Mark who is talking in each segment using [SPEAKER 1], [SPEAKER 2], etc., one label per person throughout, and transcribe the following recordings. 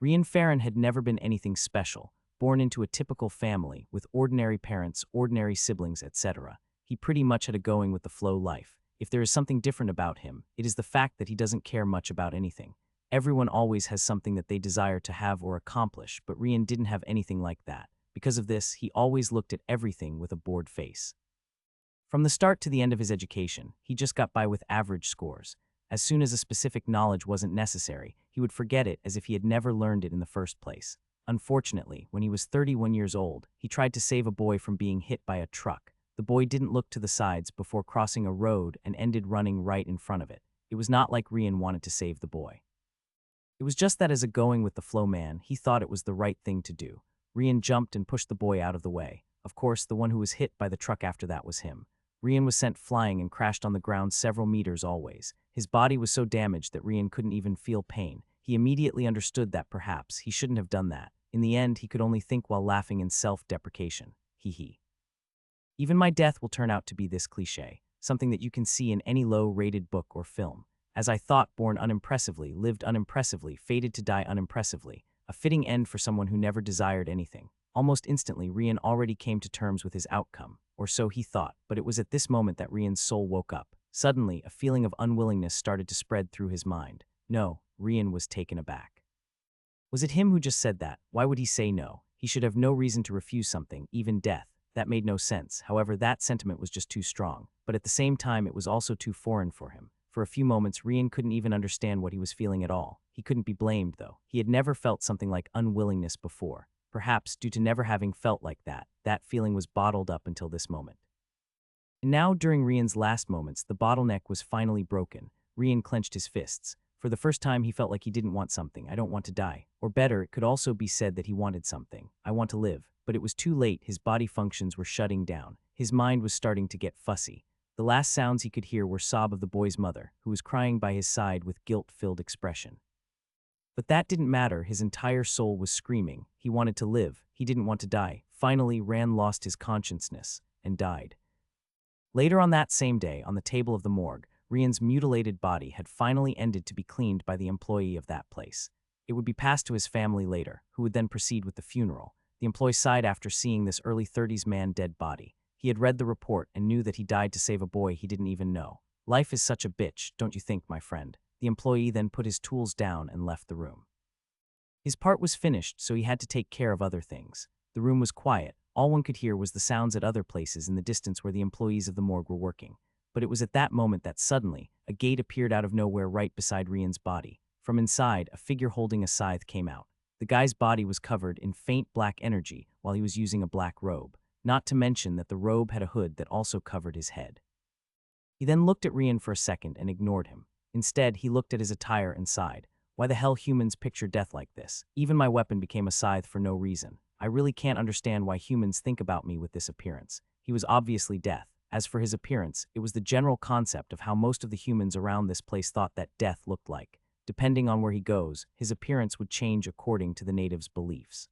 [SPEAKER 1] Rian Farron had never been anything special, born into a typical family with ordinary parents, ordinary siblings, etc. He pretty much had a going-with-the-flow life. If there is something different about him, it is the fact that he doesn't care much about anything. Everyone always has something that they desire to have or accomplish, but Rian didn't have anything like that. Because of this, he always looked at everything with a bored face. From the start to the end of his education, he just got by with average scores. As soon as a specific knowledge wasn't necessary, he would forget it as if he had never learned it in the first place. Unfortunately, when he was 31 years old, he tried to save a boy from being hit by a truck. The boy didn't look to the sides before crossing a road and ended running right in front of it. It was not like Rian wanted to save the boy. It was just that as a going-with-the-flow man, he thought it was the right thing to do. Rian jumped and pushed the boy out of the way. Of course, the one who was hit by the truck after that was him. Rian was sent flying and crashed on the ground several meters always. His body was so damaged that Rian couldn't even feel pain. He immediately understood that perhaps he shouldn't have done that. In the end, he could only think while laughing in self-deprecation. Hee. Even my death will turn out to be this cliché, something that you can see in any low-rated book or film. As I thought, born unimpressively, lived unimpressively, fated to die unimpressively. A fitting end for someone who never desired anything. Almost instantly, Rian already came to terms with his outcome, or so he thought, but it was at this moment that Rian's soul woke up. Suddenly, a feeling of unwillingness started to spread through his mind. No, Rian was taken aback. Was it him who just said that? Why would he say no? He should have no reason to refuse something, even death. That made no sense. However, that sentiment was just too strong, but at the same time it was also too foreign for him. For a few moments, Rian couldn't even understand what he was feeling at all. He couldn't be blamed, though. He had never felt something like unwillingness before. Perhaps, due to never having felt like that, that feeling was bottled up until this moment. And now, during Rian's last moments, the bottleneck was finally broken. Rian clenched his fists. For the first time, he felt like he didn't want something. I don't want to die. Or better, it could also be said that he wanted something. I want to live. But it was too late. His body functions were shutting down. His mind was starting to get fussy. The last sounds he could hear were sob of the boy's mother, who was crying by his side with guilt-filled expression. But that didn't matter. His entire soul was screaming. He wanted to live. He didn't want to die. Finally, Ran lost his consciousness and died. Later on that same day, on the table of the morgue, Rian's mutilated body had finally ended to be cleaned by the employee of that place. It would be passed to his family later, who would then proceed with the funeral. The employee sighed after seeing this early 30s man dead body. He had read the report and knew that he died to save a boy he didn't even know. Life is such a bitch, don't you think, my friend? The employee then put his tools down and left the room. His part was finished, so he had to take care of other things. The room was quiet. All one could hear was the sounds at other places in the distance where the employees of the morgue were working. But it was at that moment that suddenly, a gate appeared out of nowhere right beside Rian's body. From inside, a figure holding a scythe came out. The guy's body was covered in faint black energy while he was using a black robe. Not to mention that the robe had a hood that also covered his head. He then looked at Rian for a second and ignored him. Instead, he looked at his attire and sighed. Why the hell humans picture death like this? Even my weapon became a scythe for no reason. I really can't understand why humans think about me with this appearance. He was obviously death. As for his appearance, it was the general concept of how most of the humans around this place thought that death looked like. Depending on where he goes, his appearance would change according to the natives' beliefs.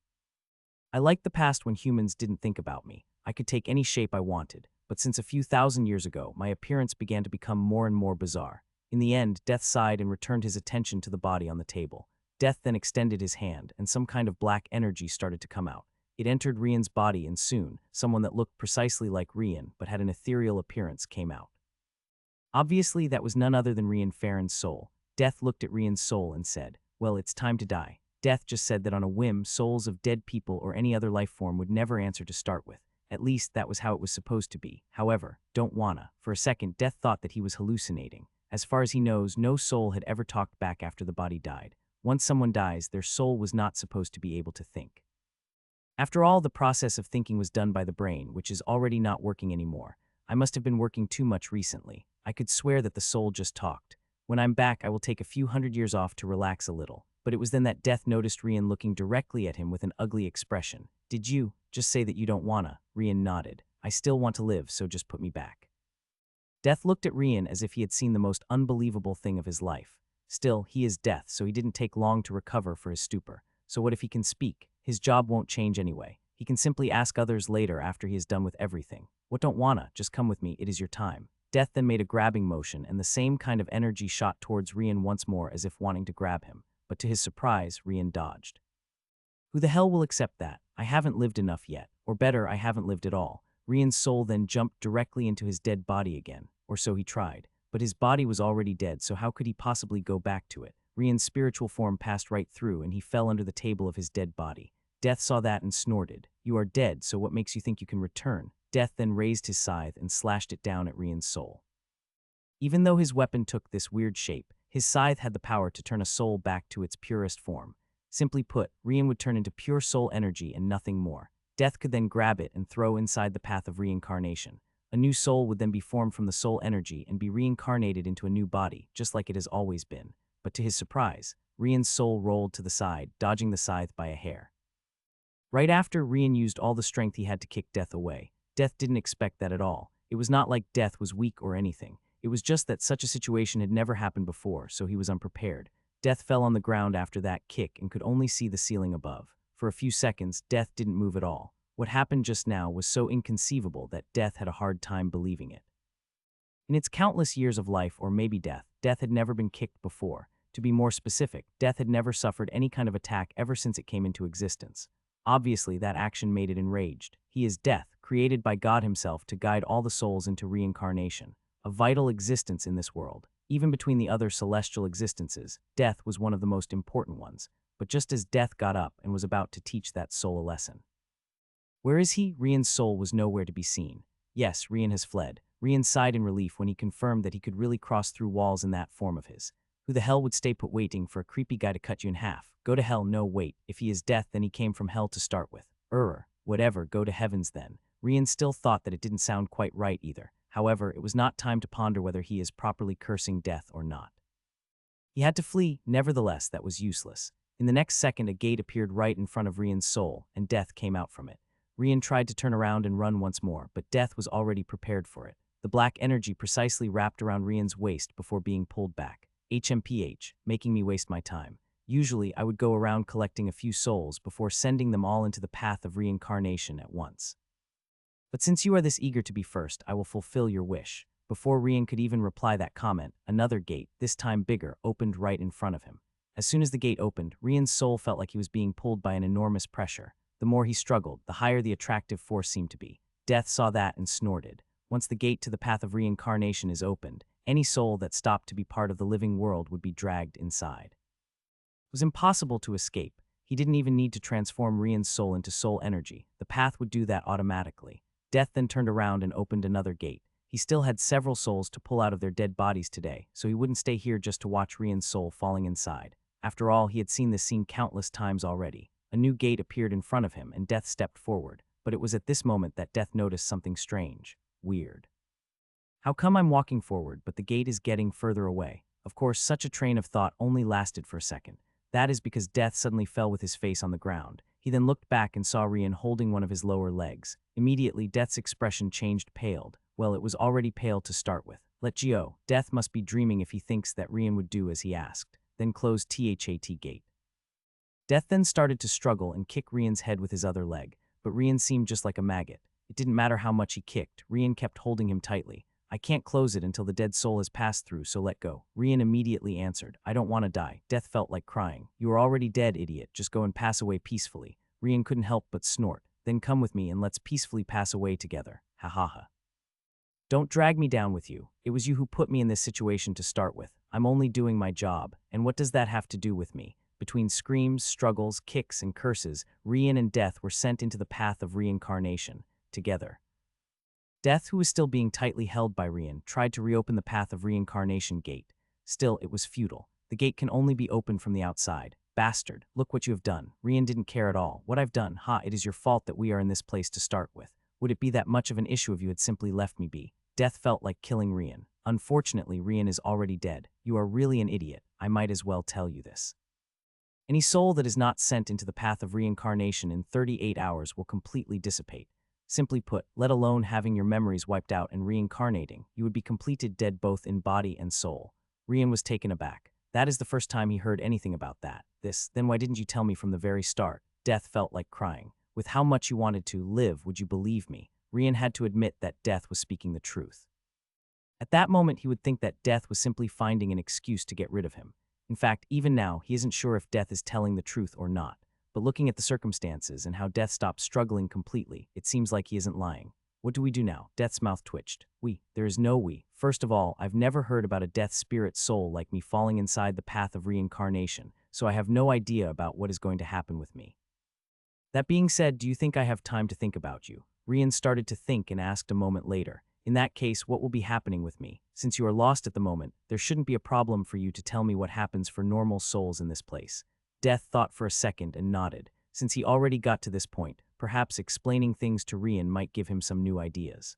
[SPEAKER 1] I liked the past when humans didn't think about me. I could take any shape I wanted, but since a few thousand years ago, my appearance began to become more and more bizarre. In the end, Death sighed and returned his attention to the body on the table. Death then extended his hand, and some kind of black energy started to come out. It entered Rian's body, and soon, someone that looked precisely like Rian but had an ethereal appearance came out. Obviously, that was none other than Rian Farron's soul. Death looked at Rian's soul and said, "Well, it's time to die." Death just said that on a whim, souls of dead people or any other life form would never answer to start with. At least, that was how it was supposed to be. However, don't wanna. For a second, Death thought that he was hallucinating. As far as he knows, no soul had ever talked back after the body died. Once someone dies, their soul was not supposed to be able to think. After all, the process of thinking was done by the brain, which is already not working anymore. I must have been working too much recently. I could swear that the soul just talked. When I'm back, I will take a few hundred years off to relax a little. But it was then that Death noticed Rian looking directly at him with an ugly expression. "Did you just say that you don't wanna?" Rian nodded. "I still want to live, so just put me back." Death looked at Rian as if he had seen the most unbelievable thing of his life. Still, he is Death, so he didn't take long to recover for his stupor. So what if he can speak? His job won't change anyway. He can simply ask others later after he is done with everything. "What don't wanna? Just come with me, it is your time." Death then made a grabbing motion, and the same kind of energy shot towards Rian once more as if wanting to grab him. but to his surprise, Rian dodged. Who the hell will accept that? I haven't lived enough yet. Or better, I haven't lived at all. Rian's soul then jumped directly into his dead body again, or so he tried. But his body was already dead, so how could he possibly go back to it? Rian's spiritual form passed right through, and he fell under the table of his dead body. Death saw that and snorted. You are dead, so what makes you think you can return? Death then raised his scythe and slashed it down at Rian's soul. Even though his weapon took this weird shape, his scythe had the power to turn a soul back to its purest form. Simply put, Rian would turn into pure soul energy and nothing more. Death could then grab it and throw inside the path of reincarnation. A new soul would then be formed from the soul energy and be reincarnated into a new body, just like it has always been. But to his surprise, Rian's soul rolled to the side, dodging the scythe by a hair. Right after, Rian used all the strength he had to kick Death away. Death didn't expect that at all. It was not like Death was weak or anything. It was just that such a situation had never happened before, so he was unprepared. Death fell on the ground after that kick and could only see the ceiling above. For a few seconds, Death didn't move at all. What happened just now was so inconceivable that Death had a hard time believing it. In its countless years of life, or maybe death, Death had never been kicked before. To be more specific, Death had never suffered any kind of attack ever since it came into existence. Obviously, that action made it enraged. He is Death, created by God himself to guide all the souls into reincarnation, a vital existence in this world. Even between the other celestial existences, Death was one of the most important ones. But just as Death got up and was about to teach that soul a lesson. Where is he? Rian's soul was nowhere to be seen. Yes, Rian has fled. Rian sighed in relief when he confirmed that he could really cross through walls in that form of his. Who the hell would stay put waiting for a creepy guy to cut you in half? Go to hell, no wait. If he is Death, then he came from hell to start with. Whatever, go to heavens then. Rian still thought that it didn't sound quite right either. However, it was not time to ponder whether he is properly cursing Death or not. He had to flee, nevertheless, that was useless. In the next second, a gate appeared right in front of Rian's soul, and Death came out from it. Rian tried to turn around and run once more, but Death was already prepared for it. The black energy precisely wrapped around Rian's waist before being pulled back. HMPH, making me waste my time. Usually, I would go around collecting a few souls before sending them all into the path of reincarnation at once. But since you are this eager to be first, I will fulfill your wish. Before Rian could even reply that comment, another gate, this time bigger, opened right in front of him. As soon as the gate opened, Rian's soul felt like he was being pulled by an enormous pressure. The more he struggled, the higher the attractive force seemed to be. Death saw that and snorted. Once the gate to the path of reincarnation is opened, any soul that stopped to be part of the living world would be dragged inside. It was impossible to escape. He didn't even need to transform Rian's soul into soul energy. The path would do that automatically. Death then turned around and opened another gate. He still had several souls to pull out of their dead bodies today, so he wouldn't stay here just to watch Rian's soul falling inside. After all, he had seen this scene countless times already. A new gate appeared in front of him, and Death stepped forward. But it was at this moment that Death noticed something strange, weird. How come I'm walking forward, but the gate is getting further away? Of course, such a train of thought only lasted for a second. That is because Death suddenly fell with his face on the ground. He then looked back and saw Rian holding one of his lower legs. Immediately, Death's expression changed, paled. Well, it was already pale to start with. Let go. Death must be dreaming if he thinks that Rian would do as he asked. Then closed THAT gate. Death then started to struggle and kick Rian's head with his other leg, but Rian seemed just like a maggot. It didn't matter how much he kicked, Rian kept holding him tightly. I can't close it until the dead soul has passed through, so let go. Rian immediately answered, I don't want to die. Death felt like crying. You are already dead, idiot. Just go and pass away peacefully. Rian couldn't help but snort. Then come with me and let's peacefully pass away together. Ha ha ha. Don't drag me down with you. It was you who put me in this situation to start with. I'm only doing my job, and what does that have to do with me? Between screams, struggles, kicks, and curses, Rian and Death were sent into the path of reincarnation, together. Death, who was still being tightly held by Rian, tried to reopen the path of reincarnation gate. Still, it was futile. The gate can only be opened from the outside. Bastard, look what you have done. Rian didn't care at all. What I've done, it is your fault that we are in this place to start with. Would it be that much of an issue if you had simply left me be? Death felt like killing Rian. Unfortunately, Rian is already dead. You are really an idiot. I might as well tell you this. Any soul that is not sent into the path of reincarnation in 38 hours will completely dissipate. Simply put, let alone having your memories wiped out and reincarnating, you would be completed dead both in body and soul. Rian was taken aback. That is the first time he heard anything about that. Then why didn't you tell me from the very start? Death felt like crying. With how much you wanted to live, would you believe me? Rian had to admit that Death was speaking the truth. At that moment, he would think that Death was simply finding an excuse to get rid of him. In fact, even now, he isn't sure if Death is telling the truth or not. But looking at the circumstances and how Death stopped struggling completely, it seems like he isn't lying. What do we do now? Death's mouth twitched. We. There is no we. First of all, I've never heard about a death spirit soul like me falling inside the path of reincarnation, so I have no idea about what is going to happen with me. That being said, do you think I have time to think about you? Rian started to think and asked a moment later. In that case, what will be happening with me? Since you are lost at the moment, there shouldn't be a problem for you to tell me what happens for normal souls in this place. Death thought for a second and nodded. Since he already got to this point, perhaps explaining things to Rian might give him some new ideas.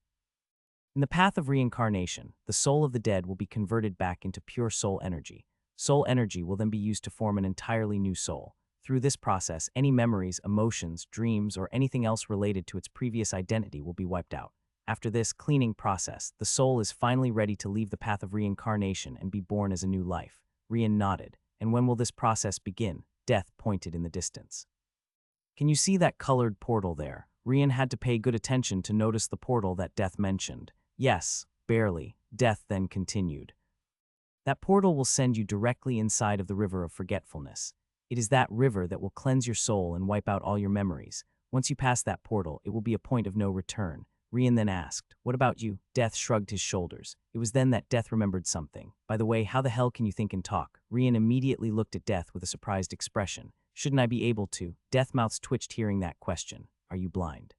[SPEAKER 1] In the path of reincarnation, the soul of the dead will be converted back into pure soul energy. Soul energy will then be used to form an entirely new soul. Through this process, any memories, emotions, dreams, or anything else related to its previous identity will be wiped out. After this cleaning process, the soul is finally ready to leave the path of reincarnation and be born as a new life. Rian nodded. And when will this process begin? Death pointed in the distance. Can you see that colored portal there? Rian had to pay good attention to notice the portal that Death mentioned. Yes, barely. Death then continued. That portal will send you directly inside of the river of forgetfulness. It is that river that will cleanse your soul and wipe out all your memories. Once you pass that portal, it will be a point of no return. Rian then asked, "What about you?" Death shrugged his shoulders. It was then that Death remembered something. By the way, how the hell can you think and talk? Rian immediately looked at Death with a surprised expression. Shouldn't I be able to? Death mouths twitched hearing that question. Are you blind?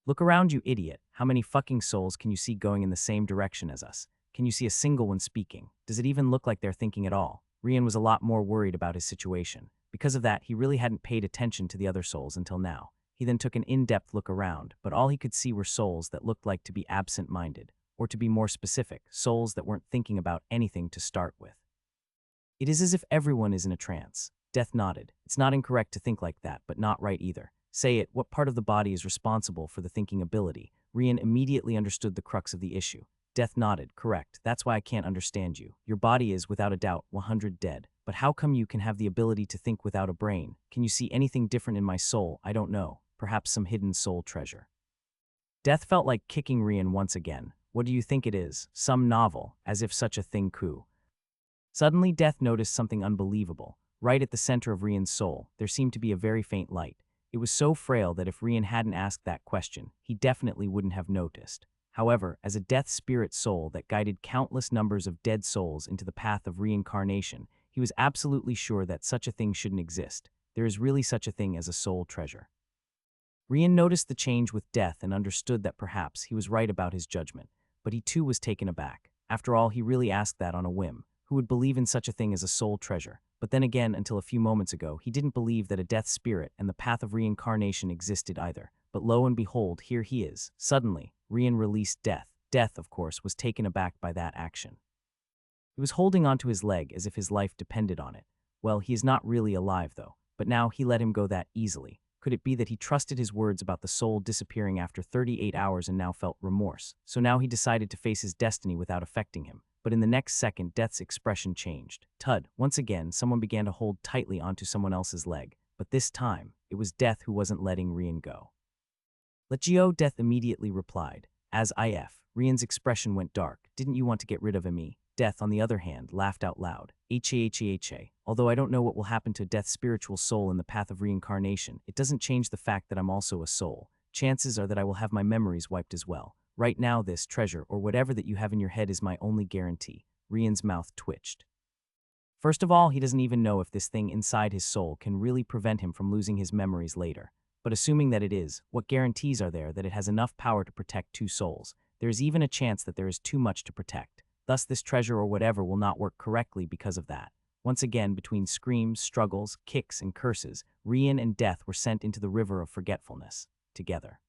[SPEAKER 1] Look around, you idiot. How many fucking souls can you see going in the same direction as us? Can you see a single one speaking? Does it even look like they're thinking at all? Rian was a lot more worried about his situation. Because of that, he really hadn't paid attention to the other souls until now. He then took an in-depth look around, but all he could see were souls that looked like to be absent-minded, or to be more specific, souls that weren't thinking about anything to start with. It is as if everyone is in a trance. Death nodded. It's not incorrect to think like that, but not right either. Say it, what part of the body is responsible for the thinking ability? Rian immediately understood the crux of the issue. Death nodded. Correct. That's why I can't understand you. Your body is, without a doubt, 100 dead. But how come you can have the ability to think without a brain? Can you see anything different in my soul? I don't know. Perhaps some hidden soul treasure. Death felt like kicking Rian once again. What do you think it is? Some novel, as if such a thing could. Suddenly, Death noticed something unbelievable. Right at the center of Rian's soul, there seemed to be a very faint light. It was so frail that if Rian hadn't asked that question, he definitely wouldn't have noticed. However, as a death spirit soul that guided countless numbers of dead souls into the path of reincarnation, he was absolutely sure that such a thing shouldn't exist. There is really such a thing as a soul treasure. Rian noticed the change with Death and understood that perhaps he was right about his judgment, but he too was taken aback. After all, he really asked that on a whim. Who would believe in such a thing as a soul treasure? But then again, until a few moments ago, he didn't believe that a death spirit and the path of reincarnation existed either. But lo and behold, here he is. Suddenly, Rian released Death. Death, of course, was taken aback by that action. He was holding onto his leg as if his life depended on it. Well, he is not really alive, though. But now he let him go that easily. Could it be that he trusted his words about the soul disappearing after 38 hours and now felt remorse? So now he decided to face his destiny without affecting him. But in the next second, Death's expression changed. Tud, once again, someone began to hold tightly onto someone else's leg. But this time, it was Death who wasn't letting Rian go. Let go, Death immediately replied. As if. Rian's expression went dark. Didn't you want to get rid of me? Death, on the other hand, laughed out loud. Ha. Although I don't know what will happen to Death's spiritual soul in the path of reincarnation, it doesn't change the fact that I'm also a soul. Chances are that I will have my memories wiped as well. Right now, this treasure, or whatever that you have in your head, is my only guarantee. Rian's mouth twitched. First of all, he doesn't even know if this thing inside his soul can really prevent him from losing his memories later. But assuming that it is, what guarantees are there that it has enough power to protect two souls? There is even a chance that there is too much to protect. Thus, this treasure or whatever will not work correctly because of that. Once again, between screams, struggles, kicks, and curses, Rian and Death were sent into the river of forgetfulness, together.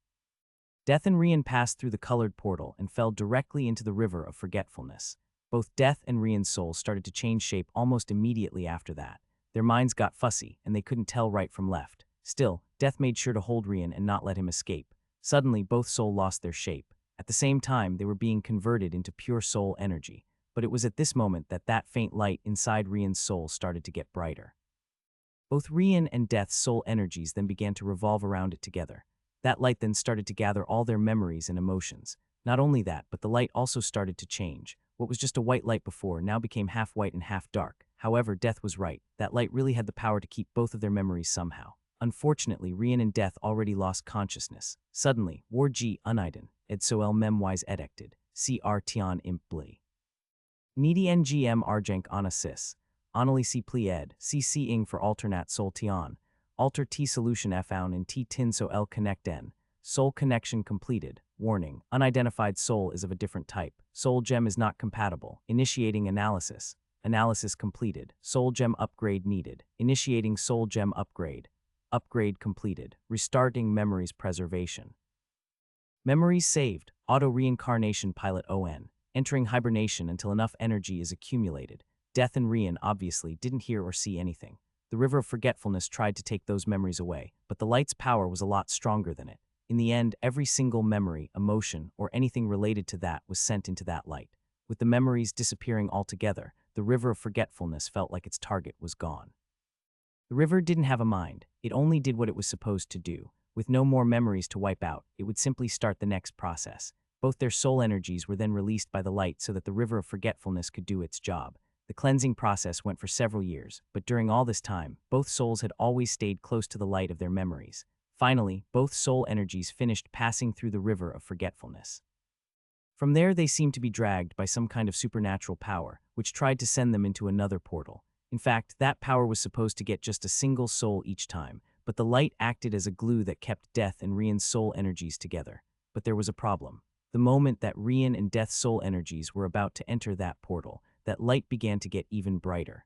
[SPEAKER 1] Death and Rian passed through the colored portal and fell directly into the river of forgetfulness. Both Death and Rian's souls started to change shape almost immediately after that. Their minds got fussy, and they couldn't tell right from left. Still, Death made sure to hold Rian and not let him escape. Suddenly, both souls lost their shape. At the same time, they were being converted into pure soul energy. But it was at this moment that that faint light inside Rian's soul started to get brighter. Both Rian and Death's soul energies then began to revolve around it together. That light then started to gather all their memories and emotions. Not only that, but the light also started to change. What was just a white light before now became half white and half dark. However, Death was right. That light really had the power to keep both of their memories somehow. Unfortunately, Rian and Death already lost consciousness. Suddenly, War G uneiden, ed soel memwise edected, cr tion impli. Needy ngm arjank anasis, anali si plied, cc ing for alternat sol tion, alter t solution found in t tin so l connect n, soul connection completed. Warning, unidentified soul is of a different type. Soul gem is not compatible. Initiating analysis. Analysis completed. Soul gem upgrade needed. Initiating soul gem upgrade. Upgrade completed. Restarting memories preservation. Memories saved. Auto reincarnation pilot on. Entering hibernation until enough energy is accumulated. Death and Rian obviously didn't hear or see anything. The river of forgetfulness tried to take those memories away, but the light's power was a lot stronger than it. In the end, every single memory, emotion, or anything related to that was sent into that light. With the memories disappearing altogether, the river of forgetfulness felt like its target was gone. The river didn't have a mind. It only did what it was supposed to do. With no more memories to wipe out, it would simply start the next process. Both their soul energies were then released by the light so that the river of forgetfulness could do its job. The cleansing process went for several years, but during all this time, both souls had always stayed close to the light of their memories. Finally, both soul energies finished passing through the river of forgetfulness. From there, they seemed to be dragged by some kind of supernatural power, which tried to send them into another portal. In fact, that power was supposed to get just a single soul each time, but the light acted as a glue that kept Death and Rian's soul energies together. But there was a problem. The moment that Rian and Death's soul energies were about to enter that portal, that light began to get even brighter.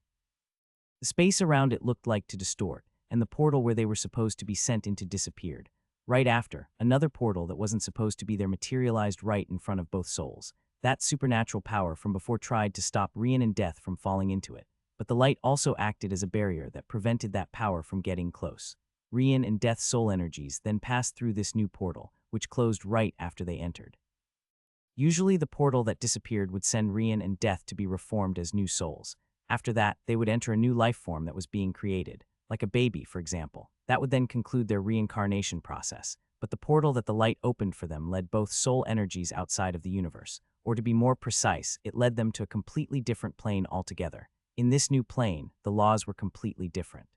[SPEAKER 1] The space around it looked like to distort, and the portal where they were supposed to be sent into disappeared. Right after, another portal that wasn't supposed to be there materialized right in front of both souls. That supernatural power from before tried to stop Rian and Death from falling into it, but the light also acted as a barrier that prevented that power from getting close. Rian and Death's soul energies then passed through this new portal, which closed right after they entered. Usually the portal that disappeared would send Rian and Death to be reformed as new souls. After that, they would enter a new life form that was being created, like a baby, for example. That would then conclude their reincarnation process. But the portal that the light opened for them led both soul energies outside of the universe, or to be more precise, it led them to a completely different plane altogether. In this new plane, the laws were completely different.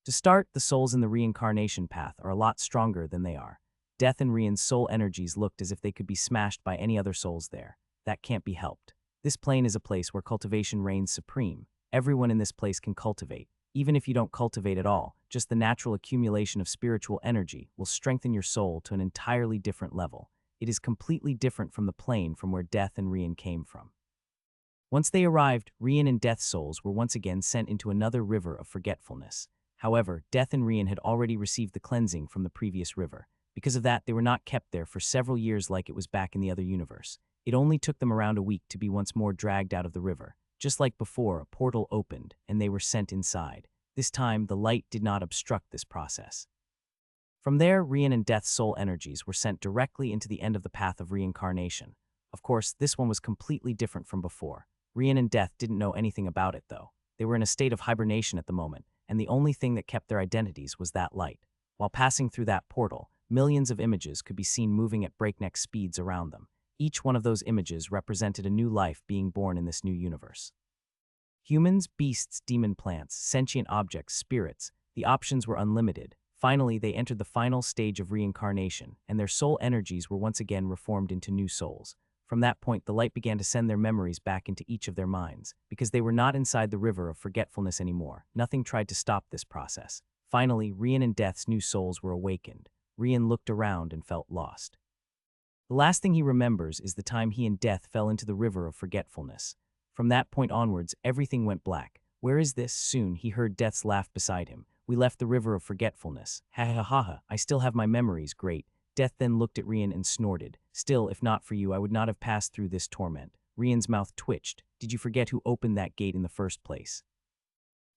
[SPEAKER 1] To start, the souls in the reincarnation path are a lot stronger than they are. Death and Rian's soul energies looked as if they could be smashed by any other souls there. That can't be helped. This plane is a place where cultivation reigns supreme. Everyone in this place can cultivate. Even if you don't cultivate at all, just the natural accumulation of spiritual energy will strengthen your soul to an entirely different level. It is completely different from the plane from where Death and Rian came from. Once they arrived, Rian and Death's souls were once again sent into another river of forgetfulness. However, Death and Rian had already received the cleansing from the previous river. Because of that, they were not kept there for several years like it was back in the other universe. It only took them around a week to be once more dragged out of the river. Just like before, a portal opened, and they were sent inside. This time, the light did not obstruct this process. From there, Rian and Death's soul energies were sent directly into the end of the path of reincarnation. Of course, this one was completely different from before. Rian and Death didn't know anything about it, though. They were in a state of hibernation at the moment, and the only thing that kept their identities was that light. While passing through that portal, millions of images could be seen moving at breakneck speeds around them. Each one of those images represented a new life being born in this new universe. Humans, beasts, demon plants, sentient objects, spirits, the options were unlimited. Finally, they entered the final stage of reincarnation, and their soul energies were once again reformed into new souls. From that point, the light began to send their memories back into each of their minds. Because they were not inside the river of forgetfulness anymore, nothing tried to stop this process. Finally, Rian and Death's new souls were awakened. Rian looked around and felt lost. The last thing he remembers is the time he and Death fell into the river of forgetfulness. From that point onwards, everything went black. Where is this? Soon he heard Death's laugh beside him. We left the river of forgetfulness. Ha ha ha ha, I still have my memories, great. Death then looked at Rian and snorted. Still, if not for you, I would not have passed through this torment. Rian's mouth twitched. Did you forget who opened that gate in the first place?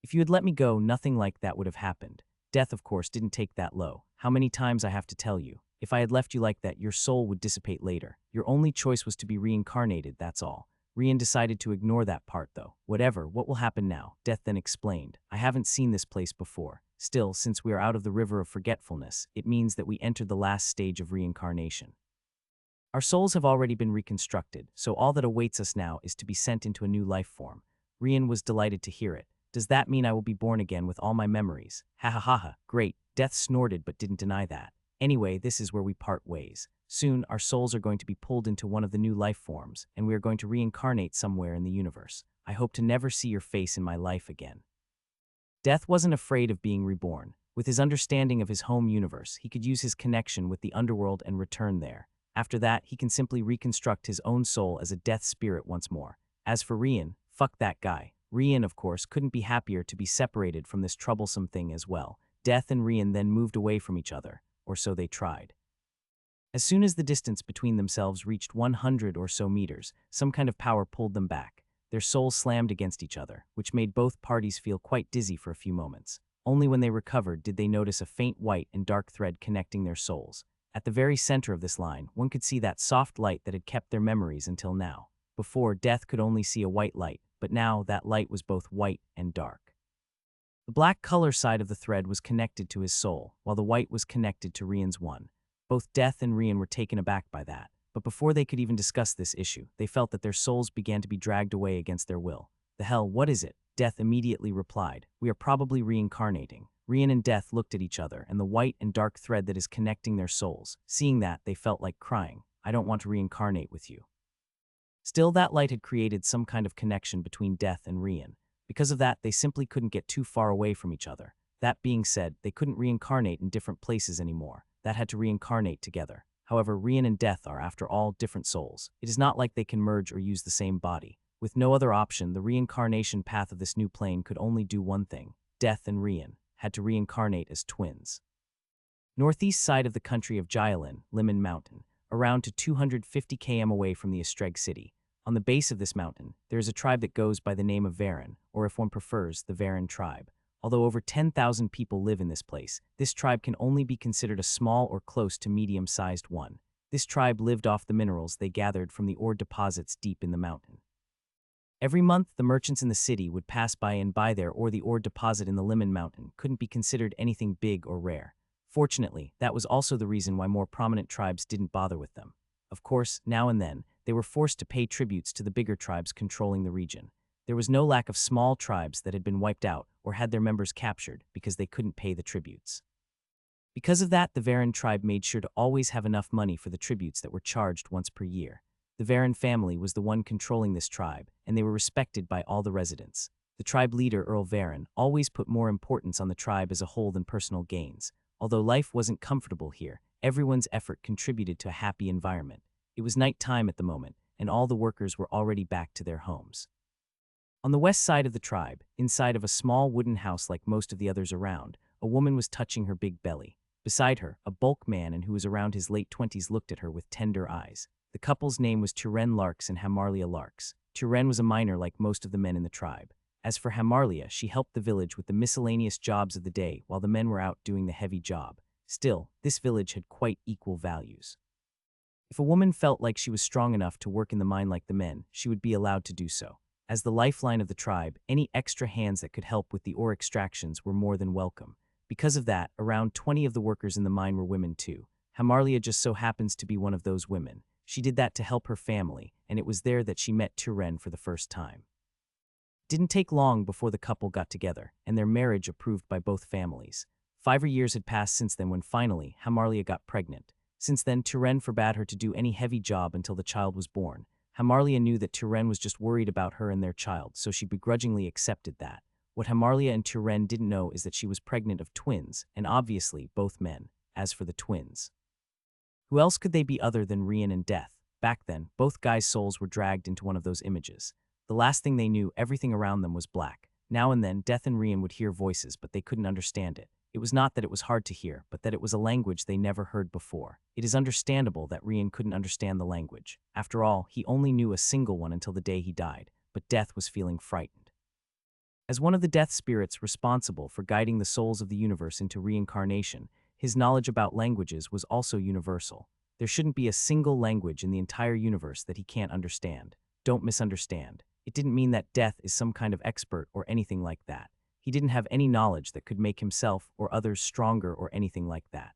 [SPEAKER 1] If you had let me go, nothing like that would have happened. Death, of course, didn't take that low. How many times I have to tell you? If I had left you like that, your soul would dissipate later. Your only choice was to be reincarnated, that's all. Rian decided to ignore that part, though. Whatever, what will happen now? Death then explained. I haven't seen this place before. Still, since we are out of the river of forgetfulness, it means that we entered the last stage of reincarnation. Our souls have already been reconstructed, so all that awaits us now is to be sent into a new life form. Rian was delighted to hear it. Does that mean I will be born again with all my memories? Ha ha ha ha, great. Death snorted but didn't deny that. Anyway, this is where we part ways. Soon, our souls are going to be pulled into one of the new life forms, and we are going to reincarnate somewhere in the universe. I hope to never see your face in my life again. Death wasn't afraid of being reborn. With his understanding of his home universe, he could use his connection with the underworld and return there. After that, he can simply reconstruct his own soul as a death spirit once more. As for Rian, fuck that guy. Rian, of course, couldn't be happier to be separated from this troublesome thing as well. Death and Rian then moved away from each other, or so they tried. As soon as the distance between themselves reached 100 or so meters, some kind of power pulled them back. Their souls slammed against each other, which made both parties feel quite dizzy for a few moments. Only when they recovered did they notice a faint white and dark thread connecting their souls. At the very center of this line, one could see that soft light that had kept their memories until now. Before, Death could only see a white light, but now that light was both white and dark. The black color side of the thread was connected to his soul, while the white was connected to Rian's one. Both Death and Rian were taken aback by that, but before they could even discuss this issue, they felt that their souls began to be dragged away against their will. The hell, what is it? Death immediately replied, we are probably reincarnating. Rian and Death looked at each other and the white and dark thread that is connecting their souls. Seeing that, they felt like crying. I don't want to reincarnate with you. Still, that light had created some kind of connection between Death and Rian. Because of that, they simply couldn't get too far away from each other. That being said, they couldn't reincarnate in different places anymore. That had to reincarnate together. However, Rian and Death are, after all, different souls. It is not like they can merge or use the same body. With no other option, the reincarnation path of this new plane could only do one thing. Death and Rian had to reincarnate as twins. Northeast side of the country of Jylin, Limon Mountain, around to 250 km away from the Estreg city. On the base of this mountain, there is a tribe that goes by the name of Varen, or if one prefers, the Varen tribe. Although over 10,000 people live in this place, this tribe can only be considered a small or close to medium-sized one. This tribe lived off the minerals they gathered from the ore deposits deep in the mountain. Every month, the merchants in the city would pass by and buy there, or the ore deposit in the Limon Mountain couldn't be considered anything big or rare. Fortunately, that was also the reason why more prominent tribes didn't bother with them. Of course, now and then, they were forced to pay tributes to the bigger tribes controlling the region. There was no lack of small tribes that had been wiped out or had their members captured because they couldn't pay the tributes. Because of that, the Varen tribe made sure to always have enough money for the tributes that were charged once per year. The Varen family was the one controlling this tribe, and they were respected by all the residents. The tribe leader, Earl Varen, always put more importance on the tribe as a whole than personal gains. Although life wasn't comfortable here, everyone's effort contributed to a happy environment. It was night time at the moment, and all the workers were already back to their homes. On the west side of the tribe, inside of a small wooden house like most of the others around, a woman was touching her big belly. Beside her, a bulk man and who was around his late 20s looked at her with tender eyes. The couple's name was Turen Larks and Hamarlia Larks. Turen was a miner like most of the men in the tribe. As for Hamarlia, she helped the village with the miscellaneous jobs of the day while the men were out doing the heavy job. Still, this village had quite equal values. If a woman felt like she was strong enough to work in the mine like the men, she would be allowed to do so. As the lifeline of the tribe, any extra hands that could help with the ore extractions were more than welcome. Because of that, around 20 of the workers in the mine were women too. Hamarlia just so happens to be one of those women. She did that to help her family, and it was there that she met Turen for the first time. It didn't take long before the couple got together, and their marriage approved by both families. 5 years had passed since then when finally, Hamarlia got pregnant. Since then, Turen forbade her to do any heavy job until the child was born. Hamarlia knew that Turen was just worried about her and their child, so she begrudgingly accepted that. What Hamarlia and Turen didn't know is that she was pregnant of twins, and obviously both men. As for the twins, who else could they be other than Rian and Death? Back then, both guys' souls were dragged into one of those images. The last thing they knew, everything around them was black. Now and then, Death and Rian would hear voices, but they couldn't understand it. It was not that it was hard to hear, but that it was a language they never heard before. It is understandable that Rian couldn't understand the language. After all, he only knew a single one until the day he died, but Death was feeling frightened. As one of the death spirits responsible for guiding the souls of the universe into reincarnation, his knowledge about languages was also universal. There shouldn't be a single language in the entire universe that he can't understand. Don't misunderstand. It didn't mean that Death is some kind of expert or anything like that. He didn't have any knowledge that could make himself or others stronger or anything like that.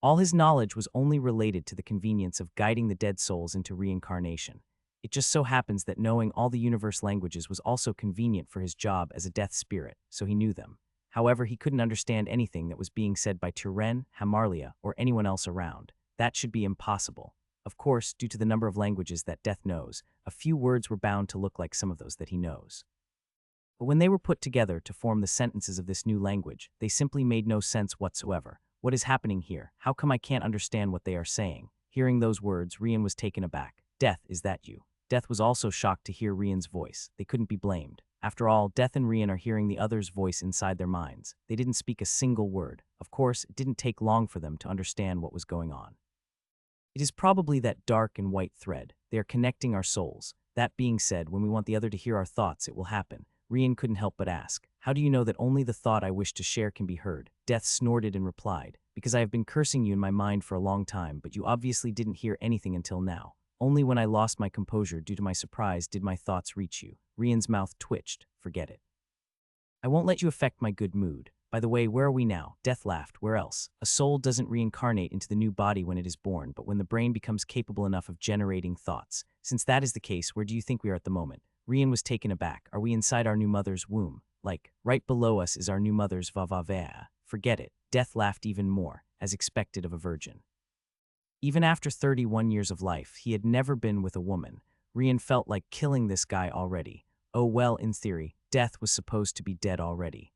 [SPEAKER 1] All his knowledge was only related to the convenience of guiding the dead souls into reincarnation. It just so happens that knowing all the universe languages was also convenient for his job as a death spirit, so he knew them. However, he couldn't understand anything that was being said by Turen, Hamarlia, or anyone else around. That should be impossible. Of course, due to the number of languages that Death knows, a few words were bound to look like some of those that he knows. But when they were put together to form the sentences of this new language, they simply made no sense whatsoever. What is happening here? How come I can't understand what they are saying? Hearing those words, Rian was taken aback. Death, is that you? Death was also shocked to hear Rian's voice. They couldn't be blamed. After all, Death and Rian are hearing the other's voice inside their minds. They didn't speak a single word. Of course, it didn't take long for them to understand what was going on. It is probably that dark and white thread. They are connecting our souls. That being said, when we want the other to hear our thoughts, it will happen. Rian couldn't help but ask, how do you know that only the thought I wish to share can be heard? Death snorted and replied, because I have been cursing you in my mind for a long time, but you obviously didn't hear anything until now. Only when I lost my composure due to my surprise did my thoughts reach you. Rian's mouth twitched. Forget it. I won't let you affect my good mood. By the way, where are we now? Death laughed. Where else? A soul doesn't reincarnate into the new body when it is born, but when the brain becomes capable enough of generating thoughts. Since that is the case, where do you think we are at the moment? Rian was taken aback. Are we inside our new mother's womb? Like, right below us is our new mother's vavavea. Forget it. Death laughed even more, as expected of a virgin. Even after 31 years of life, he had never been with a woman. Rian felt like killing this guy already. Oh well, in theory, Death was supposed to be dead already.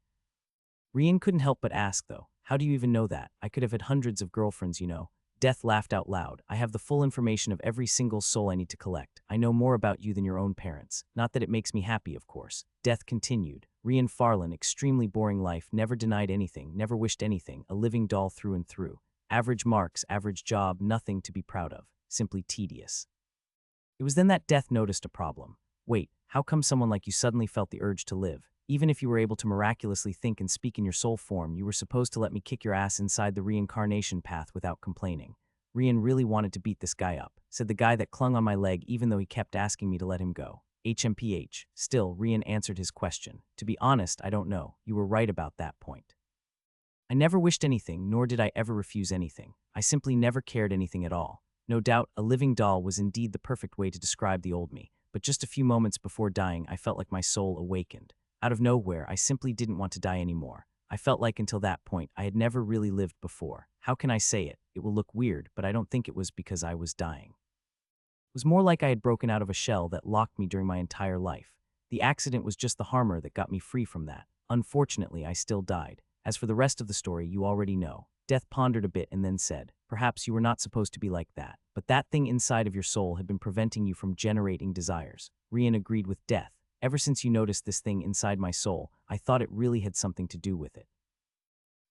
[SPEAKER 1] Rian couldn't help but ask, though, how do you even know that? I could have had hundreds of girlfriends, you know. Death laughed out loud. I have the full information of every single soul I need to collect. I know more about you than your own parents. Not that it makes me happy, of course. Death continued. Rian Farlin, extremely boring life, never denied anything, never wished anything, a living doll through and through. Average marks, average job, nothing to be proud of. Simply tedious. It was then that Death noticed a problem. Wait, how come someone like you suddenly felt the urge to live? Even if you were able to miraculously think and speak in your soul form, you were supposed to let me kick your ass inside the reincarnation path without complaining. Rian really wanted to beat this guy up, said the guy that clung on my leg even though he kept asking me to let him go. HMPH. Still, Rian answered his question. To be honest, I don't know. You were right about that point. I never wished anything, nor did I ever refuse anything. I simply never cared anything at all. No doubt, a living doll was indeed the perfect way to describe the old me, but just a few moments before dying, I felt like my soul awakened. Out of nowhere, I simply didn't want to die anymore. I felt like until that point, I had never really lived before. How can I say it? It will look weird, but I don't think it was because I was dying. It was more like I had broken out of a shell that locked me during my entire life. The accident was just the harmor that got me free from that. Unfortunately, I still died. As for the rest of the story, you already know. Death pondered a bit and then said, perhaps you were not supposed to be like that, but that thing inside of your soul had been preventing you from generating desires. Rian agreed with Death. Ever since you noticed this thing inside my soul, I thought it really had something to do with it.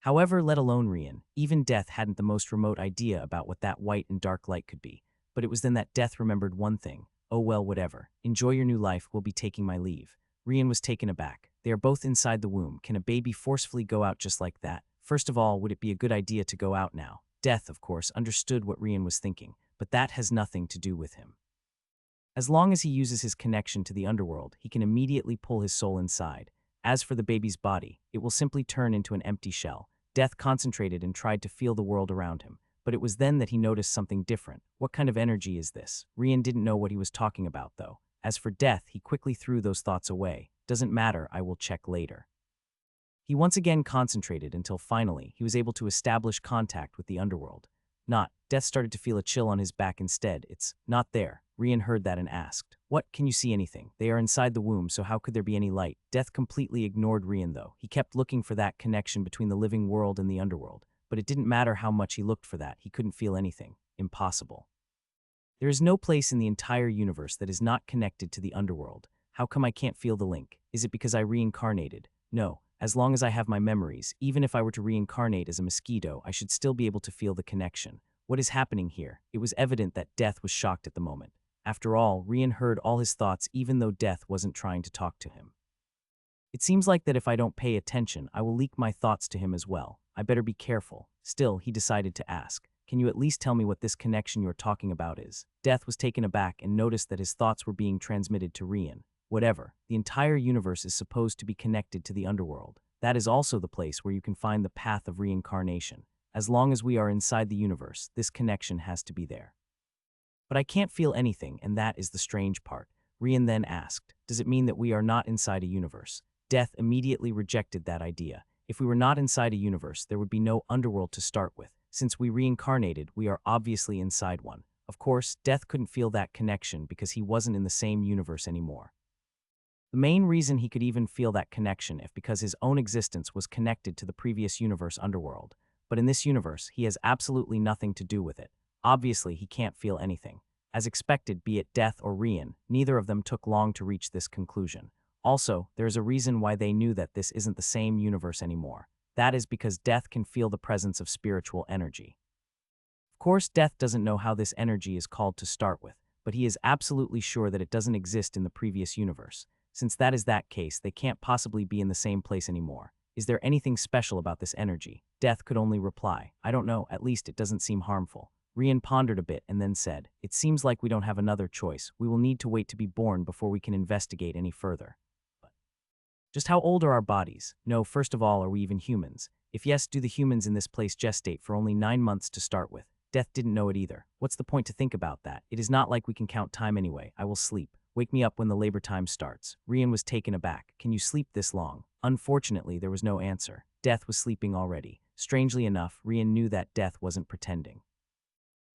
[SPEAKER 1] However, let alone Rian, even Death hadn't the most remote idea about what that white and dark light could be. But it was then that Death remembered one thing. Oh well, whatever. Enjoy your new life, we'll be taking my leave. Rian was taken aback. They are both inside the womb. Can a baby forcefully go out just like that? First of all, would it be a good idea to go out now? Death, of course, understood what Rian was thinking, but that has nothing to do with him. As long as he uses his connection to the underworld, he can immediately pull his soul inside. As for the baby's body, it will simply turn into an empty shell. Death concentrated and tried to feel the world around him, but it was then that he noticed something different. What kind of energy is this? Rian didn't know what he was talking about, though. As for Death, he quickly threw those thoughts away. Doesn't matter, I will check later. He once again concentrated until finally he was able to establish contact with the underworld. Death started to feel a chill on his back instead. It's not there. Rian heard that and asked, what, can you see anything? They are inside the womb, so how could there be any light? Death completely ignored Rian though. He kept looking for that connection between the living world and the underworld. But it didn't matter how much he looked for that, he couldn't feel anything. Impossible. There is no place in the entire universe that is not connected to the underworld. How come I can't feel the link? Is it because I reincarnated? No. As long as I have my memories, even if I were to reincarnate as a mosquito, I should still be able to feel the connection. What is happening here? It was evident that Death was shocked at the moment. After all, Rian heard all his thoughts even though Death wasn't trying to talk to him. It seems like that if I don't pay attention, I will leak my thoughts to him as well. I better be careful. Still, he decided to ask, can you at least tell me what this connection you're talking about is? Death was taken aback and noticed that his thoughts were being transmitted to Rian. Whatever, the entire universe is supposed to be connected to the underworld. That is also the place where you can find the path of reincarnation. As long as we are inside the universe, this connection has to be there. But I can't feel anything, and that is the strange part. Rian then asked, does it mean that we are not inside a universe? Death immediately rejected that idea. If we were not inside a universe, there would be no underworld to start with. Since we reincarnated, we are obviously inside one. Of course, Death couldn't feel that connection because he wasn't in the same universe anymore. The main reason he could even feel that connection is because his own existence was connected to the previous universe underworld. But in this universe, he has absolutely nothing to do with it. Obviously, he can't feel anything. As expected, be it Death or Rian, neither of them took long to reach this conclusion. Also, there is a reason why they knew that this isn't the same universe anymore. That is because Death can feel the presence of spiritual energy. Of course, Death doesn't know how this energy is called to start with, but he is absolutely sure that it doesn't exist in the previous universe. Since that is that case, they can't possibly be in the same place anymore. Is there anything special about this energy? Death could only reply, I don't know, at least it doesn't seem harmful. Rian pondered a bit and then said, it seems like we don't have another choice. We will need to wait to be born before we can investigate any further. But just how old are our bodies? No, first of all, are we even humans? If yes, do the humans in this place gestate for only 9 months to start with? Death didn't know it either. What's the point to think about that? It is not like we can count time anyway. I will sleep. Wake me up when the labor time starts. Rian was taken aback. Can you sleep this long? Unfortunately, there was no answer. Death was sleeping already. Strangely enough, Rian knew that Death wasn't pretending.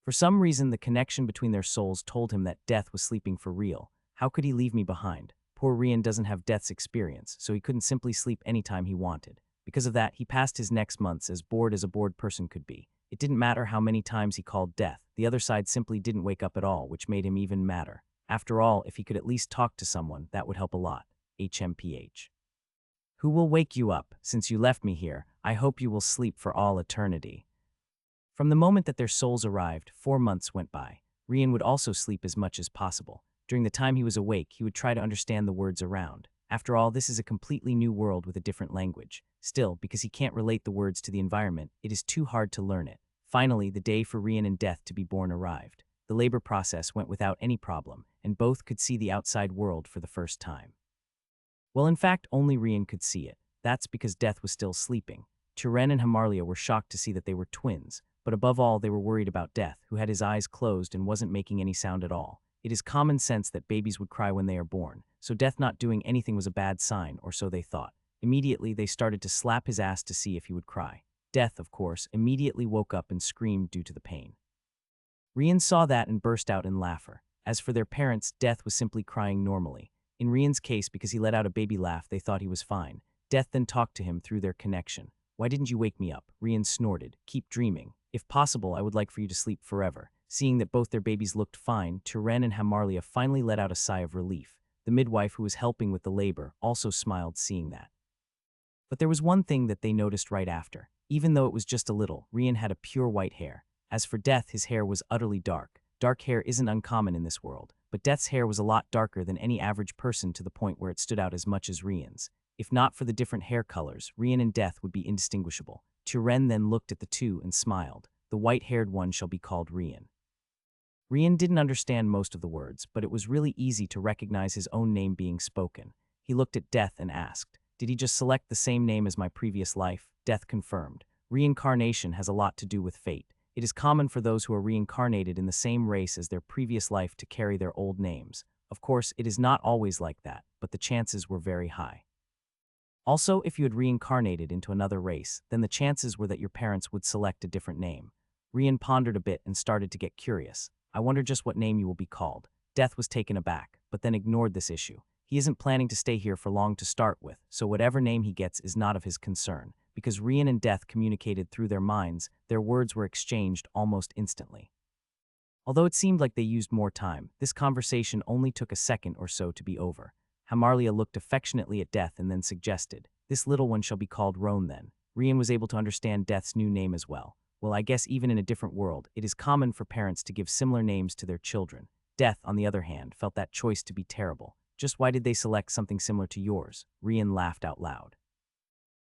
[SPEAKER 1] For some reason, the connection between their souls told him that Death was sleeping for real. How could he leave me behind? Poor Rian doesn't have Death's experience, so he couldn't simply sleep anytime he wanted. Because of that, he passed his next months as a bored person could be. It didn't matter how many times he called Death. The other side simply didn't wake up at all, which made him even madder. After all, if he could at least talk to someone, that would help a lot. HMPH. Who will wake you up? Since you left me here, I hope you will sleep for all eternity. From the moment that their souls arrived, 4 months went by. Rian would also sleep as much as possible. During the time he was awake, he would try to understand the words around. After all, this is a completely new world with a different language. Still, because he can't relate the words to the environment, it is too hard to learn it. Finally, the day for Rian and Death to be born arrived. The labor process went without any problem, and both could see the outside world for the first time. Well, in fact, only Rian could see it. That's because Death was still sleeping. Turen and Hamarlia were shocked to see that they were twins, but above all, they were worried about Death, who had his eyes closed and wasn't making any sound at all. It is common sense that babies would cry when they are born, so Death not doing anything was a bad sign, or so they thought. Immediately, they started to slap his ass to see if he would cry. Death, of course, immediately woke up and screamed due to the pain. Rian saw that and burst out in laughter. As for their parents, Death was simply crying normally. In Rian's case, because he let out a baby laugh, they thought he was fine. Death then talked to him through their connection. Why didn't you wake me up? Rian snorted. Keep dreaming. If possible, I would like for you to sleep forever. Seeing that both their babies looked fine, Turen and Hamarlia finally let out a sigh of relief. The midwife who was helping with the labor also smiled seeing that. But there was one thing that they noticed right after. Even though it was just a little, Rian had a pure white hair. As for Death, his hair was utterly dark. Dark hair isn't uncommon in this world, but Death's hair was a lot darker than any average person to the point where it stood out as much as Rian's. If not for the different hair colors, Rian and Death would be indistinguishable. Turen then looked at the two and smiled. The white-haired one shall be called Rian. Rian didn't understand most of the words, but it was really easy to recognize his own name being spoken. He looked at Death and asked, did he just select the same name as my previous life? Death confirmed. Reincarnation has a lot to do with fate. It is common for those who are reincarnated in the same race as their previous life to carry their old names. Of course, it is not always like that, but the chances were very high. Also, if you had reincarnated into another race, then the chances were that your parents would select a different name. Rian pondered a bit and started to get curious. I wonder just what name you will be called. Death was taken aback, but then ignored this issue. He isn't planning to stay here for long to start with, so whatever name he gets is not of his concern. Because Rian and Death communicated through their minds, their words were exchanged almost instantly. Although it seemed like they used more time, this conversation only took a second or so to be over. Hamarlia looked affectionately at Death and then suggested, this little one shall be called Roan then. Rian was able to understand Death's new name as well. Well, I guess even in a different world, it is common for parents to give similar names to their children. Death, on the other hand, felt that choice to be terrible. Just why did they select something similar to yours? Rian laughed out loud.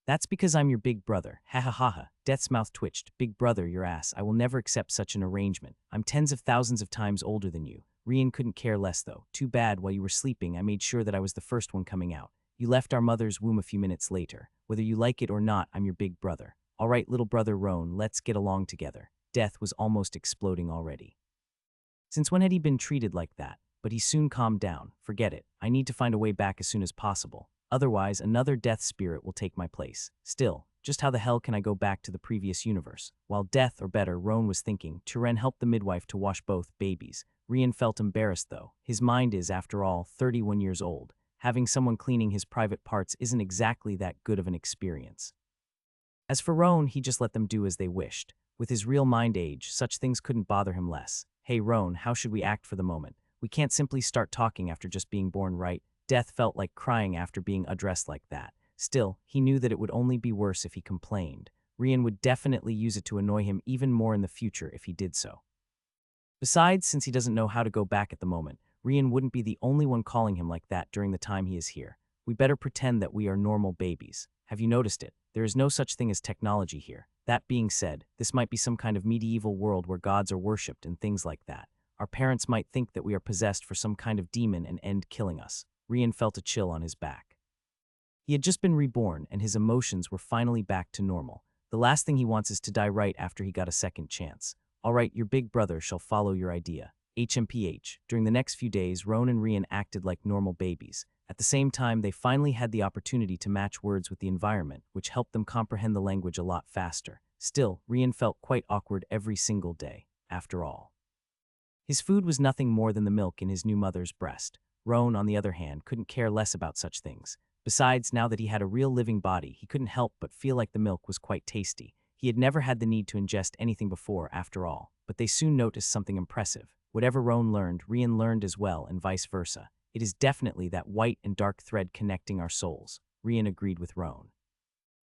[SPEAKER 1] That's because I'm your big brother. Ha ha ha ha. Death's mouth twitched. Big brother, your ass. I will never accept such an arrangement. I'm tens of thousands of times older than you. Rian couldn't care less though. Too bad, while you were sleeping, I made sure that I was the first one coming out. You left our mother's womb a few minutes later. Whether you like it or not, I'm your big brother. All right, little brother Roan, let's get along together. Death was almost exploding already. Since when had he been treated like that? But he soon calmed down. Forget it. I need to find a way back as soon as possible. Otherwise, another death spirit will take my place. Still, just how the hell can I go back to the previous universe? While death, or better, Roan was thinking, Turen helped the midwife to wash both babies. Rian felt embarrassed though. His mind is, after all, 31 years old. Having someone cleaning his private parts isn't exactly that good of an experience. As for Roan, he just let them do as they wished. With his real mind age, such things couldn't bother him less. Hey Roan, how should we act for the moment? We can't simply start talking after just being born, right? Death felt like crying after being addressed like that. Still, he knew that it would only be worse if he complained. Rian would definitely use it to annoy him even more in the future if he did so. Besides, since he doesn't know how to go back at the moment, Rian wouldn't be the only one calling him like that during the time he is here. We better pretend that we are normal babies. Have you noticed it? There is no such thing as technology here. That being said, this might be some kind of medieval world where gods are worshipped and things like that. Our parents might think that we are possessed for some kind of demon and end killing us. Rian felt a chill on his back. He had just been reborn and his emotions were finally back to normal. The last thing he wants is to die right after he got a second chance. All right, your big brother shall follow your idea. HMPH. During the next few days, Roan and Rian acted like normal babies. At the same time, they finally had the opportunity to match words with the environment, which helped them comprehend the language a lot faster. Still, Rian felt quite awkward every single day, after all. His food was nothing more than the milk in his new mother's breast. Roan, on the other hand, couldn't care less about such things. Besides, now that he had a real living body, he couldn't help but feel like the milk was quite tasty. He had never had the need to ingest anything before, after all, but they soon noticed something impressive. Whatever Roan learned, Rian learned as well, and vice versa. It is definitely that white and dark thread connecting our souls, Rian agreed with Roan.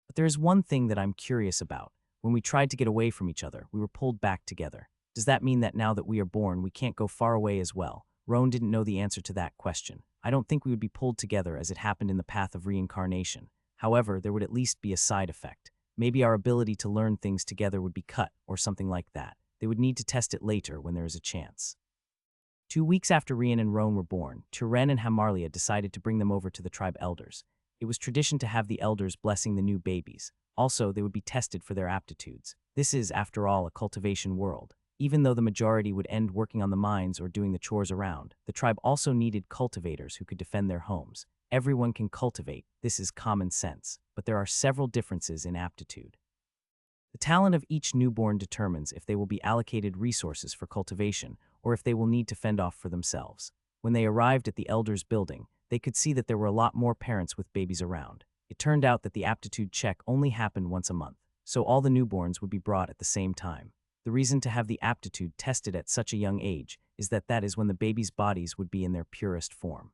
[SPEAKER 1] But there is one thing that I'm curious about. When we tried to get away from each other, we were pulled back together. Does that mean that now that we are born, we can't go far away as well? Roan didn't know the answer to that question. I don't think we would be pulled together as it happened in the path of reincarnation. However, there would at least be a side effect. Maybe our ability to learn things together would be cut, or something like that. They would need to test it later when there is a chance. 2 weeks after Rian and Roan were born, Turen and Hamarlia decided to bring them over to the tribe elders. It was tradition to have the elders blessing the new babies. Also, they would be tested for their aptitudes. This is, after all, a cultivation world. Even though the majority would end working on the mines or doing the chores around, the tribe also needed cultivators who could defend their homes. Everyone can cultivate, this is common sense, but there are several differences in aptitude. The talent of each newborn determines if they will be allocated resources for cultivation or if they will need to fend off for themselves. When they arrived at the elders' building, they could see that there were a lot more parents with babies around. It turned out that the aptitude check only happened once a month, so all the newborns would be brought at the same time. The reason to have the aptitude tested at such a young age is that is when the babies' bodies would be in their purest form.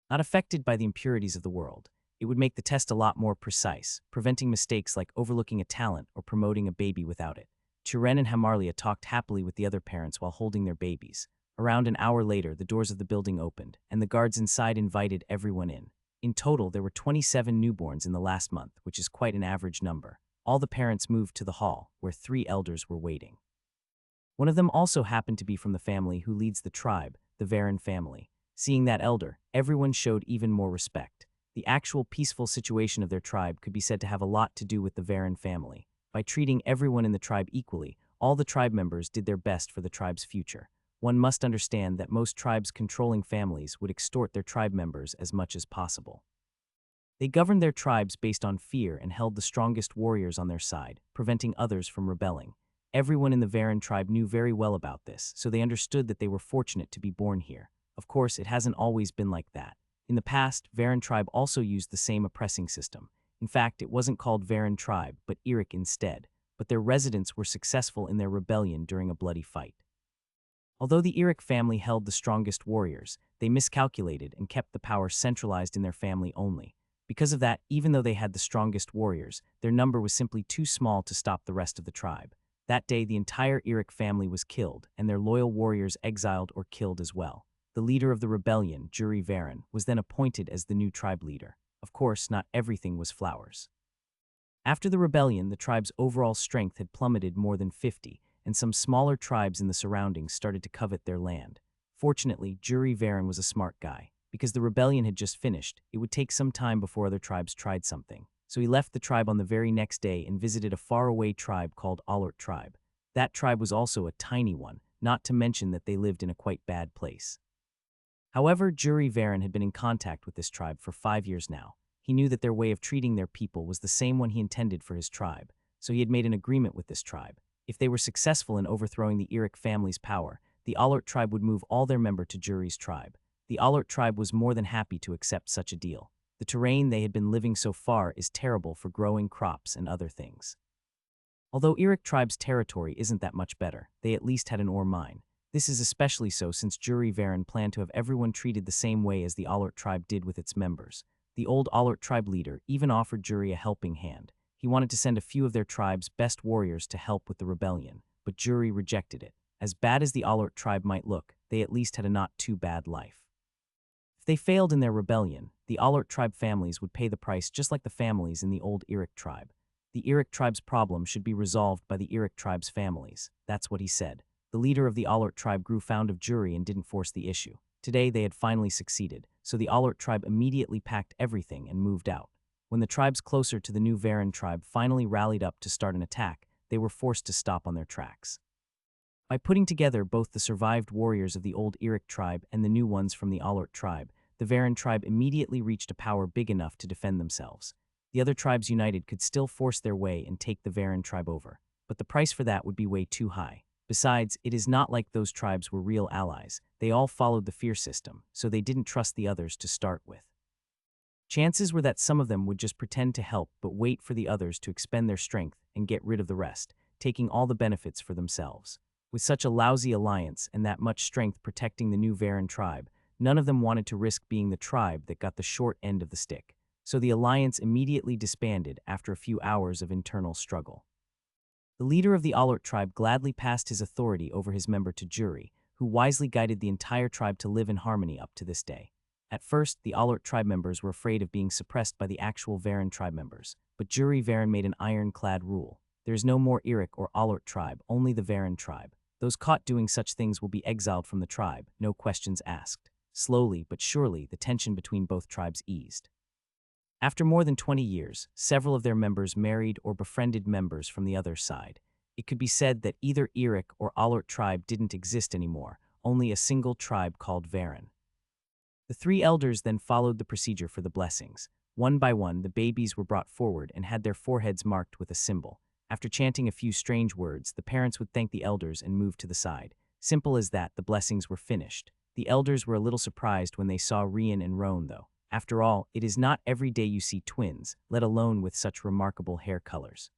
[SPEAKER 1] Not affected by the impurities of the world, it would make the test a lot more precise, preventing mistakes like overlooking a talent or promoting a baby without it. Turen and Hamarlia talked happily with the other parents while holding their babies. Around an hour later, the doors of the building opened, and the guards inside invited everyone in. In total, there were 27 newborns in the last month, which is quite an average number. All the parents moved to the hall, where 3 elders were waiting. One of them also happened to be from the family who leads the tribe, the Varen family. Seeing that elder, everyone showed even more respect. The actual peaceful situation of their tribe could be said to have a lot to do with the Varen family. By treating everyone in the tribe equally, all the tribe members did their best for the tribe's future. One must understand that most tribes controlling families would extort their tribe members as much as possible. They governed their tribes based on fear and held the strongest warriors on their side, preventing others from rebelling. Everyone in the Varen tribe knew very well about this, so they understood that they were fortunate to be born here. Of course, it hasn't always been like that. In the past, Varen tribe also used the same oppressing system. In fact, it wasn't called Varen tribe, but Eric instead. But their residents were successful in their rebellion during a bloody fight. Although the Eric family held the strongest warriors, they miscalculated and kept the power centralized in their family only. Because of that, even though they had the strongest warriors, their number was simply too small to stop the rest of the tribe. That day, the entire Eric family was killed, and their loyal warriors exiled or killed as well. The leader of the rebellion, Juri Varen, was then appointed as the new tribe leader. Of course, not everything was flowers. After the rebellion, the tribe's overall strength had plummeted more than 50, and some smaller tribes in the surroundings started to covet their land. Fortunately, Juri Varen was a smart guy. Because the rebellion had just finished, it would take some time before other tribes tried something. So he left the tribe on the very next day and visited a faraway tribe called Alert tribe. That tribe was also a tiny one, not to mention that they lived in a quite bad place. However, Juri Varen had been in contact with this tribe for 5 years now. He knew that their way of treating their people was the same one he intended for his tribe, so he had made an agreement with this tribe. If they were successful in overthrowing the Eric family's power, the Alert tribe would move all their members to Juri's tribe. The Alert tribe was more than happy to accept such a deal. The terrain they had been living so far is terrible for growing crops and other things. Although Eric tribe's territory isn't that much better, they at least had an ore mine. This is especially so since Juri Varen planned to have everyone treated the same way as the Alert tribe did with its members. The old Alert tribe leader even offered Juri a helping hand. He wanted to send a few of their tribe's best warriors to help with the rebellion, but Juri rejected it. As bad as the Alert tribe might look, they at least had a not too bad life. If they failed in their rebellion, the Alert tribe families would pay the price just like the families in the old Eric tribe. The Eric tribe's problem should be resolved by the Eric tribe's families. That's what he said. The leader of the Alert tribe grew fond of Juri and didn't force the issue. Today they had finally succeeded, so the Alert tribe immediately packed everything and moved out. When the tribes closer to the new Varen tribe finally rallied up to start an attack, they were forced to stop on their tracks. By putting together both the survived warriors of the old Eric tribe and the new ones from the Alert tribe, the Varen tribe immediately reached a power big enough to defend themselves. The other tribes united could still force their way and take the Varen tribe over, but the price for that would be way too high. Besides, it is not like those tribes were real allies. They all followed the fear system, so they didn't trust the others to start with. Chances were that some of them would just pretend to help but wait for the others to expend their strength and get rid of the rest, taking all the benefits for themselves. With such a lousy alliance and that much strength protecting the new Varen tribe, none of them wanted to risk being the tribe that got the short end of the stick. So the alliance immediately disbanded after a few hours of internal struggle. The leader of the Alert tribe gladly passed his authority over his member to Juri, who wisely guided the entire tribe to live in harmony up to this day. At first, the Alert tribe members were afraid of being suppressed by the actual Varen tribe members, but Juri Varen made an ironclad rule. There is no more Eric or Alert tribe, only the Varen tribe. Those caught doing such things will be exiled from the tribe, no questions asked. Slowly but surely, the tension between both tribes eased. After more than 20 years, several of their members married or befriended members from the other side. It could be said that either Eric or Alert tribe didn't exist anymore, only a single tribe called Varen. The three elders then followed the procedure for the blessings. One by one, the babies were brought forward and had their foreheads marked with a symbol. After chanting a few strange words, the parents would thank the elders and move to the side. Simple as that, the blessings were finished. The elders were a little surprised when they saw Rian and Roan, though. After all, it is not every day you see twins, let alone with such remarkable hair colors.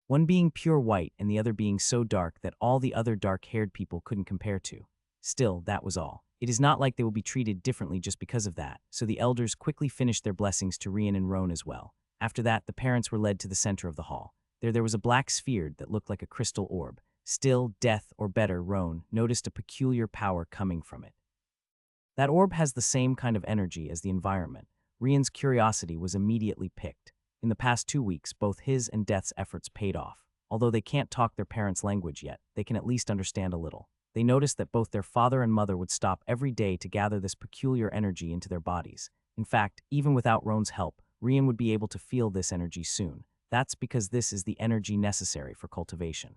[SPEAKER 1] One being pure white and the other being so dark that all the other dark-haired people couldn't compare to. Still, that was all. It is not like they will be treated differently just because of that, so the elders quickly finished their blessings to Rian and Roan as well. After that, the parents were led to the center of the hall. There was a black sphere that looked like a crystal orb. Still, death, or better, Roan noticed a peculiar power coming from it. That orb has the same kind of energy as the environment. Rian's curiosity was immediately piqued. In the past 2 weeks, both his and Death's efforts paid off. Although they can't talk their parents' language yet, they can at least understand a little. They noticed that both their father and mother would stop every day to gather this peculiar energy into their bodies. In fact, even without Roan's help, Rian would be able to feel this energy soon. That's because this is the energy necessary for cultivation.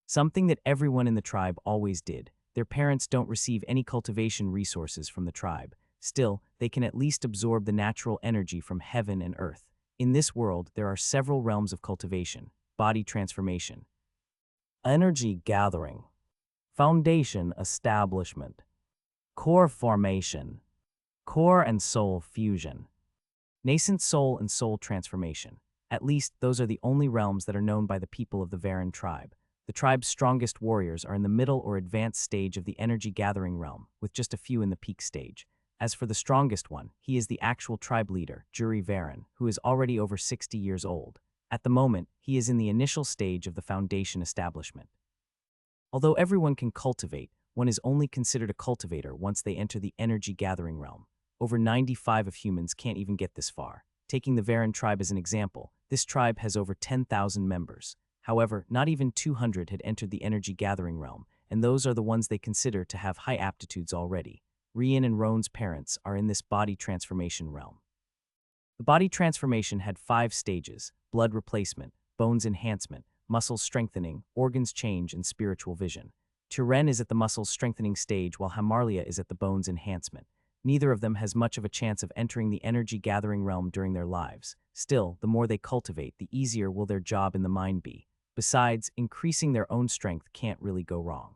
[SPEAKER 1] Something that everyone in the tribe always did. Their parents don't receive any cultivation resources from the tribe. Still, they can at least absorb the natural energy from heaven and earth. In this world, there are several realms of cultivation: body transformation, energy gathering, foundation establishment, core formation, core and soul fusion, nascent soul and soul transformation. At least, those are the only realms that are known by the people of the Varen tribe. The tribe's strongest warriors are in the middle or advanced stage of the energy-gathering realm, with just a few in the peak stage. As for the strongest one, he is the actual tribe leader, Juri Varen, who is already over 60 years old. At the moment, he is in the initial stage of the foundation establishment. Although everyone can cultivate, one is only considered a cultivator once they enter the energy-gathering realm. Over 95% of humans can't even get this far. Taking the Varen tribe as an example, this tribe has over 10,000 members. However, not even 200 had entered the energy-gathering realm, and those are the ones they consider to have high aptitudes already. Rian and Roan's parents are in this body transformation realm. The body transformation had 5 stages: blood replacement, bones enhancement, muscle strengthening, organs change, and spiritual vision. Turen is at the muscles strengthening stage while Hamarlia is at the bones enhancement. Neither of them has much of a chance of entering the energy gathering realm during their lives. Still, the more they cultivate, the easier will their job in the mine be. Besides, increasing their own strength can't really go wrong.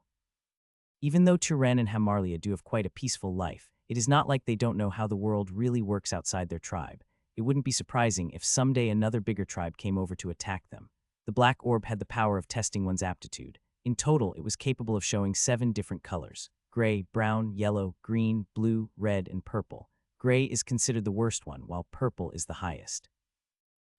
[SPEAKER 1] Even though Turen and Hamarlia do have quite a peaceful life, it is not like they don't know how the world really works outside their tribe. It wouldn't be surprising if someday another bigger tribe came over to attack them. The black orb had the power of testing one's aptitude. In total, it was capable of showing 7 different colors: gray, brown, yellow, green, blue, red, and purple. Gray is considered the worst one, while purple is the highest.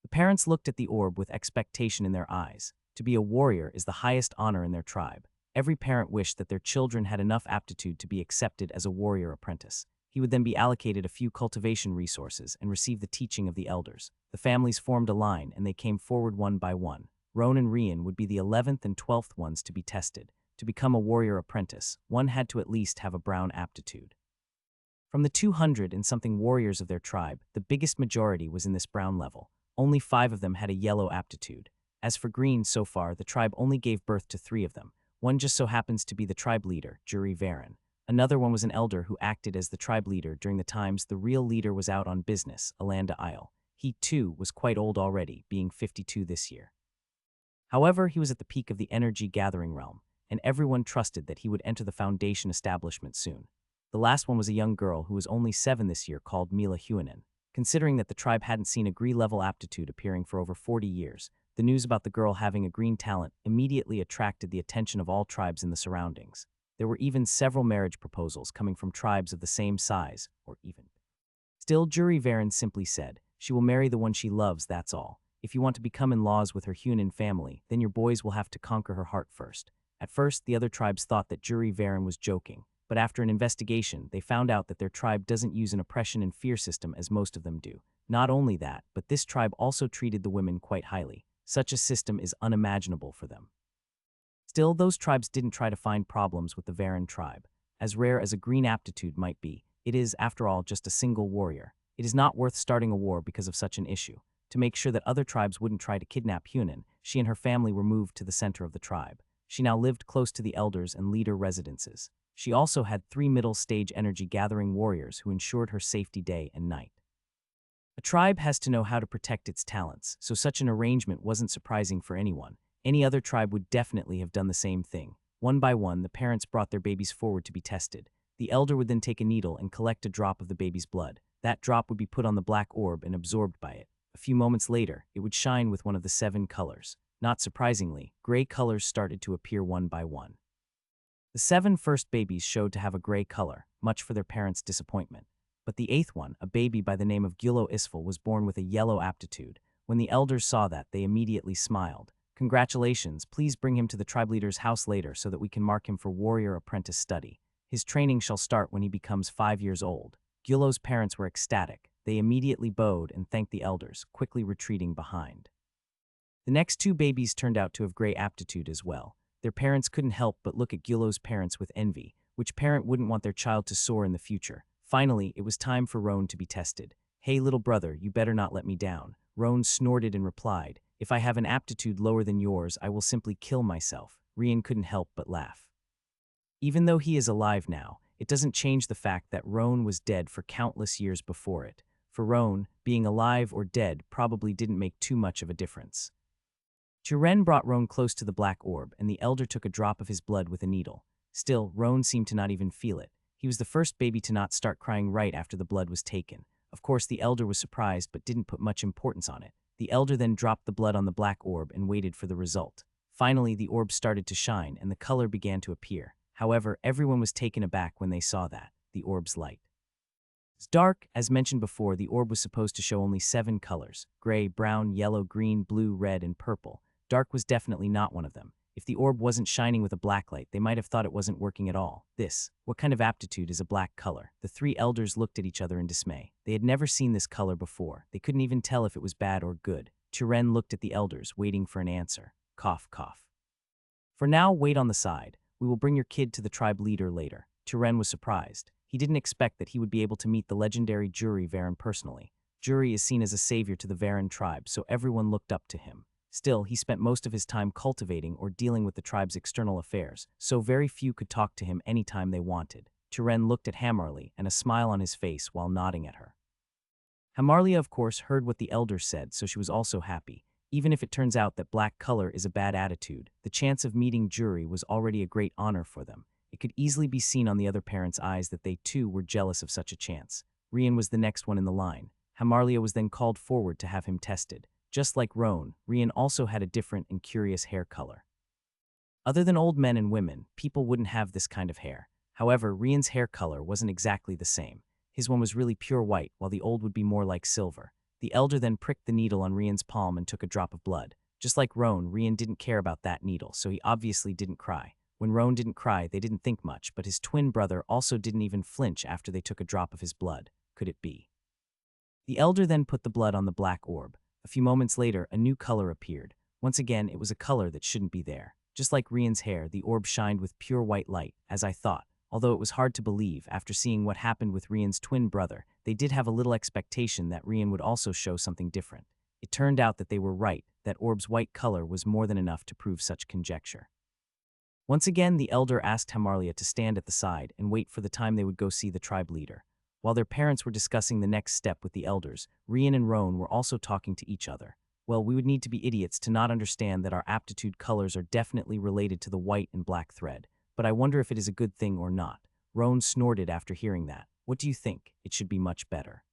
[SPEAKER 1] The parents looked at the orb with expectation in their eyes. To be a warrior is the highest honor in their tribe. Every parent wished that their children had enough aptitude to be accepted as a warrior apprentice. He would then be allocated a few cultivation resources and receive the teaching of the elders. The families formed a line, and they came forward one by one. Roan and Rian would be the 11th and 12th ones to be tested. To become a warrior apprentice, one had to at least have a brown aptitude. From the 200 and something warriors of their tribe, the biggest majority was in this brown level. Only 5 of them had a yellow aptitude. As for green, so far, the tribe only gave birth to 3 of them. One just so happens to be the tribe leader, Juri Varen. Another one was an elder who acted as the tribe leader during the times the real leader was out on business, Alanda Isle. He, too, was quite old already, being 52 this year. However, he was at the peak of the energy gathering realm, and everyone trusted that he would enter the foundation establishment soon. The last one was a young girl who was only 7 this year called Mila Huinen. Considering that the tribe hadn't seen a green-level aptitude appearing for over 40 years, the news about the girl having a green talent immediately attracted the attention of all tribes in the surroundings. There were even several marriage proposals coming from tribes of the same size, or even. Still, Juri Varen simply said, "She will marry the one she loves, that's all. If you want to become in-laws with her Hunan family, then your boys will have to conquer her heart first." At first, the other tribes thought that Juri Varen was joking, but after an investigation, they found out that their tribe doesn't use an oppression and fear system as most of them do. Not only that, but this tribe also treated the women quite highly. Such a system is unimaginable for them. Still, those tribes didn't try to find problems with the Varen tribe. As rare as a green aptitude might be, it is, after all, just a single warrior. It is not worth starting a war because of such an issue. To make sure that other tribes wouldn't try to kidnap Hunan, she and her family were moved to the center of the tribe. She now lived close to the elders and leader residences. She also had 3 middle-stage energy-gathering warriors who ensured her safety day and night. A tribe has to know how to protect its talents, so such an arrangement wasn't surprising for anyone. Any other tribe would definitely have done the same thing. One by one, the parents brought their babies forward to be tested. The elder would then take a needle and collect a drop of the baby's blood. That drop would be put on the black orb and absorbed by it. A few moments later, it would shine with one of the 7 colors. Not surprisingly, gray colors started to appear one by one. The 7 first babies showed to have a gray color, much for their parents' disappointment. But the 8th one, a baby by the name of Gylo Isfel, was born with a yellow aptitude. When the elders saw that, they immediately smiled. "Congratulations, please bring him to the tribe leader's house later so that we can mark him for warrior apprentice study. His training shall start when he becomes 5 years old." Gylo's parents were ecstatic. They immediately bowed and thanked the elders, quickly retreating behind. The next 2 babies turned out to have gray aptitude as well. Their parents couldn't help but look at Gylo's parents with envy. Which parent wouldn't want their child to soar in the future? Finally, it was time for Roan to be tested. "Hey, little brother, you better not let me down." Roan snorted and replied, "If I have an aptitude lower than yours, I will simply kill myself." Rian couldn't help but laugh. Even though he is alive now, it doesn't change the fact that Roan was dead for countless years before it. For Roan, being alive or dead probably didn't make too much of a difference. Turen brought Roan close to the black orb, and the elder took a drop of his blood with a needle. Still, Roan seemed to not even feel it. He was the first baby to not start crying right after the blood was taken. Of course, the elder was surprised but didn't put much importance on it. The elder then dropped the blood on the black orb and waited for the result. Finally, the orb started to shine and the color began to appear. However, everyone was taken aback when they saw that, the orb's light. It's dark. As mentioned before, the orb was supposed to show only 7 colors: gray, brown, yellow, green, blue, red, and purple. Dark was definitely not one of them. If the orb wasn't shining with a black light, they might have thought it wasn't working at all. What kind of aptitude is a black color? The 3 elders looked at each other in dismay. They had never seen this color before. They couldn't even tell if it was bad or good. Turen looked at the elders, waiting for an answer. Cough, cough. "For now, wait on the side. We will bring your kid to the tribe leader later." Turen was surprised. He didn't expect that he would be able to meet the legendary Juri Varen personally. Juri is seen as a savior to the Varen tribe, so everyone looked up to him. Still, he spent most of his time cultivating or dealing with the tribe's external affairs, so very few could talk to him anytime they wanted. Turen looked at Hamarlia and a smile on his face while nodding at her. Hamarlia, of course, heard what the elders said, so she was also happy. Even if it turns out that black color is a bad attitude, the chance of meeting Juri was already a great honor for them. It could easily be seen on the other parents' eyes that they too were jealous of such a chance. Rian was the next one in the line. Hamarlia was then called forward to have him tested. Just like Roan, Rian also had a different and curious hair color. Other than old men and women, people wouldn't have this kind of hair. However, Rian's hair color wasn't exactly the same. His one was really pure white, while the old would be more like silver. The elder then pricked the needle on Rian's palm and took a drop of blood. Just like Roan, Rian didn't care about that needle, so he obviously didn't cry. When Roan didn't cry, they didn't think much, but his twin brother also didn't even flinch after they took a drop of his blood. Could it be? The elder then put the blood on the black orb. A few moments later, a new color appeared. Once again, it was a color that shouldn't be there. Just like Rian's hair, the orb shined with pure white light, as I thought. Although it was hard to believe, after seeing what happened with Rian's twin brother, they did have a little expectation that Rian would also show something different. It turned out that they were right, that orb's white color was more than enough to prove such conjecture. Once again, the elder asked Hamarlia to stand at the side and wait for the time they would go see the tribe leader. While their parents were discussing the next step with the elders, Rian and Roan were also talking to each other. Well, we would need to be idiots to not understand that our aptitude colors are definitely related to the white and black thread. But I wonder if it is a good thing or not. Roan snorted after hearing that. What do you think? It should be much better.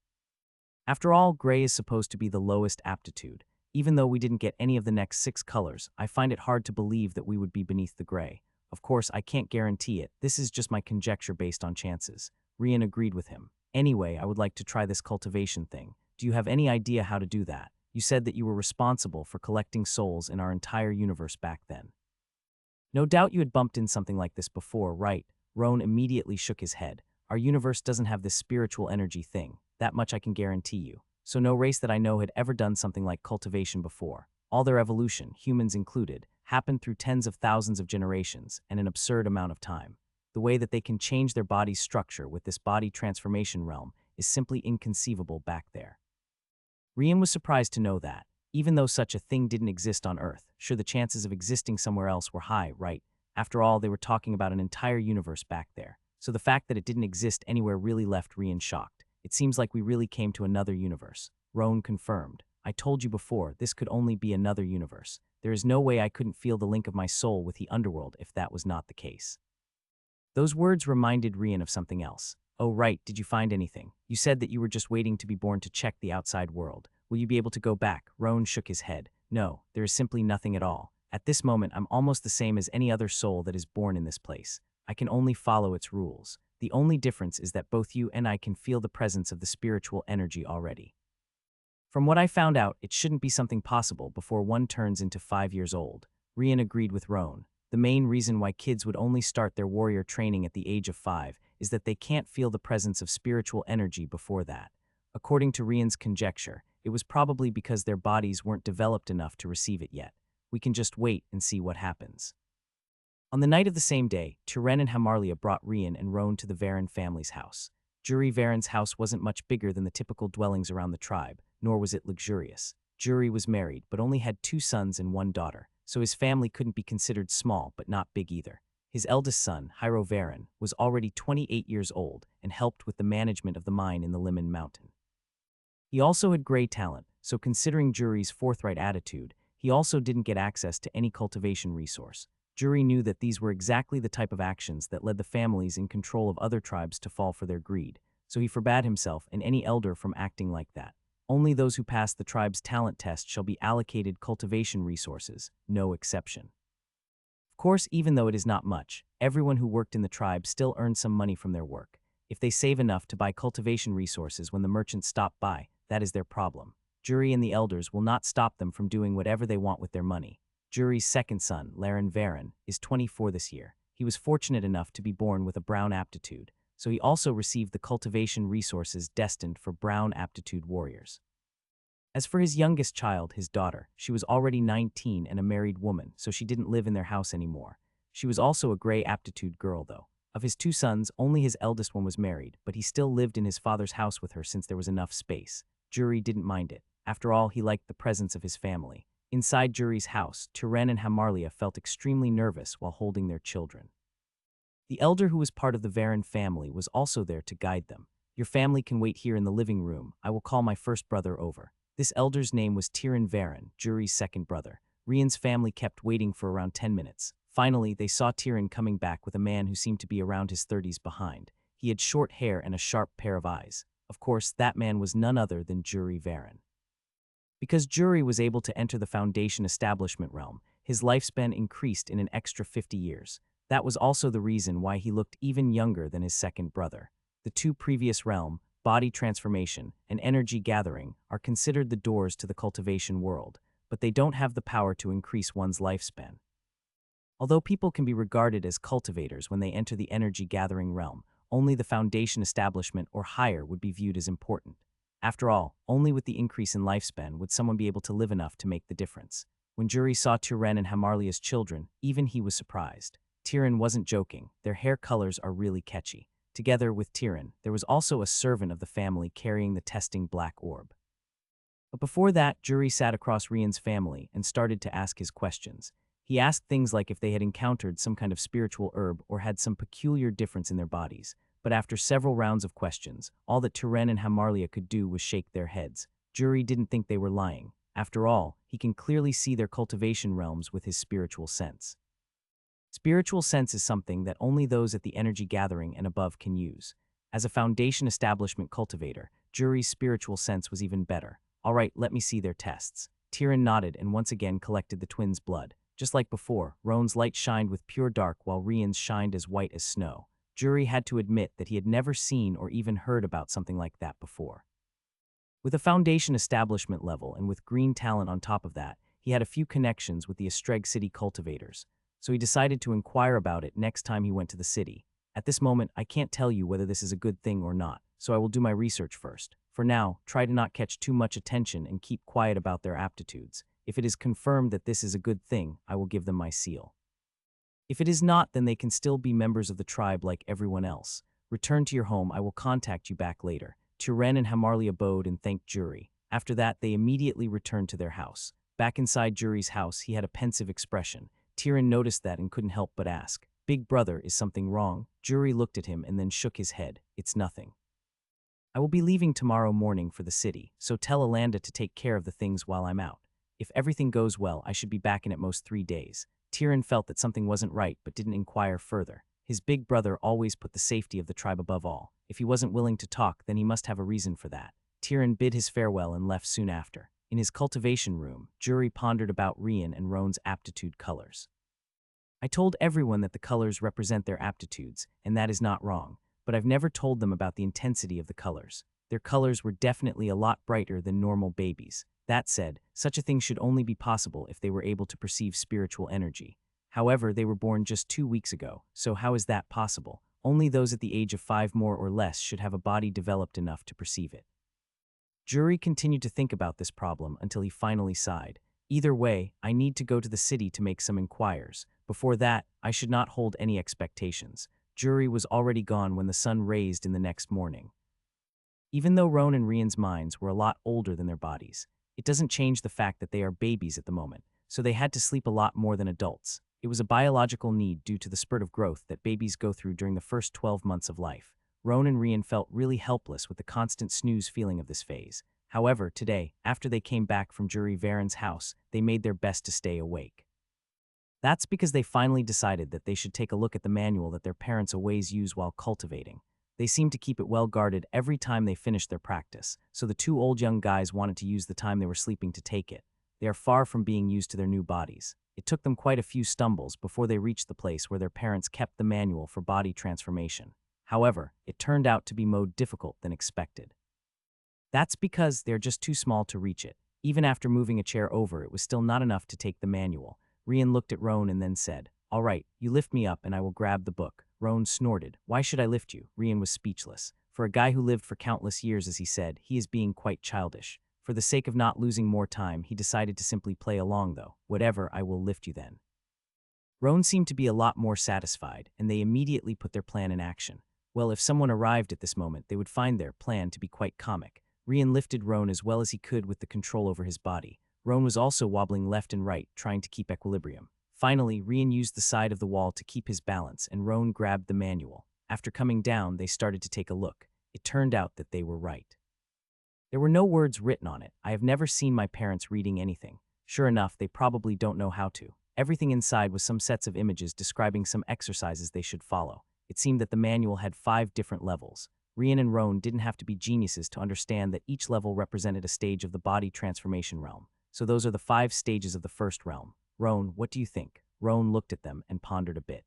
[SPEAKER 1] After all, gray is supposed to be the lowest aptitude. Even though we didn't get any of the next 6 colors, I find it hard to believe that we would be beneath the gray. Of course, I can't guarantee it. This is just my conjecture based on chances. Rian agreed with him. Anyway, I would like to try this cultivation thing. Do you have any idea how to do that? You said that you were responsible for collecting souls in our entire universe back then. No doubt you had bumped in something like this before, right? Roan immediately shook his head. Our universe doesn't have this spiritual energy thing. That much I can guarantee you. So no race that I know had ever done something like cultivation before. All their evolution, humans included, happened through tens of thousands of generations and an absurd amount of time. The way that they can change their body's structure with this body transformation realm is simply inconceivable back there. Rian was surprised to know that. Even though such a thing didn't exist on Earth, sure the chances of existing somewhere else were high, right? After all, they were talking about an entire universe back there. So the fact that it didn't exist anywhere really left Rian shocked. It seems like we really came to another universe. Roan confirmed. I told you before, this could only be another universe. There is no way I couldn't feel the link of my soul with the underworld if that was not the case. Those words reminded Rian of something else. Oh right, did you find anything? You said that you were just waiting to be born to check the outside world. Will you be able to go back? Roan shook his head. No, there is simply nothing at all. At this moment, I'm almost the same as any other soul that is born in this place. I can only follow its rules. The only difference is that both you and I can feel the presence of the spiritual energy already. From what I found out, it shouldn't be something possible before one turns into 5 years old. Rian agreed with Roan. The main reason why kids would only start their warrior training at the age of 5 is that they can't feel the presence of spiritual energy before that. According to Rian's conjecture, it was probably because their bodies weren't developed enough to receive it yet. We can just wait and see what happens. On the night of the same day, Turen and Hamarlia brought Rian and Roan to the Varen family's house. Juri Varen's house wasn't much bigger than the typical dwellings around the tribe, nor was it luxurious. Juri was married, but only had 2 sons and 1 daughter, so his family couldn't be considered small but not big either. His eldest son, Hyro Varen, was already 28 years old and helped with the management of the mine in the Limon Mountain. He also had gray talent, so considering Juri's forthright attitude, he also didn't get access to any cultivation resource. Juri knew that these were exactly the type of actions that led the families in control of other tribes to fall for their greed, so he forbade himself and any elder from acting like that. Only those who pass the tribe's talent test shall be allocated cultivation resources, no exception. Of course, even though it is not much, everyone who worked in the tribe still earned some money from their work. If they save enough to buy cultivation resources when the merchants stop by, that is their problem. Juri and the elders will not stop them from doing whatever they want with their money. Juri's second son, Laren Varen, is 24 this year. He was fortunate enough to be born with a brown aptitude, so he also received the cultivation resources destined for brown aptitude warriors. As for his youngest child, his daughter, she was already 19 and a married woman, so she didn't live in their house anymore. She was also a gray aptitude girl, though. Of his 2 sons, only his eldest one was married, but he still lived in his father's house with her since there was enough space. Juri didn't mind it. After all, he liked the presence of his family. Inside Juri's house, Turen and Hamarlia felt extremely nervous while holding their children. The elder who was part of the Varan family was also there to guide them. Your family can wait here in the living room. I will call my first brother over. This elder's name was Tiran Varan, Juri's second brother. Rian's family kept waiting for around 10 minutes. Finally, they saw Tiran coming back with a man who seemed to be around his 30s behind. He had short hair and a sharp pair of eyes. Of course, that man was none other than Juri Varan. Because Juri was able to enter the Foundation establishment realm, his lifespan increased in an extra 50 years. That was also the reason why he looked even younger than his second brother. The two previous realm, body transformation and energy gathering, are considered the doors to the cultivation world, but they don't have the power to increase one's lifespan. Although people can be regarded as cultivators when they enter the energy gathering realm, only the Foundation establishment or higher would be viewed as important. After all, only with the increase in lifespan would someone be able to live enough to make the difference. When Juri saw Turen and Hamarlia's children, even he was surprised. Tiran wasn't joking. Their hair colors are really catchy. Together with Tiran, there was also a servant of the family carrying the testing black orb. But before that, Juri sat across Rian's family and started to ask his questions. He asked things like if they had encountered some kind of spiritual herb or had some peculiar difference in their bodies. But after several rounds of questions, all that Turen and Hamarlia could do was shake their heads. Juri didn't think they were lying. After all, he can clearly see their cultivation realms with his spiritual sense. Spiritual sense is something that only those at the energy gathering and above can use. As a Foundation establishment cultivator, Juri's spiritual sense was even better. All right, let me see their tests. Tiran nodded and once again collected the twins' blood. Just like before, Roan's light shined with pure dark while Rian's shined as white as snow. Juri had to admit that he had never seen or even heard about something like that before. With a Foundation establishment level and with green talent on top of that, he had a few connections with the Estreg City cultivators, so he decided to inquire about it next time he went to the city. At this moment, I can't tell you whether this is a good thing or not, so I will do my research first. For now, try to not catch too much attention and keep quiet about their aptitudes. If it is confirmed that this is a good thing, I will give them my seal. If it is not, then they can still be members of the tribe like everyone else. Return to your home, I will contact you back later. Turen and Hamarlia bowed and thanked Juri. After that, they immediately returned to their house. Back inside Juri's house, he had a pensive expression. Tiran noticed that and couldn't help but ask, "Big brother, is something wrong?" Juri looked at him and then shook his head. "It's nothing. I will be leaving tomorrow morning for the city, so tell Alanda to take care of the things while I'm out. If everything goes well, I should be back in at most 3 days. Tiran felt that something wasn't right but didn't inquire further. His big brother always put the safety of the tribe above all. If he wasn't willing to talk, then he must have a reason for that. Tiran bid his farewell and left soon after. In his cultivation room, Juri pondered about Rian and Roan's aptitude colors. I told everyone that the colors represent their aptitudes, and that is not wrong, but I've never told them about the intensity of the colors. Their colors were definitely a lot brighter than normal babies. That said, such a thing should only be possible if they were able to perceive spiritual energy. However, they were born just 2 weeks ago, so how is that possible? Only those at the age of 5 more or less should have a body developed enough to perceive it. Juri continued to think about this problem until he finally sighed. Either way, I need to go to the city to make some inquiries. Before that, I should not hold any expectations. Juri was already gone when the sun raised in the next morning. Even though Roan and Rian's minds were a lot older than their bodies, it doesn't change the fact that they are babies at the moment, so they had to sleep a lot more than adults. It was a biological need due to the spurt of growth that babies go through during the first 12 months of life. Roan and Rian felt really helpless with the constant snooze feeling of this phase. However, today, after they came back from Juri Varan's house, they made their best to stay awake. That's because they finally decided that they should take a look at the manual that their parents always use while cultivating. They seemed to keep it well guarded every time they finished their practice, so the 2 old young guys wanted to use the time they were sleeping to take it. They are far from being used to their new bodies. It took them quite a few stumbles before they reached the place where their parents kept the manual for body transformation. However, it turned out to be more difficult than expected. That's because they're just too small to reach it. Even after moving a chair over, it was still not enough to take the manual. Rian looked at Roan and then said, "All right, you lift me up and I will grab the book." Roan snorted. "Why should I lift you?" Rian was speechless. For a guy who lived for countless years, as he said, he is being quite childish. For the sake of not losing more time, he decided to simply play along though. "Whatever, I will lift you then." Roan seemed to be a lot more satisfied, and they immediately put their plan in action. Well, if someone arrived at this moment, they would find their plan to be quite comic. Rian lifted Roan as well as he could with the control over his body. Roan was also wobbling left and right, trying to keep equilibrium. Finally, Rian used the side of the wall to keep his balance, and Roan grabbed the manual. After coming down, they started to take a look. It turned out that they were right. There were no words written on it. I have never seen my parents reading anything. Sure enough, they probably don't know how to. Everything inside was some sets of images describing some exercises they should follow. It seemed that the manual had 5 different levels. Rian and Roan didn't have to be geniuses to understand that each level represented a stage of the body transformation realm. So those are the 5 stages of the first realm. Roan, what do you think? Roan looked at them and pondered a bit.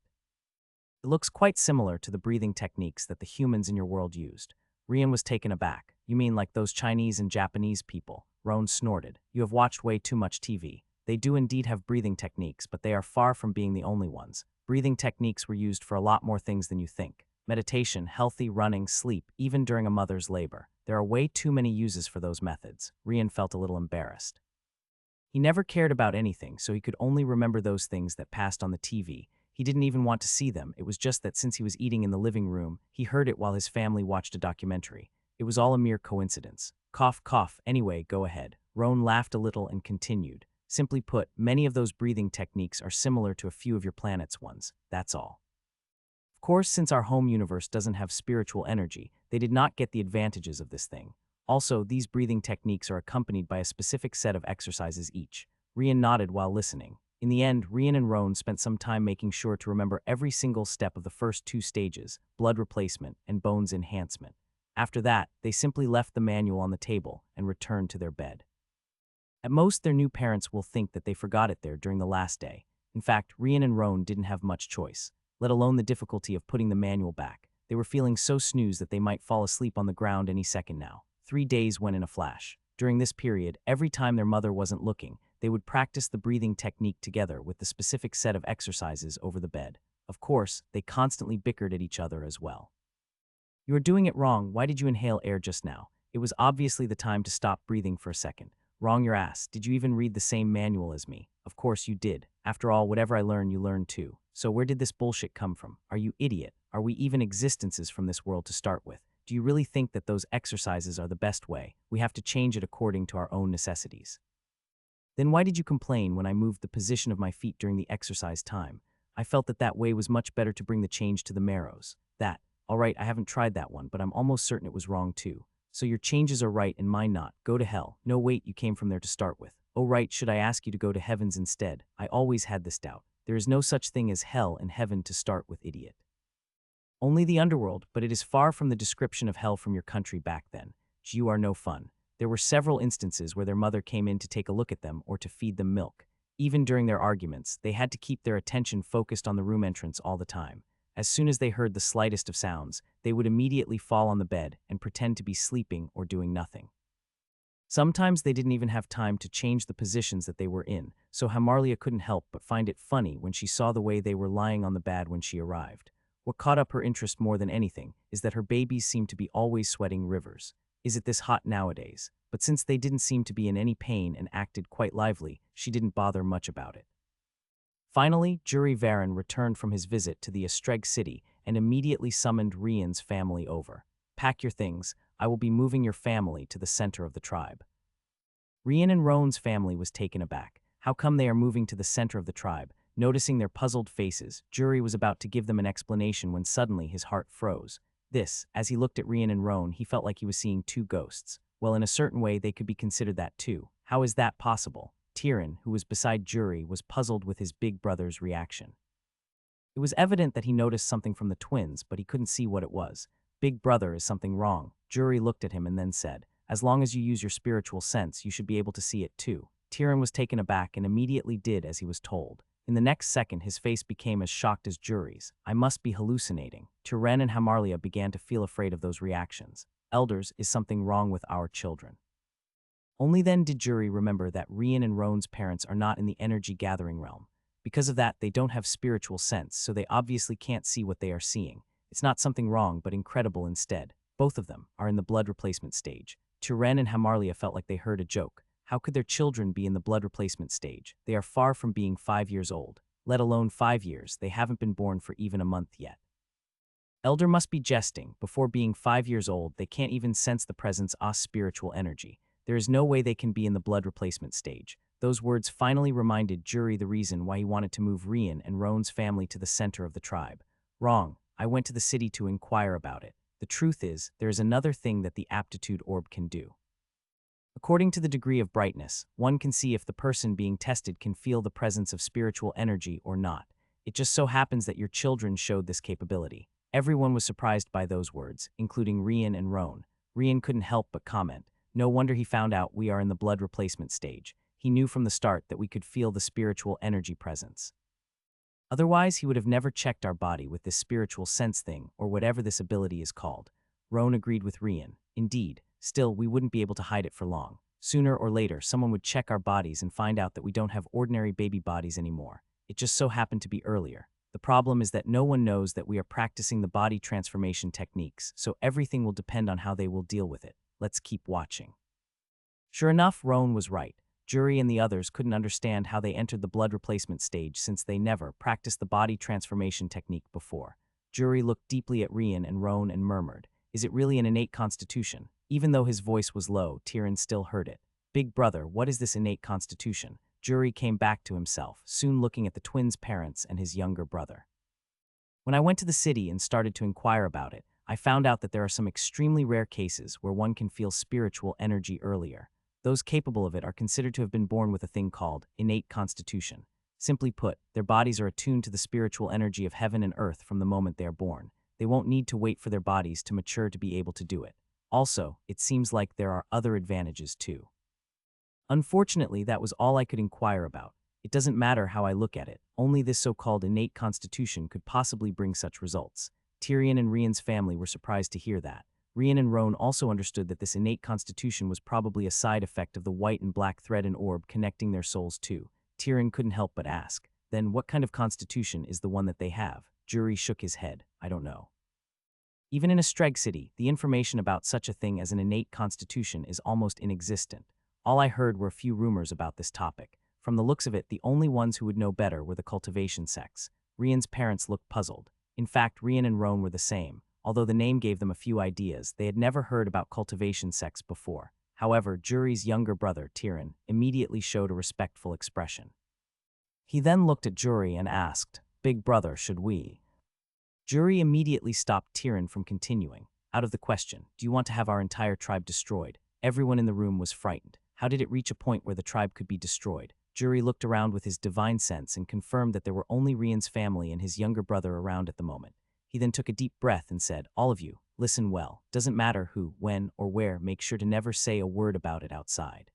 [SPEAKER 1] It looks quite similar to the breathing techniques that the humans in your world used. Rian was taken aback. You mean like those Chinese and Japanese people? Roan snorted. You have watched way too much TV. They do indeed have breathing techniques, but they are far from being the only ones. Breathing techniques were used for a lot more things than you think. Meditation, healthy, running, sleep, even during a mother's labor. There are way too many uses for those methods. Rian felt a little embarrassed. He never cared about anything, so he could only remember those things that passed on the TV. He didn't even want to see them. It was just that since he was eating in the living room, he heard it while his family watched a documentary. It was all a mere coincidence. Cough, cough, anyway, go ahead. Roan laughed a little and continued. Simply put, many of those breathing techniques are similar to a few of your planet's ones. That's all. Of course, since our home universe doesn't have spiritual energy, they did not get the advantages of this thing. Also, these breathing techniques are accompanied by a specific set of exercises each. Rian nodded while listening. In the end, Rian and Roan spent some time making sure to remember every single step of the first 2 stages, blood replacement and bones enhancement. After that, they simply left the manual on the table and returned to their bed. At most, their new parents will think that they forgot it there during the last day. In fact, Rian and Roan didn't have much choice, let alone the difficulty of putting the manual back. They were feeling so snoozed that they might fall asleep on the ground any second now. 3 days went in a flash. During this period, every time their mother wasn't looking, they would practice the breathing technique together with the specific set of exercises over the bed. Of course, they constantly bickered at each other as well. You are doing it wrong. Why did you inhale air just now? It was obviously the time to stop breathing for a second. Wrong your ass. Did you even read the same manual as me? Of course you did. After all, whatever I learn, you learn too. So where did this bullshit come from? Are you idiot? Are we even existences from this world to start with? Do you really think that those exercises are the best way? We have to change it according to our own necessities. Then why did you complain when I moved the position of my feet during the exercise time? I felt that that way was much better to bring the change to the marrows. All right, I haven't tried that one, but I'm almost certain it was wrong too. So your changes are right and mine not. Go to hell. No, wait, you came from there to start with. Oh right, should I ask you to go to heavens instead? I always had this doubt. There is no such thing as hell and heaven to start with, idiot. Only the underworld, but it is far from the description of hell from your country back then. You are no fun. There were several instances where their mother came in to take a look at them or to feed them milk. Even during their arguments, they had to keep their attention focused on the room entrance all the time. As soon as they heard the slightest of sounds, they would immediately fall on the bed and pretend to be sleeping or doing nothing. Sometimes they didn't even have time to change the positions that they were in, so Hamarlia couldn't help but find it funny when she saw the way they were lying on the bed when she arrived. What caught up her interest more than anything is that her babies seemed to be always sweating rivers. Is it this hot nowadays? But since they didn't seem to be in any pain and acted quite lively, she didn't bother much about it. Finally, Jury Varan returned from his visit to the Estreg city and immediately summoned Rian's family over. Pack your things, I will be moving your family to the center of the tribe. Rian and Roan's family was taken aback. How come they are moving to the center of the tribe? Noticing their puzzled faces, Jury was about to give them an explanation when suddenly his heart froze. As he looked at Rian and Roan, he felt like he was seeing 2 ghosts. Well, in a certain way, they could be considered that too. How is that possible? Tyrion, who was beside Jury, was puzzled with his big brother's reaction. It was evident that he noticed something from the twins, but he couldn't see what it was. Big brother, is something wrong? Jury looked at him and then said, as long as you use your spiritual sense, you should be able to see it too. Tyrion was taken aback and immediately did as he was told. In the next second, his face became as shocked as Jury's. I must be hallucinating. Tyrion and Hamarlia began to feel afraid of those reactions. Elders, is something wrong with our children? Only then did Jury remember that Rian and Roan's parents are not in the energy-gathering realm. Because of that, they don't have spiritual sense, so they obviously can't see what they are seeing. It's not something wrong, but incredible instead. Both of them are in the blood replacement stage. Tyrion and Hamarlia felt like they heard a joke. How could their children be in the blood replacement stage? They are far from being 5 years old. Let alone 5 years, they haven't been born for even a month yet. Elder must be jesting. Before being 5 years old, they can't even sense the presence of spiritual energy. There is no way they can be in the blood replacement stage. Those words finally reminded Juri the reason why he wanted to move Rian and Roan's family to the center of the tribe. Wrong. I went to the city to inquire about it. The truth is, there is another thing that the aptitude orb can do. According to the degree of brightness, one can see if the person being tested can feel the presence of spiritual energy or not. It just so happens that your children showed this capability. Everyone was surprised by those words, including Rian and Roan. Rian couldn't help but comment. No wonder he found out we are in the blood replacement stage. He knew from the start that we could feel the spiritual energy presence. Otherwise, he would have never checked our body with this spiritual sense thing, or whatever this ability is called. Roan agreed with Rian. Indeed, still, we wouldn't be able to hide it for long. Sooner or later, someone would check our bodies and find out that we don't have ordinary baby bodies anymore. It just so happened to be earlier. The problem is that no one knows that we are practicing the body transformation techniques, so everything will depend on how they will deal with it. Let's keep watching. Sure enough, Roan was right. Juri and the others couldn't understand how they entered the blood replacement stage since they never practiced the body transformation technique before. Juri looked deeply at Rian and Roan and murmured, "Is it really an innate constitution?" Even though his voice was low, Tyrion still heard it. "Big brother, what is this innate constitution?" Juri came back to himself, soon looking at the twins' parents and his younger brother. When I went to the city and started to inquire about it, I found out that there are some extremely rare cases where one can feel spiritual energy earlier. Those capable of it are considered to have been born with a thing called innate constitution. Simply put, their bodies are attuned to the spiritual energy of heaven and earth from the moment they are born. They won't need to wait for their bodies to mature to be able to do it. Also, it seems like there are other advantages too. Unfortunately, that was all I could inquire about. It doesn't matter how I look at it, only this so-called innate constitution could possibly bring such results. Tyrion and Rian's family were surprised to hear that. Rian and Roan also understood that this innate constitution was probably a side effect of the white and black thread and orb connecting their souls too. Tyrion couldn't help but ask, "Then what kind of constitution is the one that they have?" Juri shook his head. "I don't know." Even in a Streg city, the information about such a thing as an innate constitution is almost inexistent. All I heard were a few rumors about this topic. From the looks of it, the only ones who would know better were the cultivation sects. Rian's parents looked puzzled. In fact, Rian and Roan were the same. Although the name gave them a few ideas, they had never heard about cultivation sects before. However, Juri's younger brother, Tyrion, immediately showed a respectful expression. He then looked at Juri and asked, "Big brother, should we?" Juri immediately stopped Tyrion from continuing. "Out of the question. Do you want to have our entire tribe destroyed?" Everyone in the room was frightened. How did it reach a point where the tribe could be destroyed? Juri looked around with his divine sense and confirmed that there were only Rian's family and his younger brother around at the moment. He then took a deep breath and said, "All of you, listen well. Doesn't matter who, when, or where, make sure to never say a word about it outside.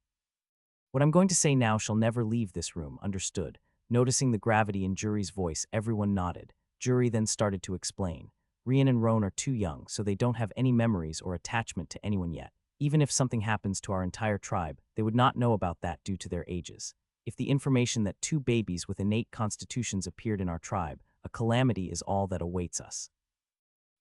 [SPEAKER 1] What I'm going to say now shall never leave this room, understood?" Noticing the gravity in Juri's voice, everyone nodded. Juri then started to explain. Rian and Roan are too young, so they don't have any memories or attachment to anyone yet. Even if something happens to our entire tribe, they would not know about that due to their ages. If the information that 2 babies with innate constitutions appeared in our tribe, a calamity is all that awaits us.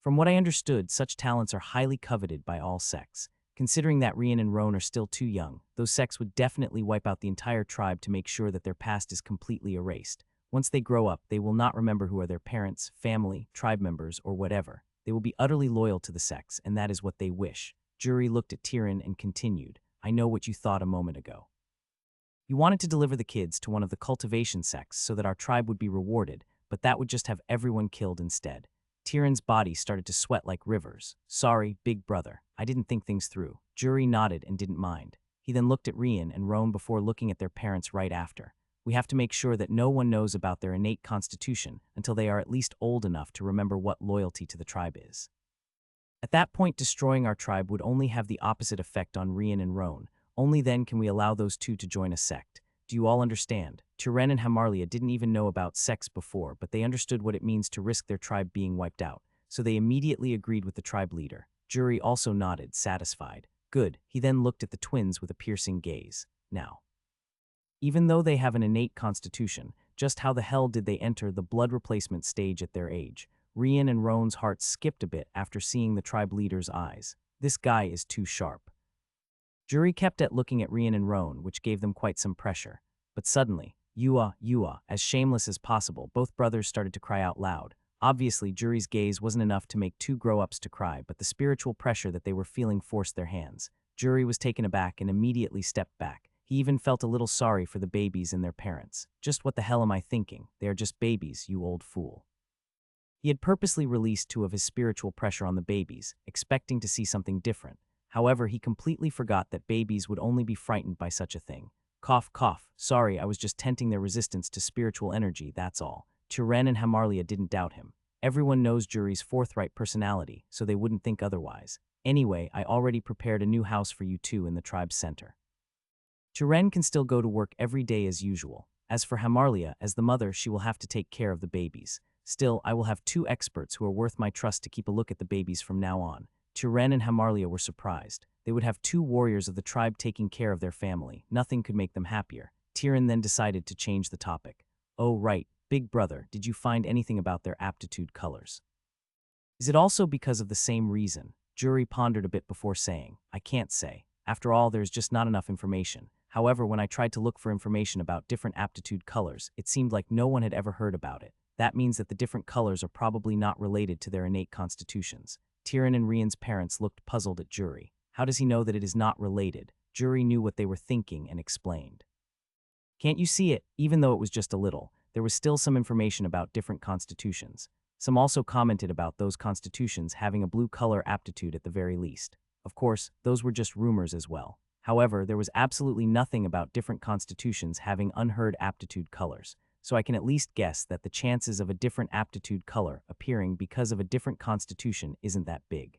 [SPEAKER 1] From what I understood, such talents are highly coveted by all sects. Considering that Rian and Roan are still too young, those sects would definitely wipe out the entire tribe to make sure that their past is completely erased. Once they grow up, they will not remember who are their parents, family, tribe members, or whatever. They will be utterly loyal to the sects, and that is what they wish. Juri looked at Tyrion and continued, "I know what you thought a moment ago. You wanted to deliver the kids to one of the cultivation sects so that our tribe would be rewarded, but that would just have everyone killed instead." Tyrion's body started to sweat like rivers. "Sorry, big brother. I didn't think things through." Juri nodded and didn't mind. He then looked at Rian and Roan before looking at their parents right after. "We have to make sure that no one knows about their innate constitution until they are at least old enough to remember what loyalty to the tribe is. At that point, destroying our tribe would only have the opposite effect on Rian and Roan. Only then can we allow those two to join a sect. Do you all understand?" Tyrion and Hamarlia didn't even know about sects before, but they understood what it means to risk their tribe being wiped out, so they immediately agreed with the tribe leader. Juri also nodded, satisfied. "Good." He then looked at the twins with a piercing gaze. "Now, even though they have an innate constitution, just how the hell did they enter the blood replacement stage at their age?" Rian and Roan's hearts skipped a bit after seeing the tribe leader's eyes. "This guy is too sharp." Juri kept at looking at Rian and Roan, which gave them quite some pressure. But suddenly, Yua, as shameless as possible, both brothers started to cry out loud. Obviously, Juri's gaze wasn't enough to make 2 grown-ups to cry, but the spiritual pressure that they were feeling forced their hands. Juri was taken aback and immediately stepped back. He even felt a little sorry for the babies and their parents. Just what the hell am I thinking? They are just babies, you old fool. He had purposely released two of his spiritual pressure on the babies, expecting to see something different. However, he completely forgot that babies would only be frightened by such a thing. Cough, cough. Sorry, I was just tenting their resistance to spiritual energy, that's all. Turen and Hamarlia didn't doubt him. Everyone knows Juri's forthright personality, so they wouldn't think otherwise. Anyway, I already prepared a new house for you two in the tribe's center. Turen can still go to work every day as usual. As for Hamarlia, as the mother, she will have to take care of the babies. Still, I will have two experts who are worth my trust to keep a look at the babies from now on. Turen and Hamarlia were surprised. They would have two warriors of the tribe taking care of their family. Nothing could make them happier. Tiran then decided to change the topic. Oh right, big brother, did you find anything about their aptitude colors? Is it also because of the same reason? Juri pondered a bit before saying, I can't say. After all, there's just not enough information. However, when I tried to look for information about different aptitude colors, it seemed like no one had ever heard about it. That means that the different colors are probably not related to their innate constitutions. Tiran and Rian's parents looked puzzled at Juri. How does he know that it is not related? Juri knew what they were thinking and explained. Can't you see it? Even though it was just a little, there was still some information about different constitutions. Some also commented about those constitutions having a blue color aptitude at the very least. Of course, those were just rumors as well. However, there was absolutely nothing about different constitutions having unheard aptitude colors, so I can at least guess that the chances of a different aptitude color appearing because of a different constitution isn't that big.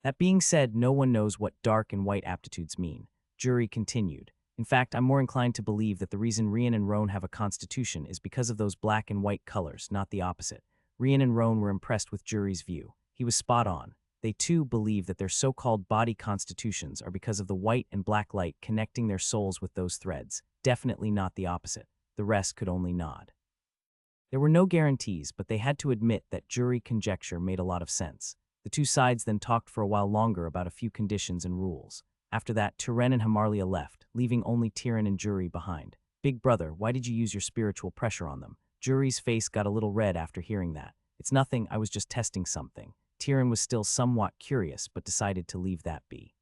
[SPEAKER 1] That being said, no one knows what dark and white aptitudes mean. Juri continued. In fact, I'm more inclined to believe that the reason Rian and Roan have a constitution is because of those black and white colors, not the opposite. Rian and Roan were impressed with Juri's view. He was spot on. They too believe that their so-called body constitutions are because of the white and black light connecting their souls with those threads. Definitely not the opposite. The rest could only nod. There were no guarantees, but they had to admit that Juri conjecture made a lot of sense. The two sides then talked for a while longer about a few conditions and rules. After that, Turen and Hamarlia left, leaving only Tiran and Juri behind. Big brother, why did you use your spiritual pressure on them? Juri's face got a little red after hearing that. It's nothing, I was just testing something. Tiran was still somewhat curious, but decided to leave that be.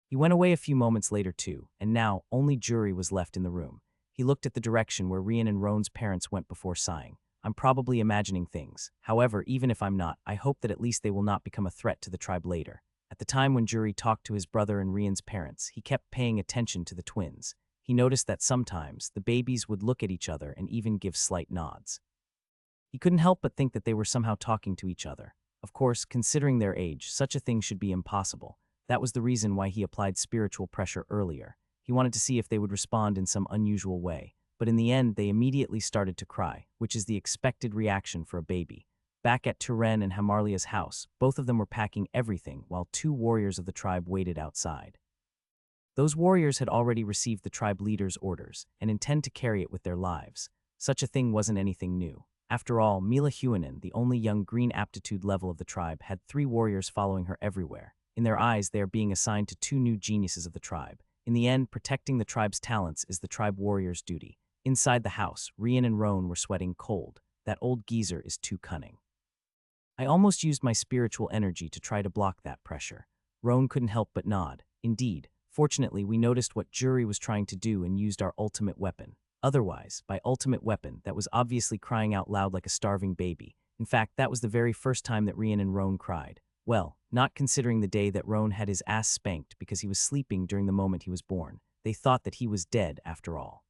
[SPEAKER 1] He went away a few moments later too, and now only Juri was left in the room. He looked at the direction where Rian and Roan's parents went before sighing. I'm probably imagining things. However, even if I'm not, I hope that at least they will not become a threat to the tribe later. At the time when Juri talked to his brother and Rian's parents, he kept paying attention to the twins. He noticed that sometimes the babies would look at each other and even give slight nods. He couldn't help but think that they were somehow talking to each other. Of course, considering their age, such a thing should be impossible. That was the reason why he applied spiritual pressure earlier. He wanted to see if they would respond in some unusual way. But in the end, they immediately started to cry, which is the expected reaction for a baby. Back at Turen and Hamarlia's house, both of them were packing everything while two warriors of the tribe waited outside. Those warriors had already received the tribe leader's orders and intend to carry it with their lives. Such a thing wasn't anything new. After all, Mila Huanan, the only young green aptitude level of the tribe, had 3 warriors following her everywhere. In their eyes, they are being assigned to 2 new geniuses of the tribe. In the end, protecting the tribe's talents is the tribe warrior's duty. Inside the house, Rian and Roan were sweating cold. That old geezer is too cunning. I almost used my spiritual energy to try to block that pressure. Roan couldn't help but nod. Indeed, fortunately, we noticed what Juri was trying to do and used our ultimate weapon. Otherwise, by ultimate weapon, that was obviously crying out loud like a starving baby. In fact, that was the very first time that Rian and Roan cried. Well, not considering the day that Roan had his ass spanked because he was sleeping during the moment he was born. They thought that he was dead after all.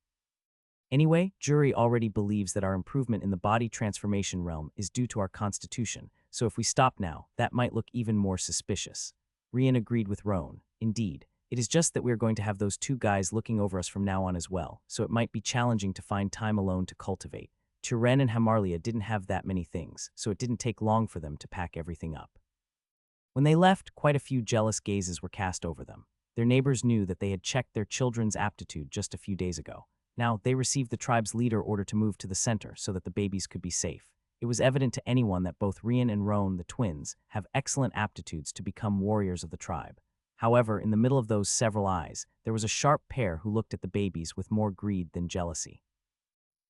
[SPEAKER 1] Anyway, Juri already believes that our improvement in the body transformation realm is due to our constitution, so if we stop now, that might look even more suspicious. Rian agreed with Roan. Indeed, it is just that we are going to have those 2 guys looking over us from now on as well, so it might be challenging to find time alone to cultivate. Turen and Hamarlia didn't have that many things, so it didn't take long for them to pack everything up. When they left, quite a few jealous gazes were cast over them. Their neighbors knew that they had checked their children's aptitude just a few days ago. Now, they received the tribe's leader order to move to the center so that the babies could be safe. It was evident to anyone that both Rian and Roan, the twins, have excellent aptitudes to become warriors of the tribe. However, in the middle of those several eyes, there was a sharp pair who looked at the babies with more greed than jealousy.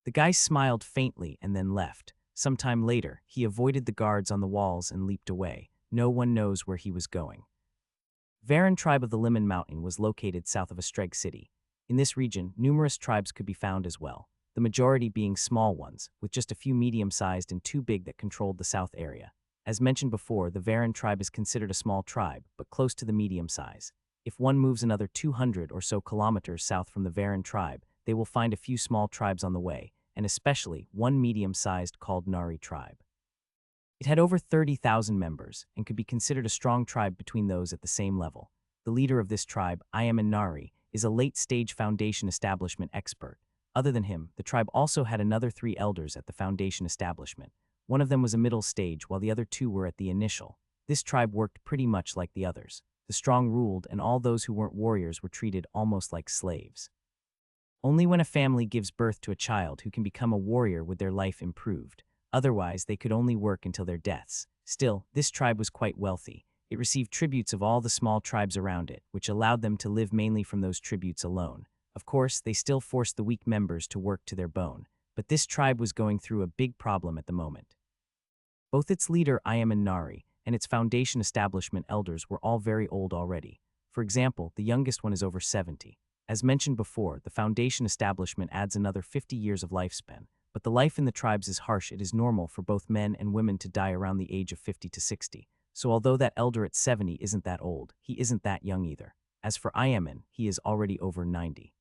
[SPEAKER 1] The guy smiled faintly and then left. Sometime later, he avoided the guards on the walls and leaped away. No one knows where he was going. Varen tribe of the Lemon Mountain was located south of Astreg City. In this region, numerous tribes could be found as well, the majority being small ones, with just a few medium-sized and too big that controlled the south area. As mentioned before, the Varan tribe is considered a small tribe, but close to the medium size. If one moves another 200 or so kilometers south from the Varan tribe, they will find a few small tribes on the way, and especially one medium-sized called Nari tribe. It had over 30,000 members and could be considered a strong tribe between those at the same level. The leader of this tribe, Ayaman Nari, is a late-stage foundation establishment expert. Other than him, the tribe also had another 3 elders at the foundation establishment. One of them was a middle stage, while the other 2 were at the initial. This tribe worked pretty much like the others. The strong ruled, and all those who weren't warriors were treated almost like slaves. Only when a family gives birth to a child who can become a warrior would their life improved. Otherwise, they could only work until their deaths. Still, this tribe was quite wealthy. It received tributes of all the small tribes around it, which allowed them to live mainly from those tributes alone. Of course, they still forced the weak members to work to their bone, but this tribe was going through a big problem at the moment. Both its leader, Ayaman Nari, and its foundation establishment elders were all very old already. For example, the youngest one is over 70. As mentioned before, the foundation establishment adds another 50 years of lifespan, but the life in the tribes is harsh. It is normal for both men and women to die around the age of 50 to 60. So although that elder at 70 isn't that old, he isn't that young either. As for Ayaman, he is already over 90.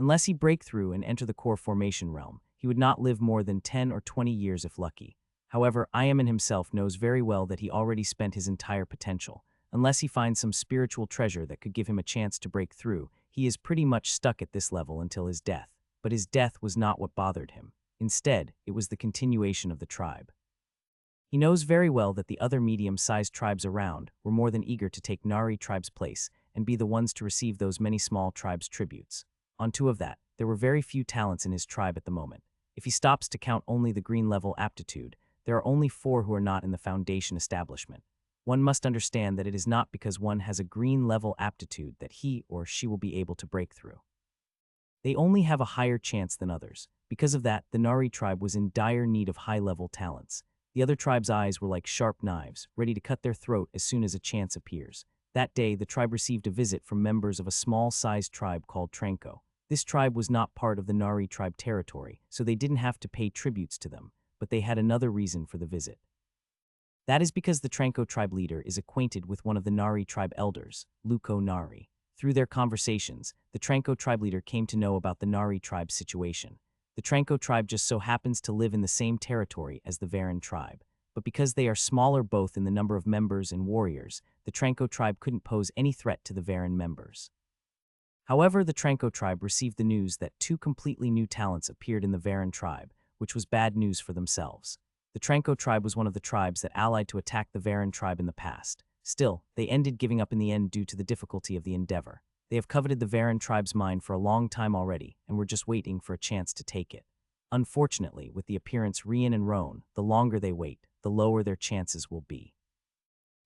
[SPEAKER 1] Unless he break through and enter the core formation realm, he would not live more than 10 or 20 years if lucky. However, Ayaman himself knows very well that he already spent his entire potential. Unless he finds some spiritual treasure that could give him a chance to break through, he is pretty much stuck at this level until his death. But his death was not what bothered him. Instead, it was the continuation of the tribe. He knows very well that the other medium-sized tribes around were more than eager to take Nari tribe's place and be the ones to receive those many small tribes' tributes. On top of that, there were very few talents in his tribe at the moment. If he stops to count only the green level aptitude, there are only 4 who are not in the foundation establishment. One must understand that it is not because one has a green level aptitude that he or she will be able to break through. They only have a higher chance than others. Because of that, the Nari tribe was in dire need of high-level talents. The other tribe's eyes were like sharp knives, ready to cut their throat as soon as a chance appears. That day, the tribe received a visit from members of a small-sized tribe called Tranko. This tribe was not part of the Nari tribe territory, so they didn't have to pay tributes to them, but they had another reason for the visit. That is because the Tranko tribe leader is acquainted with one of the Nari tribe elders, Luko Nari. Through their conversations, the Tranko tribe leader came to know about the Nari tribe's situation. The Tranko tribe just so happens to live in the same territory as the Varan tribe, but because they are smaller both in the number of members and warriors, the Tranko tribe couldn't pose any threat to the Varan members. However, the Tranko tribe received the news that 2 completely new talents appeared in the Varan tribe, which was bad news for themselves. The Tranko tribe was one of the tribes that allied to attack the Varan tribe in the past. Still, they ended giving up in the end due to the difficulty of the endeavor. They have coveted the Varan tribe's mind for a long time already, and were just waiting for a chance to take it. Unfortunately, with the appearance Rian and Roan, the longer they wait, the lower their chances will be.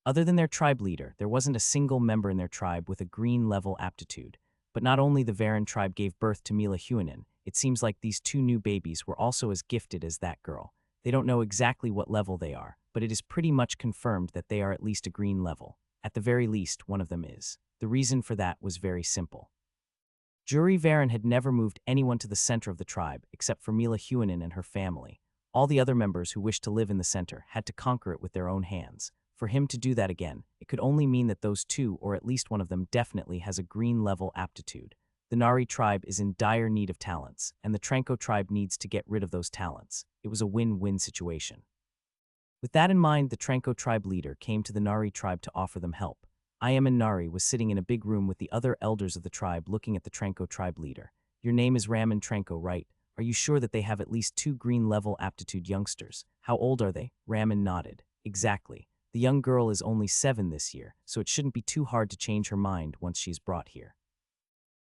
[SPEAKER 1] Other than their tribe leader, there wasn't a single member in their tribe with a green level aptitude. But not only the Varan tribe gave birth to Mila Huanin, it seems like these 2 new babies were also as gifted as that girl. They don't know exactly what level they are, but it is pretty much confirmed that they are at least a green level. At the very least, one of them is. The reason for that was very simple. Juri Varan had never moved anyone to the center of the tribe except for Mila Huanin and her family. All the other members who wished to live in the center had to conquer it with their own hands. For him to do that again, it could only mean that those 2, or at least one of them, definitely has a green level aptitude. The Nari tribe is in dire need of talents, and the Tranko tribe needs to get rid of those talents. It was a win-win situation. With that in mind, the Tranko tribe leader came to the Nari tribe to offer them help. Ayaman Nari was sitting in a big room with the other elders of the tribe looking at the Tranko tribe leader. Your name is Raman Tranko, right? Are you sure that they have at least 2 green level aptitude youngsters? How old are they? Raman nodded. Exactly. The young girl is only 7 this year, so it shouldn't be too hard to change her mind once she's brought here.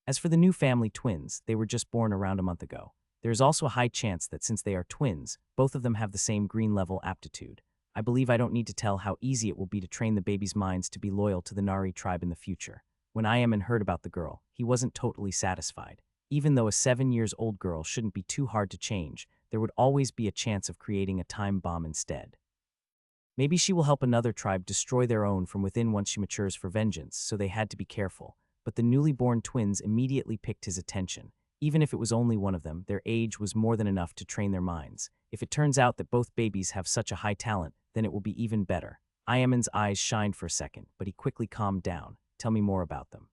[SPEAKER 1] As for the new family twins, they were just born around a month ago. There is also a high chance that since they are twins, both of them have the same green level aptitude. I believe I don't need to tell how easy it will be to train the babies' minds to be loyal to the Nari tribe in the future. When Ayaman heard about the girl, he wasn't totally satisfied. Even though a 7-year-old girl shouldn't be too hard to change, there would always be a chance of creating a time bomb instead. Maybe she will help another tribe destroy their own from within once she matures for vengeance, so they had to be careful. but the newly born twins immediately picked his attention. Even if it was only one of them, their age was more than enough to train their minds. If it turns out that both babies have such a high talent, then it will be even better. Ayaman's eyes shined for a second, but he quickly calmed down. Tell me more about them.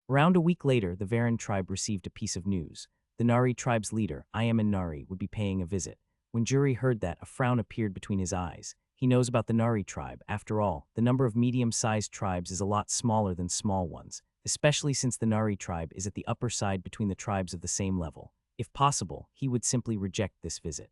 [SPEAKER 1] Around a week later, the Varan tribe received a piece of news. The Nari tribe's leader, Ayaman Nari, would be paying a visit. When Juri heard that, a frown appeared between his eyes. He knows about the Nari tribe. After all, the number of medium-sized tribes is a lot smaller than small ones, especially since the Nari tribe is at the upper side between the tribes of the same level. If possible, he would simply reject this visit.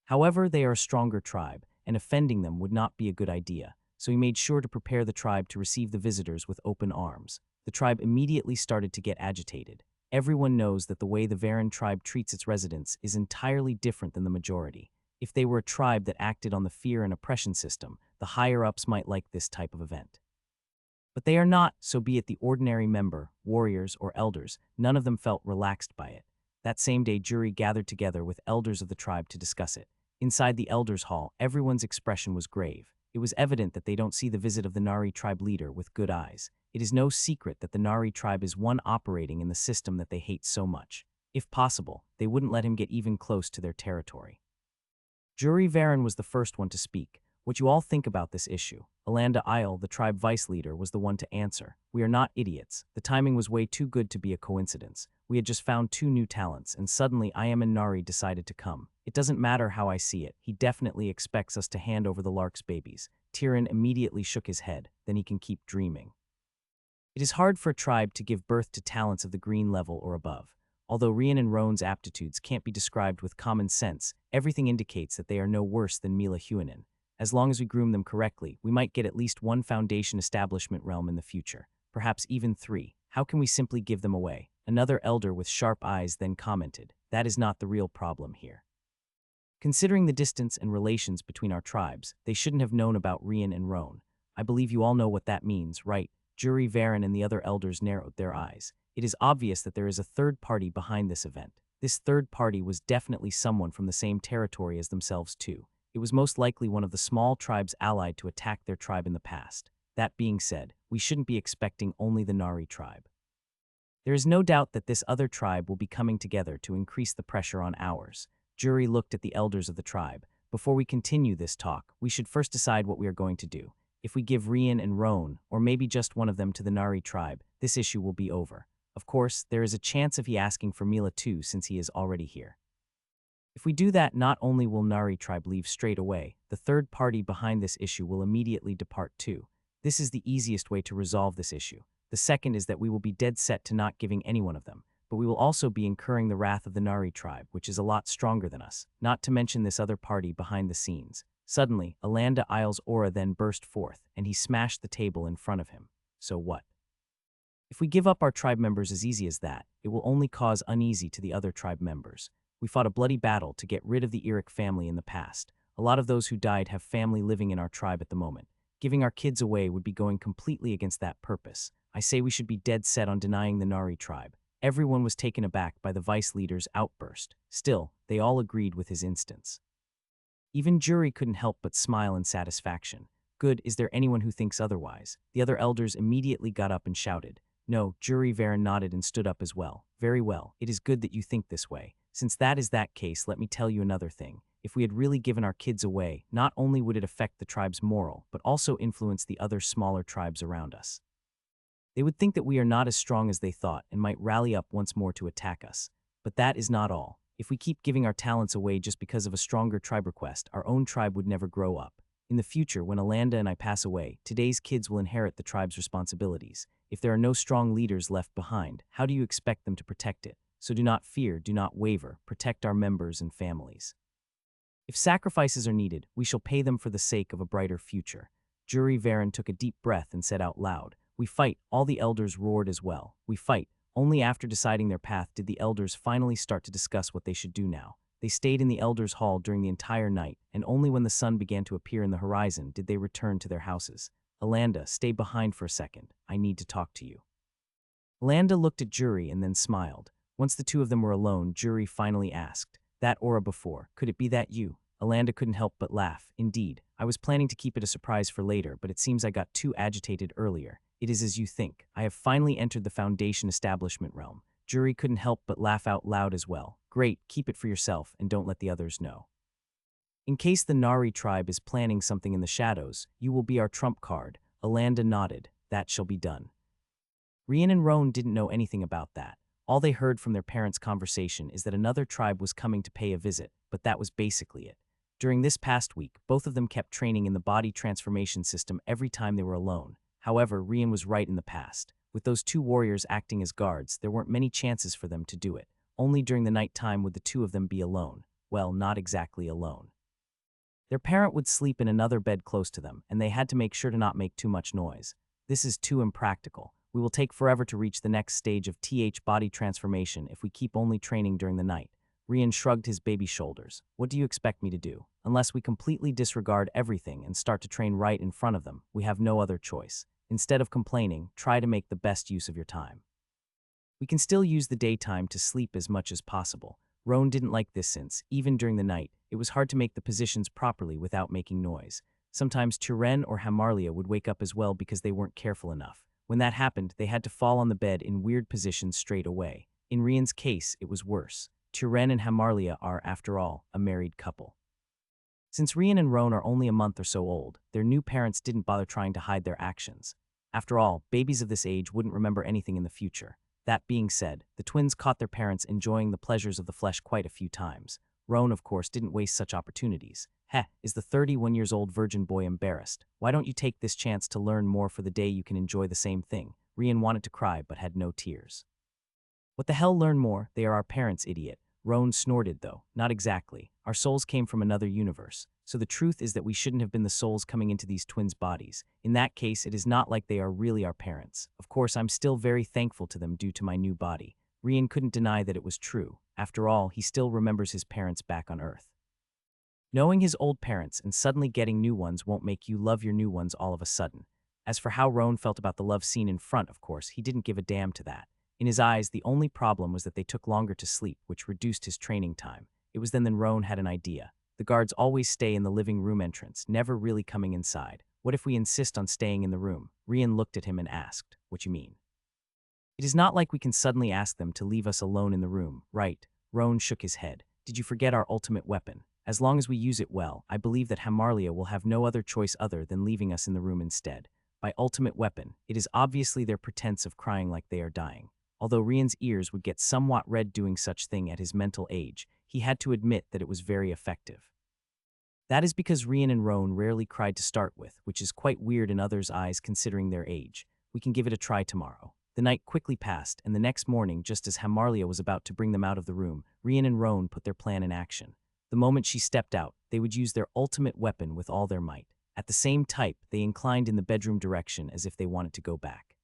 [SPEAKER 1] However, they are a stronger tribe, and offending them would not be a good idea, so he made sure to prepare the tribe to receive the visitors with open arms. The tribe immediately started to get agitated. Everyone knows that the way the Varan tribe treats its residents is entirely different than the majority. If they were a tribe that acted on the fear and oppression system, the higher-ups might like this type of event. But they are not, so be it the ordinary member, warriors, or elders, none of them felt relaxed by it. That same day, Juri gathered together with elders of the tribe to discuss it. Inside the elders' hall, everyone's expression was grave. It was evident that they don't see the visit of the Nari tribe leader with good eyes. It is no secret that the Nari tribe is one operating in the system that they hate so much. If possible, they wouldn't let him get even close to their territory. Juri Varan was the first one to speak. What you all think about this issue? Alanda Isle, the tribe vice leader, was the one to answer. We are not idiots. The timing was way too good to be a coincidence. We had just found 2 new talents, and suddenly Ayaman Nari decided to come. It doesn't matter how I see it. He definitely expects us to hand over the Lark's babies. Tyrion immediately shook his head. Then he can keep dreaming. It is hard for a tribe to give birth to talents of the green level or above. Although Rian and Roan's aptitudes can't be described with common sense, everything indicates that they are no worse than Mila Huanin. As long as we groom them correctly, we might get at least 1 foundation establishment realm in the future, perhaps even 3. How can we simply give them away? Another elder with sharp eyes then commented, that is not the real problem here. Considering the distance and relations between our tribes, they shouldn't have known about Rian and Roan. I believe you all know what that means, right? Juri Varan and the other elders narrowed their eyes. It is obvious that there is a third party behind this event. This third party was definitely someone from the same territory as themselves too. It was most likely one of the small tribes allied to attack their tribe in the past. That being said, we shouldn't be expecting only the Nari tribe. There is no doubt that this other tribe will be coming together to increase the pressure on ours. Juri looked at the elders of the tribe. Before we continue this talk, we should first decide what we are going to do. If we give Rian and Roan, or maybe just one of them to the Nari tribe, this issue will be over. Of course, there is a chance of he asking for Mila too since he is already here. If we do that, not only will Nari tribe leave straight away, the third party behind this issue will immediately depart too. This is the easiest way to resolve this issue. The second is that we will be dead set to not giving any one of them, but we will also be incurring the wrath of the Nari tribe, which is a lot stronger than us, not to mention this other party behind the scenes. Suddenly, Alanda Isle's aura then burst forth, and he smashed the table in front of him. So what? If we give up our tribe members as easy as that, it will only cause uneasy to the other tribe members. We fought a bloody battle to get rid of the Eric family in the past. A lot of those who died have family living in our tribe at the moment. Giving our kids away would be going completely against that purpose. I say we should be dead set on denying the Nari tribe. Everyone was taken aback by the vice leader's outburst. Still, they all agreed with his instance. Even Juri couldn't help but smile in satisfaction. Good, is there anyone who thinks otherwise? The other elders immediately got up and shouted. No, Juri Varan nodded and stood up as well. Very well, it is good that you think this way. Since that is that case, let me tell you another thing. If we had really given our kids away, not only would it affect the tribe's moral, but also influence the other smaller tribes around us. They would think that we are not as strong as they thought and might rally up once more to attack us. But that is not all. If we keep giving our talents away just because of a stronger tribe request, our own tribe would never grow up. In the future, when Alanda and I pass away, today's kids will inherit the tribe's responsibilities. If there are no strong leaders left behind, how do you expect them to protect it? So do not fear, do not waver, protect our members and families. If sacrifices are needed, we shall pay them for the sake of a brighter future. Juri Varan took a deep breath and said out loud, We fight. All the elders roared as well. We fight. Only after deciding their path did the elders finally start to discuss what they should do now. They stayed in the elders' hall during the entire night, and only when the sun began to appear in the horizon did they return to their houses. Alanda, stay behind for a second. I need to talk to you. Alanda looked at Juri and then smiled. Once the two of them were alone, Juri finally asked, That aura before, could it be that you? Alanda couldn't help but laugh. Indeed, I was planning to keep it a surprise for later, but it seems I got too agitated earlier. it is as you think. I have finally entered the Foundation establishment realm. Jury couldn't help but laugh out loud as well. Great, keep it for yourself and don't let the others know. In case the Nari tribe is planning something in the shadows, you will be our trump card. Alanda nodded. That shall be done. Rian and Roan didn't know anything about that. All they heard from their parents' conversation is that another tribe was coming to pay a visit, but that was basically it. During this past week, both of them kept training in the body transformation system every time they were alone. However, Rian was right in the past. With those two warriors acting as guards, there weren't many chances for them to do it. Only during the night time would the two of them be alone. Well, not exactly alone. Their parent would sleep in another bed close to them, and they had to make sure to not make too much noise. This is too impractical. We will take forever to reach the next stage of body transformation if we keep only training during the night. Rian shrugged his baby shoulders. What do you expect me to do? Unless we completely disregard everything and start to train right in front of them, we have no other choice. Instead of complaining, try to make the best use of your time. We can still use the daytime to sleep as much as possible. Roan didn't like this since, even during the night, it was hard to make the positions properly without making noise. Sometimes Turen or Hamarlia would wake up as well because they weren't careful enough. When that happened, they had to fall on the bed in weird positions straight away. In Rian's case, it was worse. Turen and Hamarlia are, after all, a married couple. Since Rian and Roan are only a month or so old, their new parents didn't bother trying to hide their actions. After all, babies of this age wouldn't remember anything in the future. That being said, the twins caught their parents enjoying the pleasures of the flesh quite a few times. Roan, of course, didn't waste such opportunities. Heh, is the 31-year-old virgin boy embarrassed? Why don't you take this chance to learn more for the day you can enjoy the same thing? Rian wanted to cry but had no tears. What the hell learn more? They are our parents, idiot. Roan snorted though. Not exactly. Our souls came from another universe. So the truth is that we shouldn't have been the souls coming into these twins' bodies. In that case, it is not like they are really our parents. Of course, I'm still very thankful to them due to my new body. Rian couldn't deny that it was true. After all, he still remembers his parents back on Earth. Knowing his old parents and suddenly getting new ones won't make you love your new ones all of a sudden. As for how Roan felt about the love scene in front, of course, he didn't give a damn to that. In his eyes, the only problem was that they took longer to sleep, which reduced his training time. It was then that Roan had an idea. The guards always stay in the living room entrance, never really coming inside. What if we insist on staying in the room? Rian looked at him and asked, what you mean? It is not like we can suddenly ask them to leave us alone in the room, right? Roan shook his head. Did you forget our ultimate weapon? As long as we use it well, I believe that Hamarlia will have no other choice other than leaving us in the room instead. By ultimate weapon, it is obviously their pretense of crying like they are dying. Although Rian's ears would get somewhat red doing such thing at his mental age, he had to admit that it was very effective. That is because Rian and Roan rarely cried to start with, which is quite weird in others' eyes considering their age. We can give it a try tomorrow. The night quickly passed, and the next morning, just as Hamarlia was about to bring them out of the room, Rian and Roan put their plan in action. The moment she stepped out, they would use their ultimate weapon with all their might. At the same time, they inclined in the bedroom direction as if they wanted to go back.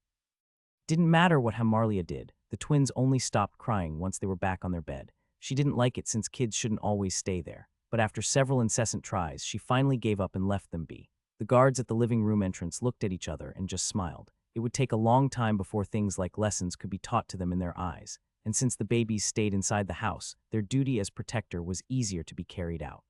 [SPEAKER 1] Didn't matter what Hamarlia did, the twins only stopped crying once they were back on their bed. She didn't like it since kids shouldn't always stay there. But after several incessant tries, she finally gave up and left them be. The guards at the living room entrance looked at each other and just smiled. It would take a long time before things like lessons could be taught to them in their eyes, and since the babies stayed inside the house, their duty as protector was easier to be carried out.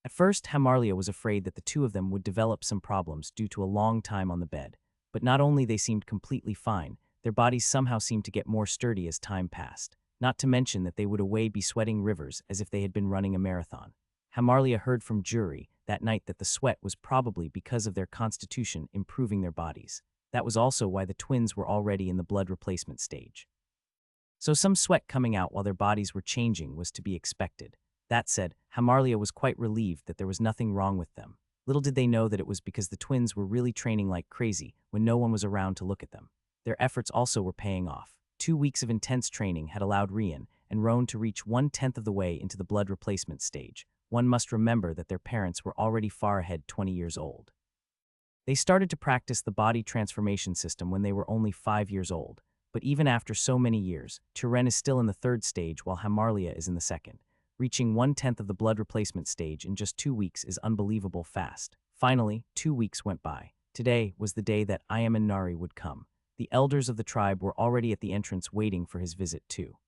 [SPEAKER 1] At first, Hamarlia was afraid that the two of them would develop some problems due to a long time on the bed. But not only they seemed completely fine, their bodies somehow seemed to get more sturdy as time passed. Not to mention that they would away be sweating rivers as if they had been running a marathon. Hamarlia heard from Jury that night that the sweat was probably because of their constitution improving their bodies. That was also why the twins were already in the blood replacement stage. So some sweat coming out while their bodies were changing was to be expected. That said, Hamarlia was quite relieved that there was nothing wrong with them. Little did they know that it was because the twins were really training like crazy when no one was around to look at them. Their efforts also were paying off. 2 weeks of intense training had allowed Rian and Roan to reach 1/10 of the way into the blood replacement stage. One must remember that their parents were already far ahead 20 years old. They started to practice the body transformation system when they were only 5 years old. But even after so many years, Turen is still in the 3rd stage while Hamarlia is in the 2nd. Reaching 1/10 of the blood replacement stage in just 2 weeks is unbelievable fast. Finally, 2 weeks went by. Today was the day that Ayam and Nari would come. The elders of the tribe were already at the entrance waiting for his visit too.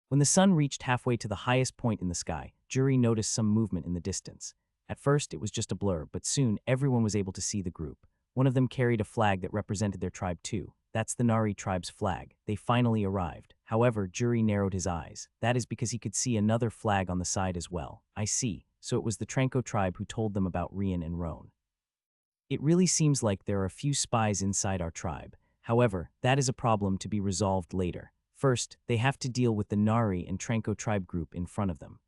[SPEAKER 1] When the sun reached halfway to the highest point in the sky, Jury noticed some movement in the distance. At first, it was just a blur, but soon everyone was able to see the group. One of them carried a flag that represented their tribe too. That's the Nari tribe's flag. They finally arrived. However, Juri narrowed his eyes. That is because he could see another flag on the side as well. I see. So it was the Tranko tribe who told them about Rian and Roan. It really seems like there are a few spies inside our tribe. However, that is a problem to be resolved later. First, they have to deal with the Nari and Tranko tribe group in front of them.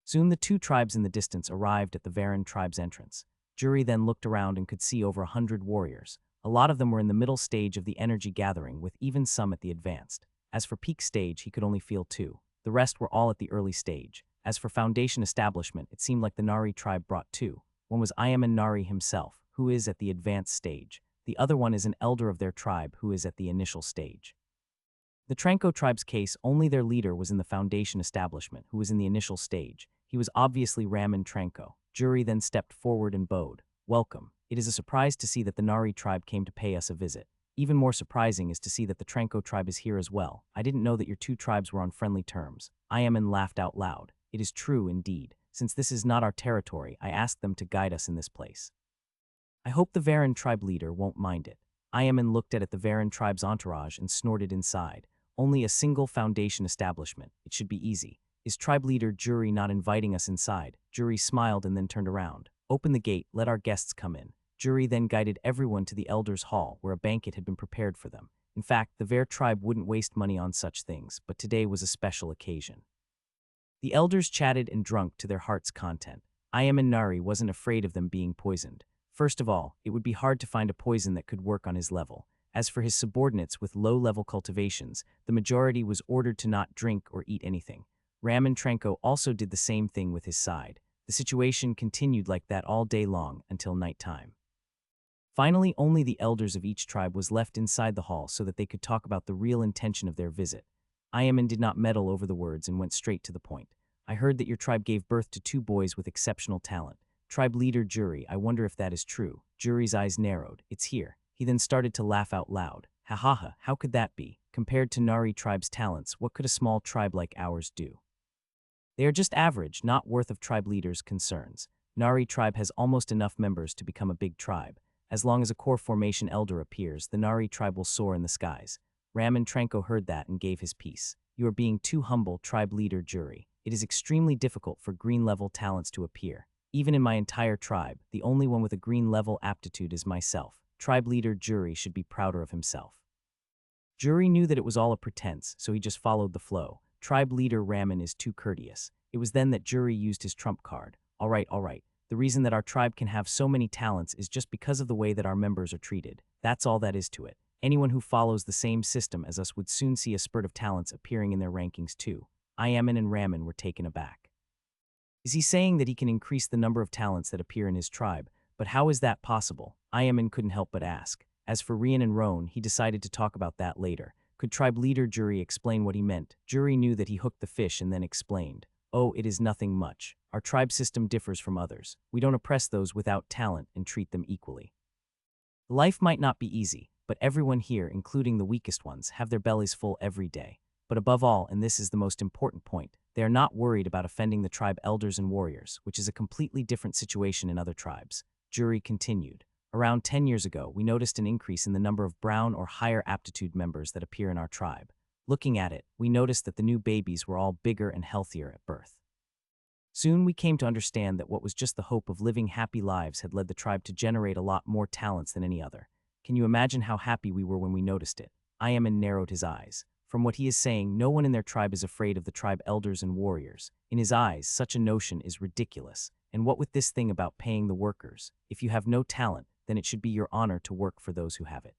[SPEAKER 1] Soon the two tribes in the distance arrived at the Varan tribe's entrance. Juri then looked around and could see over 100 warriors. A lot of them were in the middle stage of the energy gathering, with even some at the advanced. As for peak stage, he could only feel 2. The rest were all at the early stage. As for foundation establishment, it seemed like the Nari tribe brought 2. One was Ayaman Nari himself, who is at the advanced stage. The other one is an elder of their tribe, who is at the initial stage. The Tranko tribe's case, only their leader was in the foundation establishment, who was in the initial stage. He was obviously Raman Tranko. Juri then stepped forward and bowed. Welcome. It is a surprise to see that the Nari tribe came to pay us a visit. Even more surprising is to see that the Tranko tribe is here as well. I didn't know that your two tribes were on friendly terms. Ayaman laughed out loud. It is true indeed. Since this is not our territory, I asked them to guide us in this place. I hope the Varan tribe leader won't mind it. Ayaman looked at the Varan tribe's entourage and snorted inside. Only a single foundation establishment. It should be easy. Is tribe leader Juri not inviting us inside? Juri smiled and then turned around. Open the gate, let our guests come in. Juri then guided everyone to the elders' hall, where a banquet had been prepared for them. In fact, the Var tribe wouldn't waste money on such things, but today was a special occasion. The elders chatted and drank to their heart's content. Ayaman Nari wasn't afraid of them being poisoned. First of all, it would be hard to find a poison that could work on his level. As for his subordinates with low-level cultivations, the majority was ordered to not drink or eat anything. Raman Tranko also did the same thing with his side. The situation continued like that all day long until nighttime. Finally, only the elders of each tribe was left inside the hall so that they could talk about the real intention of their visit. Ayaman did not meddle over the words and went straight to the point. I heard that your tribe gave birth to 2 boys with exceptional talent. Tribe leader Juri, I wonder if that is true. Juri's eyes narrowed. It's here. He then started to laugh out loud. Ha ha ha, how could that be? Compared to Nari tribe's talents, what could a small tribe like ours do? They are just average, not worth of tribe leaders' concerns. Nari tribe has almost enough members to become a big tribe. As long as a core formation elder appears, the Nari tribe will soar in the skies. Raman Tranko heard that and gave his piece. You are being too humble, tribe leader Juri. It is extremely difficult for green-level talents to appear. Even in my entire tribe, the only one with a green-level aptitude is myself. Tribe leader Juri should be prouder of himself. Juri knew that it was all a pretense, so he just followed the flow. Tribe leader Raman is too courteous. It was then that Juri used his trump card. All right. The reason that our tribe can have so many talents is just because of the way that our members are treated. That's all that is to it. Anyone who follows the same system as us would soon see a spurt of talents appearing in their rankings too. Ayaman and Raman were taken aback. Is he saying that he can increase the number of talents that appear in his tribe? But how is that possible? Ayaman couldn't help but ask. As for Rian and Roan, he decided to talk about that later. Could tribe leader Juri explain what he meant? Juri knew that he hooked the fish and then explained. Oh, it is nothing much. Our tribe system differs from others. We don't oppress those without talent and treat them equally. Life might not be easy, but everyone here, including the weakest ones, have their bellies full every day. But above all, and this is the most important point, they are not worried about offending the tribe elders and warriors, which is a completely different situation in other tribes. Juri continued. Around 10 years ago, we noticed an increase in the number of brown or higher aptitude members that appear in our tribe. Looking at it, we noticed that the new babies were all bigger and healthier at birth. Soon we came to understand that what was just the hope of living happy lives had led the tribe to generate a lot more talents than any other. Can you imagine how happy we were when we noticed it? Ayaman narrowed his eyes. From what he is saying, no one in their tribe is afraid of the tribe elders and warriors. In his eyes, such a notion is ridiculous. And what with this thing about paying the workers? If you have no talent, then it should be your honor to work for those who have it.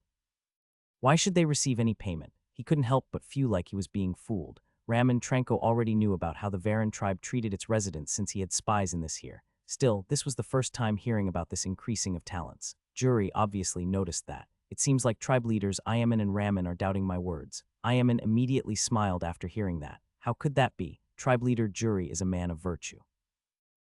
[SPEAKER 1] Why should they receive any payment? He couldn't help but feel like he was being fooled. Raman Tranko already knew about how the Varan tribe treated its residents since he had spies in this here. Still, this was the first time hearing about this increasing of talents. Juri obviously noticed that. It seems like tribe leaders Ayaman and Raman are doubting my words. Ayaman immediately smiled after hearing that. How could that be? Tribe leader Juri is a man of virtue.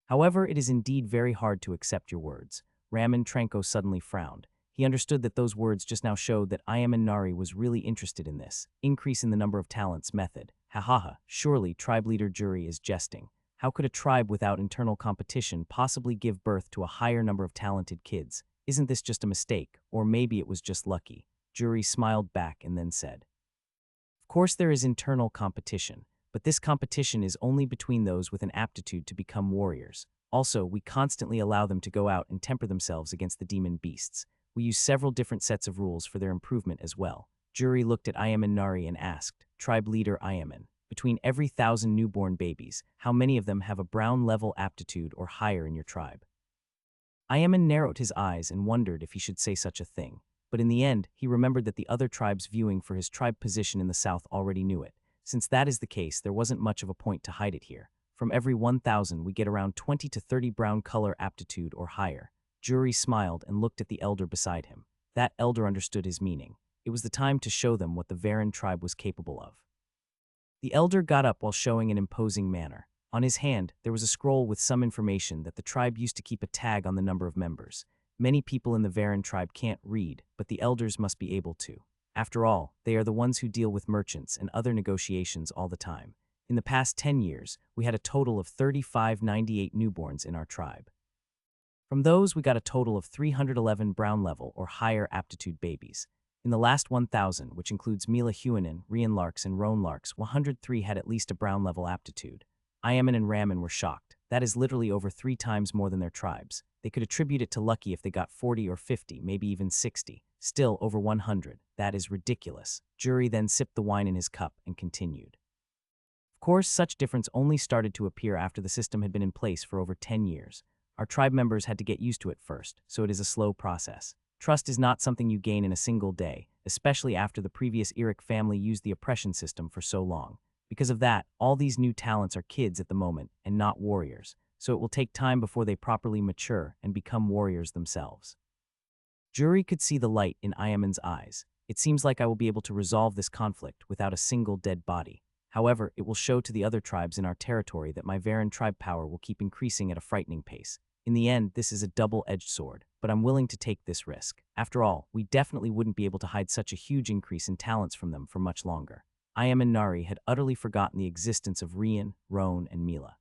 [SPEAKER 1] However, it is indeed very hard to accept your words. Raman Tranko suddenly frowned. He understood that those words just now showed that Ayaman Nari was really interested in this increase in the number of talents method. Ha, surely tribe leader Juri is jesting. How could a tribe without internal competition possibly give birth to a higher number of talented kids? Isn't this just a mistake? Or maybe it was just lucky. Jury smiled back and then said, of course there is internal competition, but this competition is only between those with an aptitude to become warriors. Also, we constantly allow them to go out and temper themselves against the demon beasts. We use several different sets of rules for their improvement as well. Jury looked at Ayaman Nari and asked, tribe leader Ayaman, between every 1,000 newborn babies, how many of them have a brown level aptitude or higher in your tribe? Ayaman narrowed his eyes and wondered if he should say such a thing. But in the end, he remembered that the other tribes viewing for his tribe position in the south already knew it. Since that is the case, there wasn't much of a point to hide it here. From every 1,000, we get around 20 to 30 brown color aptitude or higher. Jury smiled and looked at the elder beside him. That elder understood his meaning. It was the time to show them what the Varan tribe was capable of. The elder got up while showing an imposing manner. On his hand, there was a scroll with some information that the tribe used to keep a tag on the number of members. Many people in the Varan tribe can't read, but the elders must be able to. After all, they are the ones who deal with merchants and other negotiations all the time. In the past 10 years, we had a total of 3,598 newborns in our tribe. From those, we got a total of 311 brown level or higher aptitude babies. In the last 1,000, which includes Mila Huanan, Rian Larks, and Roan Larks, 103 had at least a brown level aptitude. Ayaman and Raman were shocked. That is literally over 3 times more than their tribes. They could attribute it to lucky if they got 40 or 50, maybe even 60. Still, over 100. That is ridiculous. Jury then sipped the wine in his cup and continued. Of course, such difference only started to appear after the system had been in place for over 10 years. Our tribe members had to get used to it first, so it is a slow process. Trust is not something you gain in a single day, especially after the previous Eric family used the oppression system for so long. Because of that, all these new talents are kids at the moment and not warriors, so it will take time before they properly mature and become warriors themselves. Jury could see the light in Ayaman's eyes. It seems like I will be able to resolve this conflict without a single dead body. However, it will show to the other tribes in our territory that my Varan tribe power will keep increasing at a frightening pace. In the end, this is a double-edged sword, but I'm willing to take this risk. After all, we definitely wouldn't be able to hide such a huge increase in talents from them for much longer. Ayaman Nari had utterly forgotten the existence of Rian, Roan, and Mila.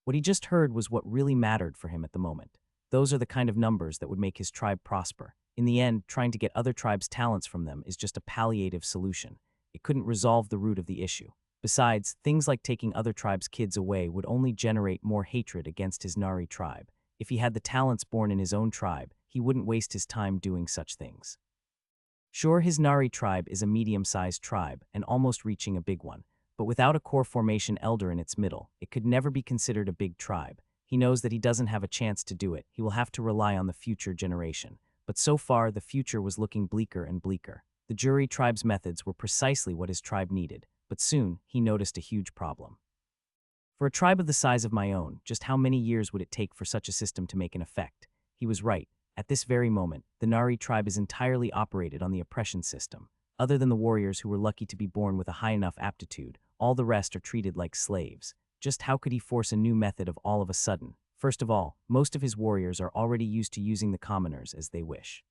[SPEAKER 1] What he just heard was what really mattered for him at the moment. Those are the kind of numbers that would make his tribe prosper. In the end, trying to get other tribes' talents from them is just a palliative solution. It couldn't resolve the root of the issue. Besides, things like taking other tribes' kids away would only generate more hatred against his Nari tribe. If he had the talents born in his own tribe, he wouldn't waste his time doing such things. Sure, his Nari tribe is a medium-sized tribe and almost reaching a big one, but without a core formation elder in its middle, it could never be considered a big tribe. He knows that he doesn't have a chance to do it. He will have to rely on the future generation. But so far, the future was looking bleaker and bleaker. The Jury tribe's methods were precisely what his tribe needed, but soon he noticed a huge problem. For a tribe of the size of my own, just how many years would it take for such a system to make an effect? He was right. At this very moment, the Nari tribe is entirely operated on the oppression system. Other than the warriors who were lucky to be born with a high enough aptitude, all the rest are treated like slaves. Just how could he force a new method of all of a sudden? First of all, most of his warriors are already used to using the commoners as they wish.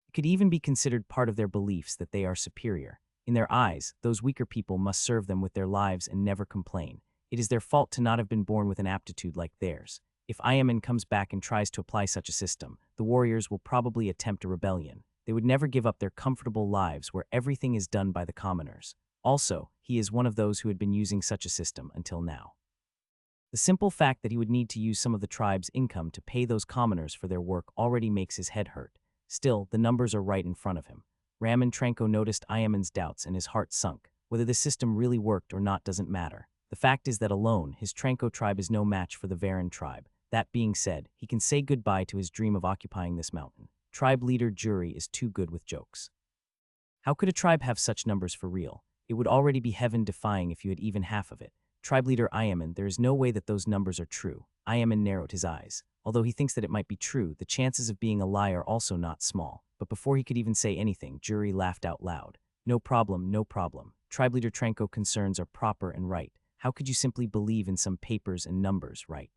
[SPEAKER 1] It could even be considered part of their beliefs that they are superior. In their eyes, those weaker people must serve them with their lives and never complain. It is their fault to not have been born with an aptitude like theirs. If Ayaman comes back and tries to apply such a system, the warriors will probably attempt a rebellion. They would never give up their comfortable lives where everything is done by the commoners. Also, he is one of those who had been using such a system until now. The simple fact that he would need to use some of the tribe's income to pay those commoners for their work already makes his head hurt. Still, the numbers are right in front of him. Raman Tranko noticed Ayaman's doubts and his heart sunk. Whether the system really worked or not doesn't matter. The fact is that alone, his Tranko tribe is no match for the Varan tribe. That being said, he can say goodbye to his dream of occupying this mountain. Tribe leader Jury is too good with jokes. How could a tribe have such numbers for real? It would already be heaven-defying if you had even half of it. Tribe leader Ayaman, there is no way that those numbers are true. Ayaman narrowed his eyes. Although he thinks that it might be true, the chances of being a lie are also not small. But before he could even say anything, Jury laughed out loud. No problem, no problem. Tribe leader Tranko concerns are proper and right. How could you simply believe in some papers and numbers, right?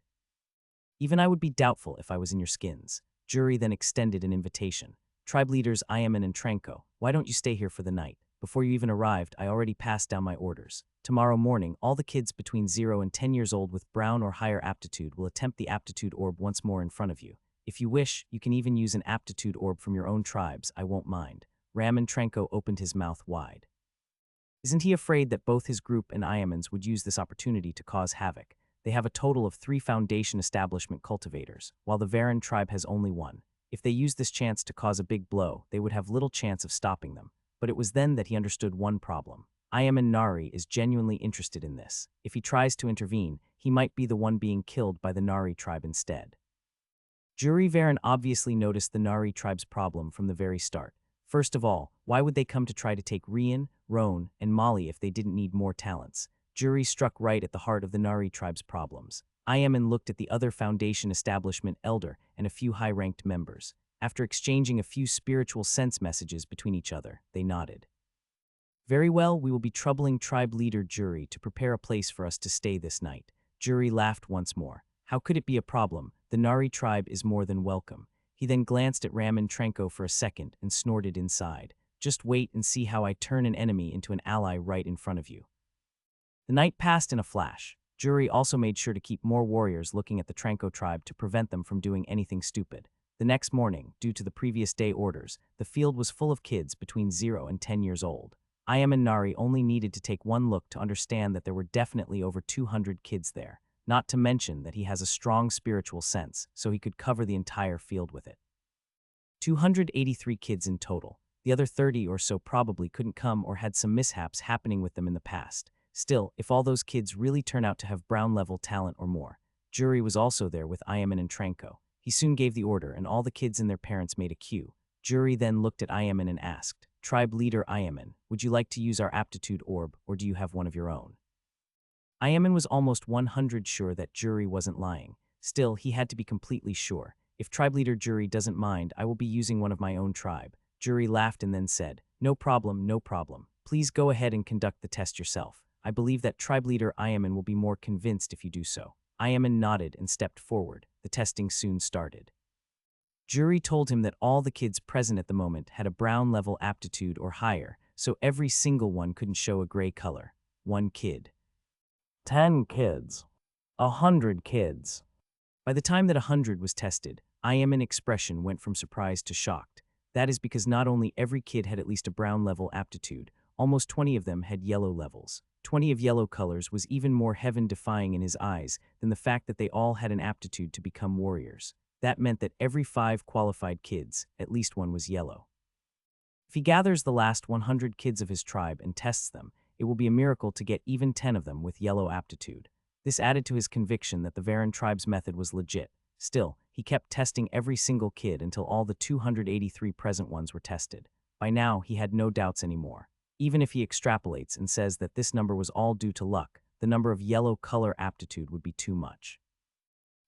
[SPEAKER 1] Even I would be doubtful if I was in your skins. Jury then extended an invitation. Tribe leaders Ayaman and Tranko, why don't you stay here for the night? Before you even arrived, I already passed down my orders. Tomorrow morning, all the kids between 0 and 10 years old with brown or higher aptitude will attempt the aptitude orb once more in front of you. If you wish, you can even use an aptitude orb from your own tribes, I won't mind. Raman Trenko opened his mouth wide. Isn't he afraid that both his group and Iamans would use this opportunity to cause havoc? They have a total of 3 foundation establishment cultivators, while the Varan tribe has only 1. If they used this chance to cause a big blow, they would have little chance of stopping them. But it was then that he understood one problem. Iaman Nari is genuinely interested in this. If he tries to intervene, he might be the one being killed by the Nari tribe instead. Jury Varan obviously noticed the Nari tribe's problem from the very start. First of all, why would they come to try to take Rian, Roan, and Molly if they didn't need more talents? Jury struck right at the heart of the Nari tribe's problems. Iaman looked at the other Foundation establishment elder and a few high-ranked members. After exchanging a few spiritual sense messages between each other, they nodded. Very well, we will be troubling tribe leader Jury to prepare a place for us to stay this night. Jury laughed once more. How could it be a problem? The Nari tribe is more than welcome. He then glanced at Raman Trenko for a second and snorted inside. Just wait and see how I turn an enemy into an ally right in front of you. The night passed in a flash. Jury also made sure to keep more warriors looking at the Trenko tribe to prevent them from doing anything stupid. The next morning, due to the previous day orders, the field was full of kids between 0 and 10 years old. Iaman Nari only needed to take one look to understand that there were definitely over 200 kids there. Not to mention that he has a strong spiritual sense, so he could cover the entire field with it. 283 kids in total. The other 30 or so probably couldn't come or had some mishaps happening with them in the past. Still, if all those kids really turn out to have Brown-level talent or more. Jury was also there with Iaman and Trenko. He soon gave the order and all the kids and their parents made a queue. Jury then looked at Iaman and asked, Tribe leader Iaman, would you like to use our aptitude orb or do you have one of your own? Iaman was almost 100% sure that Jury wasn't lying. Still, he had to be completely sure. If tribe leader Jury doesn't mind, I will be using one of my own tribe. Jury laughed and then said, no problem, no problem. Please go ahead and conduct the test yourself. I believe that tribe leader Iaman will be more convinced if you do so. Iaman nodded and stepped forward. The testing soon started. Jury told him that all the kids present at the moment had a brown-level aptitude or higher, so every single one couldn't show a gray color. 1 kid. 10 kids. 100 kids. By the time that 100 was tested, Iaman's expression went from surprised to shocked. That is because not only every kid had at least a brown-level aptitude, almost 20 of them had yellow levels. 20 of yellow colors was even more heaven-defying in his eyes than the fact that they all had an aptitude to become warriors. That meant that every 5 qualified kids, at least one was yellow. If he gathers the last 100 kids of his tribe and tests them, it will be a miracle to get even 10 of them with yellow aptitude. This added to his conviction that the Varan tribe's method was legit. Still, he kept testing every single kid until all the 283 present ones were tested. By now, he had no doubts anymore. Even if he extrapolates and says that this number was all due to luck, the number of yellow color aptitude would be too much.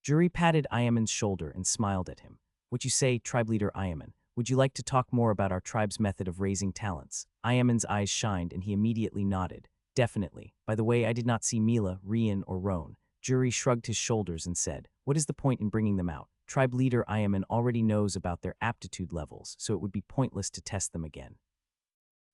[SPEAKER 1] Jury patted Iaman's shoulder and smiled at him. What you say, tribe leader Iaman? Would you like to talk more about our tribe's method of raising talents? Iaman's eyes shined and he immediately nodded. Definitely. By the way, I did not see Mila, Rian, or Roan. Jury shrugged his shoulders and said, what is the point in bringing them out? Tribe leader Iaman already knows about their aptitude levels, so it would be pointless to test them again.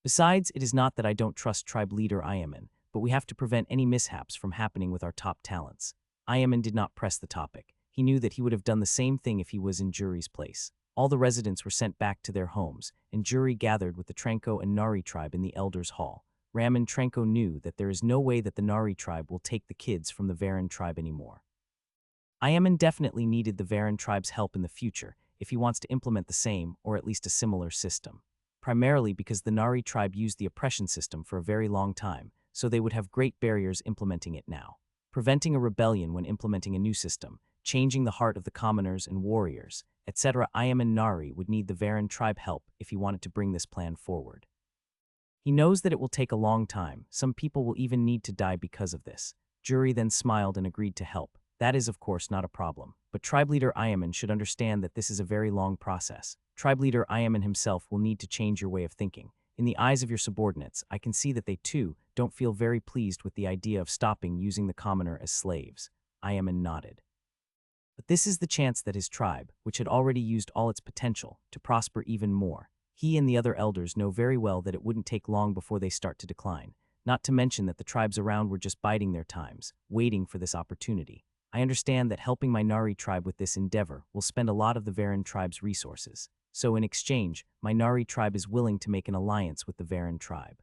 [SPEAKER 1] Besides, it is not that I don't trust tribe leader Iaman, but we have to prevent any mishaps from happening with our top talents. Iaman did not press the topic. He knew that he would have done the same thing if he was in Jury's place. All the residents were sent back to their homes, and Jury gathered with the Trenko and Nari tribe in the Elders' Hall. Raman Trenko knew that there is no way that the Nari tribe will take the kids from the Varan tribe anymore. Iaman definitely needed the Varan tribe's help in the future if he wants to implement the same or at least a similar system. Primarily because the Nari tribe used the oppression system for a very long time, so they would have great barriers implementing it now. Preventing a rebellion when implementing a new system, changing the heart of the commoners and warriors, etc. Iaman Nari would need the Varan tribe help if he wanted to bring this plan forward. He knows that it will take a long time. Some people will even need to die because of this. Jury then smiled and agreed to help. That is, of course, not a problem. But tribe leader Iaman should understand that this is a very long process. Tribe leader Iaman himself will need to change your way of thinking. In the eyes of your subordinates, I can see that they, too, don't feel very pleased with the idea of stopping using the commoner as slaves. Iaman nodded. But this is the chance that his tribe, which had already used all its potential, to prosper even more. He and the other elders know very well that it wouldn't take long before they start to decline, not to mention that the tribes around were just biding their times, waiting for this opportunity. I understand that helping my Nari tribe with this endeavor will spend a lot of the Varen tribe's resources. So in exchange, my Nari tribe is willing to make an alliance with the Varen tribe.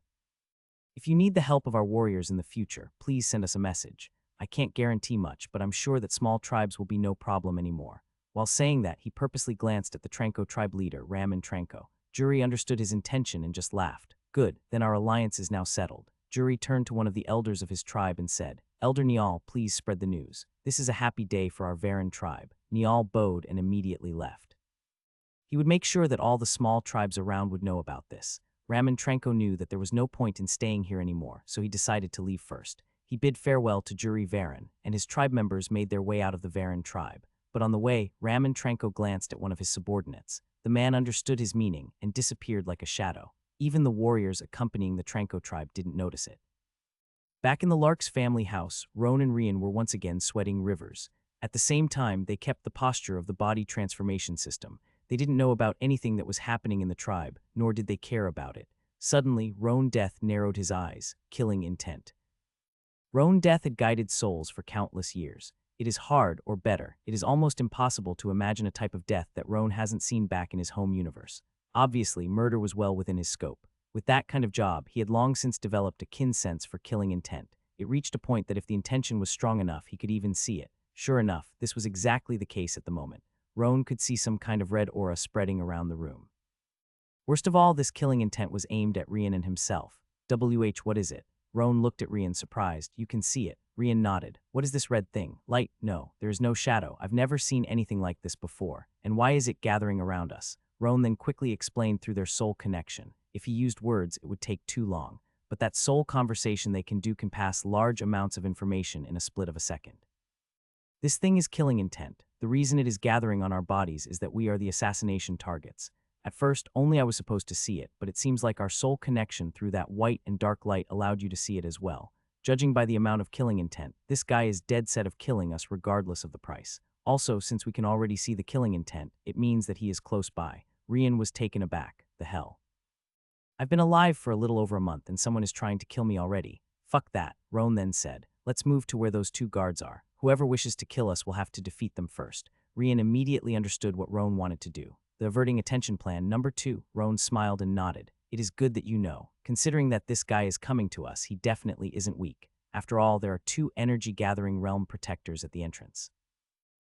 [SPEAKER 1] If you need the help of our warriors in the future, please send us a message. I can't guarantee much, but I'm sure that small tribes will be no problem anymore. While saying that, he purposely glanced at the Tranko tribe leader, Raman Tranko. Juri understood his intention and just laughed. Good, then our alliance is now settled. Juri turned to one of the elders of his tribe and said, Elder Nial, please spread the news. This is a happy day for our Varen tribe. Nial bowed and immediately left. He would make sure that all the small tribes around would know about this. Raman Tranko knew that there was no point in staying here anymore, so he decided to leave first. He bid farewell to Juri Varen, and his tribe members made their way out of the Varen tribe. But on the way, Raman Tranko glanced at one of his subordinates. The man understood his meaning and disappeared like a shadow. Even the warriors accompanying the Tranko tribe didn't notice it. Back in the Lark's family house, Roan and Rian were once again sweating rivers. At the same time, they kept the posture of the body transformation system. They didn't know about anything that was happening in the tribe, nor did they care about it. Suddenly, Roan Death narrowed his eyes, killing intent. Roan Death had guided souls for countless years. It is hard, or better, it is almost impossible to imagine a type of death that Roan hasn't seen back in his home universe. Obviously, murder was well within his scope. With that kind of job, he had long since developed a keen sense for killing intent. It reached a point that if the intention was strong enough, he could even see it. Sure enough, this was exactly the case at the moment. Roan could see some kind of red aura spreading around the room. Worst of all, this killing intent was aimed at Rian and himself. What is it? Roan looked at Rian surprised. You can see it. Rian nodded. What is this red thing? Light? No, there is no shadow. I've never seen anything like this before. And why is it gathering around us? Roan then quickly explained through their soul connection. If he used words, it would take too long. But that soul conversation they can do can pass large amounts of information in a split of a second. This thing is killing intent. The reason it is gathering on our bodies is that we are the assassination targets. At first, only I was supposed to see it, but it seems like our soul connection through that white and dark light allowed you to see it as well. Judging by the amount of killing intent, this guy is dead set of killing us regardless of the price. Also, since we can already see the killing intent, it means that he is close by. Rian was taken aback. The hell? I've been alive for a little over a month and someone is trying to kill me already. Fuck that, Roan then said. Let's move to where those two guards are. Whoever wishes to kill us will have to defeat them first. Rian immediately understood what Roan wanted to do. The averting attention plan number 2, Roan smiled and nodded. It is good that you know. Considering that this guy is coming to us, he definitely isn't weak. After all, there are 2 energy-gathering realm protectors at the entrance.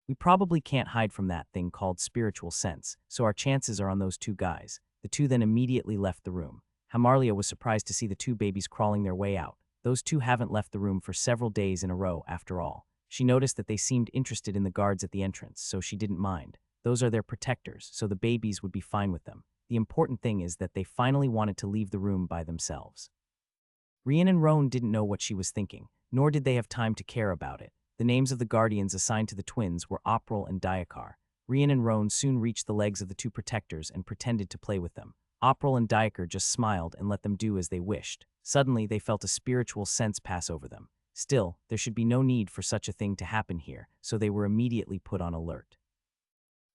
[SPEAKER 1] We probably can't hide from that thing called spiritual sense, so our chances are on those 2 guys. The 2 then immediately left the room. Hamarlia was surprised to see the 2 babies crawling their way out. Those 2 haven't left the room for several days in a row after all. She noticed that they seemed interested in the guards at the entrance, so she didn't mind. Those are their protectors, so the babies would be fine with them. The important thing is that they finally wanted to leave the room by themselves. Rian and Roan didn't know what she was thinking, nor did they have time to care about it. The names of the guardians assigned to the twins were April and Diakar. Rian and Roan soon reached the legs of the 2 protectors and pretended to play with them. April and Diakar just smiled and let them do as they wished. Suddenly, they felt a spiritual sense pass over them. Still, there should be no need for such a thing to happen here, so they were immediately put on alert.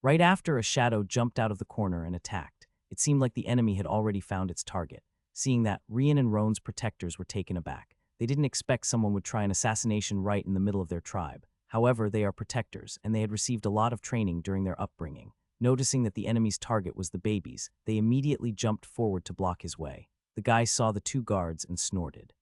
[SPEAKER 1] Right after, a shadow jumped out of the corner and attacked. It seemed like the enemy had already found its target. Seeing that, Rian and Roan's protectors were taken aback. They didn't expect someone would try an assassination right in the middle of their tribe. However, they are protectors, and they had received a lot of training during their upbringing. Noticing that the enemy's target was the babies, they immediately jumped forward to block his way. The guy saw the 2 guards and snorted.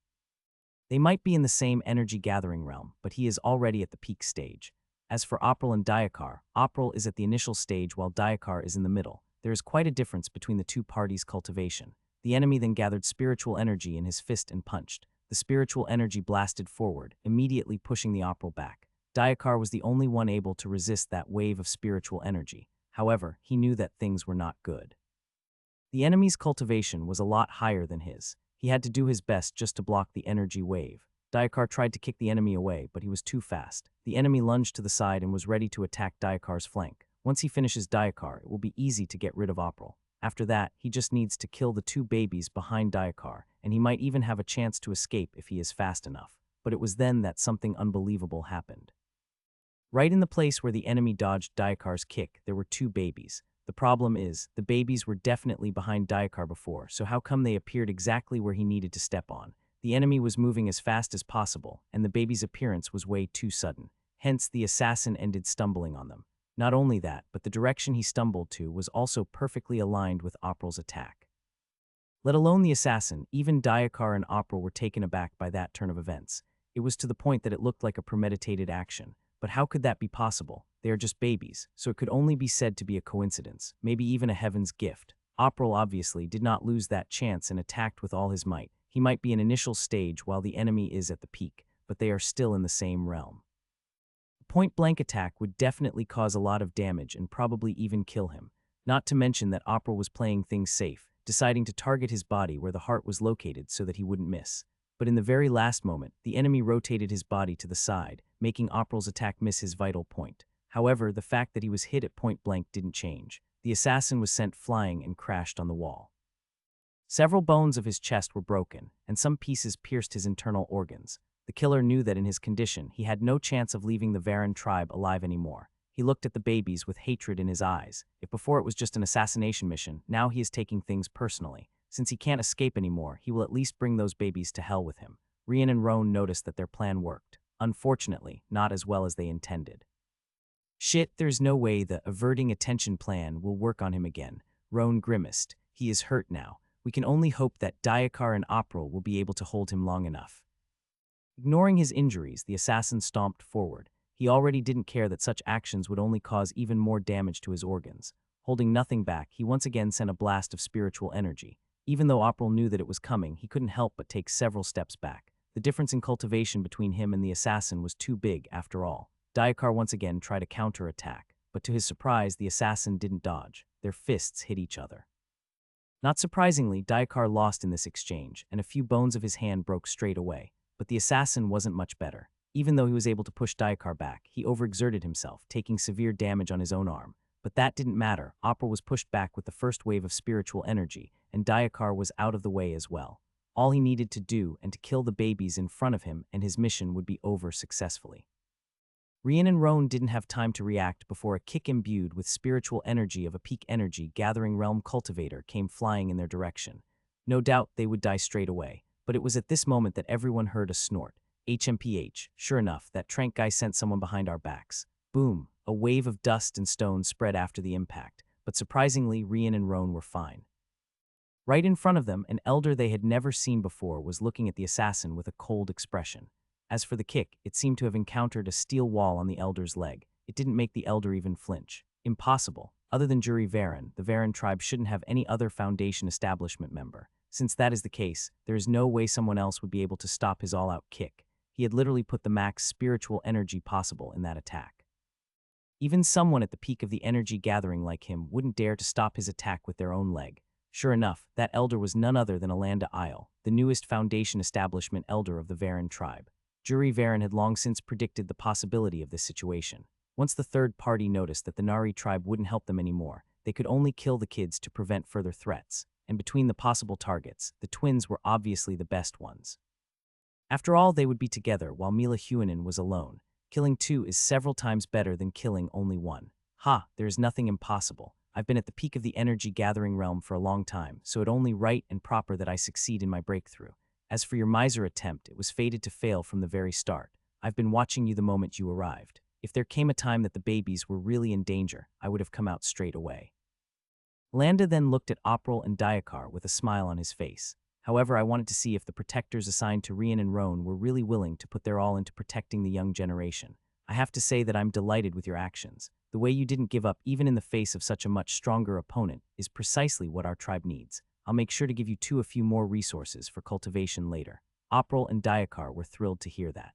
[SPEAKER 1] They might be in the same energy-gathering realm, but he is already at the peak stage. As for April and Diakar, April is at the initial stage while Diakar is in the middle. There is quite a difference between the 2 parties' cultivation. The enemy then gathered spiritual energy in his fist and punched. The spiritual energy blasted forward, immediately pushing the April back. Diakar was the only one able to resist that wave of spiritual energy. However, he knew that things were not good. The enemy's cultivation was a lot higher than his. He had to do his best just to block the energy wave. Diakar tried to kick the enemy away, but he was too fast. The enemy lunged to the side and was ready to attack Diakar's flank. Once he finishes Diakar, it will be easy to get rid of April. After that, he just needs to kill the 2 babies behind Diakar, and he might even have a chance to escape if he is fast enough. But it was then that something unbelievable happened. Right in the place where the enemy dodged Diakar's kick, there were 2 babies. The problem is, the babies were definitely behind Diakar before, so how come they appeared exactly where he needed to step on? The enemy was moving as fast as possible, and the baby's appearance was way too sudden. Hence, the assassin ended stumbling on them. Not only that, but the direction he stumbled to was also perfectly aligned with April's attack. Let alone the assassin, even Dayakar and April were taken aback by that turn of events. It was to the point that it looked like a premeditated action. But how could that be possible? They are just babies, so it could only be said to be a coincidence, maybe even a heaven's gift. April obviously did not lose that chance and attacked with all his might. He might be an initial stage while the enemy is at the peak, but they are still in the same realm. A point-blank attack would definitely cause a lot of damage and probably even kill him. Not to mention that April was playing things safe, deciding to target his body where the heart was located so that he wouldn't miss. But in the very last moment, the enemy rotated his body to the side, making April's attack miss his vital point. However, the fact that he was hit at point blank didn't change. The assassin was sent flying and crashed on the wall. Several bones of his chest were broken, and some pieces pierced his internal organs. The killer knew that in his condition, he had no chance of leaving the Varan tribe alive anymore. He looked at the babies with hatred in his eyes. If before it was just an assassination mission, now he is taking things personally. Since he can't escape anymore, he will at least bring those babies to hell with him. Rian and Roan noticed that their plan worked. Unfortunately, not as well as they intended. Shit, there's no way the averting attention plan will work on him again. Roan grimaced. He is hurt now. We can only hope that Dayakar and April will be able to hold him long enough. Ignoring his injuries, the assassin stomped forward. He already didn't care that such actions would only cause even more damage to his organs. Holding nothing back, he once again sent a blast of spiritual energy. Even though April knew that it was coming, he couldn't help but take several steps back. The difference in cultivation between him and the assassin was too big, after all. Dayakar once again tried to counterattack, but to his surprise, the assassin didn't dodge. Their fists hit each other. Not surprisingly, Dayakar lost in this exchange, and a few bones of his hand broke straight away. But the assassin wasn't much better. Even though he was able to push Dayakar back, he overexerted himself, taking severe damage on his own arm. But that didn't matter. April was pushed back with the first wave of spiritual energy, and Dayakar was out of the way as well. All he needed to do and to kill the babies in front of him, and his mission would be over successfully. Rian and Roan didn't have time to react before a kick imbued with spiritual energy of a peak energy gathering realm cultivator came flying in their direction. No doubt they would die straight away, but it was at this moment that everyone heard a snort. HMPH, sure enough, that trank guy sent someone behind our backs. Boom, a wave of dust and stones spread after the impact, but surprisingly, Rian and Roan were fine. Right in front of them, an elder they had never seen before was looking at the assassin with a cold expression. As for the kick, it seemed to have encountered a steel wall on the elder's leg. It didn't make the elder even flinch. Impossible. Other than Juri Varan, the Varan tribe shouldn't have any other Foundation establishment member. Since that is the case, there is no way someone else would be able to stop his all-out kick. He had literally put the max spiritual energy possible in that attack. Even someone at the peak of the energy gathering like him wouldn't dare to stop his attack with their own leg. Sure enough, that elder was none other than Alanda Isle, the newest Foundation establishment elder of the Varan tribe. Juri Varan had long since predicted the possibility of this situation. Once the third party noticed that the Nari tribe wouldn't help them anymore, they could only kill the kids to prevent further threats. And between the possible targets, the twins were obviously the best ones. After all, they would be together while Mila Huinen was alone. Killing two is several times better than killing only one. Ha, there is nothing impossible. I've been at the peak of the energy gathering realm for a long time, so it's only right and proper that I succeed in my breakthrough. As for your miser attempt, it was fated to fail from the very start. I've been watching you the moment you arrived. If there came a time that the babies were really in danger, I would have come out straight away. Landa then looked at April and Dayakar with a smile on his face. However, I wanted to see if the protectors assigned to Rian and Roan were really willing to put their all into protecting the young generation. I have to say that I'm delighted with your actions. The way you didn't give up even in the face of such a much stronger opponent is precisely what our tribe needs. I'll make sure to give you a few more resources for cultivation later. April and Dayakar were thrilled to hear that.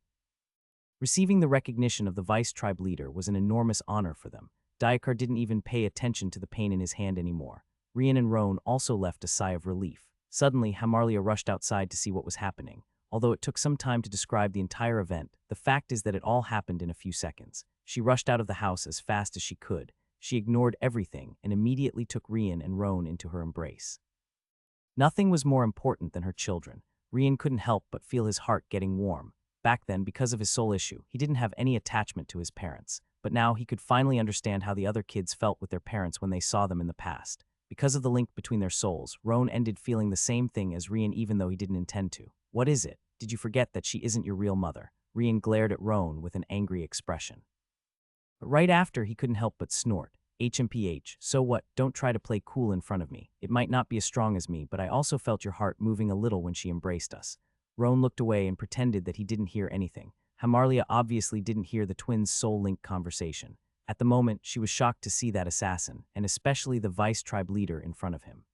[SPEAKER 1] Receiving the recognition of the vice tribe leader was an enormous honor for them. Dayakar didn't even pay attention to the pain in his hand anymore. Rian and Roan also left a sigh of relief. Suddenly, Hamarlia rushed outside to see what was happening. Although it took some time to describe the entire event, the fact is that it all happened in a few seconds. She rushed out of the house as fast as she could. She ignored everything and immediately took Rian and Roan into her embrace. Nothing was more important than her children. Rian couldn't help but feel his heart getting warm. Back then, because of his soul issue, he didn't have any attachment to his parents. But now he could finally understand how the other kids felt with their parents when they saw them in the past. Because of the link between their souls, Roan ended feeling the same thing as Rian even though he didn't intend to. What is it? Did you forget that she isn't your real mother? Rian glared at Roan with an angry expression. But right after, he couldn't help but snort. HMPH, so what? Don't try to play cool in front of me. It might not be as strong as me, but I also felt your heart moving a little when she embraced us. Roan looked away and pretended that he didn't hear anything. Hamarlia obviously didn't hear the twins' soul-linked conversation. At the moment, she was shocked to see that assassin, and especially the vice tribe leader in front of him.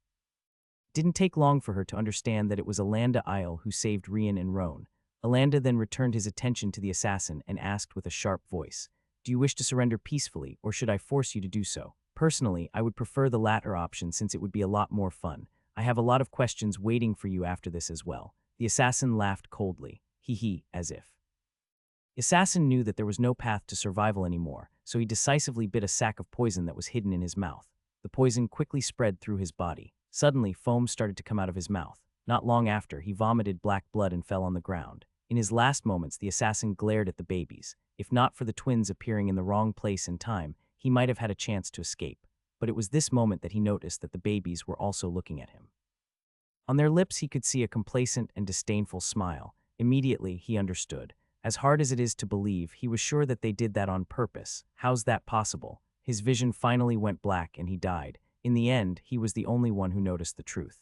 [SPEAKER 1] It didn't take long for her to understand that it was Alanda Isle who saved Rian and Roan. Alanda then returned his attention to the assassin and asked with a sharp voice, "Do you wish to surrender peacefully, or should I force you to do so? Personally, I would prefer the latter option since it would be a lot more fun. I have a lot of questions waiting for you after this as well." The assassin laughed coldly. Hee, as if. The assassin knew that there was no path to survival anymore, so he decisively bit a sack of poison that was hidden in his mouth. The poison quickly spread through his body. Suddenly, foam started to come out of his mouth. Not long after, he vomited black blood and fell on the ground. In his last moments, the assassin glared at the babies. If not for the twins appearing in the wrong place and time, he might have had a chance to escape. But it was this moment that he noticed that the babies were also looking at him. On their lips, he could see a complacent and disdainful smile. Immediately, he understood. As hard as it is to believe, he was sure that they did that on purpose. How's that possible? His vision finally went black and he died. In the end, he was the only one who noticed the truth.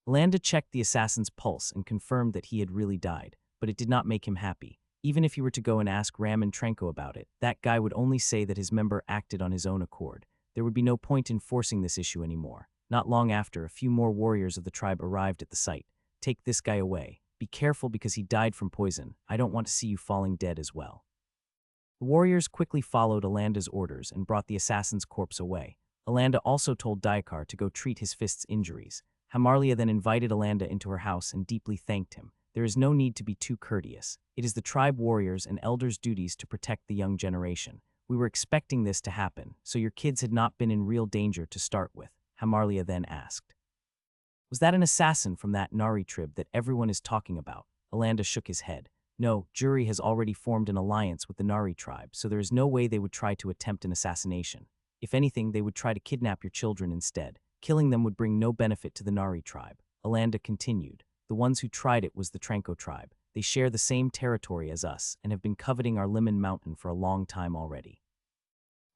[SPEAKER 1] Landa checked the assassin's pulse and confirmed that he had really died, but it did not make him happy. Even if he were to go and ask Ram and Trenko about it, that guy would only say that his member acted on his own accord. There would be no point in forcing this issue anymore. Not long after, a few more warriors of the tribe arrived at the site. "Take this guy away. Be careful because he died from poison. I don't want to see you falling dead as well." The warriors quickly followed Alanda's orders and brought the assassin's corpse away. Alanda also told Daikar to go treat his fist's injuries. Hamarlia then invited Alanda into her house and deeply thanked him. There is no need to be too courteous. It is the tribe warriors and elders' duties to protect the young generation. We were expecting this to happen, so your kids had not been in real danger to start with, Hamarlia then asked. Was that an assassin from that Nari tribe that everyone is talking about? Alanda shook his head. No, Jury has already formed an alliance with the Nari tribe, so there is no way they would try to attempt an assassination. If anything, they would try to kidnap your children instead. Killing them would bring no benefit to the Nari tribe. Alanda continued. The ones who tried it was the Trenko tribe. They share the same territory as us and have been coveting our Limon Mountain for a long time already.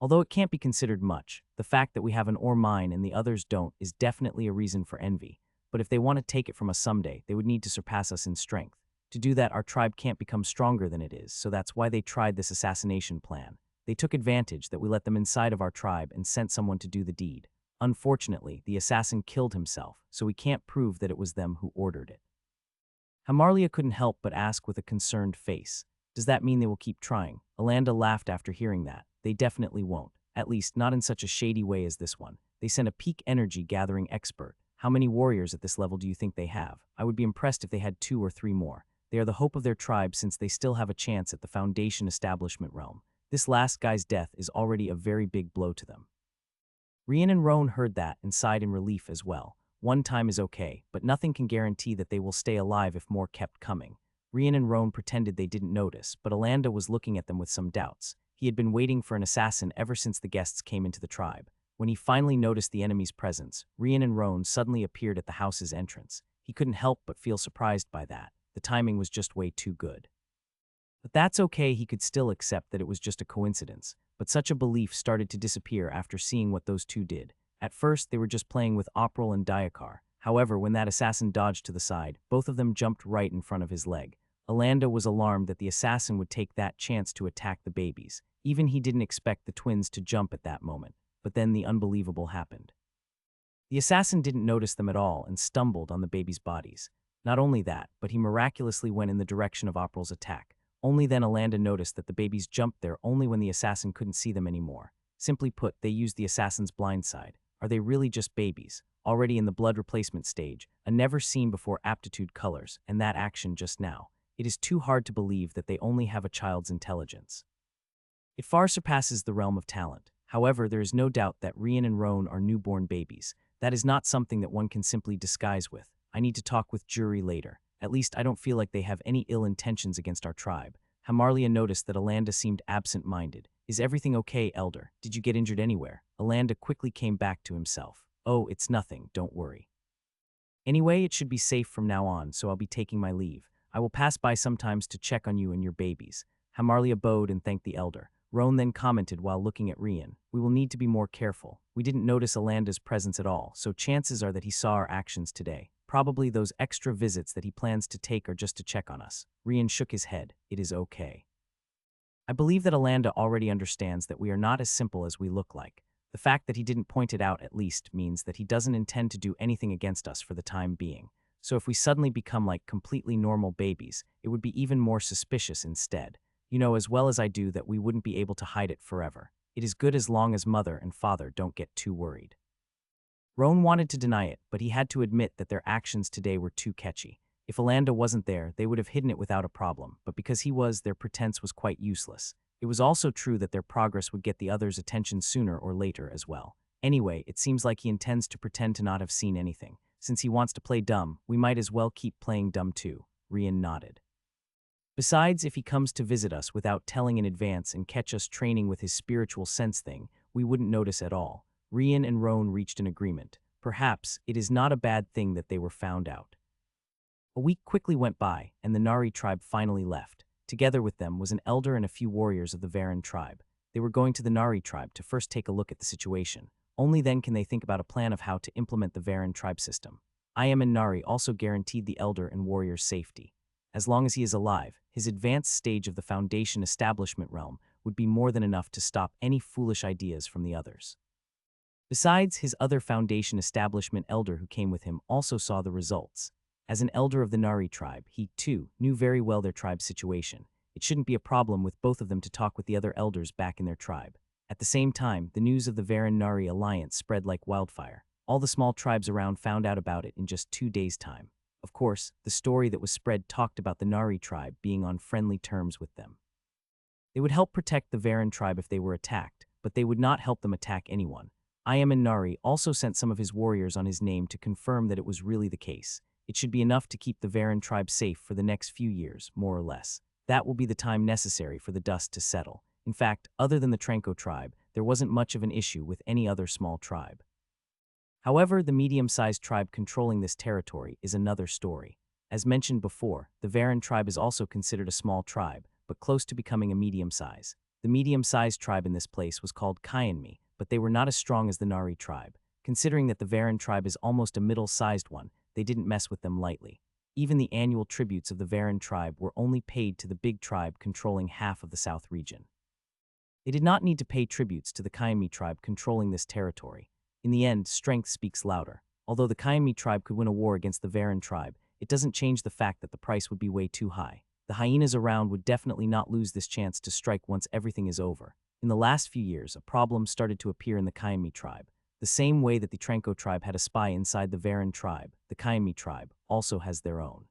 [SPEAKER 1] Although it can't be considered much, the fact that we have an ore mine and the others don't is definitely a reason for envy. But if they want to take it from us someday, they would need to surpass us in strength. To do that, our tribe can't become stronger than it is, so that's why they tried this assassination plan. They took advantage that we let them inside of our tribe and sent someone to do the deed. Unfortunately, the assassin killed himself, so we can't prove that it was them who ordered it. Hamarlia couldn't help but ask with a concerned face. Does that mean they will keep trying? Alanda laughed after hearing that. They definitely won't. At least, not in such a shady way as this one. They sent a peak energy gathering expert. How many warriors at this level do you think they have? I would be impressed if they had 2 or 3 more. They are the hope of their tribe since they still have a chance at the Foundation establishment realm. This last guy's death is already a very big blow to them. Rian and Roan heard that and sighed in relief as well. One time is okay, but nothing can guarantee that they will stay alive if more kept coming. Rian and Roan pretended they didn't notice, but Alanda was looking at them with some doubts. He had been waiting for an assassin ever since the guests came into the tribe. When he finally noticed the enemy's presence, Rian and Roan suddenly appeared at the house's entrance. He couldn't help but feel surprised by that. The timing was just way too good. But that's okay, he could still accept that it was just a coincidence. But such a belief started to disappear after seeing what those two did. At first, they were just playing with April and Daikar. However, when that assassin dodged to the side, both of them jumped right in front of his leg. Alanda was alarmed that the assassin would take that chance to attack the babies. Even he didn't expect the twins to jump at that moment. But then the unbelievable happened. The assassin didn't notice them at all and stumbled on the babies' bodies. Not only that, but he miraculously went in the direction of April's attack. Only then Alanda noticed that the babies jumped there only when the assassin couldn't see them anymore. Simply put, they used the assassin's blind side. Are they really just babies? Already in the blood replacement stage, a never-seen-before aptitude colors, and that action just now. It is too hard to believe that they only have a child's intelligence. It far surpasses the realm of talent. However, there is no doubt that Rian and Roan are newborn babies. That is not something that one can simply disguise with. I need to talk with Jury later. At least I don't feel like they have any ill intentions against our tribe. Hamarlia noticed that Alanda seemed absent-minded. Is everything okay, Elder? Did you get injured anywhere? Alanda quickly came back to himself. Oh, it's nothing, don't worry. Anyway, it should be safe from now on, so I'll be taking my leave. I will pass by sometimes to check on you and your babies." Hamarlia bowed and thanked the elder. Roan then commented while looking at Rian, "We will need to be more careful. We didn't notice Alanda's presence at all, so chances are that he saw our actions today. Probably those extra visits that he plans to take are just to check on us." Rian shook his head. "It is okay. I believe that Alanda already understands that we are not as simple as we look like. The fact that he didn't point it out at least means that he doesn't intend to do anything against us for the time being. So if we suddenly become like completely normal babies, it would be even more suspicious instead. You know as well as I do that we wouldn't be able to hide it forever. It is good as long as mother and father don't get too worried." Roan wanted to deny it, but he had to admit that their actions today were too catchy. If Alanda wasn't there, they would have hidden it without a problem, but because he was, their pretense was quite useless. It was also true that their progress would get the others' attention sooner or later as well. Anyway, it seems like he intends to pretend to not have seen anything. Since he wants to play dumb, we might as well keep playing dumb too. Rian nodded. Besides, if he comes to visit us without telling in advance and catch us training with his spiritual sense thing, we wouldn't notice at all. Rian and Roan reached an agreement. Perhaps it is not a bad thing that they were found out. A week quickly went by, and the Nari tribe finally left. Together with them was an elder and a few warriors of the Varan tribe. They were going to the Nari tribe to first take a look at the situation. Only then can they think about a plan of how to implement the Varan tribe system. Ayam and Nari also guaranteed the elder and warrior's safety. As long as he is alive, his advanced stage of the Foundation establishment realm would be more than enough to stop any foolish ideas from the others. Besides, his other Foundation establishment elder who came with him also saw the results. As an elder of the Nari tribe, he, too, knew very well their tribe's situation. It shouldn't be a problem with both of them to talk with the other elders back in their tribe. At the same time, the news of the Varan-Nari alliance spread like wildfire. All the small tribes around found out about it in just 2 days' time. Of course, the story that was spread talked about the Nari tribe being on friendly terms with them. They would help protect the Varan tribe if they were attacked, but they would not help them attack anyone. Ayam and Nari also sent some of his warriors on his name to confirm that it was really the case. It should be enough to keep the Varan tribe safe for the next few years, more or less. That will be the time necessary for the dust to settle. In fact, other than the Tranko tribe, there wasn't much of an issue with any other small tribe. However, the medium-sized tribe controlling this territory is another story. As mentioned before, the Varan tribe is also considered a small tribe, but close to becoming a medium size. The medium-sized tribe in this place was called Kyanmi, but they were not as strong as the Nari tribe. Considering that the Varan tribe is almost a middle-sized one, they didn't mess with them lightly. Even the annual tributes of the Varan tribe were only paid to the big tribe controlling half of the south region. They did not need to pay tributes to the Kyanmi tribe controlling this territory. In the end, strength speaks louder. Although the Kyanmi tribe could win a war against the Varan tribe, it doesn't change the fact that the price would be way too high. The hyenas around would definitely not lose this chance to strike once everything is over. In the last few years, a problem started to appear in the Kyanmi tribe. The same way that the Tranko tribe had a spy inside the Varan tribe, the Kyanmi tribe also has their own.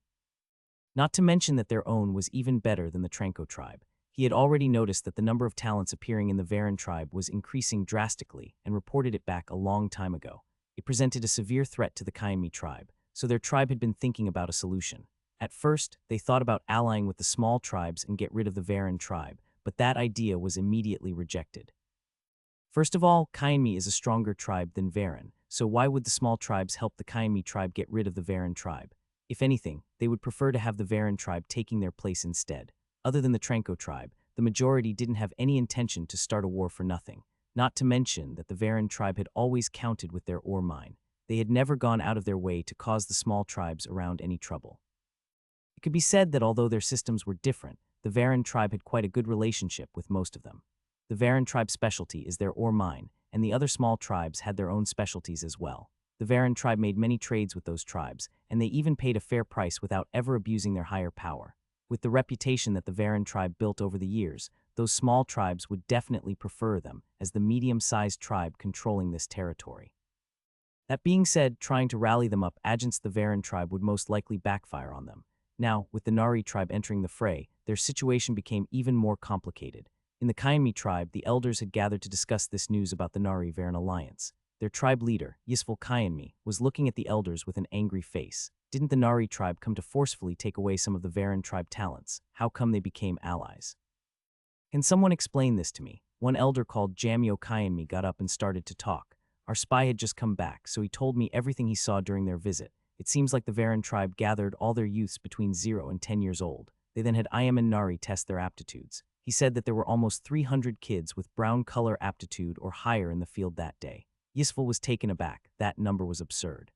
[SPEAKER 1] Not to mention that their own was even better than the Tranko tribe. He had already noticed that the number of talents appearing in the Varan tribe was increasing drastically and reported it back a long time ago. It presented a severe threat to the Kyanmi tribe, so their tribe had been thinking about a solution. At first, they thought about allying with the small tribes and get rid of the Varan tribe, but that idea was immediately rejected. First of all, Kyanmi is a stronger tribe than Varan, so why would the small tribes help the Kyanmi tribe get rid of the Varan tribe? If anything, they would prefer to have the Varan tribe taking their place instead. Other than the Tranko tribe, the majority didn't have any intention to start a war for nothing. Not to mention that the Varan tribe had always counted with their ore mine. They had never gone out of their way to cause the small tribes around any trouble. It could be said that although their systems were different, the Varan tribe had quite a good relationship with most of them. The Varan tribe's specialty is their ore mine, and the other small tribes had their own specialties as well. The Varan tribe made many trades with those tribes, and they even paid a fair price without ever abusing their higher power. With the reputation that the Varan tribe built over the years, those small tribes would definitely prefer them as the medium-sized tribe controlling this territory. That being said, trying to rally them up against the Varan tribe would most likely backfire on them. Now, with the Nari tribe entering the fray, their situation became even more complicated. In the Kyanmi tribe, the elders had gathered to discuss this news about the Nari-Varan alliance. Their tribe leader, Yisful Kyanmi, was looking at the elders with an angry face. Didn't the Nari tribe come to forcefully take away some of the Varan tribe talents? How come they became allies? Can someone explain this to me? One elder called Jamyo Kyanmi got up and started to talk. Our spy had just come back, so he told me everything he saw during their visit. It seems like the Varen tribe gathered all their youths between 0 and 10 years old. They then had Ayam and Nari test their aptitudes. He said that there were almost 300 kids with brown color aptitude or higher in the field that day. Yisvel was taken aback. That number was absurd.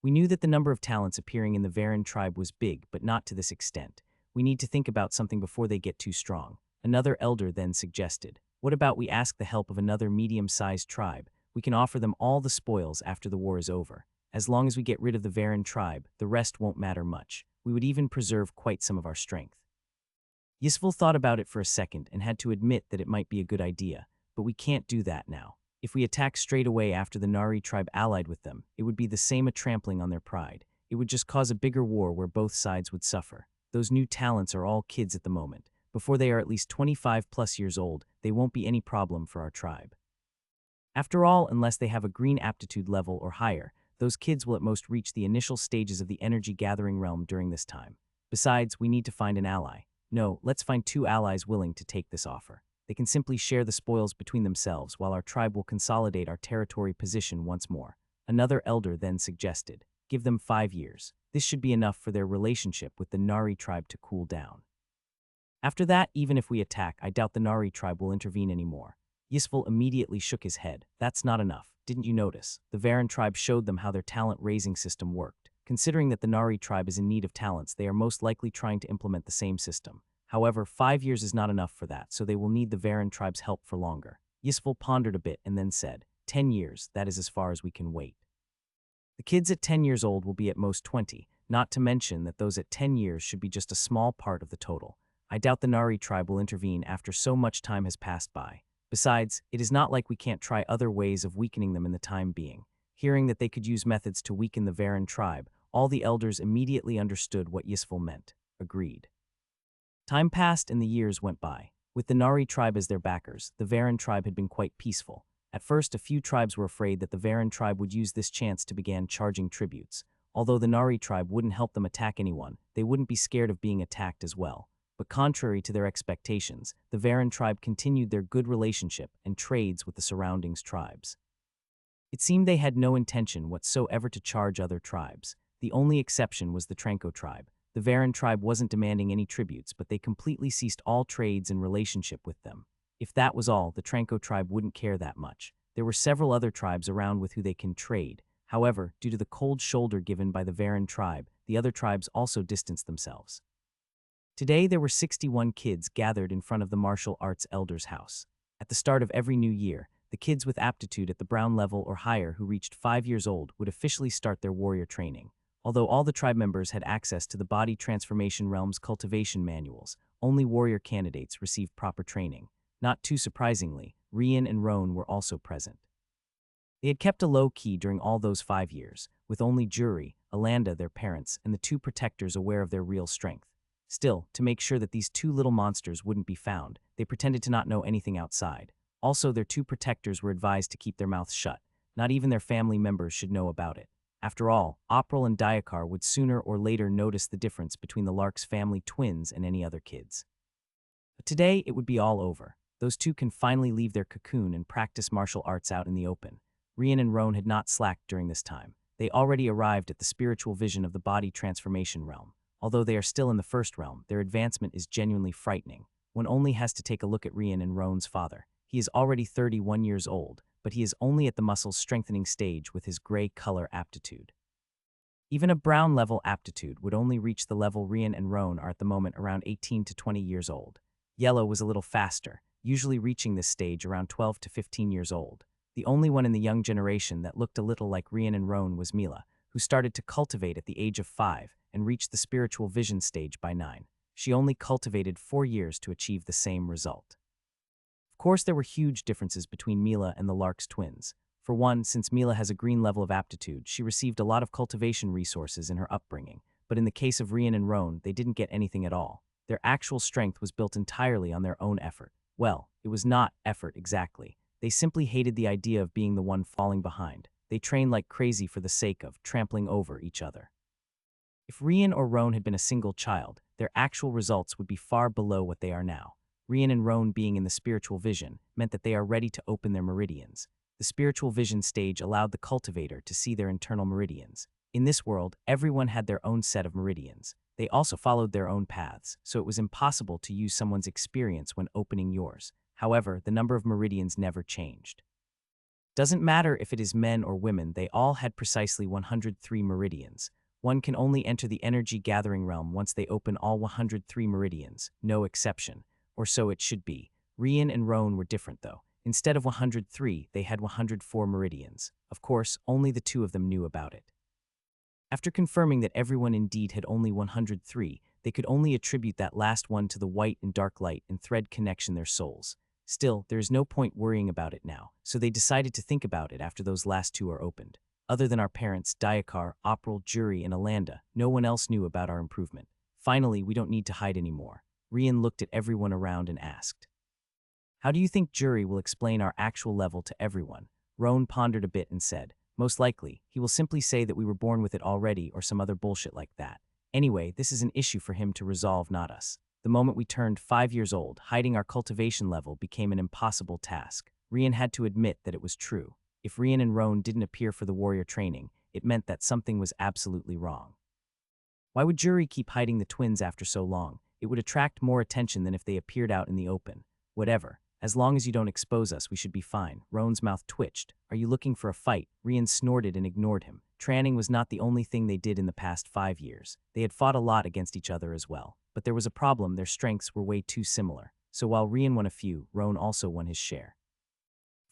[SPEAKER 1] We knew that the number of talents appearing in the Varen tribe was big, but not to this extent. We need to think about something before they get too strong. Another elder then suggested, what about we ask the help of another medium-sized tribe? We can offer them all the spoils after the war is over. As long as we get rid of the Varen tribe, the rest won't matter much. We would even preserve quite some of our strength. Yisvel thought about it for a second and had to admit that it might be a good idea, but we can't do that now. If we attack straight away after the Nari tribe allied with them, it would be the same a trampling on their pride. It would just cause a bigger war where both sides would suffer. Those new talents are all kids at the moment. Before they are at least 25 plus years old, they won't be any problem for our tribe. After all, unless they have a green aptitude level or higher, those kids will at most reach the initial stages of the energy-gathering realm during this time. Besides, we need to find an ally. No, let's find 2 allies willing to take this offer. They can simply share the spoils between themselves while our tribe will consolidate our territory position once more. Another elder then suggested, give them 5 years. This should be enough for their relationship with the Nari tribe to cool down. After that, even if we attack, I doubt the Nari tribe will intervene anymore. Yisvel immediately shook his head. That's not enough. Didn't you notice? The Varen tribe showed them how their talent-raising system worked. Considering that the Nari tribe is in need of talents, they are most likely trying to implement the same system. However, 5 years is not enough for that, so they will need the Varen tribe's help for longer. Yisvel pondered a bit and then said, 10 years, that is as far as we can wait. The kids at 10 years old will be at most 20, not to mention that those at 10 years should be just a small part of the total. I doubt the Nari tribe will intervene after so much time has passed by. Besides, it is not like we can't try other ways of weakening them in the time being. Hearing that they could use methods to weaken the Varen tribe, all the elders immediately understood what Yisvel meant. Agreed. Time passed and the years went by. With the Nari tribe as their backers, the Varen tribe had been quite peaceful. At first, a few tribes were afraid that the Varen tribe would use this chance to begin charging tributes. Although the Nari tribe wouldn't help them attack anyone, they wouldn't be scared of being attacked as well. But contrary to their expectations, the Varen tribe continued their good relationship and trades with the surrounding tribes. It seemed they had no intention whatsoever to charge other tribes. The only exception was the Tranko tribe. The Varen tribe wasn't demanding any tributes, but they completely ceased all trades and relationship with them. If that was all, the Tranko tribe wouldn't care that much. There were several other tribes around with who they can trade. However, due to the cold shoulder given by the Varen tribe, the other tribes also distanced themselves. Today, there were 61 kids gathered in front of the martial arts elder's house. At the start of every new year, the kids with aptitude at the brown level or higher who reached 5 years old would officially start their warrior training. Although all the tribe members had access to the body transformation realm's cultivation manuals, only warrior candidates received proper training. Not too surprisingly, Rian and Roan were also present. They had kept a low key during all those 5 years, with only Juri, Alanda, their parents, and the 2 protectors aware of their real strength. Still, to make sure that these 2 little monsters wouldn't be found, they pretended to not know anything outside. Also, their 2 protectors were advised to keep their mouths shut. Not even their family members should know about it. After all, April and Diakar would sooner or later notice the difference between the Lark's family twins and any other kids. But today, it would be all over. Those 2 can finally leave their cocoon and practice martial arts out in the open. Rian and Roan had not slacked during this time. They already arrived at the spiritual vision of the body transformation realm. Although they are still in the first realm, their advancement is genuinely frightening. One only has to take a look at Rian and Roan's father. He is already 31 years old, but he is only at the muscles strengthening stage with his gray color aptitude. Even a brown level aptitude would only reach the level Rian and Roan are at the moment around 18 to 20 years old. Yellow was a little faster, usually reaching this stage around 12 to 15 years old. The only one in the young generation that looked a little like Rian and Roan was Mila, who started to cultivate at the age of 5 and reached the spiritual vision stage by 9. She only cultivated 4 years to achieve the same result. Of course, there were huge differences between Mila and the Lark's twins. For one, since Mila has a green level of aptitude, she received a lot of cultivation resources in her upbringing, but in the case of Rian and Roan, they didn't get anything at all. Their actual strength was built entirely on their own effort. Well, it was not effort exactly. They simply hated the idea of being the one falling behind. They trained like crazy for the sake of trampling over each other. If Rian or Roan had been a single child, their actual results would be far below what they are now. Rian and Roan being in the spiritual vision meant that they are ready to open their meridians. The spiritual vision stage allowed the cultivator to see their internal meridians. In this world, everyone had their own set of meridians. They also followed their own paths, so it was impossible to use someone's experience when opening yours. However, the number of meridians never changed. Doesn't matter if it is men or women, they all had precisely 103 meridians. One can only enter the energy gathering realm once they open all 103 meridians, no exception. Or so it should be. Rian and Roan were different though. Instead of 103, they had 104 meridians. Of course, only the two of them knew about it. After confirming that everyone indeed had only 103, they could only attribute that last one to the white and dark light and thread connection their souls. Still, there is no point worrying about it now, so they decided to think about it after those last two are opened. Other than our parents, Dayakar, April, Jury, and Alanda, no one else knew about our improvement. Finally, we don't need to hide anymore. Rian looked at everyone around and asked, "How do you think Jury will explain our actual level to everyone?" Roan pondered a bit and said, "Most likely, he will simply say that we were born with it already or some other bullshit like that. Anyway, this is an issue for him to resolve, not us." The moment we turned 5 years old, hiding our cultivation level became an impossible task. Rian had to admit that it was true. If Rian and Roan didn't appear for the warrior training, it meant that something was absolutely wrong. Why would Jury keep hiding the twins after so long? It would attract more attention than if they appeared out in the open. Whatever. As long as you don't expose us, we should be fine. Roan's mouth twitched. Are you looking for a fight? Rian snorted and ignored him. Tranning was not the only thing they did in the past 5 years. They had fought a lot against each other as well. But there was a problem, their strengths were way too similar. So while Rian won a few, Roan also won his share.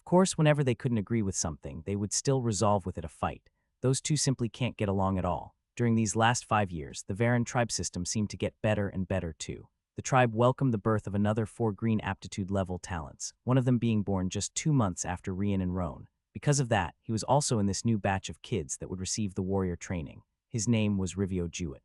[SPEAKER 1] Of course, whenever they couldn't agree with something, they would still resolve with it a fight. Those two simply can't get along at all. During these last 5 years, the Varan tribe system seemed to get better and better too. The tribe welcomed the birth of another 4 green aptitude level talents, one of them being born just 2 months after Rian and Roan. Because of that, he was also in this new batch of kids that would receive the warrior training. His name was Rivio Jewett.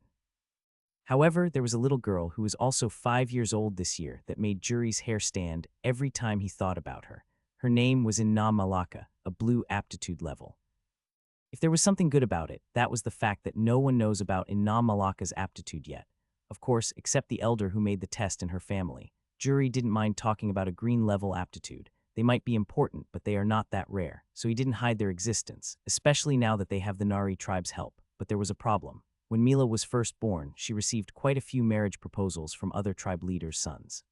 [SPEAKER 1] However, there was a little girl who was also 5 years old this year that made Jury's hair stand every time he thought about her. Her name was Inna Malaka, a blue aptitude level. If there was something good about it, that was the fact that no one knows about Inna Malaka's aptitude yet. Of course, except the elder who made the test and her family. Jury didn't mind talking about a green level aptitude. They might be important, but they are not that rare, so he didn't hide their existence, especially now that they have the Nari tribe's help. But there was a problem. When Mila was first born, she received quite a few marriage proposals from other tribe leaders' sons.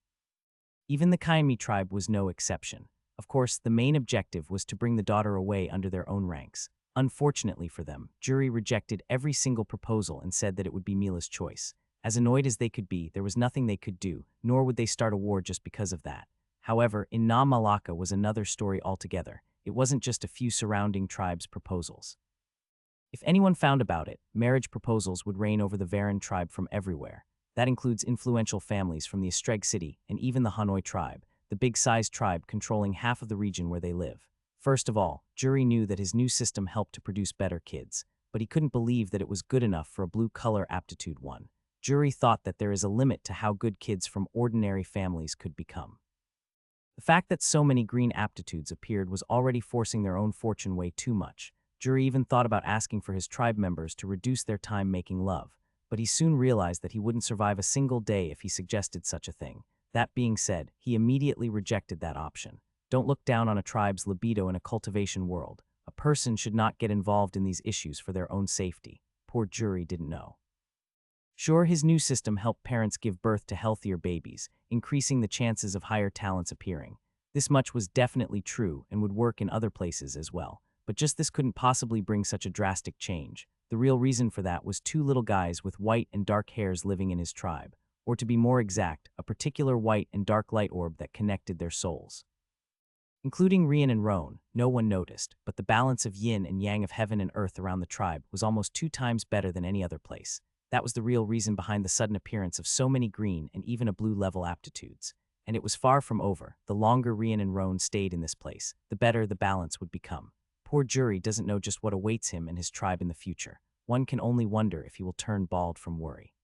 [SPEAKER 1] Even the Kaimi tribe was no exception. Of course, the main objective was to bring the daughter away under their own ranks. Unfortunately for them, Jury rejected every single proposal and said that it would be Mila's choice. As annoyed as they could be, there was nothing they could do, nor would they start a war just because of that. However, Inna Malaka was another story altogether. It wasn't just a few surrounding tribes' proposals. If anyone found about it, marriage proposals would reign over the Varan tribe from everywhere. That includes influential families from the Estreg city and even the Hanoi tribe, the big-sized tribe controlling half of the region where they live. First of all, Jury knew that his new system helped to produce better kids, but he couldn't believe that it was good enough for a blue-color aptitude one. Jury thought that there is a limit to how good kids from ordinary families could become. The fact that so many green aptitudes appeared was already forcing their own fortune way too much. Jury even thought about asking for his tribe members to reduce their time making love, but he soon realized that he wouldn't survive a single day if he suggested such a thing. That being said, he immediately rejected that option. Don't look down on a tribe's libido in a cultivation world. A person should not get involved in these issues for their own safety. Poor Jury didn't know. Sure, his new system helped parents give birth to healthier babies, increasing the chances of higher talents appearing. This much was definitely true and would work in other places as well. But just this couldn't possibly bring such a drastic change. The real reason for that was 2 little guys with white and dark hairs living in his tribe, or to be more exact, a particular white and dark light orb that connected their souls. Including Rian and Roan, no one noticed, but the balance of yin and yang of heaven and earth around the tribe was almost 2 times better than any other place. That was the real reason behind the sudden appearance of so many green and even a blue level aptitudes. And it was far from over. The longer Rian and Roan stayed in this place, the better the balance would become. Poor Jury doesn't know just what awaits him and his tribe in the future. One can only wonder if he will turn bald from worry.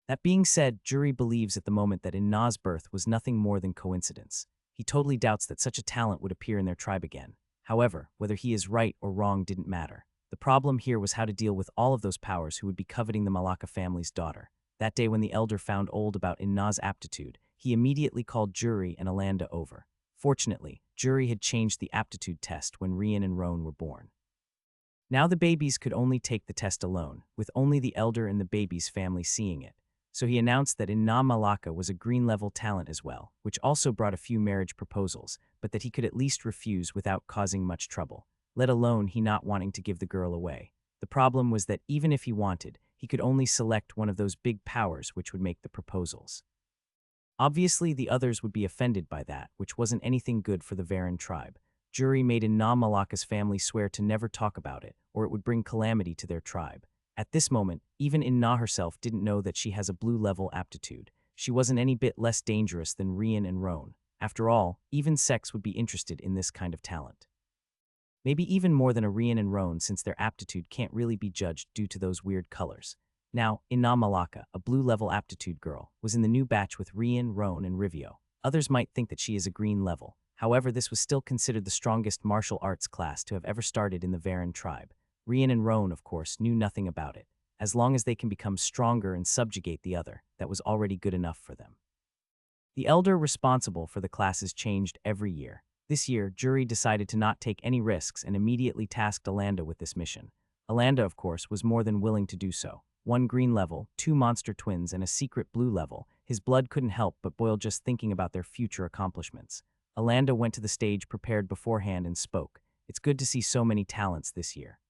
[SPEAKER 1] That being said, Jury believes at the moment that Inna's birth was nothing more than coincidence. He totally doubts that such a talent would appear in their tribe again. However, whether he is right or wrong didn't matter. The problem here was how to deal with all of those powers who would be coveting the Malaka family's daughter. That day when the elder found old about Inna's aptitude, he immediately called Jury and Alanda over. Fortunately, Jury had changed the aptitude test when Rian and Roan were born. Now the babies could only take the test alone, with only the elder and the baby's family seeing it. So he announced that Inna Malaka was a green-level talent as well, which also brought a few marriage proposals, but that he could at least refuse without causing much trouble, let alone he not wanting to give the girl away. The problem was that even if he wanted, he could only select one of those big powers which would make the proposals. Obviously, the others would be offended by that, which wasn't anything good for the Varan tribe. Jury made Inna Malaka's family swear to never talk about it, or it would bring calamity to their tribe. At this moment, even Inna herself didn't know that she has a blue-level aptitude. She wasn't any bit less dangerous than Rian and Roan. After all, even sex would be interested in this kind of talent. Maybe even more than a Rian and Roan, since their aptitude can't really be judged due to those weird colors. Now, Inna Malaka, a blue-level aptitude girl, was in the new batch with Rian, Roan, and Rivio. Others might think that she is a green level. However, this was still considered the strongest martial arts class to have ever started in the Varan tribe. Rian and Roan, of course, knew nothing about it. As long as they can become stronger and subjugate the other, that was already good enough for them. The elder responsible for the classes changed every year. This year, Jury decided to not take any risks and immediately tasked Alanda with this mission. Alanda, of course, was more than willing to do so. 1 green level, 2 monster twins, and a secret blue level. His blood couldn't help but boil just thinking about their future accomplishments. Alanda went to the stage prepared beforehand and spoke. It's good to see so many talents this year.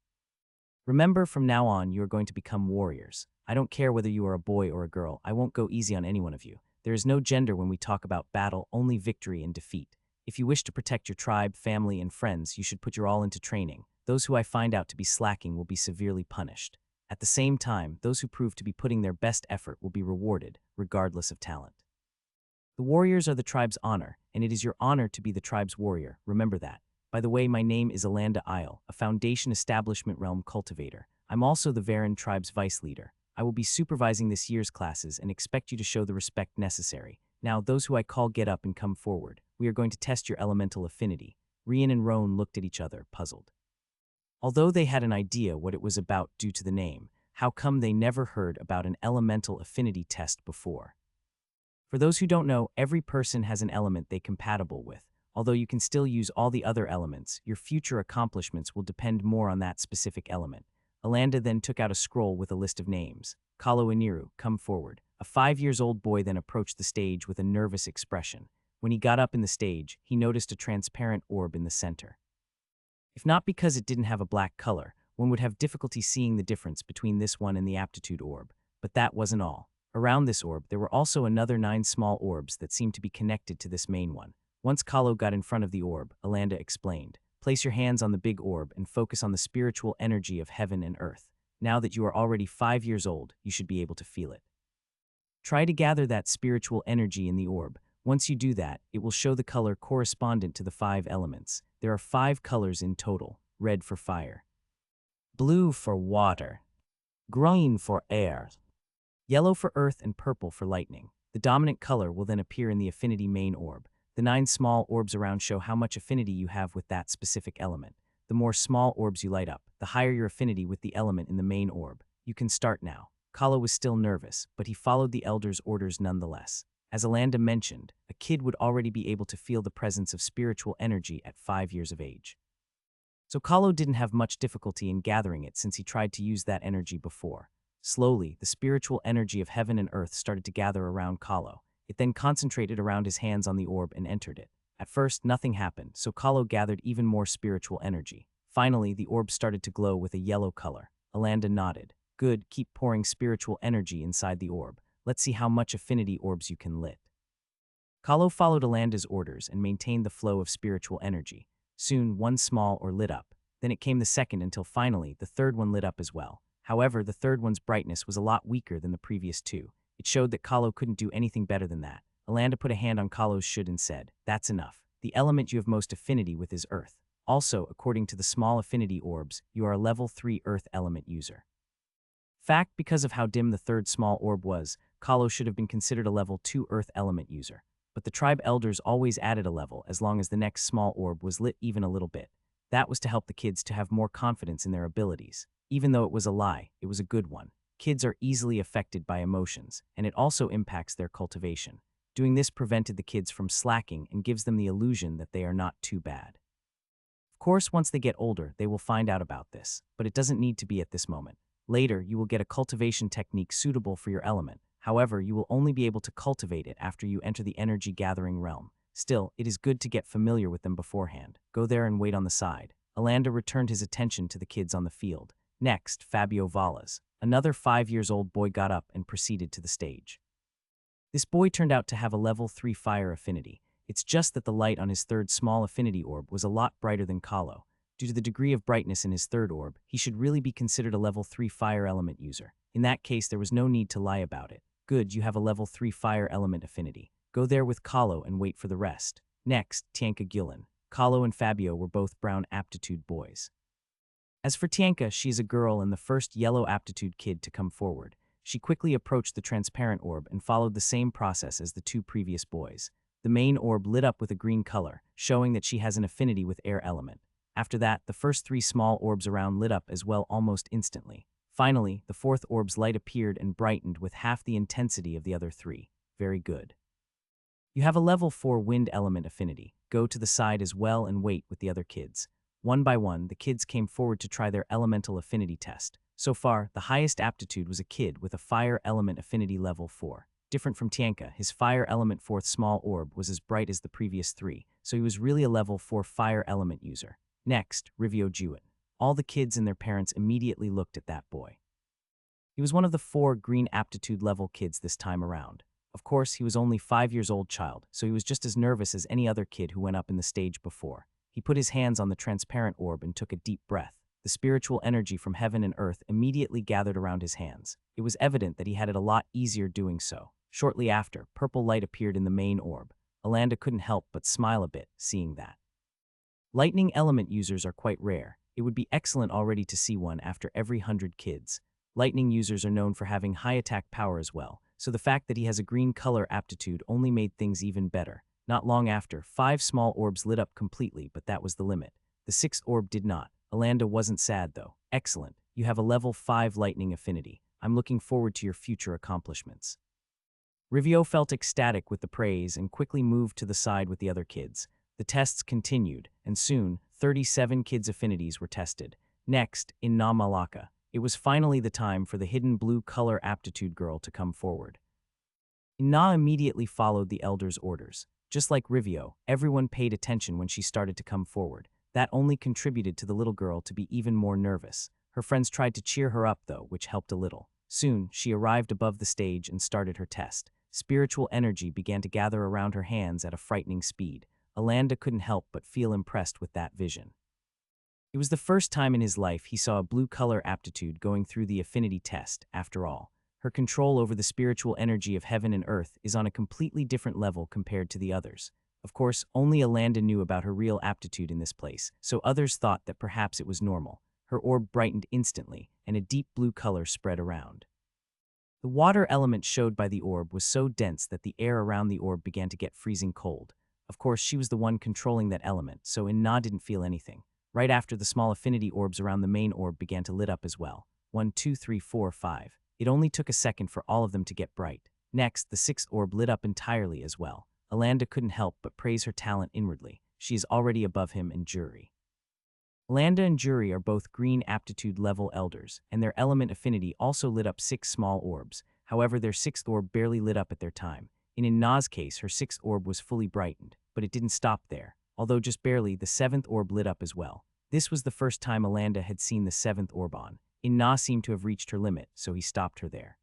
[SPEAKER 1] Remember, from now on, you are going to become warriors. I don't care whether you are a boy or a girl. I won't go easy on any one of you. There is no gender when we talk about battle, only victory and defeat. If you wish to protect your tribe, family, and friends, you should put your all into training. Those who I find out to be slacking will be severely punished. At the same time, those who prove to be putting their best effort will be rewarded, regardless of talent. The warriors are the tribe's honor, and it is your honor to be the tribe's warrior. Remember that. By the way, my name is Alanda Isle, a Foundation Establishment Realm cultivator. I'm also the Varan tribe's vice leader. I will be supervising this year's classes and expect you to show the respect necessary. Now, those who I call, get up and come forward. We are going to test your elemental affinity. Rian and Roan looked at each other, puzzled. Although they had an idea what it was about due to the name, how come they never heard about an elemental affinity test before? For those who don't know, every person has an element they're compatible with. Although you can still use all the other elements, your future accomplishments will depend more on that specific element. Alanda then took out a scroll with a list of names. Kalo Iniru, come forward. A 5-year-old boy then approached the stage with a nervous expression. When he got up in the stage, he noticed a transparent orb in the center. If not because it didn't have a black color, one would have difficulty seeing the difference between this one and the aptitude orb. But that wasn't all. Around this orb, there were also another 9 small orbs that seemed to be connected to this main one. Once Kalo got in front of the orb, Alanda explained, place your hands on the big orb and focus on the spiritual energy of heaven and earth. Now that you are already 5 years old, you should be able to feel it. Try to gather that spiritual energy in the orb. Once you do that, it will show the color correspondent to the 5 elements. There are 5 colors in total: red for fire, blue for water, green for air, yellow for earth, and purple for lightning. The dominant color will then appear in the affinity main orb. The 9 small orbs around show how much affinity you have with that specific element. The more small orbs you light up, the higher your affinity with the element in the main orb. You can start now. Kalo was still nervous, but he followed the elder's orders nonetheless. As Alanda mentioned, a kid would already be able to feel the presence of spiritual energy at 5 years of age. So Kalo didn't have much difficulty in gathering it since he tried to use that energy before. Slowly, the spiritual energy of heaven and earth started to gather around Kalo. It then concentrated around his hands on the orb and entered it. At first, nothing happened, so Kalo gathered even more spiritual energy. Finally, the orb started to glow with a yellow color. Alanda nodded. Good, keep pouring spiritual energy inside the orb. Let's see how much affinity orbs you can lit. Kalo followed Alanda's orders and maintained the flow of spiritual energy. Soon, one small orb lit up. Then it came the second until finally, the third one lit up as well. However, the third one's brightness was a lot weaker than the previous 2. It showed that Kalo couldn't do anything better than that. Alanda put a hand on Kalo's shoulder and said, that's enough. The element you have most affinity with is earth. Also, according to the small affinity orbs, you are a level 3 earth element user. Fact, because of how dim the third small orb was, Kalo should have been considered a level 2 earth element user. But the tribe elders always added a level as long as the next small orb was lit even a little bit. That was to help the kids to have more confidence in their abilities. Even though it was a lie, it was a good one. Kids are easily affected by emotions, and it also impacts their cultivation. Doing this prevented the kids from slacking and gives them the illusion that they are not too bad. Of course, once they get older, they will find out about this, but it doesn't need to be at this moment. Later, you will get a cultivation technique suitable for your element. However, you will only be able to cultivate it after you enter the energy-gathering realm. Still, it is good to get familiar with them beforehand. Go there and wait on the side. Alanda returned his attention to the kids on the field. Next, Fabio Vallas. Another 5-year-old boy got up and proceeded to the stage. This boy turned out to have a level 3 fire affinity. It's just that the light on his third small affinity orb was a lot brighter than Kahlo. Due to the degree of brightness in his third orb, he should really be considered a level 3 fire element user. In that case, there was no need to lie about it. Good, you have a level 3 fire element affinity. Go there with Kahlo and wait for the rest. Next, Tianka Gillen. Kahlo and Fabio were both brown aptitude boys. As for Tianka, she is a girl and the first yellow aptitude kid to come forward. She quickly approached the transparent orb and followed the same process as the two previous boys. The main orb lit up with a green color, showing that she has an affinity with air element. After that, the first 3 small orbs around lit up as well almost instantly. Finally, the fourth orb's light appeared and brightened with half the intensity of the other 3. Very good. You have a level 4 wind element affinity. Go to the side as well and wait with the other kids. One by one, the kids came forward to try their elemental affinity test. So far, the highest aptitude was a kid with a fire element affinity level 4. Different from Tianka, his fire element 4th small orb was as bright as the previous 3, so he was really a level 4 fire element user. Next, Rivio Jewett. All the kids and their parents immediately looked at that boy. He was one of the 4 green aptitude level kids this time around. Of course, he was only 5-year-old child, so he was just as nervous as any other kid who went up in the stage before. He put his hands on the transparent orb and took a deep breath. The spiritual energy from heaven and earth immediately gathered around his hands. It was evident that he had it a lot easier doing so. Shortly after, purple light appeared in the main orb. Alanda couldn't help but smile a bit, seeing that. Lightning element users are quite rare. It would be excellent already to see one after every 100 kids. Lightning users are known for having high attack power as well, so the fact that he has a green color aptitude only made things even better. Not long after, 5 small orbs lit up completely, but that was the limit. The 6th orb did not. Alanda wasn't sad though. Excellent. You have a level 5 lightning affinity. I'm looking forward to your future accomplishments. Rivio felt ecstatic with the praise and quickly moved to the side with the other kids. The tests continued, and soon, 37 kids' affinities were tested. Next, in Na Malaka, it was finally the time for the hidden blue color aptitude girl to come forward. Na immediately followed the elder's orders. Just like Rivio, everyone paid attention when she started to come forward. That only contributed to the little girl to be even more nervous. Her friends tried to cheer her up though, which helped a little. Soon, she arrived above the stage and started her test. Spiritual energy began to gather around her hands at a frightening speed. Alanda couldn't help but feel impressed with that vision. It was the first time in his life he saw a blue color aptitude going through the affinity test, after all. Her control over the spiritual energy of heaven and earth is on a completely different level compared to the others. Of course, only Alanda knew about her real aptitude in this place, so others thought that perhaps it was normal. Her orb brightened instantly, and a deep blue color spread around. The water element showed by the orb was so dense that the air around the orb began to get freezing cold. Of course, she was the one controlling that element, so Na didn't feel anything. Right after, the small affinity orbs around the main orb began to lit up as well. 1, 2, 3, 4, 5. It only took a second for all of them to get bright. Next, the 6th orb lit up entirely as well. Alanda couldn't help but praise her talent inwardly. She is already above him and Jury. Alanda and Jury are both green aptitude level elders, and their element affinity also lit up 6 small orbs. However, their 6th orb barely lit up at their time. In Na's case, her 6th orb was fully brightened, but it didn't stop there. Although just barely, the 7th orb lit up as well. This was the first time Alanda had seen the 7th orb on. Na seemed to have reached her limit, so he stopped her there.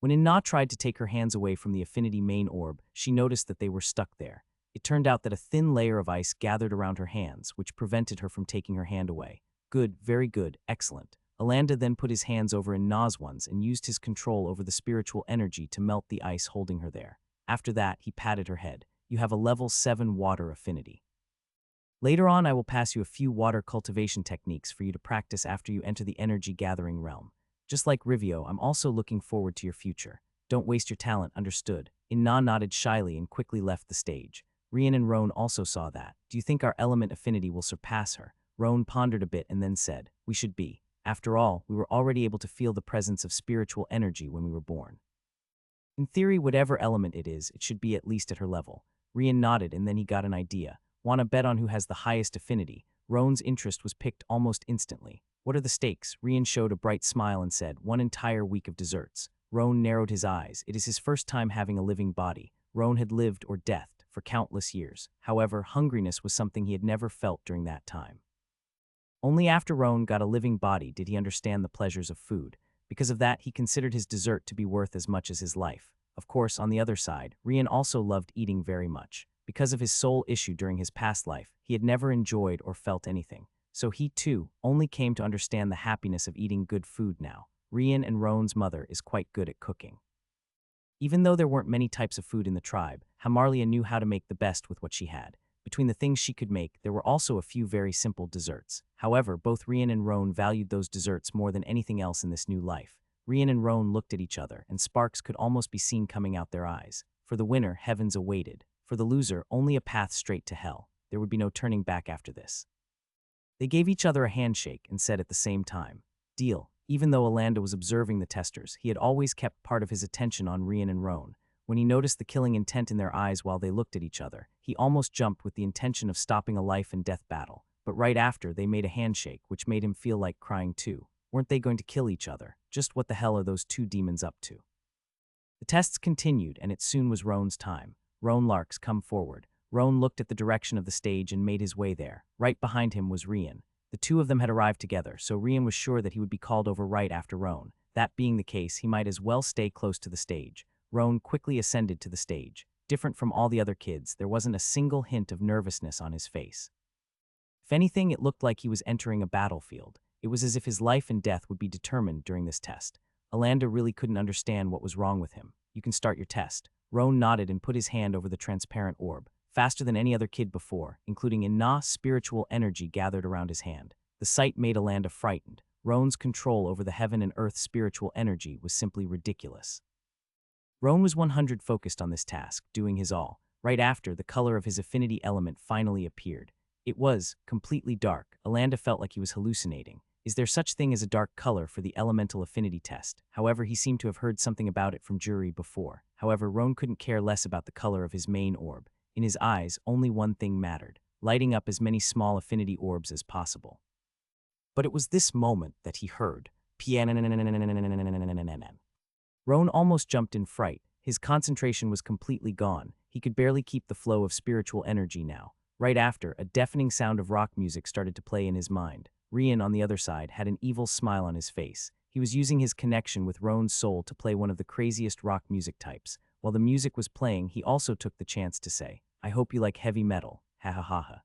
[SPEAKER 1] When Na tried to take her hands away from the affinity main orb, she noticed that they were stuck there. It turned out that a thin layer of ice gathered around her hands, which prevented her from taking her hand away. Good, very good, excellent. Alanda then put his hands over Na's ones and used his control over the spiritual energy to melt the ice holding her there. After that, he patted her head. You have a level 7 water affinity. Later on, I will pass you a few water cultivation techniques for you to practice after you enter the energy gathering realm. Just like Rivio, I'm also looking forward to your future. Don't waste your talent, understood? Na nodded shyly and quickly left the stage. Rian and Roan also saw that. Do you think our element affinity will surpass her? Roan pondered a bit and then said, we should be. After all, we were already able to feel the presence of spiritual energy when we were born. In theory, whatever element it is, it should be at least at her level. Rian nodded and then he got an idea. Wanna bet on who has the highest affinity? Roan's interest was piqued almost instantly. What are the stakes? Rian showed a bright smile and said, 1 entire week of desserts. Roan narrowed his eyes. It is his first time having a living body. Roan had lived or deathed for countless years. However, hungriness was something he had never felt during that time. Only after Roan got a living body did he understand the pleasures of food. Because of that, he considered his dessert to be worth as much as his life. Of course, on the other side, Rian also loved eating very much. Because of his sole issue during his past life, he had never enjoyed or felt anything. So he, too, only came to understand the happiness of eating good food now. Rian and Roan's mother is quite good at cooking. Even though there weren't many types of food in the tribe, Hamarlia knew how to make the best with what she had. Between the things she could make, there were also a few very simple desserts. However, both Rian and Roan valued those desserts more than anything else in this new life. Rian and Roan looked at each other, and sparks could almost be seen coming out their eyes. For the winner, heavens awaited. For the loser, only a path straight to hell. There would be no turning back after this. They gave each other a handshake and said at the same time, "Deal." Even though Alanda was observing the testers, he had always kept part of his attention on Rian and Roan. When he noticed the killing intent in their eyes while they looked at each other, he almost jumped with the intention of stopping a life and death battle. But right after, they made a handshake, which made him feel like crying too. Weren't they going to kill each other? Just what the hell are those two demons up to? The tests continued, and it soon was Roan's time. Roan Larks, come forward. Roan looked at the direction of the stage and made his way there. Right behind him was Rian. The two of them had arrived together, so Rian was sure that he would be called over right after Roan. That being the case, he might as well stay close to the stage. Roan quickly ascended to the stage. Different from all the other kids, there wasn't a single hint of nervousness on his face. If anything, it looked like he was entering a battlefield. It was as if his life and death would be determined during this test. Alanda really couldn't understand what was wrong with him. You can start your test. Roan nodded and put his hand over the transparent orb. Faster than any other kid before, including enough spiritual energy gathered around his hand. The sight made Alanda frightened. Roan's control over the heaven and earth spiritual energy was simply ridiculous. Roan was 100 focused on this task, doing his all. Right after, the color of his affinity element finally appeared. It was completely dark. Alanda felt like he was hallucinating. Is there such thing as a dark color for the elemental affinity test? However, he seemed to have heard something about it from Jury before. However, Roan couldn't care less about the color of his main orb. In his eyes, only one thing mattered, lighting up as many small affinity orbs as possible. But it was this moment that he heard. Roan almost jumped in fright. His concentration was completely gone. He could barely keep the flow of spiritual energy now. Right after, a deafening sound of rock music started to play in his mind. Rian, on the other side, had an evil smile on his face. He was using his connection with Roan's soul to play one of the craziest rock music types. While the music was playing, he also took the chance to say, "I hope you like heavy metal, ha ha ha ha."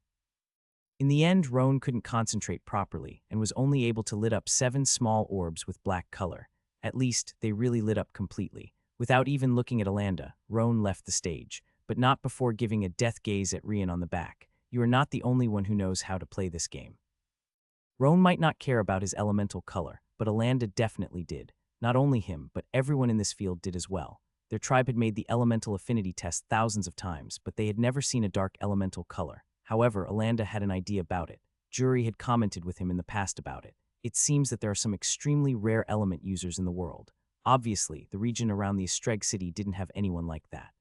[SPEAKER 1] In the end, Roan couldn't concentrate properly and was only able to lit up 7 small orbs with black color. At least, they really lit up completely. Without even looking at Alanda, Roan left the stage, but not before giving a death gaze at Rian on the back. You are not the only one who knows how to play this game. Roan might not care about his elemental color, but Alanda definitely did. Not only him, but everyone in this field did as well. Their tribe had made the elemental affinity test thousands of times, but they had never seen a dark elemental color. However, Alanda had an idea about it. Jury had commented with him in the past about it. It seems that there are some extremely rare element users in the world. Obviously, the region around the Estreg city didn't have anyone like that.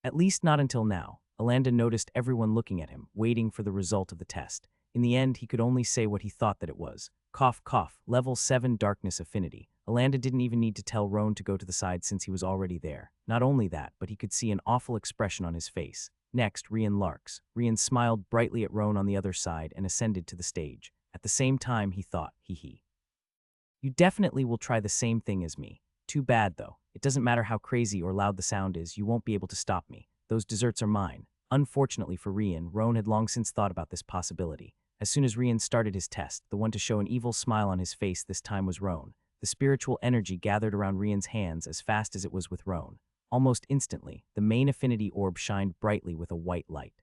[SPEAKER 1] At least not until now. Alanda noticed everyone looking at him, waiting for the result of the test. In the end, he could only say what he thought that it was. Cough, cough, level 7 darkness affinity. Alanda didn't even need to tell Roan to go to the side since he was already there. Not only that, but he could see an awful expression on his face. Next, Rian Larks. Rian smiled brightly at Roan on the other side and ascended to the stage. At the same time, he thought, hee hee. You definitely will try the same thing as me. Too bad, though. It doesn't matter how crazy or loud the sound is, you won't be able to stop me. Those desserts are mine. Unfortunately for Rian, Roan had long since thought about this possibility. As soon as Rian started his test, the one to show an evil smile on his face this time was Roan. The spiritual energy gathered around Rian's hands as fast as it was with Roan. Almost instantly, the main affinity orb shined brightly with a white light.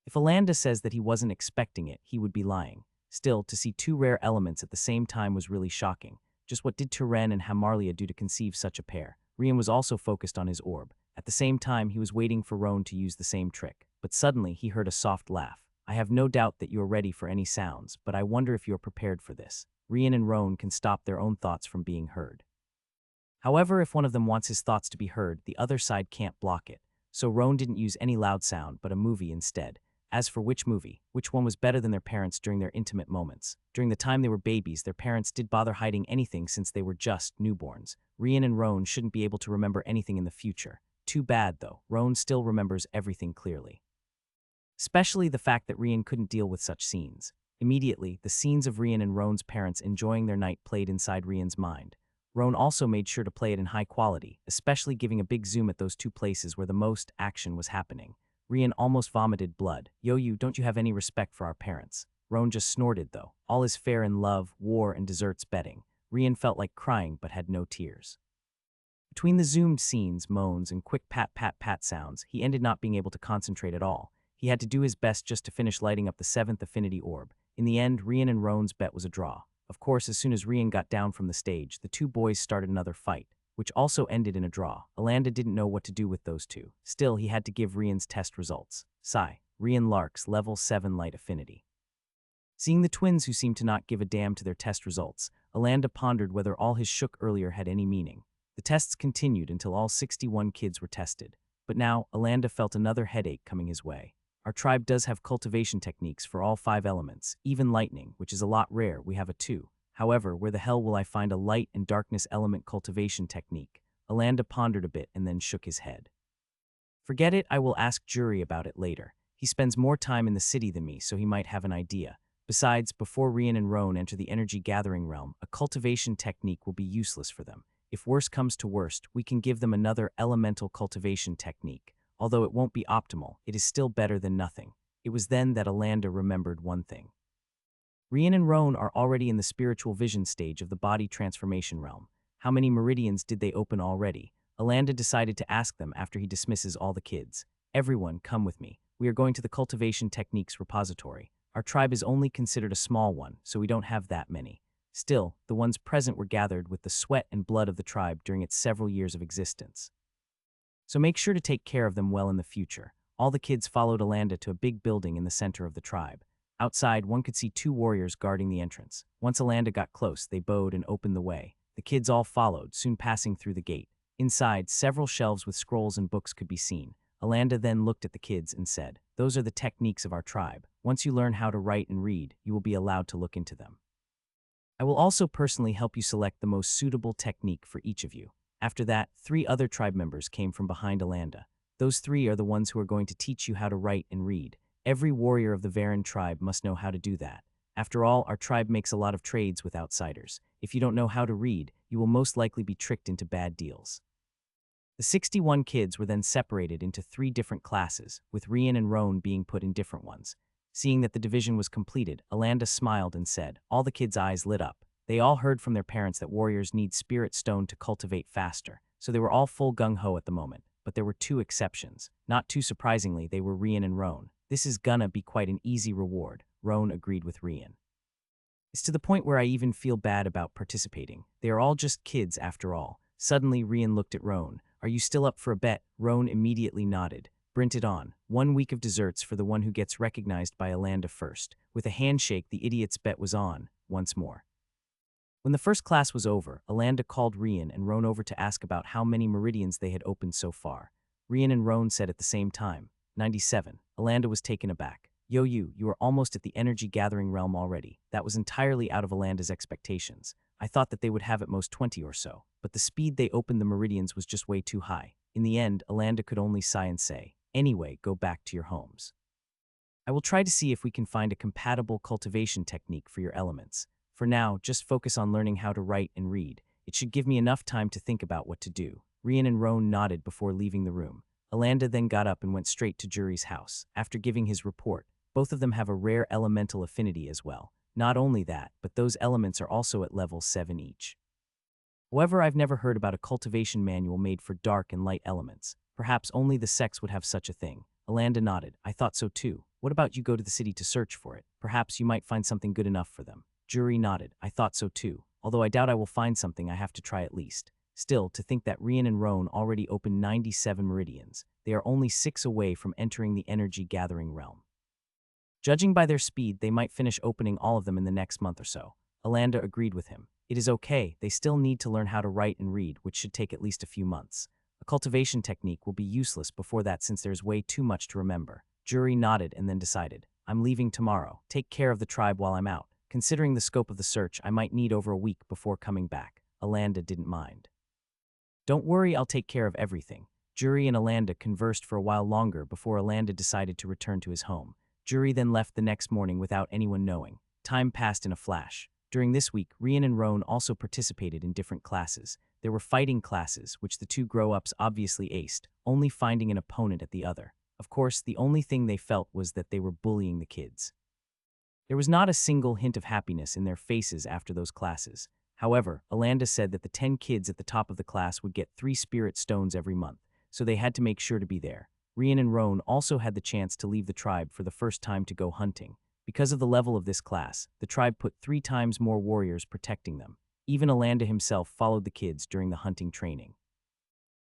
[SPEAKER 1] If Alanda says that he wasn't expecting it, he would be lying. Still, to see 2 rare elements at the same time was really shocking. Just what did Turen and Hamarlia do to conceive such a pair? Rian was also focused on his orb. At the same time, he was waiting for Roan to use the same trick. But suddenly, he heard a soft laugh. I have no doubt that you are ready for any sounds, but I wonder if you are prepared for this. Rian and Roan can stop their own thoughts from being heard. However, if one of them wants his thoughts to be heard, the other side can't block it. So Roan didn't use any loud sound, but a movie instead. As for which movie, which one was better than their parents during their intimate moments? During the time they were babies, their parents did bother hiding anything since they were just newborns. Rian and Roan shouldn't be able to remember anything in the future. Too bad, though. Roan still remembers everything clearly. Especially the fact that Rian couldn't deal with such scenes. Immediately, the scenes of Rian and Roan's parents enjoying their night played inside Rian's mind. Roan also made sure to play it in high quality, especially giving a big zoom at those two places where the most action was happening. Rian almost vomited blood. Yo, don't you have any respect for our parents? Roan just snorted, though. All is fair in love, war, and desserts betting. Rian felt like crying but had no tears. Between the zoomed scenes, moans, and quick pat sounds, he ended not being able to concentrate at all. He had to do his best just to finish lighting up the 7th affinity orb. In the end, Rian and Roan's bet was a draw. Of course, as soon as Rian got down from the stage, the two boys started another fight, which also ended in a draw. Alanda didn't know what to do with those two. Still, he had to give Rian's test results. Sigh. Rian Lark's level 7 light affinity. Seeing the twins who seemed to not give a damn to their test results, Alanda pondered whether all his shook earlier had any meaning. The tests continued until all 61 kids were tested. But now, Alanda felt another headache coming his way. Our tribe does have cultivation techniques for all 5 elements, even lightning, which is a lot rare. We have a 2. However, where the hell will I find a light and darkness element cultivation technique? Alanda pondered a bit and then shook his head. Forget it, I will ask Jury about it later. He spends more time in the city than me, so he might have an idea. Besides, before Rian and Roan enter the energy gathering realm, a cultivation technique will be useless for them. If worse comes to worst, we can give them another elemental cultivation technique. Although it won't be optimal, it is still better than nothing. It was then that Alanda remembered one thing. Rian and Roan are already in the spiritual vision stage of the body transformation realm. How many meridians did they open already? Alanda decided to ask them after he dismisses all the kids. Everyone, come with me. We are going to the cultivation techniques repository. Our tribe is only considered a small one, so we don't have that many. Still, the ones present were gathered with the sweat and blood of the tribe during its several years of existence. So make sure to take care of them well in the future. All the kids followed Alanda to a big building in the center of the tribe. Outside, one could see 2 warriors guarding the entrance. Once Alanda got close, they bowed and opened the way. The kids all followed, soon passing through the gate. Inside, several shelves with scrolls and books could be seen. Alanda then looked at the kids and said, "Those are the techniques of our tribe. Once you learn how to write and read, you will be allowed to look into them. I will also personally help you select the most suitable technique for each of you." After that, 3 other tribe members came from behind Alanda. Those 3 are the ones who are going to teach you how to write and read. Every warrior of the Varen tribe must know how to do that. After all, our tribe makes a lot of trades with outsiders. If you don't know how to read, you will most likely be tricked into bad deals. The 61 kids were then separated into 3 different classes, with Rian and Roan being put in different ones. Seeing that the division was completed, Alanda smiled and said, all the kids' eyes lit up. They all heard from their parents that warriors need spirit stone to cultivate faster, so they were all full gung-ho at the moment. But there were 2 exceptions. Not too surprisingly, they were Rian and Roan. This is gonna be quite an easy reward, Roan agreed with Rian. It's to the point where I even feel bad about participating. They are all just kids after all. Suddenly, Rian looked at Roan. Are you still up for a bet? Roan immediately nodded. Brinted on. 1 week of desserts for the one who gets recognized by Alanda first. With a handshake, the idiot's bet was on, once more. When the first class was over, Alanda called Rian and Roan over to ask about how many meridians they had opened so far. Rian and Roan said at the same time, 97. Alanda was taken aback. Yo, you are almost at the energy gathering realm already. That was entirely out of Alanda's expectations. I thought that they would have at most 20 or so, but the speed they opened the meridians was just way too high. In the end, Alanda could only sigh and say, anyway, go back to your homes. I will try to see if we can find a compatible cultivation technique for your elements. For now, just focus on learning how to write and read. It should give me enough time to think about what to do. Rian and Roan nodded before leaving the room. Alanda then got up and went straight to Jury's house. After giving his report, both of them have a rare elemental affinity as well. Not only that, but those elements are also at level 7 each. However, I've never heard about a cultivation manual made for dark and light elements. Perhaps only the sex would have such a thing. Alanda nodded. I thought so too. What about you go to the city to search for it? Perhaps you might find something good enough for them. Jury nodded. I thought so too. Although I doubt I will find something, I have to try at least. Still, to think that Rian and Roan already opened 97 meridians. They are only 6 away from entering the energy gathering realm. Judging by their speed, they might finish opening all of them in the next month or so. Alanda agreed with him. It is okay, they still need to learn how to write and read, which should take at least a few months. A cultivation technique will be useless before that since there's way too much to remember. Jury nodded and then decided, I'm leaving tomorrow. Take care of the tribe while I'm out. Considering the scope of the search, I might need over a week before coming back. Alanda didn't mind. Don't worry, I'll take care of everything. Jury and Alanda conversed for a while longer before Alanda decided to return to his home. Jury then left the next morning without anyone knowing. Time passed in a flash. During this week, Rian and Roan also participated in different classes. There were fighting classes, which the two grown-ups obviously aced, only finding an opponent at the other. Of course, the only thing they felt was that they were bullying the kids. There was not a single hint of happiness in their faces after those classes. However, Alanda said that the 10 kids at the top of the class would get 3 spirit stones every month, so they had to make sure to be there. Rian and Roan also had the chance to leave the tribe for the first time to go hunting. Because of the level of this class, the tribe put 3 times more warriors protecting them. Even Alanda himself followed the kids during the hunting training.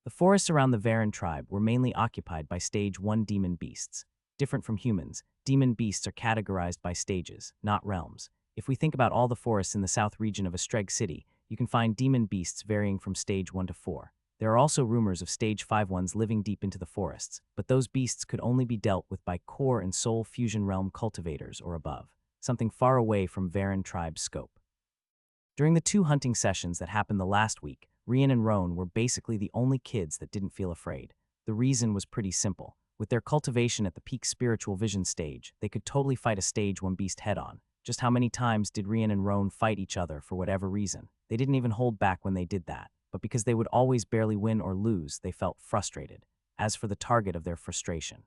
[SPEAKER 1] The forests around the Varan tribe were mainly occupied by Stage 1 demon beasts. Different from humans, demon beasts are categorized by stages, not realms. If we think about all the forests in the south region of Astreg City, you can find demon beasts varying from Stage 1 to 4. There are also rumors of Stage 5 ones living deep into the forests, but those beasts could only be dealt with by core and soul fusion realm cultivators or above, something far away from Varan tribe's scope. During the 2 hunting sessions that happened the last week, Rian and Roan were basically the only kids that didn't feel afraid. The reason was pretty simple. With their cultivation at the peak spiritual vision stage, they could totally fight a Stage 1 beast head-on. Just how many times did Rian and Roan fight each other for whatever reason? They didn't even hold back when they did that, but because they would always barely win or lose, they felt frustrated. As for the target of their frustration,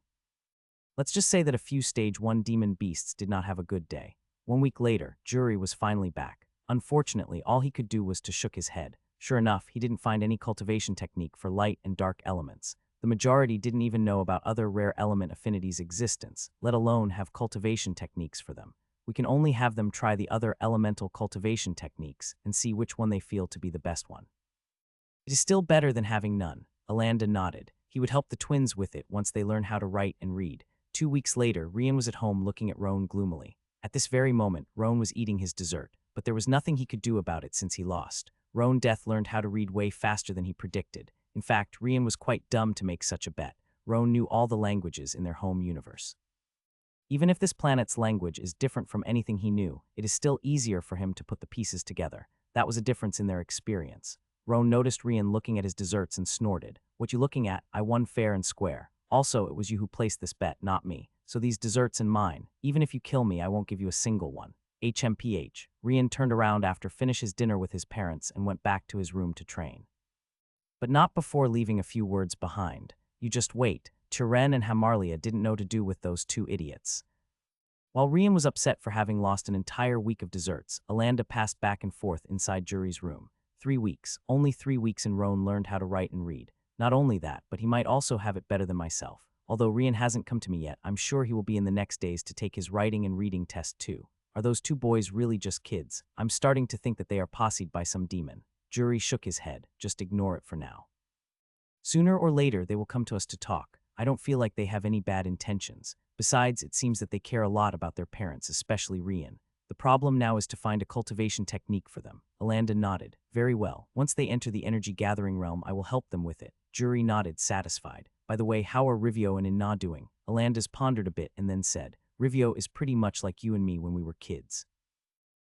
[SPEAKER 1] let's just say that a few Stage 1 demon beasts did not have a good day. 1 week later, Jury was finally back. Unfortunately, all he could do was to shook his head. Sure enough, he didn't find any cultivation technique for light and dark elements. The majority didn't even know about other rare element affinities' existence, let alone have cultivation techniques for them. We can only have them try the other elemental cultivation techniques and see which one they feel to be the best one. It is still better than having none. Alanda nodded. He would help the twins with it once they learn how to write and read. 2 weeks later, Rian was at home looking at Roan gloomily. At this very moment, Roan was eating his dessert, but there was nothing he could do about it since he lost. Roan Death learned how to read way faster than he predicted. In fact, Rian was quite dumb to make such a bet. Roan knew all the languages in their home universe. Even if this planet's language is different from anything he knew, it is still easier for him to put the pieces together. That was a difference in their experience. Roan noticed Rian looking at his desserts and snorted. What you looking at? I won fair and square. Also, it was you who placed this bet, not me. So these desserts and mine. Even if you kill me, I won't give you a single one. HMPH. Rian turned around after finish his dinner with his parents and went back to his room to train. But not before leaving a few words behind. You just wait. Tiren and Hamarlia didn't know to do with those 2 idiots. While Rian was upset for having lost an entire week of desserts, Alanda passed back and forth inside Jury's room. 3 weeks. Only 3 weeks and Roan learned how to write and read. Not only that, but he might also have it better than myself. Although Rian hasn't come to me yet, I'm sure he will be in the next days to take his writing and reading test too. Are those 2 boys really just kids? I'm starting to think that they are posseed by some demon. Jury shook his head. Just ignore it for now. Sooner or later, they will come to us to talk. I don't feel like they have any bad intentions. Besides, it seems that they care a lot about their parents, especially Rian. The problem now is to find a cultivation technique for them. Alanda nodded. Very well. Once they enter the energy gathering realm, I will help them with it. Jury nodded, satisfied. By the way, how are Rivio and Inna doing? Alanda's pondered a bit and then said, Rivio is pretty much like you and me when we were kids.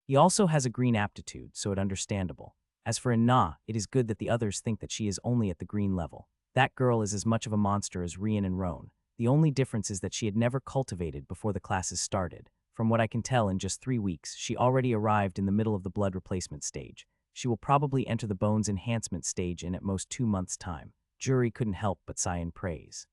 [SPEAKER 1] He also has a green aptitude, so it's understandable. As for Inna, it is good that the others think that she is only at the green level. That girl is as much of a monster as Rian and Roan. The only difference is that she had never cultivated before the classes started. From what I can tell, in just 3 weeks, she already arrived in the middle of the blood replacement stage. She will probably enter the bones enhancement stage in at most 2 months' time. Jury couldn't help but sigh in praise.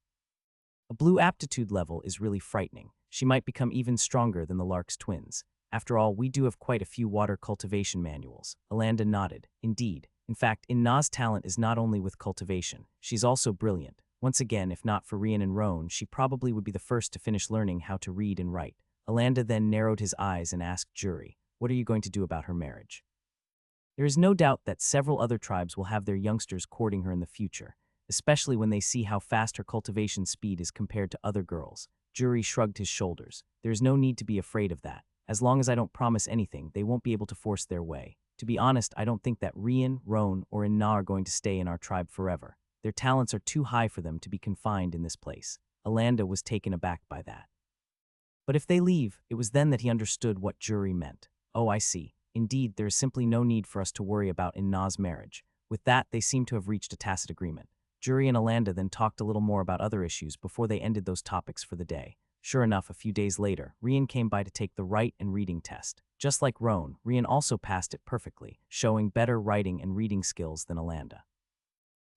[SPEAKER 1] A blue aptitude level is really frightening. She might become even stronger than the Lark's twins. After all, we do have quite a few water cultivation manuals. Alanda nodded. Indeed. In fact, Inna's talent is not only with cultivation, she's also brilliant. Once again, if not for Rian and Roan, she probably would be the first to finish learning how to read and write. Alanda then narrowed his eyes and asked Jury, what are you going to do about her marriage? There is no doubt that several other tribes will have their youngsters courting her in the future, especially when they see how fast her cultivation speed is compared to other girls. Jury shrugged his shoulders. There is no need to be afraid of that. As long as I don't promise anything, they won't be able to force their way. To be honest, I don't think that Rian, Roan, or Inna are going to stay in our tribe forever. Their talents are too high for them to be confined in this place. Alanda was taken aback by that. But if they leave, it was then that he understood what jury meant. Oh, I see. Indeed, there is simply no need for us to worry about Inna's marriage. With that, they seem to have reached a tacit agreement. Jury and Alanda then talked a little more about other issues before they ended those topics for the day. Sure enough, a few days later, Rian came by to take the write and reading test. Just like Roan, Rian also passed it perfectly, showing better writing and reading skills than Alanda.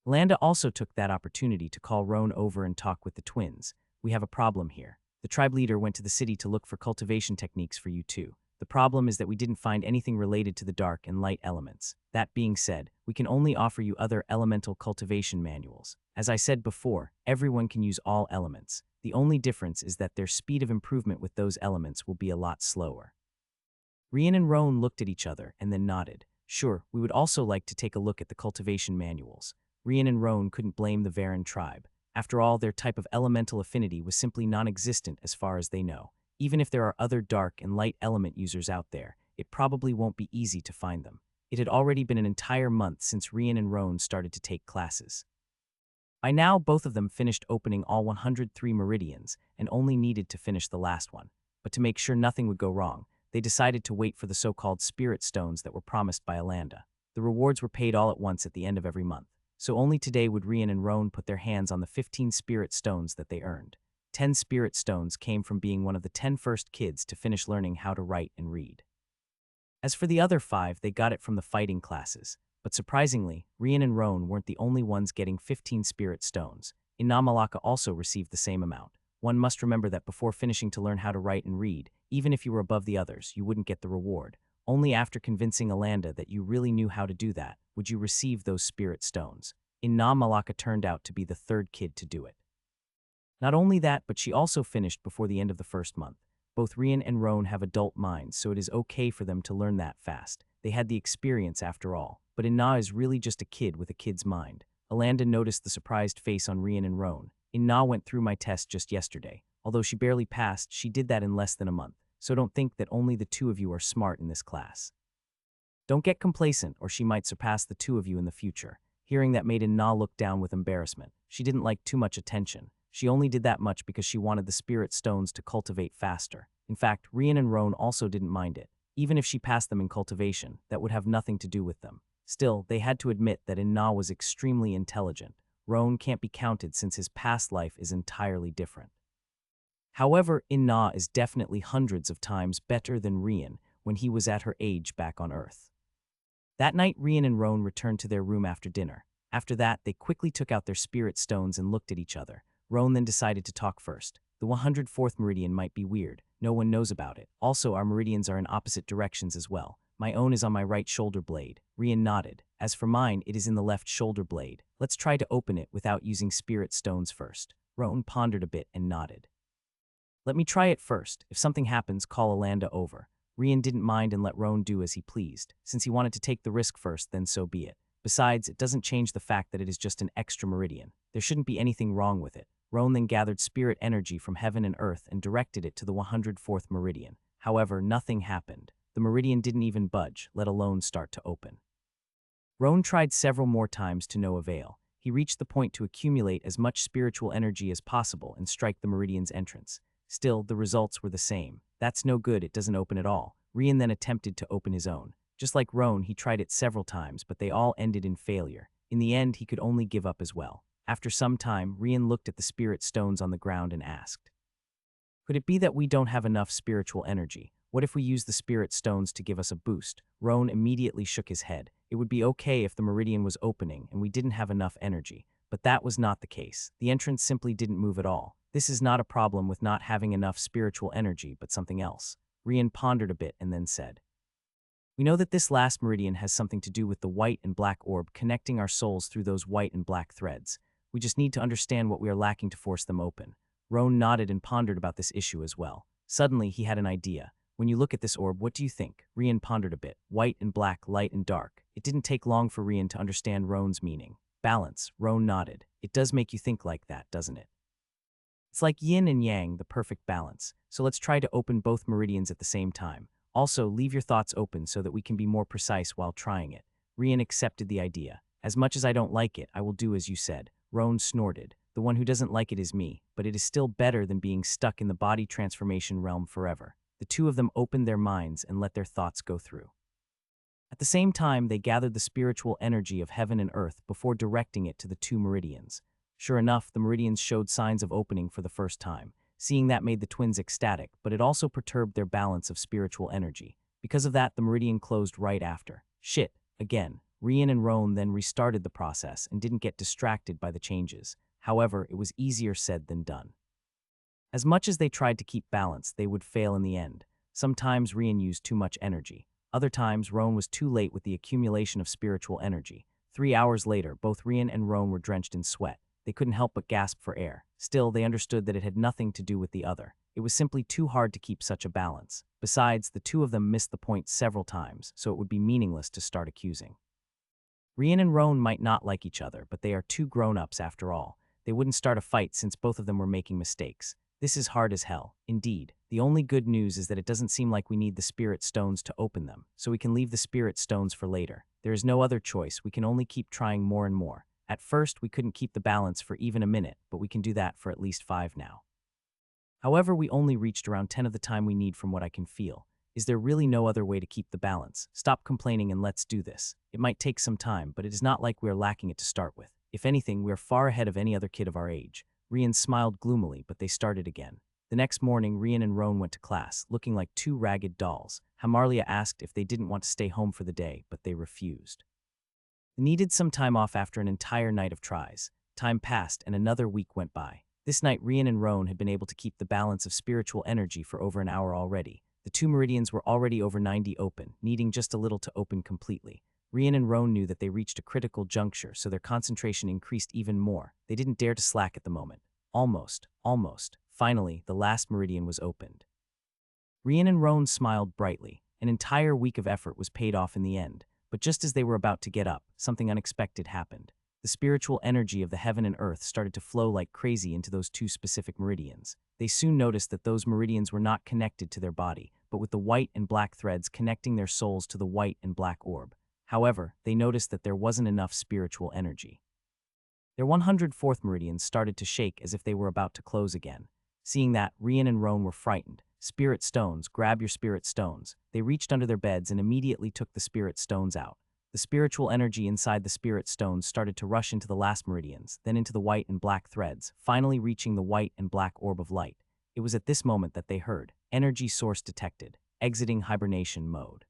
[SPEAKER 1] Alanda also took that opportunity to call Roan over and talk with the twins. We have a problem here. The tribe leader went to the city to look for cultivation techniques for you too. The problem is that we didn't find anything related to the dark and light elements. That being said, we can only offer you other elemental cultivation manuals. As I said before, everyone can use all elements. The only difference is that their speed of improvement with those elements will be a lot slower. Rian and Roan looked at each other and then nodded. Sure, we would also like to take a look at the cultivation manuals. Rian and Roan couldn't blame the Varen tribe. After all, their type of elemental affinity was simply non-existent as far as they know. Even if there are other dark and light element users out there, it probably won't be easy to find them. It had already been an entire month since Rian and Roan started to take classes. By now, both of them finished opening all 103 meridians and only needed to finish the last one. But to make sure nothing would go wrong, they decided to wait for the so-called spirit stones that were promised by Alanda. The rewards were paid all at once at the end of every month, so only today would Rian and Roan put their hands on the 15 spirit stones that they earned. 10 spirit stones came from being one of the 10 first kids to finish learning how to write and read. As for the other 5, they got it from the fighting classes. But surprisingly, Rian and Roan weren't the only ones getting 15 spirit stones. Malaka also received the same amount. One must remember that before finishing to learn how to write and read, even if you were above the others, you wouldn't get the reward. Only after convincing Alanda that you really knew how to do that would you receive those spirit stones. Malaka turned out to be the 3rd kid to do it. Not only that, but she also finished before the end of the first month. Both Rian and Roan have adult minds, so it is okay for them to learn that fast. They had the experience after all. But Inna is really just a kid with a kid's mind. Alanda noticed the surprised face on Rian and Roan. Inna went through my test just yesterday. Although she barely passed, she did that in less than a month. So don't think that only the 2 of you are smart in this class. Don't get complacent, or she might surpass the 2 of you in the future. Hearing that made Inna look down with embarrassment. She didn't like too much attention. She only did that much because she wanted the spirit stones to cultivate faster. In fact, Rian and Roan also didn't mind it. Even if she passed them in cultivation, that would have nothing to do with them. Still, they had to admit that Inna was extremely intelligent. Roan can't be counted since his past life is entirely different. However, Inna is definitely hundreds of times better than Rian when he was at her age back on Earth. That night, Rian and Roan returned to their room after dinner. After that, they quickly took out their spirit stones and looked at each other. Roan then decided to talk first. The 104th meridian might be weird. No one knows about it. Also, our meridians are in opposite directions as well. My own is on my right shoulder blade. Rian nodded. As for mine, it is in the left shoulder blade. Let's try to open it without using spirit stones first. Roan pondered a bit and nodded. Let me try it first. If something happens, call Alanda over. Rian didn't mind and let Roan do as he pleased. Since he wanted to take the risk first, then so be it. Besides, it doesn't change the fact that it is just an extra meridian. There shouldn't be anything wrong with it. Roan then gathered spirit energy from heaven and earth and directed it to the 104th meridian. However, nothing happened. The meridian didn't even budge, let alone start to open. Roan tried several more times to no avail. He reached the point to accumulate as much spiritual energy as possible and strike the meridian's entrance. Still, the results were the same. That's no good, it doesn't open at all. Rian then attempted to open his own. Just like Roan, he tried it several times, but they all ended in failure. In the end, he could only give up as well. After some time, Rian looked at the spirit stones on the ground and asked, "Could it be that we don't have enough spiritual energy? What if we use the spirit stones to give us a boost?" Roan immediately shook his head. It would be okay if the meridian was opening and we didn't have enough energy. But that was not the case. The entrance simply didn't move at all. This is not a problem with not having enough spiritual energy, but something else. Rian pondered a bit and then said, "We know that this last meridian has something to do with the white and black orb connecting our souls through those white and black threads. We just need to understand what we are lacking to force them open." Roan nodded and pondered about this issue as well. Suddenly, he had an idea. "When you look at this orb, what do you think?" Rian pondered a bit. White and black, light and dark. It didn't take long for Rian to understand Roan's meaning. Balance. Roan nodded. "It does make you think like that, doesn't it? It's like yin and yang, the perfect balance. So let's try to open both meridians at the same time. Also, leave your thoughts open so that we can be more precise while trying it." Rian accepted the idea. "As much as I don't like it, I will do as you said." Roan snorted. The one who doesn't like it is me, but it is still better than being stuck in the body transformation realm forever. The two of them opened their minds and let their thoughts go through. At the same time, they gathered the spiritual energy of heaven and earth before directing it to the two meridians. Sure enough, the meridians showed signs of opening for the first time. Seeing that made the twins ecstatic, but it also perturbed their balance of spiritual energy. Because of that, the meridian closed right after. Shit, again. Rian and Roan then restarted the process and didn't get distracted by the changes. However, it was easier said than done. As much as they tried to keep balance, they would fail in the end. Sometimes Rian used too much energy. Other times, Roan was too late with the accumulation of spiritual energy. 3 hours later, both Rian and Roan were drenched in sweat. They couldn't help but gasp for air. Still, they understood that it had nothing to do with the other. It was simply too hard to keep such a balance. Besides, the two of them missed the point several times, so it would be meaningless to start accusing. Rian and Roan might not like each other, but they are two grown-ups after all. They wouldn't start a fight since both of them were making mistakes. This is hard as hell. Indeed, the only good news is that it doesn't seem like we need the spirit stones to open them, so we can leave the spirit stones for later. There is no other choice. We can only keep trying more and more. At first, we couldn't keep the balance for even a minute, but we can do that for at least 5 now. However, we only reached around 10 of the time we need from what I can feel. Is there really no other way to keep the balance? Stop complaining and let's do this. It might take some time, but it is not like we are lacking it to start with. If anything, we are far ahead of any other kid of our age. Rian smiled gloomily, but they started again. The next morning, Rian and Roan went to class, looking like two ragged dolls. Hamarlia asked if they didn't want to stay home for the day, but they refused. They needed some time off after an entire night of tries. Time passed and another week went by. This night, Rian and Roan had been able to keep the balance of spiritual energy for over an hour already. The two meridians were already over 90 open, needing just a little to open completely. Rian and Roan knew that they reached a critical juncture, so their concentration increased even more. They didn't dare to slack at the moment. Almost. Finally, the last meridian was opened. Rian and Roan smiled brightly. An entire week of effort was paid off in the end. But just as they were about to get up, something unexpected happened. The spiritual energy of the heaven and earth started to flow like crazy into those two specific meridians. They soon noticed that those meridians were not connected to their body, but with the white and black threads connecting their souls to the white and black orb. However, they noticed that there wasn't enough spiritual energy. Their 104th meridian started to shake as if they were about to close again. Seeing that, Rian and Roan were frightened. Spirit stones, grab your spirit stones. They reached under their beds and immediately took the spirit stones out. The spiritual energy inside the spirit stones started to rush into the last meridians, then into the white and black threads, finally reaching the white and black orb of light. It was at this moment that they heard, energy source detected, exiting hibernation mode.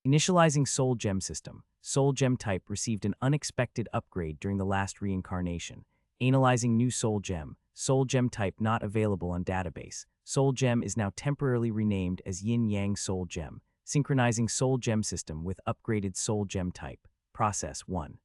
[SPEAKER 1] Initializing Soul Gem System. Soul Gem type received an unexpected upgrade during the last reincarnation. Analyzing new Soul Gem. Soul Gem type not available on database. Soul Gem is now temporarily renamed as Yin Yang Soul Gem. Synchronizing Soul Gem System with upgraded Soul Gem type. Process 1.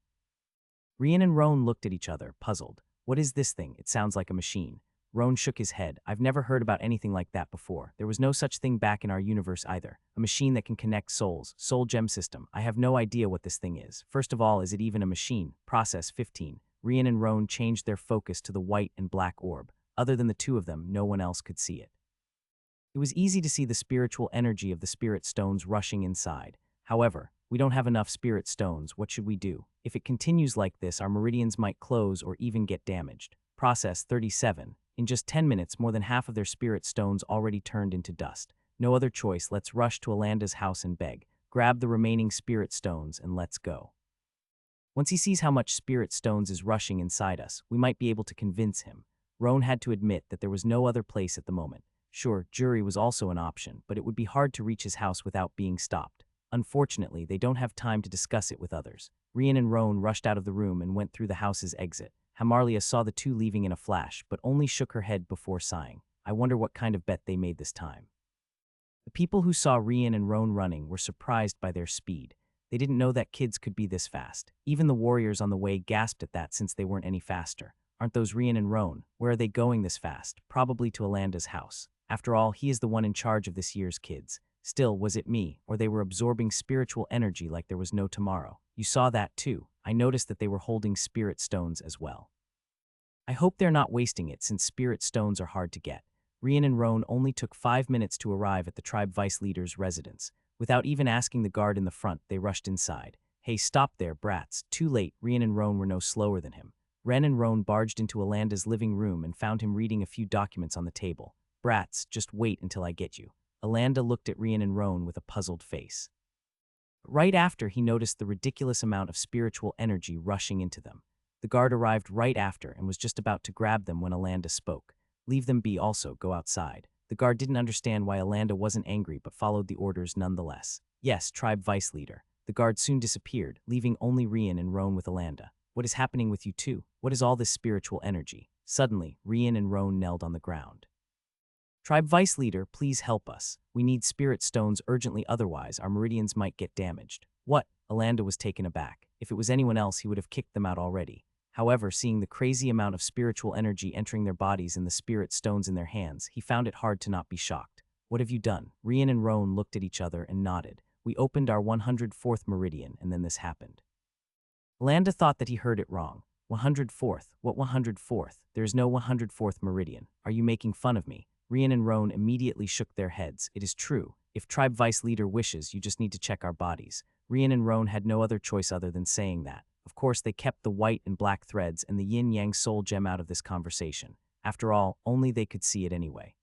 [SPEAKER 1] Rian and Roan looked at each other, puzzled. What is this thing? It sounds like a machine. Roan shook his head. I've never heard about anything like that before. There was no such thing back in our universe either. A machine that can connect souls. Soul Gem System. I have no idea what this thing is. First of all, is it even a machine? Process 15. Rian and Roan changed their focus to the white and black orb. Other than the two of them, no one else could see it. It was easy to see the spiritual energy of the spirit stones rushing inside. However, we don't have enough spirit stones. What should we do? If it continues like this, our meridians might close or even get damaged. Process 37. In just 10 minutes, more than half of their spirit stones already turned into dust. No other choice, let's rush to Alanda's house and beg. Grab the remaining spirit stones and let's go. Once he sees how much spirit stones is rushing inside us, we might be able to convince him. Roan had to admit that there was no other place at the moment. Sure, jury was also an option, but it would be hard to reach his house without being stopped. Unfortunately, they don't have time to discuss it with others. Rian and Roan rushed out of the room and went through the house's exit. Hamarlia saw the two leaving in a flash, but only shook her head before sighing. I wonder what kind of bet they made this time. The people who saw Rian and Roan running were surprised by their speed. They didn't know that kids could be this fast. Even the warriors on the way gasped at that since they weren't any faster. Aren't those Rian and Roan? Where are they going this fast? Probably to Alanda's house. After all, he is the one in charge of this year's kids. Still, was it me, or they were absorbing spiritual energy like there was no tomorrow? You saw that too. I noticed that they were holding spirit stones as well. I hope they're not wasting it since spirit stones are hard to get. Rian and Roan only took 5 minutes to arrive at the tribe vice leader's residence. Without even asking the guard in the front, they rushed inside. Hey, stop there, brats. Too late. Rian and Roan were no slower than him. Ren and Roan barged into Alanda's living room and found him reading a few documents on the table. "Brats, just wait until I get you." Alanda looked at Rian and Roan with a puzzled face. Right after, he noticed the ridiculous amount of spiritual energy rushing into them. The guard arrived right after and was just about to grab them when Alanda spoke. "Leave them be also, go outside." The guard didn't understand why Alanda wasn't angry but followed the orders nonetheless. "Yes, tribe vice leader." The guard soon disappeared, leaving only Rian and Roan with Alanda. "What is happening with you two? What is all this spiritual energy?" Suddenly, Rian and Roan knelt on the ground. "Tribe vice leader, please help us. We need spirit stones urgently, otherwise our meridians might get damaged." "What?" Alanda was taken aback. If it was anyone else, he would have kicked them out already. However, seeing the crazy amount of spiritual energy entering their bodies and the spirit stones in their hands, he found it hard to not be shocked. "What have you done?" Rian and Roan looked at each other and nodded. "We opened our 104th meridian and then this happened." Alanda thought that he heard it wrong. 104th? What 104th? There is no 104th meridian. Are you making fun of me? Rian and Roan immediately shook their heads. "It is true. If tribe vice leader wishes, you just need to check our bodies." Rian and Roan had no other choice other than saying that. Of course, they kept the white and black threads and the yin-yang soul gem out of this conversation. After all, only they could see it anyway.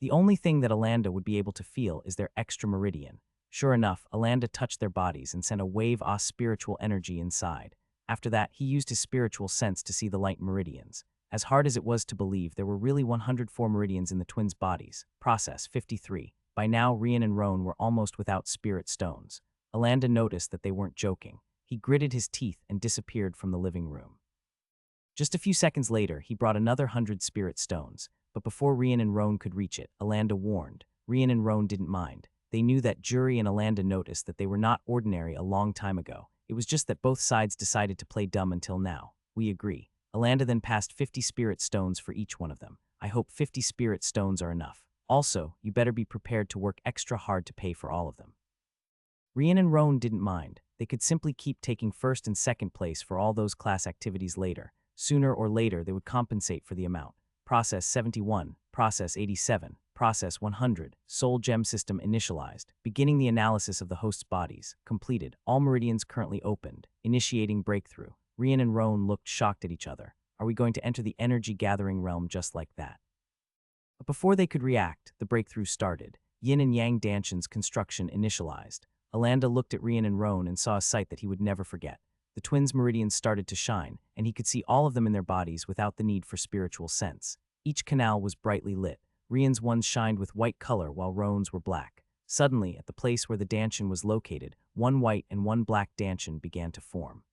[SPEAKER 1] The only thing that Alanda would be able to feel is their extra meridian. Sure enough, Alanda touched their bodies and sent a wave of spiritual energy inside. After that, he used his spiritual sense to see the light meridians. As hard as it was to believe, there were really 104 meridians in the twins' bodies. Process 53. By now, Rian and Roan were almost without spirit stones. Alanda noticed that they weren't joking. He gritted his teeth and disappeared from the living room. Just a few seconds later, he brought another 100 spirit stones. But before Rian and Roan could reach it, Alanda warned. Rian and Roan didn't mind. They knew that Jury and Alanda noticed that they were not ordinary a long time ago. It was just that both sides decided to play dumb until now. "We agree." Alanda then passed 50 spirit stones for each one of them. "I hope 50 spirit stones are enough. Also, you better be prepared to work extra hard to pay for all of them." Rian and Roan didn't mind. They could simply keep taking first and second place for all those class activities later. Sooner or later, they would compensate for the amount. Process 71, Process 87, Process 100, Soul Gem System initialized, beginning the analysis of the host's bodies, completed, all meridians currently opened, initiating breakthrough. Rian and Roan looked shocked at each other. Are we going to enter the energy-gathering realm just like that? But before they could react, the breakthrough started. Yin and Yang Danshan's construction initialized. Alanda looked at Rian and Roan and saw a sight that he would never forget. The twins' meridians started to shine, and he could see all of them in their bodies without the need for spiritual sense. Each canal was brightly lit. Rian's ones shined with white color while Roan's were black. Suddenly, at the place where the Danshan was located, one white and one black Danshan began to form.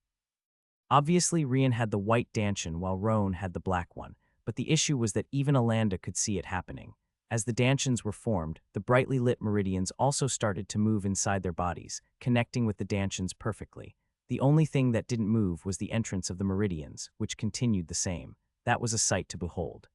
[SPEAKER 1] Obviously, Rian had the white Danshan while Roan had the black one, but the issue was that even Alanda could see it happening. As the Danshans were formed, the brightly lit meridians also started to move inside their bodies, connecting with the Danshans perfectly. The only thing that didn't move was the entrance of the meridians, which continued the same. That was a sight to behold.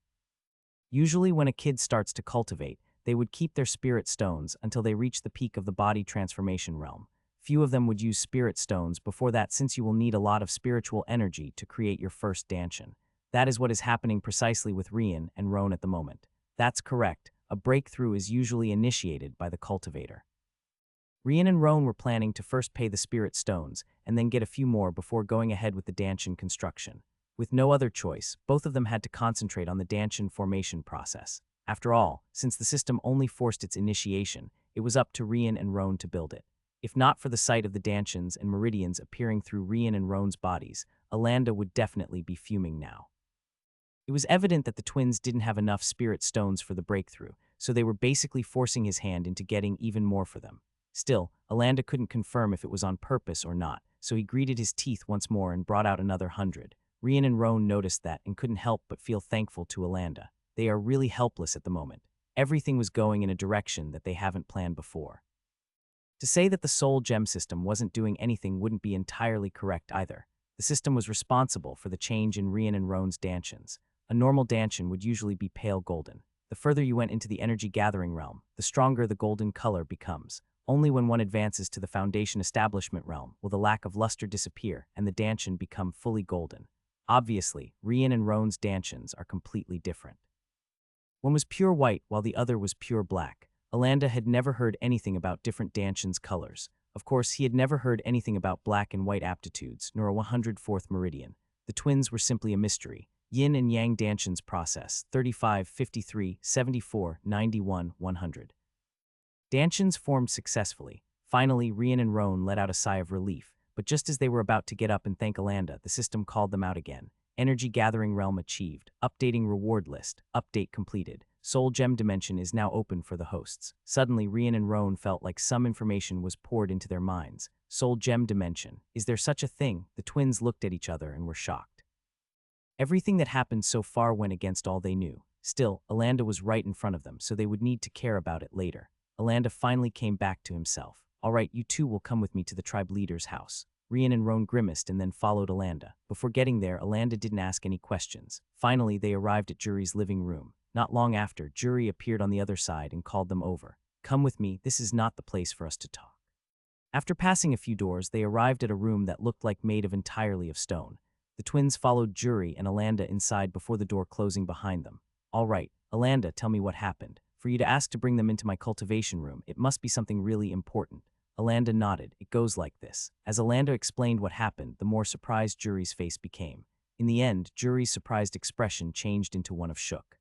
[SPEAKER 1] Usually when a kid starts to cultivate, they would keep their spirit stones until they reach the peak of the body transformation realm. Few of them would use spirit stones before that, since you will need a lot of spiritual energy to create your first Danshan. That is what is happening precisely with Rian and Roan at the moment. That's correct. A breakthrough is usually initiated by the cultivator. Rian and Roan were planning to first pay the spirit stones and then get a few more before going ahead with the Danshan construction. With no other choice, both of them had to concentrate on the Danshan formation process. After all, since the system only forced its initiation, it was up to Rian and Roan to build it. If not for the sight of the Danshans and meridians appearing through Rian and Roan's bodies, Alanda would definitely be fuming now. It was evident that the twins didn't have enough spirit stones for the breakthrough, so they were basically forcing his hand into getting even more for them. Still, Alanda couldn't confirm if it was on purpose or not, so he gritted his teeth once more and brought out another 100. Rian and Roan noticed that and couldn't help but feel thankful to Alanda. They are really helpless at the moment. Everything was going in a direction that they haven't planned before. To say that the Soul Gem system wasn't doing anything wouldn't be entirely correct either. The system was responsible for the change in Rian and Roan's Danshans. A normal Danshan would usually be pale golden. The further you went into the energy-gathering realm, the stronger the golden color becomes. Only when one advances to the foundation establishment realm will the lack of luster disappear and the Danshan become fully golden. Obviously, Rian and Roan's Danshans are completely different. One was pure white while the other was pure black. Alanda had never heard anything about different Danshan's colors. Of course, he had never heard anything about black and white aptitudes, nor a 104th meridian. The twins were simply a mystery. Yin and Yang Danshan's process, 35, 53, 74, 91, 100. Danshan's formed successfully. Finally, Rian and Roan let out a sigh of relief, but just as they were about to get up and thank Alanda, the system called them out again. Energy Gathering Realm achieved. Updating reward list. Update completed. Soul Gem Dimension is now open for the hosts. Suddenly, Rian and Roan felt like some information was poured into their minds. Soul Gem Dimension. Is there such a thing? The twins looked at each other and were shocked. Everything that happened so far went against all they knew. Still, Alanda was right in front of them, so they would need to care about it later. Alanda finally came back to himself. All right, you two will come with me to the tribe leader's house. Rian and Roan grimaced and then followed Alanda. Before getting there, Alanda didn't ask any questions. Finally, they arrived at Juri's living room. Not long after, Juri appeared on the other side and called them over. Come with me, this is not the place for us to talk. After passing a few doors, they arrived at a room that looked like made of entirely of stone. The twins followed Juri and Alanda inside before the door closing behind them. All right, Alanda, tell me what happened. For you to ask to bring them into my cultivation room, it must be something really important. Alanda nodded. It goes like this. As Alanda explained what happened, the more surprised Juri's face became. In the end, Juri's surprised expression changed into one of shook.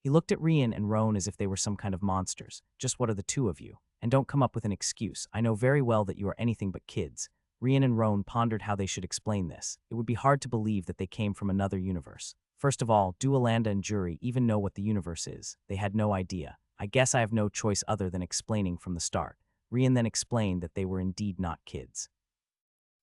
[SPEAKER 1] He looked at Rian and Roan as if they were some kind of monsters. Just what are the two of you? And don't come up with an excuse. I know very well that you are anything but kids. Rian and Roan pondered how they should explain this. It would be hard to believe that they came from another universe. First of all, do Alanda and Juri even know what the universe is? They had no idea. I guess I have no choice other than explaining from the start. Rian then explained that they were indeed not kids.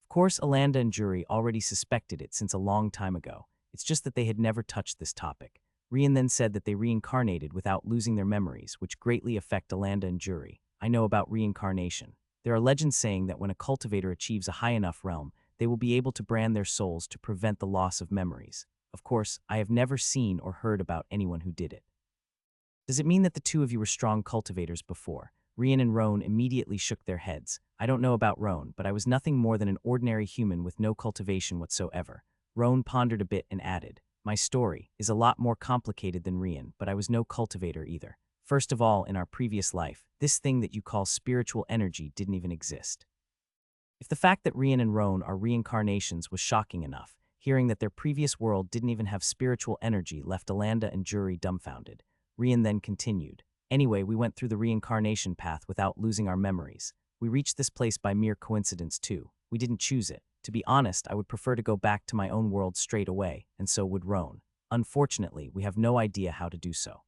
[SPEAKER 1] Of course, Alanda and Juri already suspected it since a long time ago. It's just that they had never touched this topic. Rian then said that they reincarnated without losing their memories, which greatly affect Alanda and Juri. I know about reincarnation. There are legends saying that when a cultivator achieves a high enough realm, they will be able to brand their souls to prevent the loss of memories. Of course, I have never seen or heard about anyone who did it. Does it mean that the two of you were strong cultivators before? Rian and Roan immediately shook their heads. I don't know about Roan, but I was nothing more than an ordinary human with no cultivation whatsoever. Roan pondered a bit and added, my story is a lot more complicated than Rian, but I was no cultivator either. First of all, in our previous life, this thing that you call spiritual energy didn't even exist. If the fact that Rian and Roan are reincarnations was shocking enough, hearing that their previous world didn't even have spiritual energy left Alanda and Juri dumbfounded. Rian then continued. Anyway, we went through the reincarnation path without losing our memories. We reached this place by mere coincidence too. We didn't choose it. To be honest, I would prefer to go back to my own world straight away, and so would Roan. Unfortunately, we have no idea how to do so.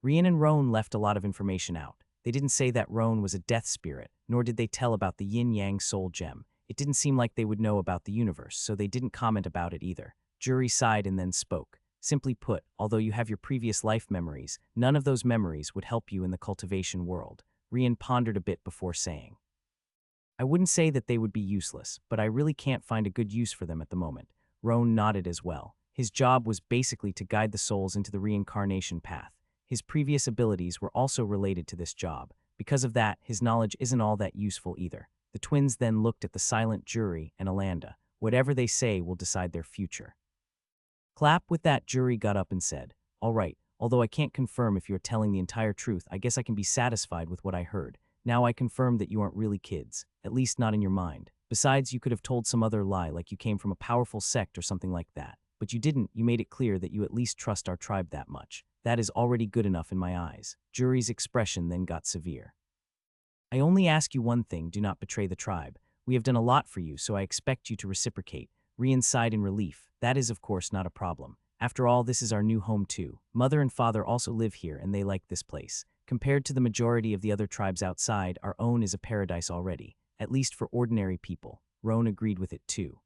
[SPEAKER 1] Rian and Roan left a lot of information out. They didn't say that Roan was a death spirit, nor did they tell about the yin-yang soul gem. It didn't seem like they would know about the universe, so they didn't comment about it either. Juri sighed and then spoke. Simply put, although you have your previous life memories, none of those memories would help you in the cultivation world. Rian pondered a bit before saying, I wouldn't say that they would be useless, but I really can't find a good use for them at the moment. Roan nodded as well. His job was basically to guide the souls into the reincarnation path. His previous abilities were also related to this job. Because of that, his knowledge isn't all that useful either. The twins then looked at the silent Juri and Alanda. Whatever they say will decide their future. Clap. With that, Juri got up and said, all right, although I can't confirm if you're telling the entire truth, I guess I can be satisfied with what I heard. Now I confirm that you aren't really kids, at least not in your mind. Besides, you could have told some other lie like you came from a powerful sect or something like that. But you didn't. You made it clear that you at least trust our tribe that much. That is already good enough in my eyes. Juri's expression then got severe. I only ask you one thing, do not betray the tribe. We have done a lot for you, so I expect you to reciprocate. Rian sighed in relief. That is, of course, not a problem. After all, this is our new home too. Mother and father also live here, and they like this place. Compared to the majority of the other tribes outside, our own is a paradise already, at least for ordinary people. Roan agreed with it too.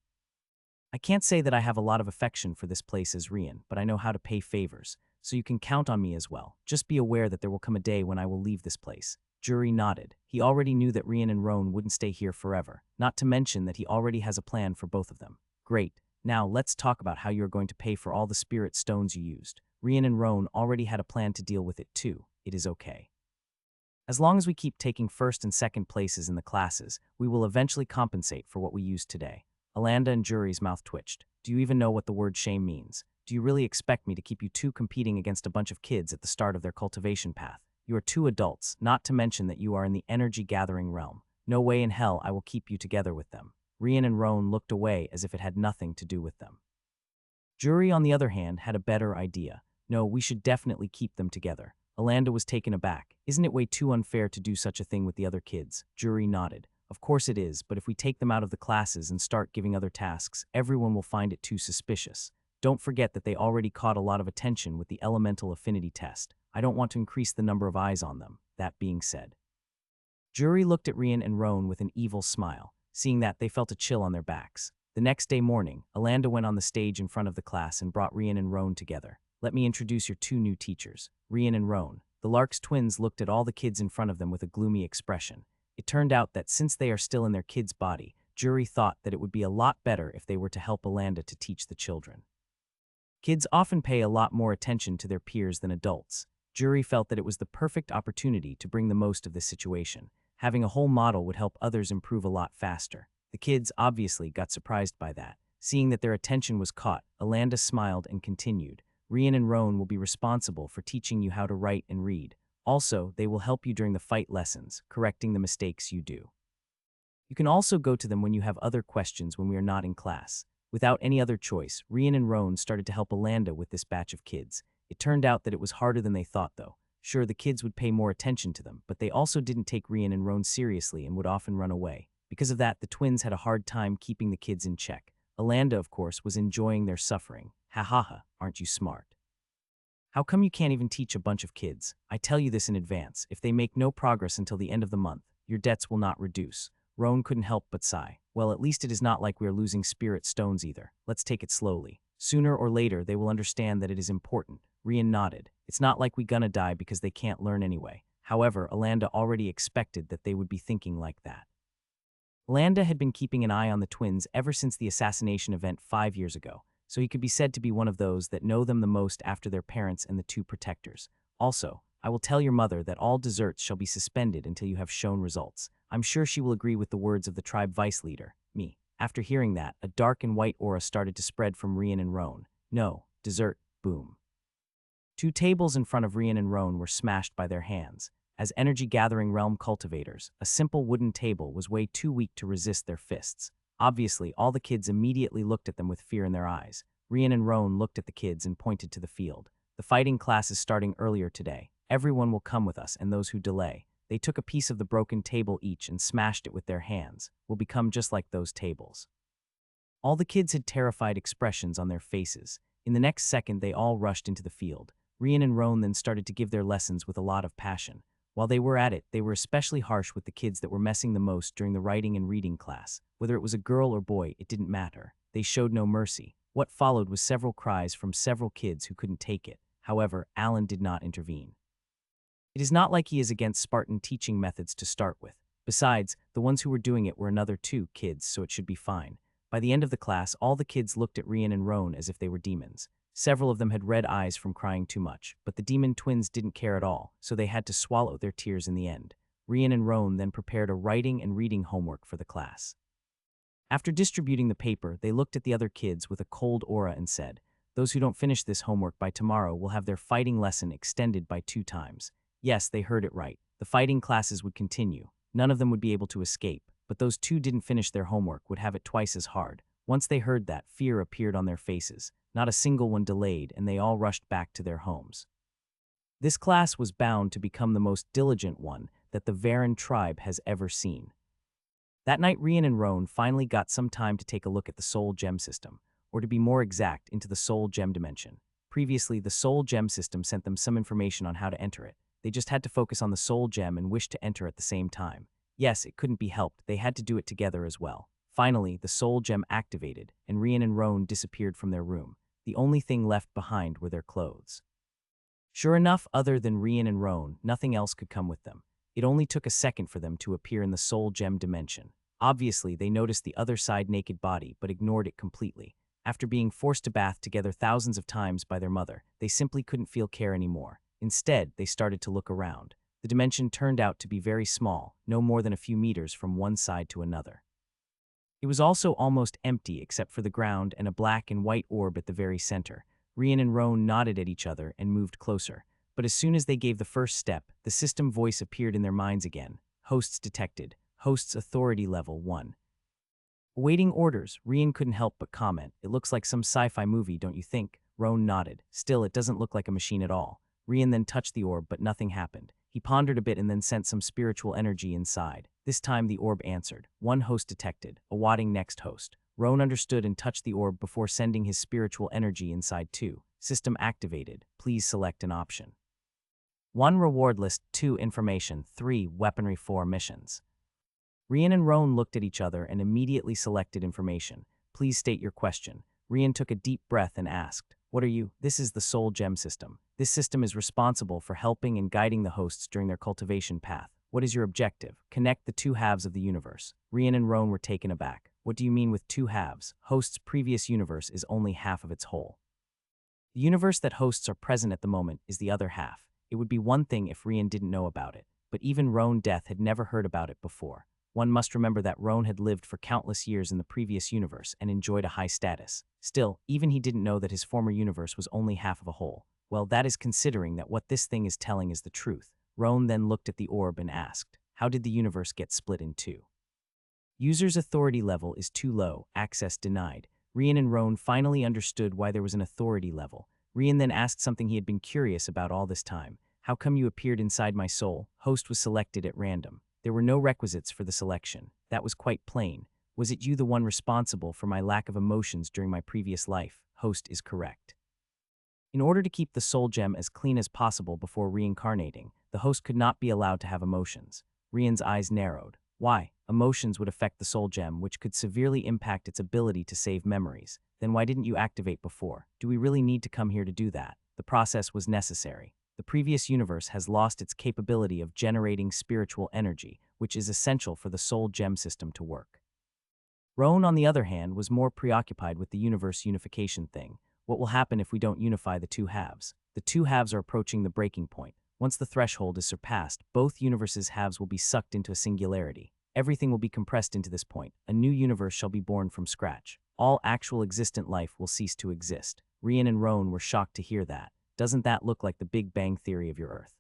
[SPEAKER 1] I can't say that I have a lot of affection for this place as Rian, but I know how to pay favors, so you can count on me as well. Just be aware that there will come a day when I will leave this place. Juri nodded. He already knew that Rian and Roan wouldn't stay here forever, not to mention that he already has a plan for both of them. Great. Now let's talk about how you are going to pay for all the spirit stones you used. Rian and Roan already had a plan to deal with it too. It is okay. As long as we keep taking first and second places in the classes, we will eventually compensate for what we used today. Alanda and Juri's mouth twitched. Do you even know what the word shame means? Do you really expect me to keep you two competing against a bunch of kids at the start of their cultivation path? You are two adults, not to mention that you are in the energy gathering realm. No way in hell I will keep you together with them. Rian and Roan looked away as if it had nothing to do with them. Jury, on the other hand, had a better idea. No, we should definitely keep them together. Alanda was taken aback. Isn't it way too unfair to do such a thing with the other kids? Jury nodded. Of course it is, but if we take them out of the classes and start giving other tasks, everyone will find it too suspicious. Don't forget that they already caught a lot of attention with the elemental affinity test. I don't want to increase the number of eyes on them. That being said. Jury looked at Rian and Roan with an evil smile. Seeing that, they felt a chill on their backs. The next day morning, Alanda went on the stage in front of the class and brought Rian and Roan together. Let me introduce your two new teachers, Rian and Roan. The Lark's twins looked at all the kids in front of them with a gloomy expression. It turned out that since they are still in their kid's body, Jury thought that it would be a lot better if they were to help Alanda to teach the children. Kids often pay a lot more attention to their peers than adults. Jury felt that it was the perfect opportunity to bring the most of this situation. Having a whole model would help others improve a lot faster. The kids obviously got surprised by that. Seeing that their attention was caught, Alanda smiled and continued. Rian and Roan will be responsible for teaching you how to write and read. Also, they will help you during the fight lessons, correcting the mistakes you do. You can also go to them when you have other questions when we are not in class. Without any other choice, Rian and Roan started to help Alanda with this batch of kids. It turned out that it was harder than they thought, though. Sure, the kids would pay more attention to them, but they also didn't take Rian and Roan seriously and would often run away. Because of that, the twins had a hard time keeping the kids in check. Alanda, of course, was enjoying their suffering. Ha ha ha, aren't you smart? How come you can't even teach a bunch of kids? I tell you this in advance. If they make no progress until the end of the month, your debts will not reduce. Roan couldn't help but sigh. Well, at least it is not like we are losing spirit stones either. Let's take it slowly. Sooner or later, they will understand that it is important. Rian nodded. It's not like we gonna die because they can't learn anyway. However, Alanda already expected that they would be thinking like that. Alanda had been keeping an eye on the twins ever since the assassination event 5 years ago, so he could be said to be one of those that know them the most after their parents and the two protectors. Also, I will tell your mother that all desserts shall be suspended until you have shown results. I'm sure she will agree with the words of the tribe vice leader, me. After hearing that, a dark and white aura started to spread from Rian and Roan. No, dessert, boom. 2 tables in front of Rian and Roan were smashed by their hands. As energy-gathering realm cultivators, a simple wooden table was way too weak to resist their fists. Obviously, all the kids immediately looked at them with fear in their eyes. Rian and Roan looked at the kids and pointed to the field. The fighting class is starting earlier today. Everyone will come with us, and those who delay. They took a piece of the broken table each and smashed it with their hands. Will become just like those tables. All the kids had terrified expressions on their faces. In the next second, they all rushed into the field. Rian and Roan then started to give their lessons with a lot of passion. While they were at it, they were especially harsh with the kids that were messing the most during the writing and reading class. Whether it was a girl or boy, it didn't matter. They showed no mercy. What followed was several cries from several kids who couldn't take it. However, Alan did not intervene. It is not like he is against Spartan teaching methods to start with. Besides, the ones who were doing it were another 2 kids, so it should be fine. By the end of the class, all the kids looked at Rian and Roan as if they were demons. Several of them had red eyes from crying too much, but the demon twins didn't care at all, so they had to swallow their tears in the end. Rian and Roan then prepared a writing and reading homework for the class. After distributing the paper, they looked at the other kids with a cold aura and said, "Those who don't finish this homework by tomorrow will have their fighting lesson extended by 2 times. Yes, they heard it right. The fighting classes would continue. None of them would be able to escape, but those 2 didn't finish their homework would have it twice as hard. Once they heard that, fear appeared on their faces. Not a single one delayed, and they all rushed back to their homes. This class was bound to become the most diligent one that the Varen tribe has ever seen. That night, Rian and Roan finally got some time to take a look at the Soul Gem system, or to be more exact, into the Soul Gem dimension. Previously, the Soul Gem system sent them some information on how to enter it. They just had to focus on the Soul Gem and wish to enter at the same time. Yes, it couldn't be helped. They had to do it together as well. Finally, the Soul Gem activated, and Rian and Roan disappeared from their room. The only thing left behind were their clothes. Sure enough, other than Rian and Roan, nothing else could come with them. It only took a second for them to appear in the Soul Gem dimension. Obviously, they noticed the other side naked body, but ignored it completely. After being forced to bath together thousands of times by their mother, they simply couldn't feel care anymore. Instead, they started to look around. The dimension turned out to be very small, no more than a few meters from one side to another. It was also almost empty except for the ground and a black and white orb at the very center. Rian and Roan nodded at each other and moved closer. But as soon as they gave the first step, the system voice appeared in their minds again. Hosts detected. Hosts authority level 1. Awaiting orders, Rian couldn't help but comment. It looks like some sci-fi movie, don't you think? Roan nodded. Still, it doesn't look like a machine at all. Rian then touched the orb, but nothing happened. He pondered a bit and then sent some spiritual energy inside. This time the orb answered. One host detected, awaiting next host. Roan understood and touched the orb before sending his spiritual energy inside too. System activated. Please select an option. 1. Reward list. 2. Information. 3. Weaponry. 4. Missions. Rian and Roan looked at each other and immediately selected information. Please state your question. Rian took a deep breath and asked, what are you? This is the Soul Gem system. This system is responsible for helping and guiding the hosts during their cultivation path. What is your objective? Connect the two halves of the universe. Rian and Roan were taken aback. What do you mean with two halves? Host's previous universe is only half of its whole. The universe that hosts are present at the moment is the other half. It would be one thing if Rian didn't know about it, but even Roan Death had never heard about it before. One must remember that Roan had lived for countless years in the previous universe and enjoyed a high status. Still, even he didn't know that his former universe was only half of a whole. Well, that is considering that what this thing is telling is the truth. Roan then looked at the orb and asked, how did the universe get split in two? User's authority level is too low, access denied. Rian and Roan finally understood why there was an authority level. Rian then asked something he had been curious about all this time. How come you appeared inside my soul? Host was selected at random. There were no requisites for the selection. That was quite plain. Was it you the one responsible for my lack of emotions during my previous life? Host is correct. In order to keep the soul gem as clean as possible before reincarnating, the host could not be allowed to have emotions. Rian's eyes narrowed. Why? Emotions would affect the soul gem, which could severely impact its ability to save memories. Then why didn't you activate before? Do we really need to come here to do that? The process was necessary. The previous universe has lost its capability of generating spiritual energy, which is essential for the soul gem system to work. Roan, on the other hand, was more preoccupied with the universe unification thing. What will happen if we don't unify the two halves? The two halves are approaching the breaking point. Once the threshold is surpassed, both universes' halves will be sucked into a singularity. Everything will be compressed into this point. A new universe shall be born from scratch. All actual existent life will cease to exist. Rian and Roan were shocked to hear that. Doesn't that look like the Big Bang Theory of your Earth?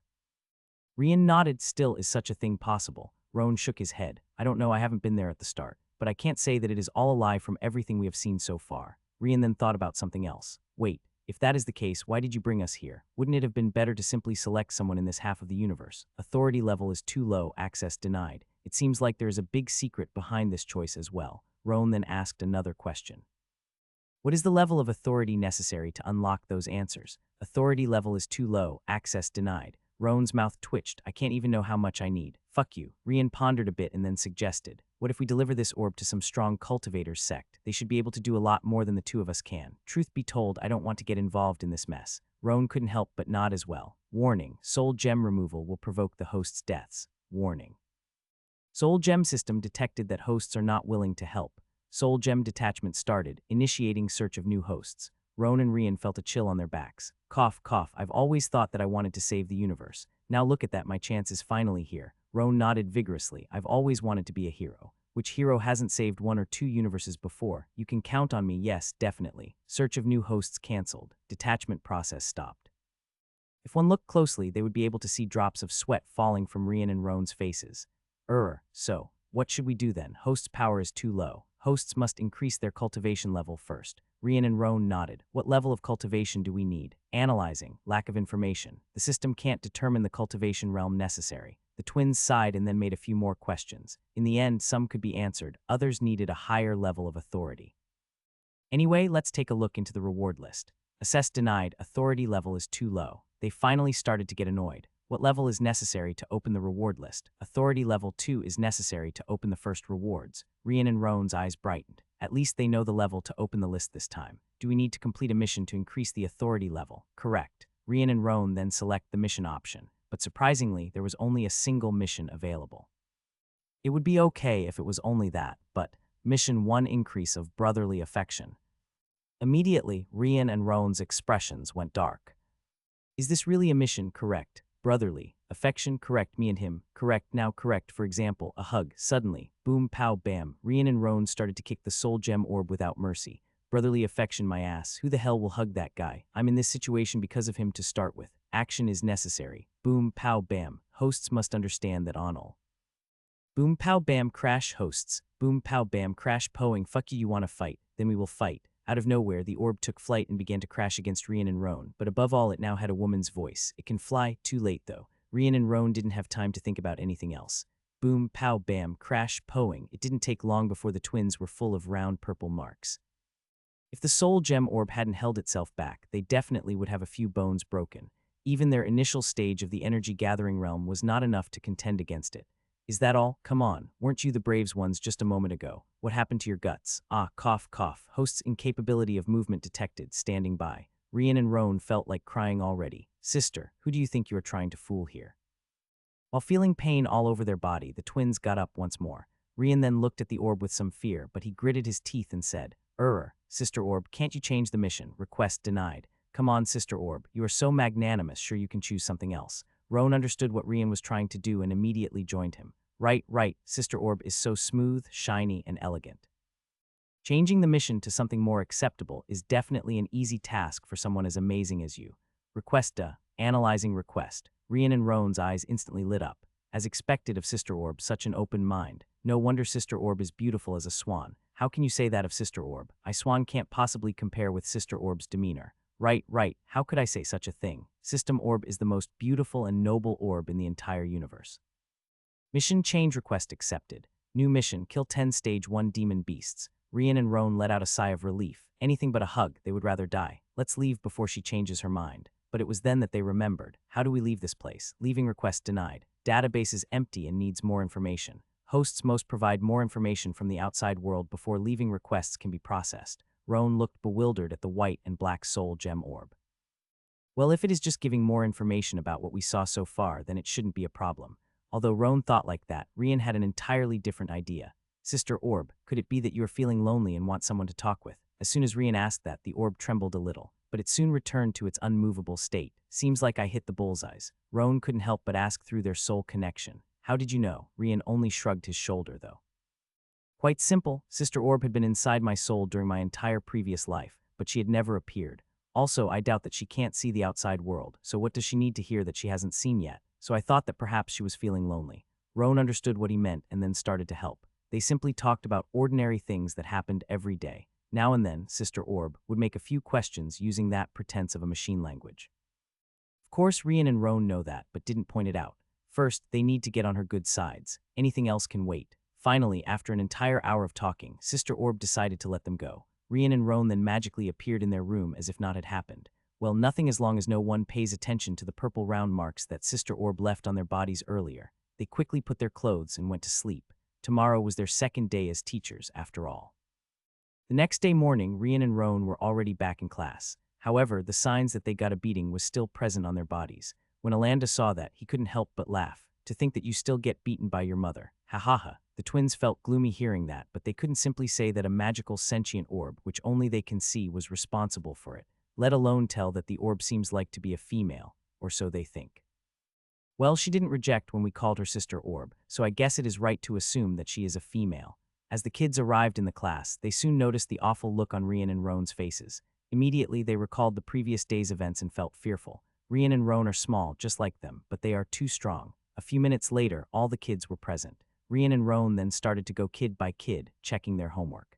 [SPEAKER 1] Rian nodded. Still, is such a thing possible? Roan shook his head. I don't know, I haven't been there at the start, but I can't say that it is all a lie from everything we have seen so far. Rian then thought about something else. Wait, if that is the case, why did you bring us here? Wouldn't it have been better to simply select someone in this half of the universe? Authority level is too low, access denied. It seems like there is a big secret behind this choice as well. Roan then asked another question. What is the level of authority necessary to unlock those answers? Authority level is too low, access denied. Roan's mouth twitched. I can't even know how much I need. Fuck you. Rian pondered a bit and then suggested, what if we deliver this orb to some strong cultivators sect? They should be able to do a lot more than the two of us can. Truth be told, I don't want to get involved in this mess. Roan couldn't help but nod as well. Warning, soul gem removal will provoke the host's deaths. Warning. Soul gem system detected that hosts are not willing to help. Soul gem detachment started, initiating search of new hosts. Roan and Rian felt a chill on their backs. Cough, cough, I've always thought that I wanted to save the universe. Now look at that, my chance is finally here. Roan nodded vigorously. I've always wanted to be a hero. Which hero hasn't saved one or two universes before? You can count on me, yes, definitely. Search of new hosts cancelled. Detachment process stopped. If one looked closely, they would be able to see drops of sweat falling from Rian and Roan's faces. So, what should we do then? Host's power is too low. Hosts must increase their cultivation level first. Rian and Roan nodded. What level of cultivation do we need? Analyzing. Lack of information. The system can't determine the cultivation realm necessary. The twins sighed and then made a few more questions. In the end, some could be answered. Others needed a higher level of authority. Anyway, let's take a look into the reward list. Assess denied. Authority level is too low. They finally started to get annoyed. What level is necessary to open the reward list? Authority level 2 is necessary to open the first rewards. Rian and Roan's eyes brightened. At least they know the level to open the list this time. Do we need to complete a mission to increase the authority level? Correct. Rian and Roan then select the mission option, but surprisingly, there was only a single mission available. It would be okay if it was only that, but mission 1, increase of brotherly affection. Immediately, Rian and Roan's expressions went dark. Is this really a mission? Correct. Brotherly affection, correct. Me and him, correct. Now correct. For example, a hug. Suddenly, boom, pow, bam. Rian and Roan started to kick the soul gem orb without mercy. Brotherly affection, my ass. Who the hell will hug that guy? I'm in this situation because of him to start with. Action is necessary. Boom, pow, bam. Hosts must understand that on all. Boom pow bam crash hosts. Boom pow bam crash poing. Fuck you wanna fight, then we will fight. Out of nowhere, the orb took flight and began to crash against Rian and Roan, but above all it now had a woman's voice. It can fly, too late though. Rian and Roan didn't have time to think about anything else. Boom pow bam crash poing. It didn't take long before the twins were full of round purple marks. If the soul gem orb hadn't held itself back, they definitely would have a few bones broken. Even their initial stage of the energy gathering realm was not enough to contend against it. Is that all? Come on, weren't you the Braves ones just a moment ago? What happened to your guts? Ah, cough, cough. Host's incapability of movement detected, standing by. Rian and Roan felt like crying already. Sister, who do you think you are trying to fool here? While feeling pain all over their body, the twins got up once more. Rian then looked at the orb with some fear, but he gritted his teeth and said, Sister Orb, can't you change the mission? Request denied. Come on, Sister Orb, you are so magnanimous, sure you can choose something else. Roan understood what Rian was trying to do and immediately joined him. Right, Sister Orb is so smooth, shiny, and elegant. Changing the mission to something more acceptable is definitely an easy task for someone as amazing as you. Analyzing request. Rian and Roan's eyes instantly lit up. As expected of Sister Orb, such an open mind. No wonder Sister Orb is beautiful as a swan. How can you say that of Sister Orb? A swan can't possibly compare with Sister Orb's demeanor. Right, how could I say such a thing? System Orb is the most beautiful and noble orb in the entire universe. Mission change request accepted. New mission, kill 10 stage 1 demon beasts. Rian and Roan let out a sigh of relief. Anything but a hug, they would rather die. Let's leave before she changes her mind. But it was then that they remembered. How do we leave this place? Leaving request denied. Database is empty and needs more information. Hosts must provide more information from the outside world before leaving requests can be processed. Roan looked bewildered at the white and black soul gem orb. Well, if it is just giving more information about what we saw so far, then it shouldn't be a problem. Although Roan thought like that, Rian had an entirely different idea. Sister Orb, could it be that you are feeling lonely and want someone to talk with? As soon as Rian asked that, the orb trembled a little, but it soon returned to its unmovable state. Seems like I hit the bullseyes. Roan couldn't help but ask through their soul connection. How did you know? Rian only shrugged his shoulder, though. Quite simple. Sister Orb had been inside my soul during my entire previous life, but she had never appeared. Also, I doubt that she can't see the outside world, so what does she need to hear that she hasn't seen yet? So I thought that perhaps she was feeling lonely. Roan understood what he meant and then started to help. They simply talked about ordinary things that happened every day. Now and then, Sister Orb would make a few questions using that pretense of a machine language. Of course, Rian and Roan know that, but didn't point it out. First, they need to get on her good sides. Anything else can wait. Finally, after an entire hour of talking, Sister Orb decided to let them go. Rian and Roan then magically appeared in their room as if naught had happened. Well, nothing as long as no one pays attention to the purple round marks that Sister Orb left on their bodies earlier. They quickly put their clothes and went to sleep. Tomorrow was their second day as teachers, after all. The next day morning, Rian and Roan were already back in class. However, the signs that they got a beating was still present on their bodies. When Alanda saw that, he couldn't help but laugh. To think that you still get beaten by your mother. Ha ha ha. The twins felt gloomy hearing that, but they couldn't simply say that a magical sentient orb, which only they can see, was responsible for it, let alone tell that the orb seems like to be a female, or so they think. Well, she didn't reject when we called her Sister Orb, so I guess it is right to assume that she is a female. As the kids arrived in the class, they soon noticed the awful look on Rian and Roan's faces. Immediately, they recalled the previous day's events and felt fearful. Rian and Roan are small, just like them, but they are too strong. A few minutes later, all the kids were present. Rian and Roan then started to go kid by kid, checking their homework.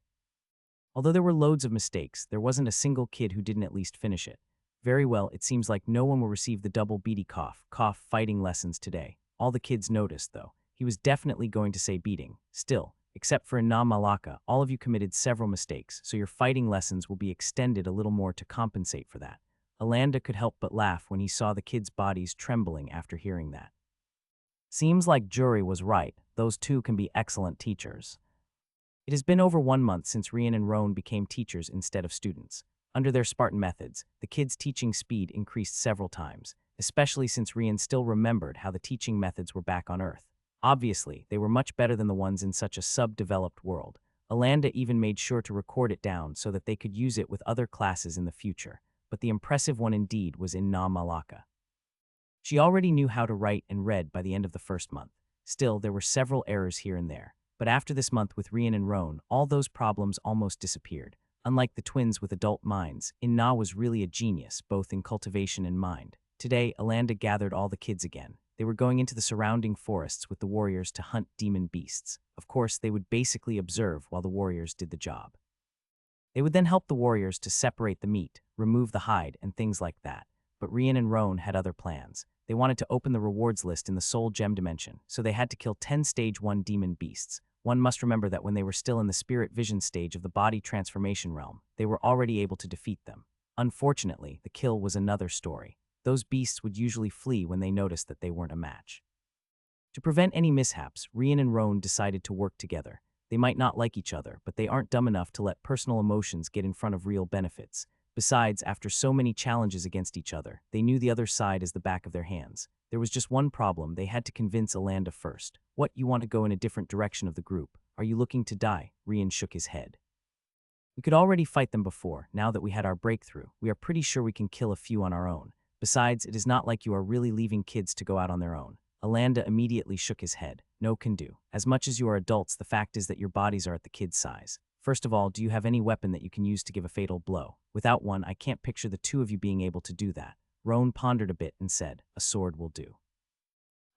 [SPEAKER 1] Although there were loads of mistakes, there wasn't a single kid who didn't at least finish it. Very well, it seems like no one will receive the double beady cough fighting lessons today. All the kids noticed, though. He was definitely going to say beating. Still, except for Ina Malaka, all of you committed several mistakes, so your fighting lessons will be extended a little more to compensate for that. Alanda could help but laugh when he saw the kids' bodies trembling after hearing that. Seems like Jury was right. Those two can be excellent teachers. It has been over 1 month since Rian and Roan became teachers instead of students. Under their Spartan methods, the kids' teaching speed increased several times, especially since Rian still remembered how the teaching methods were back on Earth. Obviously, they were much better than the ones in such a sub-developed world. Alanda even made sure to record it down so that they could use it with other classes in the future. But the impressive one indeed was Ina Malaka. She already knew how to write and read by the end of the first month. Still, there were several errors here and there. But after this month with Rian and Roan, all those problems almost disappeared. Unlike the twins with adult minds, Ina was really a genius, both in cultivation and mind. Today, Alanda gathered all the kids again. They were going into the surrounding forests with the warriors to hunt demon beasts. Of course, they would basically observe while the warriors did the job. They would then help the warriors to separate the meat, remove the hide, and things like that. But Rian and Roan had other plans. They wanted to open the rewards list in the Soul Gem dimension, so they had to kill 10 Stage 1 demon beasts. One must remember that when they were still in the spirit vision stage of the body transformation realm, they were already able to defeat them. Unfortunately, the kill was another story. Those beasts would usually flee when they noticed that they weren't a match. To prevent any mishaps, Rian and Roan decided to work together. They might not like each other, but they aren't dumb enough to let personal emotions get in front of real benefits. Besides, after so many challenges against each other, they knew the other side as the back of their hands. There was just one problem: they had to convince Alanda first. What, you want to go in a different direction of the group? Are you looking to die? Rian shook his head. We could already fight them before. Now that we had our breakthrough, we are pretty sure we can kill a few on our own. Besides, it is not like you are really leaving kids to go out on their own. Alanda immediately shook his head. No can do. As much as you are adults, the fact is that your bodies are at the kid's size. First of all, do you have any weapon that you can use to give a fatal blow? Without one, I can't picture the two of you being able to do that. Roan pondered a bit and said, a sword will do.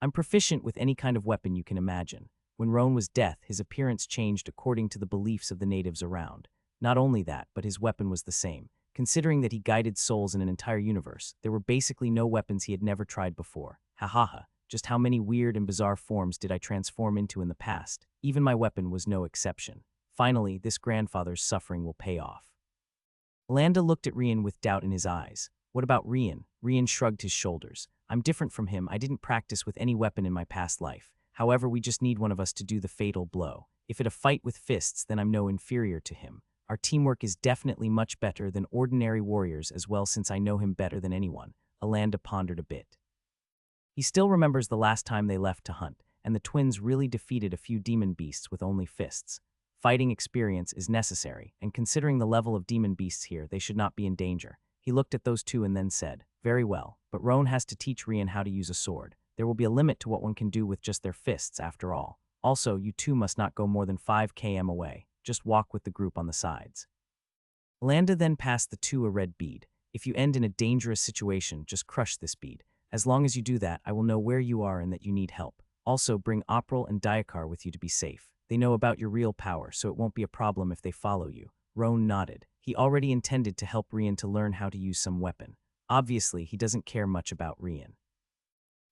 [SPEAKER 1] I'm proficient with any kind of weapon you can imagine. When Roan was death, his appearance changed according to the beliefs of the natives around. Not only that, but his weapon was the same. Considering that he guided souls in an entire universe, there were basically no weapons he had never tried before. Ha ha ha. Just how many weird and bizarre forms did I transform into in the past? Even my weapon was no exception. Finally, this grandfather's suffering will pay off. Alanda looked at Rian with doubt in his eyes. What about Rian? Rian shrugged his shoulders. I'm different from him. I didn't practice with any weapon in my past life. However, we just need one of us to do the fatal blow. If it a fight with fists, then I'm no inferior to him. Our teamwork is definitely much better than ordinary warriors as well, since I know him better than anyone. Alanda pondered a bit. He still remembers the last time they left to hunt, and the twins really defeated a few demon beasts with only fists. Fighting experience is necessary, and considering the level of demon beasts here, they should not be in danger. He looked at those two and then said, very well, but Roan has to teach Rian how to use a sword. There will be a limit to what one can do with just their fists after all. Also, you two must not go more than 5 km away. Just walk with the group on the sides. Alanda then passed the two a red bead. If you end in a dangerous situation, just crush this bead. As long as you do that, I will know where you are and that you need help. Also, bring April and Diakar with you to be safe. They know about your real power, so it won't be a problem if they follow you. Roan nodded. He already intended to help Rian to learn how to use some weapon. Obviously, he doesn't care much about Rian.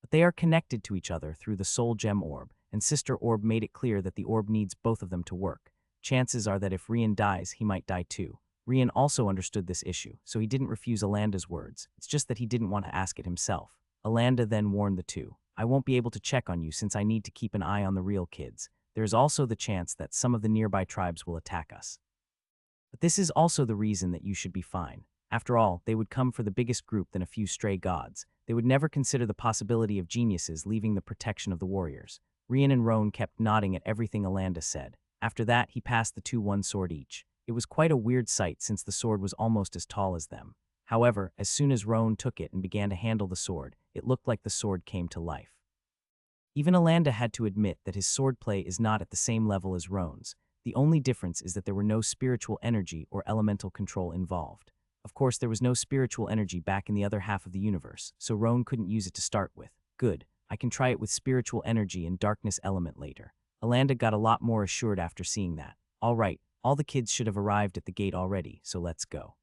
[SPEAKER 1] But they are connected to each other through the Soul Gem Orb, and Sister Orb made it clear that the orb needs both of them to work. Chances are that if Rian dies, he might die too. Rian also understood this issue, so he didn't refuse Alanda's words. It's just that he didn't want to ask it himself. Alanda then warned the two. I won't be able to check on you since I need to keep an eye on the real kids. There is also the chance that some of the nearby tribes will attack us. But this is also the reason that you should be fine. After all, they would come for the biggest group than a few stray gods. They would never consider the possibility of geniuses leaving the protection of the warriors. Rian and Roan kept nodding at everything Alanda said. After that, he passed the two one sword each. It was quite a weird sight since the sword was almost as tall as them. However, as soon as Roan took it and began to handle the sword, it looked like the sword came to life. Even Alanda had to admit that his swordplay is not at the same level as Roan's. The only difference is that there were no spiritual energy or elemental control involved. Of course, there was no spiritual energy back in the other half of the universe, so Roan couldn't use it to start with. Good, I can try it with spiritual energy and darkness element later. Alanda got a lot more assured after seeing that. All right, all the kids should have arrived at the gate already, so let's go.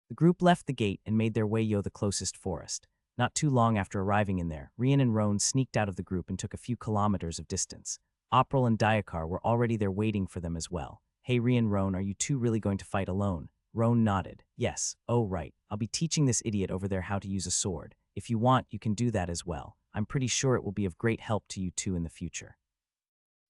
[SPEAKER 1] The group left the gate and made their way the closest forest. Not too long after arriving in there, Rian and Roan sneaked out of the group and took a few kilometers of distance. April and Diakar were already there waiting for them as well. Hey Rian, Roan, are you two really going to fight alone? Roan nodded. Yes, oh right, I'll be teaching this idiot over there how to use a sword. If you want, you can do that as well. I'm pretty sure it will be of great help to you two in the future.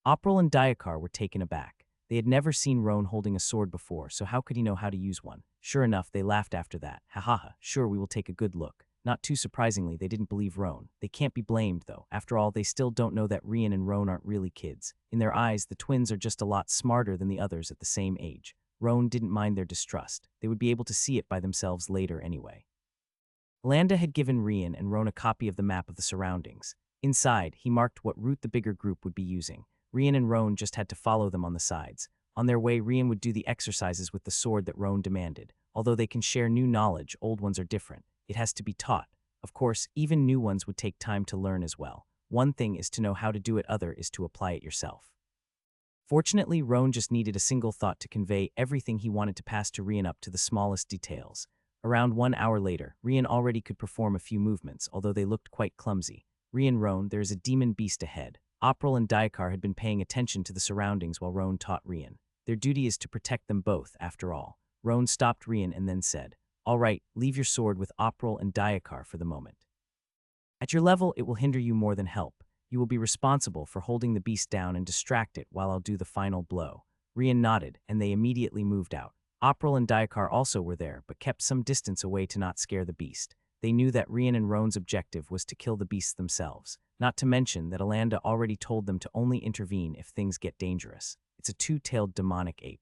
[SPEAKER 1] April and Diakar were taken aback. They had never seen Roan holding a sword before, so how could he know how to use one? Sure enough, they laughed after that. Ha ha ha, sure, we will take a good look. Not too surprisingly, they didn't believe Roan. They can't be blamed, though. After all, they still don't know that Rian and Roan aren't really kids. In their eyes, the twins are just a lot smarter than the others at the same age. Roan didn't mind their distrust. They would be able to see it by themselves later anyway. Alanda had given Rian and Roan a copy of the map of the surroundings. Inside, he marked what route the bigger group would be using. Rian and Roan just had to follow them on the sides. On their way, Rian would do the exercises with the sword that Roan demanded. Although they can share new knowledge, old ones are different. It has to be taught. Of course, even new ones would take time to learn as well. One thing is to know how to do it, other is to apply it yourself. Fortunately, Roan just needed a single thought to convey everything he wanted to pass to Rian up to the smallest details. Around 1 hour later, Rian already could perform a few movements, although they looked quite clumsy. Rian, Roan, there is a demon beast ahead. April and Daikar had been paying attention to the surroundings while Roan taught Rian. Their duty is to protect them both, after all. Roan stopped Rian and then said, "All right, leave your sword with April and Daikar for the moment. At your level, it will hinder you more than help. You will be responsible for holding the beast down and distract it while I'll do the final blow." Rian nodded, and they immediately moved out. April and Daikar also were there, but kept some distance away to not scare the beast. They knew that Rian and Roan's objective was to kill the beasts themselves, not to mention that Alanda already told them to only intervene if things get dangerous. It's a two-tailed demonic ape.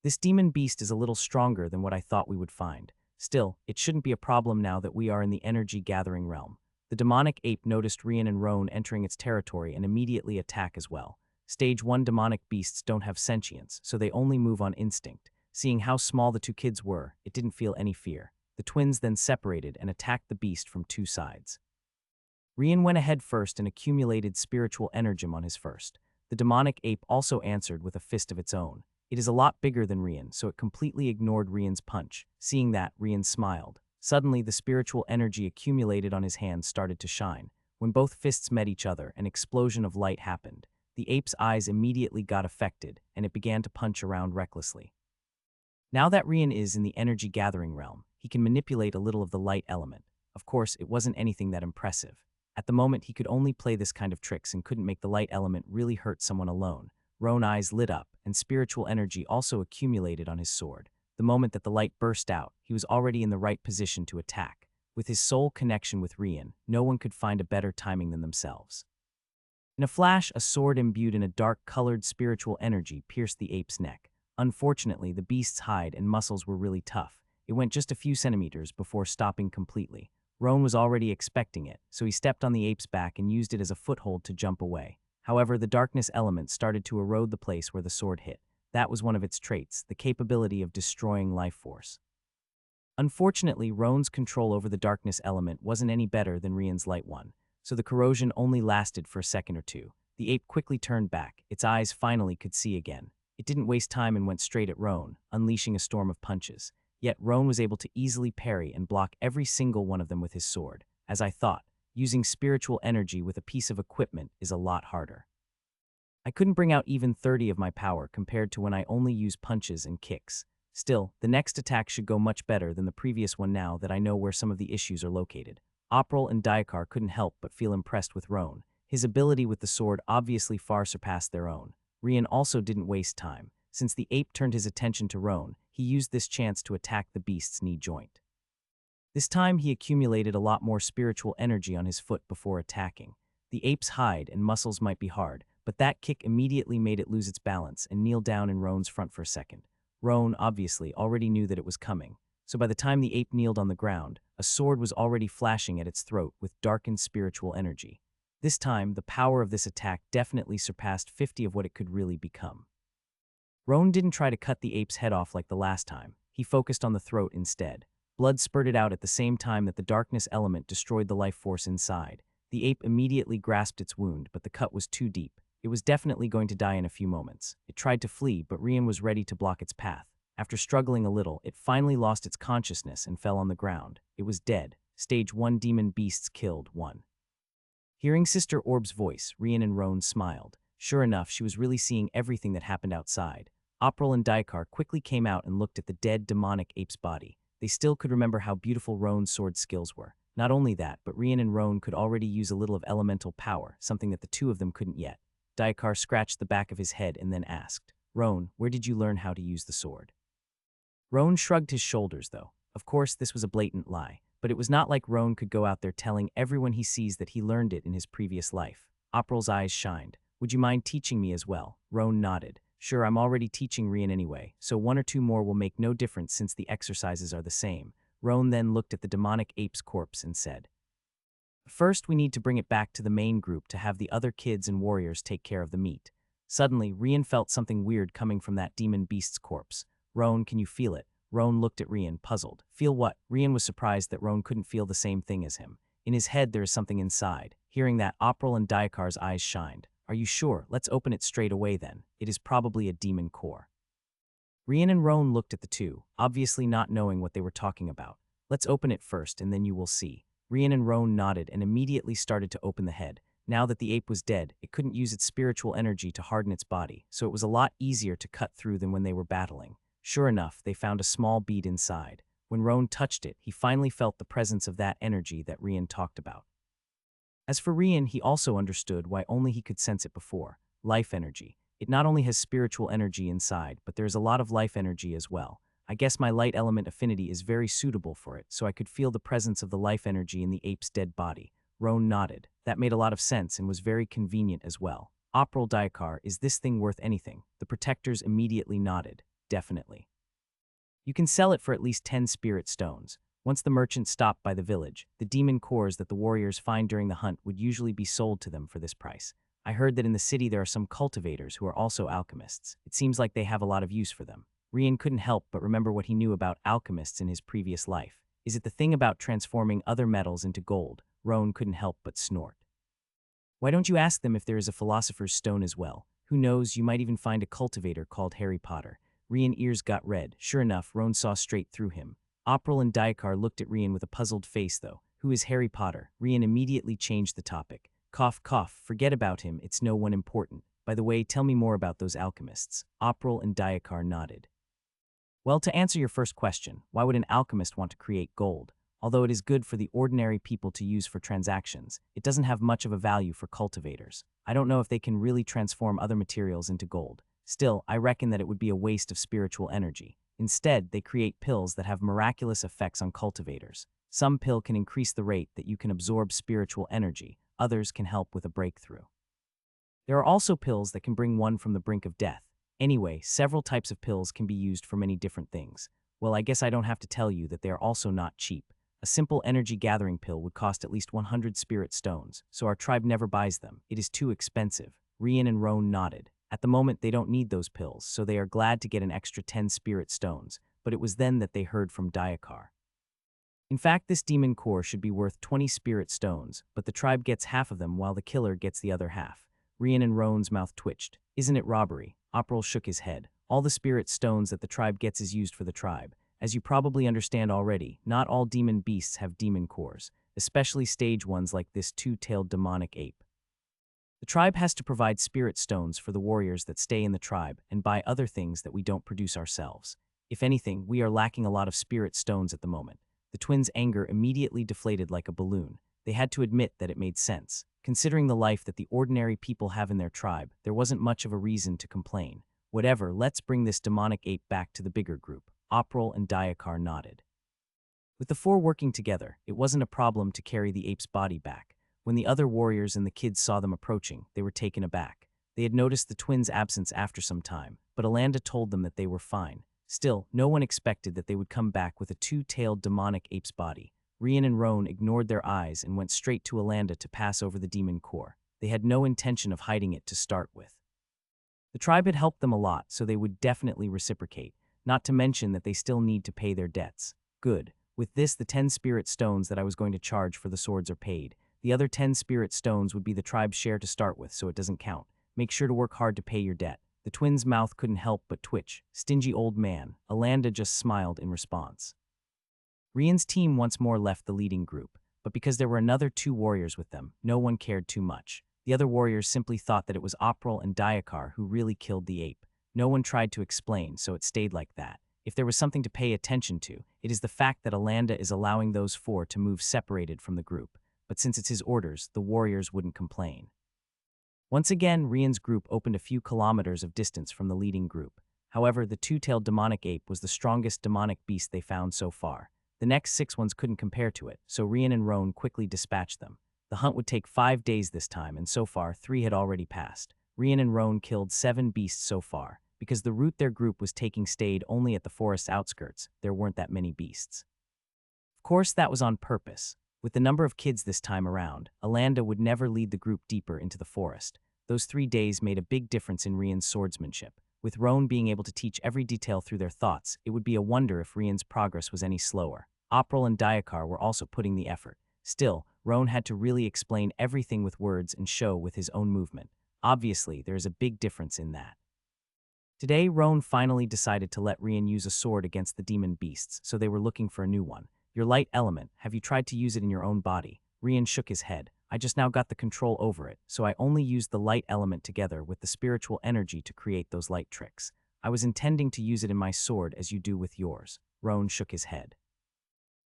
[SPEAKER 1] This demon beast is a little stronger than what I thought we would find. Still, it shouldn't be a problem now that we are in the energy-gathering realm. The demonic ape noticed Rian and Roan entering its territory and immediately attack as well. Stage 1 demonic beasts don't have sentience, so they only move on instinct. Seeing how small the two kids were, it didn't feel any fear. The twins then separated and attacked the beast from two sides. Rian went ahead first and accumulated spiritual energem on his first. The demonic ape also answered with a fist of its own. It is a lot bigger than Rian, so it completely ignored Rian's punch. Seeing that, Rian smiled. Suddenly, the spiritual energy accumulated on his hands started to shine. When both fists met each other, an explosion of light happened. The ape's eyes immediately got affected, and it began to punch around recklessly. Now that Rian is in the energy-gathering realm, he can manipulate a little of the light element. Of course, it wasn't anything that impressive. At the moment, he could only play this kind of tricks and couldn't make the light element really hurt someone alone. Roan's eyes lit up, and spiritual energy also accumulated on his sword. The moment that the light burst out, he was already in the right position to attack. With his soul connection with Rian, no one could find a better timing than themselves. In a flash, a sword imbued in a dark-colored spiritual energy pierced the ape's neck. Unfortunately, the beast's hide and muscles were really tough. It went just a few centimeters before stopping completely. Roan was already expecting it, so he stepped on the ape's back and used it as a foothold to jump away. However, the darkness element started to erode the place where the sword hit. That was one of its traits, the capability of destroying life force. Unfortunately, Roan's control over the darkness element wasn't any better than Rian's light one, so the corrosion only lasted for a second or two. The ape quickly turned back. Its eyes finally could see again. It didn't waste time and went straight at Roan, unleashing a storm of punches. Yet Roan was able to easily parry and block every single one of them with his sword. As I thought, using spiritual energy with a piece of equipment is a lot harder. I couldn't bring out even 30 of my power compared to when I only use punches and kicks. Still, the next attack should go much better than the previous one now that I know where some of the issues are located. April and Daikar couldn't help but feel impressed with Roan. His ability with the sword obviously far surpassed their own. Rian also didn't waste time. Since the ape turned his attention to Roan, he used this chance to attack the beast's knee joint. This time he accumulated a lot more spiritual energy on his foot before attacking. The ape's hide and muscles might be hard, but that kick immediately made it lose its balance and kneel down in Roan's front for a second. Roan, obviously, already knew that it was coming, so by the time the ape kneeled on the ground, a sword was already flashing at its throat with darkened spiritual energy. This time, the power of this attack definitely surpassed 50 of what it could really become. Roan didn't try to cut the ape's head off like the last time. He focused on the throat instead. Blood spurted out at the same time that the darkness element destroyed the life force inside. The ape immediately grasped its wound, but the cut was too deep. It was definitely going to die in a few moments. It tried to flee, but Rian was ready to block its path. After struggling a little, it finally lost its consciousness and fell on the ground. It was dead. Stage 1 demon beasts killed 1. Hearing Sister Orb's voice, Rian and Roan smiled. Sure enough, she was really seeing everything that happened outside. April and Daikar quickly came out and looked at the dead demonic ape's body. They still could remember how beautiful Roan's sword skills were. Not only that, but Rian and Roan could already use a little of elemental power, something that the two of them couldn't yet. Daikar scratched the back of his head and then asked, "Roan, where did you learn how to use the sword?" Roan shrugged his shoulders, though. Of course, this was a blatant lie, but it was not like Roan could go out there telling everyone he sees that he learned it in his previous life. April's eyes shined. "Would you mind teaching me as well?" Roan nodded. "Sure, I'm already teaching Rian anyway, so 1 or 2 more will make no difference since the exercises are the same." Roan then looked at the demonic ape's corpse and said, "First, we need to bring it back to the main group to have the other kids and warriors take care of the meat." Suddenly, Rian felt something weird coming from that demon beast's corpse. "Roan, can you feel it?" Roan looked at Rian, puzzled. Feel what? Rian was surprised that Roan couldn't feel the same thing as him. In his head, there is something inside. Hearing that, April and Dayakar's eyes shined. Are you sure? Let's open it straight away then. It is probably a demon core. Rian and Roan looked at the two, obviously not knowing what they were talking about. Let's open it first and then you will see. Rian and Roan nodded and immediately started to open the head. Now that the ape was dead, it couldn't use its spiritual energy to harden its body, so it was a lot easier to cut through than when they were battling. Sure enough, they found a small bead inside. When Roan touched it, he finally felt the presence of that energy that Rian talked about. As for Rian, he also understood why only he could sense it before. Life energy. It not only has spiritual energy inside, but there is a lot of life energy as well. I guess my light element affinity is very suitable for it, so I could feel the presence of the life energy in the ape's dead body. Roan nodded. That made a lot of sense and was very convenient as well. April Dayakar, is this thing worth anything? The protectors immediately nodded. Definitely. You can sell it for at least 10 spirit stones. Once the merchant stopped by the village, the demon cores that the warriors find during the hunt would usually be sold to them for this price. I heard that in the city there are some cultivators who are also alchemists. It seems like they have a lot of use for them. Rian couldn't help but remember what he knew about alchemists in his previous life. Is it the thing about transforming other metals into gold? Roan couldn't help but snort. Why don't you ask them if there is a philosopher's stone as well? Who knows, you might even find a cultivator called Harry Potter. Rian's ears got red. Sure enough, Roan saw straight through him. April and Dayakar looked at Rian with a puzzled face though. Who is Harry Potter? Rian immediately changed the topic. Cough, cough, forget about him, it's no one important. By the way, tell me more about those alchemists. April and Dayakar nodded. Well, to answer your first question, why would an alchemist want to create gold? Although it is good for the ordinary people to use for transactions, it doesn't have much of a value for cultivators. I don't know if they can really transform other materials into gold. Still, I reckon that it would be a waste of spiritual energy. Instead, they create pills that have miraculous effects on cultivators. Some pill can increase the rate that you can absorb spiritual energy, others can help with a breakthrough. There are also pills that can bring one from the brink of death. Anyway, several types of pills can be used for many different things. Well, I guess I don't have to tell you that they are also not cheap. A simple energy gathering pill would cost at least 100 spirit stones, so our tribe never buys them. It is too expensive. Rian and Roan nodded. At the moment, they don't need those pills, so they are glad to get an extra 10 spirit stones, but it was then that they heard from Dayakar. In fact, this demon core should be worth 20 spirit stones, but the tribe gets half of them while the killer gets the other half. Rian and Roan's mouth twitched. Isn't it robbery? April shook his head. All the spirit stones that the tribe gets is used for the tribe. As you probably understand already, not all demon beasts have demon cores, especially stage ones like this two-tailed demonic ape. The tribe has to provide spirit stones for the warriors that stay in the tribe and buy other things that we don't produce ourselves. If anything, we are lacking a lot of spirit stones at the moment. The twins' anger immediately deflated like a balloon. They had to admit that it made sense. Considering the life that the ordinary people have in their tribe, there wasn't much of a reason to complain. Whatever, let's bring this demonic ape back to the bigger group. April and Dayakar nodded. With the four working together, it wasn't a problem to carry the ape's body back. When the other warriors and the kids saw them approaching, they were taken aback. They had noticed the twins' absence after some time, but Alanda told them that they were fine. Still, no one expected that they would come back with a two-tailed demonic ape's body. Rian and Roan ignored their eyes and went straight to Alanda to pass over the demon core. They had no intention of hiding it to start with. The tribe had helped them a lot, so they would definitely reciprocate, not to mention that they still need to pay their debts. Good. With this, the 10 spirit stones that I was going to charge for the swords are paid. The other 10 spirit stones would be the tribe's share to start with, so it doesn't count. Make sure to work hard to pay your debt. The twins' mouth couldn't help but twitch. Stingy old man. Alanda just smiled in response. Rian's team once more left the leading group, but because there were another two warriors with them, no one cared too much. The other warriors simply thought that it was April and Dayakar who really killed the ape. No one tried to explain, so it stayed like that. If there was something to pay attention to, it is the fact that Alanda is allowing those four to move separated from the group. But since it's his orders, the warriors wouldn't complain. Once again, Rian's group opened a few kilometers of distance from the leading group. However, the two-tailed demonic ape was the strongest demonic beast they found so far. The next 6 ones couldn't compare to it, so Rian and Roan quickly dispatched them. The hunt would take 5 days this time, and so far 3 had already passed. Rian and Roan killed 7 beasts so far. Because the route their group was taking stayed only at the forest's outskirts, there weren't that many beasts. Of course, that was on purpose. With the number of kids this time around, Alanda would never lead the group deeper into the forest. Those 3 days made a big difference in Rian's swordsmanship. With Roan being able to teach every detail through their thoughts, it would be a wonder if Rian's progress was any slower. April and Diakar were also putting the effort. Still, Roan had to really explain everything with words and show with his own movement. Obviously, there is a big difference in that. Today, Roan finally decided to let Rian use a sword against the demon beasts, so they were looking for a new one. Your light element, have you tried to use it in your own body? Rian shook his head. I just now got the control over it, so I only used the light element together with the spiritual energy to create those light tricks. I was intending to use it in my sword as you do with yours. Roan shook his head.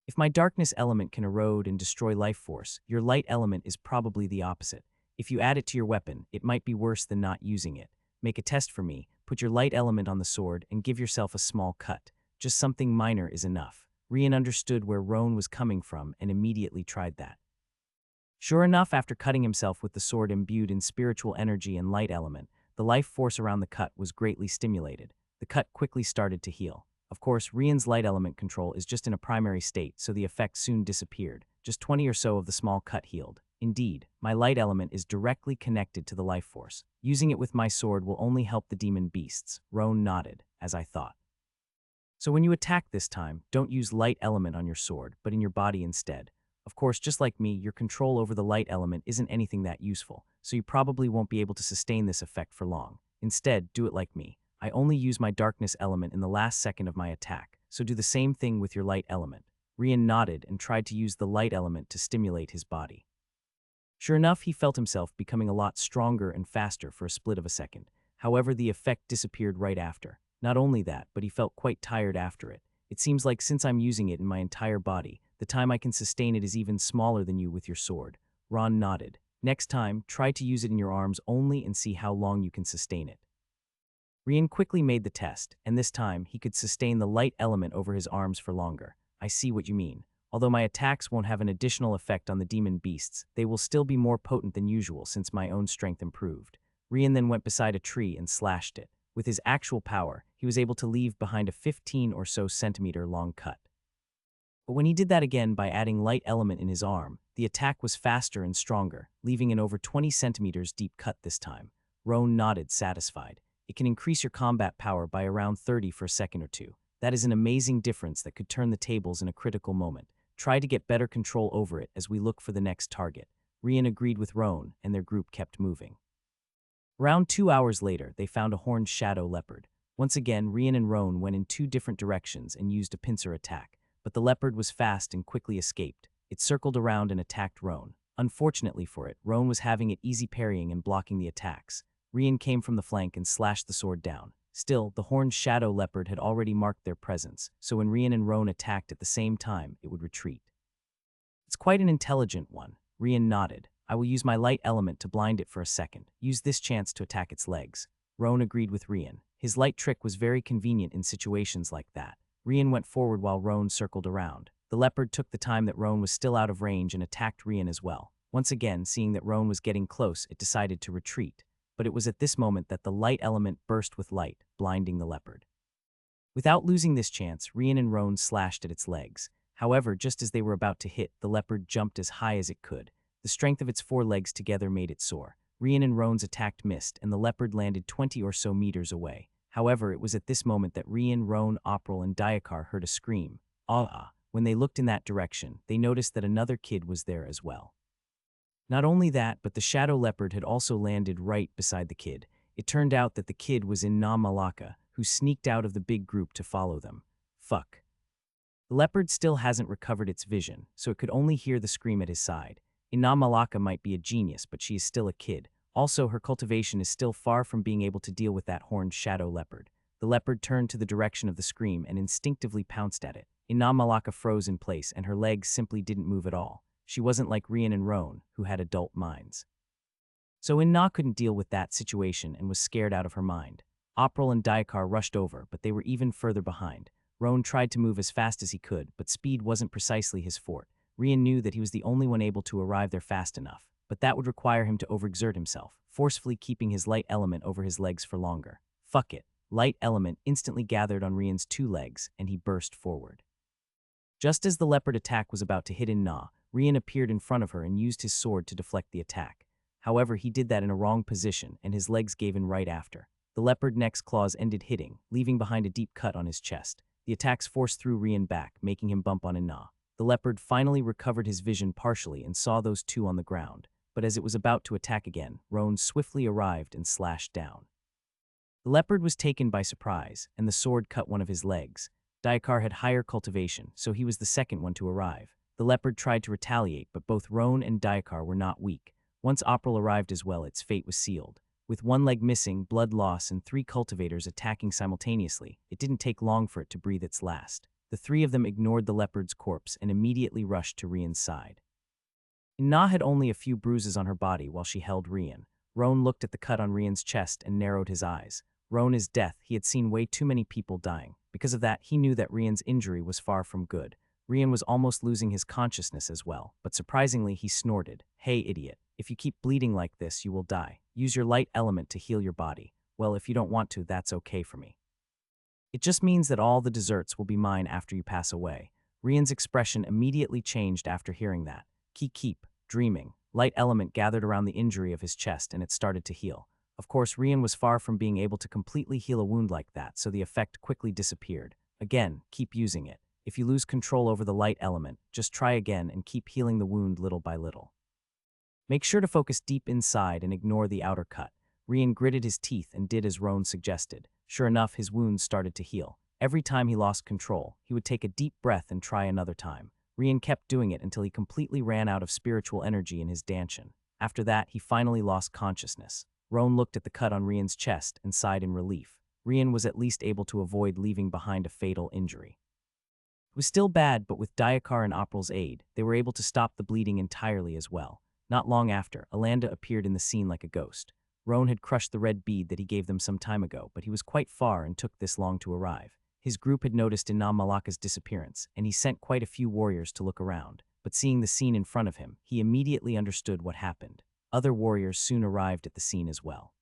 [SPEAKER 1] If my darkness element can erode and destroy life force, your light element is probably the opposite. If you add it to your weapon, it might be worse than not using it. Make a test for me, put your light element on the sword, and give yourself a small cut. Just something minor is enough. Rian understood where Roan was coming from and immediately tried that. Sure enough, after cutting himself with the sword imbued in spiritual energy and light element, the life force around the cut was greatly stimulated. The cut quickly started to heal. Of course, Rian's light element control is just in a primary state, so the effect soon disappeared. Just 20 or so of the small cut healed. Indeed, my light element is directly connected to the life force. Using it with my sword will only help the demon beasts. Roan nodded, as I thought. So when you attack this time, don't use light element on your sword, but in your body instead. Of course, just like me, your control over the light element isn't anything that useful, so you probably won't be able to sustain this effect for long. Instead, do it like me. I only use my darkness element in the last second of my attack, so do the same thing with your light element. Rian nodded and tried to use the light element to stimulate his body. Sure enough, he felt himself becoming a lot stronger and faster for a split of a second. However, the effect disappeared right after. Not only that, but he felt quite tired after it. It seems like since I'm using it in my entire body, the time I can sustain it is even smaller than you with your sword. Ron nodded. Next time, try to use it in your arms only and see how long you can sustain it. Rian quickly made the test, and this time he could sustain the light element over his arms for longer. I see what you mean. Although my attacks won't have an additional effect on the demon beasts, they will still be more potent than usual since my own strength improved. Rian then went beside a tree and slashed it. With his actual power, he was able to leave behind a 15 or so centimeter long cut. But when he did that again by adding light element in his arm, the attack was faster and stronger, leaving an over 20 centimeters deep cut this time. Roan nodded, satisfied. It can increase your combat power by around 30 for a second or two. That is an amazing difference that could turn the tables in a critical moment. Try to get better control over it as we look for the next target. Rian agreed with Roan, and their group kept moving. Around 2 hours later, they found a horned shadow leopard. Once again, Rian and Roan went in two different directions and used a pincer attack, but the leopard was fast and quickly escaped. It circled around and attacked Roan. Unfortunately for it, Roan was having it easy parrying and blocking the attacks. Rian came from the flank and slashed the sword down. Still, the horned shadow leopard had already marked their presence, so when Rian and Roan attacked at the same time, it would retreat. It's quite an intelligent one. Rian nodded. I will use my light element to blind it for a second. Use this chance to attack its legs. Roan agreed with Rian. His light trick was very convenient in situations like that. Rian went forward while Roan circled around. The leopard took the time that Roan was still out of range and attacked Rian as well. Once again, seeing that Roan was getting close, it decided to retreat. But it was at this moment that the light element burst with light, blinding the leopard. Without losing this chance, Rian and Roan slashed at its legs. However, just as they were about to hit, the leopard jumped as high as it could. The strength of its four legs together made it soar. Rian and Roan's attack missed, and the leopard landed 20 or so meters away. However, it was at this moment that Rian, Roan, April, and Diakar heard a scream. Ah! When they looked in that direction, they noticed that another kid was there as well. Not only that, but the shadow leopard had also landed right beside the kid. It turned out that the kid was Inna Malaka, who sneaked out of the big group to follow them. Fuck. The leopard still hasn't recovered its vision, so it could only hear the scream at his side. Inna Malaka might be a genius, but she is still a kid. Also, her cultivation is still far from being able to deal with that horned shadow leopard. The leopard turned to the direction of the scream and instinctively pounced at it. Inna Malaka froze in place, and her legs simply didn't move at all. She wasn't like Rian and Roan, who had adult minds. So Inna couldn't deal with that situation and was scared out of her mind. April and Diakar rushed over, but they were even further behind. Roan tried to move as fast as he could, but speed wasn't precisely his forte. Rian knew that he was the only one able to arrive there fast enough, but that would require him to overexert himself, forcefully keeping his light element over his legs for longer. Fuck it. Light element instantly gathered on Rian's two legs, and he burst forward. Just as the leopard attack was about to hit Inna, Rian appeared in front of her and used his sword to deflect the attack. However, he did that in a wrong position, and his legs gave in right after. The leopard neck's claws ended hitting, leaving behind a deep cut on his chest. The attacks forced through Rian back, making him bump on Inna. The leopard finally recovered his vision partially and saw those two on the ground, but as it was about to attack again, Roan swiftly arrived and slashed down. The leopard was taken by surprise, and the sword cut one of his legs. Diakar had higher cultivation, so he was the second one to arrive. The leopard tried to retaliate, but both Roan and Diakar were not weak. Once April arrived as well, its fate was sealed. With one leg missing, blood loss, and 3 cultivators attacking simultaneously, it didn't take long for it to breathe its last. The 3 of them ignored the leopard's corpse and immediately rushed to Rian's side. Inna had only a few bruises on her body while she held Rian. Roan looked at the cut on Rian's chest and narrowed his eyes. Roan is death. He had seen way too many people dying. Because of that, he knew that Rian's injury was far from good. Rian was almost losing his consciousness as well, but surprisingly he snorted. "Hey, idiot. If you keep bleeding like this, you will die. Use your light element to heal your body. Well, if you don't want to, that's okay for me. It just means that all the desserts will be mine after you pass away." Rian's expression immediately changed after hearing that. Keep dreaming. Light element gathered around the injury of his chest and it started to heal. Of course, Rian was far from being able to completely heal a wound like that, so the effect quickly disappeared. Again, keep using it. If you lose control over the light element, just try again and keep healing the wound little by little. Make sure to focus deep inside and ignore the outer cut. Rian gritted his teeth and did as Roan suggested. Sure enough, his wounds started to heal. Every time he lost control, he would take a deep breath and try another time. Rian kept doing it until he completely ran out of spiritual energy in his danshin. After that, he finally lost consciousness. Roan looked at the cut on Rian's chest and sighed in relief. Rian was at least able to avoid leaving behind a fatal injury. It was still bad, but with Diakar and April's aid, they were able to stop the bleeding entirely as well. Not long after, Alanda appeared in the scene like a ghost. Roan had crushed the red bead that he gave them some time ago, but he was quite far and took this long to arrive. His group had noticed Inna Malaka's disappearance, and he sent quite a few warriors to look around. But seeing the scene in front of him, he immediately understood what happened. Other warriors soon arrived at the scene as well.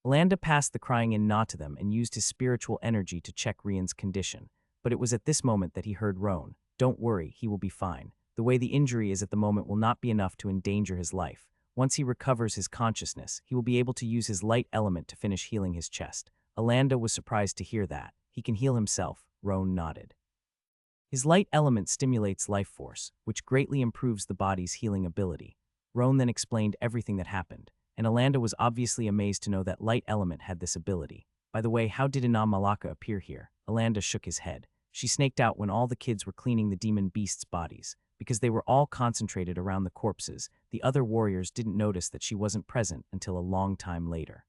[SPEAKER 1] Alanda passed the crying Inna to them and used his spiritual energy to check Rian's condition. But it was at this moment that he heard Roan. "Don't worry, he will be fine. The way the injury is at the moment will not be enough to endanger his life. Once he recovers his consciousness, he will be able to use his light element to finish healing his chest." Alanda was surprised to hear that. "He can heal himself," Roan nodded. "His light element stimulates life force, which greatly improves the body's healing ability." Roan then explained everything that happened, and Alanda was obviously amazed to know that light element had this ability. "By the way, how did Inna Malaka appear here?" Alanda shook his head. "She snaked out when all the kids were cleaning the demon beasts' bodies. Because they were all concentrated around the corpses, the other warriors didn't notice that she wasn't present until a long time later.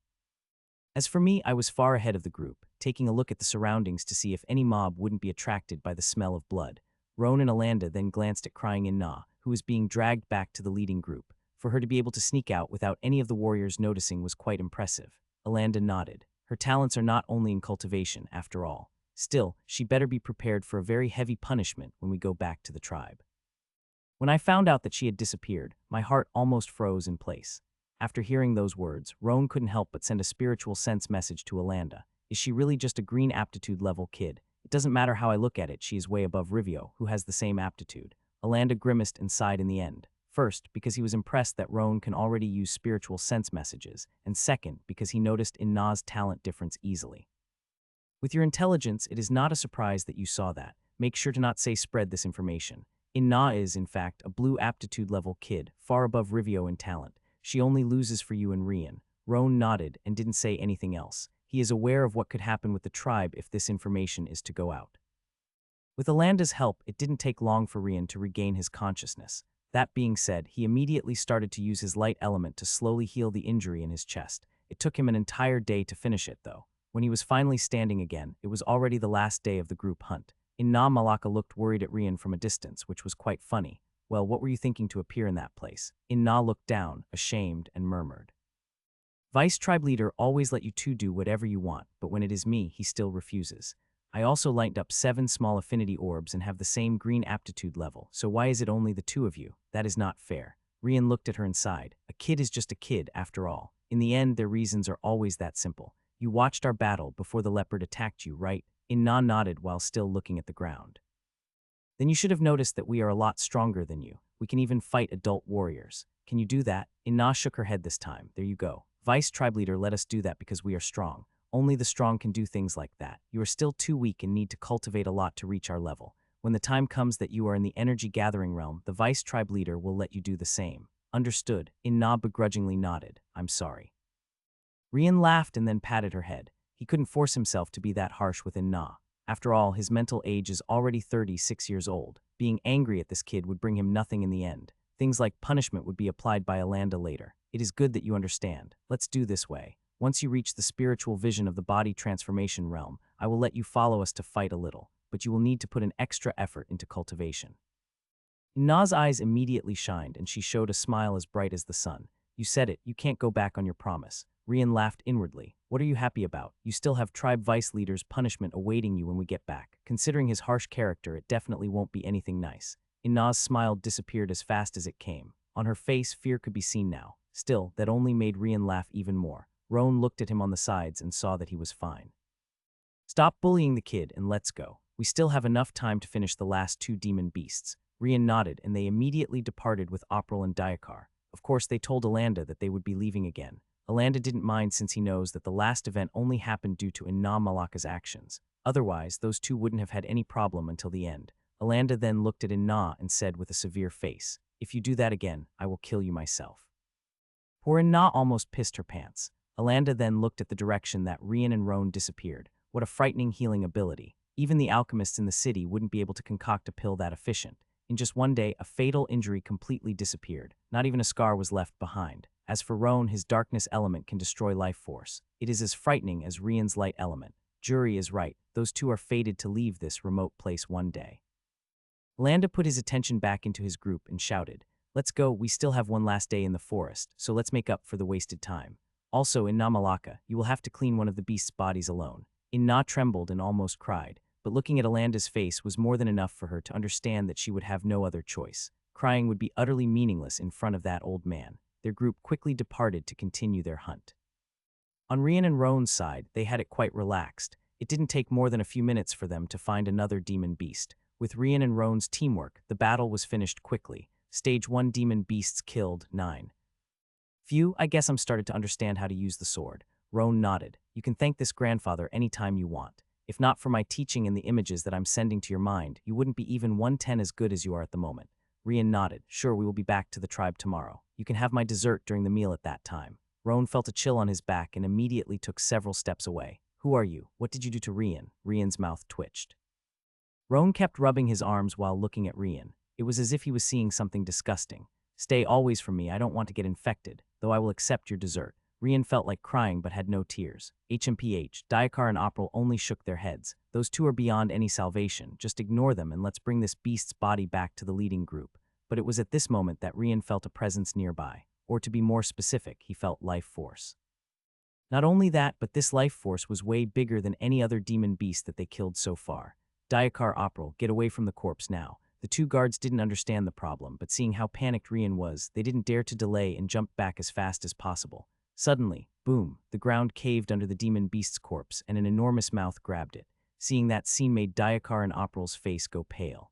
[SPEAKER 1] As for me, I was far ahead of the group, taking a look at the surroundings to see if any mob wouldn't be attracted by the smell of blood." Roan and Alanda then glanced at crying Inna, who was being dragged back to the leading group. For her to be able to sneak out without any of the warriors noticing was quite impressive. Alanda nodded. Her talents are not only in cultivation, after all. Still, she better be prepared for a very heavy punishment when we go back to the tribe. When I found out that she had disappeared, my heart almost froze in place. After hearing those words, Roan couldn't help but send a spiritual sense message to Alanda. Is she really just a green aptitude level kid? It doesn't matter how I look at it, she is way above Rivio, who has the same aptitude. Alanda grimaced and sighed in the end. First, because he was impressed that Roan can already use spiritual sense messages, and second, because he noticed Inna's talent difference easily. With your intelligence, it is not a surprise that you saw that. Make sure to not say spread this information. Inna is, in fact, a blue aptitude level kid, far above Rivio in talent. She only loses for you and Rian. Roan nodded and didn't say anything else. He is aware of what could happen with the tribe if this information is to go out. With Alanda's help, it didn't take long for Rian to regain his consciousness. That being said, he immediately started to use his light element to slowly heal the injury in his chest. It took him an entire day to finish it, though. When he was finally standing again, it was already the last day of the group hunt. Inna Malaka looked worried at Rian from a distance, which was quite funny. "Well, what were you thinking to appear in that place?" Inna looked down, ashamed, and murmured. "Vice tribe leader always let you two do whatever you want, but when it is me, he still refuses. I also lined up 7 small affinity orbs and have the same green aptitude level, so why is it only the 2 of you? That is not fair." Rian looked at her and sighed. A kid is just a kid, after all. In the end, their reasons are always that simple. "You watched our battle before the leopard attacked you, right?" Inna nodded while still looking at the ground. "Then you should have noticed that we are a lot stronger than you. We can even fight adult warriors. Can you do that?" Inna shook her head this time. "There you go. Vice tribe leader let us do that because we are strong. Only the strong can do things like that. You are still too weak and need to cultivate a lot to reach our level. When the time comes that you are in the energy gathering realm, the vice tribe leader will let you do the same. Understood. In-na begrudgingly nodded. I'm sorry. Rian laughed and then patted her head. He couldn't force himself to be that harsh with In-na. After all, his mental age is already 36 years old. Being angry at this kid would bring him nothing in the end. Things like punishment would be applied by Alanda later. It is good that you understand. Let's do this way. Once you reach the spiritual vision of the body transformation realm, I will let you follow us to fight a little, but you will need to put an extra effort into cultivation. Na's eyes immediately shined, and she showed a smile as bright as the sun. You said it, you can't go back on your promise. Rian laughed inwardly. What are you happy about? You still have tribe vice leader's punishment awaiting you when we get back. Considering his harsh character, it definitely won't be anything nice. Na's smile disappeared as fast as it came. On her face, fear could be seen now. Still, that only made Rian laugh even more. Roan looked at him on the sides and saw that he was fine. Stop bullying the kid and let's go. We still have enough time to finish the last 2 demon beasts. Rian nodded and they immediately departed with April and Diakar. Of course, they told Alanda that they would be leaving again. Alanda didn't mind since he knows that the last event only happened due to Inna Malaka's actions. Otherwise, those two wouldn't have had any problem until the end. Alanda then looked at Inna and said with a severe face, "If you do that again, I will kill you myself." Poor Inna almost pissed her pants. Alanda then looked at the direction that Rian and Roan disappeared. What a frightening healing ability. Even the alchemists in the city wouldn't be able to concoct a pill that efficient. In just one day, a fatal injury completely disappeared. Not even a scar was left behind. As for Roan, his darkness element can destroy life force. It is as frightening as Rian's light element. Jury is right. Those two are fated to leave this remote place one day. Landa put his attention back into his group and shouted, "Let's go, we still have one last day in the forest, so let's make up for the wasted time. Also, in Namalaka, you will have to clean one of the beast's bodies alone." Inna trembled and almost cried, but looking at Alanda's face was more than enough for her to understand that she would have no other choice. Crying would be utterly meaningless in front of that old man. Their group quickly departed to continue their hunt. On Rian and Roan's side, they had it quite relaxed. It didn't take more than a few minutes for them to find another demon beast. With Rian and Roan's teamwork, the battle was finished quickly. Stage 1 demon beasts killed 9. Phew, I guess I'm started to understand how to use the sword. Roan nodded. You can thank this grandfather anytime you want. If not for my teaching and the images that I'm sending to your mind, you wouldn't be even 1/10 as good as you are at the moment. Rian nodded. Sure, we will be back to the tribe tomorrow. You can have my dessert during the meal at that time. Roan felt a chill on his back and immediately took several steps away. Who are you? What did you do to Rian? Rian's mouth twitched. Roan kept rubbing his arms while looking at Rian. It was as if he was seeing something disgusting. Stay always from me, I don't want to get infected, though I will accept your dessert. Rian felt like crying but had no tears. HMPH, Diakar and April only shook their heads. Those two are beyond any salvation. Just ignore them and let's bring this beast's body back to the leading group. But it was at this moment that Rian felt a presence nearby. Or to be more specific, he felt life force. Not only that, but this life force was way bigger than any other demon beast that they killed so far. Diakar, April, get away from the corpse now. The two guards didn't understand the problem, but seeing how panicked Rian was, they didn't dare to delay and jumped back as fast as possible. Suddenly, boom, the ground caved under the demon beast's corpse and an enormous mouth grabbed it. Seeing that scene made Diakar and April's face go pale.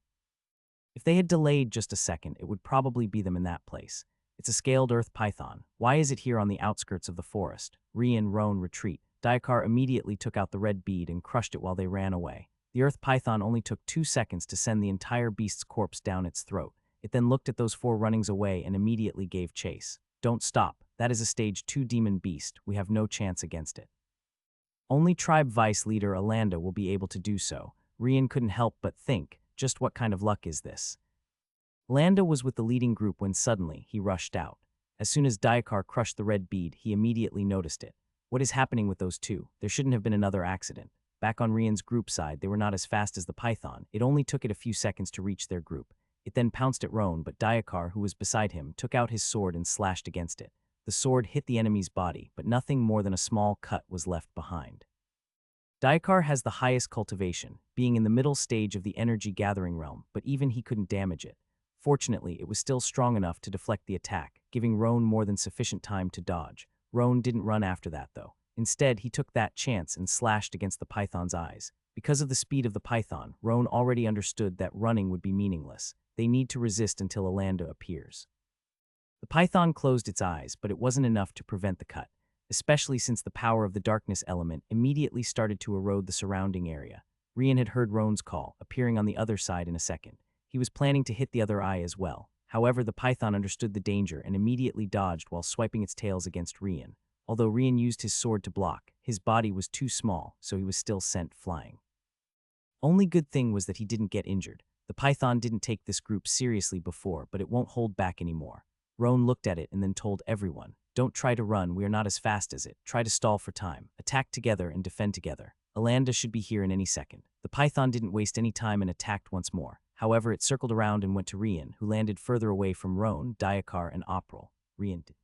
[SPEAKER 1] If they had delayed just a second, it would probably be them in that place. It's a scaled earth python. Why is it here on the outskirts of the forest? Rian, Roan, retreat. Diakar immediately took out the red bead and crushed it while they ran away. The earth python only took 2 seconds to send the entire beast's corpse down its throat. It then looked at those 4 runnings away and immediately gave chase. Don't stop. That is a stage 2 demon beast. We have no chance against it. Only tribe vice leader Alanda will be able to do so. Rian couldn't help but think, just what kind of luck is this? Landa was with the leading group when suddenly he rushed out. As soon as Diakar crushed the red bead, he immediately noticed it. What is happening with those two? There shouldn't have been another accident. Back on Rian's group side, they were not as fast as the python. It only took it a few seconds to reach their group. It then pounced at Roan, but Diakar, who was beside him, took out his sword and slashed against it. The sword hit the enemy's body, but nothing more than a small cut was left behind. Diakar has the highest cultivation, being in the middle stage of the energy gathering realm, but even he couldn't damage it. Fortunately, it was still strong enough to deflect the attack, giving Roan more than sufficient time to dodge. Roan didn't run after that, though. Instead, he took that chance and slashed against the python's eyes. Because of the speed of the python, Roan already understood that running would be meaningless. They need to resist until Alanda appears. The python closed its eyes, but it wasn't enough to prevent the cut. especially since the power of the darkness element immediately started to erode the surrounding area. Rian had heard Roan's call, appearing on the other side in a second. He was planning to hit the other eye as well. However, the python understood the danger and immediately dodged while swiping its tails against Rian. Although Rian used his sword to block, his body was too small, so he was still sent flying. Only good thing was that he didn't get injured. The python didn't take this group seriously before, but it won't hold back anymore. Roan looked at it and then told everyone, "Don't try to run, we are not as fast as it. Try to stall for time. Attack together and defend together. Alanda should be here in any second." The python didn't waste any time and attacked once more. However, it circled around and went to Rian, who landed further away from Roan, Diakar, and April. Rian did.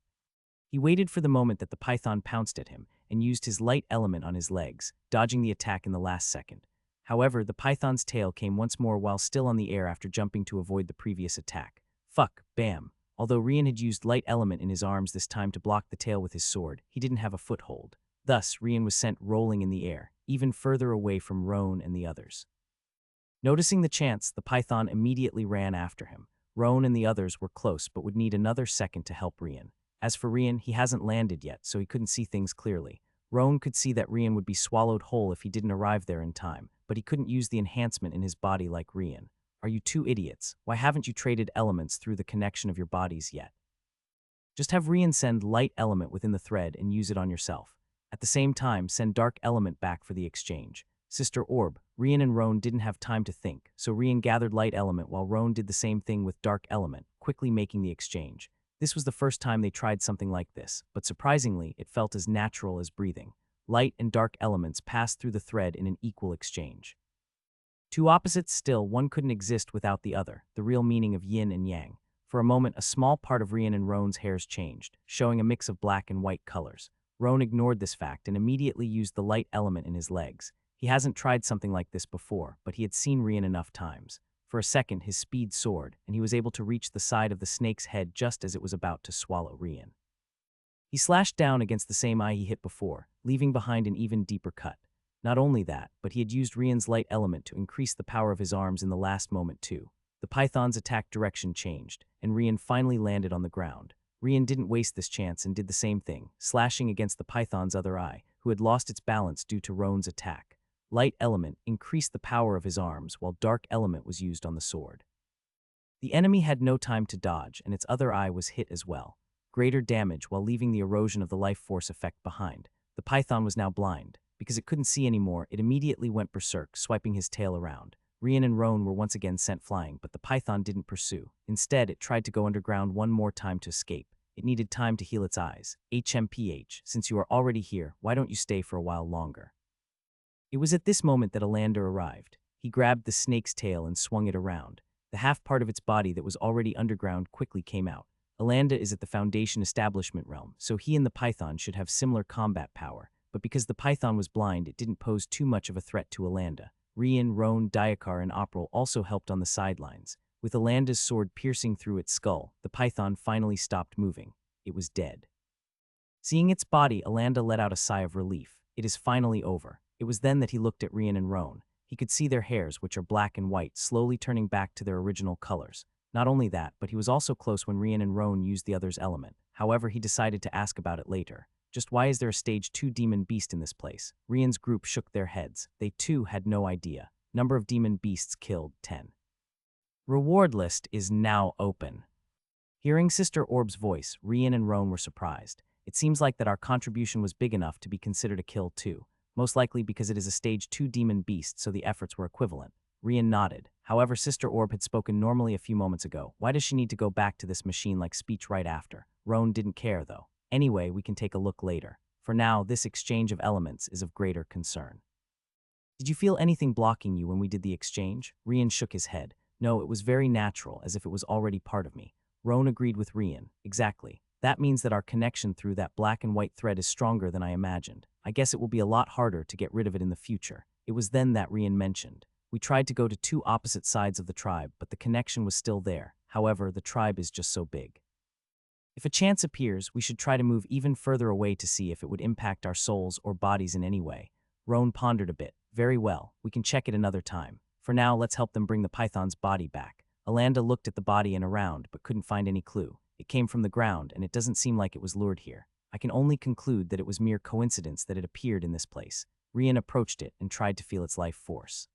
[SPEAKER 1] He waited for the moment that the python pounced at him and used his light element on his legs, dodging the attack in the last second. However, the python's tail came once more while still on the air after jumping to avoid the previous attack. Fuck, bam. Although Rian had used light element in his arms this time to block the tail with his sword, he didn't have a foothold. Thus, Rian was sent rolling in the air, even further away from Roan and the others. Noticing the chance, the python immediately ran after him. Roan and the others were close but would need another second to help Rian. As for Rian, he hasn't landed yet, so he couldn't see things clearly. Roan could see that Rian would be swallowed whole if he didn't arrive there in time, but he couldn't use the enhancement in his body like Rian. Are you two idiots? Why haven't you traded elements through the connection of your bodies yet? Just have Rian send light element within the thread and use it on yourself. At the same time, send dark element back for the exchange. Sister Orb, Rian and Roan didn't have time to think, so Rian gathered light element while Roan did the same thing with dark element, quickly making the exchange. This was the first time they tried something like this, but surprisingly, it felt as natural as breathing. Light and dark elements passed through the thread in an equal exchange. Two opposites still, one couldn't exist without the other, the real meaning of yin and yang. For a moment, a small part of Rian and Roan's hairs changed, showing a mix of black and white colors. Roan ignored this fact and immediately used the light element in his legs. He hasn't tried something like this before, but he had seen Rian enough times. For a second, his speed soared, and he was able to reach the side of the snake's head just as it was about to swallow Rian. He slashed down against the same eye he hit before, leaving behind an even deeper cut. Not only that, but he had used Rian's light element to increase the power of his arms in the last moment too. The python's attack direction changed, and Rian finally landed on the ground. Rian didn't waste this chance and did the same thing, slashing against the python's other eye, who had lost its balance due to Roan's attack. Light element increased the power of his arms, while dark element was used on the sword. The enemy had no time to dodge, and its other eye was hit as well. Greater damage while leaving the erosion of the life force effect behind. The python was now blind. Because it couldn't see anymore, it immediately went berserk, swiping his tail around. Rian and Roan were once again sent flying, but the python didn't pursue. Instead, it tried to go underground one more time to escape. It needed time to heal its eyes. HMPH, since you are already here, why don't you stay for a while longer? It was at this moment that Alander arrived. He grabbed the snake's tail and swung it around. The half part of its body that was already underground quickly came out. Alanda is at the Foundation establishment realm, so he and the python should have similar combat power. But because the python was blind, it didn't pose too much of a threat to Alanda. Rian, Roan, Diakar, and April also helped on the sidelines. With Alanda's sword piercing through its skull, the python finally stopped moving. It was dead. Seeing its body, Alanda let out a sigh of relief. It is finally over. It was then that he looked at Rian and Roan. He could see their hairs, which are black and white, slowly turning back to their original colors. Not only that, but he was also close when Rian and Roan used the other's element. However, he decided to ask about it later. Just why is there a stage 2 demon beast in this place? Rian's group shook their heads. They too had no idea. Number of demon beasts killed, 10. Reward list is now open. Hearing Sister Orb's voice, Rian and Roan were surprised. It seems like that our contribution was big enough to be considered a kill too. Most likely because it is a stage 2 demon beast, so the efforts were equivalent. Rian nodded. However, Sister Orb had spoken normally a few moments ago. Why does she need to go back to this machine-like speech right after? Roan didn't care though. Anyway, we can take a look later. For now, this exchange of elements is of greater concern. Did you feel anything blocking you when we did the exchange? Rian shook his head. No, it was very natural, as if it was already part of me. Roan agreed with Rian. Exactly. That means that our connection through that black and white thread is stronger than I imagined. I guess it will be a lot harder to get rid of it in the future. It was then that Rian mentioned. We tried to go to two opposite sides of the tribe, but the connection was still there. However, the tribe is just so big. If a chance appears, we should try to move even further away to see if it would impact our souls or bodies in any way. Roan pondered a bit. Very well, we can check it another time. For now, let's help them bring the python's body back. Alanda looked at the body and around, but couldn't find any clue. It came from the ground, and it doesn't seem like it was lured here. I can only conclude that it was mere coincidence that it appeared in this place. Rian approached it and tried to feel its life force.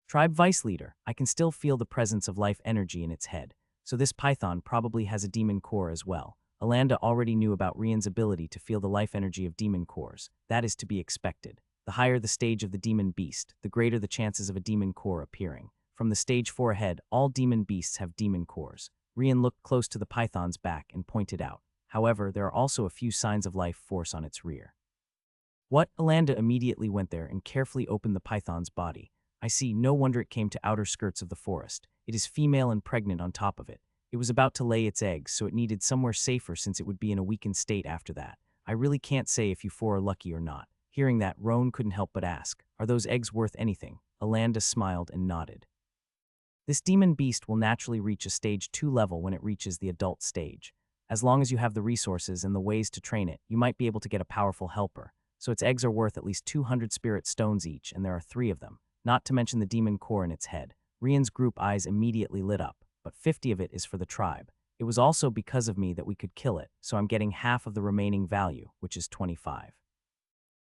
[SPEAKER 1] Tribe Vice Leader, I can still feel the presence of life energy in its head, so this python probably has a demon core as well. Alanda already knew about Rian's ability to feel the life energy of demon cores. That is to be expected. The higher the stage of the demon beast, the greater the chances of a demon core appearing. From the stage 4 ahead, all demon beasts have demon cores. Rian looked close to the python's back and pointed out. However, there are also a few signs of life force on its rear. What? Alanda immediately went there and carefully opened the python's body. I see, no wonder it came to outer skirts of the forest. It is female and pregnant on top of it. It was about to lay its eggs, so it needed somewhere safer since it would be in a weakened state after that. I really can't say if you four are lucky or not. Hearing that, Roan couldn't help but ask, are those eggs worth anything? Alanda smiled and nodded. This demon beast will naturally reach a stage 2 level when it reaches the adult stage. As long as you have the resources and the ways to train it, you might be able to get a powerful helper. So its eggs are worth at least 200 spirit stones each, and there are 3 of them. Not to mention the demon core in its head. Rian's group eyes immediately lit up, but 50 of it is for the tribe. It was also because of me that we could kill it, so I'm getting half of the remaining value, which is 25.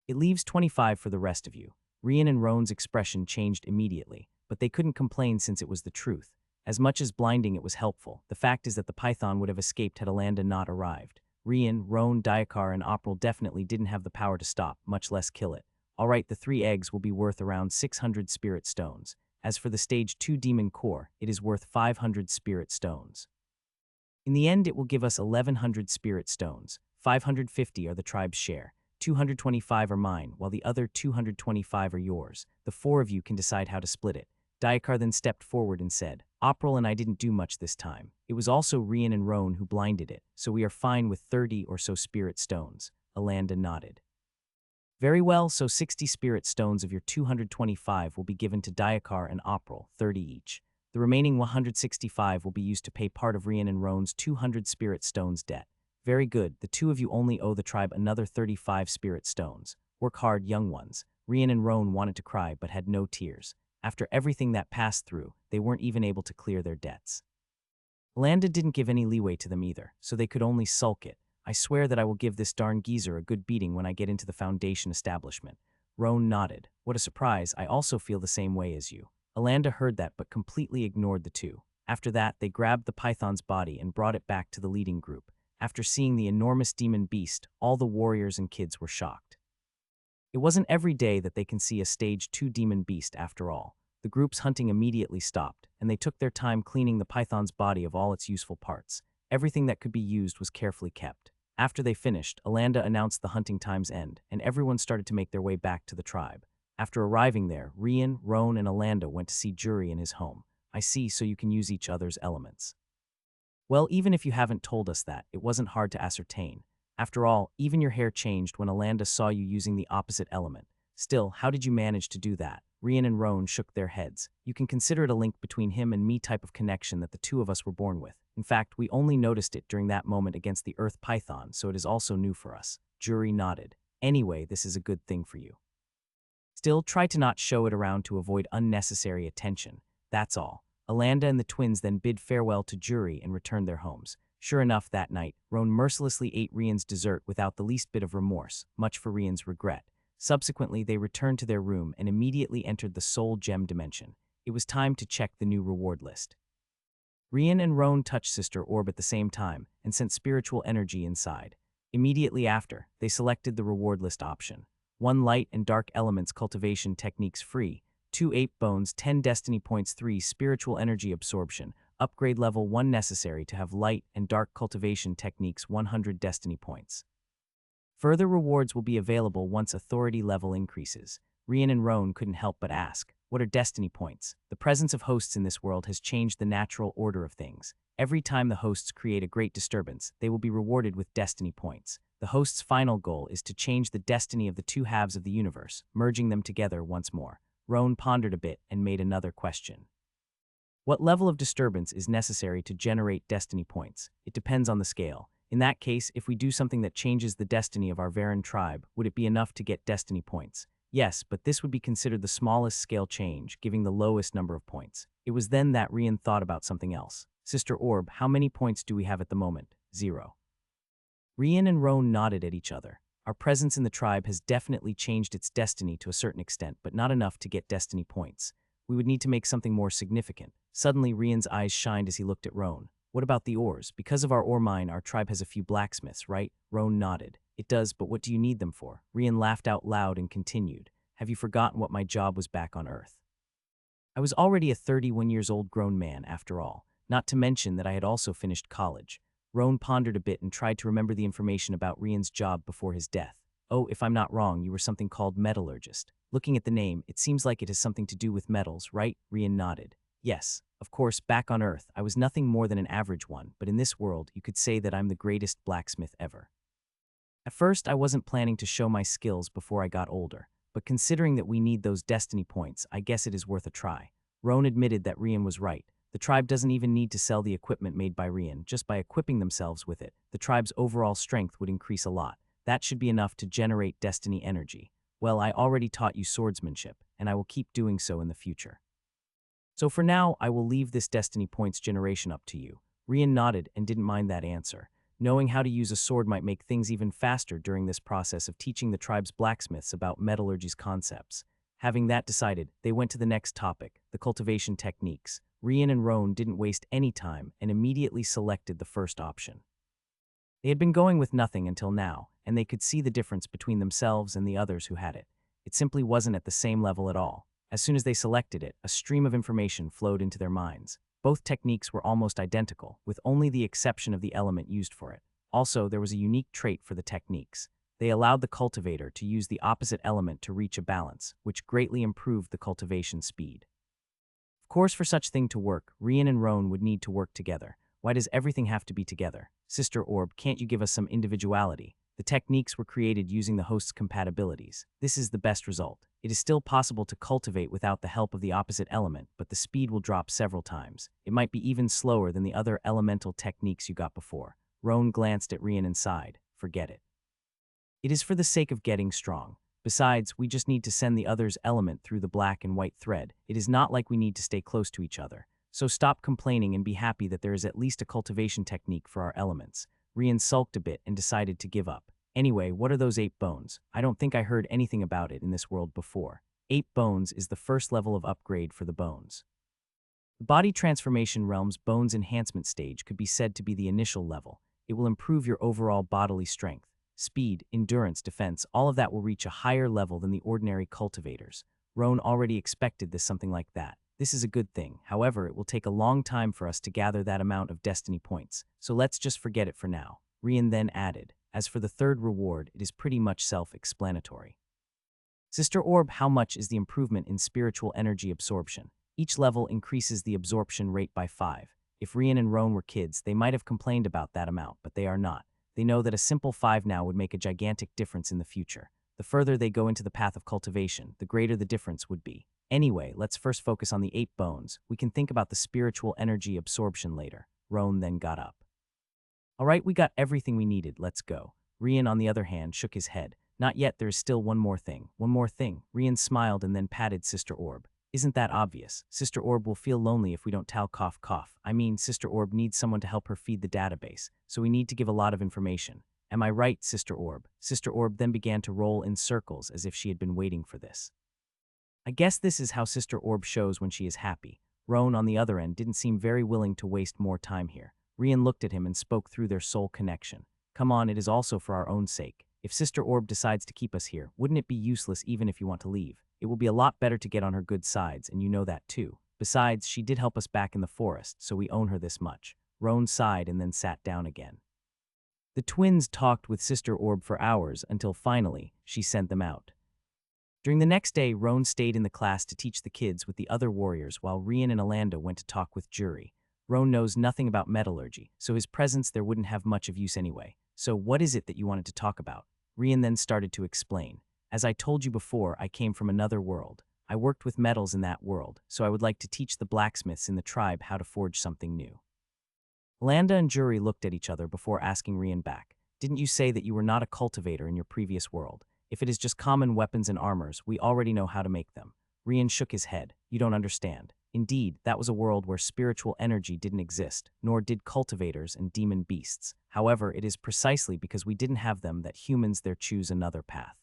[SPEAKER 1] It leaves 25 for the rest of you. Rian and Roan's expression changed immediately, but they couldn't complain since it was the truth. As much as blinding it was helpful, the fact is that the python would have escaped had Alanda not arrived. Rian, Roan, Diakar, and April definitely didn't have the power to stop, much less kill it. Alright, the 3 eggs will be worth around 600 spirit stones. As for the stage 2 demon core, it is worth 500 spirit stones. In the end, it will give us 1100 spirit stones. 550 are the tribe's share. 225 are mine, while the other 225 are yours. The 4 of you can decide how to split it. Diakar then stepped forward and said, April and I didn't do much this time. It was also Rian and Roan who blinded it, so we are fine with 30 or so spirit stones. Alanda nodded. Very well, so 60 spirit stones of your 225 will be given to Diakar and April, 30 each. The remaining 165 will be used to pay part of Rian and Roan's 200 spirit stones debt. Very good, the 2 of you only owe the tribe another 35 spirit stones. Work hard, young ones. Rian and Roan wanted to cry but had no tears. After everything that passed through, they weren't even able to clear their debts. Alanda didn't give any leeway to them either, so they could only sulk it. I swear that I will give this darn geezer a good beating when I get into the Foundation establishment. Roan nodded. What a surprise, I also feel the same way as you. Alanda heard that but completely ignored the 2. After that, they grabbed the python's body and brought it back to the leading group. After seeing the enormous demon beast, all the warriors and kids were shocked. It wasn't every day that they can see a stage 2 demon beast after all. The group's hunting immediately stopped, and they took their time cleaning the python's body of all its useful parts. Everything that could be used was carefully kept. After they finished, Alanda announced the hunting time's end, and everyone started to make their way back to the tribe. After arriving there, Rian, Roan, and Alanda went to see Jury in his home. I see, so you can use each other's elements. Well, even if you haven't told us that, it wasn't hard to ascertain. After all, even your hair changed when Alanda saw you using the opposite element. Still, how did you manage to do that? Rian and Roan shook their heads. You can consider it a link between him and me type of connection that the 2 of us were born with. In fact, we only noticed it during that moment against the Earth Python, so it is also new for us. Jury nodded. Anyway, this is a good thing for you. Still, try to not show it around to avoid unnecessary attention. That's all. Alanda and the twins then bid farewell to Jury and returned their homes. Sure enough, that night, Roan mercilessly ate Rian's dessert without the least bit of remorse, much for Rian's regret. Subsequently, they returned to their room and immediately entered the Soul Gem dimension. It was time to check the new reward list. Rian and Roan touched Sister Orb at the same time and sent spiritual energy inside. Immediately after, they selected the reward list option. 1 light and dark elements cultivation techniques free, 2 ape bones, 10 destiny points, 3 spiritual energy absorption, upgrade level 1 necessary to have light and dark cultivation techniques 100 destiny points. Further rewards will be available once authority level increases. Rian and Roan couldn't help but ask, what are destiny points? The presence of hosts in this world has changed the natural order of things. Every time the hosts create a great disturbance, they will be rewarded with destiny points. The host's final goal is to change the destiny of the 2 halves of the universe, merging them together once more. Roan pondered a bit and made another question. What level of disturbance is necessary to generate destiny points? It depends on the scale. In that case, if we do something that changes the destiny of our Varen tribe, would it be enough to get destiny points? Yes, but this would be considered the smallest scale change, giving the lowest number of points. It was then that Rian thought about something else. Sister Orb, how many points do we have at the moment? 0. Rian and Roan nodded at each other. Our presence in the tribe has definitely changed its destiny to a certain extent, but not enough to get destiny points. We would need to make something more significant. Suddenly, Rian's eyes shined as he looked at Roan. What about the ores? Because of our ore mine, our tribe has a few blacksmiths, right? Roan nodded. It does, but what do you need them for? Rian laughed out loud and continued. Have you forgotten what my job was back on Earth? I was already a 31 years old grown man, after all, not to mention that I had also finished college. Roan pondered a bit and tried to remember the information about Rian's job before his death. Oh, if I'm not wrong, you were something called metallurgist. Looking at the name, it seems like it has something to do with metals, right? Rian nodded. Yes, of course, back on Earth, I was nothing more than an average one, but in this world, you could say that I'm the greatest blacksmith ever. At first, I wasn't planning to show my skills before I got older, but considering that we need those destiny points, I guess it is worth a try. Roan admitted that Rian was right. The tribe doesn't even need to sell the equipment made by Rian. Just by equipping themselves with it, the tribe's overall strength would increase a lot. That should be enough to generate destiny energy. Well, I already taught you swordsmanship, and I will keep doing so in the future. So for now, I will leave this destiny points generation up to you. Rian nodded and didn't mind that answer. Knowing how to use a sword might make things even faster during this process of teaching the tribe's blacksmiths about metallurgy's concepts. Having that decided, they went to the next topic, the cultivation techniques. Rian and Roan didn't waste any time and immediately selected the first option. They had been going with nothing until now, and they could see the difference between themselves and the others who had it. It simply wasn't at the same level at all. As soon as they selected it, a stream of information flowed into their minds. Both techniques were almost identical, with only the exception of the element used for it. Also, there was a unique trait for the techniques. They allowed the cultivator to use the opposite element to reach a balance, which greatly improved the cultivation speed. Of course, for such thing to work, Rian and Roan would need to work together. Why does everything have to be together? Sister Orb, can't you give us some individuality? The techniques were created using the host's compatibilities. This is the best result. It is still possible to cultivate without the help of the opposite element, but the speed will drop several times. It might be even slower than the other elemental techniques you got before. Roan glanced at Rian and sighed. Forget it. It is for the sake of getting strong. Besides, we just need to send the other's element through the black and white thread. It is not like we need to stay close to each other. So stop complaining and be happy that there is at least a cultivation technique for our elements. Rian sulked a bit and decided to give up. Anyway, what are those 8 bones? I don't think I heard anything about it in this world before. 8 bones is the first level of upgrade for the bones. The body transformation realm's bones enhancement stage could be said to be the initial level. It will improve your overall bodily strength, speed, endurance, defense, all of that will reach a higher level than the ordinary cultivators. Roan already expected something like that. This is a good thing. However, it will take a long time for us to gather that amount of destiny points, so let's just forget it for now. Rian then added, as for the third reward, it is pretty much self-explanatory. Sister Orb, how much is the improvement in spiritual energy absorption? Each level increases the absorption rate by 5. If Rian and Roan were kids, they might have complained about that amount, but they are not. They know that a simple 5 now would make a gigantic difference in the future. The further they go into the path of cultivation, the greater the difference would be. Anyway, let's first focus on the 8 bones. We can think about the spiritual energy absorption later. Roan then got up. All right, we got everything we needed. Let's go. Rian, on the other hand, shook his head. Not yet, there is still one more thing. One more thing. Rian smiled and then patted Sister Orb. Isn't that obvious? Sister Orb will feel lonely if we don't tell cough cough. I mean, Sister Orb needs someone to help her feed the database, so we need to give a lot of information. Am I right, Sister Orb? Sister Orb then began to roll in circles as if she had been waiting for this. I guess this is how Sister Orb shows when she is happy. Roan, on the other end, didn't seem very willing to waste more time here. Rian looked at him and spoke through their soul connection. Come on, it is also for our own sake. If Sister Orb decides to keep us here, wouldn't it be useless even if you want to leave? It will be a lot better to get on her good sides, and you know that too. Besides, she did help us back in the forest, so we own her this much. Roan sighed and then sat down again. The twins talked with Sister Orb for hours until finally, she sent them out. During the next day, Roan stayed in the class to teach the kids with the other warriors while Rian and Alanda went to talk with Jury. Roan knows nothing about metallurgy, so his presence there wouldn't have much of use anyway. So what is it that you wanted to talk about? Rian then started to explain. As I told you before, I came from another world. I worked with metals in that world, so I would like to teach the blacksmiths in the tribe how to forge something new. Alanda and Jury looked at each other before asking Rian back. Didn't you say that you were not a cultivator in your previous world? If it is just common weapons and armors, we already know how to make them. Rian shook his head. You don't understand. Indeed, that was a world where spiritual energy didn't exist, nor did cultivators and demon beasts. However, it is precisely because we didn't have them that humans there choose another path.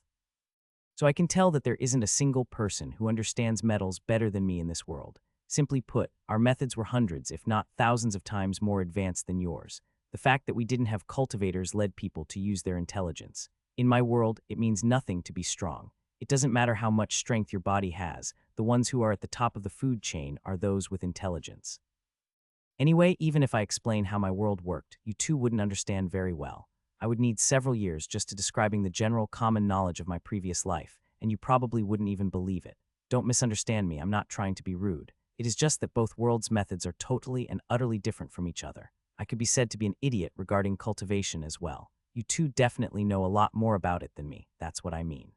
[SPEAKER 1] So I can tell that there isn't a single person who understands metals better than me in this world. Simply put, our methods were hundreds, if not thousands of times more advanced than yours. The fact that we didn't have cultivators led people to use their intelligence. In my world, it means nothing to be strong. It doesn't matter how much strength your body has. The ones who are at the top of the food chain are those with intelligence. Anyway, even if I explain how my world worked, you too wouldn't understand very well. I would need several years just to describing the general common knowledge of my previous life, and you probably wouldn't even believe it. Don't misunderstand me, I'm not trying to be rude. It is just that both worlds' methods are totally and utterly different from each other. I could be said to be an idiot regarding cultivation as well. You two definitely know a lot more about it than me, that's what I mean.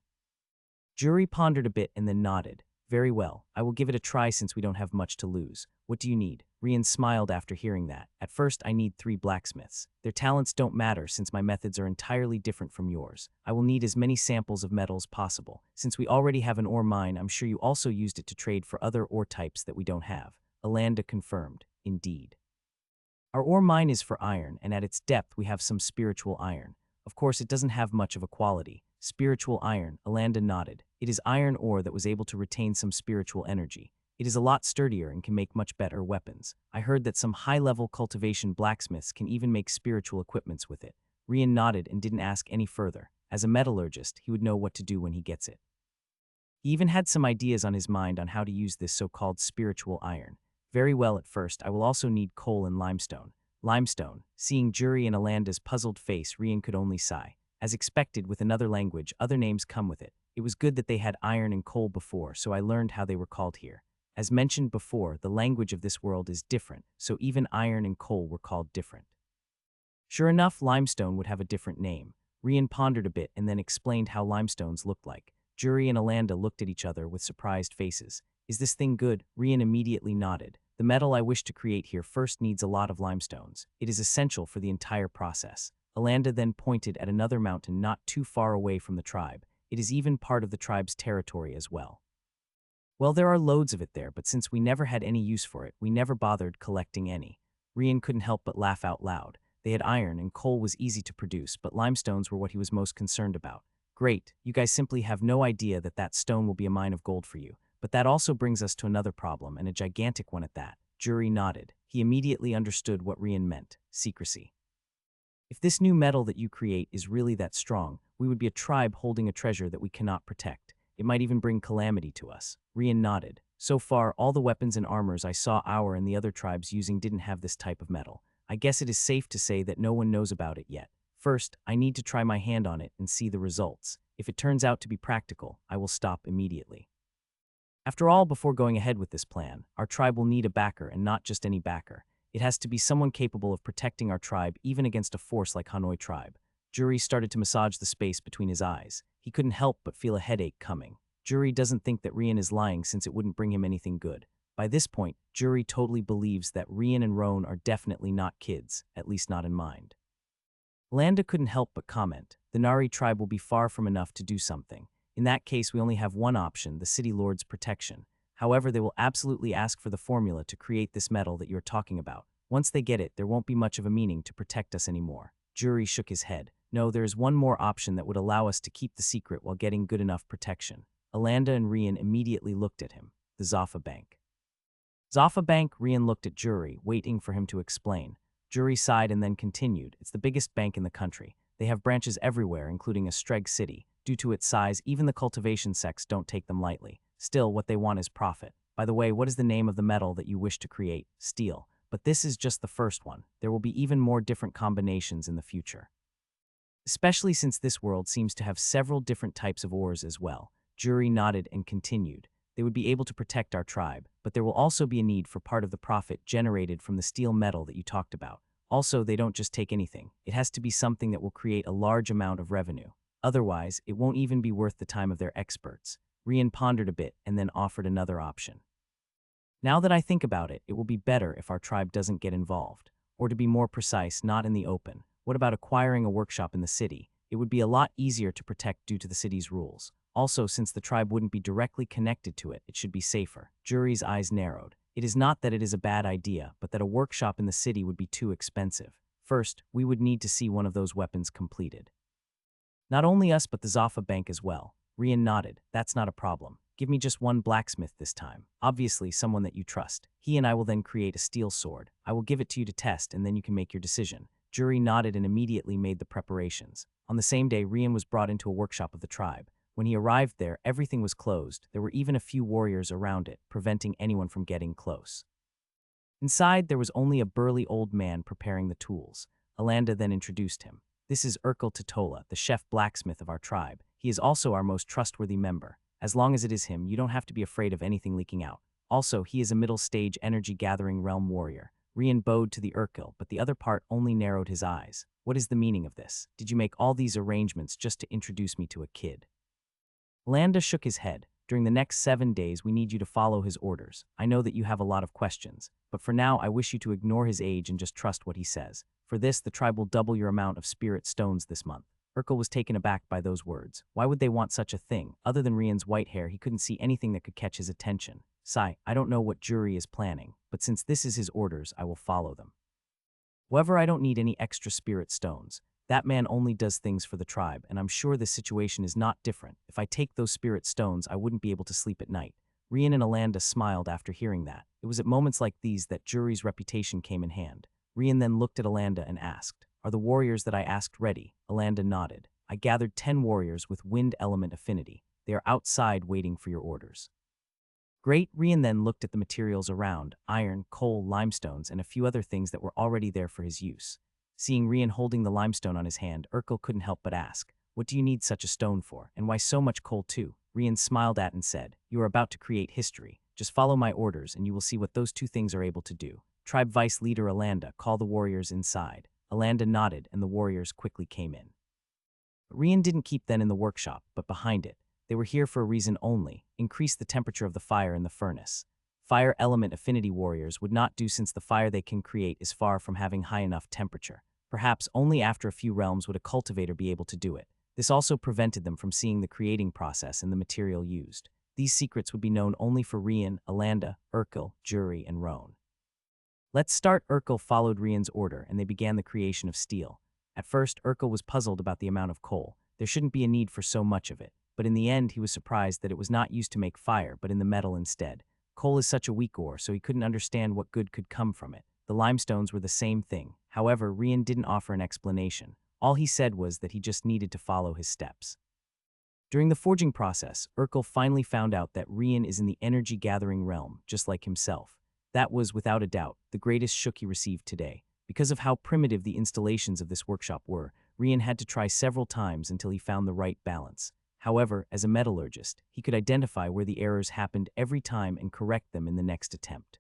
[SPEAKER 1] Jury pondered a bit and then nodded. Very well, I will give it a try since we don't have much to lose. What do you need? Rian smiled after hearing that. At first, I need 3 blacksmiths. Their talents don't matter since my methods are entirely different from yours. I will need as many samples of metals possible. Since we already have an ore mine, I'm sure you also used it to trade for other ore types that we don't have. Alanda confirmed. Indeed. Our ore mine is for iron, and at its depth we have some spiritual iron. Of course, it doesn't have much of a quality. Spiritual iron, Alanda nodded. It is iron ore that was able to retain some spiritual energy. It is a lot sturdier and can make much better weapons. I heard that some high-level cultivation blacksmiths can even make spiritual equipments with it. Rian nodded and didn't ask any further. As a metallurgist, he would know what to do when he gets it. He even had some ideas on his mind on how to use this so-called spiritual iron. Very well, at first, I will also need coal and limestone. Limestone. Seeing Jury and Alanda's puzzled face, Rian could only sigh. As expected, with another language, other names come with it. It was good that they had iron and coal before, so I learned how they were called here. As mentioned before, the language of this world is different, so even iron and coal were called different. Sure enough, limestone would have a different name. Rian pondered a bit and then explained how limestones looked like. Jury and Alanda looked at each other with surprised faces. Is this thing good? Rian immediately nodded. The metal I wish to create here first needs a lot of limestones. It is essential for the entire process. Alanda then pointed at another mountain not too far away from the tribe. It is even part of the tribe's territory as well. Well, there are loads of it there, but since we never had any use for it, we never bothered collecting any. Rian couldn't help but laugh out loud. They had iron and coal was easy to produce, but limestones were what he was most concerned about. Great, you guys simply have no idea that that stone will be a mine of gold for you. But that also brings us to another problem, and a gigantic one at that. Jury nodded. He immediately understood what Rian meant. Secrecy. If this new metal that you create is really that strong, we would be a tribe holding a treasure that we cannot protect. It might even bring calamity to us. Rian nodded. So far, all the weapons and armors I saw our and the other tribes using didn't have this type of metal. I guess it is safe to say that no one knows about it yet. First, I need to try my hand on it and see the results. If it turns out to be practical, I will stop immediately. After all, before going ahead with this plan, our tribe will need a backer, and not just any backer. It has to be someone capable of protecting our tribe even against a force like Hanoi tribe. Jury started to massage the space between his eyes. He couldn't help but feel a headache coming. Jury doesn't think that Rian is lying since it wouldn't bring him anything good. By this point, Jury totally believes that Rian and Roan are definitely not kids, at least not in mind. Landa couldn't help but comment. The Nari tribe will be far from enough to do something. In that case, we only have one option, the City Lord's protection. However, they will absolutely ask for the formula to create this metal that you're talking about. Once they get it, there won't be much of a meaning to protect us anymore. Jury shook his head. No, there is one more option that would allow us to keep the secret while getting good enough protection. Alanda and Rian immediately looked at him. The Zaffa Bank. Zaffa Bank, Rian looked at Jury, waiting for him to explain. Jury sighed and then continued. It's the biggest bank in the country. They have branches everywhere, including Estreg City. Due to its size, even the cultivation sects don't take them lightly. Still, what they want is profit. By the way, what is the name of the metal that you wish to create? Steel. But this is just the first one. There will be even more different combinations in the future. Especially since this world seems to have several different types of ores as well. Jury nodded and continued. They would be able to protect our tribe, but there will also be a need for part of the profit generated from the steel metal that you talked about. Also, they don't just take anything. It has to be something that will create a large amount of revenue. Otherwise, it won't even be worth the time of their experts. Rian pondered a bit and then offered another option. Now that I think about it, it will be better if our tribe doesn't get involved. Or to be more precise, not in the open. What about acquiring a workshop in the city? It would be a lot easier to protect due to the city's rules. Also, since the tribe wouldn't be directly connected to it, it should be safer. Jury's eyes narrowed. It is not that it is a bad idea, but that a workshop in the city would be too expensive. First, we would need to see one of those weapons completed. Not only us, but the Zaffa Bank as well. Rian nodded. That's not a problem. Give me just one blacksmith this time. Obviously, someone that you trust. He and I will then create a steel sword. I will give it to you to test, and then you can make your decision. Juri nodded and immediately made the preparations. On the same day, Rian was brought into a workshop of the tribe. When he arrived there, everything was closed. There were even a few warriors around it, preventing anyone from getting close. Inside, there was only a burly old man preparing the tools. Alanda then introduced him. This is Urkel Totola, the chef blacksmith of our tribe. He is also our most trustworthy member. As long as it is him, you don't have to be afraid of anything leaking out. Also, he is a middle-stage energy-gathering realm warrior. Rian bowed to the Urkel, but the other part only narrowed his eyes. What is the meaning of this? Did you make all these arrangements just to introduce me to a kid? Landa shook his head. During the next 7 days, we need you to follow his orders. I know that you have a lot of questions, but for now, I wish you to ignore his age and just trust what he says. For this, the tribe will double your amount of spirit stones this month. Urkel was taken aback by those words. Why would they want such a thing? Other than Rian's white hair, he couldn't see anything that could catch his attention. Sigh, I don't know what Juri is planning, but since this is his orders, I will follow them. However, I don't need any extra spirit stones. That man only does things for the tribe, and I'm sure this situation is not different. If I take those spirit stones, I wouldn't be able to sleep at night. Rian and Alanda smiled after hearing that. It was at moments like these that Juri's reputation came in hand. Rian then looked at Alanda and asked, "Are the warriors that I asked ready?" Alanda nodded. "I gathered 10 warriors with wind element affinity. They are outside waiting for your orders." Great. Rian then looked at the materials around, iron, coal, limestones, and a few other things that were already there for his use. Seeing Rian holding the limestone on his hand, Urkel couldn't help but ask, "What do you need such a stone for, and why so much coal too?" Rian smiled at and said, "You are about to create history. Just follow my orders and you will see what those 2 things are able to do." Tribe Vice Leader Alanda, call the warriors inside. Alanda nodded and the warriors quickly came in. Rian didn't keep them in the workshop, but behind it. They were here for a reason only: increase the temperature of the fire in the furnace. Fire element affinity warriors would not do since the fire they can create is far from having high enough temperature. Perhaps only after a few realms would a cultivator be able to do it. This also prevented them from seeing the creating process and the material used. These secrets would be known only for Rian, Alanda, Urkel, Juri, and Roan. Let's start. Urkel followed Rian's order and they began the creation of steel. At first, Urkel was puzzled about the amount of coal. There shouldn't be a need for so much of it. But in the end, he was surprised that it was not used to make fire, but in the metal instead. Coal is such a weak ore, so he couldn't understand what good could come from it. The limestones were the same thing. However, Rian didn't offer an explanation. All he said was that he just needed to follow his steps. During the forging process, Urkel finally found out that Rian is in the energy-gathering realm, just like himself. That was, without a doubt, the greatest shock he received today. Because of how primitive the installations of this workshop were, Rian had to try several times until he found the right balance. However, as a metallurgist, he could identify where the errors happened every time and correct them in the next attempt.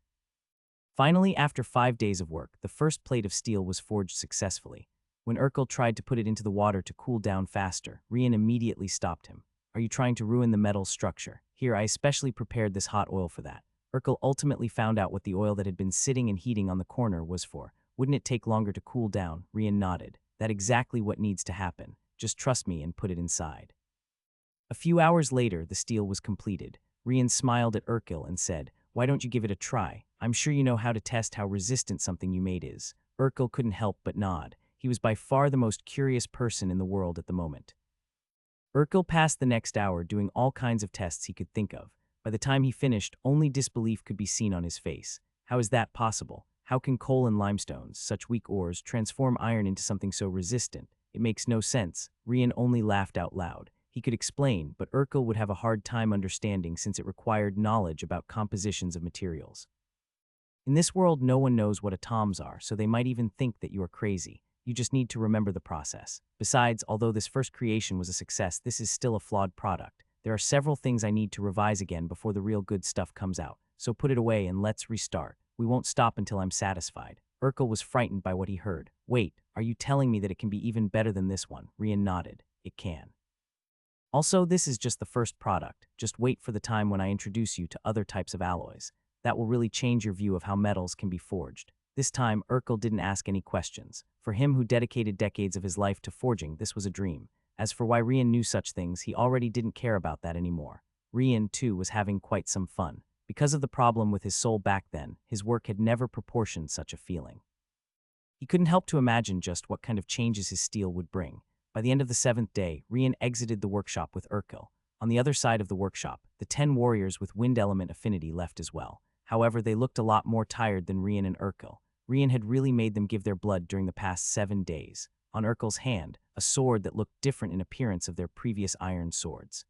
[SPEAKER 1] Finally, after 5 days of work, the first plate of steel was forged successfully. When Urkel tried to put it into the water to cool down faster, Rian immediately stopped him. "Are you trying to ruin the metal's structure? Here, I especially prepared this hot oil for that." Urkel ultimately found out what the oil that had been sitting and heating on the corner was for. "Wouldn't it take longer to cool down?" Rian nodded. "That's exactly what needs to happen. Just trust me and put it inside." A few hours later, the steel was completed. Rian smiled at Urkel and said, "Why don't you give it a try? I'm sure you know how to test how resistant something you made is." Urkel couldn't help but nod. He was by far the most curious person in the world at the moment. Urkel passed the next hour doing all kinds of tests he could think of. By the time he finished, only disbelief could be seen on his face. How is that possible? How can coal and limestones, such weak ores, transform iron into something so resistant? It makes no sense. Rian only laughed out loud. He could explain, but Urkel would have a hard time understanding since it required knowledge about compositions of materials. In this world, no one knows what atoms are, so they might even think that you are crazy. You just need to remember the process. Besides, although this first creation was a success, this is still a flawed product. There are several things I need to revise again before the real good stuff comes out, so put it away and let's restart. We won't stop until I'm satisfied. Urkel was frightened by what he heard. "Wait, are you telling me that it can be even better than this one?" Rian nodded. "It can. Also, this is just the first product. Just wait for the time when I introduce you to other types of alloys. That will really change your view of how metals can be forged." This time, Urkel didn't ask any questions. For him who dedicated decades of his life to forging, this was a dream. As for why Rian knew such things, he already didn't care about that anymore. Rian, too, was having quite some fun. Because of the problem with his soul back then, his work had never proportioned such a feeling. He couldn't help to imagine just what kind of changes his steel would bring. By the end of the 7th day, Rian exited the workshop with Urkel. On the other side of the workshop, the 10 warriors with wind element affinity left as well. However, they looked a lot more tired than Rian and Urkel. Rian had really made them give their blood during the past 7 days. On Urkel's hand, a sword that looked different in appearance of their previous iron swords.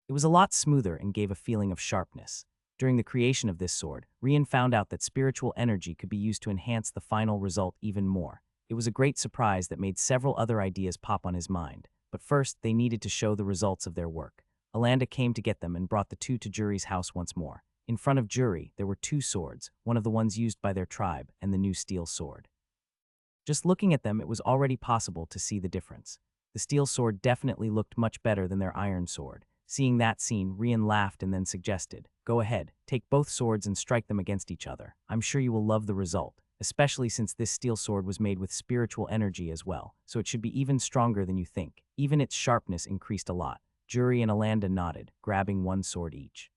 [SPEAKER 1] It was a lot smoother and gave a feeling of sharpness. During the creation of this sword, Rian found out that spiritual energy could be used to enhance the final result even more. It was a great surprise that made several other ideas pop on his mind. But first, they needed to show the results of their work. Alanda came to get them and brought the two to Juri's house once more. In front of Juri, there were 2 swords, one of the ones used by their tribe, and the new steel sword. Just looking at them, it was already possible to see the difference. The steel sword definitely looked much better than their iron sword. Seeing that scene, Rian laughed and then suggested, "Go ahead, take both swords and strike them against each other. I'm sure you will love the result, especially since this steel sword was made with spiritual energy as well, so it should be even stronger than you think." Even its sharpness increased a lot. Juri and Alanda nodded, grabbing 1 sword each.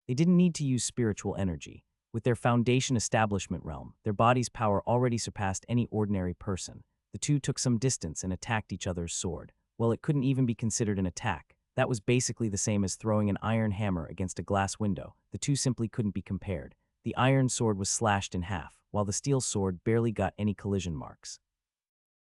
[SPEAKER 1] They didn't need to use spiritual energy. With their foundation establishment realm, their body's power already surpassed any ordinary person. The two took some distance and attacked each other's sword. Well, it couldn't even be considered an attack. That was basically the same as throwing an iron hammer against a glass window. The two simply couldn't be compared. The iron sword was slashed in half, while the steel sword barely got any collision marks.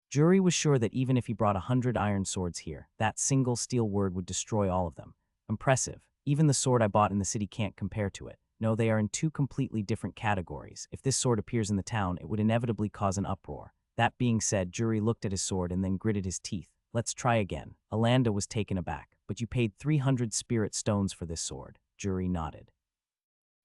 [SPEAKER 1] Juri was sure that even if he brought 100 iron swords here, that single steel word would destroy all of them. Impressive. Even the sword I bought in the city can't compare to it. No, they are in 2 completely different categories. If this sword appears in the town, it would inevitably cause an uproar. That being said, Juri looked at his sword and then gritted his teeth. "Let's try again." Alanda was taken aback. "But you paid 300 spirit stones for this sword." Juri nodded.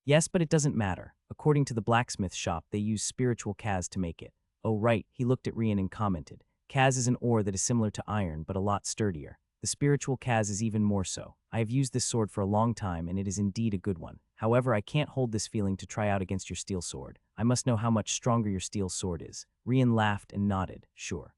[SPEAKER 1] "Yes, but it doesn't matter. According to the blacksmith shop, they use spiritual kaz to make it." "Oh right," he looked at Rian and commented. "Kaz is an ore that is similar to iron, but a lot sturdier. The spiritual kaz is even more so. I have used this sword for a long time, and it is indeed a good one. However, I can't hold this feeling to try out against your steel sword. I must know how much stronger your steel sword is." Rian laughed and nodded, "Sure.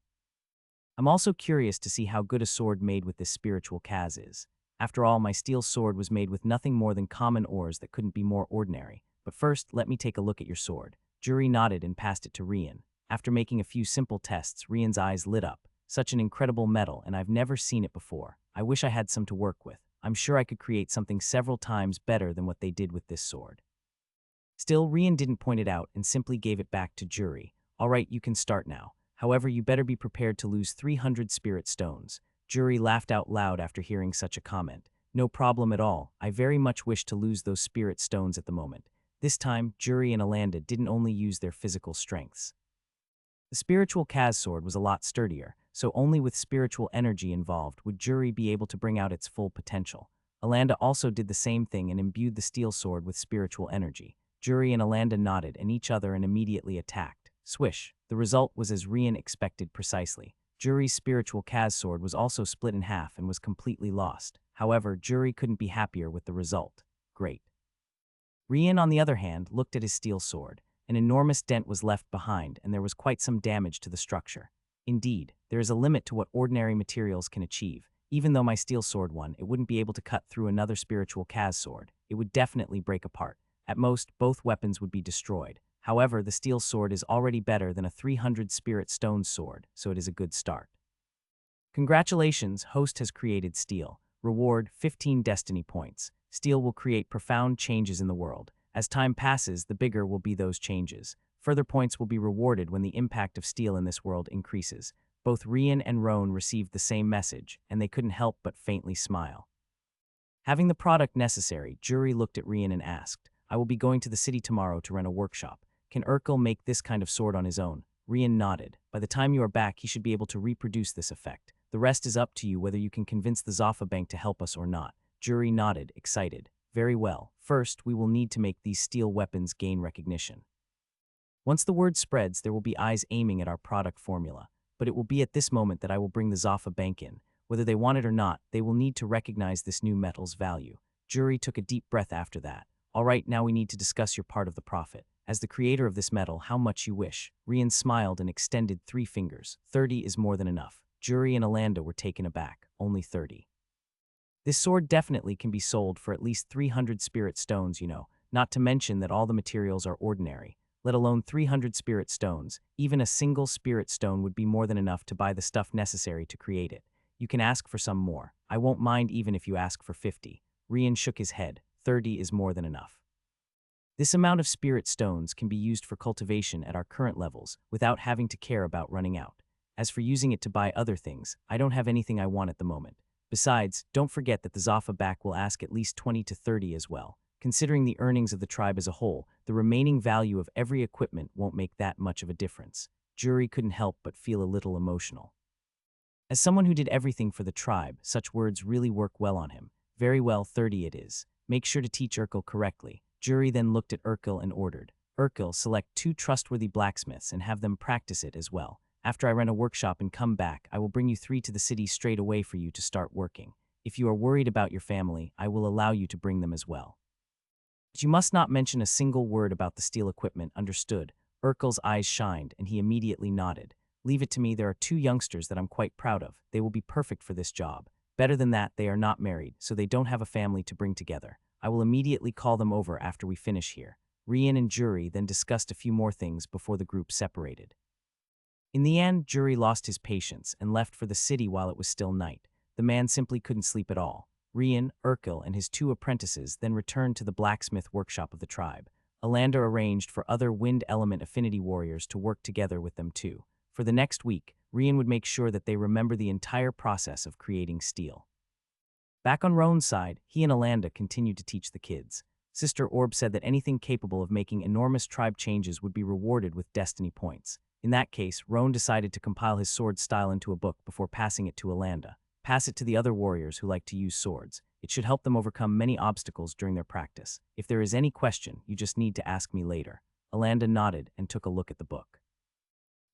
[SPEAKER 1] I'm also curious to see how good a sword made with this spiritual kaz is. After all, my steel sword was made with nothing more than common ores that couldn't be more ordinary. But first, let me take a look at your sword." Juri nodded and passed it to Rian. After making a few simple tests, Rian's eyes lit up. "Such an incredible metal, and I've never seen it before. I wish I had some to work with. I'm sure I could create something several times better than what they did with this sword." Still, Rian didn't point it out and simply gave it back to Juri. "All right, you can start now. However, you better be prepared to lose 300 spirit stones." Juri laughed out loud after hearing such a comment. "No problem at all. I very much wish to lose those spirit stones at the moment." This time, Juri and Alanda didn't only use their physical strengths. The spiritual kaz sword was a lot sturdier, so only with spiritual energy involved would Juri be able to bring out its full potential. Alanda also did the same thing and imbued the steel sword with spiritual energy. Juri and Alanda nodded at each other and immediately attacked. Swish! The result was as Rian expected precisely. Juri's spiritual kaz sword was also split in half and was completely lost. However, Juri couldn't be happier with the result. Great. Rian, on the other hand, looked at his steel sword. An enormous dent was left behind, and there was quite some damage to the structure. Indeed, there is a limit to what ordinary materials can achieve. Even though my steel sword won, it wouldn't be able to cut through another spiritual kaz sword. It would definitely break apart. At most, both weapons would be destroyed. However, the steel sword is already better than a 300 spirit stone sword, so it is a good start. Congratulations, host has created steel. Reward, 15 destiny points. Steel will create profound changes in the world. As time passes, the bigger will be those changes. Further points will be rewarded when the impact of steel in this world increases. Both Rian and Roan received the same message, and they couldn't help but faintly smile. Having the product necessary, Juri looked at Rian and asked, "I will be going to the city tomorrow to rent a workshop. Can Urkel make this kind of sword on his own?" Rian nodded. "By the time you are back, he should be able to reproduce this effect. The rest is up to you whether you can convince the Zoffa Bank to help us or not." Juri nodded, excited. "Very well. First, we will need to make these steel weapons gain recognition. Once the word spreads, there will be eyes aiming at our product formula. But it will be at this moment that I will bring the Zoffa Bank in. Whether they want it or not, they will need to recognize this new metal's value." Juri took a deep breath after that. "All right, now we need to discuss your part of the profit. As the creator of this metal, how much you wish." Rian smiled and extended 3 fingers. 30 is more than enough." Juri and Alanda were taken aback. "Only 30. This sword definitely can be sold for at least 300 spirit stones, not to mention that all the materials are ordinary, let alone 300 spirit stones. Even a single spirit stone would be more than enough to buy the stuff necessary to create it. You can ask for some more. I won't mind even if you ask for 50. Rian shook his head. 30 is more than enough. This amount of spirit stones can be used for cultivation at our current levels without having to care about running out. As for using it to buy other things, I don't have anything I want at the moment. Besides, don't forget that the Zafa back will ask at least 20 to 30 as well. Considering the earnings of the tribe as a whole, the remaining value of every equipment won't make that much of a difference. Jury couldn't help but feel a little emotional. As someone who did everything for the tribe, such words really work well on him. Very well, 30 it is. Make sure to teach Urkel correctly. Jury then looked at Urkel and ordered, Urkel, select 2 trustworthy blacksmiths and have them practice it as well. After I rent a workshop and come back, I will bring you 3 to the city straight away for you to start working. If you are worried about your family, I will allow you to bring them as well. But you must not mention a single word about the steel equipment, understood? Urkel's eyes shined, and he immediately nodded. Leave it to me, there are 2 youngsters that I'm quite proud of. They will be perfect for this job. Better than that, they are not married, so they don't have a family to bring together. I will immediately call them over after we finish here. Rian and Jury then discussed a few more things before the group separated. In the end, Jury lost his patience and left for the city while it was still night. The man simply couldn't sleep at all. Rian, Urkel, and his 2 apprentices then returned to the blacksmith workshop of the tribe. Alanda arranged for other wind element affinity warriors to work together with them too. For the next week, Rian would make sure that they remember the entire process of creating steel. Back on Roan's side, he and Alanda continued to teach the kids. Sister Orb said that anything capable of making enormous tribe changes would be rewarded with destiny points. In that case, Roan decided to compile his sword style into a book before passing it to Alanda. Pass it to the other warriors who like to use swords. It should help them overcome many obstacles during their practice. If there is any question, you just need to ask me later. Alanda nodded and took a look at the book.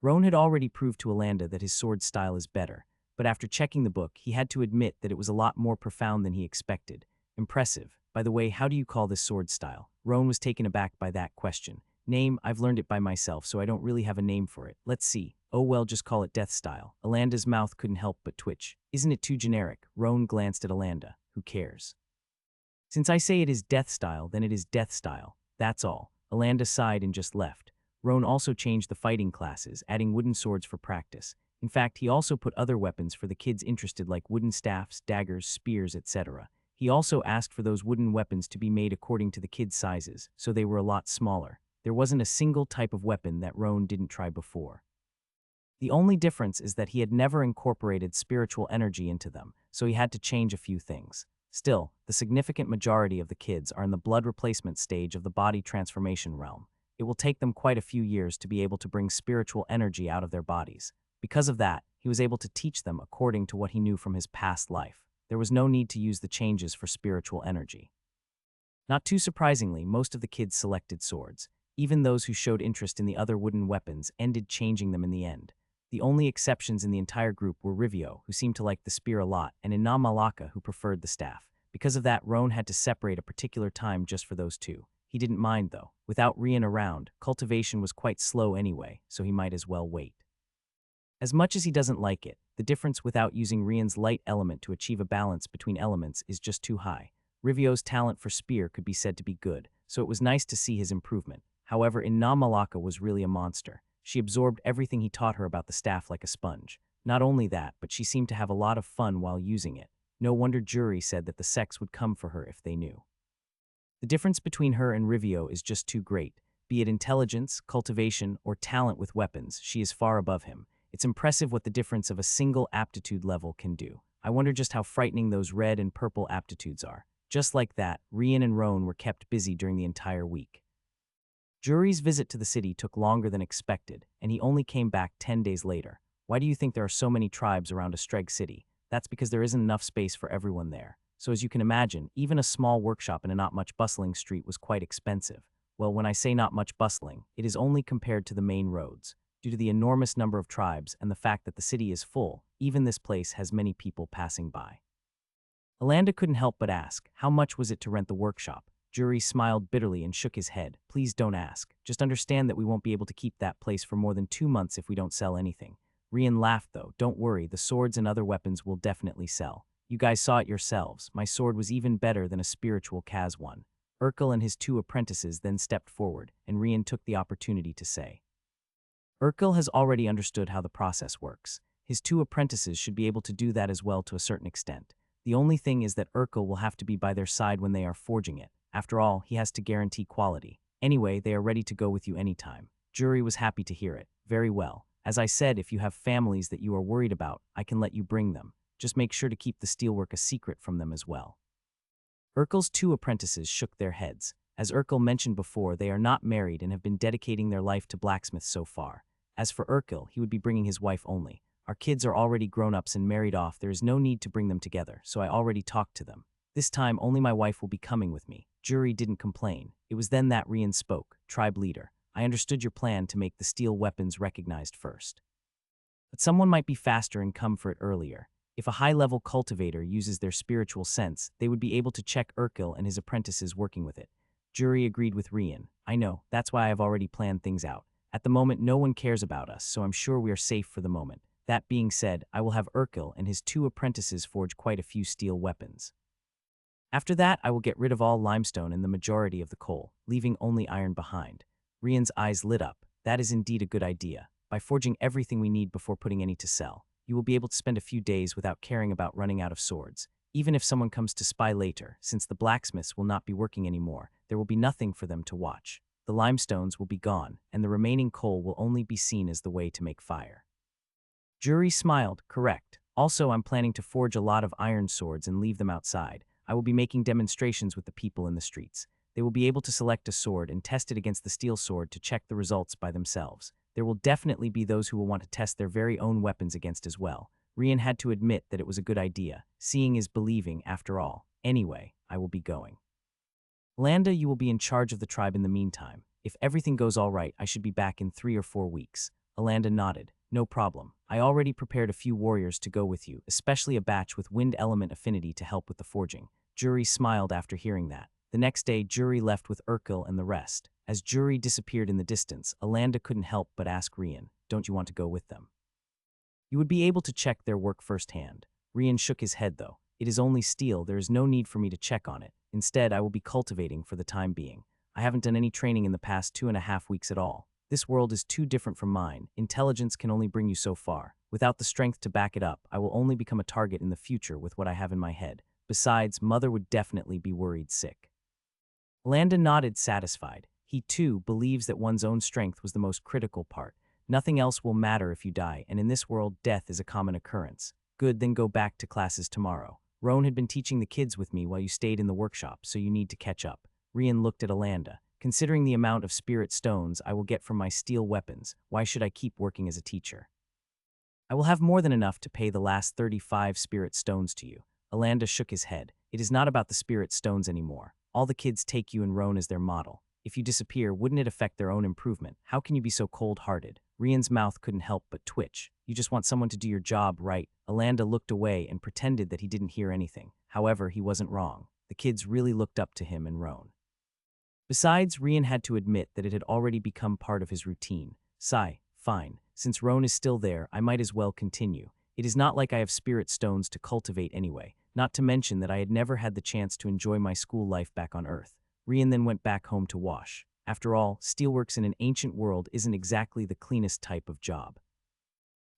[SPEAKER 1] Roan had already proved to Alanda that his sword style is better, but after checking the book, he had to admit that it was a lot more profound than he expected. Impressive. By the way, how do you call this sword style? Roan was taken aback by that question. Name, I've learned it by myself, so I don't really have a name for it. Let's see. Oh well, just call it death style. Alanda's mouth couldn't help but twitch. Isn't it too generic? Roan glanced at Alanda. Who cares? Since I say it is death style, then it is death style. That's all. Alanda sighed and just left. Roan also changed the fighting classes, adding wooden swords for practice. In fact, he also put other weapons for the kids interested like wooden staffs, daggers, spears, etc. He also asked for those wooden weapons to be made according to the kids' sizes, so they were a lot smaller. There wasn't a single type of weapon that Roan didn't try before. The only difference is that he had never incorporated spiritual energy into them, so he had to change a few things. Still, the significant majority of the kids are in the blood replacement stage of the body transformation realm. It will take them quite a few years to be able to bring spiritual energy out of their bodies. Because of that, he was able to teach them according to what he knew from his past life. There was no need to use the changes for spiritual energy. Not too surprisingly, most of the kids selected swords. Even those who showed interest in the other wooden weapons ended changing them in the end. The only exceptions in the entire group were Rivio, who seemed to like the spear a lot, and Inam Malaka, who preferred the staff. Because of that, Roan had to separate a particular time just for those 2. He didn't mind though. Without Rian around, cultivation was quite slow anyway, so he might as well wait. As much as he doesn't like it, the difference without using Rian's light element to achieve a balance between elements is just too high. Rivio's talent for spear could be said to be good, so it was nice to see his improvement. However, Inam Malaka was really a monster. She absorbed everything he taught her about the staff like a sponge. Not only that, but she seemed to have a lot of fun while using it. No wonder Jury said that the sex would come for her if they knew. The difference between her and Rivio is just too great. Be it intelligence, cultivation, or talent with weapons, she is far above him. It's impressive what the difference of a single aptitude level can do. I wonder just how frightening those red and purple aptitudes are. Just like that, Rian and Roan were kept busy during the entire week. Jury's visit to the city took longer than expected, and he only came back 10 days later. Why do you think there are so many tribes around a Streg city? That's because there isn't enough space for everyone there. So as you can imagine, even a small workshop in a not much bustling street was quite expensive. Well, when I say not much bustling, it is only compared to the main roads. Due to the enormous number of tribes and the fact that the city is full, even this place has many people passing by. Alanda couldn't help but ask, how much was it to rent the workshop? Jury smiled bitterly and shook his head. Please don't ask. Just understand that we won't be able to keep that place for more than 2 months if we don't sell anything. Rian laughed though. Don't worry, the swords and other weapons will definitely sell. You guys saw it yourselves. My sword was even better than a spiritual Kaz one. Urkel and his two apprentices then stepped forward, and Rian took the opportunity to say, Urkel has already understood how the process works. His two apprentices should be able to do that as well to a certain extent. The only thing is that Urkel will have to be by their side when they are forging it. After all, he has to guarantee quality. Anyway, they are ready to go with you anytime. Jury was happy to hear it. Very well. As I said, if you have families that you are worried about, I can let you bring them. Just make sure to keep the steelwork a secret from them as well. Urkel's two apprentices shook their heads. As Urkel mentioned before, they are not married and have been dedicating their life to blacksmiths so far. As for Urkel, he would be bringing his wife only. Our kids are already grown-ups and married off. There is no need to bring them together, so I already talked to them. This time, only my wife will be coming with me. Jury didn't complain. It was then that Rian spoke. Tribe leader, I understood your plan to make the steel weapons recognized first. But someone might be faster and come for it earlier. If a high-level cultivator uses their spiritual sense, they would be able to check Urkel and his apprentices working with it. Jury agreed with Rian. I know, that's why I've already planned things out. At the moment, no one cares about us, so I'm sure we are safe for the moment. That being said, I will have Urkel and his two apprentices forge quite a few steel weapons. After that, I will get rid of all limestone and the majority of the coal, leaving only iron behind. Rian's eyes lit up. That is indeed a good idea. By forging everything we need before putting any to sell, you will be able to spend a few days without caring about running out of swords. Even if someone comes to spy later, since the blacksmiths will not be working anymore, there will be nothing for them to watch. The limestones will be gone, and the remaining coal will only be seen as the way to make fire. Jury smiled. Correct. Also, I'm planning to forge a lot of iron swords and leave them outside. I will be making demonstrations with the people in the streets. They will be able to select a sword and test it against the steel sword to check the results by themselves. There will definitely be those who will want to test their very own weapons against as well. Rian had to admit that it was a good idea. Seeing is believing, after all. Anyway, I will be going. Landa, you will be in charge of the tribe in the meantime. If everything goes all right, I should be back in 3 or 4 weeks. Alanda nodded. No problem. I already prepared a few warriors to go with you, especially a batch with wind element affinity to help with the forging. Jury smiled after hearing that. The next day, Jury left with Urkel and the rest. As Jury disappeared in the distance, Alanda couldn't help but ask Rian, don't you want to go with them? You would be able to check their work firsthand. Rian shook his head though. It is only steel, there is no need for me to check on it. Instead, I will be cultivating for the time being. I haven't done any training in the past 2.5 weeks at all. This world is too different from mine. Intelligence can only bring you so far. Without the strength to back it up, I will only become a target in the future with what I have in my head. Besides, Mother would definitely be worried sick. Landa nodded satisfied. He too believes that one's own strength was the most critical part. Nothing else will matter if you die, and in this world, death is a common occurrence. Good, then go back to classes tomorrow. Roan had been teaching the kids with me while you stayed in the workshop, so you need to catch up. Rian looked at Alanda. Considering the amount of spirit stones I will get from my steel weapons, why should I keep working as a teacher? I will have more than enough to pay the last 35 spirit stones to you. Alanda shook his head. It is not about the spirit stones anymore. All the kids take you and Roan as their model. If you disappear, wouldn't it affect their own improvement? How can you be so cold-hearted? Rian's mouth couldn't help but twitch. You just want someone to do your job right. Alanda looked away and pretended that he didn't hear anything. However, he wasn't wrong. The kids really looked up to him and Roan. Besides, Rian had to admit that it had already become part of his routine. Sigh, fine. Since Roan is still there, I might as well continue. It is not like I have spirit stones to cultivate anyway, not to mention that I had never had the chance to enjoy my school life back on Earth. Rian then went back home to wash. After all, steelworks in an ancient world isn't exactly the cleanest type of job.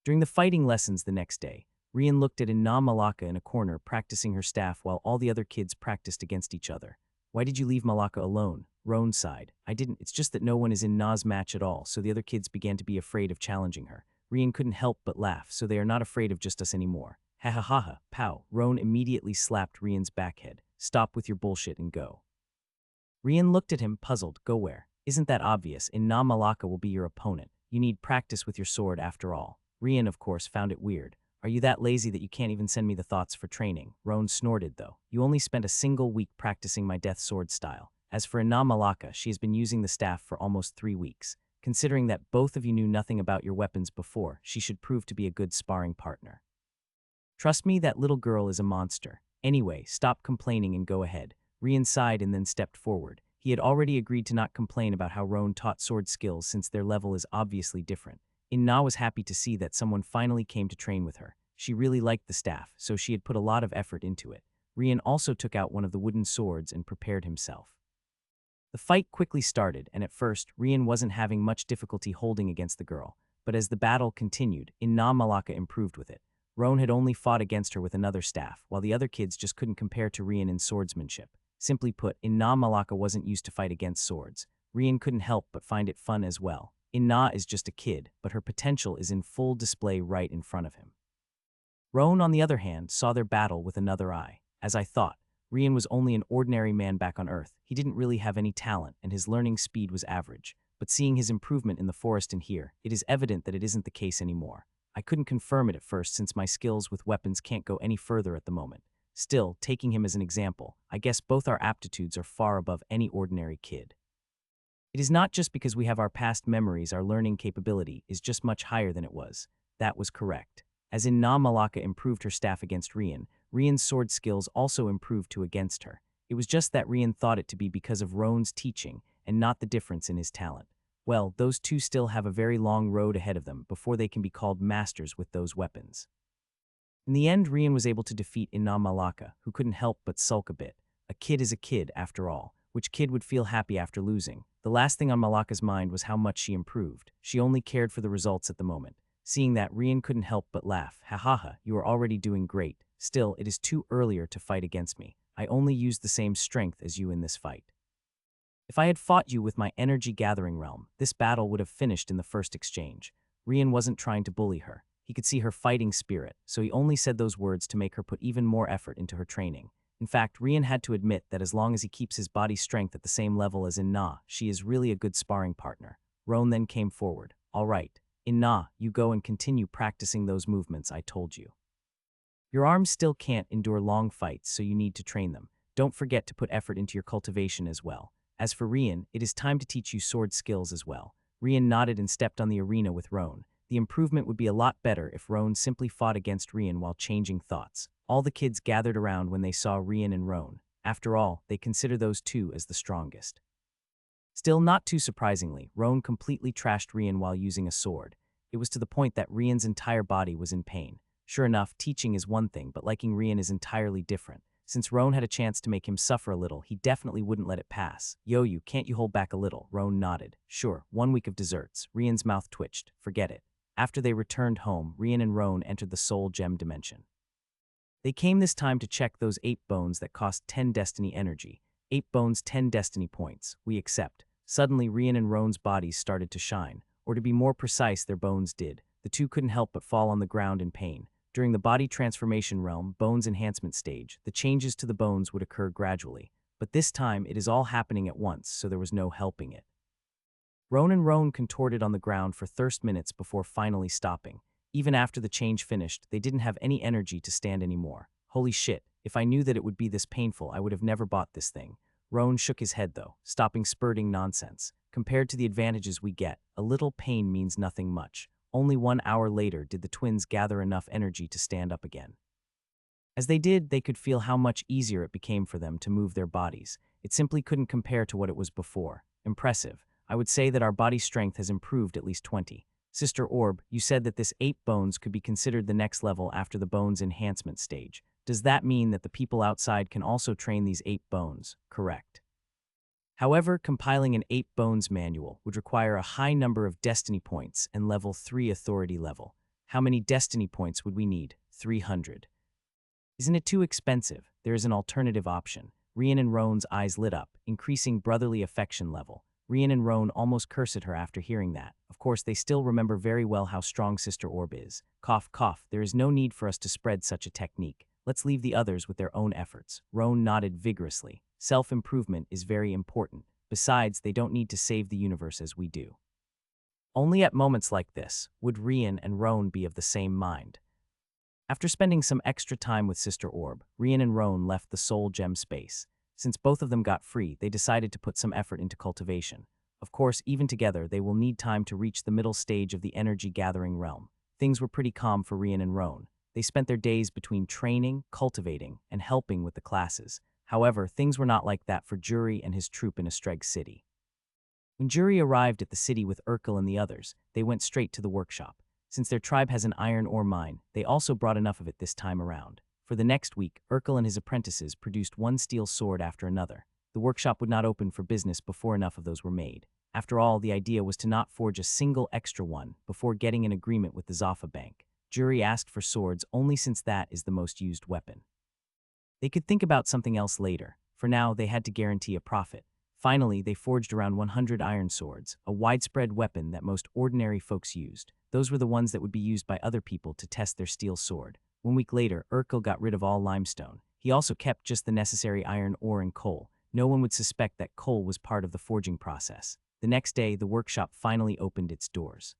[SPEAKER 1] During the fighting lessons the next day, Rian looked at Ina Malaka in a corner practicing her staff while all the other kids practiced against each other. Why did you leave Malaka alone? Roan sighed. I didn't, it's just that no one is in Na's match at all, so the other kids began to be afraid of challenging her. Rian couldn't help but laugh, so they are not afraid of just us anymore. Ha ha ha ha, pow. Roan immediately slapped Rian's backhead. Stop with your bullshit and go. Rian looked at him, puzzled. Go where? Isn't that obvious? Ina Malaka will be your opponent. You need practice with your sword after all. Rian, of course, found it weird. Are you that lazy that you can't even send me the thoughts for training? Roan snorted, though. You only spent a single week practicing my death sword style. As for Ina Malaka, she has been using the staff for almost 3 weeks. Considering that both of you knew nothing about your weapons before, she should prove to be a good sparring partner. Trust me, that little girl is a monster. Anyway, stop complaining and go ahead. Rian sighed and then stepped forward. He had already agreed to not complain about how Roan taught sword skills since their level is obviously different. Inna was happy to see that someone finally came to train with her. She really liked the staff, so she had put a lot of effort into it. Rian also took out one of the wooden swords and prepared himself. The fight quickly started, and at first, Rian wasn't having much difficulty holding against the girl. But as the battle continued, Inna Malaka improved with it. Roan had only fought against her with another staff, while the other kids just couldn't compare to Rian in swordsmanship. Simply put, Inna Malaka wasn't used to fight against swords. Rian couldn't help but find it fun as well. Inna is just a kid, but her potential is in full display right in front of him. Roan, on the other hand, saw their battle with another eye. As I thought, Rian was only an ordinary man back on Earth. He didn't really have any talent, and his learning speed was average. But seeing his improvement in the forest and here, it is evident that it isn't the case anymore. I couldn't confirm it at first since my skills with weapons can't go any further at the moment. Still, taking him as an example, I guess both our aptitudes are far above any ordinary kid. It is not just because we have our past memories, our learning capability is just much higher than it was. That was correct. As Inna Malaka improved her staff against Rian, Rian's sword skills also improved to against her. It was just that Rian thought it to be because of Roan's teaching and not the difference in his talent. Well, those two still have a very long road ahead of them before they can be called masters with those weapons. In the end, Rian was able to defeat Inna Malaka, who couldn't help but sulk a bit. A kid is a kid, after all. Which kid would feel happy after losing? The last thing on Malaka's mind was how much she improved. She only cared for the results at the moment. Seeing that, Rian couldn't help but laugh. Ha ha ha, you are already doing great. Still, it is too earlier to fight against me. I only used the same strength as you in this fight. If I had fought you with my energy gathering realm, this battle would have finished in the first exchange. Rian wasn't trying to bully her. He could see her fighting spirit, so he only said those words to make her put even more effort into her training. In fact, Rian had to admit that as long as he keeps his body strength at the same level as Inna, she is really a good sparring partner. Roan then came forward. All right, Inna, you go and continue practicing those movements I told you. Your arms still can't endure long fights, so you need to train them. Don't forget to put effort into your cultivation as well. As for Rian, it is time to teach you sword skills as well. Rian nodded and stepped on the arena with Roan. The improvement would be a lot better if Roan simply fought against Rian while changing thoughts. All the kids gathered around when they saw Rian and Roan. After all, they consider those two as the strongest. Still, not too surprisingly, Roan completely trashed Rian while using a sword. It was to the point that Rian's entire body was in pain. Sure enough, teaching is one thing, but liking Rian is entirely different. Since Roan had a chance to make him suffer a little, he definitely wouldn't let it pass. Yo, you, can't you hold back a little? Roan nodded. Sure, 1 week of desserts. Rian's mouth twitched. Forget it. After they returned home, Rian and Roan entered the Soul Gem dimension. They came this time to check those 8 bones that cost 10 destiny energy. 8 bones, 10 destiny points. We accept. Suddenly, Rian and Roan's bodies started to shine. Or to be more precise, their bones did. The two couldn't help but fall on the ground in pain. During the body transformation realm, bones enhancement stage, the changes to the bones would occur gradually. But this time, it is all happening at once, so there was no helping it. Roan and Roan contorted on the ground for 30 minutes before finally stopping. Even after the change finished, they didn't have any energy to stand anymore. Holy shit, if I knew that it would be this painful, I would have never bought this thing. Roan shook his head though, stopping spurting nonsense. Compared to the advantages we get, a little pain means nothing much. Only 1 hour later did the twins gather enough energy to stand up again. As they did, they could feel how much easier it became for them to move their bodies. It simply couldn't compare to what it was before. Impressive. I would say that our body strength has improved at least 20. Sister Orb, you said that this 8 bones could be considered the next level after the bones enhancement stage. Does that mean that the people outside can also train these 8 bones? Correct. However, compiling an 8 bones manual would require a high number of destiny points and level 3 authority level. How many destiny points would we need? 300. Isn't it too expensive? There is an alternative option. Rian and Roan's eyes lit up, increasing brotherly affection level. Rian and Roan almost cursed her after hearing that. Of course, they still remember very well how strong Sister Orb is. Cough, cough, there is no need for us to spread such a technique. Let's leave the others with their own efforts. Roan nodded vigorously. Self-improvement is very important. Besides, they don't need to save the universe as we do. Only at moments like this would Rian and Roan be of the same mind. After spending some extra time with Sister Orb, Rian and Roan left the Soul Gem space. Since both of them got free, they decided to put some effort into cultivation. Of course, even together, they will need time to reach the middle stage of the energy-gathering realm. Things were pretty calm for Rian and Roan. They spent their days between training, cultivating, and helping with the classes. However, things were not like that for Jury and his troop in Estreg City. When Jury arrived at the city with Urkel and the others, they went straight to the workshop. Since their tribe has an iron ore mine, they also brought enough of it this time around. For the next week, Urkel and his apprentices produced one steel sword after another. The workshop would not open for business before enough of those were made. After all, the idea was to not forge a single extra one before getting an agreement with the Zaffa Bank. Jury asked for swords only since that is the most used weapon. They could think about something else later. For now, they had to guarantee a profit. Finally, they forged around 100 iron swords, a widespread weapon that most ordinary folks used. Those were the ones that would be used by other people to test their steel sword. 1 week later, Urkel got rid of all limestone. He also kept just the necessary iron ore and coal. No one would suspect that coal was part of the forging process. The next day, the workshop finally opened its doors.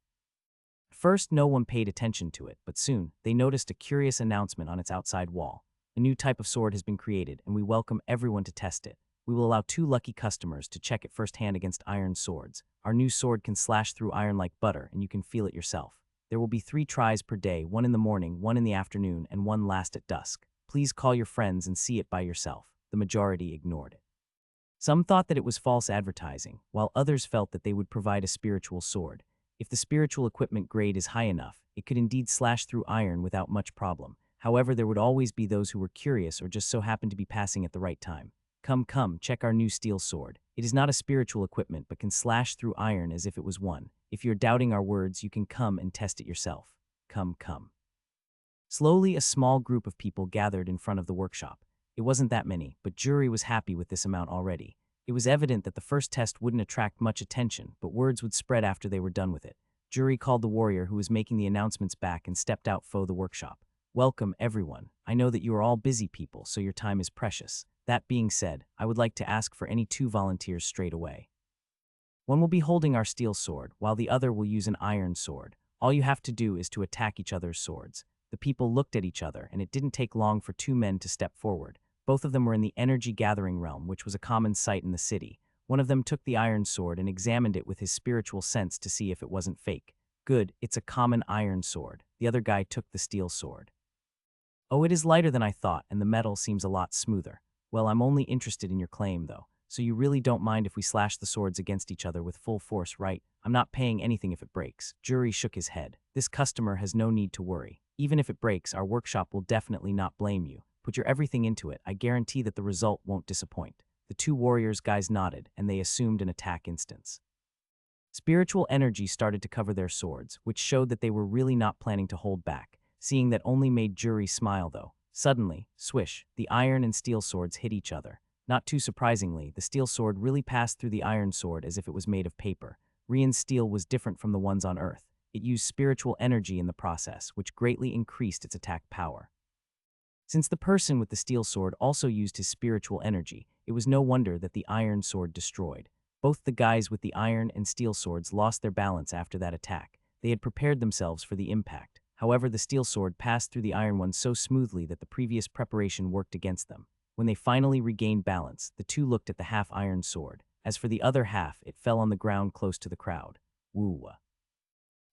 [SPEAKER 1] At first, no one paid attention to it, but soon, they noticed a curious announcement on its outside wall. A new type of sword has been created, and we welcome everyone to test it. We will allow 2 lucky customers to check it firsthand against iron swords. Our new sword can slash through iron like butter, and you can feel it yourself. There will be 3 tries per day, 1 in the morning, 1 in the afternoon, and 1 last at dusk. Please call your friends and see it by yourself. The majority ignored it. Some thought that it was false advertising, while others felt that they would provide a spiritual sword. If the spiritual equipment grade is high enough, it could indeed slash through iron without much problem. However, there would always be those who were curious or just so happened to be passing at the right time. Come, check our new steel sword. It is not a spiritual equipment but can slash through iron as if it was one. If you're doubting our words, you can come and test it yourself. Come. Slowly, a small group of people gathered in front of the workshop. It wasn't that many, but Jury was happy with this amount already. It was evident that the first test wouldn't attract much attention, but words would spread after they were done with it. Jury called the warrior who was making the announcements back and stepped out for the workshop. Welcome, everyone. I know that you are all busy people, so your time is precious. That being said, I would like to ask for any 2 volunteers straight away. One will be holding our steel sword, while the other will use an iron sword. All you have to do is to attack each other's swords. The people looked at each other, and it didn't take long for 2 men to step forward. Both of them were in the energy-gathering realm, which was a common sight in the city. One of them took the iron sword and examined it with his spiritual sense to see if it wasn't fake. Good, it's a common iron sword. The other guy took the steel sword. Oh, it is lighter than I thought, and the metal seems a lot smoother. Well, I'm only interested in your claim, though. So you really don't mind if we slash the swords against each other with full force, right? I'm not paying anything if it breaks. Jury shook his head. This customer has no need to worry. Even if it breaks, our workshop will definitely not blame you. Put your everything into it. I guarantee that the result won't disappoint. The 2 warriors guys nodded, and they assumed an attack instance. Spiritual energy started to cover their swords, which showed that they were really not planning to hold back. Seeing that only made Jury smile, though. Suddenly, swish, the iron and steel swords hit each other. Not too surprisingly, the steel sword really passed through the iron sword as if it was made of paper. Rian's steel was different from the ones on Earth. It used spiritual energy in the process, which greatly increased its attack power. Since the person with the steel sword also used his spiritual energy, it was no wonder that the iron sword destroyed. Both the guys with the iron and steel swords lost their balance after that attack. They had prepared themselves for the impact. However, the steel sword passed through the iron one so smoothly that the previous preparation worked against them. When they finally regained balance, the 2 looked at the half-iron sword. As for the other half, it fell on the ground close to the crowd. Woo.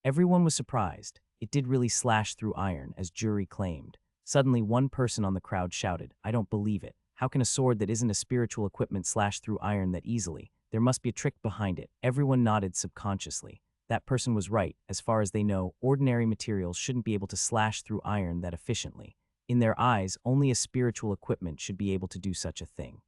[SPEAKER 1] Everyone was surprised. It did really slash through iron, as Jury claimed. Suddenly, one person on the crowd shouted, "I don't believe it. How can a sword that isn't a spiritual equipment slash through iron that easily? There must be a trick behind it." Everyone nodded subconsciously. That person was right. As far as they know, ordinary materials shouldn't be able to slash through iron that efficiently. In their eyes, only a spiritual equipment should be able to do such a thing.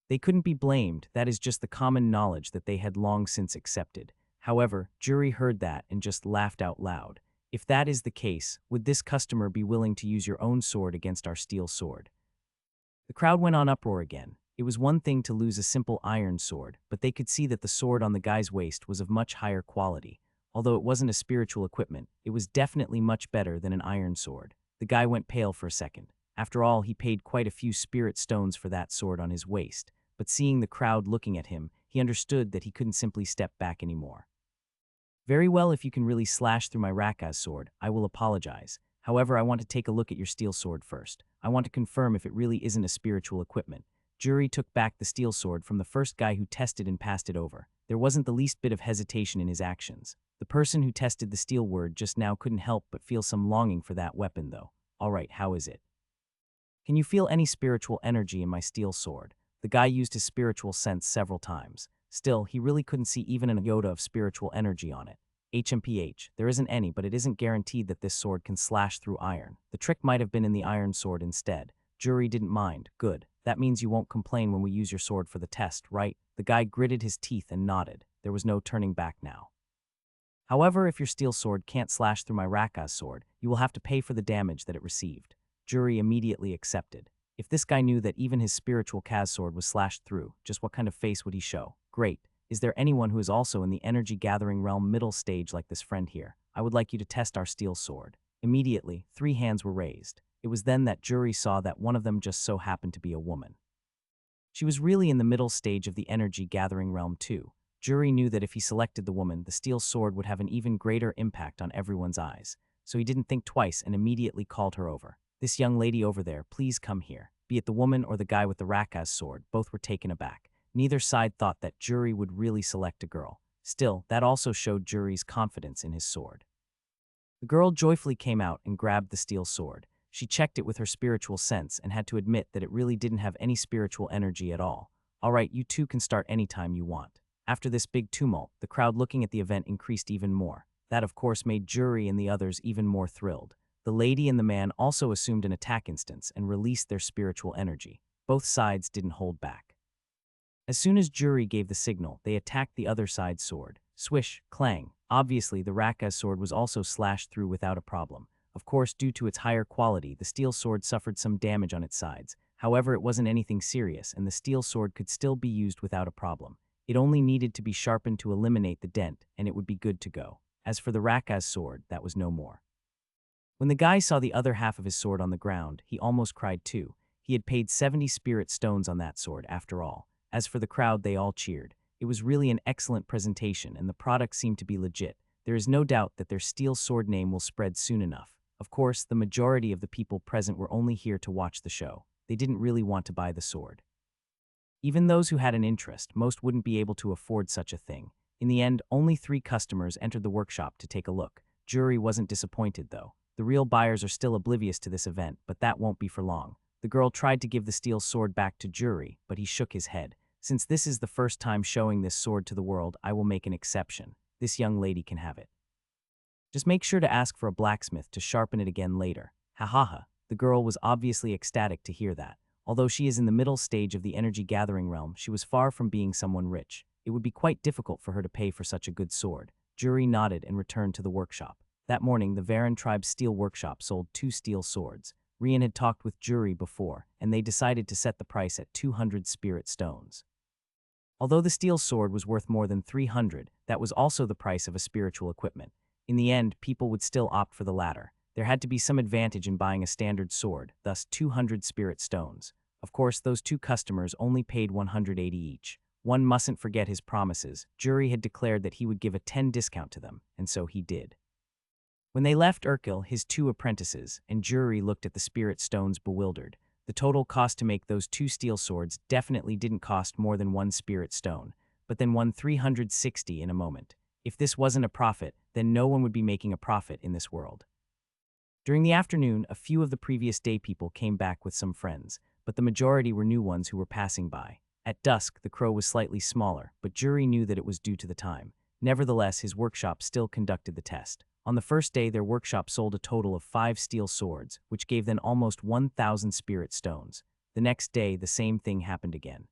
[SPEAKER 1] They couldn't be blamed. That is just the common knowledge that they had long since accepted. However, Jury heard that and just laughed out loud. If that is the case, would this customer be willing to use your own sword against our steel sword? The crowd went on uproar again. It was one thing to lose a simple iron sword, but they could see that the sword on the guy's waist was of much higher quality. Although it wasn't a spiritual equipment, it was definitely much better than an iron sword. The guy went pale for a second. After all, he paid quite a few spirit stones for that sword on his waist, but seeing the crowd looking at him, he understood that he couldn't simply step back anymore. Very well, if you can really slash through my Rakaz sword, I will apologize. However, I want to take a look at your steel sword first. I want to confirm if it really isn't a spiritual equipment. Jury took back the steel sword from the first guy who tested and passed it over. There wasn't the least bit of hesitation in his actions. The person who tested the steel word just now couldn't help but feel some longing for that weapon, though. All right, how is it? Can you feel any spiritual energy in my steel sword? The guy used his spiritual sense several times. Still, he really couldn't see even an iota of spiritual energy on it. HMPH, there isn't any, but it isn't guaranteed that this sword can slash through iron. The trick might have been in the iron sword instead. Jury didn't mind. Good. That means you won't complain when we use your sword for the test, right? The guy gritted his teeth and nodded. There was no turning back now. However, if your steel sword can't slash through my Raka's sword, you will have to pay for the damage that it received. Jury immediately accepted. If this guy knew that even his spiritual Kaz sword was slashed through, just what kind of face would he show? Great. Is there anyone who is also in the energy-gathering realm middle stage like this friend here? I would like you to test our steel sword. Immediately, 3 hands were raised. It was then that Jury saw that one of them just so happened to be a woman. She was really in the middle stage of the energy-gathering realm too. Jury knew that if he selected the woman, the steel sword would have an even greater impact on everyone's eyes. So he didn't think twice and immediately called her over. This young lady over there, please come here. Be it the woman or the guy with the Raka's sword, both were taken aback. Neither side thought that Jury would really select a girl. Still, that also showed Jury's confidence in his sword. The girl joyfully came out and grabbed the steel sword. She checked it with her spiritual sense and had to admit that it really didn't have any spiritual energy at all. All right, you two can start anytime you want. After this big tumult, the crowd looking at the event increased even more. That, of course, made Jury and the others even more thrilled. The lady and the man also assumed an attack instance and released their spiritual energy. Both sides didn't hold back. As soon as Jury gave the signal, they attacked the other side's sword. Swish, clang. Obviously, the Raka's sword was also slashed through without a problem. Of course, due to its higher quality, the steel sword suffered some damage on its sides. However, it wasn't anything serious, and the steel sword could still be used without a problem. It only needed to be sharpened to eliminate the dent, and it would be good to go. As for the Raka's sword, that was no more. When the guy saw the other half of his sword on the ground, he almost cried too. He had paid 70 spirit stones on that sword, after all. As for the crowd, they all cheered. It was really an excellent presentation, and the product seemed to be legit. There is no doubt that their steel sword name will spread soon enough. Of course, the majority of the people present were only here to watch the show. They didn't really want to buy the sword. Even those who had an interest, most wouldn't be able to afford such a thing. In the end, only 3 customers entered the workshop to take a look. Jury wasn't disappointed, though. The real buyers are still oblivious to this event, but that won't be for long. The girl tried to give the steel sword back to Jury, but he shook his head. Since this is the first time showing this sword to the world, I will make an exception. This young lady can have it. Just make sure to ask for a blacksmith to sharpen it again later. Ha ha ha. The girl was obviously ecstatic to hear that. Although she is in the middle stage of the energy-gathering realm, she was far from being someone rich. It would be quite difficult for her to pay for such a good sword. Jury nodded and returned to the workshop. That morning, the Varan tribe's steel workshop sold 2 steel swords. Rian had talked with Jury before, and they decided to set the price at 200 spirit stones. Although the steel sword was worth more than 300, that was also the price of a spiritual equipment. In the end, people would still opt for the latter. There had to be some advantage in buying a standard sword, thus 200 spirit stones. Of course, those 2 customers only paid 180 each. One mustn't forget his promises. Jury had declared that he would give a 10 discount to them, and so he did. When they left Urkel, his 2 apprentices, and Jury looked at the spirit stones bewildered. The total cost to make those 2 steel swords definitely didn't cost more than 1 spirit stone, but then 360 in a moment. If this wasn't a profit, then no one would be making a profit in this world. During the afternoon, a few of the previous day people came back with some friends, but the majority were new ones who were passing by. At dusk, the crow was slightly smaller, but Jury knew that it was due to the time. Nevertheless, his workshop still conducted the test. On the first day, their workshop sold a total of 5 steel swords, which gave them almost 1,000 spirit stones. The next day, the same thing happened again.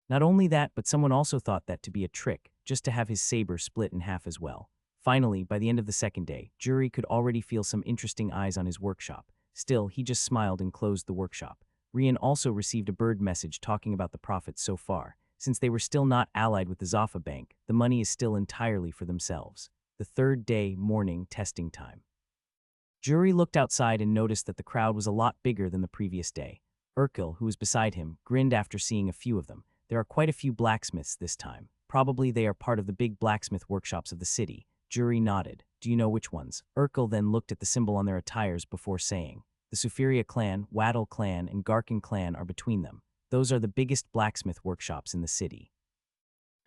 [SPEAKER 1] Not only that, but someone also thought that to be a trick, just to have his saber split in half as well. Finally, by the end of the second day, Jury could already feel some interesting eyes on his workshop. Still, he just smiled and closed the workshop. Rian also received a bird message talking about the profits so far. Since they were still not allied with the Zaffa Bank, the money is still entirely for themselves. The third day, morning, testing time. Jury looked outside and noticed that the crowd was a lot bigger than the previous day. Urkel, who was beside him, grinned after seeing a few of them. There are quite a few blacksmiths this time. Probably they are part of the big blacksmith workshops of the city. Jury nodded. Do you know which ones? Urkel then looked at the symbol on their attires before saying, the Sufiria clan, Waddle clan, and Garkin clan are between them. Those are the biggest blacksmith workshops in the city.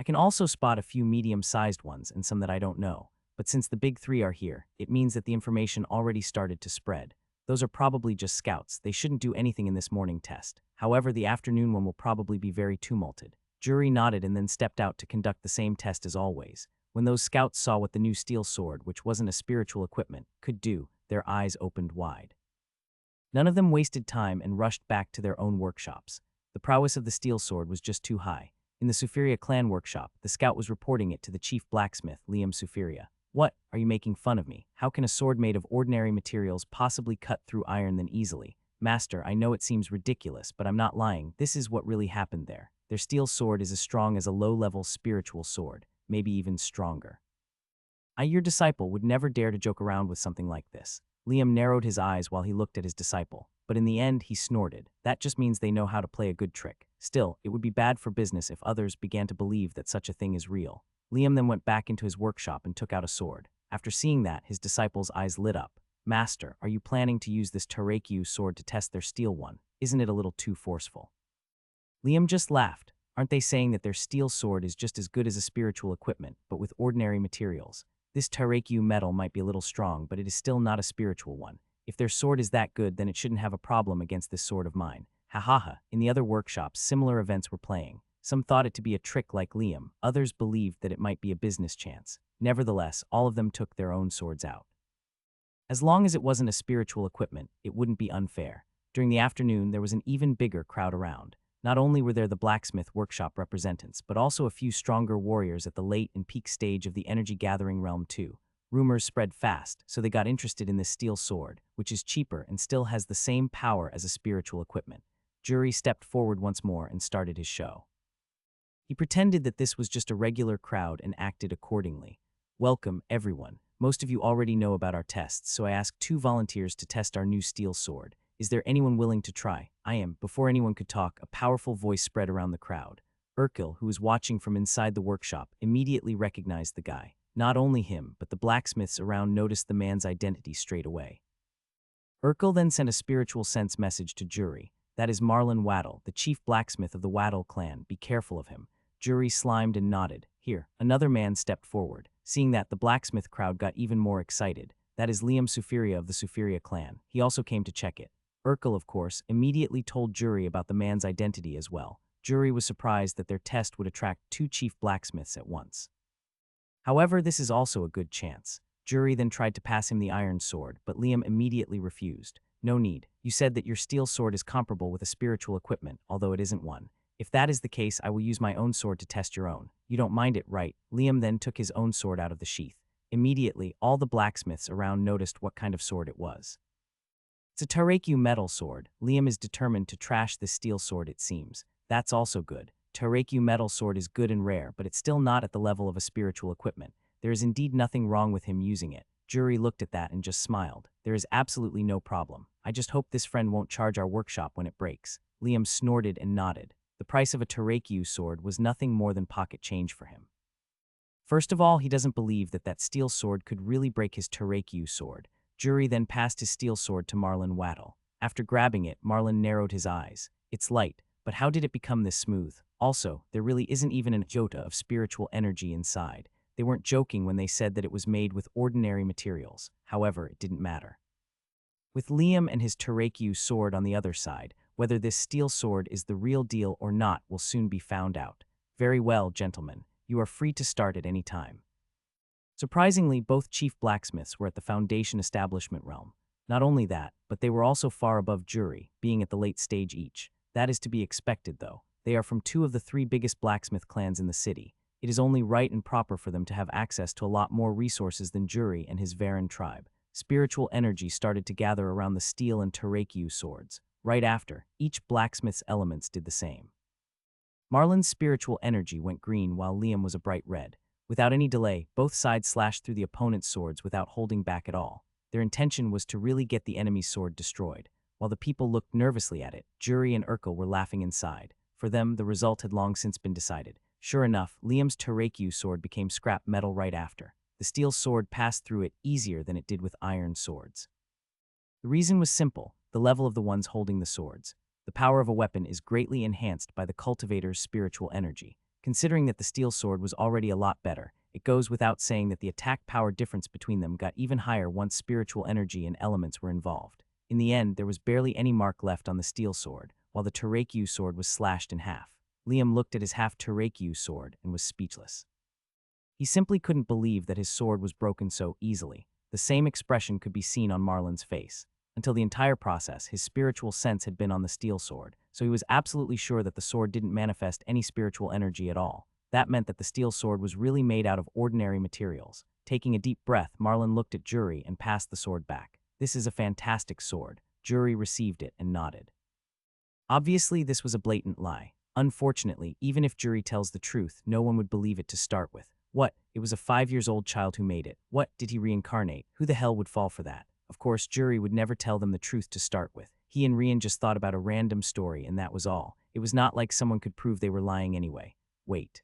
[SPEAKER 1] I can also spot a few medium-sized ones and some that I don't know. But since the big 3 are here, it means that the information already started to spread. Those are probably just scouts. They shouldn't do anything in this morning test. However, the afternoon one will probably be very tumultuous. Jury nodded and then stepped out to conduct the same test as always. When those scouts saw what the new steel sword, which wasn't a spiritual equipment, could do, their eyes opened wide. None of them wasted time and rushed back to their own workshops. The prowess of the steel sword was just too high. In the Sufiria clan workshop, the scout was reporting it to the chief blacksmith, Liam Sufiria. "What? Are you making fun of me? How can a sword made of ordinary materials possibly cut through iron than easily? Master, I know it seems ridiculous, but I'm not lying. This is what really happened there. Their steel sword is as strong as a low-level spiritual sword, maybe even stronger." Your disciple would never dare to joke around with something like this. Liam narrowed his eyes while he looked at his disciple, but in the end he snorted. That just means they know how to play a good trick. Still, it would be bad for business if others began to believe that such a thing is real. Liam then went back into his workshop and took out a sword. After seeing that, his disciple's eyes lit up. "Master, are you planning to use this Tarekyu sword to test their steel one? Isn't it a little too forceful?" Liam just laughed. "Aren't they saying that their steel sword is just as good as a spiritual equipment, but with ordinary materials? This Tarekyu metal might be a little strong, but it is still not a spiritual one. If their sword is that good, then it shouldn't have a problem against this sword of mine." Ha ha ha. In the other workshops, similar events were playing. Some thought it to be a trick like Liam, others believed that it might be a business chance. Nevertheless, all of them took their own swords out. As long as it wasn't a spiritual equipment, it wouldn't be unfair. During the afternoon, there was an even bigger crowd around. Not only were there the blacksmith workshop representatives, but also a few stronger warriors at the late and peak stage of the energy-gathering realm too. Rumors spread fast, so they got interested in this steel sword, which is cheaper and still has the same power as a spiritual equipment. Jury stepped forward once more and started his show. He pretended that this was just a regular crowd and acted accordingly. "Welcome, everyone. Most of you already know about our tests, so I asked 2 volunteers to test our new steel sword. Is there anyone willing to try?" "I am." Before anyone could talk, a powerful voice spread around the crowd. Urkel, who was watching from inside the workshop, immediately recognized the guy. Not only him, but the blacksmiths around noticed the man's identity straight away. Urkel then sent a spiritual sense message to Jury. "That is Marlon Waddle, the chief blacksmith of the Waddle clan. Be careful of him." Jury slimed and nodded. Here, another man stepped forward. Seeing that, the blacksmith crowd got even more excited. "That is Liam Sufiria of the Sufiria clan. He also came to check it." Urkel, of course, immediately told Jury about the man's identity as well. Jury was surprised that their test would attract 2 chief blacksmiths at once. However, this is also a good chance. Jury then tried to pass him the iron sword, but Liam immediately refused. "No need. You said that your steel sword is comparable with a spiritual equipment, although it isn't one. If that is the case, I will use my own sword to test your own. You don't mind it, right?" Liam then took his own sword out of the sheath. Immediately, all the blacksmiths around noticed what kind of sword it was. It's a Tarekyu metal sword. Liam is determined to trash this steel sword, it seems. That's also good. Tarekyu metal sword is good and rare, but it's still not at the level of a spiritual equipment. There is indeed nothing wrong with him using it. Jury looked at that and just smiled. "There is absolutely no problem. I just hope this friend won't charge our workshop when it breaks." Liam snorted and nodded. The price of a Tarekyu sword was nothing more than pocket change for him. First of all, he doesn't believe that that steel sword could really break his Tarekyu sword. Jury then passed his steel sword to Marlon Waddle. After grabbing it, Marlon narrowed his eyes. "It's light, but how did it become this smooth? Also, there really isn't even an iota of spiritual energy inside." They weren't joking when they said that it was made with ordinary materials. However, it didn't matter. With Liam and his Tarekyu sword on the other side, whether this steel sword is the real deal or not will soon be found out. "Very well, gentlemen. You are free to start at any time." Surprisingly, both chief blacksmiths were at the Foundation establishment realm. Not only that, but they were also far above Jury, being at the late stage each. That is to be expected, though. They are from 2 of the 3 biggest blacksmith clans in the city. It is only right and proper for them to have access to a lot more resources than Jury and his Varan tribe. Spiritual energy started to gather around the steel and Tarekyu swords. Right after, each blacksmith's elements did the same. Marlon's spiritual energy went green while Liam was a bright red. Without any delay, both sides slashed through the opponent's swords without holding back at all. Their intention was to really get the enemy's sword destroyed. While the people looked nervously at it, Jury and Urkel were laughing inside. For them, the result had long since been decided. Sure enough, Liam's Tarekyu sword became scrap metal right after. The steel sword passed through it easier than it did with iron swords. The reason was simple: the level of the ones holding the swords. The power of a weapon is greatly enhanced by the cultivator's spiritual energy. Considering that the steel sword was already a lot better, it goes without saying that the attack power difference between them got even higher once spiritual energy and elements were involved. In the end, there was barely any mark left on the steel sword, while the Tarekyu sword was slashed in half. Liam looked at his half Tarekyu sword and was speechless. He simply couldn't believe that his sword was broken so easily. The same expression could be seen on Marlin's face. Until the entire process, his spiritual sense had been on the steel sword, so he was absolutely sure that the sword didn't manifest any spiritual energy at all. That meant that the steel sword was really made out of ordinary materials. Taking a deep breath, Marlin looked at Jury and passed the sword back. "This is a fantastic sword." Jury received it and nodded. Obviously, this was a blatant lie. Unfortunately, even if Jury tells the truth, no one would believe it to start with. What? It was a 5-year-old child who made it. What? Did he reincarnate? Who the hell would fall for that? Of course, Jury would never tell them the truth to start with. He and Rian just thought about a random story, and that was all. It was not like someone could prove they were lying anyway. Wait.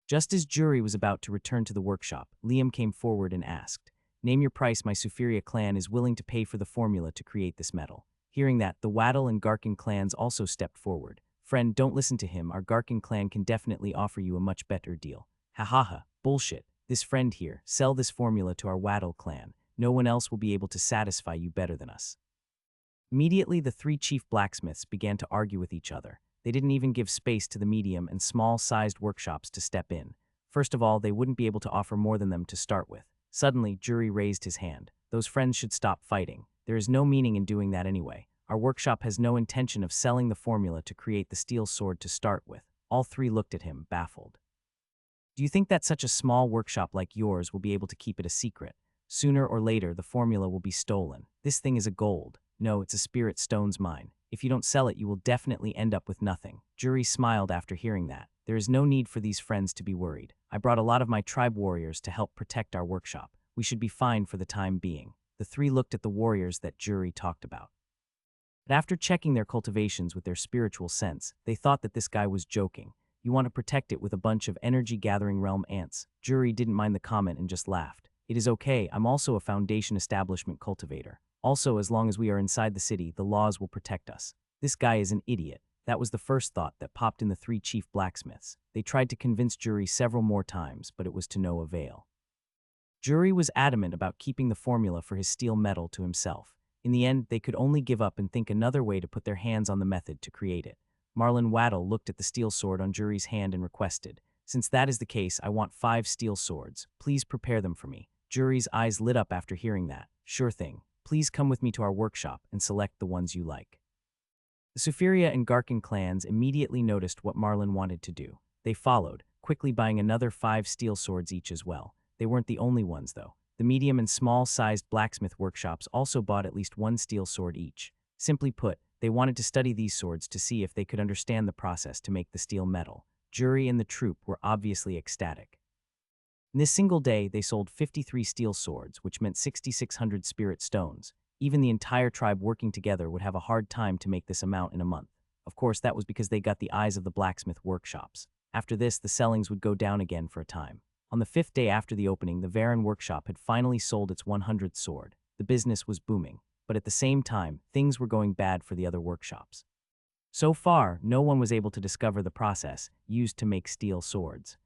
[SPEAKER 1] Just as Jury was about to return to the workshop, Liam came forward and asked, "Name your price. My Sufiria clan is willing to pay for the formula to create this metal." Hearing that, the Waddle and Garkin clans also stepped forward. "Friend, don't listen to him. Our Garkin clan can definitely offer you a much better deal." "Ha ha ha, bullshit. This friend here, sell this formula to our Waddle clan. No one else will be able to satisfy you better than us." Immediately, the 3 chief blacksmiths began to argue with each other. They didn't even give space to the medium and small-sized workshops to step in. First of all, they wouldn't be able to offer more than them to start with. Suddenly, Jury raised his hand. "Those friends should stop fighting. There is no meaning in doing that anyway. Our workshop has no intention of selling the formula to create the steel sword to start with." All 3 looked at him, baffled. "Do you think that such a small workshop like yours will be able to keep it a secret? Sooner or later, the formula will be stolen. This thing is a gold. No, it's a spirit stone's mine. If you don't sell it, you will definitely end up with nothing." Jury smiled after hearing that. "There is no need for these friends to be worried. I brought a lot of my tribe warriors to help protect our workshop. We should be fine for the time being." The 3 looked at the warriors that Jury talked about. But after checking their cultivations with their spiritual sense, they thought that this guy was joking. "You want to protect it with a bunch of energy-gathering realm ants." Jury didn't mind the comment and just laughed. "It is okay, I'm also a foundation establishment cultivator. Also, as long as we are inside the city, the laws will protect us." This guy is an idiot. That was the first thought that popped in the 3 chief blacksmiths. They tried to convince Jury several more times, but it was to no avail. Jury was adamant about keeping the formula for his steel metal to himself. In the end, they could only give up and think another way to put their hands on the method to create it. Marlin Waddle looked at the steel sword on Jury's hand and requested, "Since that is the case, I want 5 steel swords. Please prepare them for me." Jury's eyes lit up after hearing that. "Sure thing. Please come with me to our workshop and select the ones you like." The Sufiria and Garkin clans immediately noticed what Marlin wanted to do. They followed, quickly buying another 5 steel swords each as well. They weren't the only ones, though. The medium and small-sized blacksmith workshops also bought at least 1 steel sword each. Simply put, they wanted to study these swords to see if they could understand the process to make the steel metal. Jury and the troop were obviously ecstatic. In this single day, they sold 53 steel swords, which meant 6,600 spirit stones. Even the entire tribe working together would have a hard time to make this amount in a month. Of course, that was because they got the eyes of the blacksmith workshops. After this, the sellings would go down again for a time. On the 5th day after the opening, the Varan workshop had finally sold its 100th sword. The business was booming, but at the same time, things were going bad for the other workshops. So far, no one was able to discover the process used to make steel swords.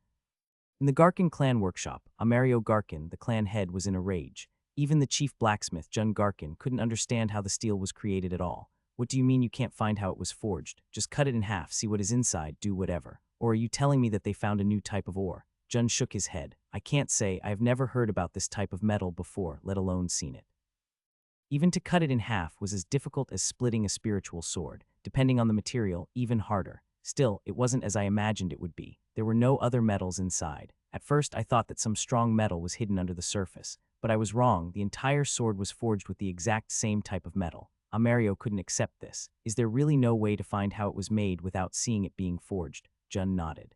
[SPEAKER 1] In the Garkin clan workshop, Amario Garkin, the clan head, was in a rage. Even the chief blacksmith, Jun Garkin, couldn't understand how the steel was created at all. "What do you mean you can't find how it was forged? Just cut it in half, see what is inside, do whatever. Or are you telling me that they found a new type of ore?" Jun shook his head. "I can't say. I have never heard about this type of metal before, let alone seen it." Even to cut it in half was as difficult as splitting a spiritual sword. Depending on the material, even harder. Still, it wasn't as I imagined it would be. There were no other metals inside. At first, I thought that some strong metal was hidden under the surface. But I was wrong. The entire sword was forged with the exact same type of metal. Amario couldn't accept this. "Is there really no way to find how it was made without seeing it being forged?" Jun nodded.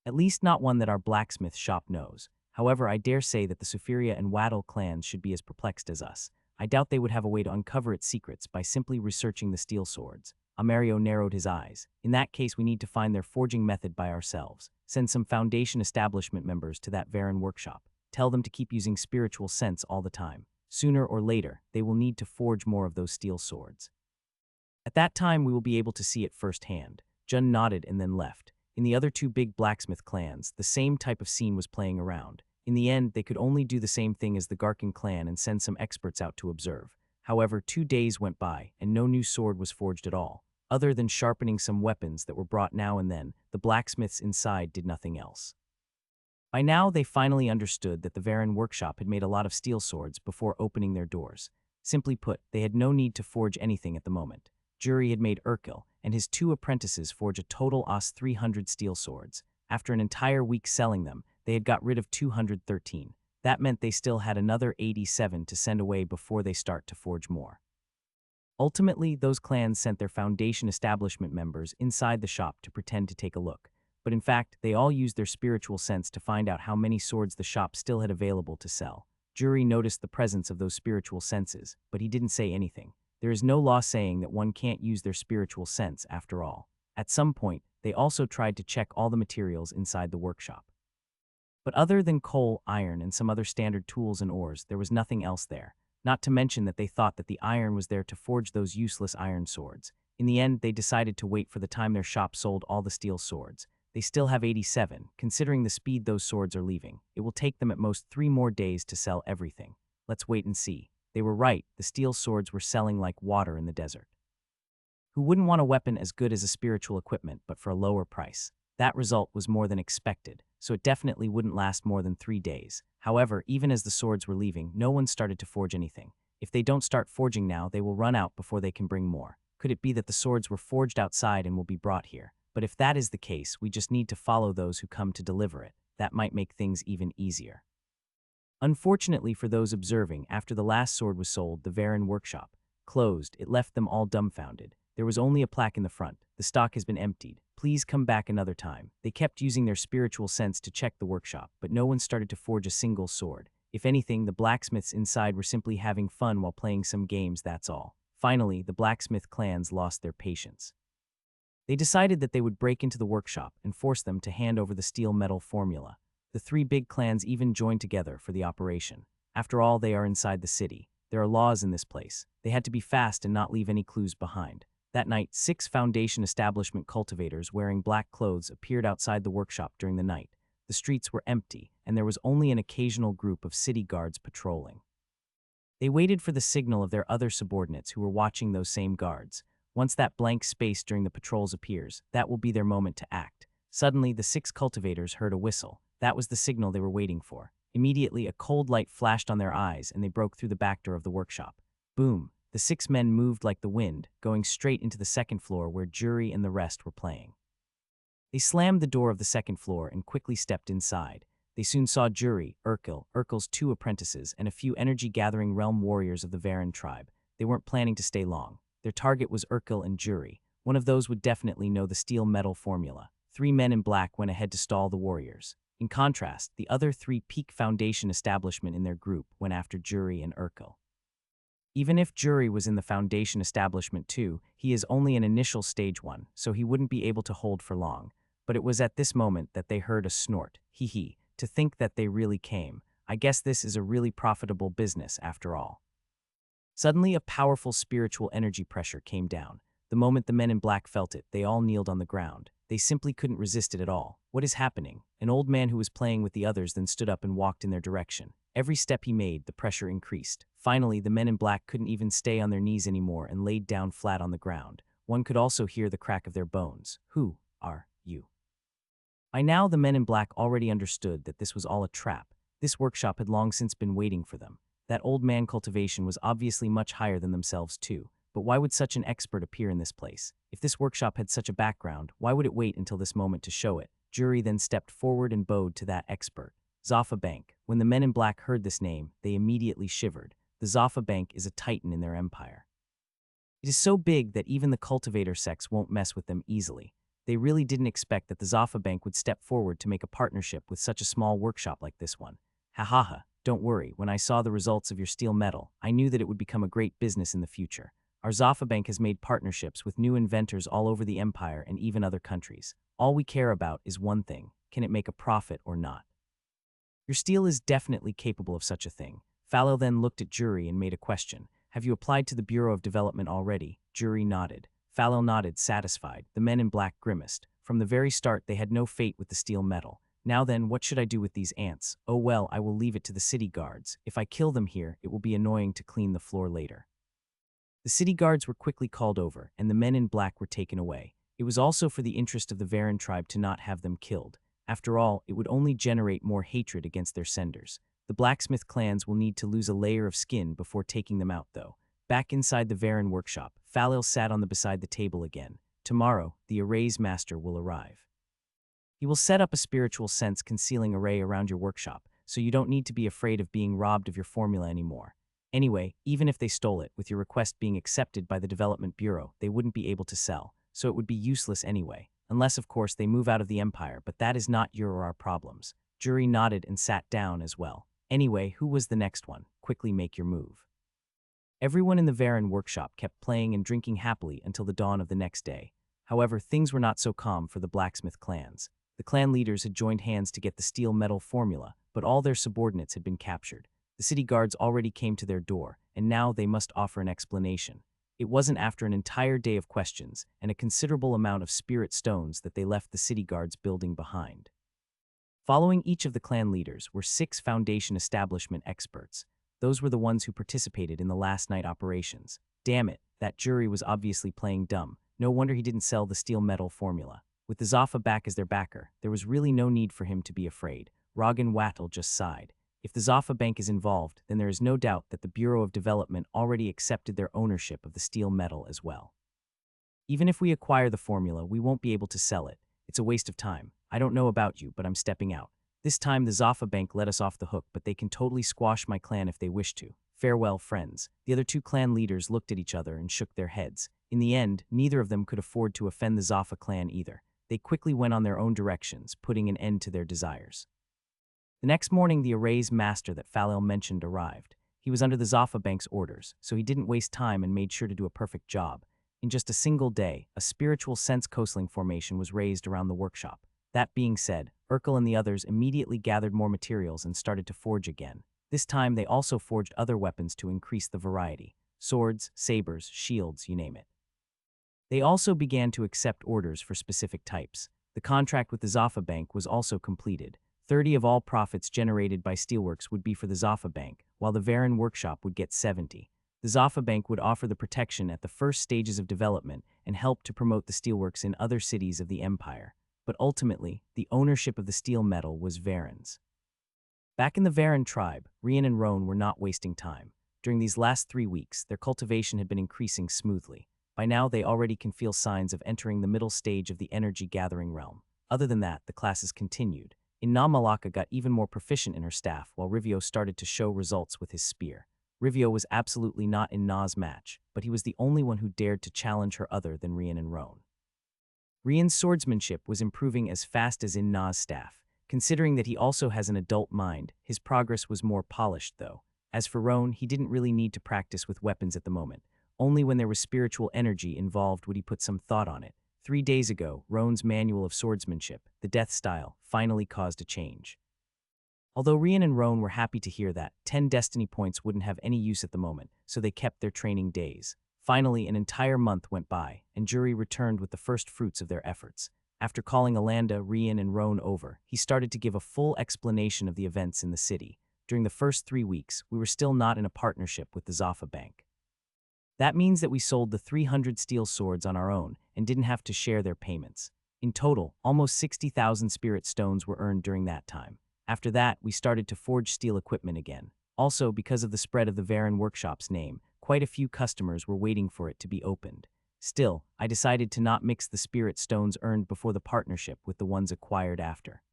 [SPEAKER 1] "At least not one that our blacksmith shop knows. However, I dare say that the Sufiria and Waddle clans should be as perplexed as us. I doubt they would have a way to uncover its secrets by simply researching the steel swords." Amario narrowed his eyes. "In that case, we need to find their forging method by ourselves. Send some Foundation establishment members to that Varan workshop. Tell them to keep using spiritual sense all the time. Sooner or later, they will need to forge more of those steel swords. At that time, we will be able to see it firsthand." Jun nodded and then left. In the other 2 big blacksmith clans, the same type of scene was playing around. In the end, they could only do the same thing as the Garkin clan and send some experts out to observe. However, 2 days went by, and no new sword was forged at all. Other than sharpening some weapons that were brought now and then, the blacksmiths inside did nothing else. By now, they finally understood that the Varan workshop had made a lot of steel swords before opening their doors. Simply put, they had no need to forge anything at the moment. Jury had made Urkel and his 2 apprentices forge a total os 300 steel swords. After an entire week selling them, they had got rid of 213. That meant they still had another 87 to send away before they start to forge more. Ultimately, those clans sent their foundation establishment members inside the shop to pretend to take a look. But in fact, they all used their spiritual sense to find out how many swords the shop still had available to sell. Jury noticed the presence of those spiritual senses, but he didn't say anything. There is no law saying that one can't use their spiritual sense after all. At some point, they also tried to check all the materials inside the workshop. But other than coal, iron, and some other standard tools and ores, there was nothing else there. Not to mention that they thought that the iron was there to forge those useless iron swords. In the end, they decided to wait for the time their shop sold all the steel swords. They still have 87, considering the speed those swords are leaving. It will take them at most 3 more days to sell everything. Let's wait and see. They were right, the steel swords were selling like water in the desert. Who wouldn't want a weapon as good as a spiritual equipment, but for a lower price? That result was more than expected, so it definitely wouldn't last more than 3 days. However, even as the swords were leaving, no one started to forge anything. If they don't start forging now, they will run out before they can bring more. Could it be that the swords were forged outside and will be brought here? But if that is the case, we just need to follow those who come to deliver it. That might make things even easier. Unfortunately for those observing, after the last sword was sold, the Varan workshop closed. It left them all dumbfounded. There was only a plaque in the front. The stock has been emptied. Please come back another time. They kept using their spiritual sense to check the workshop, but no one started to forge a single sword. If anything, the blacksmiths inside were simply having fun while playing some games, that's all. Finally, the blacksmith clans lost their patience. They decided that they would break into the workshop and force them to hand over the steel metal formula. The 3 big clans even joined together for the operation. After all, they are inside the city. There are laws in this place. They had to be fast and not leave any clues behind. That night, 6 foundation establishment cultivators wearing black clothes appeared outside the workshop during the night. The streets were empty, and there was only an occasional group of city guards patrolling. They waited for the signal of their other subordinates who were watching those same guards. Once that blank space during the patrols appears, that will be their moment to act. Suddenly, the 6 cultivators heard a whistle. That was the signal they were waiting for. Immediately, a cold light flashed on their eyes, and they broke through the back door of the workshop. Boom! The 6 men moved like the wind, going straight into the second floor where Jury and the rest were playing. They slammed the door of the second floor and quickly stepped inside. They soon saw Jury, Urkel's 2 apprentices, and a few energy-gathering realm warriors of the Varan tribe. They weren't planning to stay long. Their target was Urkel and Jury. One of those would definitely know the steel metal formula. 3 men in black went ahead to stall the warriors. In contrast, the other 3 peak foundation establishment in their group went after Jury and Urkel. Even if Jury was in the foundation establishment too, he is only an initial stage 1, so he wouldn't be able to hold for long. But it was at this moment that they heard a snort. Hee, to think that they really came. I guess this is a really profitable business after all. Suddenly, a powerful spiritual energy pressure came down. The moment the men in black felt it, they all kneeled on the ground. They simply couldn't resist it at all. What is happening? An old man who was playing with the others then stood up and walked in their direction. Every step he made, the pressure increased. Finally, the men in black couldn't even stay on their knees anymore and laid down flat on the ground. One could also hear the crack of their bones. Who are you? By now, the men in black already understood that this was all a trap. This workshop had long since been waiting for them. That old man cultivation was obviously much higher than themselves too. But why would such an expert appear in this place? If this workshop had such a background, why would it wait until this moment to show it? Jury then stepped forward and bowed to that expert. Zaffa Bank. When the men in black heard this name, they immediately shivered. The Zaffa Bank is a titan in their empire. It is so big that even the cultivator sects won't mess with them easily. They really didn't expect that the Zaffa Bank would step forward to make a partnership with such a small workshop like this one. Ha. Don't worry, when I saw the results of your steel metal, I knew that it would become a great business in the future. Our Zaffa Bank has made partnerships with new inventors all over the empire and even other countries. All we care about is one thing: can it make a profit or not? Your steel is definitely capable of such a thing. Fallow then looked at Jury and made a question. Have you applied to the Bureau of Development already? Jury nodded. Fallow nodded, satisfied. The men in black grimaced. From the very start, they had no fate with the steel metal. Now then, what should I do with these ants? Oh well, I will leave it to the city guards. If I kill them here, it will be annoying to clean the floor later. The city guards were quickly called over, and the men in black were taken away. It was also for the interest of the Varan tribe to not have them killed. After all, it would only generate more hatred against their senders. The blacksmith clans will need to lose a layer of skin before taking them out, though. Back inside the Varen workshop, Falil sat on the beside the table again. Tomorrow, the array's master will arrive. He will set up a spiritual sense concealing array around your workshop, so you don't need to be afraid of being robbed of your formula anymore. Anyway, even if they stole it, with your request being accepted by the Development Bureau, they wouldn't be able to sell, so it would be useless anyway. Unless, of course, they move out of the Empire, but that is not your or our problems. Jury nodded and sat down as well. Anyway, who was the next one? Quickly make your move. Everyone in the Varen workshop kept playing and drinking happily until the dawn of the next day. However, things were not so calm for the blacksmith clans. The clan leaders had joined hands to get the steel metal formula, but all their subordinates had been captured. The city guards already came to their door, and now they must offer an explanation. It wasn't after an entire day of questions and a considerable amount of spirit stones that they left the city guards building behind. Following each of the clan leaders were 6 Foundation establishment experts. Those were the ones who participated in the last night operations. Damn it, that jury was obviously playing dumb. No wonder he didn't sell the steel metal formula. With the Zaffa back as their backer, there was really no need for him to be afraid. Roggen Wattle just sighed. If the Zaffa Bank is involved, then there is no doubt that the Bureau of Development already accepted their ownership of the steel metal as well. Even if we acquire the formula, we won't be able to sell it. It's a waste of time. I don't know about you, but I'm stepping out. This time the Zaffa Bank let us off the hook, but they can totally squash my clan if they wish to. Farewell, friends. The other 2 clan leaders looked at each other and shook their heads. In the end, neither of them could afford to offend the Zaffa clan either. They quickly went on their own directions, putting an end to their desires. The next morning, the array's master that Falil mentioned arrived. He was under the Zaffa Bank's orders, so he didn't waste time and made sure to do a perfect job. In just a single day, a spiritual sense coastling formation was raised around the workshop. That being said, Urkel and the others immediately gathered more materials and started to forge again. This time, they also forged other weapons to increase the variety. Swords, sabers, shields, you name it. They also began to accept orders for specific types. The contract with the Zaffa Bank was also completed. 30 of all profits generated by Steelworks would be for the Zaffa Bank, while the Varen workshop would get 70. The Zaffa Bank would offer the protection at the first stages of development and help to promote the Steelworks in other cities of the Empire. But ultimately, the ownership of the steel metal was Varen's. Back in the Varen tribe, Rian and Roan were not wasting time. During these last 3 weeks, their cultivation had been increasing smoothly. By now, they already can feel signs of entering the middle stage of the energy-gathering realm. Other than that, the classes continued. Inna Malaka got even more proficient in her staff, while Rivio started to show results with his spear. Rivio was absolutely not Inna's match, but he was the only one who dared to challenge her other than Rian and Roan. Rian's swordsmanship was improving as fast as Inna's staff. Considering that he also has an adult mind, his progress was more polished, though. As for Roan, he didn't really need to practice with weapons at the moment. Only when there was spiritual energy involved would he put some thought on it. 3 days ago, Roan's manual of swordsmanship, the death style, finally caused a change. Although Rian and Roan were happy to hear that, 10 destiny points wouldn't have any use at the moment, so they kept their training days. Finally, an entire month went by, and Jury returned with the first fruits of their efforts. After calling Alanda, Rian, and Roan over, he started to give a full explanation of the events in the city. During the first 3 weeks, we were still not in a partnership with the Zaffa Bank. That means that we sold the 300 steel swords on our own and didn't have to share their payments. In total, almost 60,000 spirit stones were earned during that time. After that, we started to forge steel equipment again. Also, because of the spread of the Varen Workshop's name, quite a few customers were waiting for it to be opened. Still, I decided to not mix the spirit stones earned before the partnership with the ones acquired after.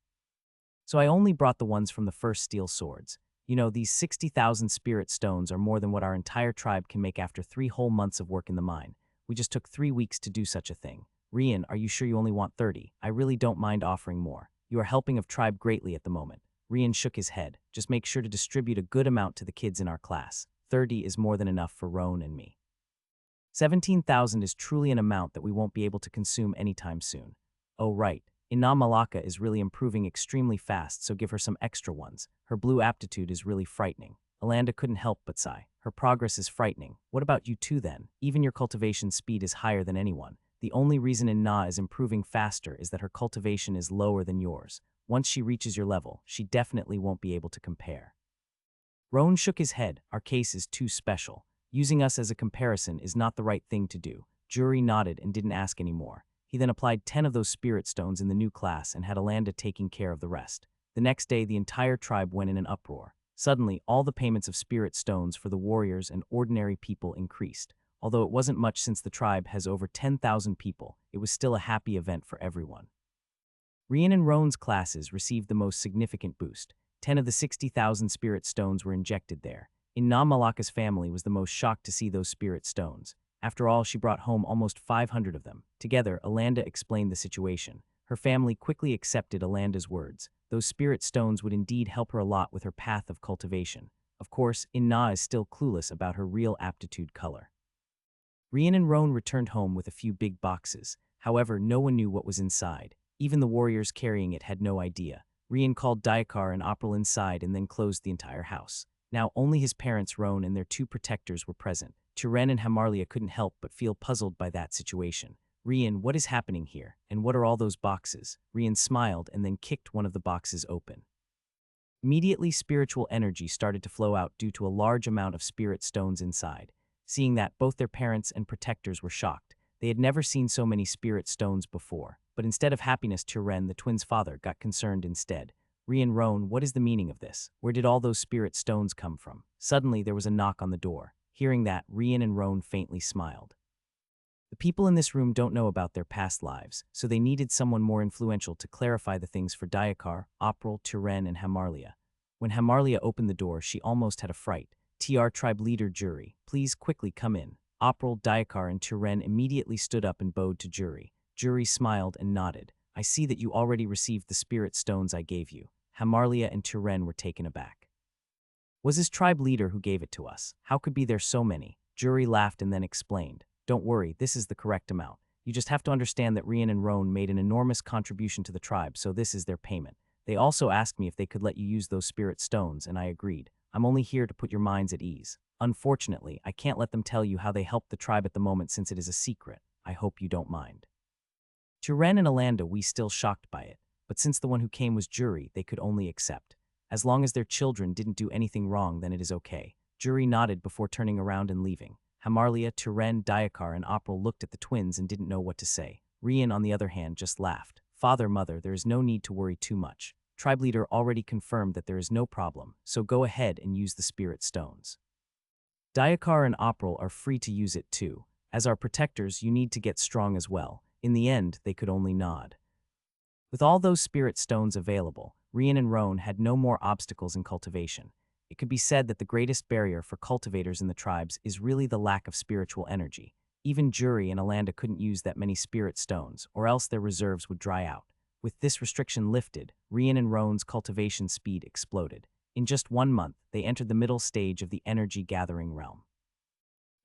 [SPEAKER 1] So I only brought the ones from the first steel swords. You know, these 60,000 spirit stones are more than what our entire tribe can make after 3 whole months of work in the mine. We just took 3 weeks to do such a thing. Rian, are you sure you only want 30? I really don't mind offering more. You are helping of tribe greatly at the moment. Rian shook his head. Just make sure to distribute a good amount to the kids in our class. 30 is more than enough for Roan and me. 17,000 is truly an amount that we won't be able to consume anytime soon. Oh right, Inna Malaka is really improving extremely fast, so give her some extra ones. Her blue aptitude is really frightening. Alanda couldn't help but sigh. Her progress is frightening. What about you two then? Even your cultivation speed is higher than anyone. The only reason Inna is improving faster is that her cultivation is lower than yours. Once she reaches your level, she definitely won't be able to compare. Roan shook his head. Our case is too special. Using us as a comparison is not the right thing to do. Jury nodded and didn't ask any more. He then applied 10 of those spirit stones in the new class and had Alanda taking care of the rest. The next day, the entire tribe went in an uproar. Suddenly, all the payments of spirit stones for the warriors and ordinary people increased. Although it wasn't much since the tribe has over 10,000 people, it was still a happy event for everyone. Rian and Roan's classes received the most significant boost. 10 of the 60,000 spirit stones were injected there. Inna Malaka's family was the most shocked to see those spirit stones. After all, she brought home almost 500 of them. Together, Alanda explained the situation. Her family quickly accepted Alanda's words. Those spirit stones would indeed help her a lot with her path of cultivation. Of course, Inna is still clueless about her real aptitude color. Rian and Roan returned home with a few big boxes. However, no one knew what was inside. Even the warriors carrying it had no idea. Rian called Dayakar and April inside and then closed the entire house. Now only his parents, Roan, and their two protectors were present. Turen and Hamarlia couldn't help but feel puzzled by that situation. Rian, what is happening here? And what are all those boxes? Rian smiled and then kicked one of the boxes open. Immediately, spiritual energy started to flow out due to a large amount of spirit stones inside. Seeing that, both their parents and protectors were shocked. They had never seen so many spirit stones before. But instead of happiness, Turen, the twins' father, got concerned instead. Rian, Roan, what is the meaning of this? Where did all those spirit stones come from? Suddenly, there was a knock on the door. Hearing that, Rian and Roan faintly smiled. The people in this room don't know about their past lives, so they needed someone more influential to clarify the things for Dayakar, April, Turen, and Hamarlia. When Hamarlia opened the door, she almost had a fright. TR tribe leader Jury, please quickly come in. April, Dayakar, and Turen immediately stood up and bowed to Jury. Jury smiled and nodded. I see that you already received the spirit stones I gave you. Hamarlia and Turen were taken aback. Was his tribe leader who gave it to us? How could be there so many? Jury laughed and then explained. Don't worry, this is the correct amount. You just have to understand that Rian and Roan made an enormous contribution to the tribe, so this is their payment. They also asked me if they could let you use those spirit stones, and I agreed. I'm only here to put your minds at ease. Unfortunately, I can't let them tell you how they helped the tribe at the moment since it is a secret. I hope you don't mind. Turen and Alanda were still shocked by it, but since the one who came was Jury, they could only accept. As long as their children didn't do anything wrong, then it is okay. Jury nodded before turning around and leaving. Hamarlia, Turen, Dayakar, and April looked at the twins and didn't know what to say. Rian, on the other hand, just laughed. Father, mother, there is no need to worry too much. Tribe leader already confirmed that there is no problem, so go ahead and use the spirit stones. Dayakar and April are free to use it too. As our protectors, you need to get strong as well. In the end, they could only nod. With all those spirit stones available, Rian and Roan had no more obstacles in cultivation. It could be said that the greatest barrier for cultivators in the tribes is really the lack of spiritual energy. Even Jury and Alanda couldn't use that many spirit stones, or else their reserves would dry out. With this restriction lifted, Rian and Roan's cultivation speed exploded. In just 1 month, they entered the middle stage of the energy-gathering realm.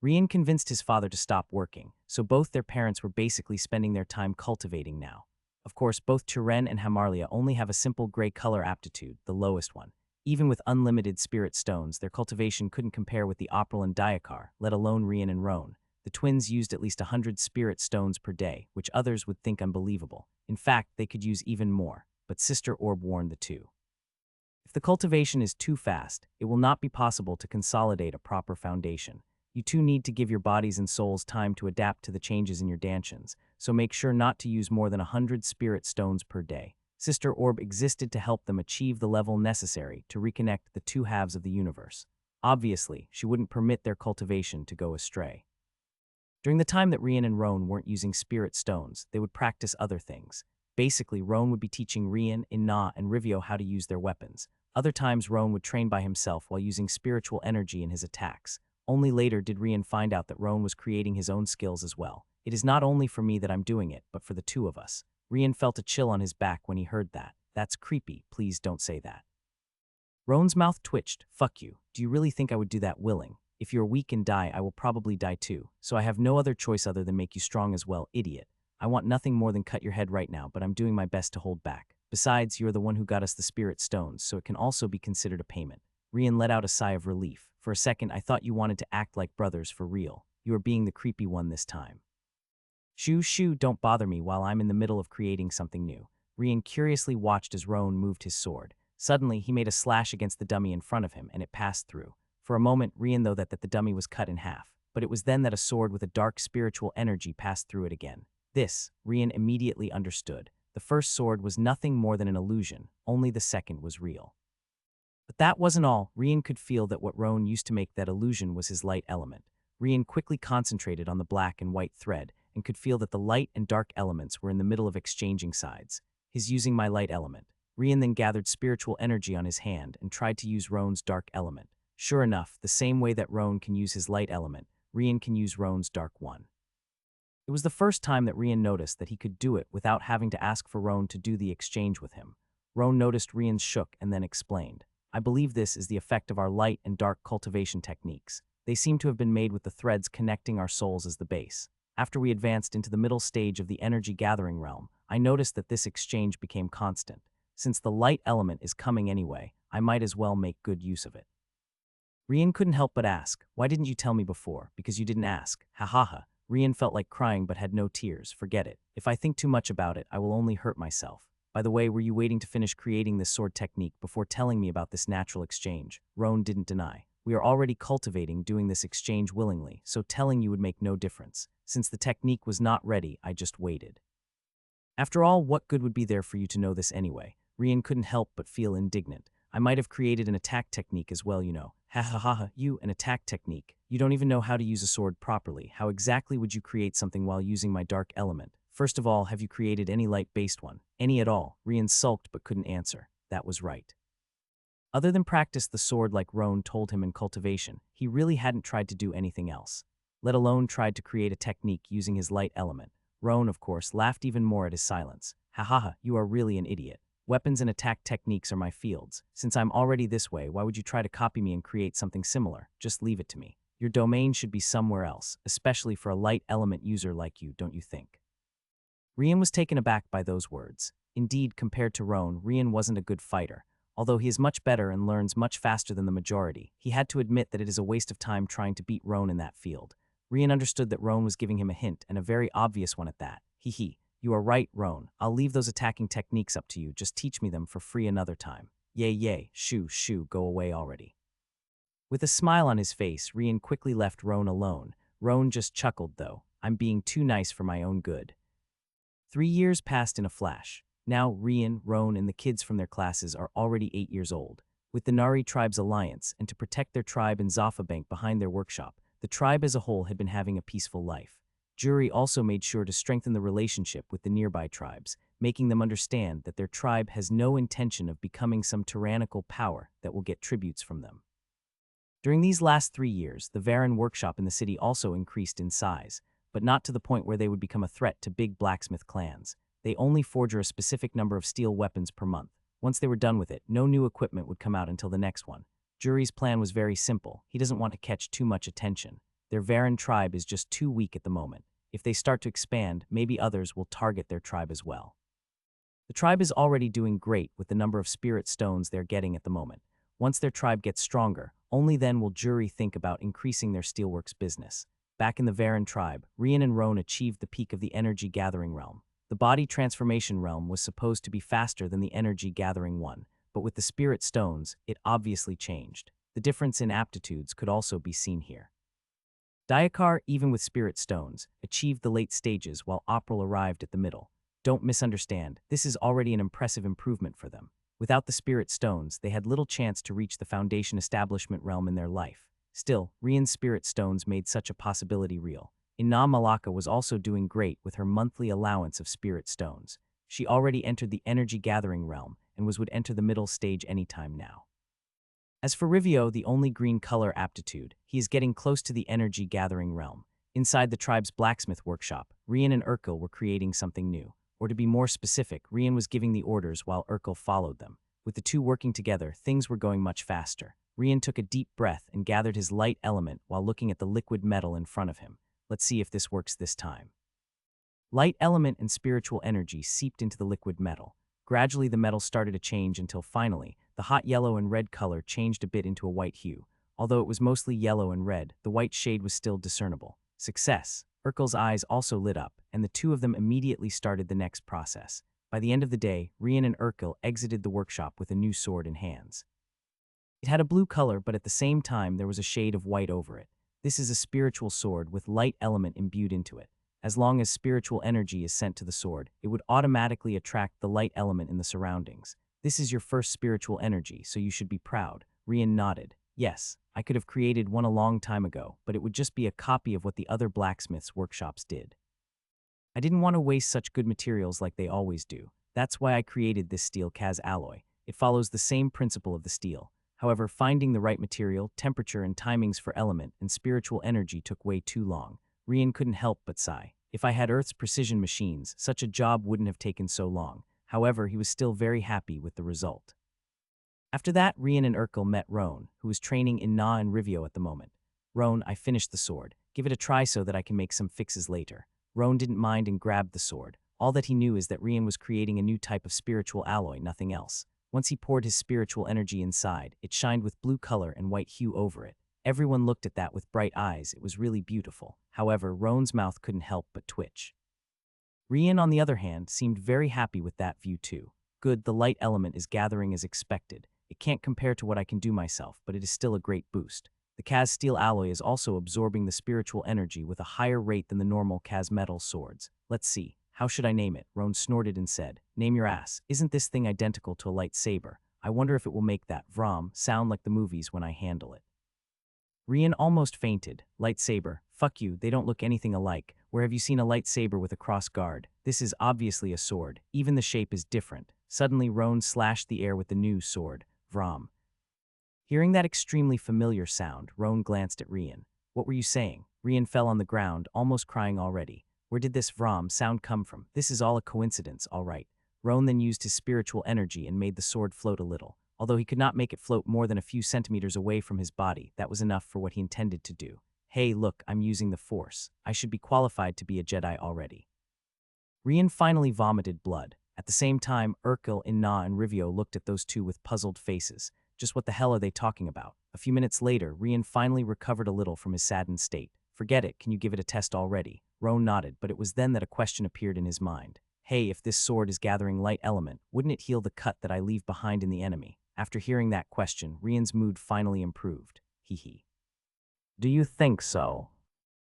[SPEAKER 1] Rian convinced his father to stop working, so both their parents were basically spending their time cultivating now. Of course, both Turen and Hamarlia only have a simple gray color aptitude, the lowest one. Even with unlimited spirit stones, their cultivation couldn't compare with the April and Dayakar, let alone Rian and Roan. The twins used at least 100 spirit stones per day, which others would think unbelievable. In fact, they could use even more, but Sister Orb warned the two. If the cultivation is too fast, it will not be possible to consolidate a proper foundation. You two need to give your bodies and souls time to adapt to the changes in your dantions, so make sure not to use more than 100 spirit stones per day. Sister Orb existed to help them achieve the level necessary to reconnect the two halves of the universe. Obviously, she wouldn't permit their cultivation to go astray. During the time that Rian and Roan weren't using spirit stones, they would practice other things. Basically, Roan would be teaching Rian, Inna, and Rivio how to use their weapons. Other times, Roan would train by himself while using spiritual energy in his attacks. Only later did Rian find out that Roan was creating his own skills as well. It is not only for me that I'm doing it, but for the two of us. Rian felt a chill on his back when he heard that. That's creepy, please don't say that. Roan's mouth twitched. Fuck you. Do you really think I would do that willing? If you're weak and die, I will probably die too. So I have no other choice other than make you strong as well, idiot. I want nothing more than cut your head right now, but I'm doing my best to hold back. Besides, you're the one who got us the spirit stones, so it can also be considered a payment. Rian let out a sigh of relief. For a second, I thought you wanted to act like brothers for real. You are being the creepy one this time. Shoo, don't bother me while I'm in the middle of creating something new. Rian curiously watched as Roan moved his sword. Suddenly, he made a slash against the dummy in front of him, and it passed through. For a moment, Rian thought that the dummy was cut in half, but it was then that a sword with a dark spiritual energy passed through it again. This, Rian immediately understood. The first sword was nothing more than an illusion, only the second was real. But that wasn't all. Rian could feel that what Roan used to make that illusion was his light element. Rian quickly concentrated on the black and white thread and could feel that the light and dark elements were in the middle of exchanging sides. His using my light element. Rian then gathered spiritual energy on his hand and tried to use Roan's dark element. Sure enough, the same way that Roan can use his light element, Rian can use Roan's dark one. It was the first time that Rian noticed that he could do it without having to ask for Roan to do the exchange with him. Roan noticed Rian's shook and then explained, I believe this is the effect of our light and dark cultivation techniques. They seem to have been made with the threads connecting our souls as the base. After we advanced into the middle stage of the energy gathering realm, I noticed that this exchange became constant. Since the light element is coming anyway, I might as well make good use of it. Rian couldn't help but ask, why didn't you tell me before? Because you didn't ask. Ha ha ha. Rian felt like crying but had no tears. Forget it. If I think too much about it, I will only hurt myself. By the way, were you waiting to finish creating this sword technique before telling me about this natural exchange? Roan didn't deny. We are already cultivating doing this exchange willingly, so telling you would make no difference. Since the technique was not ready, I just waited. After all, what good would be there for you to know this anyway? Rian couldn't help but feel indignant. I might have created an attack technique as well, you know. Ha ha ha ha, you, an attack technique. You don't even know how to use a sword properly. How exactly would you create something while using my dark element? First of all, have you created any light-based one? Any at all? Rian sulked but couldn't answer. That was right. Other than practice the sword like Roan told him in cultivation, he really hadn't tried to do anything else. Let alone tried to create a technique using his light element. Roan, of course, laughed even more at his silence. Ha ha ha, you are really an idiot. Weapons and attack techniques are my fields. Since I'm already this way, why would you try to copy me and create something similar? Just leave it to me. Your domain should be somewhere else, especially for a light element user like you, don't you think? Rian was taken aback by those words. Indeed, compared to Roan, Rian wasn't a good fighter. Although he is much better and learns much faster than the majority, he had to admit that it is a waste of time trying to beat Roan in that field. Rian understood that Roan was giving him a hint, and a very obvious one at that. Hee. You are right, Roan. I'll leave those attacking techniques up to you. Just teach me them for free another time. Yay, shoo, go away already. With a smile on his face, Rian quickly left Roan alone. Roan just chuckled, though. I'm being too nice for my own good. 3 years passed in a flash. Now Rian, Roan, and the kids from their classes are already 8 years old. With the Nari tribe's alliance, and to protect their tribe in Zafa Bank behind their workshop, the tribe as a whole had been having a peaceful life. Juri also made sure to strengthen the relationship with the nearby tribes, making them understand that their tribe has no intention of becoming some tyrannical power that will get tributes from them. During these last 3 years, the Varan workshop in the city also increased in size, but not to the point where they would become a threat to big blacksmith clans. They only forge a specific number of steel weapons per month. Once they were done with it, no new equipment would come out until the next one. Juri's plan was very simple. He doesn't want to catch too much attention. Their Varan tribe is just too weak at the moment. If they start to expand, maybe others will target their tribe as well. The tribe is already doing great with the number of spirit stones they're getting at the moment. Once their tribe gets stronger, only then will Juri think about increasing their steelworks business. Back in the Varan tribe, Rian and Roan achieved the peak of the energy gathering realm. The body transformation realm was supposed to be faster than the energy gathering one, but with the spirit stones, it obviously changed. The difference in aptitudes could also be seen here. Dayakar, even with spirit stones, achieved the late stages while April arrived at the middle. Don't misunderstand, this is already an impressive improvement for them. Without the spirit stones, they had little chance to reach the foundation establishment realm in their life. Still, Rian's spirit stones made such a possibility real. Ina Malaka was also doing great with her monthly allowance of spirit stones. She already entered the energy gathering realm and would enter the middle stage anytime now. As for Rivio, the only green color aptitude, he is getting close to the energy gathering realm. Inside the tribe's blacksmith workshop, Rian and Urkel were creating something new. Or to be more specific, Rian was giving the orders while Urkel followed them. With the two working together, things were going much faster. Rian took a deep breath and gathered his light element while looking at the liquid metal in front of him. Let's see if this works this time. Light element and spiritual energy seeped into the liquid metal. Gradually, the metal started to change until finally, the hot yellow and red color changed a bit into a white hue. Although it was mostly yellow and red, the white shade was still discernible. Success! Urkel's eyes also lit up, and the two of them immediately started the next process. By the end of the day, Rian and Urkel exited the workshop with a new sword in hands. It had a blue color, but at the same time there was a shade of white over it. This is a spiritual sword with light element imbued into it. As long as spiritual energy is sent to the sword, it would automatically attract the light element in the surroundings. This is your first spiritual energy, so you should be proud. Rian nodded. Yes, I could have created one a long time ago, but it would just be a copy of what the other blacksmiths' workshops did. I didn't want to waste such good materials like they always do. That's why I created this steel Kaz alloy. It follows the same principle of the steel. However, finding the right material, temperature, and timings for element and spiritual energy took way too long. Rian couldn't help but sigh. If I had Earth's precision machines, such a job wouldn't have taken so long. However, he was still very happy with the result. After that, Rian and Urkel met Roan, who was training in Na and Rivio at the moment. Roan, I finished the sword. Give it a try so that I can make some fixes later. Roan didn't mind and grabbed the sword. All that he knew is that Rian was creating a new type of spiritual alloy, nothing else. Once he poured his spiritual energy inside, it shined with blue color and white hue over it. Everyone looked at that with bright eyes. It was really beautiful. However, Roan's mouth couldn't help but twitch. Rian, on the other hand, seemed very happy with that view too. Good, the light element is gathering as expected. It can't compare to what I can do myself, but it is still a great boost. The Kaz steel alloy is also absorbing the spiritual energy with a higher rate than the normal Kaz metal swords. Let's see. How should I name it? Roan snorted and said, Name your ass. Isn't this thing identical to a lightsaber? I wonder if it will make that Vrom sound like the movies when I handle it. Rian almost fainted. Lightsaber. Fuck you, they don't look anything alike. Where have you seen a lightsaber with a cross guard? This is obviously a sword. Even the shape is different. Suddenly, Roan slashed the air with the new sword. Vrom. Hearing that extremely familiar sound, Roan glanced at Rian. What were you saying? Rian fell on the ground, almost crying already. Where did this Vrom sound come from? This is all a coincidence, all right. Roan then used his spiritual energy and made the sword float a little. Although he could not make it float more than a few centimeters away from his body, that was enough for what he intended to do. Hey, look, I'm using the Force. I should be qualified to be a Jedi already. Rian finally vomited blood. At the same time, Urkel, Inna, and Rivio looked at those two with puzzled faces. Just what the hell are they talking about? A few minutes later, Rian finally recovered a little from his saddened state. Forget it, can you give it a test already? Roan nodded, but it was then that a question appeared in his mind. Hey, if this sword is gathering light element, wouldn't it heal the cut that I leave behind in the enemy? After hearing that question, Rian's mood finally improved. Hee. Do you think so?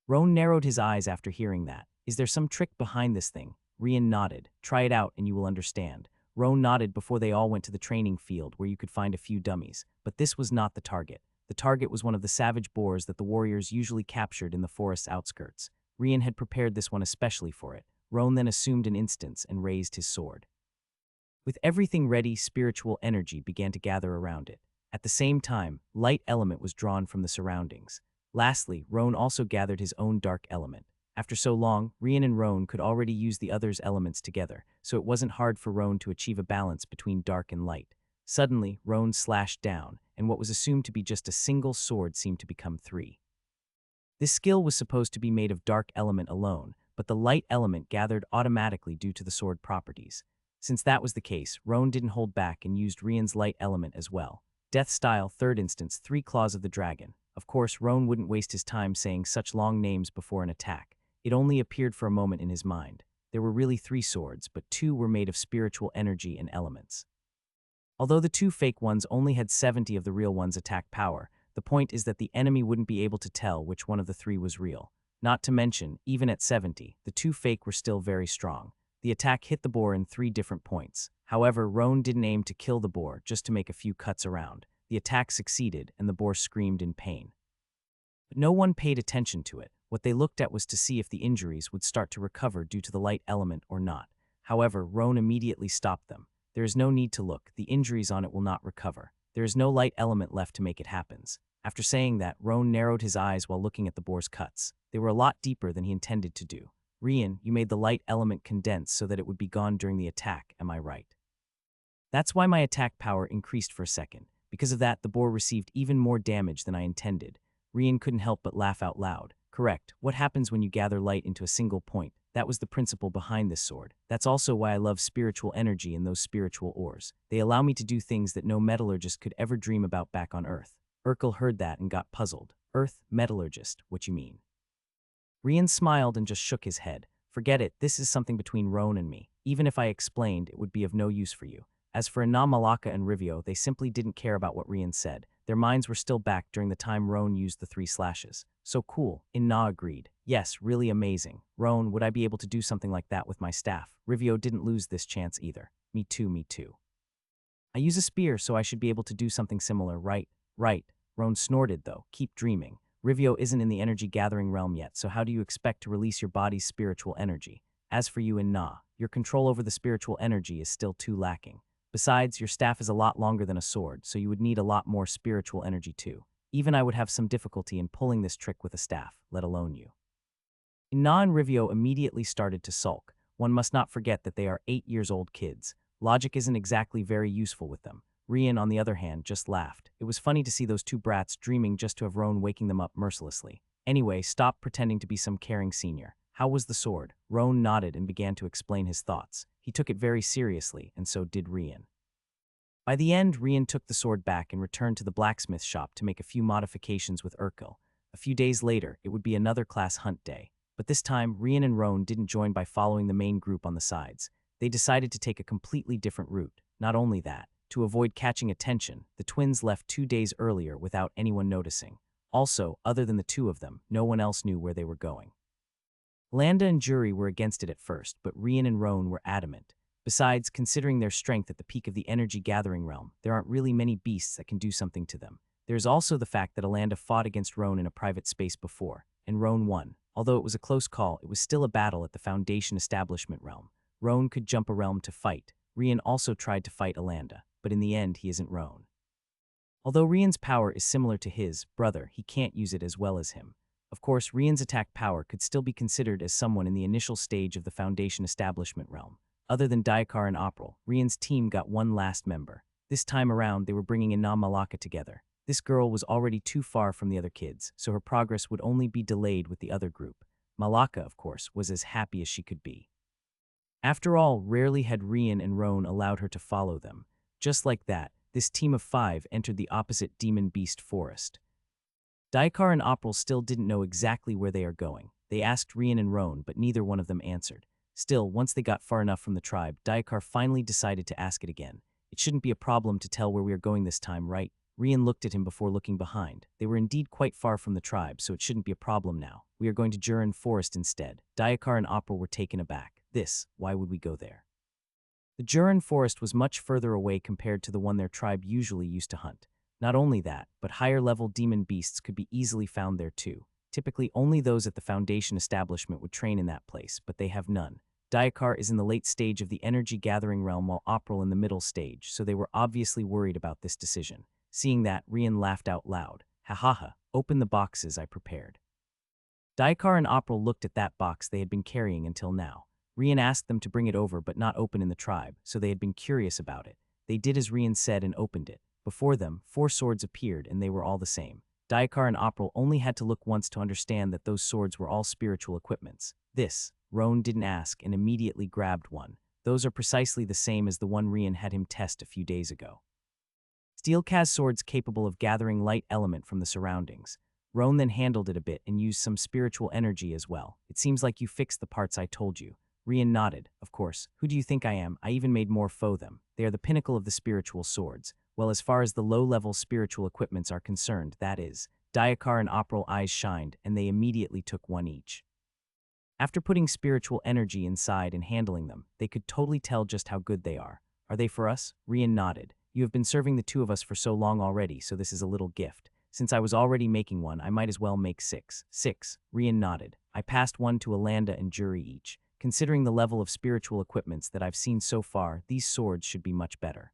[SPEAKER 1] Roan narrowed his eyes after hearing that. Is there some trick behind this thing? Rian nodded. Try it out and you will understand. Roan nodded before they all went to the training field where you could find a few dummies. But this was not the target. The target was one of the savage boars that the warriors usually captured in the forest's outskirts. Rian had prepared this one especially for it. Roan then assumed an instance and raised his sword. With everything ready, spiritual energy began to gather around it. At the same time, light element was drawn from the surroundings. Lastly, Roan also gathered his own dark element. After so long, Rian and Roan could already use the other's elements together, so it wasn't hard for Roan to achieve a balance between dark and light. Suddenly, Roan slashed down, and what was assumed to be just a single sword seemed to become three. This skill was supposed to be made of dark element alone, but the light element gathered automatically due to the sword properties. Since that was the case, Roan didn't hold back and used Rian's light element as well. Death style, third instance, 3 claws of the dragon. Of course, Roan wouldn't waste his time saying such long names before an attack. It only appeared for a moment in his mind. There were really 3 swords, but 2 were made of spiritual energy and elements. Although the 2 fake ones only had 70 of the real one's attack power, the point is that the enemy wouldn't be able to tell which one of the 3 was real. Not to mention, even at 70, the 2 fake were still very strong. The attack hit the boar in 3 different points. However, Roan didn't aim to kill the boar, just to make a few cuts around. The attack succeeded, and the boar screamed in pain. But no one paid attention to it. What they looked at was to see if the injuries would start to recover due to the light element or not. However, Roan immediately stopped them. There is no need to look. The injuries on it will not recover. There is no light element left to make it happen. After saying that, Roan narrowed his eyes while looking at the boar's cuts. They were a lot deeper than he intended to do. Rian, you made the light element condense so that it would be gone during the attack, am I right? That's why my attack power increased for a second. Because of that, the boar received even more damage than I intended. Rian couldn't help but laugh out loud. Correct. What happens when you gather light into a single point? That was the principle behind this sword. That's also why I love spiritual energy in those spiritual ores. They allow me to do things that no metallurgist could ever dream about back on Earth. Urkel heard that and got puzzled. Earth, metallurgist, what you mean? Rian smiled and just shook his head. Forget it, this is something between Roan and me. Even if I explained, it would be of no use for you. As for Ina, Malaka, and Rivio, they simply didn't care about what Rian said. Their minds were still back during the time Roan used the 3 slashes. So cool, Ina agreed. Yes, really amazing. Roan, would I be able to do something like that with my staff? Rivio didn't lose this chance either. Me too, me too. I use a spear, so I should be able to do something similar, right? Right. Roan snorted, though. Keep dreaming. Rivio isn't in the energy-gathering realm yet, so how do you expect to release your body's spiritual energy? As for you and Na, your control over the spiritual energy is still too lacking. Besides, your staff is a lot longer than a sword, so you would need a lot more spiritual energy too. Even I would have some difficulty in pulling this trick with a staff, let alone you. Na and Rivio immediately started to sulk. One must not forget that they are 8-year-old kids. Logic isn't exactly very useful with them. Rian, on the other hand, just laughed. It was funny to see those two brats dreaming just to have Roan waking them up mercilessly. Anyway, stop pretending to be some caring senior. How was the sword? Roan nodded and began to explain his thoughts. He took it very seriously, and so did Rian. By the end, Rian took the sword back and returned to the blacksmith shop to make a few modifications with Urkel. A few days later, it would be another class hunt day. But this time, Rian and Roan didn't join by following the main group on the sides. They decided to take a completely different route. Not only that, to avoid catching attention, the twins left 2 days earlier without anyone noticing. Also, other than the two of them, no one else knew where they were going. Landa and Jury were against it at first, but Rian and Roan were adamant. Besides, considering their strength at the peak of the energy-gathering realm, there aren't really many beasts that can do something to them. There's also the fact that Alanda fought against Roan in a private space before, and Roan won. Although it was a close call, it was still a battle at the Foundation Establishment realm. Roan could jump a realm to fight. Rian also tried to fight Alanda, but in the end, he isn't Roan. Although Rian's power is similar to his brother, he can't use it as well as him. Of course, Rian's attack power could still be considered as someone in the initial stage of the Foundation Establishment realm. Other than Daikar and April, Rian's team got one last member. This time around, they were bringing Ina Malaka together. This girl was already too far from the other kids, so her progress would only be delayed with the other group. Malaka, of course, was as happy as she could be. After all, rarely had Rian and Roan allowed her to follow them. Just like that, this team of 5 entered the opposite demon beast forest. Daikar and April still didn't know exactly where they are going. They asked Rian and Roan, but neither one of them answered. Still, once they got far enough from the tribe, Daikar finally decided to ask it again. It shouldn't be a problem to tell where we are going this time, right? Rian looked at him before looking behind. They were indeed quite far from the tribe, so it shouldn't be a problem now. We are going to Jurin Forest instead. Daikar and April were taken aback. Why would we go there? The Jurin Forest was much further away compared to the one their tribe usually used to hunt. Not only that, but higher-level demon beasts could be easily found there too. Typically, only those at the Foundation Establishment would train in that place, but they have none. Daikar is in the late stage of the energy-gathering realm while April in the middle stage, so they were obviously worried about this decision. Seeing that, Rian laughed out loud. Ha ha ha, open the boxes I prepared. Daikar and April looked at that box they had been carrying until now. Rian asked them to bring it over but not open in the tribe, so they had been curious about it. They did as Rian said and opened it. Before them, 4 swords appeared and they were all the same. Daikar and April only had to look once to understand that those swords were all spiritual equipments. Roan didn't ask and immediately grabbed one. Those are precisely the same as the one Rian had him test a few days ago. Steel-cast swords capable of gathering light element from the surroundings. Roan then handled it a bit and used some spiritual energy as well. It seems like you fixed the parts I told you. Rian nodded. Of course. Who do you think I am? I even made more for them. They are the pinnacle of the spiritual swords. Well, as far as the low-level spiritual equipments are concerned, that is. Daikar and April eyes shined, and they immediately took one each. After putting spiritual energy inside and handling them, they could totally tell just how good they are. Are they for us? Rian nodded. You have been serving the 2 of us for so long already, so this is a little gift. Since I was already making one, I might as well make 6. 6. Rian nodded. I passed one to Alanda and Jury each. Considering the level of spiritual equipments that I've seen so far, these swords should be much better.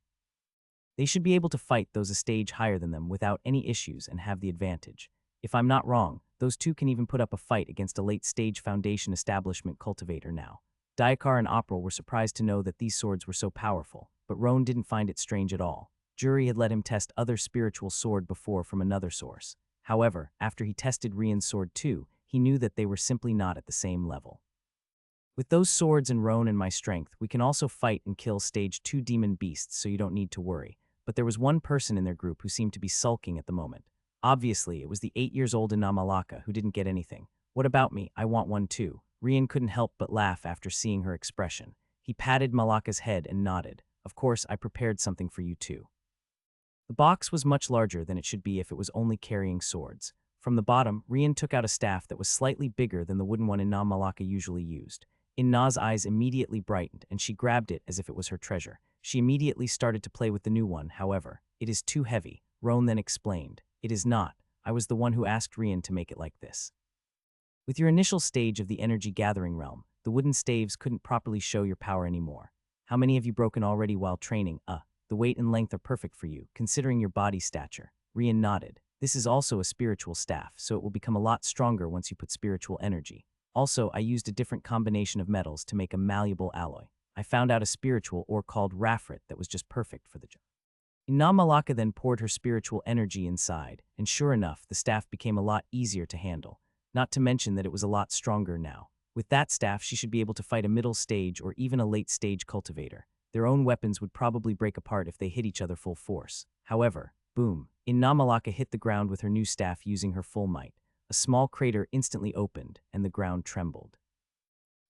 [SPEAKER 1] They should be able to fight those a stage higher than them without any issues and have the advantage. If I'm not wrong, those 2 can even put up a fight against a late-stage Foundation Establishment cultivator now. Daikar and April were surprised to know that these swords were so powerful, but Roan didn't find it strange at all. Jury had let him test other spiritual sword before from another source. However, after he tested Rian's sword too, he knew that they were simply not at the same level. With those swords and Roan and my strength, we can also fight and kill stage 2 demon beasts, so you don't need to worry. But there was one person in their group who seemed to be sulking at the moment. Obviously, it was the 8-year-old Ina Malaka who didn't get anything. What about me? I want one too. Rian couldn't help but laugh after seeing her expression. He patted Malaka's head and nodded. Of course, I prepared something for you too. The box was much larger than it should be if it was only carrying swords. From the bottom, Rian took out a staff that was slightly bigger than the wooden one Inna Malaka usually used. Inna's eyes immediately brightened, and she grabbed it as if it was her treasure. She immediately started to play with the new one, however. It is too heavy, Roan then explained. It is not. I was the one who asked Rian to make it like this. With your initial stage of the energy gathering realm, the wooden staves couldn't properly show your power anymore. How many have you broken already while training? The weight and length are perfect for you, considering your body stature. Rian nodded. This is also a spiritual staff, so it will become a lot stronger once you put spiritual energy. Also, I used a different combination of metals to make a malleable alloy. I found out a spiritual ore called Rafrit that was just perfect for the job. Inna Malaka then poured her spiritual energy inside, and sure enough, the staff became a lot easier to handle. Not to mention that it was a lot stronger now. With that staff, she should be able to fight a middle stage or even a late stage cultivator. Their own weapons would probably break apart if they hit each other full force. However, boom, Inna Malaka hit the ground with her new staff using her full might. A small crater instantly opened, and the ground trembled.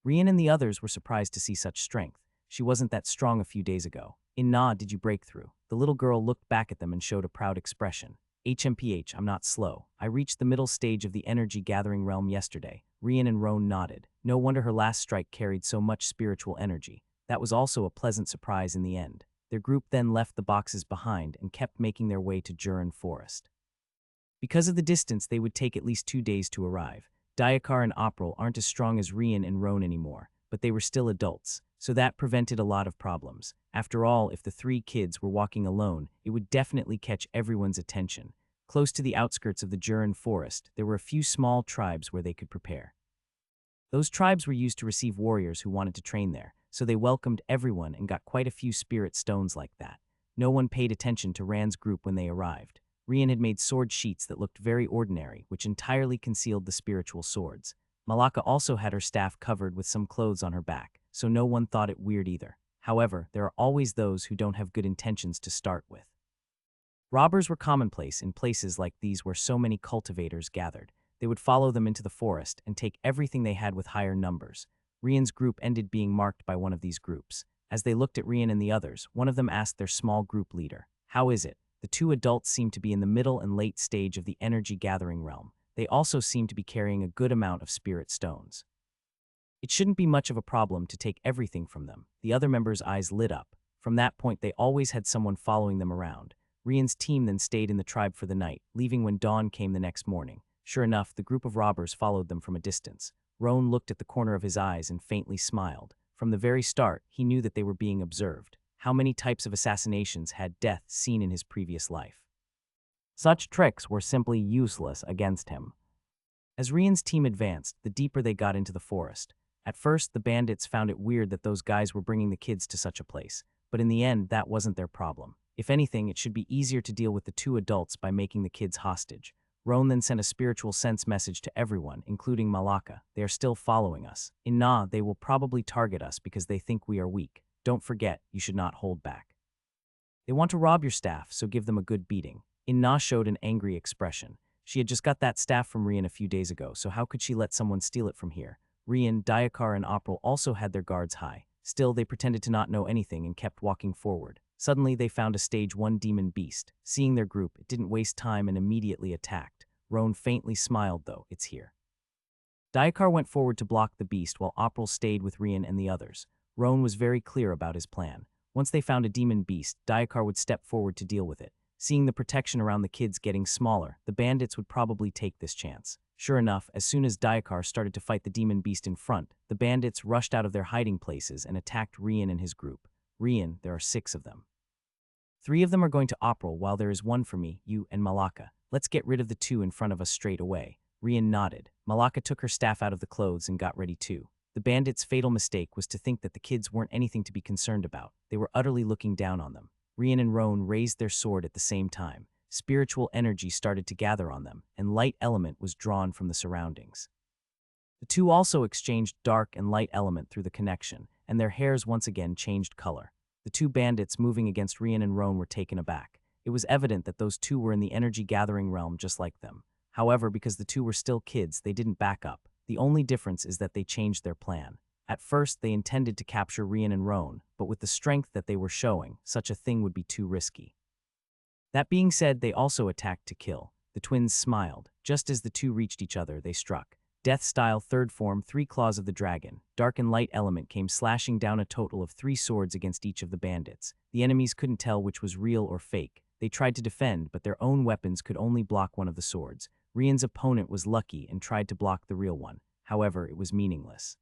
[SPEAKER 1] Rian and the others were surprised to see such strength. She wasn't that strong a few days ago. Inna, did you break through? The little girl looked back at them and showed a proud expression. HMPH, I'm not slow. I reached the middle stage of the energy gathering realm yesterday. Rian and Roan nodded. No wonder her last strike carried so much spiritual energy. That was also a pleasant surprise in the end. Their group then left the boxes behind and kept making their way to Jurin Forest. Because of the distance, they would take at least 2 days to arrive. Dayakar and April aren't as strong as Rian and Roan anymore, but they were still adults, so that prevented a lot of problems. After all, if the 3 kids were walking alone, it would definitely catch everyone's attention. Close to the outskirts of the Jurin Forest, there were a few small tribes where they could prepare. Those tribes were used to receive warriors who wanted to train there, so they welcomed everyone and got quite a few spirit stones like that. No one paid attention to Rand's group when they arrived. Rian had made sword sheets that looked very ordinary, which entirely concealed the spiritual swords. Malaka also had her staff covered with some clothes on her back, so no one thought it weird either. However, there are always those who don't have good intentions to start with. Robbers were commonplace in places like these where so many cultivators gathered. They would follow them into the forest and take everything they had with higher numbers. Rian's group ended being marked by one of these groups. As they looked at Rian and the others, one of them asked their small group leader, "How is it?" The 2 adults seemed to be in the middle and late stage of the energy gathering realm. They also seemed to be carrying a good amount of spirit stones. It shouldn't be much of a problem to take everything from them. The other members' eyes lit up. From that point, they always had someone following them around. Rian's team then stayed in the tribe for the night, leaving when dawn came the next morning. Sure enough, the group of robbers followed them from a distance. Roan looked at the corner of his eyes and faintly smiled. From the very start, he knew that they were being observed. How many types of assassinations had Death seen in his previous life? Such tricks were simply useless against him. As Rian's team advanced, the deeper they got into the forest. At first, the bandits found it weird that those guys were bringing the kids to such a place, but in the end, that wasn't their problem. If anything, it should be easier to deal with the 2 adults by making the kids hostage. Roan then sent a spiritual sense message to everyone, including Malaka. They are still following us. Inna, they will probably target us because they think we are weak. Don't forget, you should not hold back. They want to rob your staff, so give them a good beating. Inna showed an angry expression. She had just got that staff from Rian a few days ago, so how could she let someone steal it from here? Rian, Dayakar, and April also had their guards high. Still, they pretended to not know anything and kept walking forward. Suddenly, they found a stage 1 demon beast. Seeing their group, it didn't waste time and immediately attacked. Roan faintly smiled, though. It's here. Dayakar went forward to block the beast while April stayed with Rian and the others. Roan was very clear about his plan. Once they found a demon beast, Dayakar would step forward to deal with it. Seeing the protection around the kids getting smaller, the bandits would probably take this chance. Sure enough, as soon as Dayakar started to fight the demon beast in front, the bandits rushed out of their hiding places and attacked Rian and his group. Rian, there are 6 of them. 3 of them are going to April, while there is 1 for me, you, and Malaka. Let's get rid of the 2 in front of us straight away. Rian nodded. Malaka took her staff out of the clothes and got ready too. The bandits' fatal mistake was to think that the kids weren't anything to be concerned about. They were utterly looking down on them. Rian and Roan raised their sword at the same time. Spiritual energy started to gather on them, and light element was drawn from the surroundings. The 2 also exchanged dark and light element through the connection, and their hairs once again changed color. The 2 bandits moving against Rian and Roan were taken aback. It was evident that those 2 were in the energy gathering realm just like them. However, because the 2 were still kids, they didn't back up. The only difference is that they changed their plan. At first, they intended to capture Rian and Roan, but with the strength that they were showing, such a thing would be too risky. That being said, they also attacked to kill. The twins smiled. Just as the two reached each other, they struck. Death-style third form, 3 claws of the dragon. Dark and light element came slashing down, a total of 3 swords against each of the bandits. The enemies couldn't tell which was real or fake. They tried to defend, but their own weapons could only block one of the swords. Rian's opponent was lucky and tried to block the real one. However, it was meaningless.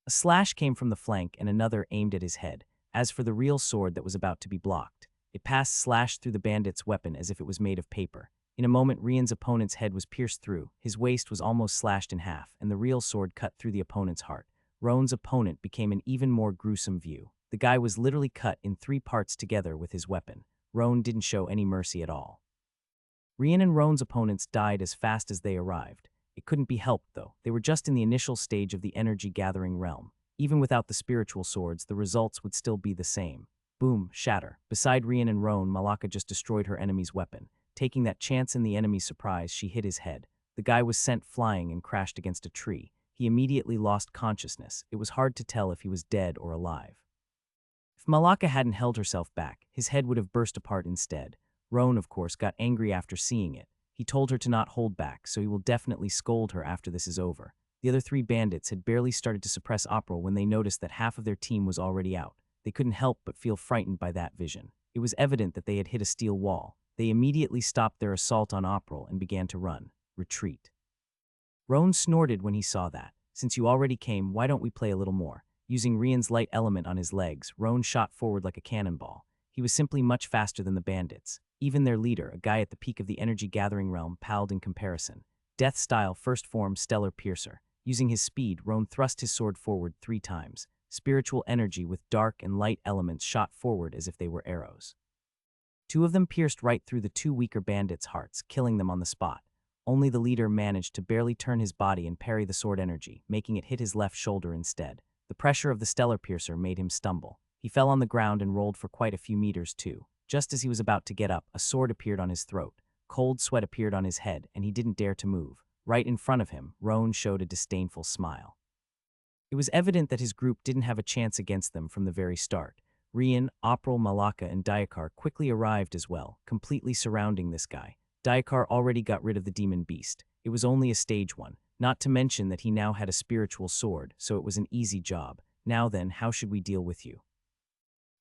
[SPEAKER 1] A slash came from the flank and another aimed at his head. As for the real sword that was about to be blocked, it passed slashed through the bandit's weapon as if it was made of paper. In a moment, Rian's opponent's head was pierced through, his waist was almost slashed in half, and the real sword cut through the opponent's heart. Roan's opponent became an even more gruesome view. The guy was literally cut in 3 parts together with his weapon. Roan didn't show any mercy at all. Rian and Roan's opponents died as fast as they arrived. It couldn't be helped, though. They were just in the initial stage of the energy-gathering realm. Even without the spiritual swords, the results would still be the same. Boom, shatter. Beside Rian and Roan, Malaka just destroyed her enemy's weapon. Taking that chance in the enemy's surprise, she hit his head. The guy was sent flying and crashed against a tree. He immediately lost consciousness. It was hard to tell if he was dead or alive. If Malaka hadn't held herself back, his head would have burst apart instead. Roan, of course, got angry after seeing it. He told her to not hold back, so he will definitely scold her after this is over. The other 3 bandits had barely started to suppress April when they noticed that half of their team was already out. They couldn't help but feel frightened by that vision. It was evident that they had hit a steel wall. They immediately stopped their assault on April and began to run. Retreat. Roan snorted when he saw that. Since you already came, why don't we play a little more? Using Rian's light element on his legs, Roan shot forward like a cannonball. He was simply much faster than the bandits. Even their leader, a guy at the peak of the energy-gathering realm, palled in comparison. Death-style first form Stellar Piercer. Using his speed, Roan thrust his sword forward 3 times. Spiritual energy with dark and light elements shot forward as if they were arrows. 2 of them pierced right through the 2 weaker bandits' hearts, killing them on the spot. Only the leader managed to barely turn his body and parry the sword energy, making it hit his left shoulder instead. The pressure of the Stellar Piercer made him stumble. He fell on the ground and rolled for quite a few meters too. Just as he was about to get up, a sword appeared on his throat. Cold sweat appeared on his head, and he didn't dare to move. Right in front of him, Roan showed a disdainful smile. It was evident that his group didn't have a chance against them from the very start. Rian, April, Malaka, and Dayakar quickly arrived as well, completely surrounding this guy. Dayakar already got rid of the demon beast. It was only a stage 1, not to mention that he now had a spiritual sword, so it was an easy job. Now then, how should we deal with you?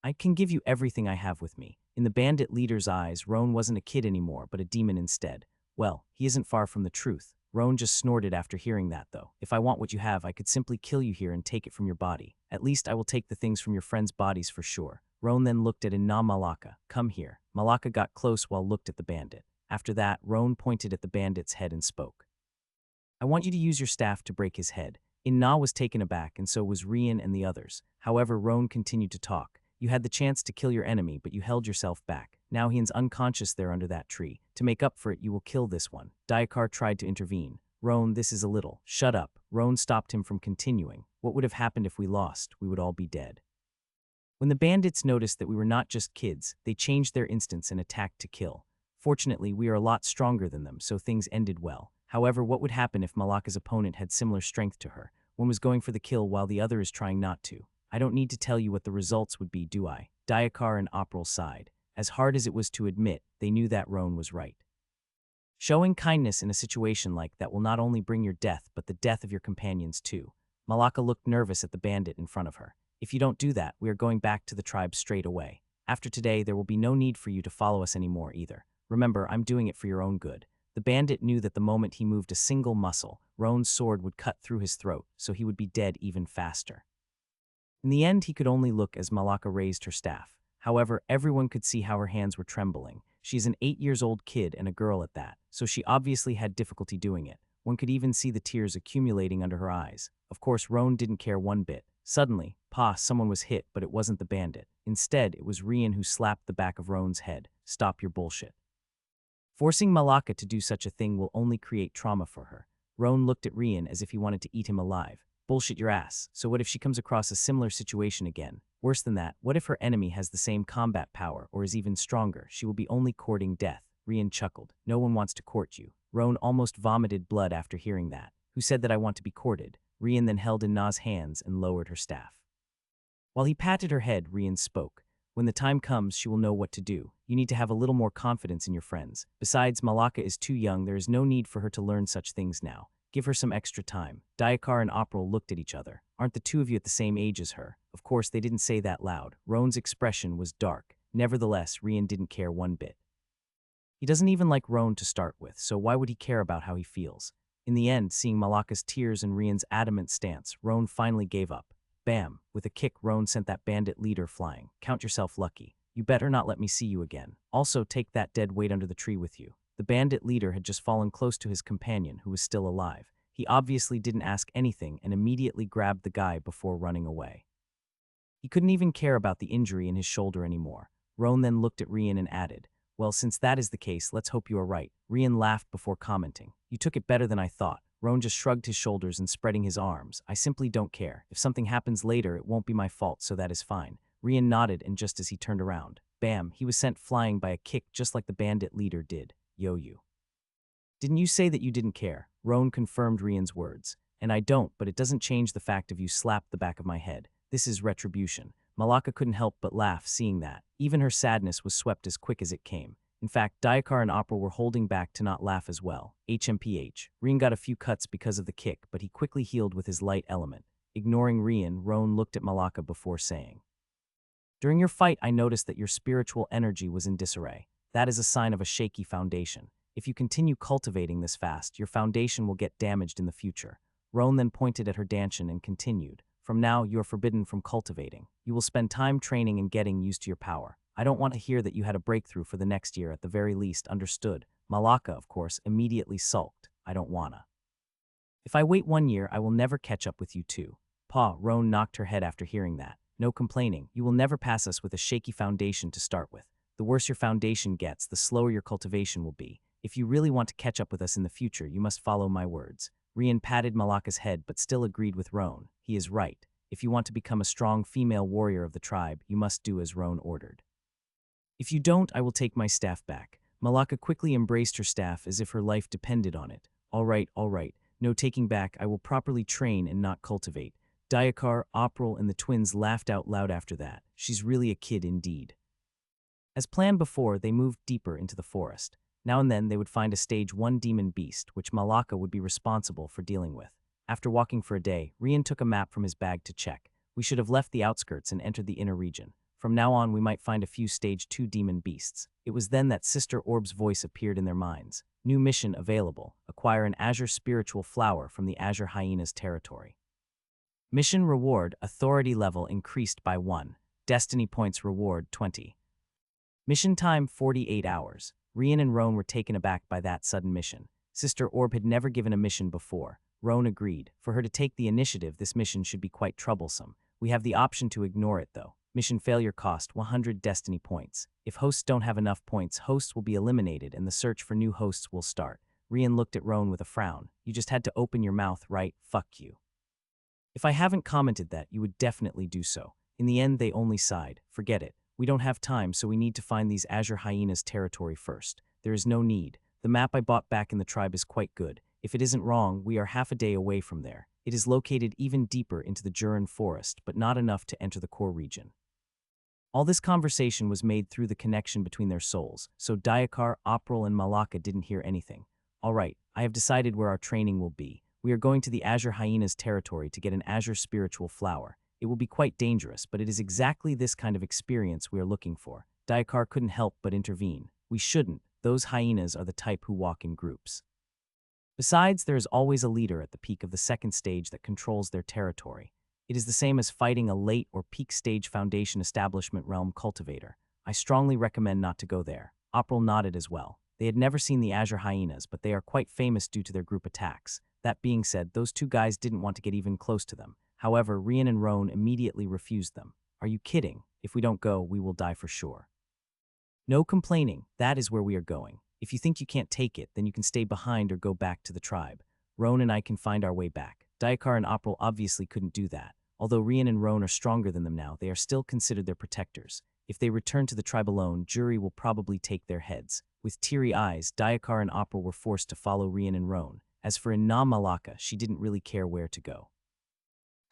[SPEAKER 1] I can give you everything I have with me. In the bandit leader's eyes, Roan wasn't a kid anymore, but a demon instead. Well, he isn't far from the truth. Roan just snorted after hearing that, though. If I want what you have, I could simply kill you here and take it from your body. At least I will take the things from your friends' bodies for sure. Roan then looked at Inna Malaka. Come here. Malaka got close while looked at the bandit. After that, Roan pointed at the bandit's head and spoke. I want you to use your staff to break his head. Inna was taken aback, and so was Rian and the others. However, Roan continued to talk. You had the chance to kill your enemy, but you held yourself back. Now he is unconscious there under that tree. To make up for it, you will kill this one. Dayakar tried to intervene. Roan, this is a little. Shut up. Roan stopped him from continuing. What would have happened if we lost? We would all be dead. When the bandits noticed that we were not just kids, they changed their instance and attacked to kill. Fortunately, we are a lot stronger than them, so things ended well. However, what would happen if Malaka's opponent had similar strength to her? One was going for the kill while the other is trying not to. I don't need to tell you what the results would be, do I? Dayakar and April sighed. As hard as it was to admit, they knew that Roan was right. Showing kindness in a situation like that will not only bring your death, but the death of your companions too. Malaka looked nervous at the bandit in front of her. If you don't do that, we are going back to the tribe straight away. After today, there will be no need for you to follow us anymore either. Remember, I'm doing it for your own good. The bandit knew that the moment he moved a single muscle, Roan's sword would cut through his throat, so he would be dead even faster. In the end, he could only look as Malaka raised her staff. However, everyone could see how her hands were trembling. She's an 8-year-old kid and a girl at that, so she obviously had difficulty doing it. One could even see the tears accumulating under her eyes. Of course, Roan didn't care one bit. Suddenly, someone was hit, but it wasn't the bandit. Instead, it was Rian who slapped the back of Roan's head. Stop your bullshit. Forcing Malaka to do such a thing will only create trauma for her. Roan looked at Rian as if he wanted to eat him alive. Bullshit your ass. So what if she comes across a similar situation again? Worse than that, what if her enemy has the same combat power or is even stronger? She will be only courting death. Rian chuckled. No one wants to court you. Roan almost vomited blood after hearing that. Who said that I want to be courted? Rian then held in Na's hands and lowered her staff. While he patted her head, Rian spoke. When the time comes, she will know what to do. You need to have a little more confidence in your friends. Besides, Malaka is too young. There is no need for her to learn such things now. Give her some extra time. Dayakar and April looked at each other. Aren't the two of you at the same age as her? Of course, they didn't say that loud. Roan's expression was dark. Nevertheless, Rian didn't care one bit. He doesn't even like Roan to start with, so why would he care about how he feels? In the end, seeing Malaka's tears and Rian's adamant stance, Roan finally gave up. Bam! With a kick, Roan sent that bandit leader flying. Count yourself lucky. You better not let me see you again. Also, take that dead weight under the tree with you. The bandit leader had just fallen close to his companion, who was still alive. He obviously didn't ask anything and immediately grabbed the guy before running away. He couldn't even care about the injury in his shoulder anymore. Roan then looked at Rian and added, "Well, since that is the case, let's hope you are right." Rian laughed before commenting. "You took it better than I thought." Roan just shrugged his shoulders and spreading his arms. "I simply don't care. If something happens later, it won't be my fault, so that is fine." Rian nodded, and just as he turned around, bam, he was sent flying by a kick just like the bandit leader did. "Yo, you. Didn't you say that you didn't care?" Roan confirmed Rian's words. "And I don't, but it doesn't change the fact of you slapped the back of my head. This is retribution." Malaka couldn't help but laugh seeing that. Even her sadness was swept as quick as it came. In fact, Dayakar and April were holding back to not laugh as well. HMPH. Rian got a few cuts because of the kick, but he quickly healed with his light element. Ignoring Rian, Roan looked at Malaka before saying, "During your fight, I noticed that your spiritual energy was in disarray. That is a sign of a shaky foundation. If you continue cultivating this fast, your foundation will get damaged in the future." Roan then pointed at her Danshin and continued, "From now, you are forbidden from cultivating. You will spend time training and getting used to your power. I don't want to hear that you had a breakthrough for the next year at the very least, understood?" Malaka, of course, immediately sulked. "I don't wanna. If I wait 1 year, I will never catch up with you too." Pa, Roan knocked her head after hearing that. "No complaining. You will never pass us with a shaky foundation to start with. The worse your foundation gets, the slower your cultivation will be. If you really want to catch up with us in the future, you must follow my words." Rian patted Malaka's head but still agreed with Roan. He is right. If you want to become a strong female warrior of the tribe, you must do as Roan ordered. "If you don't, I will take my staff back." Malaka quickly embraced her staff as if her life depended on it. All right. No taking back. I will properly train and not cultivate." Dayakar, April, and the twins laughed out loud after that. She's really a kid indeed. As planned before, they moved deeper into the forest. Now and then they would find a stage 1 demon beast, which Malaka would be responsible for dealing with. After walking for a day, Rian took a map from his bag to check. "We should have left the outskirts and entered the inner region. From now on, we might find a few stage 2 demon beasts." It was then that Sister Orb's voice appeared in their minds. "New mission available. Acquire an Azure Spiritual Flower from the Azure Hyena's territory. Mission reward, authority level increased by 1. Destiny points reward 20. Mission time 48 hours. Rian and Roan were taken aback by that sudden mission. Sister Orb had never given a mission before. Roan agreed. For her to take the initiative, this mission should be quite troublesome. We have the option to ignore it, though. Mission failure cost 100 destiny points. If hosts don't have enough points, hosts will be eliminated and the search for new hosts will start. Rian looked at Roan with a frown. "You just had to open your mouth, right? Fuck you. If I haven't commented that, you would definitely do so." In the end, they only sighed. "Forget it. We don't have time, so we need to find these Azure Hyenas territory first. There is no need. The map I bought back in the tribe is quite good. If it isn't wrong, we are half a day away from there. It is located even deeper into the Juran forest, but not enough to enter the core region." All this conversation was made through the connection between their souls, so Dayakar, April, and Malaka didn't hear anything. "All right, I have decided where our training will be. We are going to the Azure Hyena's territory to get an Azure Spiritual Flower. It will be quite dangerous, but it is exactly this kind of experience we are looking for." Dayakar couldn't help but intervene. "We shouldn't. Those hyenas are the type who walk in groups. Besides, there is always a leader at the peak of the second stage that controls their territory. It is the same as fighting a late or peak stage Foundation Establishment Realm cultivator. I strongly recommend not to go there." April nodded as well. They had never seen the Azure Hyenas, but they are quite famous due to their group attacks. That being said, those two guys didn't want to get even close to them. However, Rian and Roan immediately refused them. "Are you kidding? If we don't go, we will die for sure." "No complaining. That is where we are going. If you think you can't take it, then you can stay behind or go back to the tribe. Roan and I can find our way back." Dayakar and April obviously couldn't do that. Although Rian and Roan are stronger than them now, they are still considered their protectors. If they return to the tribe alone, Jury will probably take their heads. With teary eyes, Dayakar and April were forced to follow Rian and Roan. As for Malaka, she didn't really care where to go.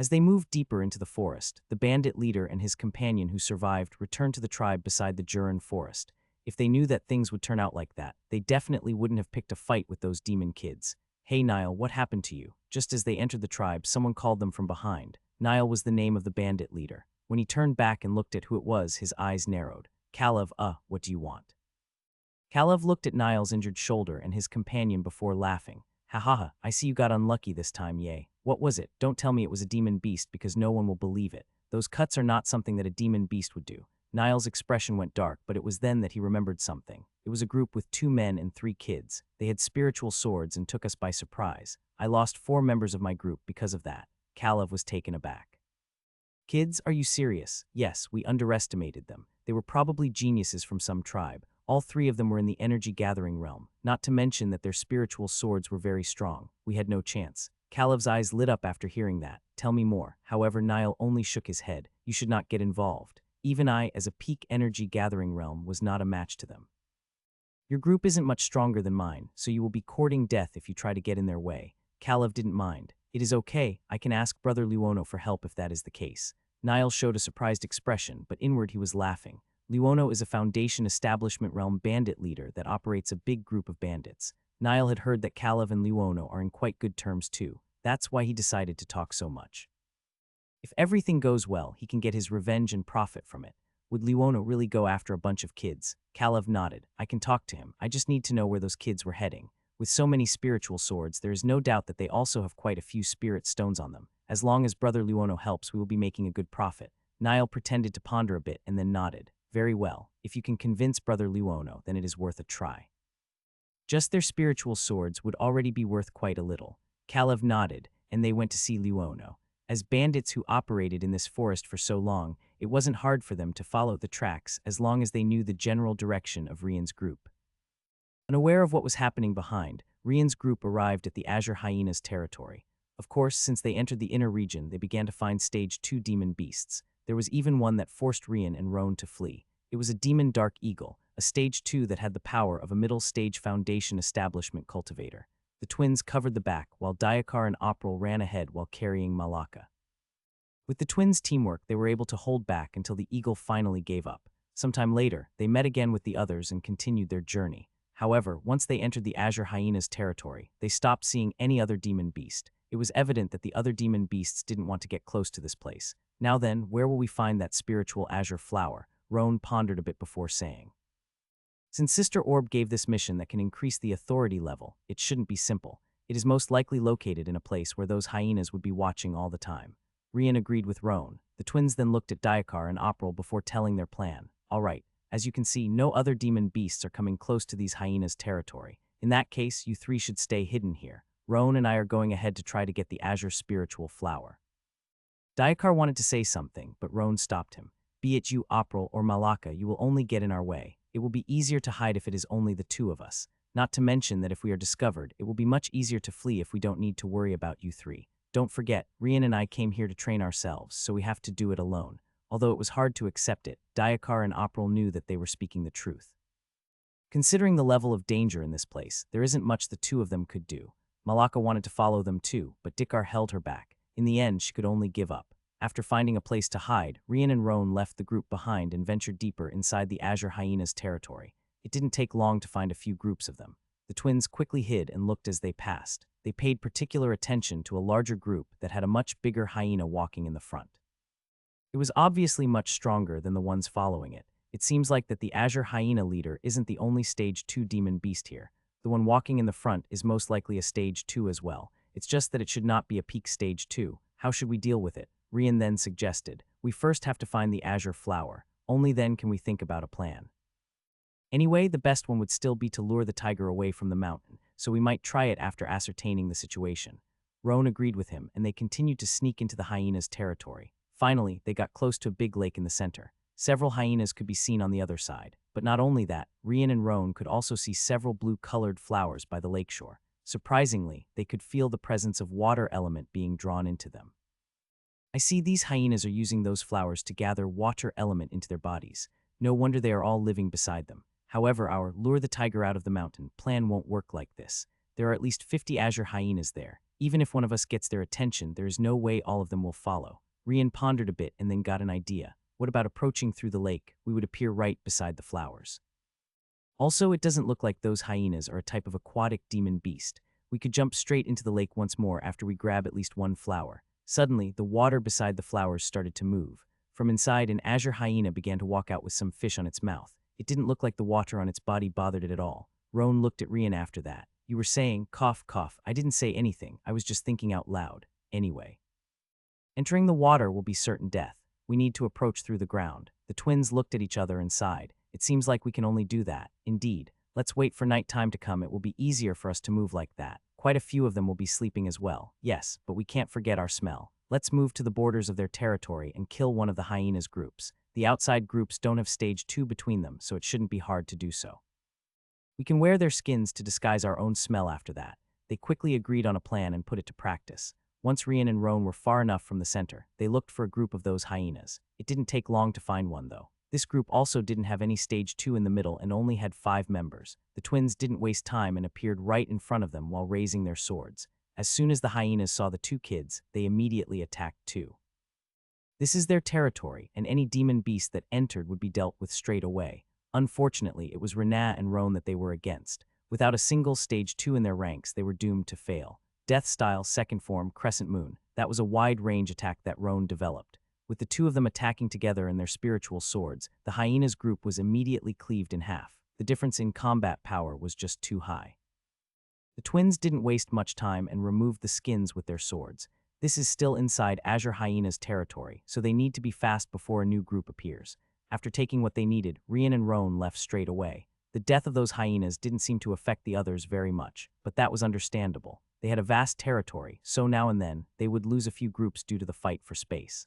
[SPEAKER 1] As they moved deeper into the forest, the bandit leader and his companion who survived returned to the tribe beside the Jurin forest. If they knew that things would turn out like that, they definitely wouldn't have picked a fight with those demon kids. "Hey Nile, what happened to you?" Just as they entered the tribe, someone called them from behind. Nile was the name of the bandit leader. When he turned back and looked at who it was, his eyes narrowed. "Kalev, what do you want?" Kalev looked at Nile's injured shoulder and his companion before laughing. "Ha ha ha, I see you got unlucky this time, yay. What was it? Don't tell me it was a demon beast because no one will believe it. Those cuts are not something that a demon beast would do." Nile's expression went dark, but it was then that he remembered something. It was a group with 2 men and 3 kids. They had spiritual swords and took us by surprise. I lost 4 members of my group because of that. Kalev was taken aback. "Kids, are you serious?" "Yes, we underestimated them. They were probably geniuses from some tribe. All 3 of them were in the energy-gathering realm, not to mention that their spiritual swords were very strong. We had no chance." Kalev's eyes lit up after hearing that. "Tell me more." However, Nile only shook his head. "You should not get involved. Even I, as a peak energy-gathering realm, was not a match to them. Your group isn't much stronger than mine, so you will be courting death if you try to get in their way." Kalev didn't mind. "It is okay, I can ask Brother Luono for help if that is the case." Nile showed a surprised expression, but inward he was laughing. Luono is a Foundation Establishment Realm bandit leader that operates a big group of bandits. Nile had heard that Kalev and Luono are in quite good terms too. That's why he decided to talk so much. If everything goes well, he can get his revenge and profit from it. Would Luono really go after a bunch of kids? Kalev nodded. "I can talk to him. I just need to know where those kids were heading. With so many spiritual swords, there is no doubt that they also have quite a few spirit stones on them. As long as Brother Luono helps, we will be making a good profit." Nile pretended to ponder a bit and then nodded. "Very well. If you can convince Brother Luono, then it is worth a try." Just their spiritual swords would already be worth quite a little. Kalev nodded, and they went to see Luono. As bandits who operated in this forest for so long, it wasn't hard for them to follow the tracks as long as they knew the general direction of Rian's group. Unaware of what was happening behind, Rian's group arrived at the Azure Hyena's territory. Of course, since they entered the inner region, they began to find stage 2 demon beasts. There was even one that forced Rian and Roan to flee. It was a demon dark eagle, a stage 2 that had the power of a middle stage Foundation Establishment cultivator. The twins covered the back, while Diakar and April ran ahead while carrying Malaka. With the twins' teamwork, they were able to hold back until the eagle finally gave up. Sometime later, they met again with the others and continued their journey. However, once they entered the Azure Hyena's territory, they stopped seeing any other demon beast. It was evident that the other demon beasts didn't want to get close to this place. "Now then, where will we find that spiritual azure flower?" Roan pondered a bit before saying. "Since Sister Orb gave this mission that can increase the authority level, it shouldn't be simple. It is most likely located in a place where those hyenas would be watching all the time." Rian agreed with Roan. The twins then looked at Diakar and April before telling their plan. "All right, as you can see, no other demon beasts are coming close to these hyenas' territory. In that case, you 3 should stay hidden here. Roan and I are going ahead to try to get the azure spiritual flower." Diakar wanted to say something, but Roan stopped him. "Be it you, April, or Malaka, you will only get in our way. It will be easier to hide if it is only the 2 of us. Not to mention that if we are discovered, it will be much easier to flee if we don't need to worry about you 3. Don't forget, Rian and I came here to train ourselves, so we have to do it alone." Although it was hard to accept it, Diakar and April knew that they were speaking the truth. Considering the level of danger in this place, there isn't much the 2 of them could do. Malaka wanted to follow them too, but Dikar held her back. In the end, she could only give up. After finding a place to hide, Rian and Roan left the group behind and ventured deeper inside the Azure Hyena's territory. It didn't take long to find a few groups of them. The twins quickly hid and looked as they passed. They paid particular attention to a larger group that had a much bigger hyena walking in the front. It was obviously much stronger than the ones following it. It seems like that the Azure Hyena leader isn't the only stage 2 demon beast here. The one walking in the front is most likely a stage 2 as well. It's just that it should not be a peak stage 2. How should we deal with it? Rian then suggested. "We first have to find the azure flower. Only then can we think about a plan." Anyway, the best one would still be to lure the tiger away from the mountain, so we might try it after ascertaining the situation. Roan agreed with him, and they continued to sneak into the hyena's territory. Finally, they got close to a big lake in the center. Several hyenas could be seen on the other side. But not only that, Rian and Roan could also see several blue-colored flowers by the lakeshore. Surprisingly, they could feel the presence of water element being drawn into them. "I see these hyenas are using those flowers to gather water element into their bodies. No wonder they are all living beside them. However, our lure the tiger out of the mountain plan won't work like this. There are at least 50 azure hyenas there. Even if one of us gets their attention, there is no way all of them will follow. Rian pondered a bit and then got an idea. What about approaching through the lake? We would appear right beside the flowers. Also, it doesn't look like those hyenas are a type of aquatic demon beast. We could jump straight into the lake once more after we grab at least one flower. Suddenly, the water beside the flowers started to move. From inside, an azure hyena began to walk out with some fish on its mouth. It didn't look like the water on its body bothered it at all. Roan looked at Rian after that. You were saying, cough, cough. I didn't say anything. I was just thinking out loud. Anyway. Entering the water will be certain death. We need to approach through the ground. The twins looked at each other and sighed. It seems like we can only do that. Indeed. Let's wait for nighttime to come. It will be easier for us to move like that. Quite a few of them will be sleeping as well. Yes, but we can't forget our smell. Let's move to the borders of their territory and kill one of the hyenas' groups. The outside groups don't have stage 2 between them, so it shouldn't be hard to do so. We can wear their skins to disguise our own smell after that. They quickly agreed on a plan and put it to practice. Once Rian and Roan were far enough from the center, they looked for a group of those hyenas. It didn't take long to find one, though. This group also didn't have any stage 2 in the middle and only had 5 members. The twins didn't waste time and appeared right in front of them while raising their swords. As soon as the hyenas saw the 2 kids, they immediately attacked too. This is their territory, and any demon beast that entered would be dealt with straight away. Unfortunately, it was Renat and Roan that they were against. Without a single stage 2 in their ranks, they were doomed to fail. Death Style, Second Form, Crescent Moon. That was a wide-range attack that Roan developed. With the 2 of them attacking together in their spiritual swords, the hyenas group was immediately cleaved in half. The difference in combat power was just too high. The twins didn't waste much time and removed the skins with their swords. This is still inside Azure Hyena's territory, so they need to be fast before a new group appears. After taking what they needed, Rian and Roan left straight away. The death of those hyenas didn't seem to affect the others very much, but that was understandable. They had a vast territory, so now and then, they would lose a few groups due to the fight for space.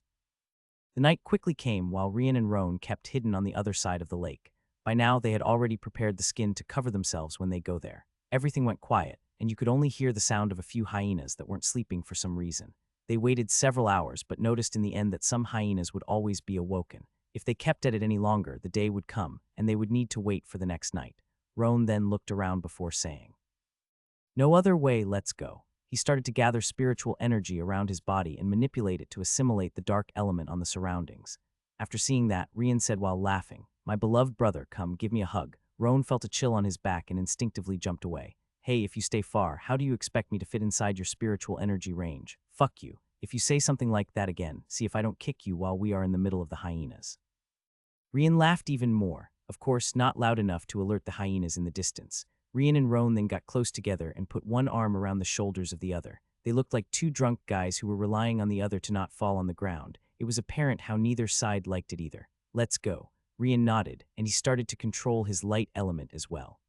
[SPEAKER 1] The night quickly came while Rian and Roan kept hidden on the other side of the lake. By now, they had already prepared the skin to cover themselves when they go there. Everything went quiet, and you could only hear the sound of a few hyenas that weren't sleeping for some reason. They waited several hours, but noticed in the end that some hyenas would always be awoken. If they kept at it any longer, the day would come, and they would need to wait for the next night. Roan then looked around before saying, "No other way, let's go." He started to gather spiritual energy around his body and manipulate it to assimilate the dark element on the surroundings. After seeing that, Rian said while laughing, "My beloved brother, come, give me a hug." Roan felt a chill on his back and instinctively jumped away. "Hey, if you stay far, how do you expect me to fit inside your spiritual energy range? Fuck you. If you say something like that again, see if I don't kick you while we are in the middle of the hyenas." Rian laughed even more, of course not loud enough to alert the hyenas in the distance. Rian and Roan then got close together and put one arm around the shoulders of the other. They looked like 2 drunk guys who were relying on the other to not fall on the ground. It was apparent how neither side liked it either. "Let's go." Rian nodded, and he started to control his light element as well.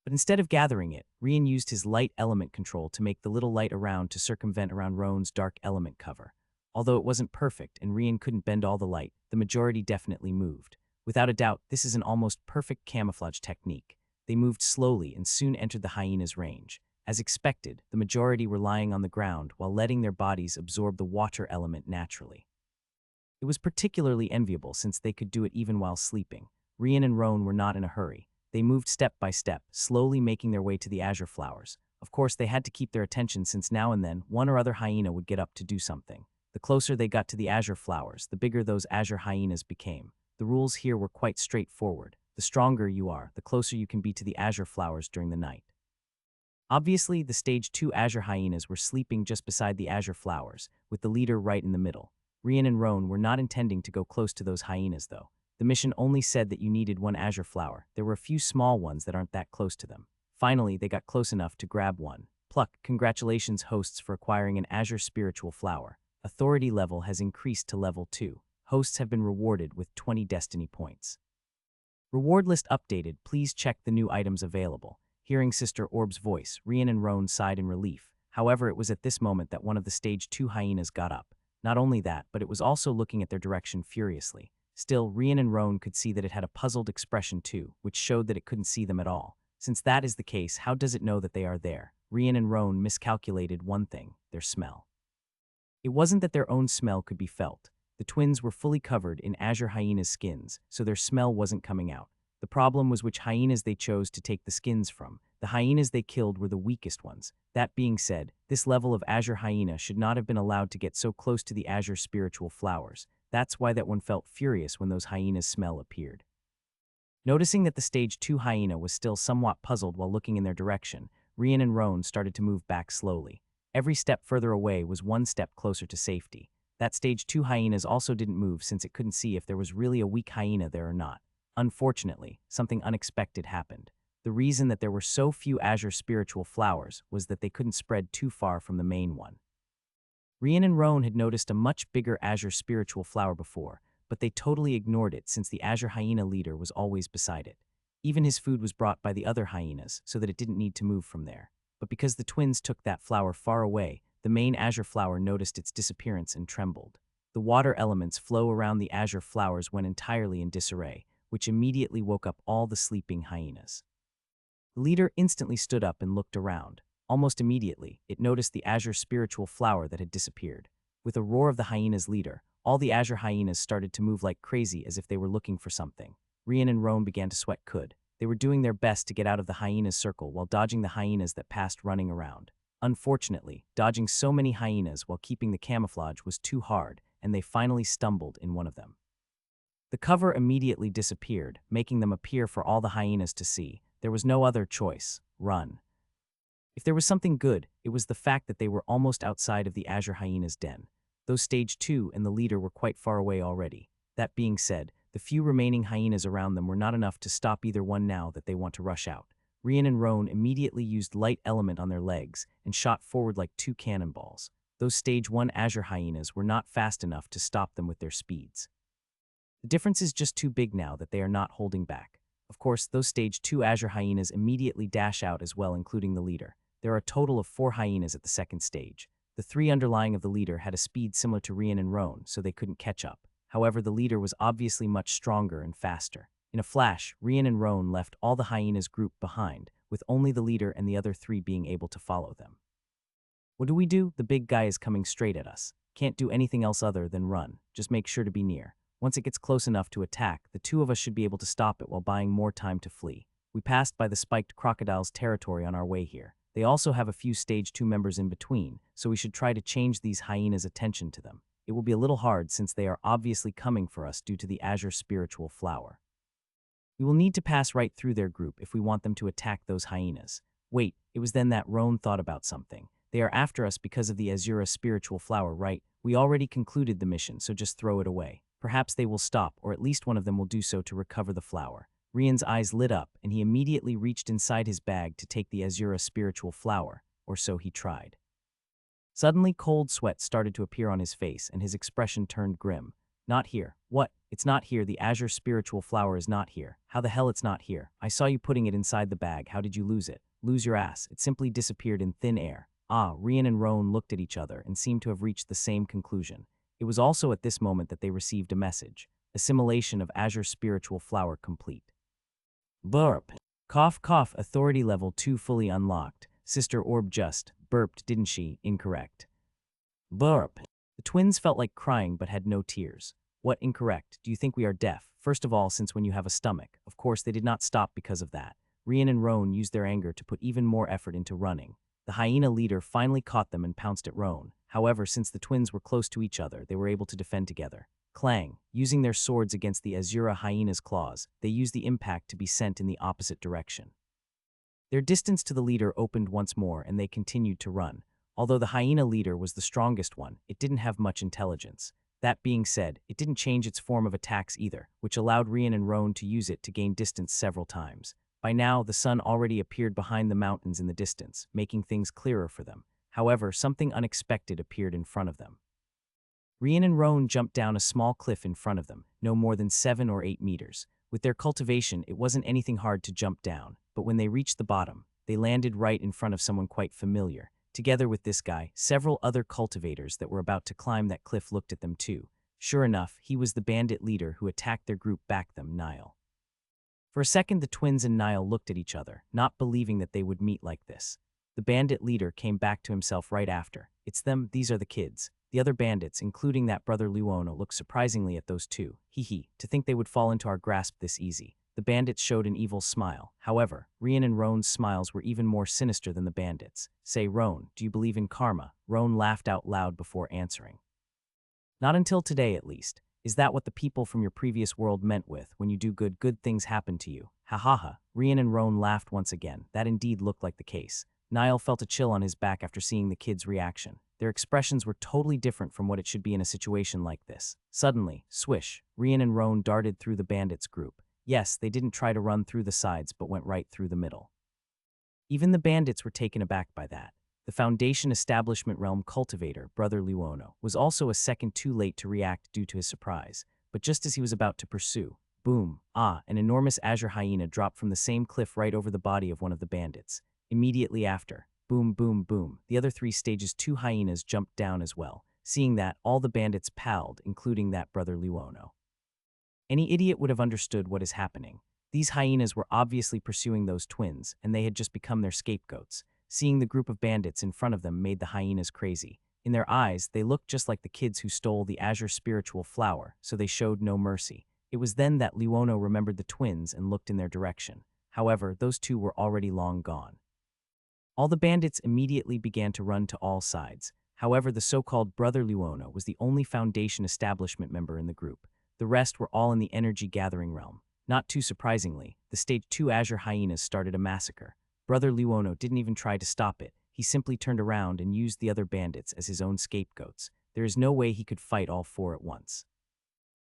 [SPEAKER 1] But instead of gathering it, Rian used his light element control to make the little light around to circumvent around Roan's dark element cover. Although it wasn't perfect and Rian couldn't bend all the light, the majority definitely moved. Without a doubt, this is an almost perfect camouflage technique. They moved slowly and soon entered the hyena's range. As expected, the majority were lying on the ground while letting their bodies absorb the water element naturally. It was particularly enviable since they could do it even while sleeping. Rian and Roan were not in a hurry. They moved step by step, slowly making their way to the azure flowers. Of course, they had to keep their attention since now and then one or other hyena would get up to do something. The closer they got to the azure flowers, the bigger those azure hyenas became. The rules here were quite straightforward. The stronger you are, the closer you can be to the azure flowers during the night. Obviously, the stage 2 azure hyenas were sleeping just beside the azure flowers, with the leader right in the middle. Rian and Roan were not intending to go close to those hyenas, though. The mission only said that you needed one azure flower. There were a few small ones that aren't that close to them. Finally, they got close enough to grab one. Pluck, congratulations hosts for acquiring an azure spiritual flower. Authority level has increased to level 2. Hosts have been rewarded with 20 destiny points. Reward list updated, please check the new items available. Hearing Sister Orb's voice, Rian and Roan sighed in relief. However, it was at this moment that one of the stage 2 hyenas got up. Not only that, but it was also looking at their direction furiously. Still, Rian and Roan could see that it had a puzzled expression too, which showed that it couldn't see them at all. Since that is the case, how does it know that they are there? Rian and Roan miscalculated one thing, their smell. It wasn't that their own smell could be felt. The twins were fully covered in azure hyena's skins, so their smell wasn't coming out. The problem was which hyenas they chose to take the skins from. The hyenas they killed were the weakest ones. That being said, this level of azure hyena should not have been allowed to get so close to the azure spiritual flowers. That's why that one felt furious when those hyenas' smell appeared. Noticing that the stage 2 hyena was still somewhat puzzled while looking in their direction, Rian and Roan started to move back slowly. Every step further away was one step closer to safety. That stage 2 hyenas also didn't move since it couldn't see if there was really a weak hyena there or not. Unfortunately, something unexpected happened. The reason that there were so few azure spiritual flowers was that they couldn't spread too far from the main one. Rian and Roan had noticed a much bigger azure spiritual flower before, but they totally ignored it since the azure hyena leader was always beside it. Even his food was brought by the other hyenas so that it didn't need to move from there. But because the twins took that flower far away, the main azure flower noticed its disappearance and trembled. The water elements flow around the azure flowers went entirely in disarray, which immediately woke up all the sleeping hyenas. The leader instantly stood up and looked around. Almost immediately, it noticed the azure spiritual flower that had disappeared. With a roar of the hyena's leader, all the azure hyenas started to move like crazy as if they were looking for something. Rian and Roan began to sweat could. They were doing their best to get out of the hyena's circle while dodging the hyenas that passed running around. Unfortunately, dodging so many hyenas while keeping the camouflage was too hard, and they finally stumbled in one of them. The cover immediately disappeared, making them appear for all the hyenas to see. There was no other choice. Run. If there was something good, it was the fact that they were almost outside of the azure hyena's den. Those stage 2 and the leader were quite far away already. That being said, the few remaining hyenas around them were not enough to stop either one now that they want to rush out. Rian and Roan immediately used light element on their legs and shot forward like 2 cannonballs. Those stage 1 azure hyenas were not fast enough to stop them with their speeds. The difference is just too big now that they are not holding back. Of course, those stage 2 azure hyenas immediately dash out as well, including the leader. There are a total of 4 hyenas at the second stage. The 3 underlying of the leader had a speed similar to Rian and Roan, so they couldn't catch up. However, the leader was obviously much stronger and faster. In a flash, Rian and Roan left all the hyenas group behind, with only the leader and the other 3 being able to follow them. What do? The big guy is coming straight at us. Can't do anything else other than run. Just make sure to be near. Once it gets close enough to attack, the 2 of us should be able to stop it while buying more time to flee. We passed by the spiked crocodile's territory on our way here. They also have a few stage 2 members in between, so we should try to change these hyenas' attention to them. It will be a little hard since they are obviously coming for us due to the azure spiritual flower. We will need to pass right through their group if we want them to attack those hyenas. Wait, it was then that Roan thought about something. They are after us because of the azure spiritual flower, right? We already concluded the mission, so just throw it away. Perhaps they will stop, or at least one of them will do so to recover the flower. Rian's eyes lit up, and he immediately reached inside his bag to take the azure spiritual flower, or so he tried. Suddenly, cold sweat started to appear on his face, and his expression turned grim. Not here. What? It's not here. The azure spiritual flower is not here. How the hell it's not here? I saw you putting it inside the bag. How did you lose it? Lose your ass. It simply disappeared in thin air. Rian and Roan looked at each other and seemed to have reached the same conclusion. It was also at this moment that they received a message. Assimilation of azure spiritual flower complete. Burp. Cough cough. Authority level 2 fully unlocked. Sister Orb just burped, didn't she? Incorrect. Burp. The twins felt like crying but had no tears. What incorrect? Do you think we are deaf? First of all, since when you have a stomach. Of course, they did not stop because of that. Rian and Roan used their anger to put even more effort into running. The hyena leader finally caught them and pounced at Roan. However, since the twins were close to each other, they were able to defend together. Clang. Using their swords against the azure hyena's claws, they used the impact to be sent in the opposite direction. Their distance to the leader opened once more and they continued to run. Although the hyena leader was the strongest one, it didn't have much intelligence. That being said, it didn't change its form of attacks either, which allowed Rian and Roan to use it to gain distance several times. By now, the sun already appeared behind the mountains in the distance, making things clearer for them. However, something unexpected appeared in front of them. Rian and Roan jumped down a small cliff in front of them, no more than 7 or 8 meters. With their cultivation, it wasn't anything hard to jump down, but when they reached the bottom, they landed right in front of someone quite familiar. Together with this guy, several other cultivators that were about to climb that cliff looked at them too. Sure enough, he was the bandit leader who attacked their group back them, Niall. For a second, the twins and Niall looked at each other, not believing that they would meet like this. The bandit leader came back to himself right after. It's them, these are the kids. The other bandits, including that brother Luono, looked surprisingly at those two. To think they would fall into our grasp this easy. The bandits showed an evil smile. However, Rian and Roan's smiles were even more sinister than the bandits. Say, Roan, do you believe in karma? Roan laughed out loud before answering. Not until today, at least. Is that what the people from your previous world meant with, when you do good, good things happen to you? Ha ha ha. Rian and Roan laughed once again. That indeed looked like the case. Niall felt a chill on his back after seeing the kids' reaction. Their expressions were totally different from what it should be in a situation like this. Suddenly, swish, Rian and Roan darted through the bandits' group. Yes, they didn't try to run through the sides but went right through the middle. Even the bandits were taken aback by that. The Foundation Establishment Realm cultivator, Brother Luono, was also a second too late to react due to his surprise. But just as he was about to pursue, boom, an enormous azure hyena dropped from the same cliff right over the body of one of the bandits. Immediately after, boom, boom, boom, the other 3 stages 2 hyenas jumped down as well. Seeing that, all the bandits palled, including that Brother Luono. Any idiot would have understood what is happening. These hyenas were obviously pursuing those twins, and they had just become their scapegoats. Seeing the group of bandits in front of them made the hyenas crazy. In their eyes, they looked just like the kids who stole the azure spiritual flower, so they showed no mercy. It was then that Luono remembered the twins and looked in their direction. However, those 2 were already long gone. All the bandits immediately began to run to all sides. However, the so-called Brother Luono was the only Foundation Establishment member in the group. The rest were all in the energy-gathering realm. Not too surprisingly, the Stage 2 azure hyenas started a massacre. Brother Luono didn't even try to stop it. He simply turned around and used the other bandits as his own scapegoats. There is no way he could fight all 4 at once.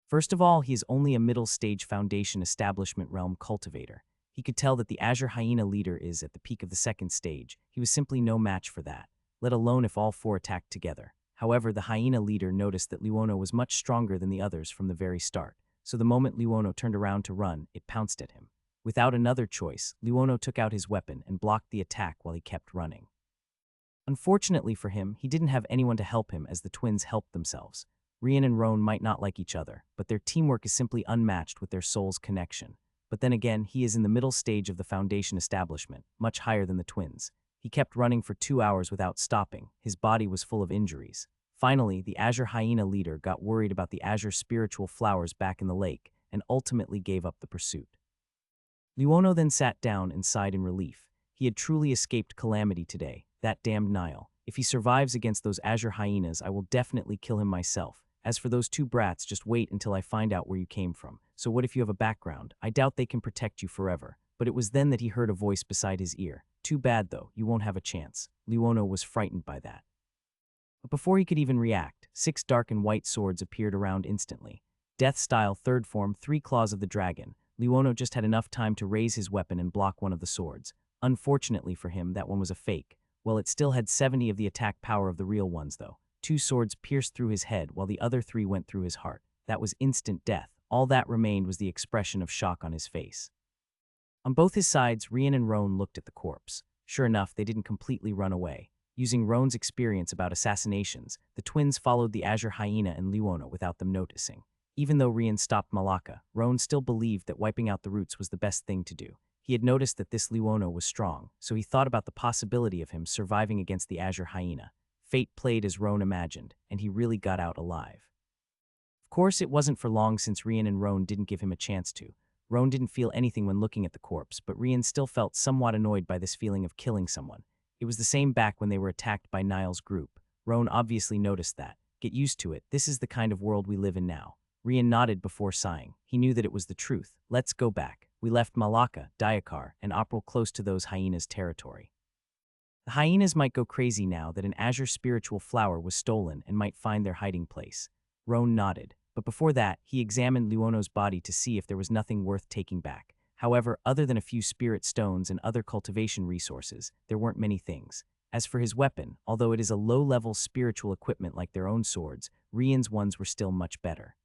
[SPEAKER 1] First of all, he is only a middle-stage Foundation Establishment Realm cultivator. He could tell that the azure hyena leader is at the peak of the 2nd stage. He was simply no match for that, let alone if all 4 attacked together. However, the hyena leader noticed that Luono was much stronger than the others from the very start, so the moment Luono turned around to run, it pounced at him. Without another choice, Luono took out his weapon and blocked the attack while he kept running. Unfortunately for him, he didn't have anyone to help him as the twins helped themselves. Rian and Roan might not like each other, but their teamwork is simply unmatched with their soul's connection. But then again, he is in the middle stage of the Foundation establishment, much higher than the twins. He kept running for 2 hours without stopping. His body was full of injuries. Finally, the azure hyena leader got worried about the azure spiritual flowers back in the lake and ultimately gave up the pursuit. Luono then sat down and sighed in relief. He had truly escaped calamity today, that damned Niall. If he survives against those azure hyenas, I will definitely kill him myself. As for those 2 brats, just wait until I find out where you came from. So what if you have a background? I doubt they can protect you forever. But it was then that he heard a voice beside his ear. Too bad though, you won't have a chance. Luono was frightened by that. But before he could even react, 6 dark and white swords appeared around instantly. Death-style 3rd form, 3 claws of the dragon. Luono just had enough time to raise his weapon and block one of the swords. Unfortunately for him, that one was a fake. Well, it still had 70 of the attack power of the real ones though. 2 swords pierced through his head while the other 3 went through his heart. That was instant death. All that remained was the expression of shock on his face. On both his sides, Rian and Roan looked at the corpse. Sure enough, they didn't completely run away. Using Roan's experience about assassinations, the twins followed the azure hyena and Luono without them noticing. Even though Rian stopped Malaka, Roan still believed that wiping out the roots was the best thing to do. He had noticed that this Luono was strong, so he thought about the possibility of him surviving against the azure hyena. Fate played as Roan imagined, and he really got out alive. Of course, it wasn't for long since Rian and Roan didn't give him a chance to. Roan didn't feel anything when looking at the corpse, but Rian still felt somewhat annoyed by this feeling of killing someone. It was the same back when they were attacked by Niall's group. Roan obviously noticed that. Get used to it, this is the kind of world we live in now. Rian nodded before sighing. He knew that it was the truth. Let's go back. We left Malaka, Dayakar, and April close to those hyenas' territory. The hyenas might go crazy now that an azure spiritual flower was stolen and might find their hiding place. Roan nodded, but before that, he examined Luono's body to see if there was nothing worth taking back. However, other than a few spirit stones and other cultivation resources, there weren't many things. As for his weapon, although it is a low-level spiritual equipment like their own swords, Rian's ones were still much better.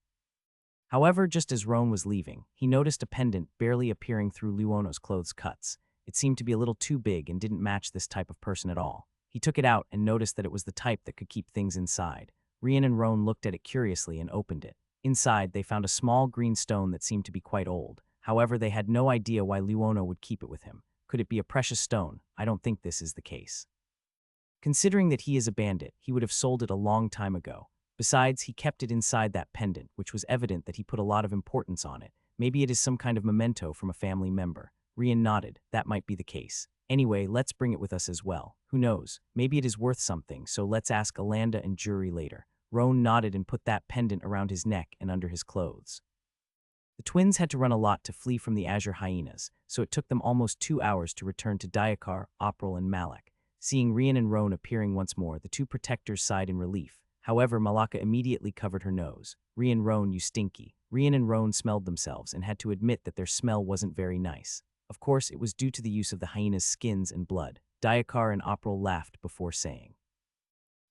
[SPEAKER 1] However, just as Roan was leaving, he noticed a pendant barely appearing through Luono's clothes cuts. It seemed to be a little too big and didn't match this type of person at all. He took it out and noticed that it was the type that could keep things inside. Rian and Roan looked at it curiously and opened it. Inside, they found a small green stone that seemed to be quite old. However, they had no idea why Luono would keep it with him. Could it be a precious stone? I don't think this is the case. Considering that he is a bandit, he would have sold it a long time ago. Besides, he kept it inside that pendant, which was evident that he put a lot of importance on it. Maybe it is some kind of memento from a family member. Rian nodded. That might be the case. Anyway, let's bring it with us as well. Who knows? Maybe it is worth something, so let's ask Alanda and Jury later. Roan nodded and put that pendant around his neck and under his clothes. The twins had to run a lot to flee from the azure hyenas, so it took them almost 2 hours to return to Diakar, April, and Malak. Seeing Rian and Roan appearing once more, the two protectors sighed in relief. However, Malaka immediately covered her nose. Rian, Roan, you stinky. Rian and Roan smelled themselves and had to admit that their smell wasn't very nice. Of course, it was due to the use of the hyena's skins and blood. Diakar and April laughed before saying,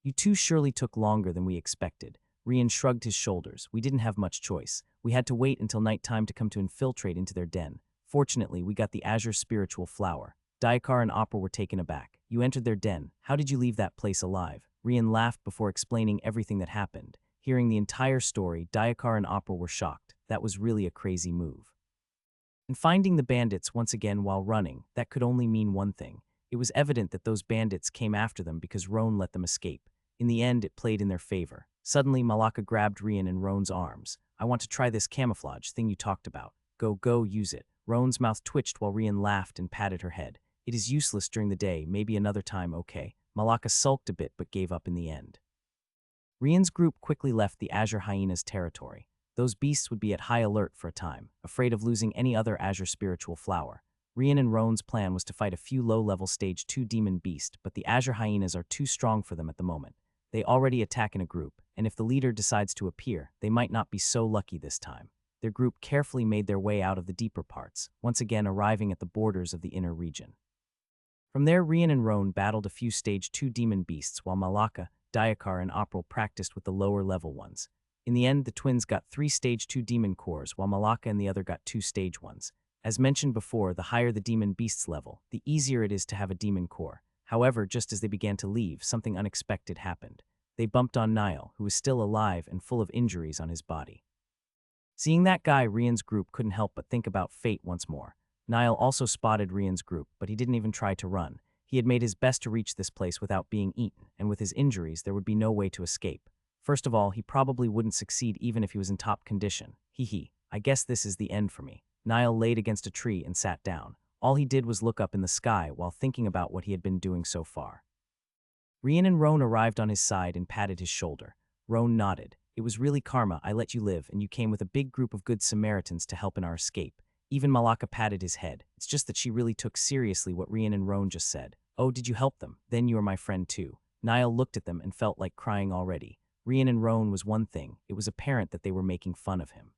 [SPEAKER 1] "You two surely took longer than we expected." Rian shrugged his shoulders. "We didn't have much choice. We had to wait until nighttime to come to infiltrate into their den. Fortunately, we got the azure spiritual flower." Diakar and April were taken aback. "You entered their den. How did you leave that place alive?" Rian laughed before explaining everything that happened. Hearing the entire story, Diakar and April were shocked. That was really a crazy move. And finding the bandits once again while running, that could only mean one thing. It was evident that those bandits came after them because Roan let them escape. In the end, it played in their favor. Suddenly, Malaka grabbed Rian in Roan's arms. "I want to try this camouflage thing you talked about. Go, use it." Roan's mouth twitched while Rian laughed and patted her head. "It is useless during the day, maybe another time, okay." Malaka sulked a bit but gave up in the end. Rian's group quickly left the azure hyena's territory. Those beasts would be at high alert for a time, afraid of losing any other azure spiritual flower. Rian and Roan's plan was to fight a few low-level stage 2 demon beasts, but the azure hyenas are too strong for them at the moment. They already attack in a group, and if the leader decides to appear, they might not be so lucky this time. Their group carefully made their way out of the deeper parts, once again arriving at the borders of the inner region. From there, Rian and Roan battled a few stage 2 demon beasts while Malaka, Diakar, and April practiced with the lower-level ones. In the end, the twins got 3 stage 2 demon cores, while Malaka and the other got 2 stage 1s. As mentioned before, the higher the demon beast's level, the easier it is to have a demon core. However, just as they began to leave, something unexpected happened. They bumped on Niall, who was still alive and full of injuries on his body. Seeing that guy, Rian's group couldn't help but think about fate once more. Niall also spotted Rian's group, but he didn't even try to run. He had made his best to reach this place without being eaten, and with his injuries, there would be no way to escape. First of all, he probably wouldn't succeed even if he was in top condition. I guess this is the end for me. Niall laid against a tree and sat down. All he did was look up in the sky while thinking about what he had been doing so far. Rian and Roan arrived on his side and patted his shoulder. Roan nodded. "It was really karma. I let you live, and you came with a big group of good Samaritans to help in our escape." Even Malaka patted his head. It's just that she really took seriously what Rian and Roan just said. "Oh, did you help them? Then you are my friend too." Niall looked at them and felt like crying already. Rian and Roan was one thing. It was apparent that they were making fun of him.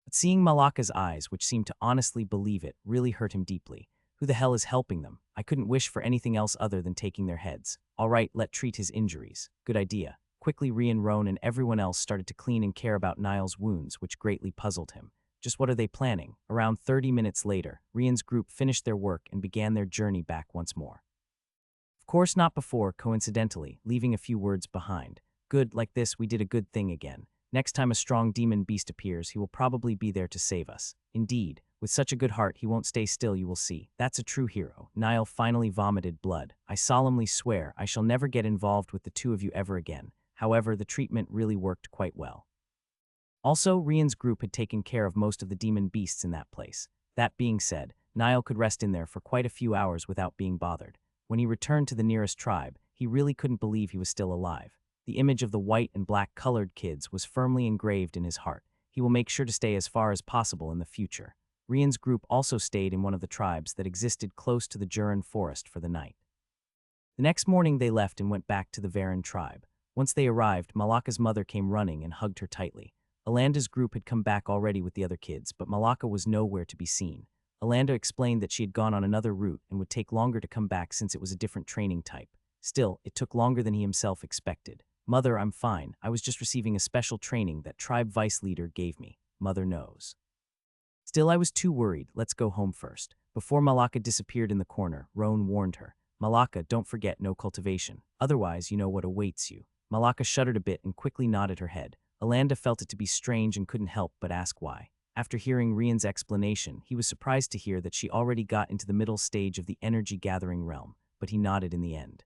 [SPEAKER 1] But seeing Malaka's eyes, which seemed to honestly believe it, really hurt him deeply. Who the hell is helping them? I couldn't wish for anything else other than taking their heads. All right, let treat his injuries. Good idea. Quickly, Rian, Roan, and everyone else started to clean and care about Niall's wounds, which greatly puzzled him. Just what are they planning? Around 30 minutes later, Rian's group finished their work and began their journey back once more. Of course, not before, coincidentally, leaving a few words behind. Good, like this, we did a good thing again. Next time a strong demon beast appears, he will probably be there to save us. Indeed, with such a good heart, he won't stay still, you will see. That's a true hero. Niall finally vomited blood. I solemnly swear I shall never get involved with the two of you ever again. However, the treatment really worked quite well. Also, Rian's group had taken care of most of the demon beasts in that place. That being said, Niall could rest in there for quite a few hours without being bothered. When he returned to the nearest tribe, he really couldn't believe he was still alive. The image of the white and black colored kids was firmly engraved in his heart. He will make sure to stay as far as possible in the future. Rian's group also stayed in one of the tribes that existed close to the Jurin forest for the night. The next morning they left and went back to the Varan tribe. Once they arrived, Malaka's mother came running and hugged her tightly. Alanda's group had come back already with the other kids, but Malaka was nowhere to be seen. Alanda explained that she had gone on another route and would take longer to come back since it was a different training type. Still, it took longer than he himself expected. "Mother, I'm fine. I was just receiving a special training that tribe vice leader gave me. Mother knows." Still, I was too worried. Let's go home first. Before Malaka disappeared in the corner, Roan warned her. "Malaka, don't forget no cultivation. Otherwise, you know what awaits you." Malaka shuddered a bit and quickly nodded her head. Alanda felt it to be strange and couldn't help but ask why. After hearing Rian's explanation, he was surprised to hear that she already got into the middle stage of the energy-gathering realm, but he nodded in the end.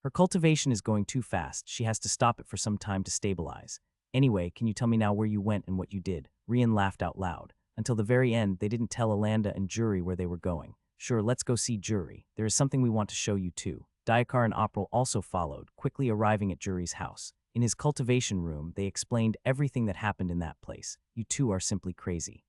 [SPEAKER 1] "Her cultivation is going too fast. She has to stop it for some time to stabilize. Anyway, can you tell me now where you went and what you did?" Rian laughed out loud. Until the very end, they didn't tell Alanda and Jury where they were going. Sure, let's go see Jury. There is something we want to show you too. Diakar and April also followed, quickly arriving at Jury's house. In his cultivation room, they explained everything that happened in that place. You two are simply crazy.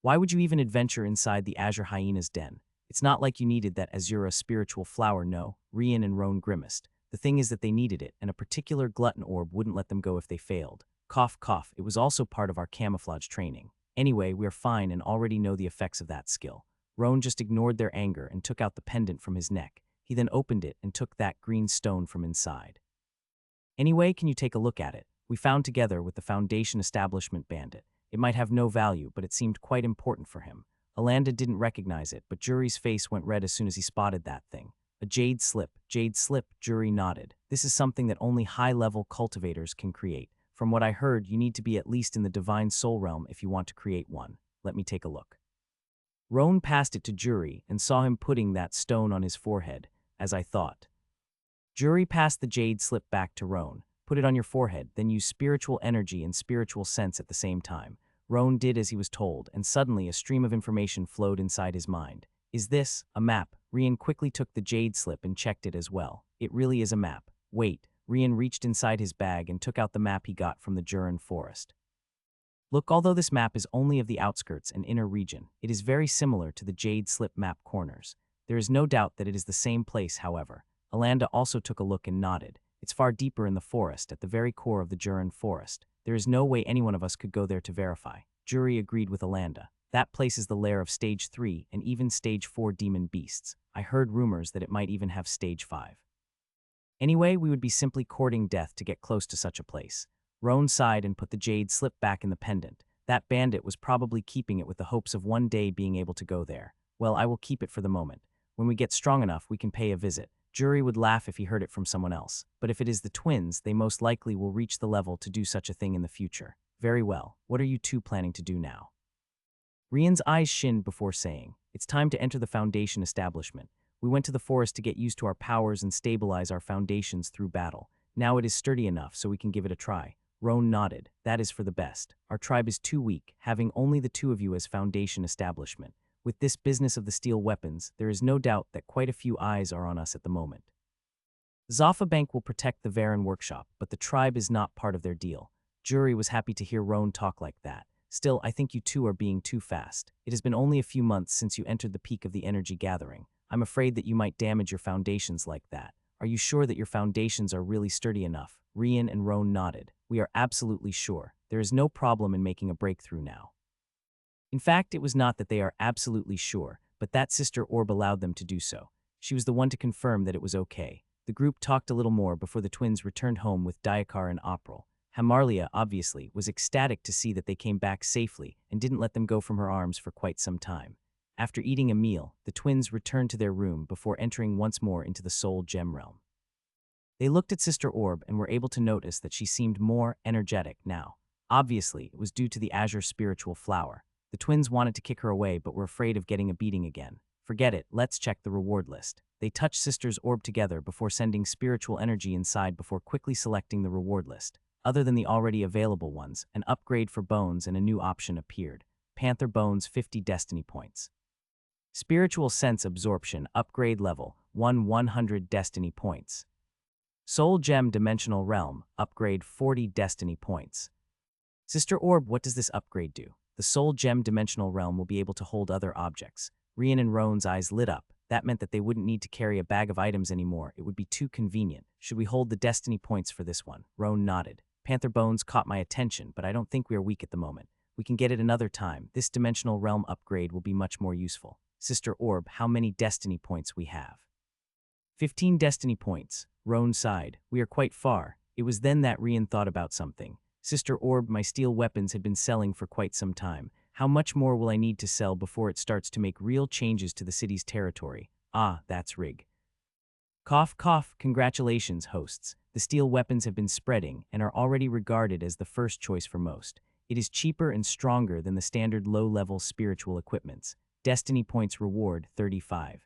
[SPEAKER 1] Why would you even adventure inside the Azure Hyena's den? It's not like you needed that Azura spiritual flower, no. Rian and Roan grimaced. The thing is that they needed it, and a particular glutton orb wouldn't let them go if they failed. Cough, cough, it was also part of our camouflage training. Anyway, we're fine and already know the effects of that skill. Roan just ignored their anger and took out the pendant from his neck. He then opened it and took that green stone from inside. Anyway, can you take a look at it? We found together with the Foundation Establishment Bandit. It might have no value, but it seemed quite important for him. Alanda didn't recognize it, but Jury's face went red as soon as he spotted that thing. A jade slip, Jury nodded. This is something that only high-level cultivators can create. From what I heard, you need to be at least in the Divine Soul Realm if you want to create one. Let me take a look. Roan passed it to Jury and saw him putting that stone on his forehead, as I thought. Jury passed the jade slip back to Roan. Put it on your forehead, then use spiritual energy and spiritual sense at the same time. Roan did as he was told, and suddenly a stream of information flowed inside his mind. Is this a map? Rian quickly took the jade slip and checked it as well. It really is a map. Wait. Rian reached inside his bag and took out the map he got from the Jurin forest. Look, although this map is only of the outskirts and inner region, it is very similar to the jade slip map corners. There is no doubt that it is the same place, however. Alanda also took a look and nodded. It's far deeper in the forest, at the very core of the Jurin forest. There is no way any one of us could go there to verify. Jury agreed with Alanda. That place is the lair of Stage 3 and even Stage 4 demon beasts. I heard rumors that it might even have Stage 5. Anyway, we would be simply courting death to get close to such a place. Roan sighed and put the jade slip back in the pendant. That bandit was probably keeping it with the hopes of one day being able to go there. Well, I will keep it for the moment. When we get strong enough, we can pay a visit. Jury would laugh if he heard it from someone else, but if it is the twins, they most likely will reach the level to do such a thing in the future. Very well, what are you two planning to do now? Rian's eyes shinned before saying, it's time to enter the Foundation establishment. We went to the forest to get used to our powers and stabilize our foundations through battle. Now it is sturdy enough so we can give it a try. Roan nodded. That is for the best. Our tribe is too weak, having only the two of you as Foundation establishment. With this business of the steel weapons, there is no doubt that quite a few eyes are on us at the moment. Zaffa Bank will protect the Varen workshop, but the tribe is not part of their deal. Jury was happy to hear Roan talk like that. Still, I think you two are being too fast. It has been only a few months since you entered the peak of the energy gathering. I'm afraid that you might damage your foundations like that. Are you sure that your foundations are really sturdy enough? Rian and Roan nodded. We are absolutely sure. There is no problem in making a breakthrough now. In fact, it was not that they are absolutely sure, but that Sister Orb allowed them to do so. She was the one to confirm that it was okay. The group talked a little more before the twins returned home with Diakar and April. Hamarlia, obviously, was ecstatic to see that they came back safely and didn't let them go from her arms for quite some time. After eating a meal, the twins returned to their room before entering once more into the Soul Gem realm. They looked at Sister Orb and were able to notice that she seemed more energetic now. Obviously, it was due to the Azure spiritual flower. The twins wanted to kick her away but were afraid of getting a beating again. Forget it, let's check the reward list. They touched Sister's orb together before sending spiritual energy inside before quickly selecting the reward list. Other than the already available ones, an upgrade for bones and a new option appeared. Panther Bones 50 Destiny Points. Spiritual Sense Absorption Upgrade Level 100 Destiny Points. Soul Gem Dimensional Realm Upgrade 40 Destiny Points. Sister Orb, what does this upgrade do? The Soul Gem Dimensional Realm will be able to hold other objects. Rian and Roan's eyes lit up. That meant that they wouldn't need to carry a bag of items anymore. It would be too convenient. Should we hold the Destiny Points for this one? Roan nodded. Panther Bones caught my attention, but I don't think we are weak at the moment. We can get it another time. This Dimensional Realm upgrade will be much more useful. Sister Orb, how many Destiny Points we have? 15 Destiny Points. Roan sighed. We are quite far. It was then that Rian thought about something. Sister Orb, my steel weapons had been selling for quite some time. How much more will I need to sell before it starts to make real changes to the city's territory? Ah, that's Rig. Cough, cough, congratulations, hosts. The steel weapons have been spreading and are already regarded as the first choice for most. It is cheaper and stronger than the standard low-level spiritual equipments. Destiny Points Reward 35.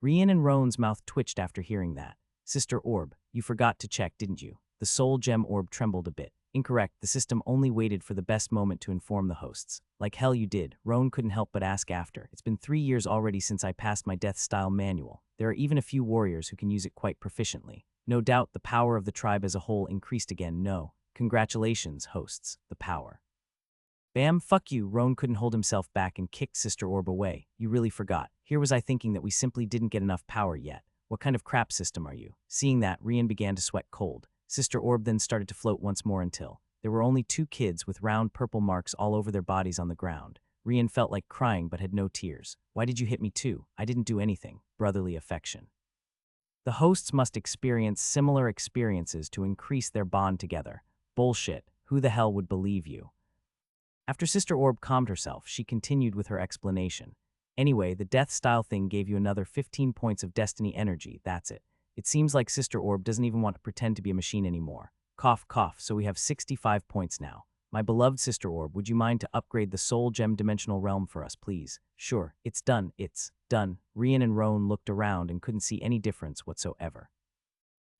[SPEAKER 1] Rian and Roan's mouth twitched after hearing that. Sister Orb, you forgot to check, didn't you? The Soul Gem Orb trembled a bit. Incorrect, the system only waited for the best moment to inform the hosts. Like hell you did, Roan couldn't help but ask after. It's been 3 years already since I passed my death style manual. There are even a few warriors who can use it quite proficiently. No doubt the power of the tribe as a whole increased again, no. Congratulations, hosts, the power. Bam, fuck you, Roan couldn't hold himself back and kicked Sister Orb away. You really forgot. Here was I thinking that we simply didn't get enough power yet. What kind of crap system are you? Seeing that, Rian began to sweat cold. Sister Orb then started to float once more until there were only 2 kids with round purple marks all over their bodies on the ground. Rian felt like crying but had no tears. Why did you hit me too? I didn't do anything. Brotherly affection. The hosts must experience similar experiences to increase their bond together. Bullshit. Who the hell would believe you? After Sister Orb calmed herself, she continued with her explanation. Anyway, the death style thing gave you another 15 points of destiny energy, that's it. It seems like Sister Orb doesn't even want to pretend to be a machine anymore. Cough, cough, so we have 65 points now. My beloved Sister Orb, would you mind to upgrade the Soul Gem Dimensional Realm for us, please? Sure, it's done, it's done. Rian and Roan looked around and couldn't see any difference whatsoever.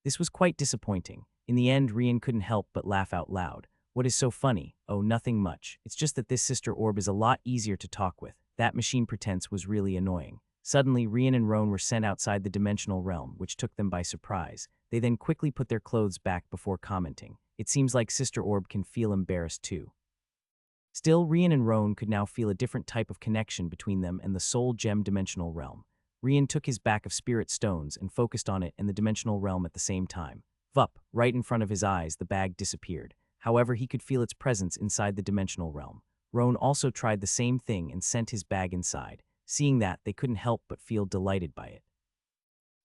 [SPEAKER 1] This was quite disappointing. In the end, Rian couldn't help but laugh out loud. What is so funny? Oh, nothing much. It's just that this Sister Orb is a lot easier to talk with. That machine pretense was really annoying. Suddenly, Rian and Roan were sent outside the dimensional realm, which took them by surprise. They then quickly put their clothes back before commenting. It seems like Sister Orb can feel embarrassed too. Still, Rian and Roan could now feel a different type of connection between them and the Soul Gem Dimensional Realm. Rian took his bag of spirit stones and focused on it and the dimensional realm at the same time. Vup, right in front of his eyes, the bag disappeared. However, he could feel its presence inside the dimensional realm. Roan also tried the same thing and sent his bag inside. Seeing that, they couldn't help but feel delighted by it.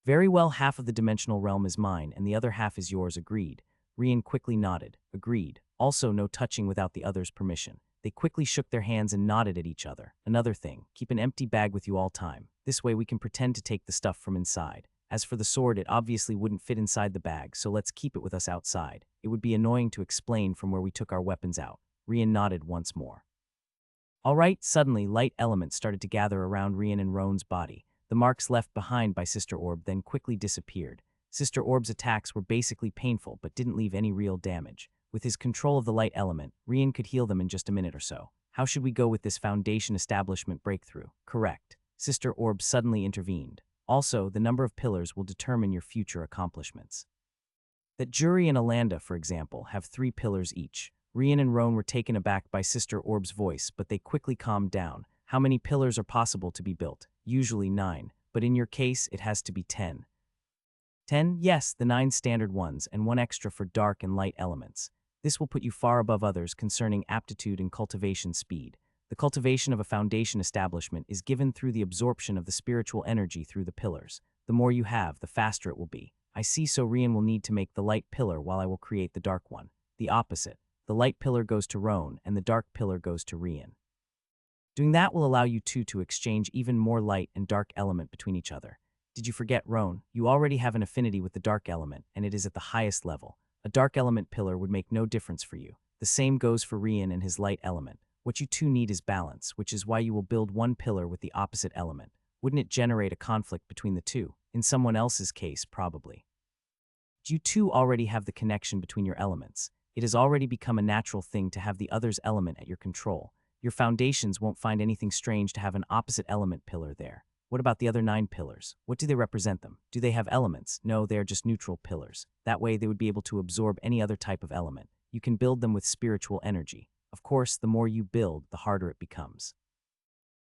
[SPEAKER 1] Very well, half of the dimensional realm is mine and the other half is yours, agreed. Rian quickly nodded. Agreed. Also, no touching without the other's permission. They quickly shook their hands and nodded at each other. Another thing, keep an empty bag with you all time. This way we can pretend to take the stuff from inside. As for the sword, it obviously wouldn't fit inside the bag, so let's keep it with us outside. It would be annoying to explain from where we took our weapons out. Rian nodded once more. All right, suddenly light elements started to gather around Rian and Roan's body. The marks left behind by Sister Orb then quickly disappeared. Sister Orb's attacks were basically painful but didn't leave any real damage. With his control of the light element, Rian could heal them in just a minute or so. How should we go with this foundation establishment breakthrough? Correct. Sister Orb suddenly intervened. Also, the number of pillars will determine your future accomplishments. That Jury and Alanda, for example, have 3 pillars each. Rian and Roan were taken aback by Sister Orb's voice, but they quickly calmed down. How many pillars are possible to be built? Usually 9, but in your case, it has to be 10. 10? Yes, the 9 standard ones, and 1 extra for dark and light elements. This will put you far above others concerning aptitude and cultivation speed. The cultivation of a foundation establishment is given through the absorption of the spiritual energy through the pillars. The more you have, the faster it will be. I see, so Rian will need to make the light pillar while I will create the dark one. The opposite. The light pillar goes to Roan, and the dark pillar goes to Rian. Doing that will allow you two to exchange even more light and dark element between each other. Did you forget, Roan? You already have an affinity with the dark element, and it is at the highest level. A dark element pillar would make no difference for you. The same goes for Rian and his light element. What you two need is balance, which is why you will build 1 pillar with the opposite element. Wouldn't it generate a conflict between the two? In someone else's case, probably. You two already have the connection between your elements. It has already become a natural thing to have the other's element at your control. Your foundations won't find anything strange to have an opposite element pillar there. What about the other 9 pillars? What do they represent them? Do they have elements? No, they are just neutral pillars. That way they would be able to absorb any other type of element. You can build them with spiritual energy. Of course, the more you build, the harder it becomes.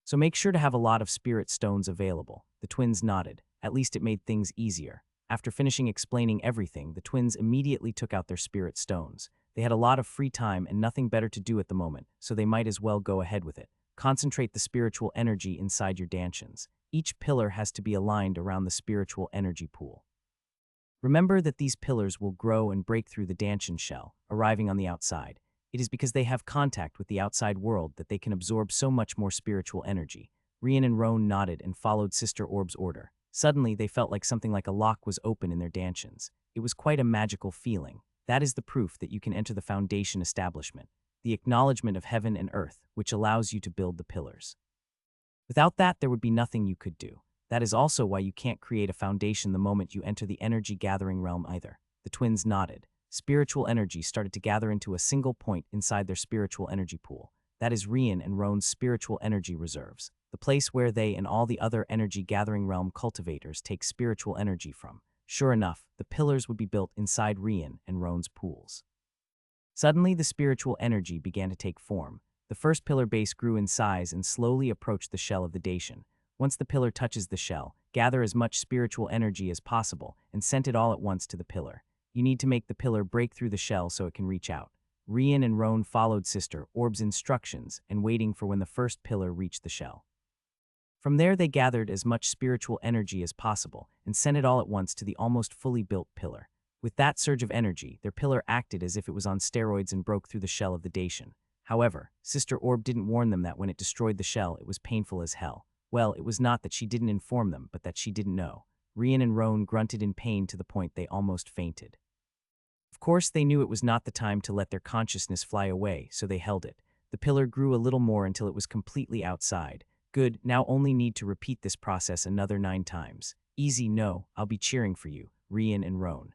[SPEAKER 1] So make sure to have a lot of spirit stones available. The twins nodded. At least it made things easier. After finishing explaining everything, the twins immediately took out their spirit stones. They had a lot of free time and nothing better to do at the moment, so they might as well go ahead with it. Concentrate the spiritual energy inside your dantions. Each pillar has to be aligned around the spiritual energy pool. Remember that these pillars will grow and break through the dantian shell, arriving on the outside. It is because they have contact with the outside world that they can absorb so much more spiritual energy. Rian and Roan nodded and followed Sister Orb's order. Suddenly, they felt like something like a lock was open in their dantians. It was quite a magical feeling. That is the proof that you can enter the foundation establishment, the acknowledgement of heaven and earth, which allows you to build the pillars. Without that, there would be nothing you could do. That is also why you can't create a foundation the moment you enter the energy gathering realm either. The twins nodded. spiritual energy started to gather into a single point inside their spiritual energy pool. That is Rian and Roan's spiritual energy reserves, the place where they and all the other energy-gathering realm cultivators take spiritual energy from. Sure enough, the pillars would be built inside Rian and Roan's pools. Suddenly, the spiritual energy began to take form. The first pillar base grew in size and slowly approached the shell of the Dacian. Once the pillar touches the shell, gather as much spiritual energy as possible and send it all at once to the pillar. You need to make the pillar break through the shell so it can reach out. Rian and Roan followed Sister Orb's instructions and waiting for when the first pillar reached the shell. From there, they gathered as much spiritual energy as possible and sent it all at once to the almost fully built pillar. With that surge of energy, their pillar acted as if it was on steroids and broke through the shell of the Dacian. However, Sister Orb didn't warn them that when it destroyed the shell, it was painful as hell. Well, it was not that she didn't inform them, but that she didn't know. Rian and Roan grunted in pain to the point they almost fainted. Of course, they knew it was not the time to let their consciousness fly away, so they held it. The pillar grew a little more until it was completely outside. Good, now only need to repeat this process another 9 times. Easy, no, I'll be cheering for you, Rian and Roan.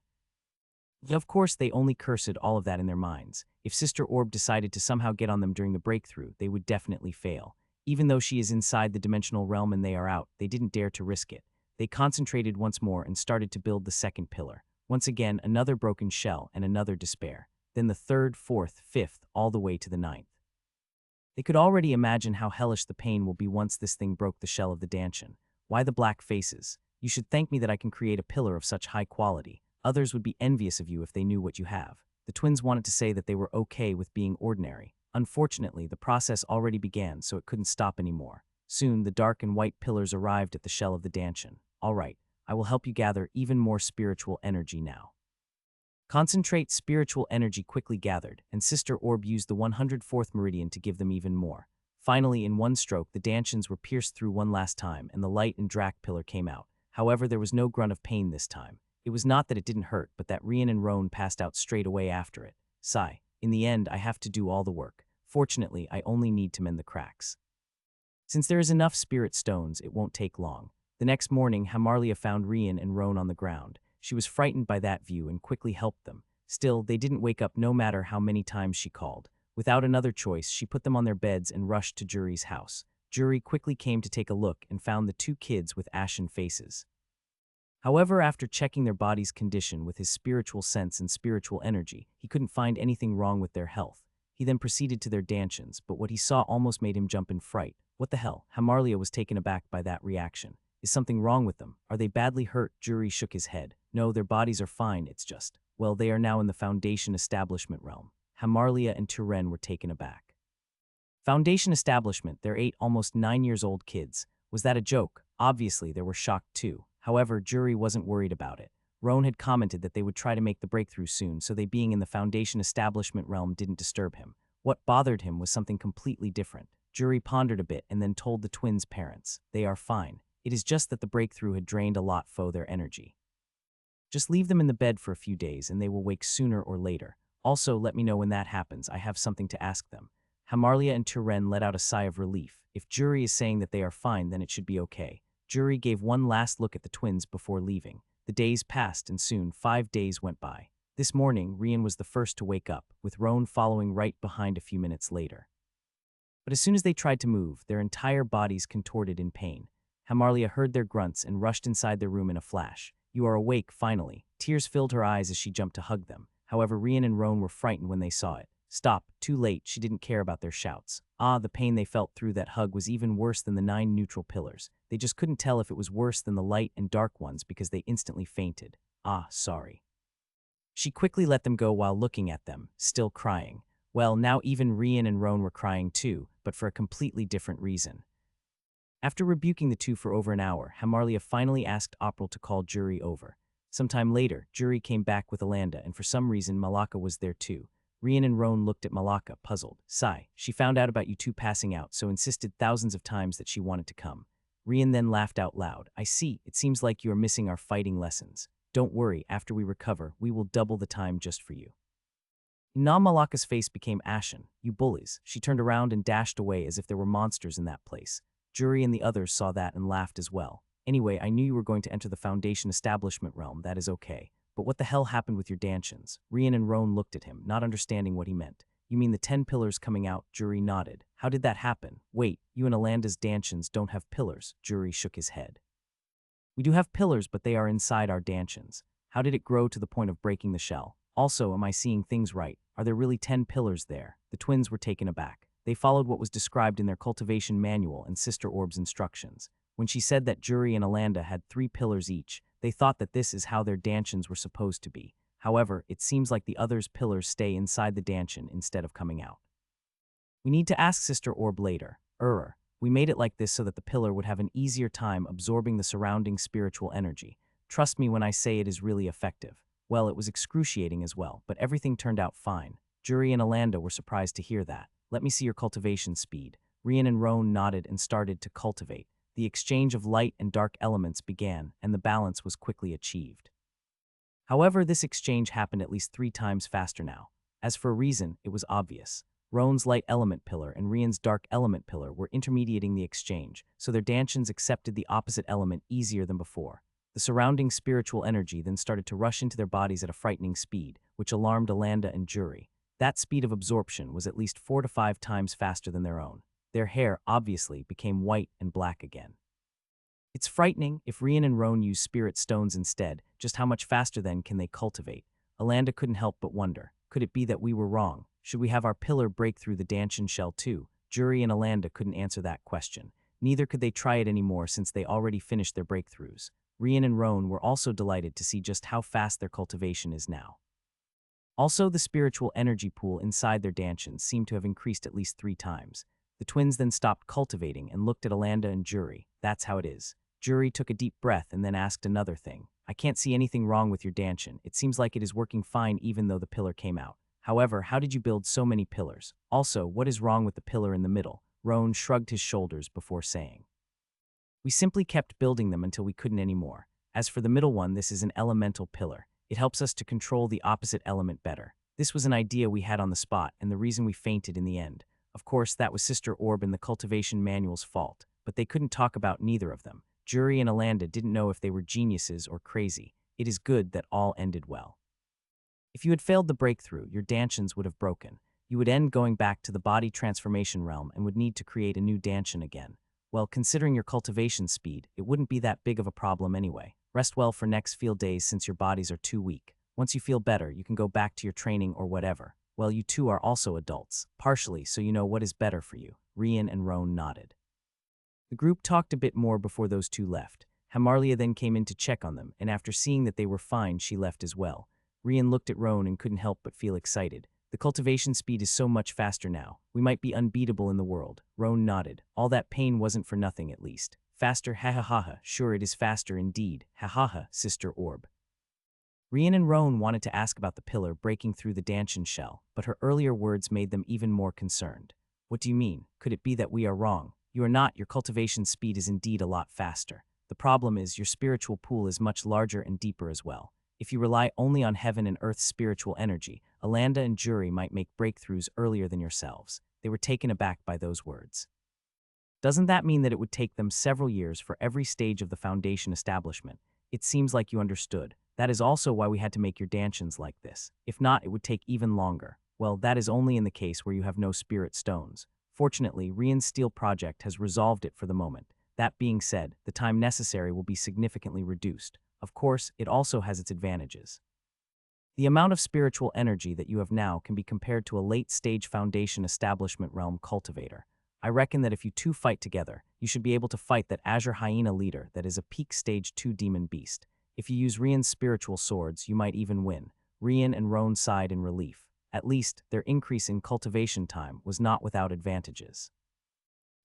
[SPEAKER 1] Of course, they only cursed all of that in their minds. If Sister Orb decided to somehow get on them during the breakthrough, they would definitely fail. Even though she is inside the dimensional realm and they are out, they didn't dare to risk it. They concentrated once more and started to build the second pillar. Once again, another broken shell and another despair. Then the third, fourth, fifth, all the way to the 9th. They could already imagine how hellish the pain will be once this thing broke the shell of the Dacian. Why the black faces? You should thank me that I can create a pillar of such high quality. Others would be envious of you if they knew what you have. The twins wanted to say that they were okay with being ordinary. Unfortunately, the process already began, so it couldn't stop anymore. Soon, the dark and white pillars arrived at the shell of the Dacian. All right, I will help you gather even more spiritual energy now. Concentrate spiritual energy quickly gathered, and Sister Orb used the 104th meridian to give them even more. Finally, in one stroke, the Dacians were pierced through one last time, and the light and Drac pillar came out. However, there was no grunt of pain this time. It was not that it didn't hurt, but that Rian and Roan passed out straight away after it. Sigh. In the end, I have to do all the work. Fortunately, I only need to mend the cracks. Since there is enough spirit stones, it won't take long. The next morning, Hamarlia found Rian and Roan on the ground. She was frightened by that view and quickly helped them. Still, they didn't wake up no matter how many times she called. Without another choice, she put them on their beds and rushed to Jury's house. Jury quickly came to take a look and found the 2 kids with ashen faces. However, after checking their body's condition with his spiritual sense and spiritual energy, he couldn't find anything wrong with their health. He then proceeded to their Dacians, but what he saw almost made him jump in fright. What the hell? Hamarlia was taken aback by that reaction. Is something wrong with them? Are they badly hurt? Jury shook his head. No, their bodies are fine, it's just, well, they are now in the Foundation Establishment realm. Hamarlia and Turen were taken aback. Foundation Establishment, their 8 almost 9-years-old kids. Was that a joke? Obviously, they were shocked too. However, Jury wasn't worried about it. Roan had commented that they would try to make the breakthrough soon, so they being in the Foundation Establishment realm didn't disturb him. What bothered him was something completely different. Jury pondered a bit and then told the twins' parents, they are fine. It is just that the breakthrough had drained a lot of their energy. Just leave them in the bed for a few days and they will wake sooner or later. Also, let me know when that happens. I have something to ask them. Hamarlia and Turen let out a sigh of relief. If Jury is saying that they are fine, then it should be okay. Jury gave one last look at the twins before leaving. The days passed and soon 5 days went by. This morning, Rian was the first to wake up, with Roan following right behind a few minutes later. But as soon as they tried to move, their entire bodies contorted in pain. Hamarlia heard their grunts and rushed inside their room in a flash. You are awake, finally. Tears filled her eyes as she jumped to hug them. However, Rian and Roan were frightened when they saw it. Stop, too late, she didn't care about their shouts. The pain they felt through that hug was even worse than the 9 neutral pillars. They just couldn't tell if it was worse than the light and dark ones because they instantly fainted. Sorry. She quickly let them go while looking at them, still crying. Well, now even Rian and Roan were crying too, but for a completely different reason. After rebuking the 2 for over an hour, Hamarlia finally asked April to call Jury over. Sometime later, Jury came back with Alanda, and for some reason Malaka was there too. Rian and Roan looked at Malaka, puzzled. Sigh. She found out about you 2 passing out, so insisted thousands of times that she wanted to come. Rian then laughed out loud. I see, it seems like you are missing our fighting lessons. Don't worry, after we recover, we will double the time just for you. Now Malaka's face became ashen. You bullies. She turned around and dashed away as if there were monsters in that place. Jury and the others saw that and laughed as well. Anyway, I knew you were going to enter the Foundation Establishment realm, that is okay. but what the hell happened with your dantions? Rian and Roan looked at him, not understanding what he meant. You mean the 10 pillars coming out? Juri nodded. How did that happen? Wait, you and Alanda's dantions don't have pillars. Juri shook his head. We do have pillars, but they are inside our dantions. How did it grow to the point of breaking the shell? Also, am I seeing things right? Are there really 10 pillars there? The twins were taken aback. They followed what was described in their cultivation manual and Sister Orb's instructions. When she said that Juri and Alanda had 3 pillars each, they thought that this is how their dantions were supposed to be. However, it seems like the others' pillars stay inside the dantion instead of coming out. We need to ask Sister Orb later. We made it like this so that the pillar would have an easier time absorbing the surrounding spiritual energy. Trust me when I say it is really effective. Well, it was excruciating as well, but everything turned out fine. Juri and Alanda were surprised to hear that. Let me see your cultivation speed. Rian and Roan nodded and started to cultivate. The exchange of light and dark elements began, and the balance was quickly achieved. However, this exchange happened at least 3 times faster now. As for a reason, it was obvious. Roan's light element pillar and Rian's dark element pillar were intermediating the exchange, so their dantions accepted the opposite element easier than before. The surrounding spiritual energy then started to rush into their bodies at a frightening speed, which alarmed Alanda and Juri. That speed of absorption was at least 4 to 5 times faster than their own. Their hair, obviously, became white and black again. It's frightening. If Rian and Roan use spirit stones instead, just how much faster then can they cultivate? Alanda couldn't help but wonder. Could it be that we were wrong? Should we have our pillar break through the dantion shell too? Juri and Alanda couldn't answer that question. Neither could they try it anymore since they already finished their breakthroughs. Rian and Roan were also delighted to see just how fast their cultivation is now. Also, the spiritual energy pool inside their dantions seemed to have increased at least 3 times. The twins then stopped cultivating and looked at Alanda and Juri. That's how it is. Juri took a deep breath and then asked another thing. I can't see anything wrong with your dantion. It seems like it is working fine even though the pillar came out. However, how did you build so many pillars? Also, what is wrong with the pillar in the middle? Roan shrugged his shoulders before saying. We simply kept building them until we couldn't anymore. As for the middle one, this is an elemental pillar. It helps us to control the opposite element better. This was an idea we had on the spot and the reason we fainted in the end. Of course, that was Sister Orb and the cultivation manual's fault, but they couldn't talk about neither of them. Juri and Alanda didn't know if they were geniuses or crazy. It is good that all ended well. If you had failed the breakthrough, your dantions would have broken. You would end going back to the body transformation realm and would need to create a new dantion again. Well, considering your cultivation speed, it wouldn't be that big of a problem anyway. Rest well for next field days since your bodies are too weak. Once you feel better, you can go back to your training or whatever. Well, you two are also adults, partially so you know what is better for you. Rian and Roan nodded. The group talked a bit more before those two left. Hamarlia then came in to check on them, and after seeing that they were fine, she left as well. Rian looked at Roan and couldn't help but feel excited. The cultivation speed is so much faster now. We might be unbeatable in the world. Roan nodded. All that pain wasn't for nothing, at least. Faster, ha ha ha ha. Sure, it is faster indeed. Ha ha ha, Sister Orb. Rian and Roan wanted to ask about the pillar breaking through the dantion shell, but her earlier words made them even more concerned. What do you mean? Could it be that we are wrong? You are not. Your cultivation speed is indeed a lot faster. The problem is your spiritual pool is much larger and deeper as well. If you rely only on heaven and earth's spiritual energy, Alanda and Juri might make breakthroughs earlier than yourselves. They were taken aback by those words. Doesn't that mean that it would take them several years for every stage of the foundation establishment? It seems like you understood. That is also why we had to make your dantions like this. If not, it would take even longer. Well, that is only in the case where you have no spirit stones. Fortunately, Rian's Steel project has resolved it for the moment. That being said, the time necessary will be significantly reduced. Of course, it also has its advantages. The amount of spiritual energy that you have now can be compared to a late-stage foundation establishment realm cultivator. I reckon that if you two fight together, you should be able to fight that Azure Hyena leader that is a peak stage 2 demon beast. If you use Rian's spiritual swords, you might even win. Rian and Roan sighed in relief. At least, their increase in cultivation time was not without advantages.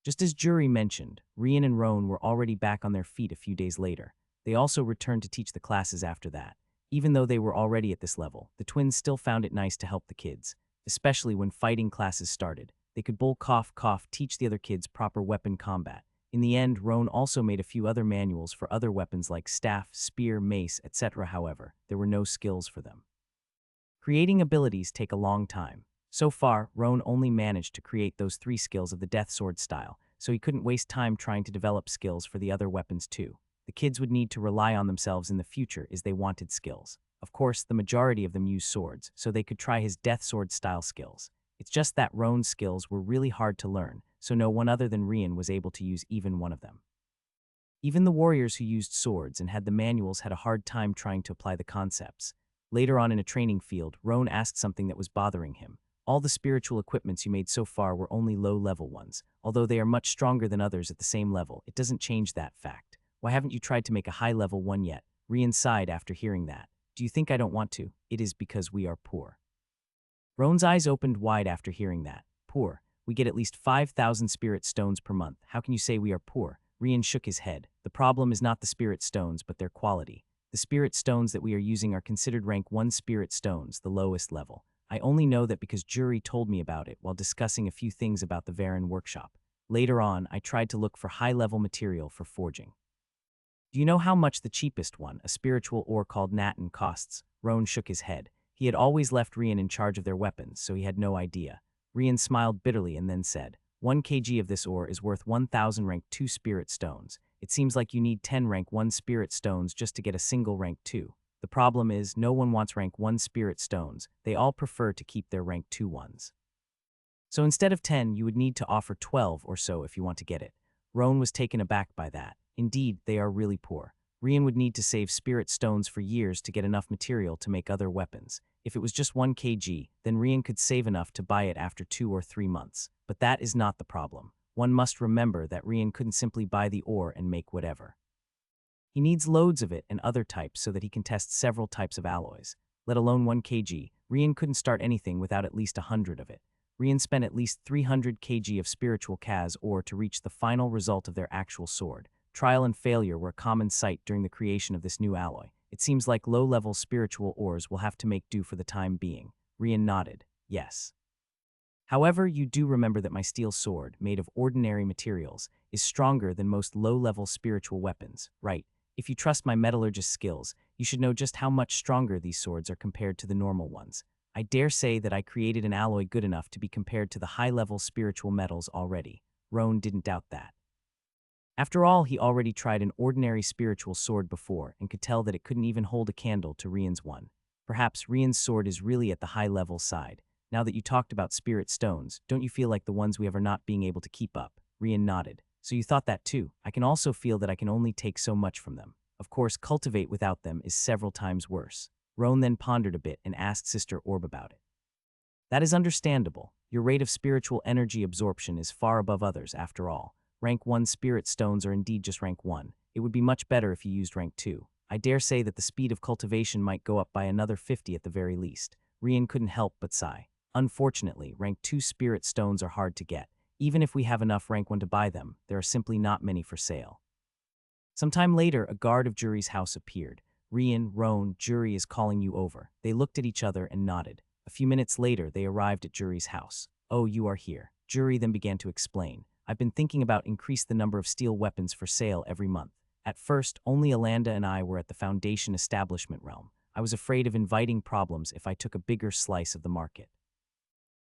[SPEAKER 1] Just as Juri mentioned, Rian and Roan were already back on their feet a few days later. They also returned to teach the classes after that. Even though they were already at this level, the twins still found it nice to help the kids, especially when fighting classes started. They could bull cough teach the other kids proper weapon combat. In the end, Roan also made a few other manuals for other weapons like staff, spear, mace, etc. However, there were no skills for them. Creating abilities take a long time. So far, Roan only managed to create those 3 skills of the Death Sword style, so he couldn't waste time trying to develop skills for the other weapons too. The kids would need to rely on themselves in the future as they wanted skills. Of course, the majority of them used swords, so they could try his death sword style skills. It's just that Roan's skills were really hard to learn, so no one other than Rian was able to use even one of them. Even the warriors who used swords and had the manuals had a hard time trying to apply the concepts. Later on in a training field, Roan asked something that was bothering him. All the spiritual equipments you made so far were only low-level ones. Although they are much stronger than others at the same level, it doesn't change that fact. Why haven't you tried to make a high-level one yet? Rian sighed after hearing that. Do you think I don't want to? It is because we are poor. Roan's eyes opened wide after hearing that. Poor. We get at least 5,000 spirit stones per month. How can you say we are poor? Rian shook his head. The problem is not the spirit stones, but their quality. The spirit stones that we are using are considered rank 1 spirit stones, the lowest level. I only know that because Jury told me about it while discussing a few things about the Varen workshop. Later on, I tried to look for high-level material for forging. Do you know how much the cheapest one, a spiritual ore called Natin, costs? Roan shook his head. He had always left Rian in charge of their weapons, so he had no idea. Rian smiled bitterly and then said, 1 kg of this ore is worth 1,000 rank 2 spirit stones. It seems like you need 10 rank 1 spirit stones just to get a single rank 2. The problem is, no one wants rank 1 spirit stones. They all prefer to keep their rank 2 ones. So instead of 10, you would need to offer 12 or so if you want to get it. Roan was taken aback by that. Indeed, they are really poor. Rian would need to save spirit stones for years to get enough material to make other weapons. If it was just 1 kg, then Rian could save enough to buy it after 2 or 3 months. But that is not the problem. One must remember that Rian couldn't simply buy the ore and make whatever. He needs loads of it and other types so that he can test several types of alloys. Let alone 1 kg, Rian couldn't start anything without at least 100 of it. Rian spent at least 300 kg of spiritual Kaz ore to reach the final result of their actual sword. Trial and failure were a common sight during the creation of this new alloy. It seems like low-level spiritual ores will have to make do for the time being. Rian nodded. Yes. However, you do remember that my steel sword, made of ordinary materials, is stronger than most low-level spiritual weapons, right? If you trust my metallurgist skills, you should know just how much stronger these swords are compared to the normal ones. I dare say that I created an alloy good enough to be compared to the high-level spiritual metals already. Roan didn't doubt that. After all, he already tried an ordinary spiritual sword before and could tell that it couldn't even hold a candle to Rian's one. Perhaps Rian's sword is really at the high-level side. Now that you talked about spirit stones, don't you feel like the ones we have are not being able to keep up? Rian nodded. So you thought that too. I can also feel that I can only take so much from them. Of course, cultivate without them is several times worse. Roan then pondered a bit and asked Sister Orb about it. That is understandable. Your rate of spiritual energy absorption is far above others, after all. Rank 1 spirit stones are indeed just rank 1. It would be much better if you used rank 2. I dare say that the speed of cultivation might go up by another 50 at the very least. Rian couldn't help but sigh. Unfortunately, rank 2 spirit stones are hard to get. Even if we have enough rank 1 to buy them, there are simply not many for sale. Sometime later, a guard of Jury's house appeared. Rian, Roan, Jury is calling you over. They looked at each other and nodded. A few minutes later, they arrived at Jury's house. Oh, you are here. Jury then began to explain. I've been thinking about increase the number of steel weapons for sale every month. At first, only Alanda and I were at the Foundation establishment realm. I was afraid of inviting problems if I took a bigger slice of the market.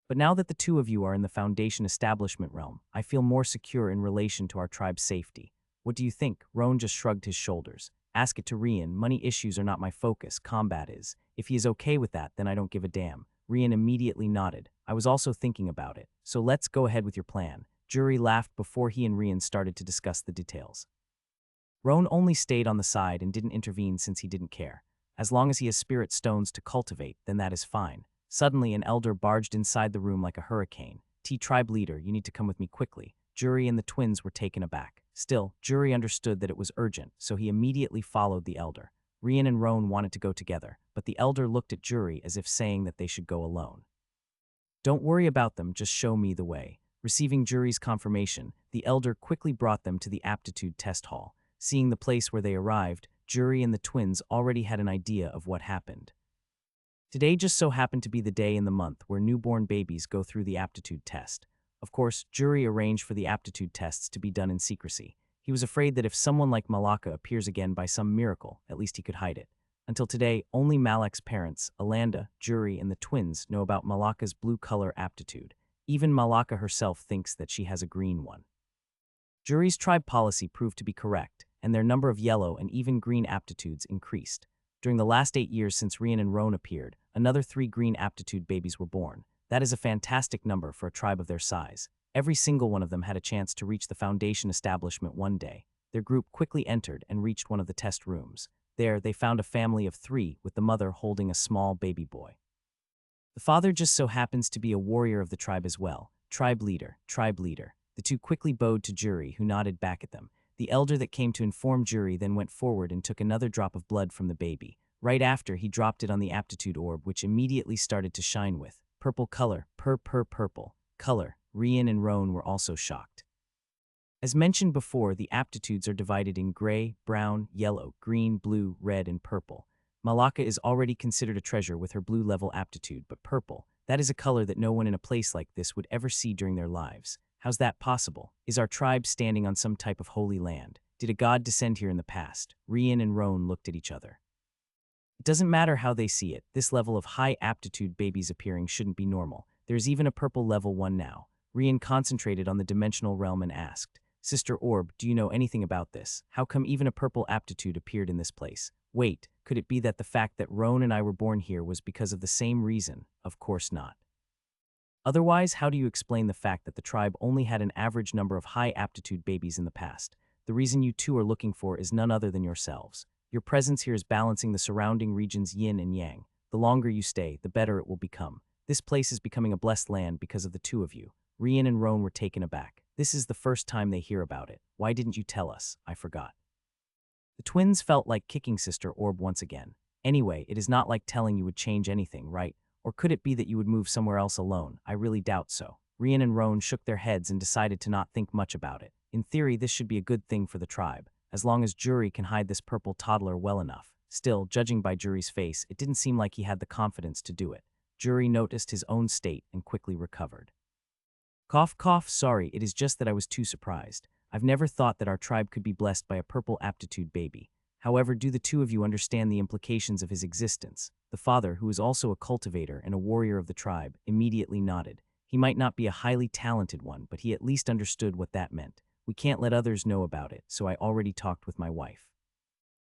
[SPEAKER 1] But now that the two of you are in the Foundation establishment realm, I feel more secure in relation to our tribe's safety. What do you think? Roan just shrugged his shoulders. Ask it to Rian. Money issues are not my focus, combat is. If he is okay with that, then I don't give a damn. Rian immediately nodded. I was also thinking about it. So let's go ahead with your plan. Jury laughed before he and Rian started to discuss the details. Roan only stayed on the side and didn't intervene since he didn't care. As long as he has spirit stones to cultivate, then that is fine. Suddenly, an elder barged inside the room like a hurricane. Tribe leader, you need to come with me quickly. Jury and the twins were taken aback. Still, Jury understood that it was urgent, so he immediately followed the elder. Rian and Roan wanted to go together, but the elder looked at Jury as if saying that they should go alone. Don't worry about them, just show me the way. Receiving Jury's confirmation, the elder quickly brought them to the aptitude test hall. Seeing the place where they arrived, Jury and the twins already had an idea of what happened. Today just so happened to be the day in the month where newborn babies go through the aptitude test. Of course, Jury arranged for the aptitude tests to be done in secrecy. He was afraid that if someone like Malaka appears again by some miracle, at least he could hide it. Until today, only Malak's parents, Alanda, Jury, and the twins know about Malaka's blue color aptitude. Even Malaka herself thinks that she has a green one. Jury's tribe policy proved to be correct, and their number of yellow and even green aptitudes increased. During the last 8 years since Rian and Roan appeared, another 3 green aptitude babies were born. That is a fantastic number for a tribe of their size. Every single one of them had a chance to reach the foundation establishment one day. Their group quickly entered and reached one of the test rooms. There, they found a family of 3, with the mother holding a small baby boy. The father just so happens to be a warrior of the tribe as well. Tribe leader, tribe leader. The 2 quickly bowed to Jury, who nodded back at them. The elder that came to inform Jury then went forward and took another drop of blood from the baby. Right after, he dropped it on the aptitude orb, which immediately started to shine with purple color, purple color. Rian and Roan were also shocked. As mentioned before, the aptitudes are divided in gray, brown, yellow, green, blue, red, and purple. Malaka is already considered a treasure with her blue level aptitude, but purple, that is a color that no one in a place like this would ever see during their lives. How's that possible? Is our tribe standing on some type of holy land? Did a god descend here in the past? Rian and Roan looked at each other. It doesn't matter how they see it, this level of high aptitude babies appearing shouldn't be normal. There's even a purple level 1 now. Rian concentrated on the dimensional realm and asked, Sister Orb, do you know anything about this? How come even a purple aptitude appeared in this place? Wait, could it be that the fact that Roan and I were born here was because of the same reason? Of course not. Otherwise, how do you explain the fact that the tribe only had an average number of high aptitude babies in the past? The reason you two are looking for is none other than yourselves. Your presence here is balancing the surrounding region's yin and yang. The longer you stay, the better it will become. This place is becoming a blessed land because of the 2 of you. Rian and Roan were taken aback. This is the first time they hear about it. Why didn't you tell us? I forgot. The twins felt like kicking Sister Orb once again. Anyway, it is not like telling you would change anything, right? Or could it be that you would move somewhere else alone? I really doubt so. Rian and Roan shook their heads and decided to not think much about it. In theory, this should be a good thing for the tribe, as long as Jury can hide this purple toddler well enough. Still, judging by Jury's face, it didn't seem like he had the confidence to do it. Jury noticed his own state and quickly recovered. Cough, cough, sorry, it is just that I was too surprised. I've never thought that our tribe could be blessed by a purple aptitude baby. However, do the 2 of you understand the implications of his existence? The father, who is also a cultivator and a warrior of the tribe, immediately nodded. He might not be a highly talented one, but he at least understood what that meant. We can't let others know about it, so I already talked with my wife.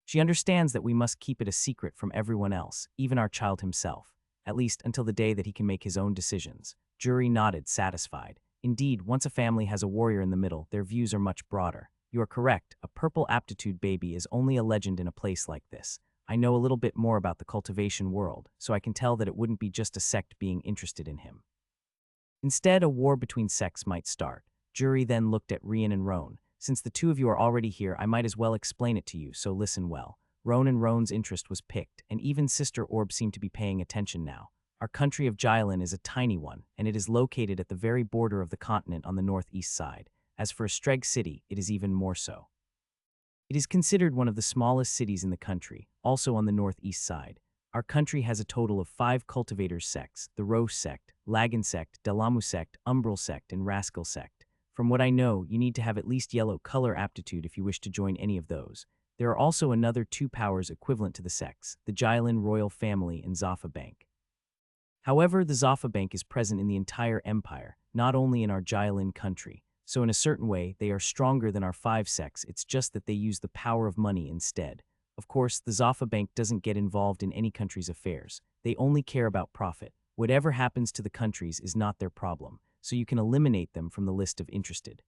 [SPEAKER 1] She understands that we must keep it a secret from everyone else, even our child himself, at least until the day that he can make his own decisions. Jury nodded, satisfied. Indeed, once a family has a warrior in the middle, their views are much broader. You are correct, a purple aptitude baby is only a legend in a place like this. I know a little bit more about the cultivation world, so I can tell that it wouldn't be just a sect being interested in him. Instead, a war between sects might start. Jury then looked at Rian and Roan. Since the 2 of you are already here, I might as well explain it to you, so listen well. Roan and Roan's interest was piqued, and even Sister Orb seemed to be paying attention now. Our country of Jylin is a tiny one, and it is located at the very border of the continent on the northeast side. As for Streg City, it is even more so. It is considered one of the smallest cities in the country, also on the northeast side. Our country has a total of 5 cultivators sects, the Roche sect, Lagan sect, Delamu sect, Umbral sect, and Rascal sect. From what I know, you need to have at least yellow color aptitude if you wish to join any of those. There are also another 2 powers equivalent to the sects, the Jylin royal family and Zafa Bank. However, the Zafa Bank is present in the entire empire, not only in our Jylin country. So in a certain way, they are stronger than our 5 sects, it's just that they use the power of money instead. Of course, the Zafa Bank doesn't get involved in any country's affairs. They only care about profit. Whatever happens to the countries is not their problem, so you can eliminate them from the list of interested.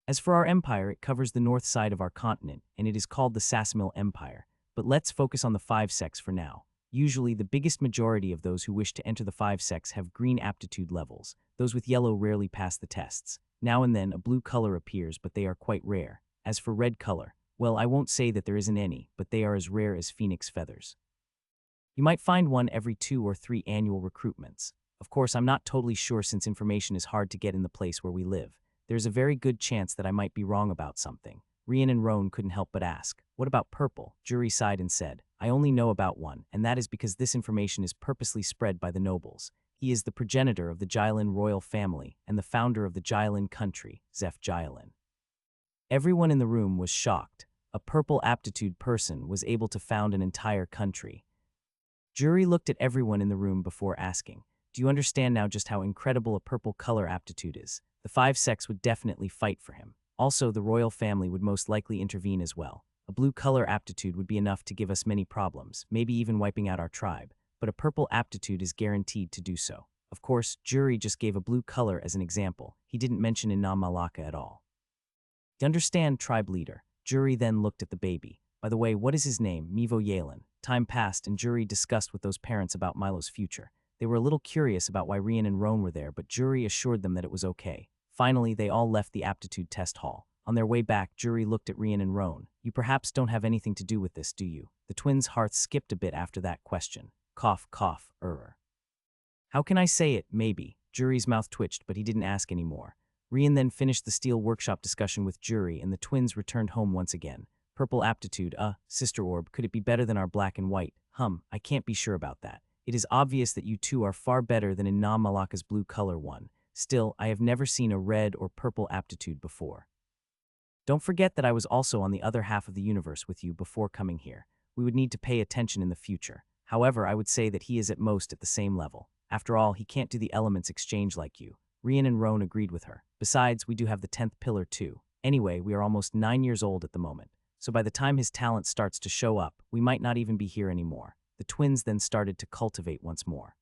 [SPEAKER 1] As for our empire, it covers the north side of our continent, and it is called the Sasmil Empire. But let's focus on the 5 sects for now. Usually, the biggest majority of those who wish to enter the 5 sects have green aptitude levels. Those with yellow rarely pass the tests. Now and then, a blue color appears, but they are quite rare. As for red color, well, I won't say that there isn't any, but they are as rare as phoenix feathers. You might find one every 2 or 3 annual recruitments. Of course, I'm not totally sure since information is hard to get in the place where we live. There's a very good chance that I might be wrong about something. Rian and Roan couldn't help but ask, what about purple? Jury sighed and said, I only know about one, and that is because this information is purposely spread by the nobles. He is the progenitor of the Jylin royal family and the founder of the Jylin country, Zeph Jylin. Everyone in the room was shocked. A purple aptitude person was able to found an entire country. Jury looked at everyone in the room before asking, do you understand now just how incredible a purple color aptitude is? The 5 sects would definitely fight for him. Also, the royal family would most likely intervene as well. A blue color aptitude would be enough to give us many problems, maybe even wiping out our tribe, but a purple aptitude is guaranteed to do so. Of course, Jury just gave a blue color as an example. He didn't mention Inam Malaka at all. To understand tribe leader, Jury then looked at the baby. By the way, what is his name? Mivo Yalen. Time passed and Jury discussed with those parents about Milo's future. They were a little curious about why Rian and Roan were there, but Jury assured them that it was okay. Finally, they all left the aptitude test hall. On their way back, Jury looked at Rian and Roan. You perhaps don't have anything to do with this, do you? The twins' hearts skipped a bit after that question. Cough, cough, How can I say it? Maybe. Jury's mouth twitched, but he didn't ask any more. Rian then finished the steel workshop discussion with Jury, and the twins returned home once again. Purple aptitude, Sister Orb, could it be better than our black and white? I can't be sure about that. It is obvious that you two are far better than in Nam Malaka's blue color one. Still, I have never seen a red or purple aptitude before. Don't forget that I was also on the other half of the universe with you before coming here. We would need to pay attention in the future. However, I would say that he is at most at the same level. After all, he can't do the elements exchange like you. Rian and Roan agreed with her. Besides, we do have the 10th pillar too. Anyway, we are almost 9 years old at the moment. So by the time his talent starts to show up, we might not even be here anymore. The twins then started to cultivate once more.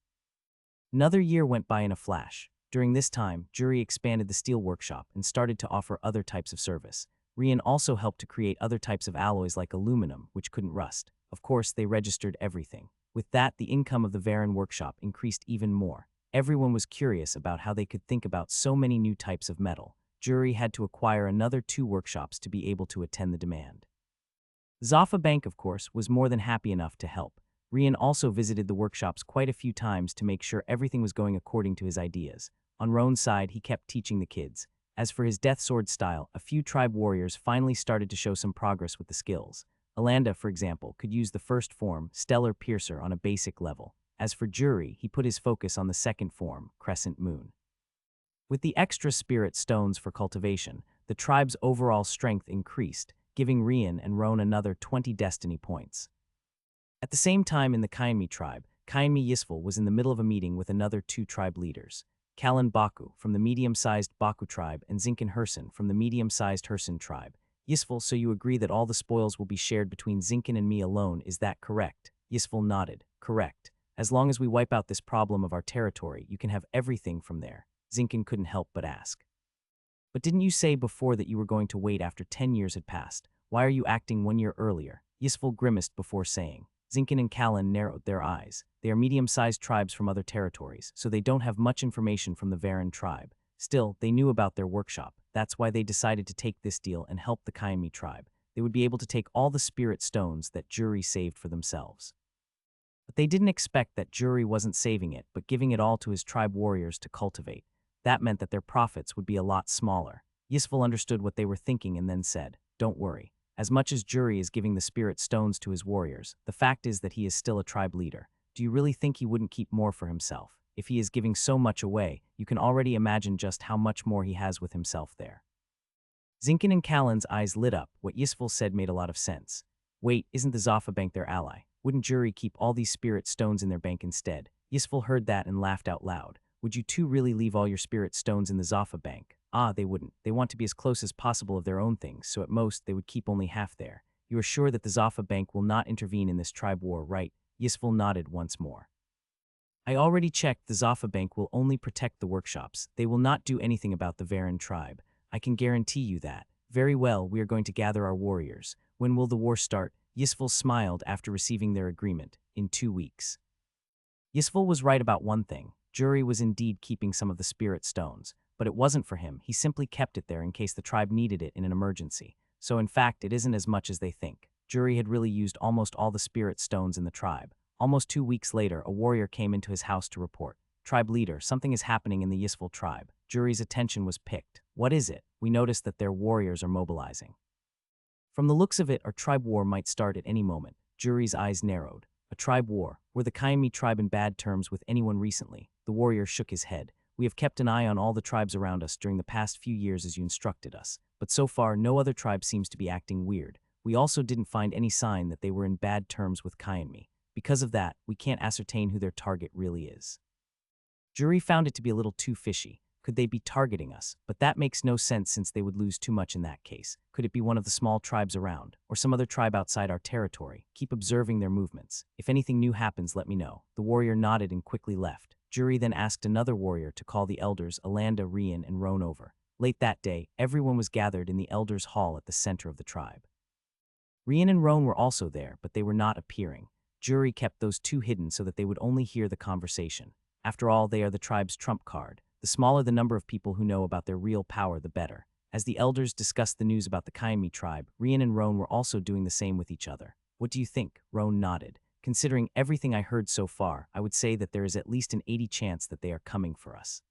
[SPEAKER 1] Another year went by in a flash. During this time, Jury expanded the steel workshop and started to offer other types of service. Rian also helped to create other types of alloys like aluminum, which couldn't rust. Of course, they registered everything. With that, the income of the Varen workshop increased even more. Everyone was curious about how they could think about so many new types of metal. Jury had to acquire another 2 workshops to be able to attend the demand. Zaffa Bank, of course, was more than happy enough to help. Rian also visited the workshops quite a few times to make sure everything was going according to his ideas. On Roan's side, he kept teaching the kids. As for his death sword style, a few tribe warriors finally started to show some progress with the skills. Alanda, for example, could use the first form, Stellar Piercer, on a basic level. As for Jury, he put his focus on the second form, Crescent Moon. With the extra spirit stones for cultivation, the tribe's overall strength increased, giving Rian and Roan another 20 destiny points. At the same time in the Kainmi tribe, Kainmi Yisful was in the middle of a meeting with another 2 tribe leaders. Kalan Baku from the medium-sized Baku tribe and Zinkin Herson from the medium-sized Herson tribe. Yisful, so you agree that all the spoils will be shared between Zinkin and me alone, is that correct? Yisful nodded. Correct. As long as we wipe out this problem of our territory, you can have everything from there. Zinkin couldn't help but ask. But didn't you say before that you were going to wait after 10 years had passed? Why are you acting 1 year earlier? Yisful grimaced before saying. Zinkin and Kalan narrowed their eyes. They are medium-sized tribes from other territories, so they don't have much information from the Varen tribe. Still, they knew about their workshop. That's why they decided to take this deal and help the Kainmi tribe. They would be able to take all the spirit stones that Jury saved for themselves. But they didn't expect that Jury wasn't saving it, but giving it all to his tribe warriors to cultivate. That meant that their profits would be a lot smaller. Yisful understood what they were thinking and then said, "Don't worry. As much as Jury is giving the spirit stones to his warriors, the fact is that he is still a tribe leader. Do you really think he wouldn't keep more for himself? If he is giving so much away, you can already imagine just how much more he has with himself there." Zinkin and Kalan's eyes lit up. What Yisful said made a lot of sense. Wait, isn't the Zaffa Bank their ally? Wouldn't Jury keep all these spirit stones in their bank instead? Yisful heard that and laughed out loud. Would you two really leave all your spirit stones in the Zaffa Bank? They wouldn't. They want to be as close as possible of their own things, so at most they would keep only half there. You are sure that the Zaffa Bank will not intervene in this tribe war, right? Yisful nodded once more. I already checked. The Zaffa Bank will only protect the workshops. They will not do anything about the Varen tribe. I can guarantee you that. Very well, we are going to gather our warriors. When will the war start? Yisful smiled after receiving their agreement. In 2 weeks. Yisful was right about one thing. Jury was indeed keeping some of the spirit stones, but it wasn't for him. He simply kept it there in case the tribe needed it in an emergency. So in fact, it isn't as much as they think. Jury had really used almost all the spirit stones in the tribe. Almost 2 weeks later, a warrior came into his house to report. Tribe leader, something is happening in the Yisful tribe. Jury's attention was picked. What is it? We noticed that their warriors are mobilizing. From the looks of it, our tribe war might start at any moment. Jury's eyes narrowed. A tribe war. Were the Kainmi tribe in bad terms with anyone recently? The warrior shook his head. We have kept an eye on all the tribes around us during the past few years as you instructed us, but so far no other tribe seems to be acting weird. We also didn't find any sign that they were in bad terms with Kainmi. Because of that, we can't ascertain who their target really is. Jury found it to be a little too fishy. Could they be targeting us? But that makes no sense since they would lose too much in that case. Could it be one of the small tribes around, or some other tribe outside our territory? Keep observing their movements. If anything new happens, let me know. The warrior nodded and quickly left. Juri then asked another warrior to call the elders Alanda, Rian, and Roan over. Late that day, everyone was gathered in the elders' hall at the center of the tribe. Rian and Roan were also there, but they were not appearing. Juri kept those two hidden so that they would only hear the conversation. After all, they are the tribe's trump card. The smaller the number of people who know about their real power, the better. As the elders discussed the news about the Kaimi tribe, Rian and Roan were also doing the same with each other. What do you think? Roan nodded. Considering everything I heard so far, I would say that there is at least an 80% chance that they are coming for us.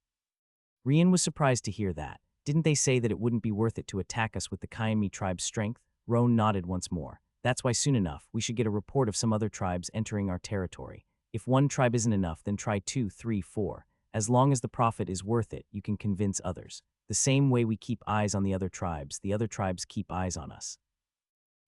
[SPEAKER 1] Rian was surprised to hear that. Didn't they say that it wouldn't be worth it to attack us with the Kaimi tribe's strength? Roan nodded once more. That's why soon enough, we should get a report of some other tribes entering our territory. If one tribe isn't enough, then try 2, 3, 4. As long as the profit is worth it, you can convince others. The same way we keep eyes on the other tribes keep eyes on us.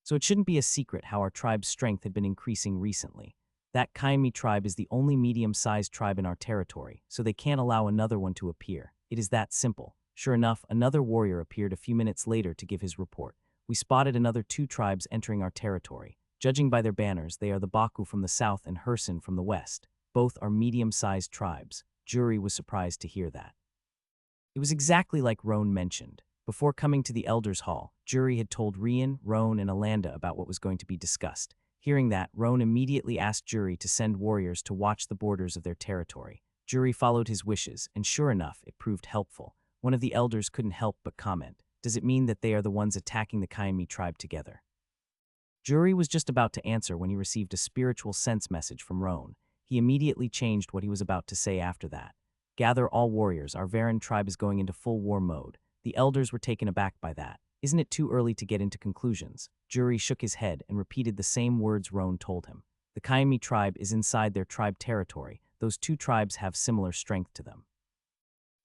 [SPEAKER 1] So it shouldn't be a secret how our tribe's strength had been increasing recently. That Kaimi tribe is the only medium-sized tribe in our territory, so they can't allow another one to appear. It is that simple. Sure enough, another warrior appeared a few minutes later to give his report. We spotted another 2 tribes entering our territory. Judging by their banners, they are the Baku from the south and Herson from the west. Both are medium-sized tribes. Juri was surprised to hear that. It was exactly like Roan mentioned. Before coming to the elders' hall, Juri had told Rian, Roan, and Alanda about what was going to be discussed. Hearing that, Roan immediately asked Juri to send warriors to watch the borders of their territory. Juri followed his wishes, and sure enough, it proved helpful. One of the elders couldn't help but comment. Does it mean that they are the ones attacking the Kaimi tribe together? Juri was just about to answer when he received a spiritual sense message from Roan. He immediately changed what he was about to say after that. Gather all warriors, our Varan tribe is going into full war mode. The elders were taken aback by that. Isn't it too early to get into conclusions? Juri shook his head and repeated the same words Roan told him. The Kaimi tribe is inside their tribe territory. Those 2 tribes have similar strength to them.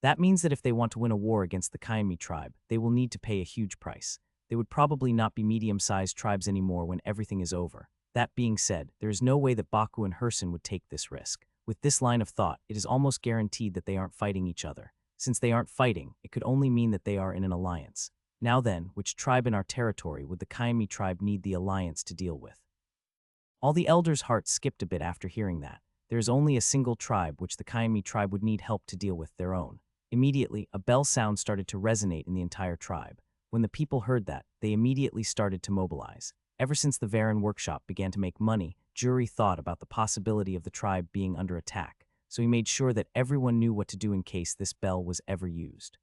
[SPEAKER 1] That means that if they want to win a war against the Kaimi tribe, they will need to pay a huge price. They would probably not be medium-sized tribes anymore when everything is over. That being said, there is no way that Baku and Herson would take this risk. With this line of thought, it is almost guaranteed that they aren't fighting each other. Since they aren't fighting, it could only mean that they are in an alliance. Now then, which tribe in our territory would the Kaimi tribe need the alliance to deal with? All the elders' hearts skipped a bit after hearing that. There is only a single tribe which the Kaimi tribe would need help to deal with, their own. Immediately, a bell sound started to resonate in the entire tribe. When the people heard that, they immediately started to mobilize. Ever since the Varan workshop began to make money, Juri thought about the possibility of the tribe being under attack, so he made sure that everyone knew what to do in case this bell was ever used.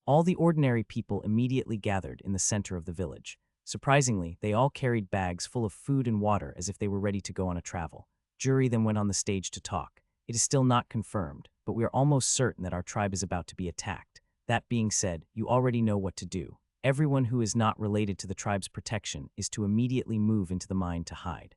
[SPEAKER 1] All the ordinary people immediately gathered in the center of the village. Surprisingly, they all carried bags full of food and water as if they were ready to go on a travel. Juri then went on the stage to talk. It is still not confirmed, but we are almost certain that our tribe is about to be attacked. That being said, you already know what to do. Everyone who is not related to the tribe's protection is to immediately move into the mine to hide.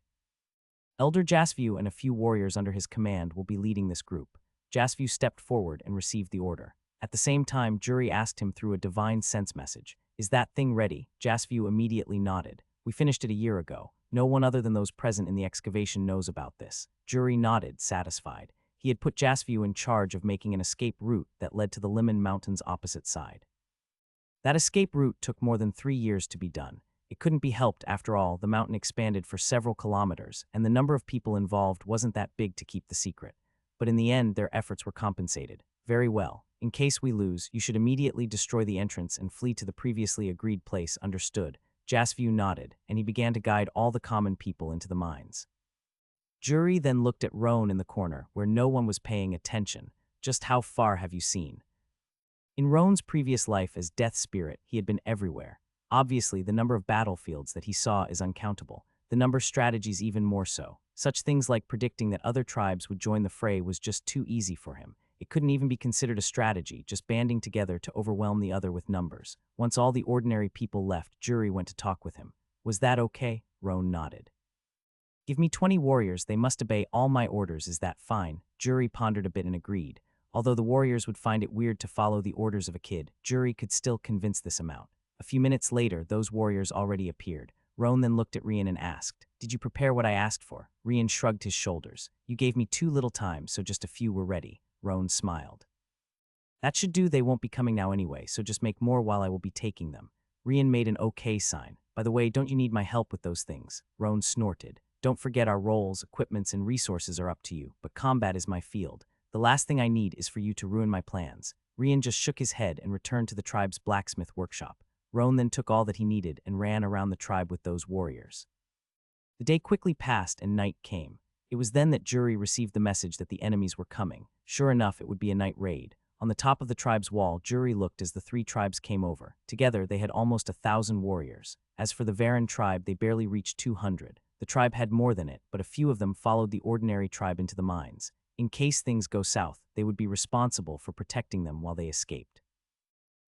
[SPEAKER 1] Elder Jasview and a few warriors under his command will be leading this group. Jasview stepped forward and received the order. At the same time, Juri asked him through a divine sense message, "Is that thing ready?" Jasview immediately nodded. "We finished it a year ago. No one other than those present in the excavation knows about this." Juri nodded, satisfied. He had put Jasview in charge of making an escape route that led to the Limon Mountains' opposite side. That escape route took more than 3 years to be done. It couldn't be helped, after all, the mountain expanded for several kilometers, and the number of people involved wasn't that big to keep the secret. But in the end, their efforts were compensated. Very well. In case we lose, you should immediately destroy the entrance and flee to the previously agreed place, understood? Jasview nodded, and he began to guide all the common people into the mines. Juri then looked at Roan in the corner, where no one was paying attention. Just how far have you seen? In Roan's previous life as Death Spirit, he had been everywhere. Obviously, the number of battlefields that he saw is uncountable. The number of strategies even more so. Such things like predicting that other tribes would join the fray was just too easy for him. It couldn't even be considered a strategy, just banding together to overwhelm the other with numbers. Once all the ordinary people left, Juri went to talk with him. Was that okay? Roan nodded. Give me 20 warriors, they must obey all my orders, is that fine? Juri pondered a bit and agreed. Although the warriors would find it weird to follow the orders of a kid, Juri could still convince this amount. A few minutes later, those warriors already appeared. Roan then looked at Rian and asked, "Did you prepare what I asked for?" Rian shrugged his shoulders. "You gave me too little time, so just a few were ready." Roan smiled. That should do, they won't be coming now anyway, so just make more while I will be taking them. Rian made an okay sign. By the way, don't you need my help with those things? Roan snorted. Don't forget our roles, equipments, and resources are up to you, but combat is my field. The last thing I need is for you to ruin my plans. Rian just shook his head and returned to the tribe's blacksmith workshop. Roan then took all that he needed and ran around the tribe with those warriors. The day quickly passed and night came. It was then that Juri received the message that the enemies were coming. Sure enough, it would be a night raid. On the top of the tribe's wall, Juri looked as the three tribes came over. Together, they had almost 1,000 warriors. As for the Varan tribe, they barely reached 200. The tribe had more than it, but a few of them followed the ordinary tribe into the mines. In case things go south, they would be responsible for protecting them while they escaped.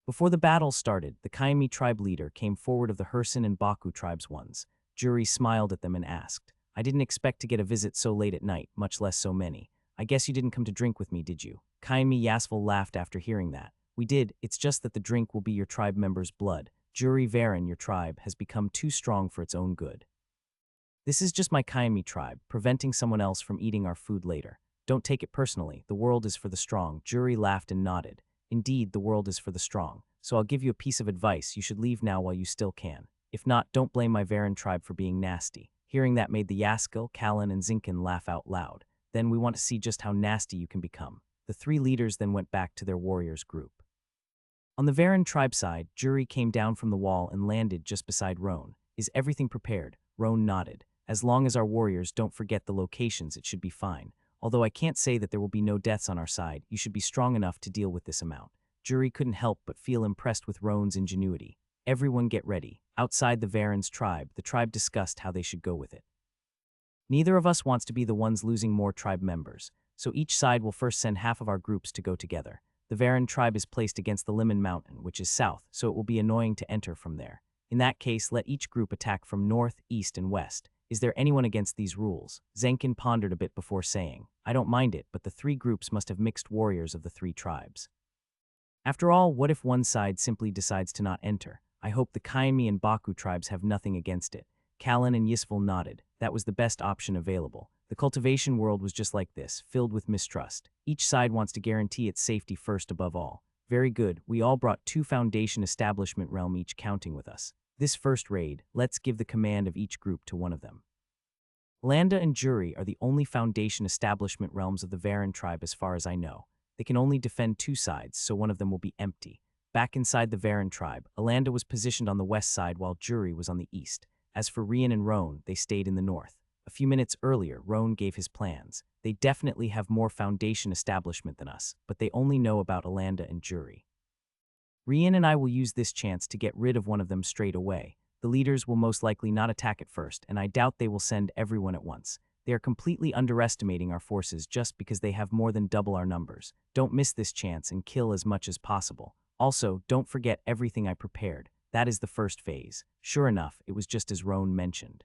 [SPEAKER 1] Before the battle started, the Kaimi tribe leader came forward of the Herson and Baku tribes ones. Juri smiled at them and asked, I didn't expect to get a visit so late at night, much less so many. I guess you didn't come to drink with me, did you? Kaimi Yasval laughed after hearing that. We did, it's just that the drink will be your tribe members' blood. Juri Varan, your tribe, has become too strong for its own good. This is just my Kaimi tribe, preventing someone else from eating our food later. Don't take it personally, the world is for the strong. Juri laughed and nodded. Indeed, the world is for the strong. So I'll give you a piece of advice, you should leave now while you still can. If not, don't blame my Varan tribe for being nasty. Hearing that made the Yaskil, Kalin, and Zinkin laugh out loud. Then we want to see just how nasty you can become. The three leaders then went back to their warriors group. On the Varan tribe side, Juri came down from the wall and landed just beside Roan. Is everything prepared? Roan nodded. As long as our warriors don't forget the locations, it should be fine. Although I can't say that there will be no deaths on our side, you should be strong enough to deal with this amount. Juri couldn't help but feel impressed with Roan's ingenuity. Everyone get ready. Outside the Varan's tribe, the tribe discussed how they should go with it. Neither of us wants to be the ones losing more tribe members, so each side will first send half of our groups to go together. The Varan tribe is placed against the Liman Mountain, which is south, so it will be annoying to enter from there. In that case, let each group attack from north, east, and west. Is there anyone against these rules? Zenkin pondered a bit before saying, I don't mind it, but the three groups must have mixed warriors of the three tribes. After all, what if one side simply decides to not enter? I hope the Kaimi and Baku tribes have nothing against it. Kalin and Yisval nodded. That was the best option available. The cultivation world was just like this, filled with mistrust. Each side wants to guarantee its safety first above all. Very good, we all brought 2 foundation establishment realm each counting with us. This first raid, let's give the command of each group to one of them. Landa and Juri are the only foundation establishment realms of the Varan tribe as far as I know. They can only defend 2 sides, so one of them will be empty. Back inside the Varan tribe, Alanda was positioned on the west side while Juri was on the east. As for Rian and Roan, they stayed in the north. A few minutes earlier, Roan gave his plans. They definitely have more foundation establishment than us, but they only know about Alanda and Juri. Rian and I will use this chance to get rid of one of them straight away. The leaders will most likely not attack at first, and I doubt they will send everyone at once. They are completely underestimating our forces just because they have more than double our numbers. Don't miss this chance and kill as much as possible. Also, don't forget everything I prepared. That is the first phase. Sure enough, it was just as Roan mentioned.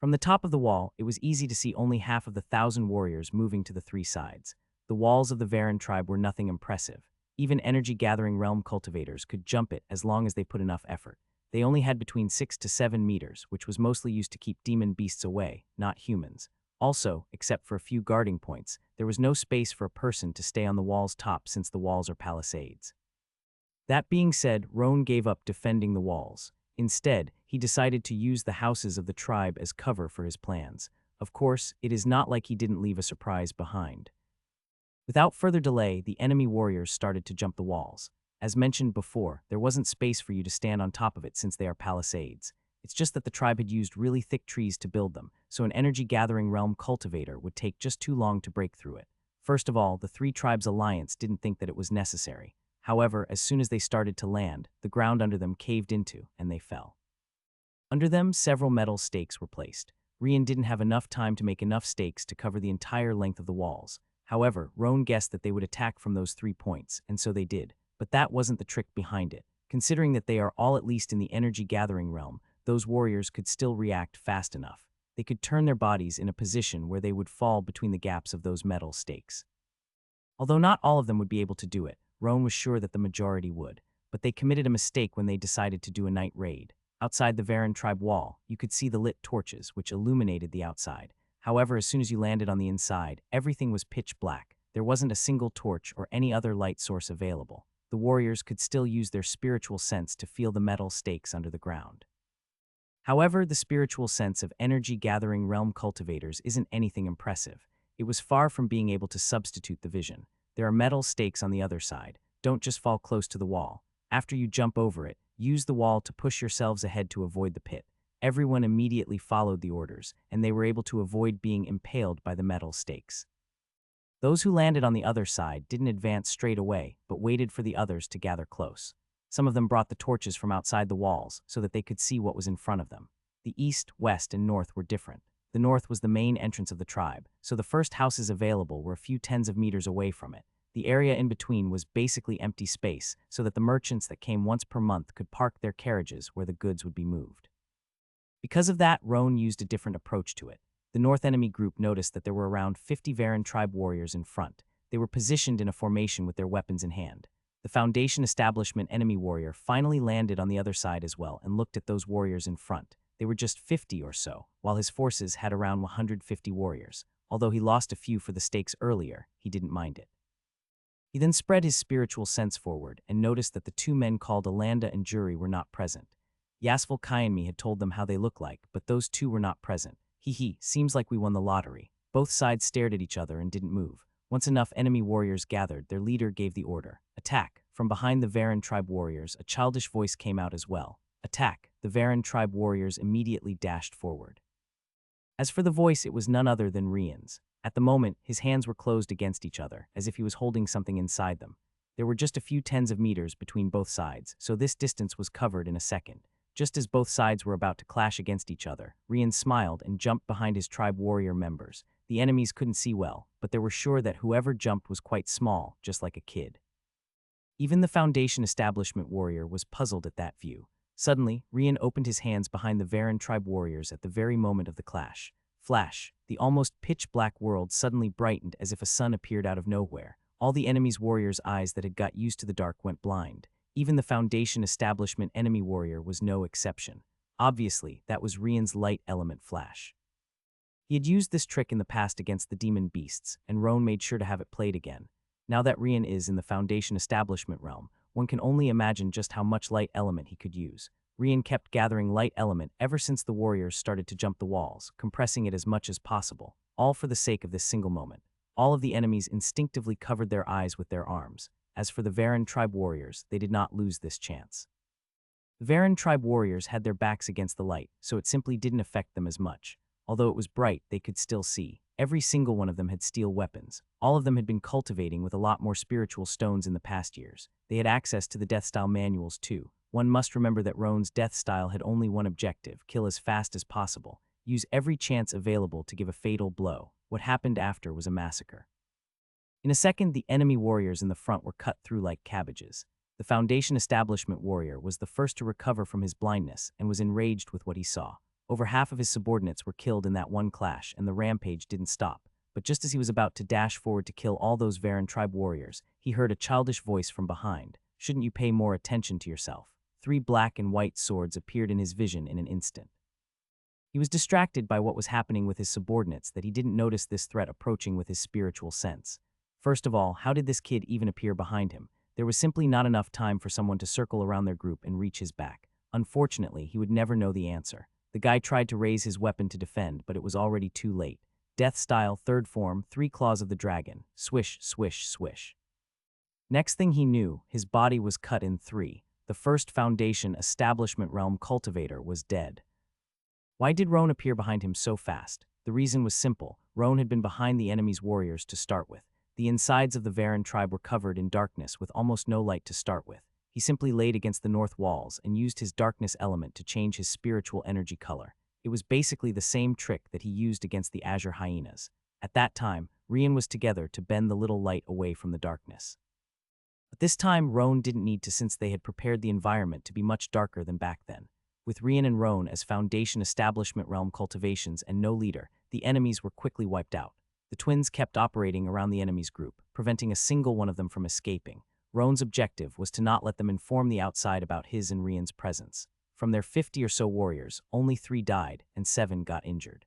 [SPEAKER 1] From the top of the wall, it was easy to see only half of the 1,000 warriors moving to the 3 sides. The walls of the Varan tribe were nothing impressive. Even energy-gathering realm cultivators could jump it as long as they put enough effort. They only had between 6 to 7 meters, which was mostly used to keep demon beasts away, not humans. Also, except for a few guarding points, there was no space for a person to stay on the wall's top since the walls are palisades. That being said, Roan gave up defending the walls. Instead, he decided to use the houses of the tribe as cover for his plans. Of course, it is not like he didn't leave a surprise behind. Without further delay, the enemy warriors started to jump the walls. As mentioned before, there wasn't space for you to stand on top of it since they are palisades. It's just that the tribe had used really thick trees to build them, so an energy-gathering realm cultivator would take just too long to break through it. First of all, the 3 tribes' alliance didn't think that it was necessary. However, as soon as they started to land, the ground under them caved into, and they fell. Under them, several metal stakes were placed. Rian didn't have enough time to make enough stakes to cover the entire length of the walls. However, Roan guessed that they would attack from those 3 points, and so they did. But that wasn't the trick behind it. Considering that they are all at least in the energy-gathering realm, those warriors could still react fast enough. They could turn their bodies in a position where they would fall between the gaps of those metal stakes. Although not all of them would be able to do it, Roan was sure that the majority would, but they committed a mistake when they decided to do a night raid. Outside the Varan tribe wall, you could see the lit torches, which illuminated the outside. However, as soon as you landed on the inside, everything was pitch black. There wasn't a single torch or any other light source available. The warriors could still use their spiritual sense to feel the metal stakes under the ground. However, the spiritual sense of energy-gathering realm cultivators isn't anything impressive. It was far from being able to substitute the vision. There are metal stakes on the other side. Don't just fall close to the wall. After you jump over it, use the wall to push yourselves ahead to avoid the pit. Everyone immediately followed the orders, and they were able to avoid being impaled by the metal stakes. Those who landed on the other side didn't advance straight away, but waited for the others to gather close. Some of them brought the torches from outside the walls so that they could see what was in front of them. The east, west, and north were different. The north was the main entrance of the tribe, so the first houses available were a few tens of meters away from it. The area in between was basically empty space so that the merchants that came once per month could park their carriages where the goods would be moved. Because of that, Roan used a different approach to it. The North enemy group noticed that there were around 50 Varen tribe warriors in front. They were positioned in a formation with their weapons in hand. The Foundation Establishment enemy warrior finally landed on the other side as well and looked at those warriors in front. They were just 50 or so, while his forces had around 150 warriors. Although he lost a few for the stakes earlier, he didn't mind it. He then spread his spiritual sense forward and noticed that the two men called Alanda and Jury were not present. Yasval Kyanmi had told them how they look like, but those two were not present. Seems like we won the lottery. Both sides stared at each other and didn't move. Once enough enemy warriors gathered, their leader gave the order. Attack! From behind the Varen tribe warriors, a childish voice came out as well. Attack! The Varen tribe warriors immediately dashed forward. As for the voice, it was none other than Rian's. At the moment, his hands were closed against each other, as if he was holding something inside them. There were just a few tens of meters between both sides, so this distance was covered in a second. Just as both sides were about to clash against each other, Rian smiled and jumped behind his tribe warrior members. The enemies couldn't see well, but they were sure that whoever jumped was quite small, just like a kid. Even the Foundation Establishment warrior was puzzled at that view. Suddenly, Rian opened his hands behind the Varen tribe warriors at the very moment of the clash. Flash! The almost pitch-black world suddenly brightened as if a sun appeared out of nowhere. All the enemy's warriors' eyes that had got used to the dark went blind. Even the Foundation Establishment enemy warrior was no exception. Obviously, that was Rian's light element flash. He had used this trick in the past against the demon beasts, and Roan made sure to have it played again. Now that Rian is in the Foundation Establishment realm, one can only imagine just how much light element he could use. Rian kept gathering light element ever since the warriors started to jump the walls, compressing it as much as possible, all for the sake of this single moment. All of the enemies instinctively covered their eyes with their arms. As for the Varen tribe warriors, they did not lose this chance. The Varen tribe warriors had their backs against the light, so it simply didn't affect them as much. Although it was bright, they could still see. Every single one of them had steel weapons. All of them had been cultivating with a lot more spiritual stones in the past years. They had access to the death style manuals too. One must remember that Roan's death style had only one objective: kill as fast as possible. Use every chance available to give a fatal blow. What happened after was a massacre. In a second, the enemy warriors in the front were cut through like cabbages. The Foundation Establishment warrior was the first to recover from his blindness and was enraged with what he saw. Over half of his subordinates were killed in that one clash, and the rampage didn't stop. But just as he was about to dash forward to kill all those Varen tribe warriors, he heard a childish voice from behind. Shouldn't you pay more attention to yourself? 3 black and white swords appeared in his vision in an instant. He was distracted by what was happening with his subordinates that he didn't notice this threat approaching with his spiritual sense. First of all, how did this kid even appear behind him? There was simply not enough time for someone to circle around their group and reach his back. Unfortunately, he would never know the answer. The guy tried to raise his weapon to defend, but it was already too late. Death style, third form, 3 claws of the dragon. Swish, swish, swish. Next thing he knew, his body was cut in 3. The first Foundation Establishment realm cultivator was dead. Why did Roan appear behind him so fast? The reason was simple. Roan had been behind the enemy's warriors to start with. The insides of the Varen tribe were covered in darkness with almost no light to start with. He simply laid against the north walls and used his darkness element to change his spiritual energy color. It was basically the same trick that he used against the Azure Hyenas. At that time, Rian was together to bend the little light away from the darkness. But this time, Roan didn't need to, since they had prepared the environment to be much darker than back then. With Rian and Roan as Foundation Establishment realm cultivations and no leader, the enemies were quickly wiped out. The twins kept operating around the enemy's group, preventing a single one of them from escaping. Roan's objective was to not let them inform the outside about his and Rian's presence. From their 50 or so warriors, only 3 died and 7 got injured.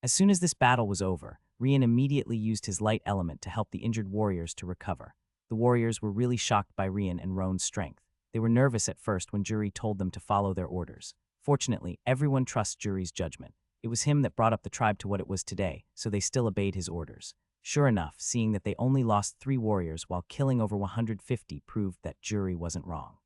[SPEAKER 1] As soon as this battle was over, Rian immediately used his light element to help the injured warriors to recover. The warriors were really shocked by Rian and Roan's strength. They were nervous at first when Juri told them to follow their orders. Fortunately, everyone trusts Juri's judgment. It was him that brought up the tribe to what it was today, so they still obeyed his orders. Sure enough, seeing that they only lost 3 warriors while killing over 150 proved that Juri wasn't wrong.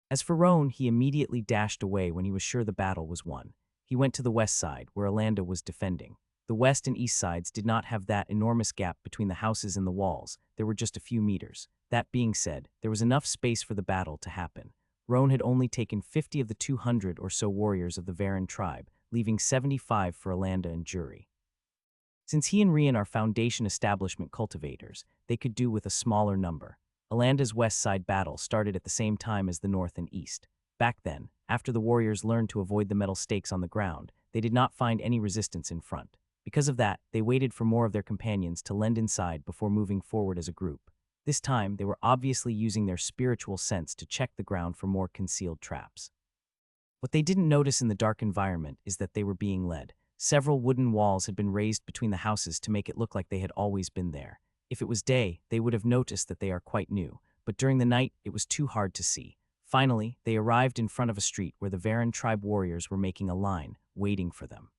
[SPEAKER 1] As for Roan, he immediately dashed away when he was sure the battle was won. He went to the west side, where Alanda was defending. The west and east sides did not have that enormous gap between the houses and the walls. There were just a few meters. That being said, there was enough space for the battle to happen. Roan had only taken 50 of the 200 or so warriors of the Varan tribe, leaving 75 for Alanda and Juri. Since he and Rian are Foundation establishment cultivators, they could do with a smaller number. Alanda's west side battle started at the same time as the north and east. Back then, after the warriors learned to avoid the metal stakes on the ground, they did not find any resistance in front. Because of that, they waited for more of their companions to lend inside before moving forward as a group. This time, they were obviously using their spiritual sense to check the ground for more concealed traps. What they didn't notice in the dark environment is that they were being led. Several wooden walls had been raised between the houses to make it look like they had always been there. If it was day, they would have noticed that they are quite new, but during the night, it was too hard to see. Finally, they arrived in front of a street where the Varan tribe warriors were making a line, waiting for them.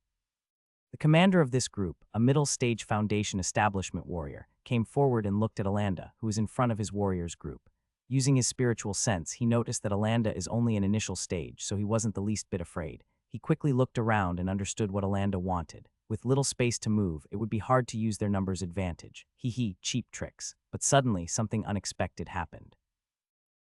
[SPEAKER 1] The commander of this group, a middle-stage Foundation establishment warrior, came forward and looked at Alanda, who was in front of his warriors group. Using his spiritual sense, he noticed that Alanda is only an initial stage, so he wasn't the least bit afraid. He quickly looked around and understood what Alanda wanted. With little space to move, it would be hard to use their numbers' advantage. Cheap tricks. But suddenly, something unexpected happened.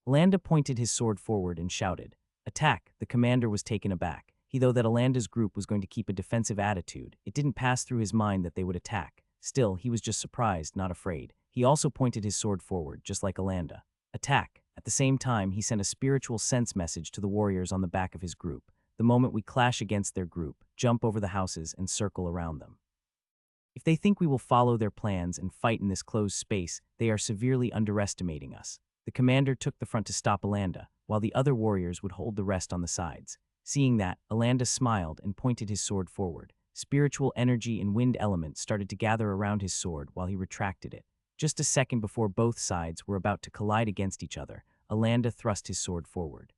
[SPEAKER 1] Alanda pointed his sword forward and shouted, "Attack!" The commander was taken aback. He thought that Alanda's group was going to keep a defensive attitude. It didn't pass through his mind that they would attack. Still, he was just surprised, not afraid. He also pointed his sword forward, just like Alanda. "Attack!" At the same time, he sent a spiritual sense message to the warriors on the back of his group. The moment we clash against their group, jump over the houses and circle around them. If they think we will follow their plans and fight in this closed space, they are severely underestimating us. The commander took the front to stop Alanda, while the other warriors would hold the rest on the sides. Seeing that, Alanda smiled and pointed his sword forward. Spiritual energy and wind elements started to gather around his sword while he retracted it. Just a second before both sides were about to collide against each other, Alanda thrust his sword forward.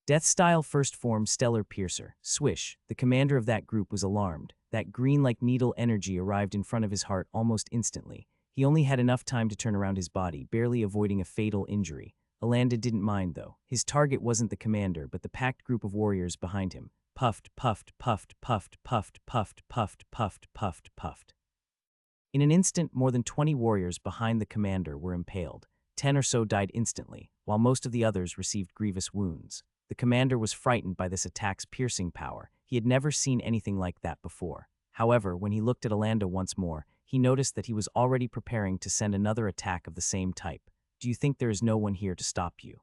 [SPEAKER 1] Death-style first form Stellar Piercer, swish, the commander of that group was alarmed. That green-like-needle energy arrived in front of his heart almost instantly. He only had enough time to turn around his body, barely avoiding a fatal injury. Alanda didn't mind, though. His target wasn't the commander, but the packed group of warriors behind him. Puffed, puffed, puffed, puffed, puffed, puffed, puffed, puffed, puffed, puffed. In an instant, more than 20 warriors behind the commander were impaled. 10 or so died instantly, while most of the others received grievous wounds. The commander was frightened by this attack's piercing power. He had never seen anything like that before. However, when he looked at Alanda once more, he noticed that he was already preparing to send another attack of the same type. "Do you think there is no one here to stop you?"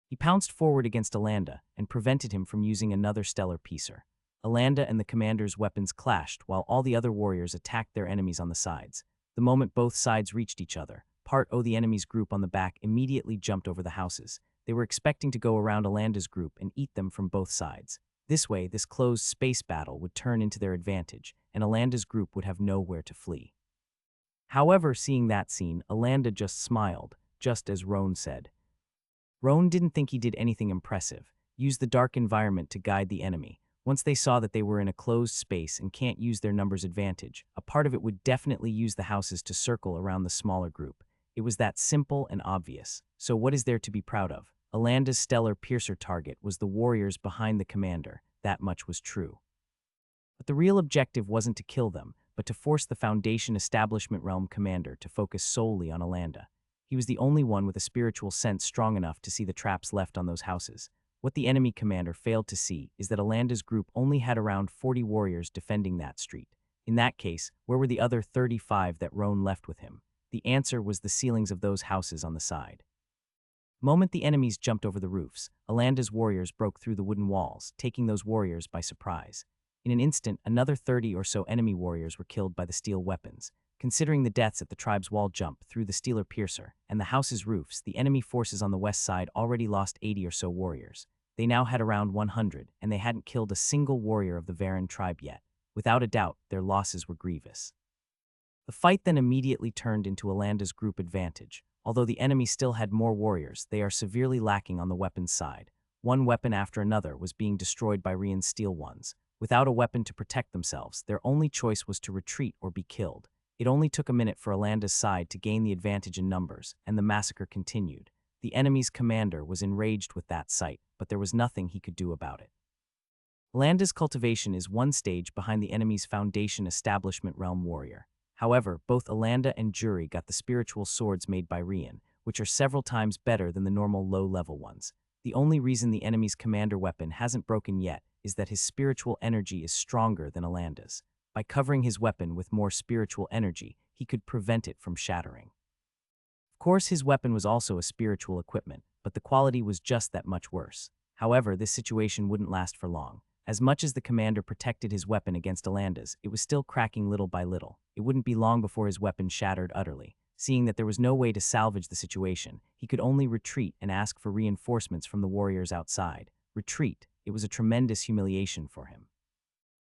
[SPEAKER 1] He pounced forward against Alanda and prevented him from using another stellar piercer. Alanda and the commander's weapons clashed while all the other warriors attacked their enemies on the sides. The moment both sides reached each other, Part O, the enemy's group on the back, immediately jumped over the houses. They were expecting to go around Alanda's group and eat them from both sides. This way, this closed space battle would turn into their advantage, and Alanda's group would have nowhere to flee. However, seeing that scene, Alanda just smiled, just as Roan said. Roan didn't think he did anything impressive. Use the dark environment to guide the enemy. Once they saw that they were in a closed space and can't use their numbers advantage, a part of it would definitely use the houses to circle around the smaller group. It was that simple and obvious. So what is there to be proud of? Alanda's stellar piercer target was the warriors behind the commander. That much was true. But the real objective wasn't to kill them, but to force the Foundation Establishment Realm commander to focus solely on Alanda. He was the only one with a spiritual sense strong enough to see the traps left on those houses. What the enemy commander failed to see is that Alanda's group only had around 40 warriors defending that street. In that case, where were the other 35 that Roan left with him? The answer was the ceilings of those houses on the side. Moment the enemies jumped over the roofs, Alanda's warriors broke through the wooden walls, taking those warriors by surprise. In an instant, another 30 or so enemy warriors were killed by the steel weapons. Considering the deaths at the tribe's wall jump through the Steeler Piercer and the house's roofs, the enemy forces on the west side already lost 80 or so warriors. They now had around 100, and they hadn't killed a single warrior of the Varan tribe yet. Without a doubt, their losses were grievous. The fight then immediately turned into Alanda's group advantage. Although the enemy still had more warriors, they are severely lacking on the weapons side. One weapon after another was being destroyed by Rian's steel ones. Without a weapon to protect themselves, their only choice was to retreat or be killed. It only took a minute for Alanda's side to gain the advantage in numbers, and the massacre continued. The enemy's commander was enraged with that sight, but there was nothing he could do about it. Alanda's cultivation is one stage behind the enemy's foundation establishment realm warrior. However, both Alanda and Juri got the spiritual swords made by Rian, which are several times better than the normal low-level ones. The only reason the enemy's commander weapon hasn't broken yet is that his spiritual energy is stronger than Alanda's. By covering his weapon with more spiritual energy, he could prevent it from shattering. Of course, his weapon was also a spiritual equipment, but the quality was just that much worse. However, this situation wouldn't last for long. As much as the commander protected his weapon against Alanda's, it was still cracking little by little. It wouldn't be long before his weapon shattered utterly. Seeing that there was no way to salvage the situation, he could only retreat and ask for reinforcements from the warriors outside. Retreat. It was a tremendous humiliation for him.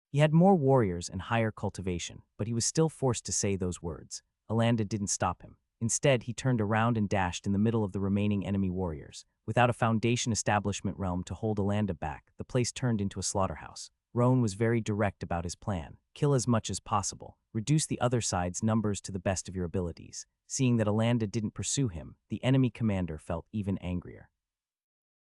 [SPEAKER 1] He had more warriors and higher cultivation, but he was still forced to say those words. Alanda didn't stop him. Instead, he turned around and dashed in the middle of the remaining enemy warriors. Without a foundation establishment realm to hold Alanda back, the place turned into a slaughterhouse. Roan was very direct about his plan. Kill as much as possible. Reduce the other side's numbers to the best of your abilities. Seeing that Alanda didn't pursue him, the enemy commander felt even angrier.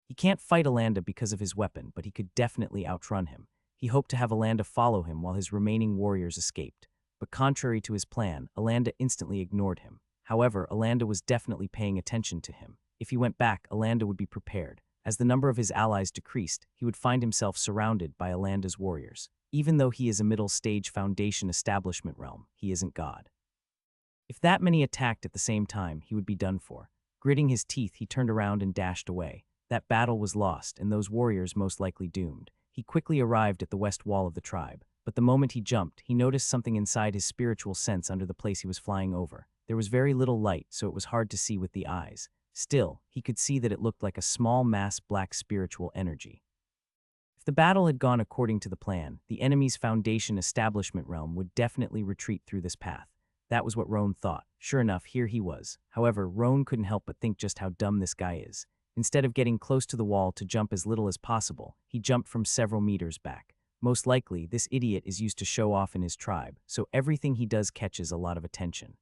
[SPEAKER 1] He can't fight Alanda because of his weapon, but he could definitely outrun him. He hoped to have Alanda follow him while his remaining warriors escaped. But contrary to his plan, Alanda instantly ignored him. However, Alanda was definitely paying attention to him. If he went back, Alanda would be prepared. As the number of his allies decreased, he would find himself surrounded by Alanda's warriors. Even though he is a middle-stage foundation establishment realm, he isn't God. If that many attacked at the same time, he would be done for. Gritting his teeth, he turned around and dashed away. That battle was lost, and those warriors most likely doomed. He quickly arrived at the west wall of the tribe, but the moment he jumped, he noticed something inside his spiritual sense under the place he was flying over. There was very little light, so it was hard to see with the eyes. Still, he could see that it looked like a small mass black spiritual energy. If the battle had gone according to the plan, the enemy's foundation establishment realm would definitely retreat through this path. That was what Roan thought. Sure enough, here he was. However, Roan couldn't help but think just how dumb this guy is. Instead of getting close to the wall to jump as little as possible, he jumped from several meters back. Most likely, this idiot is used to show off in his tribe, so everything he does catches a lot of attention.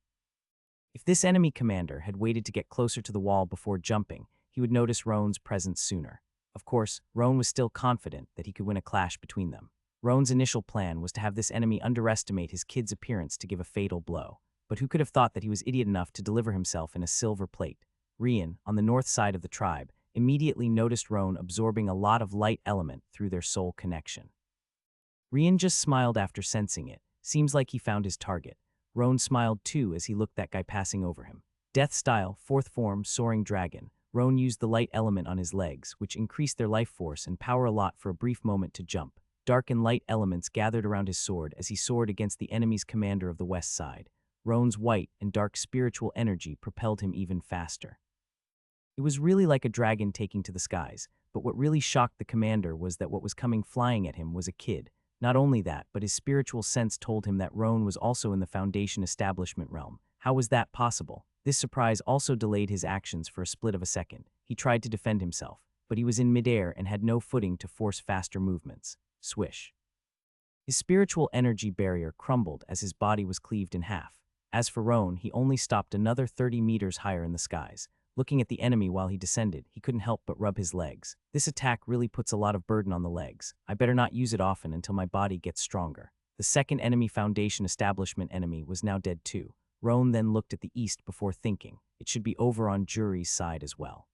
[SPEAKER 1] If this enemy commander had waited to get closer to the wall before jumping, he would notice Roan's presence sooner. Of course, Roan was still confident that he could win a clash between them. Roan's initial plan was to have this enemy underestimate his kid's appearance to give a fatal blow. But who could have thought that he was idiot enough to deliver himself in a silver plate? Rian, on the north side of the tribe, immediately noticed Roan absorbing a lot of light element through their soul connection. Rian just smiled after sensing it. Seems like he found his target. Roan smiled too as he looked that guy passing over him. Death style, fourth form, soaring dragon. Roan used the light element on his legs, which increased their life force and power a lot for a brief moment to jump. Dark and light elements gathered around his sword as he soared against the enemy's commander of the west side. Roan's white and dark spiritual energy propelled him even faster. It was really like a dragon taking to the skies, but what really shocked the commander was that what was coming flying at him was a kid. Not only that, but his spiritual sense told him that Roan was also in the foundation establishment realm. How was that possible? This surprise also delayed his actions for a split of a second. He tried to defend himself, but he was in midair and had no footing to force faster movements. Swish. His spiritual energy barrier crumbled as his body was cleaved in half. As for Roan, he only stopped another 30 meters higher in the skies. Looking at the enemy while he descended, he couldn't help but rub his legs. This attack really puts a lot of burden on the legs. I better not use it often until my body gets stronger. The second enemy foundation establishment enemy was now dead too. Roan then looked at the east before thinking. It should be over on Juri's side as well.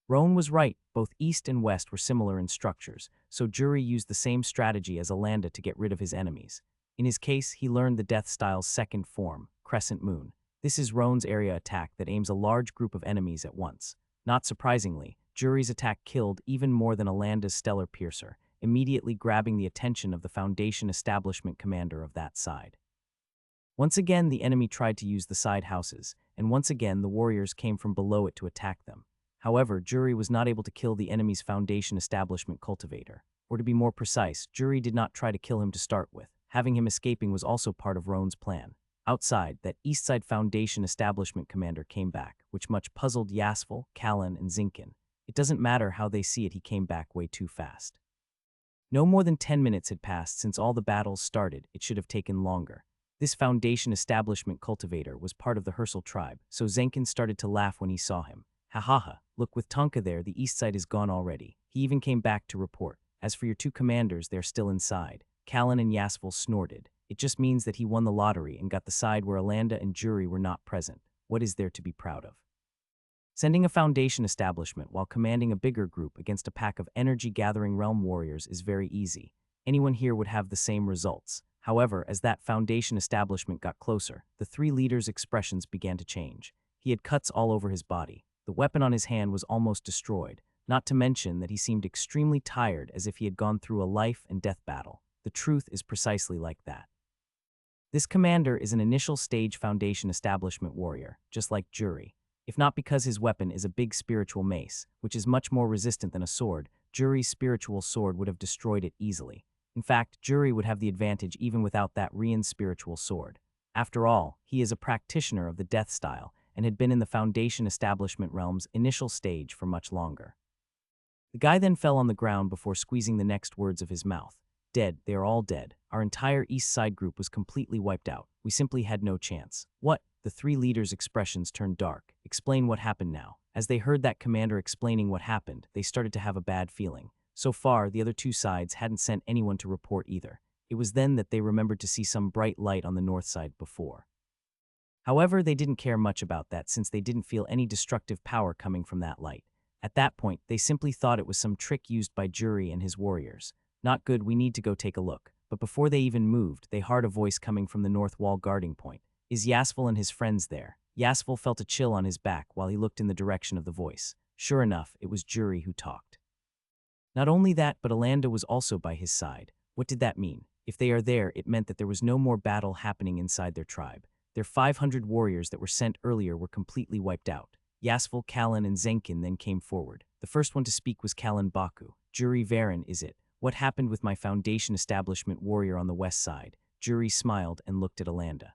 [SPEAKER 1] Roan was right, both east and west were similar in structures, so Juri used the same strategy as Alanda to get rid of his enemies. In his case, he learned the Death Style's second form, Crescent Moon. This is Roan's area attack that aims a large group of enemies at once. Not surprisingly, Juri's attack killed even more than Alanda's Stellar Piercer, immediately grabbing the attention of the Foundation Establishment commander of that side. Once again, the enemy tried to use the side houses, and once again the warriors came from below it to attack them. However, Juri was not able to kill the enemy's Foundation Establishment cultivator. Or to be more precise, Juri did not try to kill him to start with. Having him escaping was also part of Roan's plan. Outside, that Eastside Foundation establishment commander came back, which much puzzled Yasfel, Callan, and Zinkin. It doesn't matter how they see it, he came back way too fast. No more than 10 minutes had passed since all the battles started. It should have taken longer. This Foundation establishment cultivator was part of the Herschel tribe, so Zenkin started to laugh when he saw him. Ha ha ha, look, with Tonka there, the east side is gone already. He even came back to report. As for your two commanders, they're still inside. Callan and Yasfel snorted. It just means that he won the lottery and got the side where Alanda and Jury were not present. What is there to be proud of? Sending a Foundation establishment while commanding a bigger group against a pack of energy-gathering realm warriors is very easy. Anyone here would have the same results. However, as that Foundation establishment got closer, the three leaders' expressions began to change. He had cuts all over his body. The weapon on his hand was almost destroyed, not to mention that he seemed extremely tired, as if he had gone through a life and death battle. The truth is precisely like that. This commander is an initial stage Foundation establishment warrior, just like Jury. If not because his weapon is a big spiritual mace, which is much more resistant than a sword, Jury's spiritual sword would have destroyed it easily. In fact, Jury would have the advantage even without that Rian spiritual sword. After all, he is a practitioner of the death style and had been in the Foundation establishment realm's initial stage for much longer. The guy then fell on the ground before squeezing the next words of his mouth. Dead, they are all dead. Our entire East Side group was completely wiped out. We simply had no chance. What? The three leaders' expressions turned dark. Explain what happened now. As they heard that commander explaining what happened, they started to have a bad feeling. So far, the other two sides hadn't sent anyone to report either. It was then that they remembered to see some bright light on the north side before. However, they didn't care much about that since they didn't feel any destructive power coming from that light. At that point, they simply thought it was some trick used by Jury and his warriors. Not good, we need to go take a look. But before they even moved, they heard a voice coming from the north wall guarding point. Is Yasfel and his friends there? Yasfel felt a chill on his back while he looked in the direction of the voice. Sure enough, it was Jury who talked. Not only that, but Alanda was also by his side. What did that mean? If they are there, it meant that there was no more battle happening inside their tribe. Their 500 warriors that were sent earlier were completely wiped out. Yasfel, Callan, and Zenkin then came forward. The first one to speak was Callan Baku. Jury Varen, is it? What happened with my Foundation establishment warrior on the west side? Jury smiled and looked at Alanda.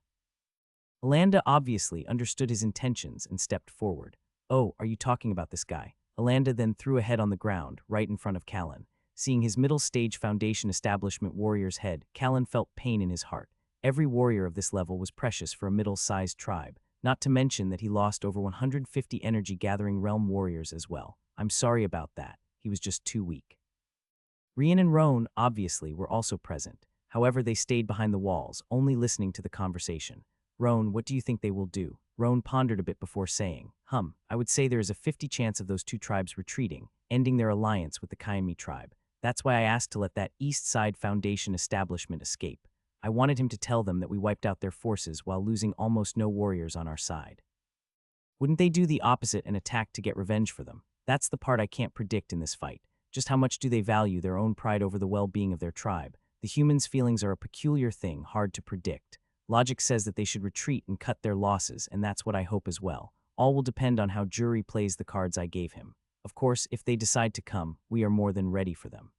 [SPEAKER 1] Alanda obviously understood his intentions and stepped forward. Oh, are you talking about this guy? Alanda then threw a head on the ground, right in front of Callan. Seeing his middle stage Foundation establishment warrior's head, Callan felt pain in his heart. Every warrior of this level was precious for a middle-sized tribe, not to mention that he lost over 150 energy-gathering realm warriors as well. I'm sorry about that. He was just too weak. Rian and Roan, obviously, were also present. However, they stayed behind the walls, only listening to the conversation. Roan, what do you think they will do? Roan pondered a bit before saying, I would say there is a 50 chance of those two tribes retreating, ending their alliance with the Kaimi tribe. That's why I asked to let that East Side Foundation establishment escape. I wanted him to tell them that we wiped out their forces while losing almost no warriors on our side. Wouldn't they do the opposite and attack to get revenge for them? That's the part I can't predict in this fight. Just how much do they value their own pride over the well-being of their tribe? The humans' feelings are a peculiar thing, hard to predict. Logic says that they should retreat and cut their losses, and that's what I hope as well. All will depend on how Jury plays the cards I gave him. Of course, if they decide to come, we are more than ready for them.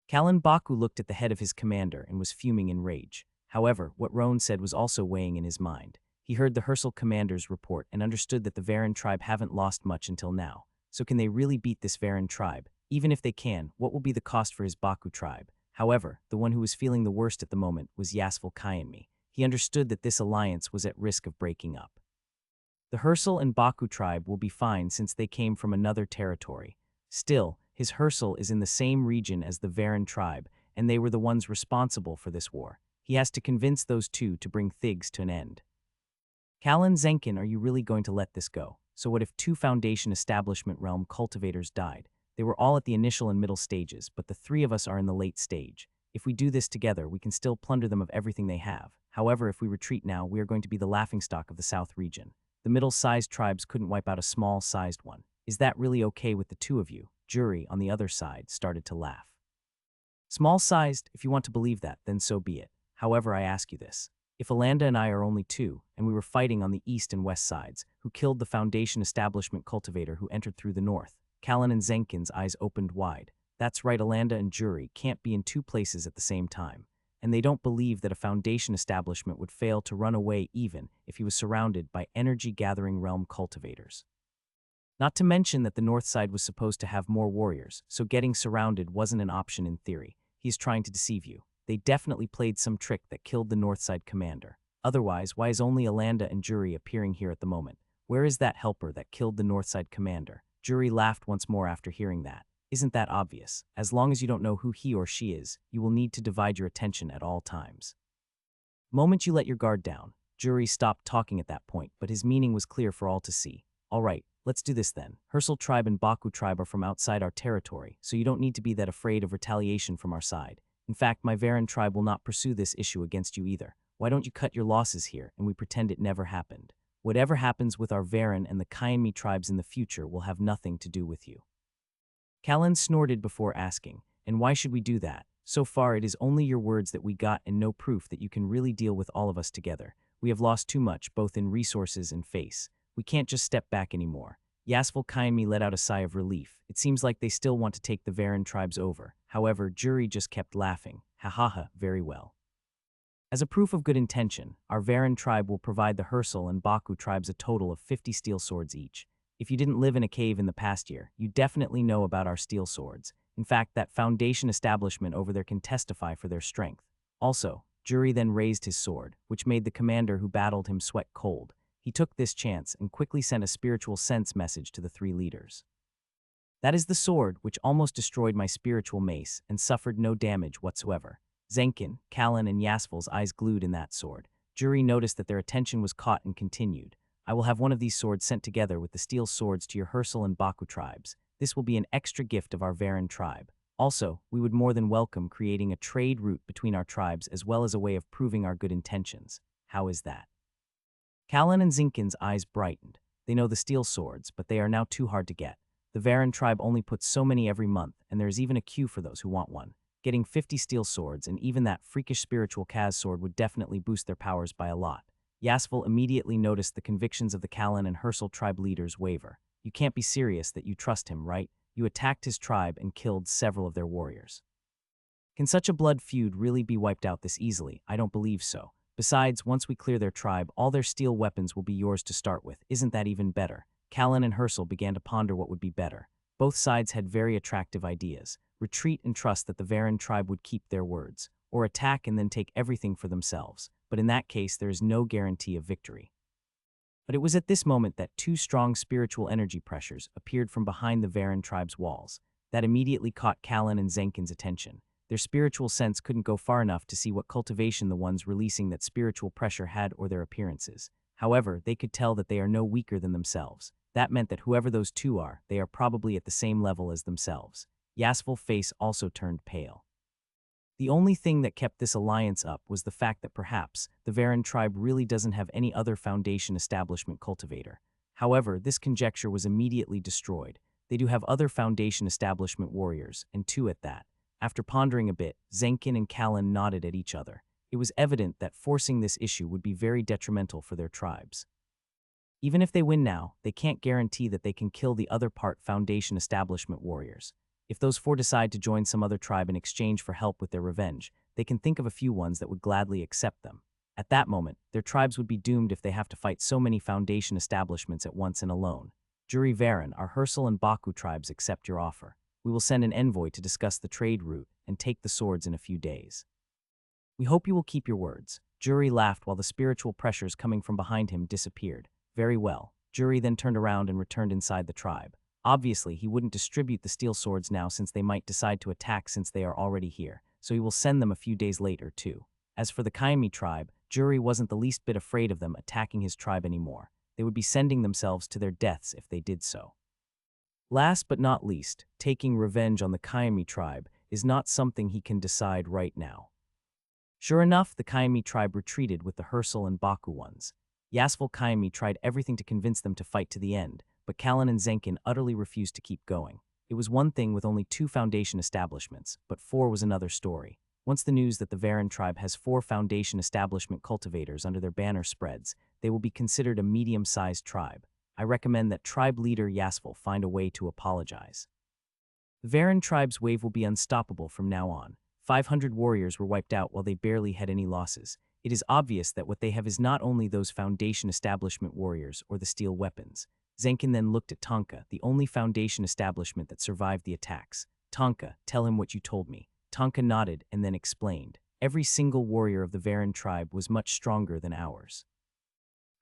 [SPEAKER 1] Callan Baku looked at the head of his commander and was fuming in rage. However, what Roan said was also weighing in his mind. He heard the Herschel commander's report and understood that the Varen tribe haven't lost much until now. So can they really beat this Varen tribe? Even if they can, what will be the cost for his Baku tribe? However, the one who was feeling the worst at the moment was Yasfel Kyanmi. He understood that this alliance was at risk of breaking up. The Herschel and Baku tribe will be fine since they came from another territory. Still, his Herschel is in the same region as the Varen tribe, and they were the ones responsible for this war. He has to convince those two to bring Thigs to an end. Callan Zenkin, are you really going to let this go? So what if two Foundation establishment realm cultivators died? They were all at the initial and middle stages, but the three of us are in the late stage. If we do this together, we can still plunder them of everything they have. However, if we retreat now, we are going to be the laughingstock of the South region. The middle-sized tribes couldn't wipe out a small-sized one. Is that really okay with the two of you? Jury, on the other side, started to laugh. Small-sized, if you want to believe that, then so be it. However, I ask you this. If Alanda and I are only two, and we were fighting on the east and west sides, who killed the Foundation establishment cultivator who entered through the north? Callan and Zenkin's eyes opened wide. That's right, Alanda and Jury can't be in two places at the same time. and they don't believe that a foundation establishment would fail to run away even if he was surrounded by energy-gathering realm cultivators. Not to mention that the north side was supposed to have more warriors, so getting surrounded wasn't an option in theory. He's trying to deceive you. They definitely played some trick that killed the north side commander. Otherwise, why is only Alanda and Jury appearing here at the moment? Where is that helper that killed the north side commander? Jury laughed once more after hearing that. Isn't that obvious? As long as you don't know who he or she is, you will need to divide your attention at all times. Moment you let your guard down, Jury stopped talking at that point, but his meaning was clear for all to see. All right, let's do this then. Hersal tribe and Baku tribe are from outside our territory, so you don't need to be that afraid of retaliation from our side. In fact, my Varen tribe will not pursue this issue against you either. Why don't you cut your losses here and we pretend it never happened? Whatever happens with our Varen and the Kaimi tribes in the future will have nothing to do with you. Callan snorted before asking, and why should we do that? So far it is only your words that we got and no proof that you can really deal with all of us together. We have lost too much, both in resources and face. We can't just step back anymore. Yasval Kaimi let out a sigh of relief. It seems like they still want to take the Varen tribes over. However, Jury just kept laughing. Ha ha ha, very well. As a proof of good intention, our Varen tribe will provide the Hersal and Baku tribes a total of 50 steel swords each. If you didn't live in a cave in the past year, you definitely know about our steel swords. In fact, that foundation establishment over there can testify for their strength. Also, Jury then raised his sword, which made the commander who battled him sweat cold. He took this chance and quickly sent a spiritual sense message to the three leaders. That is the sword which almost destroyed my spiritual mace and suffered no damage whatsoever. Zenkin, Callan, and Yasval's eyes glued in that sword. Jury noticed that their attention was caught and continued. I will have one of these swords sent together with the steel swords to your Hersal and Baku tribes. This will be an extra gift of our Varen tribe. Also, we would more than welcome creating a trade route between our tribes as well as a way of proving our good intentions. How is that? Callan and Zinkin's eyes brightened. They know the steel swords, but they are now too hard to get. The Varen tribe only puts so many every month, and there is even a queue for those who want one. Getting 50 steel swords and even that freakish spiritual Kaz sword would definitely boost their powers by a lot. Yasval immediately noticed the convictions of the Callan and Hersal tribe leaders waver. You can't be serious that you trust him, right? You attacked his tribe and killed several of their warriors. Can such a blood feud really be wiped out this easily? I don't believe so. Besides, once we clear their tribe, all their steel weapons will be yours to start with. Isn't that even better? Callan and Hersal began to ponder what would be better. Both sides had very attractive ideas. Retreat and trust that the Varen tribe would keep their words, or attack and then take everything for themselves. But in that case, there is no guarantee of victory. But it was at this moment that two strong spiritual energy pressures appeared from behind the Varen tribe's walls. That immediately caught Callan and Zenkin's attention. Their spiritual sense couldn't go far enough to see what cultivation the ones releasing that spiritual pressure had or their appearances. However, they could tell that they are no weaker than themselves. That meant that whoever those two are, they are probably at the same level as themselves. Yasval's face also turned pale. The only thing that kept this alliance up was the fact that perhaps the Varen tribe really doesn't have any other foundation establishment cultivator. However, this conjecture was immediately destroyed. They do have other foundation establishment warriors, and two at that. After pondering a bit, Zenkin and Callan nodded at each other. It was evident that forcing this issue would be very detrimental for their tribes. Even if they win now, they can't guarantee that they can kill the other part foundation establishment warriors. If those four decide to join some other tribe in exchange for help with their revenge, they can think of a few ones that would gladly accept them. At that moment, their tribes would be doomed if they have to fight so many foundation establishments at once and alone. Jury Varen, our Hersal and Baku tribes accept your offer. We will send an envoy to discuss the trade route and take the swords in a few days. We hope you will keep your words. Jury laughed while the spiritual pressures coming from behind him disappeared. Very well. Jury then turned around and returned inside the tribe. Obviously, he wouldn't distribute the steel swords now since they might decide to attack since they are already here, so he will send them a few days later too. As for the Kaimi tribe, Jury wasn't the least bit afraid of them attacking his tribe anymore. They would be sending themselves to their deaths if they did so. Last but not least, taking revenge on the Kaimi tribe is not something he can decide right now. Sure enough, the Kaimi tribe retreated with the Hersal and Baku ones. Yasval Kaimi tried everything to convince them to fight to the end, but Callan and Zenkin utterly refused to keep going. It was one thing with only 2 foundation establishments, but 4 was another story. Once the news that the Varen tribe has 4 foundation establishment cultivators under their banner spreads, they will be considered a medium-sized tribe. I recommend that tribe leader Yasval find a way to apologize. The Varen tribe's wave will be unstoppable from now on. 500 warriors were wiped out while they barely had any losses. It is obvious that what they have is not only those Foundation establishment warriors or the steel weapons. Zenkin then looked at Tonka, the only Foundation establishment that survived the attacks. Tonka, tell him what you told me. Tonka nodded and then explained. Every single warrior of the Varan tribe was much stronger than ours.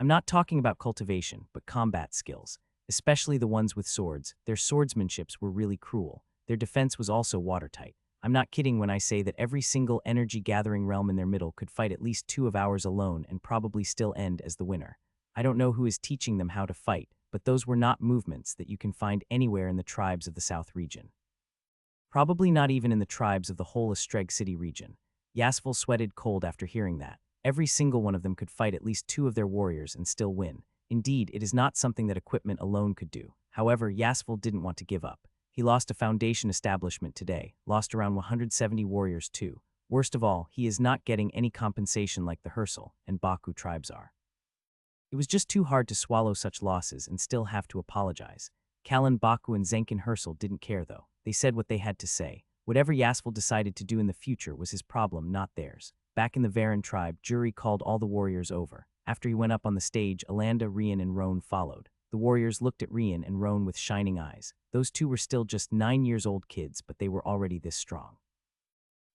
[SPEAKER 1] I'm not talking about cultivation, but combat skills, especially the ones with swords. Their swordsmanships were really cruel. Their defense was also watertight. I'm not kidding when I say that every single energy-gathering realm in their middle could fight at least 2 of ours alone and probably still end as the winner. I don't know who is teaching them how to fight, but those were not movements that you can find anywhere in the tribes of the South region. Probably not even in the tribes of the whole Estreg City region. Yasval sweated cold after hearing that. Every single one of them could fight at least 2 of their warriors and still win. Indeed, it is not something that equipment alone could do. However, Yasval didn't want to give up. He lost a Foundation establishment today, lost around 170 warriors too. Worst of all, he is not getting any compensation like the Hersal and Baku tribes are. It was just too hard to swallow such losses and still have to apologize. Kalin, Baku, and Zenkin Hersal didn't care though. They said what they had to say. Whatever Yasval decided to do in the future was his problem, not theirs. Back in the Varan tribe, Jury called all the warriors over. After he went up on the stage, Alanda, Rian, and Roan followed. The warriors looked at Rian and Roan with shining eyes. Those two were still just 9-year-old kids, but they were already this strong.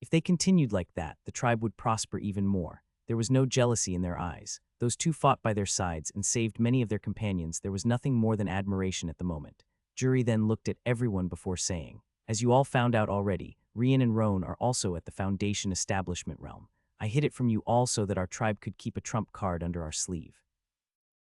[SPEAKER 1] If they continued like that, the tribe would prosper even more. There was no jealousy in their eyes. Those two fought by their sides and saved many of their companions. There was nothing more than admiration at the moment. Jury then looked at everyone before saying, as you all found out already, Rian and Roan are also at the Foundation establishment realm. I hid it from you all so that our tribe could keep a trump card under our sleeve.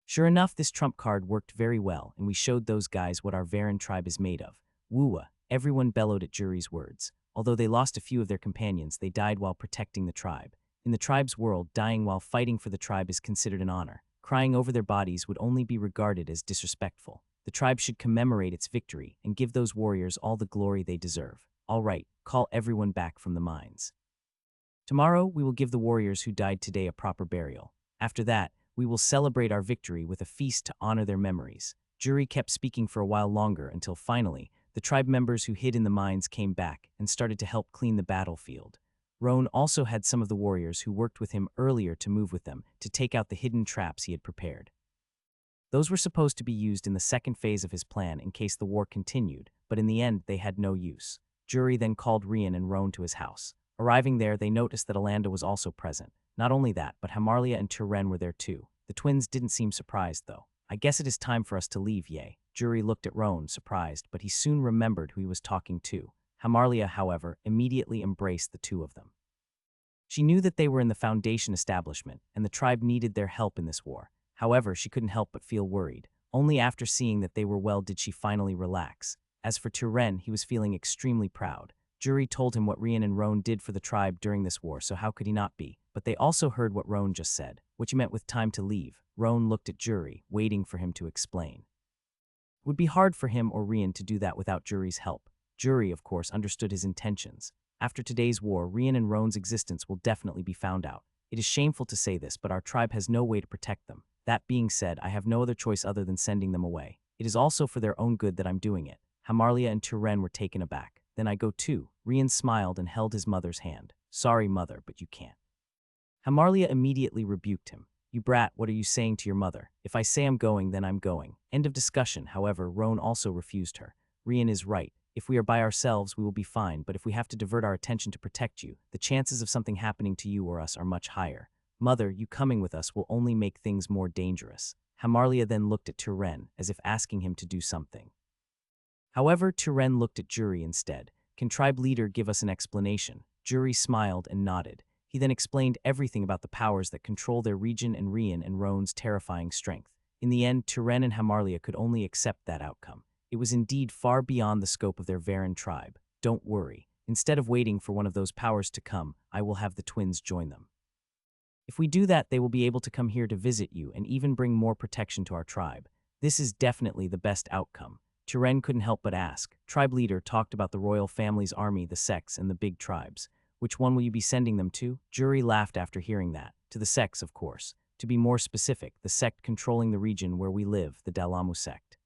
[SPEAKER 1] Sure enough, this trump card worked very well, and we showed those guys what our Varan tribe is made of. Woowa, everyone bellowed at Jury's words. Although they lost a few of their companions, they died while protecting the tribe. In the tribe's world, dying while fighting for the tribe is considered an honor. Crying over their bodies would only be regarded as disrespectful. The tribe should commemorate its victory and give those warriors all the glory they deserve. All right, call everyone back from the mines. Tomorrow, we will give the warriors who died today a proper burial. After that, we will celebrate our victory with a feast to honor their memories. Jury kept speaking for a while longer until finally, the tribe members who hid in the mines came back and started to help clean the battlefield. Roan also had some of the warriors who worked with him earlier to move with them to take out the hidden traps he had prepared. Those were supposed to be used in the second phase of his plan in case the war continued, but in the end they had no use. Jury then called Rian and Roan to his house. Arriving there, they noticed that Alanda was also present. Not only that, but Hamarlia and Turen were there too. The twins didn't seem surprised though. I guess it is time for us to leave, Ye. Jury looked at Roan, surprised, but he soon remembered who he was talking to. Hamarlia, however, immediately embraced the two of them. She knew that they were in the Foundation establishment, and the tribe needed their help in this war. However, she couldn't help but feel worried. Only after seeing that they were well did she finally relax. As for Turen, he was feeling extremely proud. Jury told him what Rian and Roan did for the tribe during this war, so how could he not be? But they also heard what Roan just said. What you meant with time to leave. Roan looked at Jury, waiting for him to explain. It would be hard for him or Rian to do that without Jury's help. Jury, of course, understood his intentions. After today's war, Rian and Roan's existence will definitely be found out. It is shameful to say this, but our tribe has no way to protect them. That being said, I have no other choice other than sending them away. It is also for their own good that I'm doing it. Hamarlia and Turen were taken aback. Then I go too. Rian smiled and held his mother's hand. Sorry, mother, but you can't. Hamarlia immediately rebuked him. You brat, what are you saying to your mother? If I say I'm going, then I'm going. End of discussion. However, Roan also refused her. Rian is right. If we are by ourselves, we will be fine, but if we have to divert our attention to protect you, the chances of something happening to you or us are much higher. Mother, you coming with us will only make things more dangerous. Hamarlia then looked at Turen, as if asking him to do something. However, Turen looked at Jury instead. Can tribe leader give us an explanation? Jury smiled and nodded. He then explained everything about the powers that control their region and Rian and Roan's terrifying strength. In the end, Turen and Hamarlia could only accept that outcome. It was indeed far beyond the scope of their Varan tribe. Don't worry. Instead of waiting for one of those powers to come, I will have the twins join them. If we do that, they will be able to come here to visit you and even bring more protection to our tribe. This is definitely the best outcome. Turen couldn't help but ask. Tribe leader talked about the royal family's army, the sects, and the big tribes. Which one will you be sending them to? Jury laughed after hearing that. To the sects, of course. To be more specific, the sect controlling the region where we live, the Dalamu sect.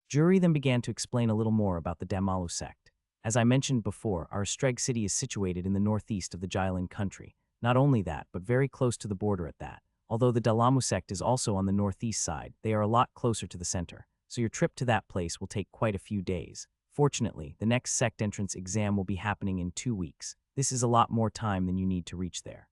[SPEAKER 1] Jury then began to explain a little more about the Damalu sect. As I mentioned before, our Streg city is situated in the northeast of the Jylin country. Not only that, but very close to the border at that. Although the Dalamu sect is also on the northeast side, they are a lot closer to the center, so your trip to that place will take quite a few days. Fortunately, the next sect entrance exam will be happening in 2 weeks. This is a lot more time than you need to reach there.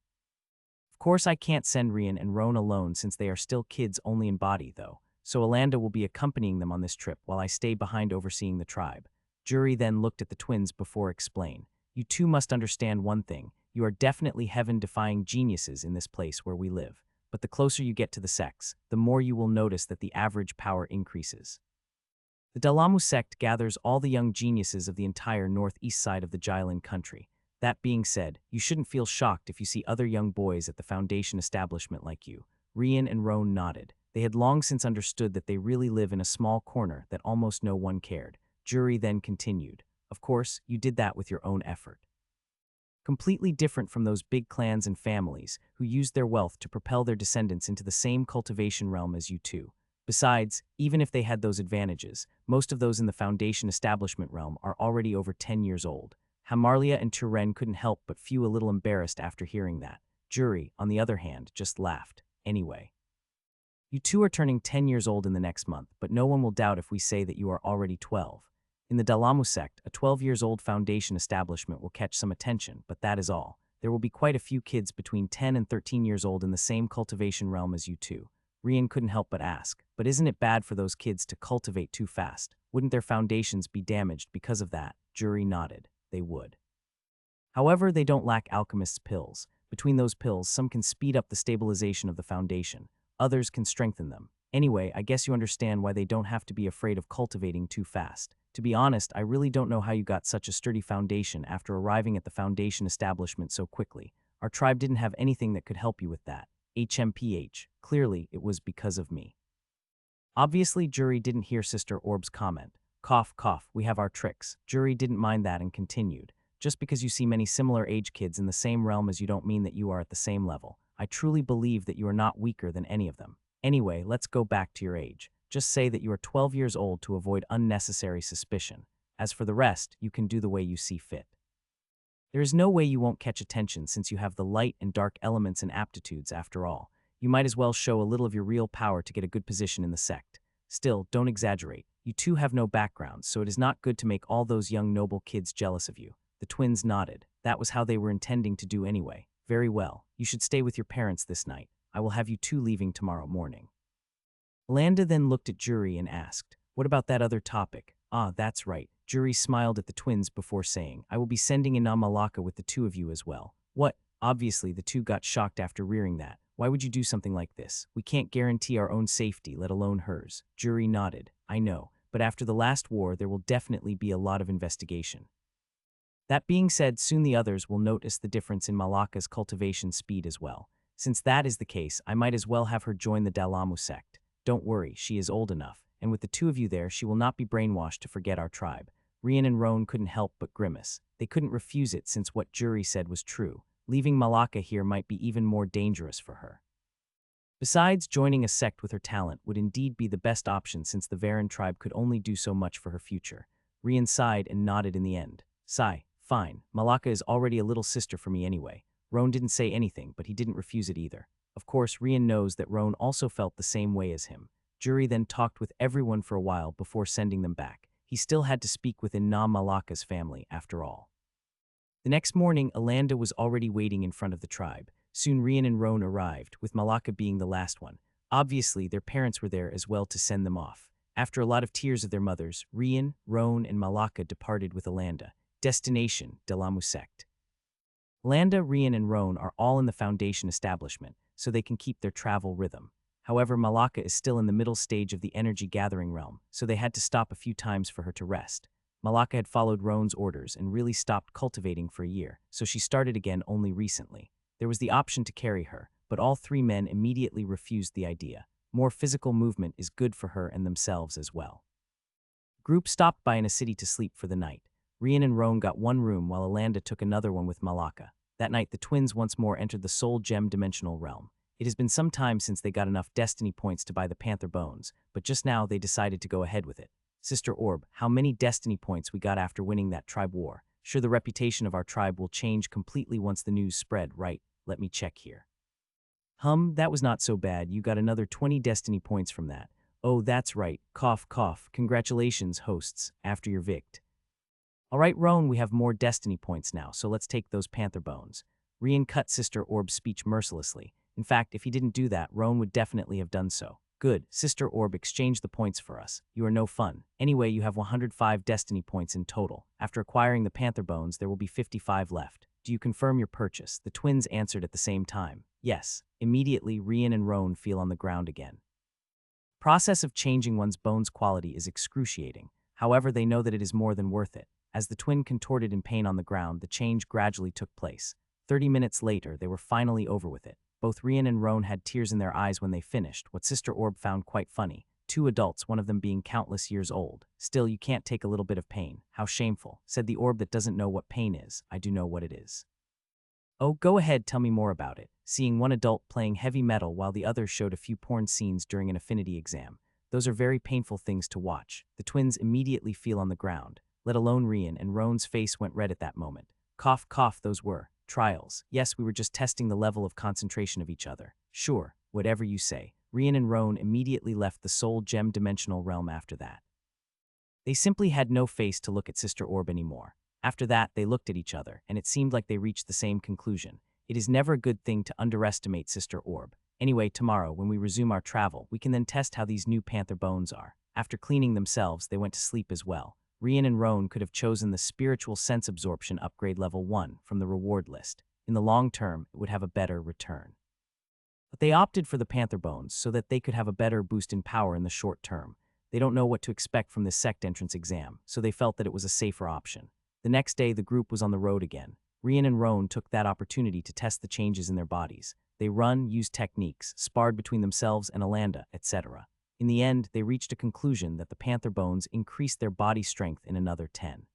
[SPEAKER 1] Of course, I can't send Rian and Roan alone since they are still kids only in body, though, so Alanda will be accompanying them on this trip while I stay behind overseeing the tribe. Jury then looked at the twins before explain. You two must understand one thing. You are definitely heaven-defying geniuses in this place where we live. But the closer you get to the sects, the more you will notice that the average power increases. The Dalamu sect gathers all the young geniuses of the entire northeast side of the Jylin country. That being said, you shouldn't feel shocked if you see other young boys at the Foundation establishment like you. Rian and Roan nodded. They had long since understood that they really live in a small corner that almost no one cared. Jury then continued. Of course, you did that with your own effort. Completely different from those big clans and families who used their wealth to propel their descendants into the same cultivation realm as you two. Besides, even if they had those advantages, most of those in the Foundation establishment realm are already over 10 years old. Hamarlia and Turen couldn't help but feel a little embarrassed after hearing that. Jury, on the other hand, just laughed. Anyway. You two are turning 10 years old in the next month, but no one will doubt if we say that you are already 12. In the Dalamu sect, a 12-years-old Foundation establishment will catch some attention, but that is all. There will be quite a few kids between 10 and 13 years old in the same cultivation realm as you two. Rian couldn't help but ask, but isn't it bad for those kids to cultivate too fast? Wouldn't their foundations be damaged because of that? Jury nodded. They would. However, they don't lack alchemist's pills. Between those pills, some can speed up the stabilization of the foundation. Others can strengthen them. Anyway, I guess you understand why they don't have to be afraid of cultivating too fast. To be honest, I really don't know how you got such a sturdy foundation after arriving at the Foundation establishment so quickly. Our tribe didn't have anything that could help you with that. HMPH. Clearly, it was because of me. Obviously, Jury didn't hear Sister Orb's comment. Cough, cough, we have our tricks. Jury didn't mind that and continued. Just because you see many similar age kids in the same realm as you don't mean that you are at the same level. I truly believe that you are not weaker than any of them. Anyway, let's go back to your age. Just say that you are 12 years old to avoid unnecessary suspicion. As for the rest, you can do the way you see fit. There is no way you won't catch attention since you have the light and dark elements and aptitudes after all. You might as well show a little of your real power to get a good position in the sect. Still, don't exaggerate. You two have no background, so it is not good to make all those young noble kids jealous of you. The twins nodded. That was how they were intending to do anyway. Very well. You should stay with your parents this night. I will have you two leaving tomorrow morning. Landa then looked at Jury and asked, what about that other topic? Ah, that's right. Jury smiled at the twins before saying, I will be sending Inam Malaka with the two of you as well. What? Obviously, the two got shocked after rearing that. Why would you do something like this? We can't guarantee our own safety, let alone hers. Jury nodded. I know, but after the last war, there will definitely be a lot of investigation. That being said, soon the others will notice the difference in Malaka's cultivation speed as well. Since that is the case, I might as well have her join the Dalamu sect. Don't worry, she is old enough, and with the two of you there, she will not be brainwashed to forget our tribe. Rian and Roan couldn't help but grimace. They couldn't refuse it since what Jury said was true. Leaving Malaka here might be even more dangerous for her. Besides, joining a sect with her talent would indeed be the best option since the Varan tribe could only do so much for her future. Rian sighed and nodded in the end. Sigh, fine, Malaka is already a little sister for me anyway. Roan didn't say anything, but he didn't refuse it either. Of course, Rian knows that Roan also felt the same way as him. Jury then talked with everyone for a while before sending them back. He still had to speak with Inam Malaka's family, after all. The next morning, Alanda was already waiting in front of the tribe. Soon Rian and Roan arrived, with Malaka being the last one. Obviously, their parents were there as well to send them off. After a lot of tears of their mothers, Rian, Roan, and Malaka departed with Alanda. Destination, Dalamu sect. Landa, Rian, and Roan are all in the Foundation establishment, so they can keep their travel rhythm. However, Malaka is still in the middle stage of the energy gathering realm, so they had to stop a few times for her to rest. Malaka had followed Roan's orders and really stopped cultivating for a year, so she started again only recently. There was the option to carry her, but all three men immediately refused the idea. More physical movement is good for her and themselves as well. Group stopped by in a city to sleep for the night. Rian and Roan got one room while Alanda took another one with Malaka. That night, the twins once more entered the Soul Gem dimensional realm. It has been some time since they got enough destiny points to buy the panther bones, but just now they decided to go ahead with it. Sister Orb, how many destiny points we got after winning that tribe war. Sure, the reputation of our tribe will change completely once the news spread, right? Let me check here. That was not so bad. You got another 20 destiny points from that. Oh, that's right. Cough, cough. Congratulations, hosts, after your vict. All right, Roan, we have more destiny points now, so let's take those panther bones. Rian cut Sister Orb's speech mercilessly. In fact, if he didn't do that, Roan would definitely have done so. Good, Sister Orb exchanged the points for us. You are no fun. Anyway, you have 105 destiny points in total. After acquiring the panther bones, there will be 55 left. Do you confirm your purchase? The twins answered at the same time. Yes. Immediately, Rian and Roan feel on the ground again. Process of changing one's bones quality is excruciating. However, they know that it is more than worth it. As the twin contorted in pain on the ground, the change gradually took place. 30 minutes later, they were finally over with it. Both Rian and Roan had tears in their eyes when they finished, what Sister Orb found quite funny. 2 adults, one of them being countless years old. Still, you can't take a little bit of pain. How shameful, said the orb that doesn't know what pain is. I do know what it is. Oh, go ahead, tell me more about it. Seeing one adult playing heavy metal while the other showed a few porn scenes during an affinity exam. Those are very painful things to watch. The twins immediately feel on the ground, let alone Rian, and Roan's face went red at that moment. Cough, cough, those were trials. Yes, we were just testing the level of concentration of each other. Sure, whatever you say. Rian and Roan immediately left the soul gem dimensional realm after that. They simply had no face to look at Sister Orb anymore. After that, they looked at each other, and it seemed like they reached the same conclusion. It is never a good thing to underestimate Sister Orb. Anyway, tomorrow, when we resume our travel, we can then test how these new panther bones are. After cleaning themselves, they went to sleep as well. Rian and Roan could have chosen the Spiritual Sense Absorption Upgrade Level 1 from the reward list. In the long term, it would have a better return. But they opted for the panther bones so that they could have a better boost in power in the short term. They don't know what to expect from this sect entrance exam, so they felt that it was a safer option. The next day, the group was on the road again. Rian and Roan took that opportunity to test the changes in their bodies. They used techniques, sparred between themselves and Alanda, etc. In the end, they reached a conclusion that the panther bones increased their body strength in another 10.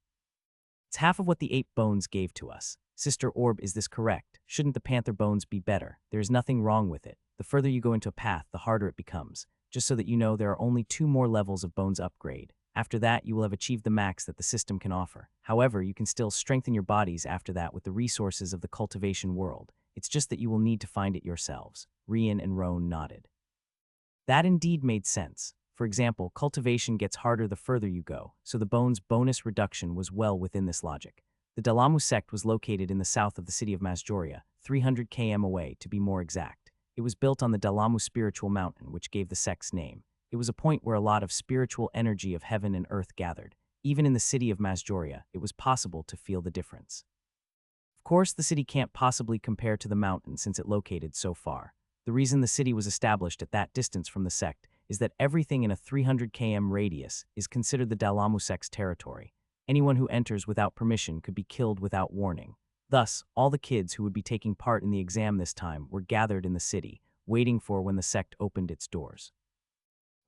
[SPEAKER 1] It's half of what the ape bones gave to us. Sister Orb, is this correct? Shouldn't the panther bones be better? There is nothing wrong with it. The further you go into a path, the harder it becomes. Just so that you know, there are only 2 more levels of bones upgrade. After that, you will have achieved the max that the system can offer. However, you can still strengthen your bodies after that with the resources of the cultivation world. It's just that you will need to find it yourselves. Rian and Roan nodded. That indeed made sense. For example, cultivation gets harder the further you go, so the bones bonus reduction was well within this logic. The Dalamu sect was located in the south of the city of Masjoria, 300 km away to be more exact. It was built on the Dalamu spiritual mountain, which gave the sect's name. It was a point where a lot of spiritual energy of heaven and earth gathered. Even in the city of Masjoria, it was possible to feel the difference. Of course, the city can't possibly compare to the mountain since it located so far. The reason the city was established at that distance from the sect is that everything in a 300 km radius is considered the Dalamu sect's territory. Anyone who enters without permission could be killed without warning. Thus, all the kids who would be taking part in the exam this time were gathered in the city, waiting for when the sect opened its doors.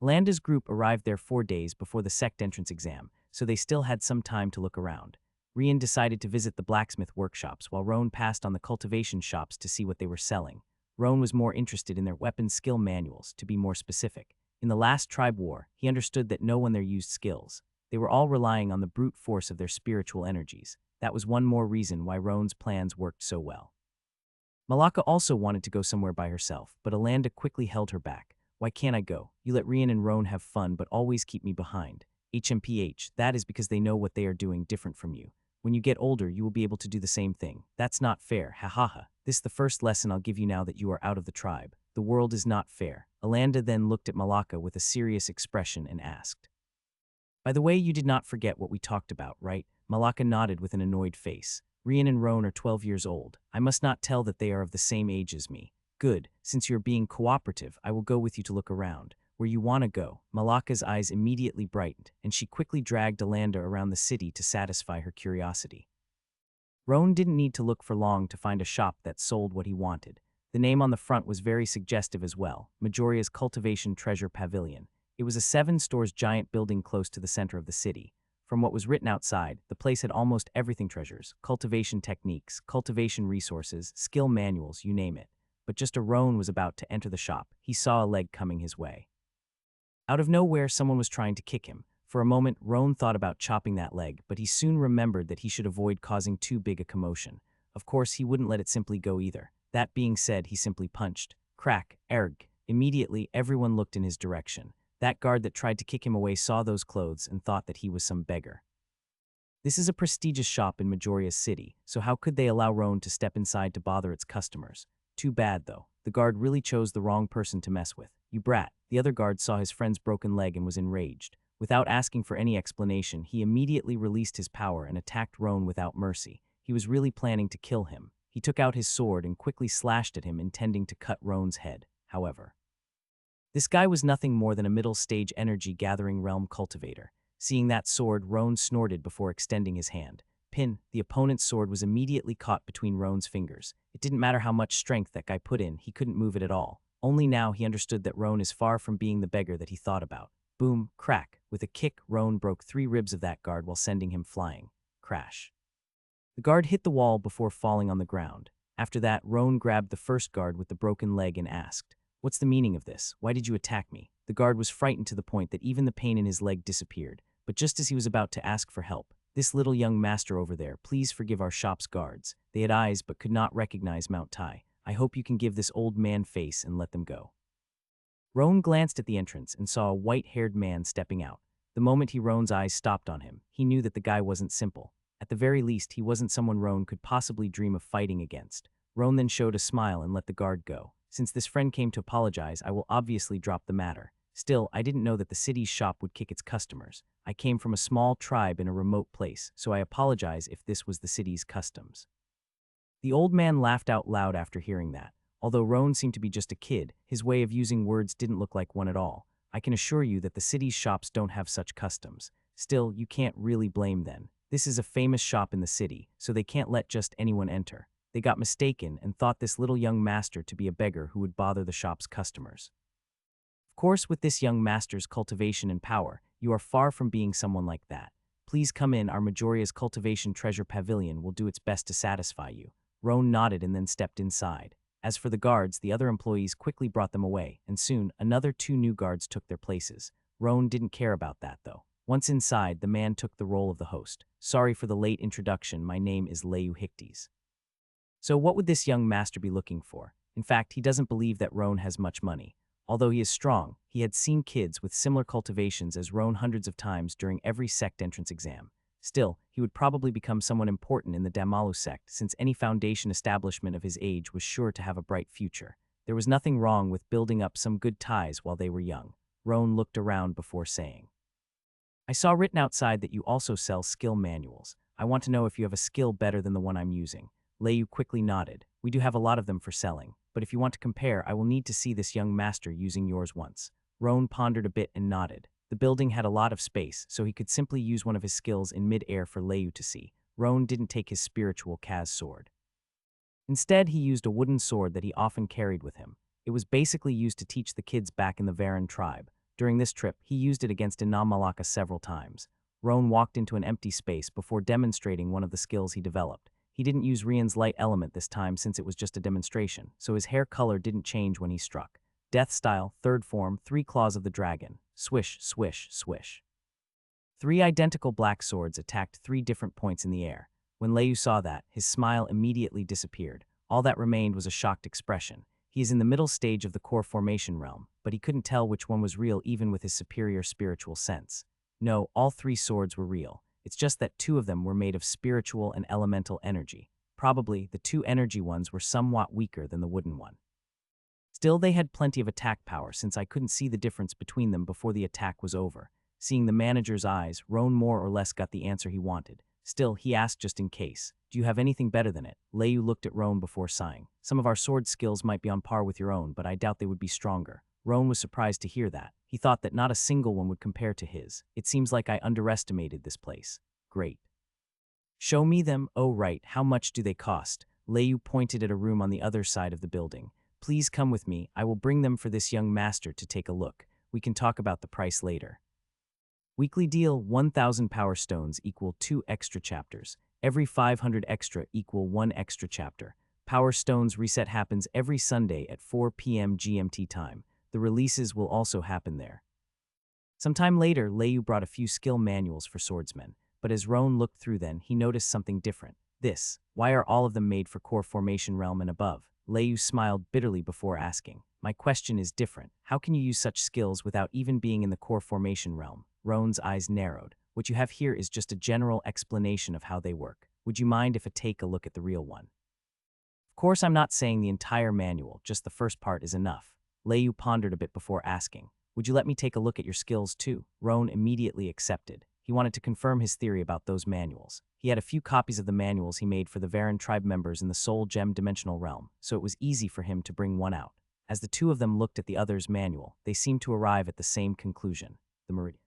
[SPEAKER 1] Landa's group arrived there 4 days before the sect entrance exam, so they still had some time to look around. Rian decided to visit the blacksmith workshops while Roan passed on the cultivation shops to see what they were selling. Roan was more interested in their weapon skill manuals, to be more specific. In the last tribe war, he understood that no one there used skills. They were all relying on the brute force of their spiritual energies. That was one more reason why Roan's plans worked so well. Malaka also wanted to go somewhere by herself, but Alanda quickly held her back. Why can't I go? You let Rian and Roan have fun, but always keep me behind. HMPH, that is because they know what they are doing different from you. When you get older, you will be able to do the same thing. That's not fair, ha ha ha. This is the first lesson I'll give you now that you are out of the tribe. The world is not fair. Alanda then looked at Malaka with a serious expression and asked, by the way, you did not forget what we talked about, right? Malaka nodded with an annoyed face. Rian and Roan are 12 years old. I must not tell that they are of the same age as me. Good, since you're being cooperative, I will go with you to look around. Where you want to go. Malaka's eyes immediately brightened, and she quickly dragged Alanda around the city to satisfy her curiosity. Roan didn't need to look for long to find a shop that sold what he wanted. The name on the front was very suggestive as well, Majoria's Cultivation Treasure Pavilion. It was a 7-story giant building close to the center of the city. From what was written outside, the place had almost everything: treasures, cultivation techniques, cultivation resources, skill manuals, you name it. But just as Roan was about to enter the shop, he saw a leg coming his way. Out of nowhere, someone was trying to kick him. For a moment, Roan thought about chopping that leg, but he soon remembered that he should avoid causing too big a commotion. Of course, he wouldn't let it simply go either. That being said, he simply punched. Crack, erg. Immediately, everyone looked in his direction. That guard that tried to kick him away saw those clothes and thought that he was some beggar. This is a prestigious shop in Majoria's city, so how could they allow Roan to step inside to bother its customers? Too bad, though. The guard really chose the wrong person to mess with. You brat. The other guard saw his friend's broken leg and was enraged. Without asking for any explanation, he immediately released his power and attacked Roan without mercy. He was really planning to kill him. He took out his sword and quickly slashed at him, intending to cut Roan's head. However, this guy was nothing more than a middle-stage energy-gathering realm cultivator. Seeing that sword, Roan snorted before extending his hand. Pin, the opponent's sword was immediately caught between Roan's fingers. It didn't matter how much strength that guy put in, he couldn't move it at all. Only now he understood that Roan is far from being the beggar that he thought about. Boom, crack. With a kick, Roan broke 3 ribs of that guard while sending him flying. Crash. The guard hit the wall before falling on the ground. After that, Roan grabbed the first guard with the broken leg and asked, "What's the meaning of this? Why did you attack me?" The guard was frightened to the point that even the pain in his leg disappeared. But just as he was about to ask for help, "This little young master over there, please forgive our shop's guards. They had eyes but could not recognize Mount Tai. I hope you can give this old man face and let them go." Roan glanced at the entrance and saw a white-haired man stepping out. The moment Roan's eyes stopped on him, he knew that the guy wasn't simple. At the very least, he wasn't someone Roan could possibly dream of fighting against. Roan then showed a smile and let the guard go. "Since this friend came to apologize, I will obviously drop the matter. Still, I didn't know that the city's shop would kick its customers. I came from a small tribe in a remote place, so I apologize if this was the city's customs." The old man laughed out loud after hearing that. Although Roan seemed to be just a kid, his way of using words didn't look like one at all. "I can assure you that the city's shops don't have such customs. Still, you can't really blame them. This is a famous shop in the city, so they can't let just anyone enter. They got mistaken and thought this little young master to be a beggar who would bother the shop's customers. Of course, with this young master's cultivation and power, you are far from being someone like that. Please come in, our Majoria's cultivation treasure pavilion will do its best to satisfy you." Roan nodded and then stepped inside. As for the guards, the other employees quickly brought them away, and soon another 2 new guards took their places. Roan didn't care about that, though. Once inside, the man took the role of the host. "Sorry for the late introduction, my name is Leyu Hictes." So what would this young master be looking for? In fact, he doesn't believe that Roan has much money. Although he is strong, he had seen kids with similar cultivations as Roan hundreds of times during every sect entrance exam. Still, he would probably become someone important in the Damalu sect, since any foundation establishment of his age was sure to have a bright future. There was nothing wrong with building up some good ties while they were young. Roan looked around before saying, "I saw written outside that you also sell skill manuals. I want to know if you have a skill better than the one I'm using." Leyu quickly nodded. "We do have a lot of them for selling, but if you want to compare, I will need to see this young master using yours once." Roan pondered a bit and nodded. The building had a lot of space, so he could simply use one of his skills in mid-air for Leyu to see. Roan didn't take his spiritual Kaz sword. Instead, he used a wooden sword that he often carried with him. It was basically used to teach the kids back in the Varan tribe. During this trip, he used it against Inam Malaka several times. Roan walked into an empty space before demonstrating one of the skills he developed. He didn't use Rian's light element this time since it was just a demonstration, so his hair color didn't change when he struck. Death style, 3rd form, 3 claws of the dragon. Swish, swish, swish. 3 identical black swords attacked 3 different points in the air. When Leyu saw that, his smile immediately disappeared. All that remained was a shocked expression. He is in the middle stage of the core formation realm, but he couldn't tell which one was real even with his superior spiritual sense. No, all 3 swords were real. It's just that 2 of them were made of spiritual and elemental energy. Probably, the 2 energy ones were somewhat weaker than the wooden one. Still, they had plenty of attack power since I couldn't see the difference between them before the attack was over. Seeing the manager's eyes, Roan more or less got the answer he wanted. Still, he asked just in case, "Do you have anything better than it?" Leyu looked at Roan before sighing. "Some of our sword skills might be on par with your own, but I doubt they would be stronger." Roan was surprised to hear that. He thought that not a single one would compare to his. "It seems like I underestimated this place." "Great. Show me them." "Oh right, how much do they cost?" Leyu pointed at a room on the other side of the building. "Please come with me, I will bring them for this young master to take a look. We can talk about the price later." Weekly deal, 1,000 power stones equal 2 extra chapters. Every 500 extra equal 1 extra chapter. Power stones reset happens every Sunday at 4 p.m. GMT time. The releases will also happen there. Sometime later, Leyu brought a few skill manuals for swordsmen, but as Roan looked through them, he noticed something different. Why are all of them made for core formation realm and above? Leyu smiled bitterly before asking. My question is different. How can you use such skills without even being in the core formation realm? Roan's eyes narrowed. What you have here is just a general explanation of how they work. Would you mind if I take a look at the real one? Of course, I'm not saying the entire manual, just the first part is enough. Leyu pondered a bit before asking. Would you let me take a look at your skills too? Roan immediately accepted. He wanted to confirm his theory about those manuals. He had a few copies of the manuals he made for the Varan tribe members in the Soul Gem dimensional realm, so it was easy for him to bring one out. As the two of them looked at the other's manual, they seemed to arrive at the same conclusion. The meridian.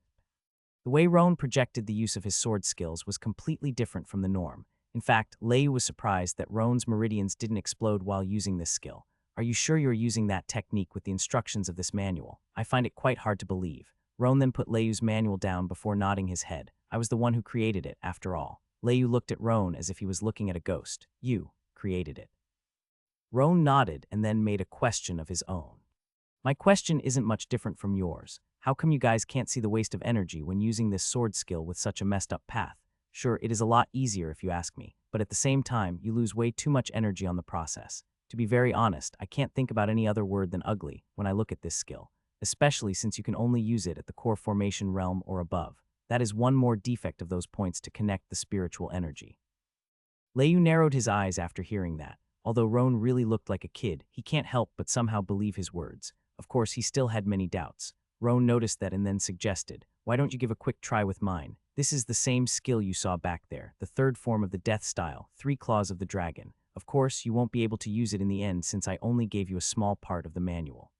[SPEAKER 1] The way Roan projected the use of his sword skills was completely different from the norm. In fact, Leyu was surprised that Roan's meridians didn't explode while using this skill. Are you sure you're using that technique with the instructions of this manual? I find it quite hard to believe. Roan then put Leyu's manual down before nodding his head. I was the one who created it, after all. Leyu looked at Roan as if he was looking at a ghost. You created it. Roan nodded and then made a question of his own. My question isn't much different from yours. How come you guys can't see the waste of energy when using this sword skill with such a messed up path? Sure, it is a lot easier if you ask me, but at the same time, you lose way too much energy on the process. To be very honest, I can't think about any other word than ugly when I look at this skill, especially since you can only use it at the core formation realm or above. That is one more defect of those points to connect the spiritual energy. Leyu narrowed his eyes after hearing that. Although Roan really looked like a kid, he can't help but somehow believe his words. Of course, he still had many doubts. Roan noticed that and then suggested, why don't you give a quick try with mine? This is the same skill you saw back there, the third form of the death style, 3 claws of the dragon. Of course, you won't be able to use it in the end since I only gave you a small part of the manual.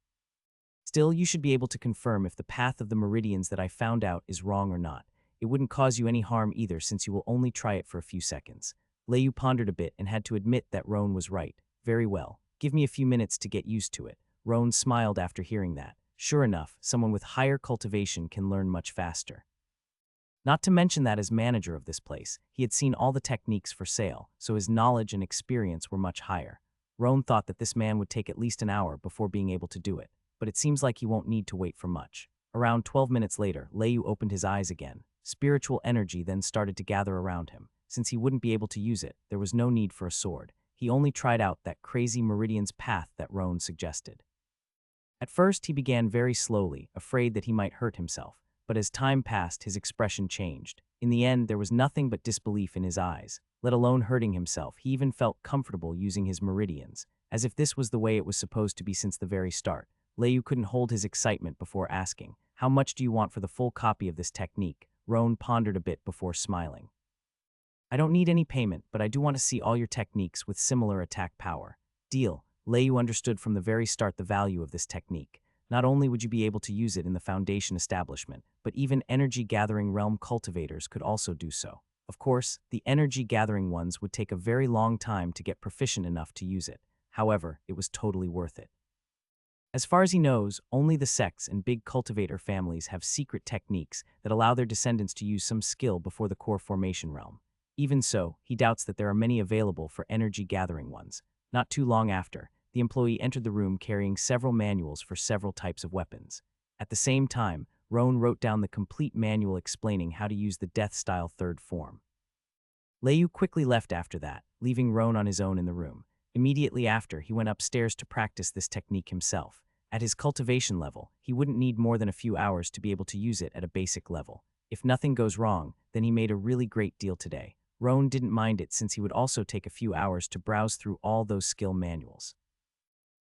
[SPEAKER 1] Still, you should be able to confirm if the path of the meridians that I found out is wrong or not. It wouldn't cause you any harm either since you will only try it for a few seconds. Leyu pondered a bit and had to admit that Roan was right. Very well. Give me a few minutes to get used to it. Roan smiled after hearing that. Sure enough, someone with higher cultivation can learn much faster. Not to mention that as manager of this place, he had seen all the techniques for sale, so his knowledge and experience were much higher. Roan thought that this man would take at least an hour before being able to do it, but it seems like he won't need to wait for much. Around 12 minutes later, Leyu opened his eyes again. Spiritual energy then started to gather around him. Since he wouldn't be able to use it, there was no need for a sword. He only tried out that crazy meridian's path that Roan suggested. At first, he began very slowly, afraid that he might hurt himself, but as time passed, his expression changed. In the end, there was nothing but disbelief in his eyes. Let alone hurting himself, he even felt comfortable using his meridians, as if this was the way it was supposed to be since the very start. Leyu couldn't hold his excitement before asking, how much do you want for the full copy of this technique? Roan pondered a bit before smiling. I don't need any payment, but I do want to see all your techniques with similar attack power. Deal. Leyu understood from the very start the value of this technique. Not only would you be able to use it in the Foundation establishment, but even energy-gathering realm cultivators could also do so. Of course, the energy-gathering ones would take a very long time to get proficient enough to use it. However, it was totally worth it. As far as he knows, only the sects and big cultivator families have secret techniques that allow their descendants to use some skill before the core formation realm. Even so, he doubts that there are many available for energy-gathering ones. Not too long after, the employee entered the room carrying several manuals for several types of weapons. At the same time, Roan wrote down the complete manual explaining how to use the death-style third form. Leyu quickly left after that, leaving Roan on his own in the room. Immediately after, he went upstairs to practice this technique himself. At his cultivation level, he wouldn't need more than a few hours to be able to use it at a basic level. If nothing goes wrong, then he made a really great deal today. Roan didn't mind it since he would also take a few hours to browse through all those skill manuals.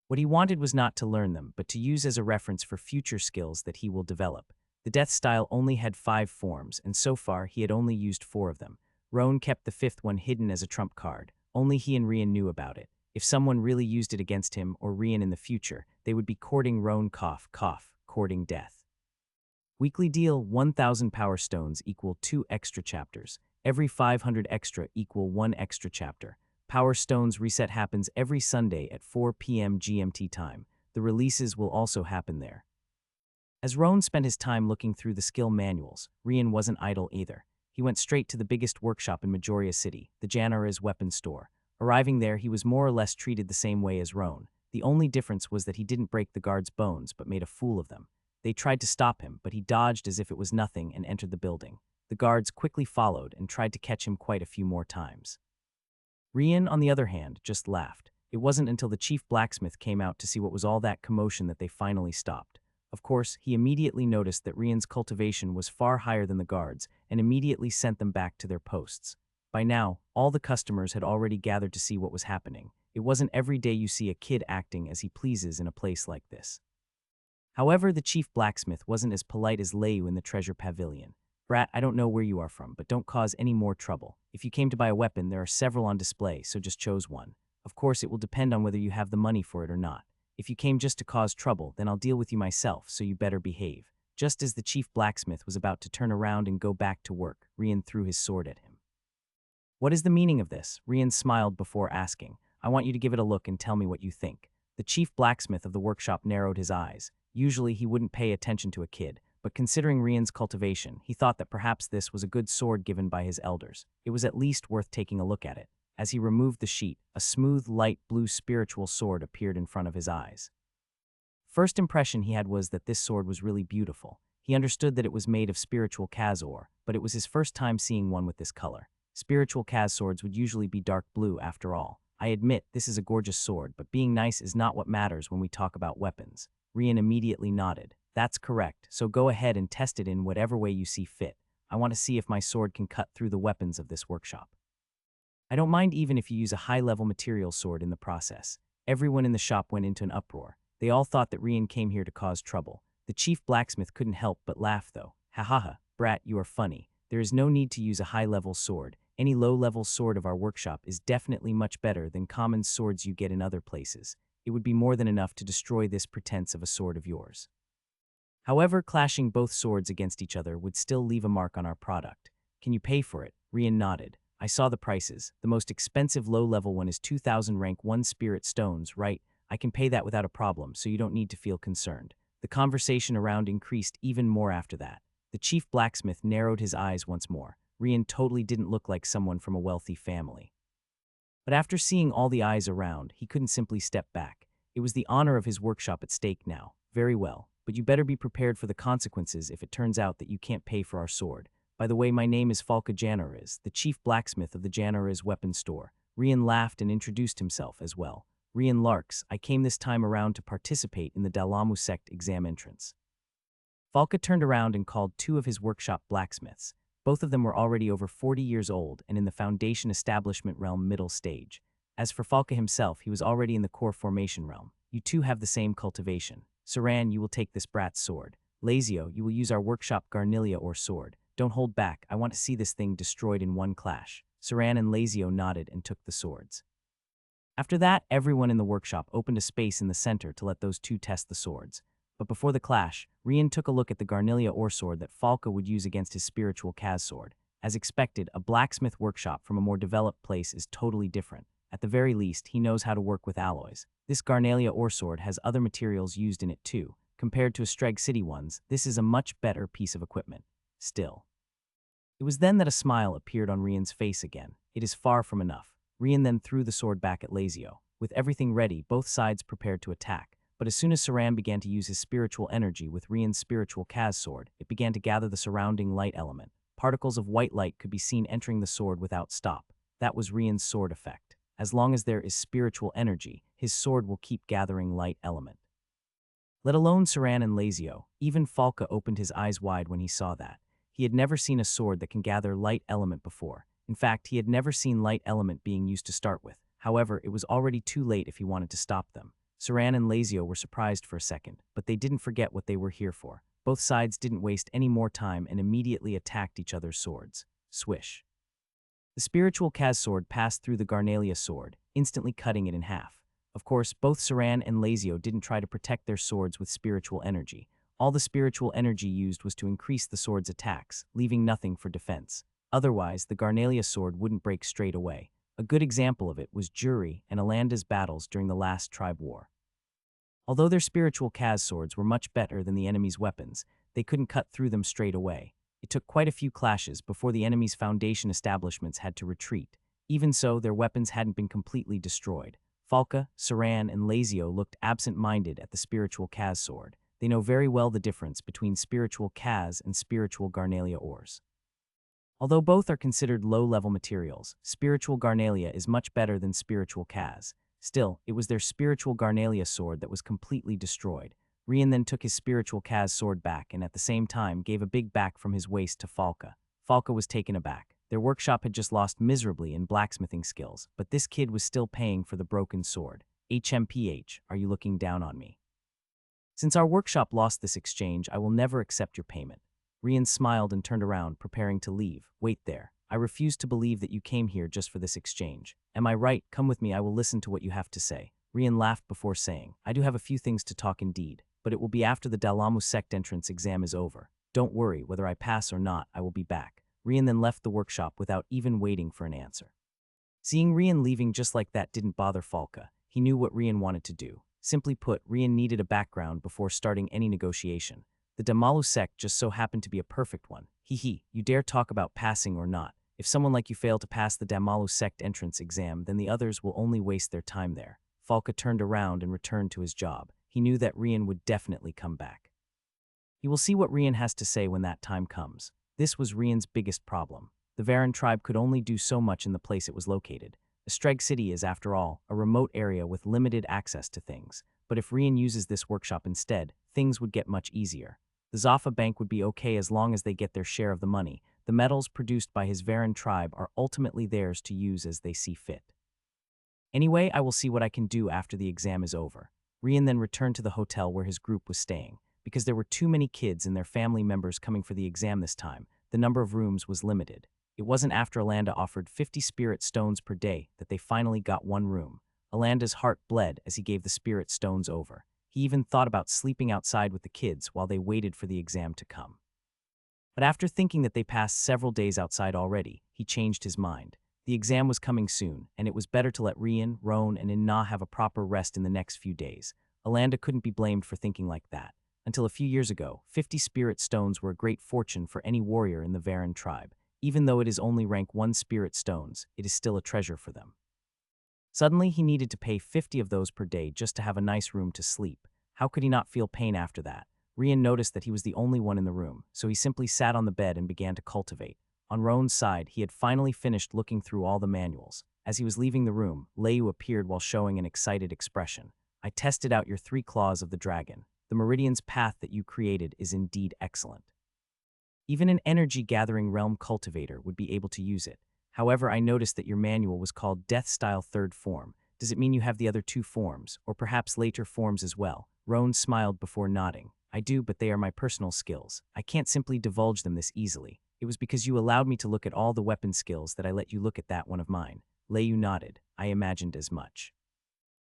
[SPEAKER 1] What he wanted was not to learn them, but to use as a reference for future skills that he will develop. The death style only had 5 forms, and so far he had only used 4 of them. Roan kept the 5th one hidden as a trump card. Only he and Rian knew about it. If someone really used it against him or Rian in the future, they would be courting Roan courting death. Weekly deal: 1,000 power stones equal 2 extra chapters. Every 500 extra equal 1 extra chapter. Power Stones reset happens every Sunday at 4 p.m. GMT time. The releases will also happen there. As Roan spent his time looking through the skill manuals, Rian wasn't idle either. He went straight to the biggest workshop in Majoria City, the Janara's weapon store. Arriving there, he was more or less treated the same way as Roan. The only difference was that he didn't break the guards' bones but made a fool of them. They tried to stop him, but he dodged as if it was nothing and entered the building. The guards quickly followed and tried to catch him quite a few more times. Rian, on the other hand, just laughed. It wasn't until the chief blacksmith came out to see what was all that commotion that they finally stopped. Of course, he immediately noticed that Rian's cultivation was far higher than the guards and immediately sent them back to their posts. By now, all the customers had already gathered to see what was happening. It wasn't every day you see a kid acting as he pleases in a place like this. However, the chief blacksmith wasn't as polite as Leu in the treasure pavilion. Brat, I don't know where you are from, but don't cause any more trouble. If you came to buy a weapon, there are several on display, so just choose one. Of course, it will depend on whether you have the money for it or not. If you came just to cause trouble, then I'll deal with you myself, so you better behave. Just as the chief blacksmith was about to turn around and go back to work, Rian threw his sword at him. What is the meaning of this? Rian smiled before asking. I want you to give it a look and tell me what you think. The chief blacksmith of the workshop narrowed his eyes. Usually he wouldn't pay attention to a kid, but considering Rian's cultivation, he thought that perhaps this was a good sword given by his elders. It was at least worth taking a look at it. As he removed the sheet, a smooth, light blue spiritual sword appeared in front of his eyes. First impression he had was that this sword was really beautiful. He understood that it was made of spiritual Kaz-ore, but it was his first time seeing one with this color. Spiritual Kaz swords would usually be dark blue after all. I admit this is a gorgeous sword, but being nice is not what matters when we talk about weapons. Rian immediately nodded. That's correct, so go ahead and test it in whatever way you see fit. I want to see if my sword can cut through the weapons of this workshop. I don't mind even if you use a high-level material sword in the process. Everyone in the shop went into an uproar. They all thought that Rian came here to cause trouble. The chief blacksmith couldn't help but laugh though. Ha ha ha, brat, you are funny. There is no need to use a high-level sword. Any low-level sword of our workshop is definitely much better than common swords you get in other places. It would be more than enough to destroy this pretense of a sword of yours. However, clashing both swords against each other would still leave a mark on our product. Can you pay for it? Rian nodded. I saw the prices. The most expensive low-level one is 2,000 rank 1 spirit stones, right? I can pay that without a problem, so you don't need to feel concerned. The conversation around increased even more after that. The chief blacksmith narrowed his eyes once more. Rian totally didn't look like someone from a wealthy family. But after seeing all the eyes around, he couldn't simply step back. It was the honor of his workshop at stake now. Very well, but you better be prepared for the consequences if it turns out that you can't pay for our sword. By the way, my name is Falca Janariz, the chief blacksmith of the Janariz weapon store. Rian laughed and introduced himself as well. Rian Larks, I came this time around to participate in the Dalamu sect exam entrance. Falca turned around and called two of his workshop blacksmiths. Both of them were already over 40 years old and in the foundation establishment realm middle stage. As for Falca himself, he was already in the core formation realm. You two have the same cultivation. Saran, you will take this brat's sword. Lazio, you will use our workshop Garnilia or sword. Don't hold back, I want to see this thing destroyed in one clash. Saran and Lazio nodded and took the swords. After that, everyone in the workshop opened a space in the center to let those two test the swords. But before the clash, Rian took a look at the Garnilia ore sword that Falca would use against his spiritual Kaz sword. As expected, a blacksmith workshop from a more developed place is totally different. At the very least, he knows how to work with alloys. This Garnilia ore sword has other materials used in it too. Compared to a Streg City one's, this is a much better piece of equipment. Still. It was then that a smile appeared on Rian's face again. It is far from enough. Rian then threw the sword back at Lazio. With everything ready, both sides prepared to attack. But as soon as Saran began to use his spiritual energy with Rian's spiritual Kaz sword, it began to gather the surrounding light element. Particles of white light could be seen entering the sword without stop. That was Rian's sword effect. As long as there is spiritual energy, his sword will keep gathering light element. Let alone Saran and Lazio, even Falca opened his eyes wide when he saw that. He had never seen a sword that can gather light element before. In fact, he had never seen light element being used to start with. However, it was already too late if he wanted to stop them. Saran and Lazio were surprised for a second, but they didn't forget what they were here for. Both sides didn't waste any more time and immediately attacked each other's swords. Swish. The spiritual Kaz sword passed through the Garnilia sword, instantly cutting it in half. Of course, both Saran and Lazio didn't try to protect their swords with spiritual energy. All the spiritual energy used was to increase the sword's attacks, leaving nothing for defense. Otherwise, the Garnilia sword wouldn't break straight away. A good example of it was Juri and Alanda's battles during the last tribe war. Although their spiritual Kaz swords were much better than the enemy's weapons, they couldn't cut through them straight away. It took quite a few clashes before the enemy's foundation establishments had to retreat. Even so, their weapons hadn't been completely destroyed. Falca, Saran, and Lazio looked absent-minded at the spiritual Kaz sword. They know very well the difference between spiritual Kaz and spiritual Garnalia ores. Although both are considered low-level materials, spiritual Garnalia is much better than spiritual Kaz. Still, it was their spiritual Garnalia sword that was completely destroyed. Rian then took his spiritual Kaz sword back and at the same time gave a big back from his waist to Falca. Falca was taken aback. Their workshop had just lost miserably in blacksmithing skills, but this kid was still paying for the broken sword. HMPH, are you looking down on me? Since our workshop lost this exchange, I will never accept your payment. Rian smiled and turned around, preparing to leave. Wait there. I refuse to believe that you came here just for this exchange. Am I right? Come with me, I will listen to what you have to say. Rian laughed before saying, I do have a few things to talk indeed, but it will be after the Dalamu sect entrance exam is over. Don't worry, whether I pass or not, I will be back. Rian then left the workshop without even waiting for an answer. Seeing Rian leaving just like that didn't bother Falca. He knew what Rian wanted to do. Simply put, Rian needed a background before starting any negotiation. The Damalu sect just so happened to be a perfect one. Hee, you dare talk about passing or not. If someone like you fail to pass the Damalu sect entrance exam, then the others will only waste their time there. Falca turned around and returned to his job. He knew that Rian would definitely come back. He will see what Rian has to say when that time comes. This was Rian's biggest problem. The Varan tribe could only do so much in the place it was located. Estreg City is, after all, a remote area with limited access to things. But if Rian uses this workshop instead, things would get much easier. The Zafa Bank would be okay as long as they get their share of the money. The metals produced by his Varan tribe are ultimately theirs to use as they see fit. Anyway, I will see what I can do after the exam is over. Rian then returned to the hotel where his group was staying. Because there were too many kids and their family members coming for the exam this time, the number of rooms was limited. It wasn't after Alanda offered 50 spirit stones per day that they finally got one room. Alanda's heart bled as he gave the spirit stones over. He even thought about sleeping outside with the kids while they waited for the exam to come. But after thinking that they passed several days outside already, he changed his mind. The exam was coming soon, and it was better to let Rian, Roan, and Inna have a proper rest in the next few days. Alanda couldn't be blamed for thinking like that. Until a few years ago, 50 spirit stones were a great fortune for any warrior in the Varan tribe. Even though it is only rank 1 spirit stones, it is still a treasure for them. Suddenly, he needed to pay 50 of those per day just to have a nice room to sleep. How could he not feel pain after that? Rian noticed that he was the only one in the room, so he simply sat on the bed and began to cultivate. On Roan's side, he had finally finished looking through all the manuals. As he was leaving the room, Leu appeared while showing an excited expression. I tested out your 3 claws of the dragon. The Meridian's path that you created is indeed excellent. Even an energy-gathering realm cultivator would be able to use it. However, I noticed that your manual was called Death Style 3rd Form. Does it mean you have the other 2 forms, or perhaps later forms as well? Roan smiled before nodding. I do, but they are my personal skills. I can't simply divulge them this easily. It was because you allowed me to look at all the weapon skills that I let you look at that one of mine. Leu nodded. I imagined as much.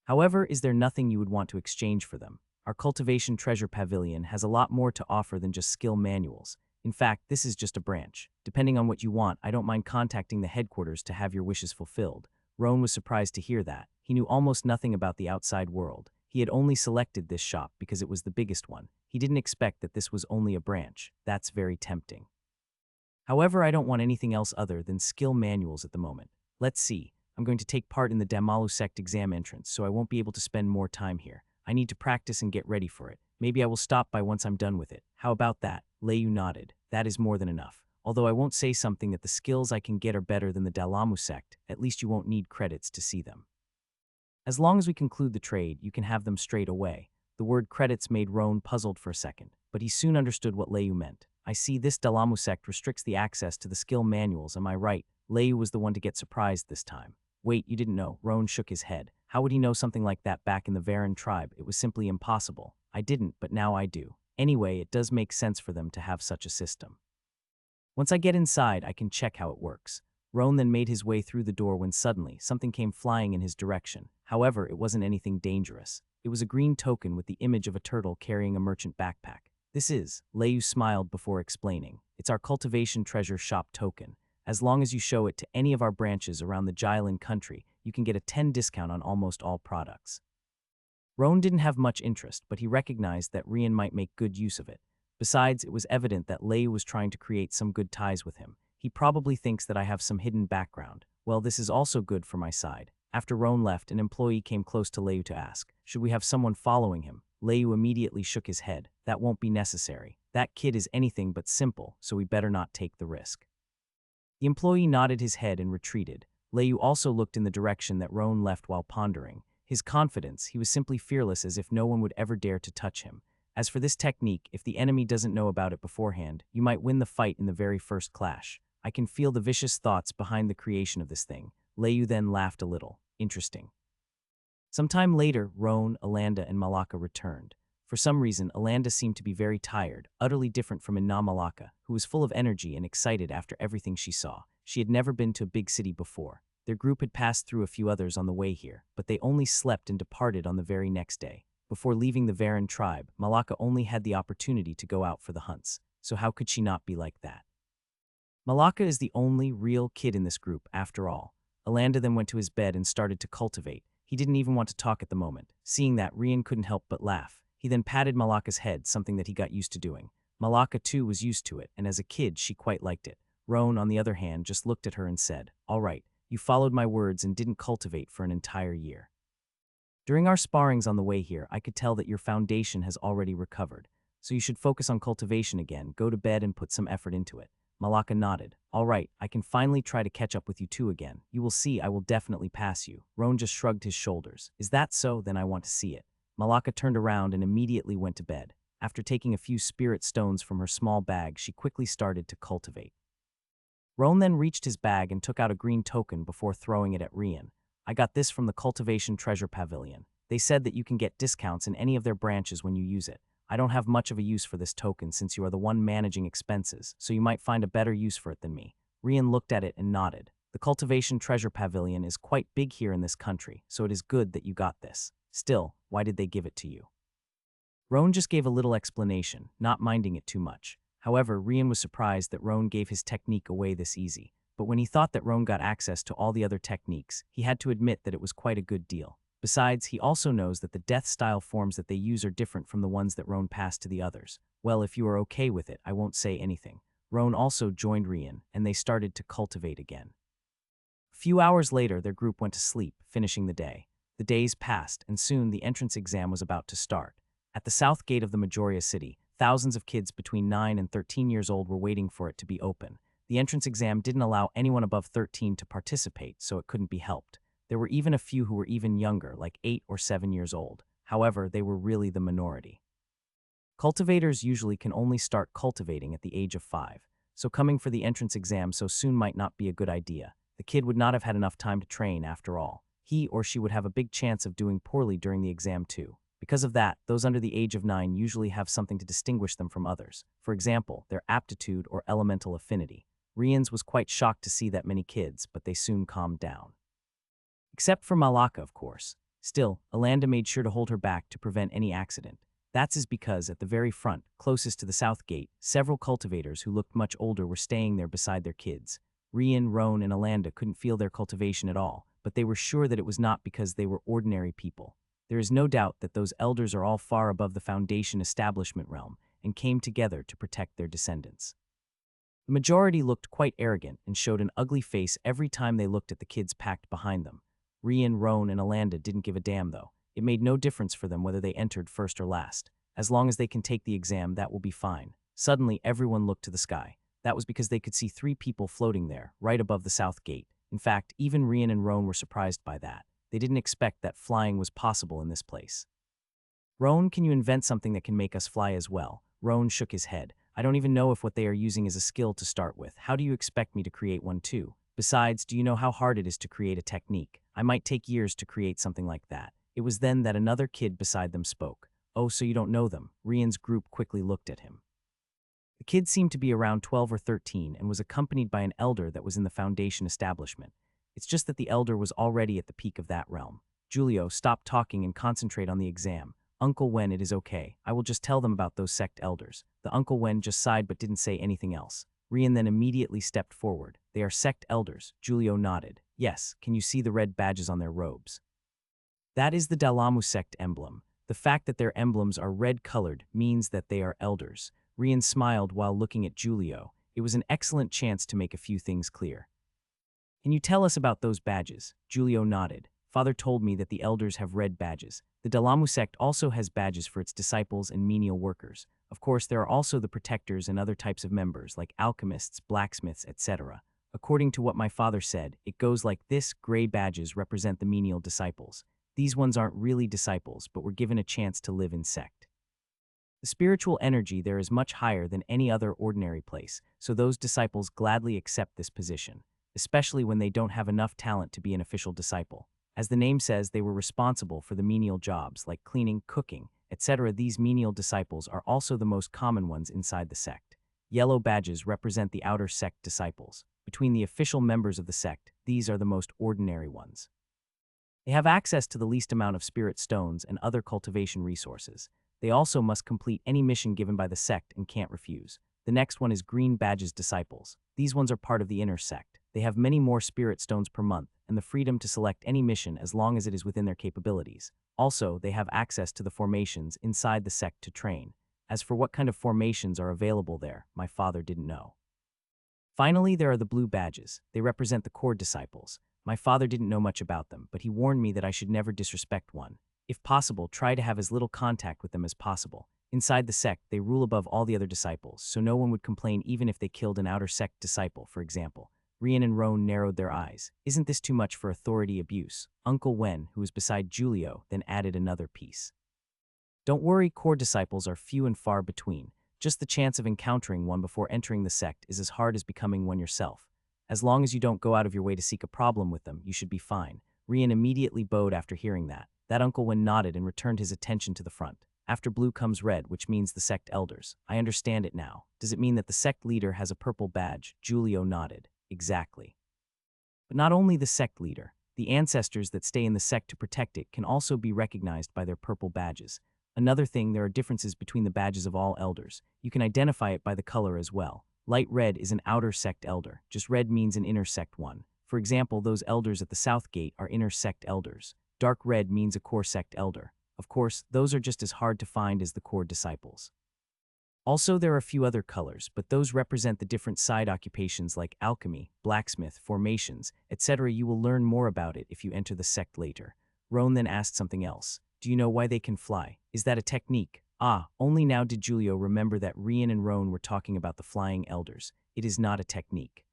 [SPEAKER 1] However, is there nothing you would want to exchange for them? Our Cultivation Treasure Pavilion has a lot more to offer than just skill manuals. In fact, this is just a branch. Depending on what you want, I don't mind contacting the headquarters to have your wishes fulfilled. Roan was surprised to hear that. He knew almost nothing about the outside world. He had only selected this shop because it was the biggest one. He didn't expect that this was only a branch. That's very tempting. However, I don't want anything else other than skill manuals at the moment. Let's see. I'm going to take part in the Damalu sect exam entrance, so I won't be able to spend more time here. I need to practice and get ready for it. Maybe I will stop by once I'm done with it. How about that? Leu nodded. That is more than enough. Although I won't say something that the skills I can get are better than the Dalamu sect, at least you won't need credits to see them. As long as we conclude the trade, you can have them straight away. The word credits made Roan puzzled for a second, but he soon understood what Leu meant. I see this Dalamu sect restricts the access to the skill manuals, am I right? Leu was the one to get surprised this time. Wait, you didn't know? Roan shook his head. How would he know something like that back in the Varan tribe? It was simply impossible. I didn't, but now I do. Anyway, it does make sense for them to have such a system. Once I get inside, I can check how it works. Roan then made his way through the door when suddenly something came flying in his direction. However, it wasn't anything dangerous. It was a green token with the image of a turtle carrying a merchant backpack. This is, Leu smiled before explaining. It's our Cultivation Treasure Shop token. As long as you show it to any of our branches around the Jylin country, you can get a 10% discount on almost all products. Roan didn't have much interest, but he recognized that Rian might make good use of it. Besides, it was evident that Leu was trying to create some good ties with him. He probably thinks that I have some hidden background. Well, this is also good for my side. After Roan left, an employee came close to Leu to ask, should we have someone following him? Leyu immediately shook his head. That won't be necessary. That kid is anything but simple, so we better not take the risk. The employee nodded his head and retreated. Leyu also looked in the direction that Roan left while pondering. His confidence, he was simply fearless, as if no one would ever dare to touch him. As for this technique, if the enemy doesn't know about it beforehand, you might win the fight in the very first clash. I can feel the vicious thoughts behind the creation of this thing. Leyu then laughed a little. Interesting. Sometime later, Roan, Alanda, and Malaka returned. For some reason, Alanda seemed to be very tired, utterly different from Inna Malaka, who was full of energy and excited after everything she saw. She had never been to a big city before. Their group had passed through a few others on the way here, but they only slept and departed on the very next day. Before leaving the Varan tribe, Malaka only had the opportunity to go out for the hunts, so how could she not be like that? Malaka is the only real kid in this group, after all. Alanda then went to his bed and started to cultivate. He didn't even want to talk at the moment. Seeing that, Rian couldn't help but laugh. He then patted Malaka's head, something that he got used to doing. Malaka too was used to it, and as a kid she quite liked it. Roan, on the other hand, just looked at her and said, "All right, you followed my words and didn't cultivate for an entire year. During our sparrings on the way here, I could tell that your foundation has already recovered, so you should focus on cultivation again, go to bed and put some effort into it." Malaka nodded. "All right, I can finally try to catch up with you two again. You will see I will definitely pass you." Roan just shrugged his shoulders. "Is that so? Then I want to see it." Malaka turned around and immediately went to bed. After taking a few spirit stones from her small bag, she quickly started to cultivate. Roan then reached his bag and took out a green token before throwing it at Rian. "I got this from the Cultivation Treasure Pavilion. They said that you can get discounts in any of their branches when you use it. I don't have much of a use for this token since you are the one managing expenses, so you might find a better use for it than me." Rian looked at it and nodded. "The Cultivation Treasure Pavilion is quite big here in this country, so it is good that you got this. Still, why did they give it to you?" Roan just gave a little explanation, not minding it too much. However, Rian was surprised that Roan gave his technique away this easy. But when he thought that Roan got access to all the other techniques, he had to admit that it was quite a good deal. Besides, he also knows that the death-style forms that they use are different from the ones that Roan passed to the others. "Well, if you are okay with it, I won't say anything." Roan also joined Rian, and they started to cultivate again. A few hours later, their group went to sleep, finishing the day. The days passed, and soon the entrance exam was about to start. At the south gate of the Majoria city, thousands of kids between 9 and 13 years old were waiting for it to be open. The entrance exam didn't allow anyone above 13 to participate, so it couldn't be helped. There were even a few who were even younger, like 8 or 7 years old. However, they were really the minority. Cultivators usually can only start cultivating at the age of 5, so coming for the entrance exam so soon might not be a good idea. The kid would not have had enough time to train after all. He or she would have a big chance of doing poorly during the exam too. Because of that, those under the age of 9 usually have something to distinguish them from others. For example, their aptitude or elemental affinity. Rian's was quite shocked to see that many kids, but they soon calmed down. Except for Malaka, of course. Still, Alanda made sure to hold her back to prevent any accident. That's because at the very front, closest to the south gate, several cultivators who looked much older were staying there beside their kids. Rian, Roan, and Alanda couldn't feel their cultivation at all, but they were sure that it was not because they were ordinary people. There is no doubt that those elders are all far above the foundation establishment realm and came together to protect their descendants. The majority looked quite arrogant and showed an ugly face every time they looked at the kids packed behind them. Rian, Roan, and Alanda didn't give a damn though. It made no difference for them whether they entered first or last. As long as they can take the exam, that will be fine. Suddenly, everyone looked to the sky. That was because they could see 3 people floating there, right above the south gate. In fact, even Rian and Roan were surprised by that. They didn't expect that flying was possible in this place. "Roan, can you invent something that can make us fly as well?" Roan shook his head. "I don't even know if what they are using is a skill to start with. How do you expect me to create one too? Besides, do you know how hard it is to create a technique? I might take years to create something like that." It was then that another kid beside them spoke. "Oh, so you don't know them?" Rian's group quickly looked at him. The kid seemed to be around 12 or 13 and was accompanied by an elder that was in the foundation establishment. It's just that the elder was already at the peak of that realm. "Julio, stop talking and concentrate on the exam. Uncle Wen, it is okay. I will just tell them about those sect elders." The Uncle Wen just sighed but didn't say anything else. Rian then immediately stepped forward. "They are sect elders." Julio nodded. "Yes, can you see the red badges on their robes?" That is the Dalamu sect emblem. The fact that their emblems are red-colored means that they are elders. Rian smiled while looking at Julio. It was an excellent chance to make a few things clear. "Can you tell us about those badges?" Julio nodded. Father told me that the elders have red badges. The Dalamu sect also has badges for its disciples and menial workers. Of course, there are also the protectors and other types of members, like alchemists, blacksmiths, etc. According to what my father said, it goes like this: gray badges represent the menial disciples. These ones aren't really disciples, but were given a chance to live in sect. The spiritual energy there is much higher than any other ordinary place, so those disciples gladly accept this position, especially when they don't have enough talent to be an official disciple. As the name says, they were responsible for the menial jobs like cleaning, cooking, etc. These menial disciples are also the most common ones inside the sect. Yellow badges represent the outer sect disciples. Between the official members of the sect, these are the most ordinary ones. They have access to the least amount of spirit stones and other cultivation resources. They also must complete any mission given by the sect and can't refuse. The next one is green badges disciples. These ones are part of the inner sect. They have many more spirit stones per month and the freedom to select any mission as long as it is within their capabilities. Also, they have access to the formations inside the sect to train. As for what kind of formations are available there, my father didn't know. Finally, there are the blue badges. They represent the core disciples. My father didn't know much about them, but he warned me that I should never disrespect one. If possible, try to have as little contact with them as possible. Inside the sect, they rule above all the other disciples, so no one would complain even if they killed an outer sect disciple, for example. Rian and Roan narrowed their eyes. Isn't this too much for authority abuse? Uncle Wen, who was beside Julio, then added another piece. Don't worry, core disciples are few and far between. Just the chance of encountering one before entering the sect is as hard as becoming one yourself. As long as you don't go out of your way to seek a problem with them, you should be fine. Rian immediately bowed after hearing that. That Uncle Wen nodded and returned his attention to the front. After blue comes red, which means the sect elders. I understand it now. Does it mean that the sect leader has a purple badge? Julio nodded. Exactly. But not only the sect leader. The ancestors that stay in the sect to protect it can also be recognized by their purple badges. Another thing, there are differences between the badges of all elders. You can identify it by the color as well. Light red is an outer sect elder. Just red means an inner sect one. For example, those elders at the south gate are inner sect elders. Dark red means a core sect elder. Of course, those are just as hard to find as the core disciples. Also, there are a few other colors, but those represent the different side occupations like alchemy, blacksmith, formations, etc. You will learn more about it if you enter the sect later. Roan then asked something else. Do you know why they can fly? Is that a technique? Ah, only now did Julio remember that Rian and Roan were talking about the flying elders. It is not a technique.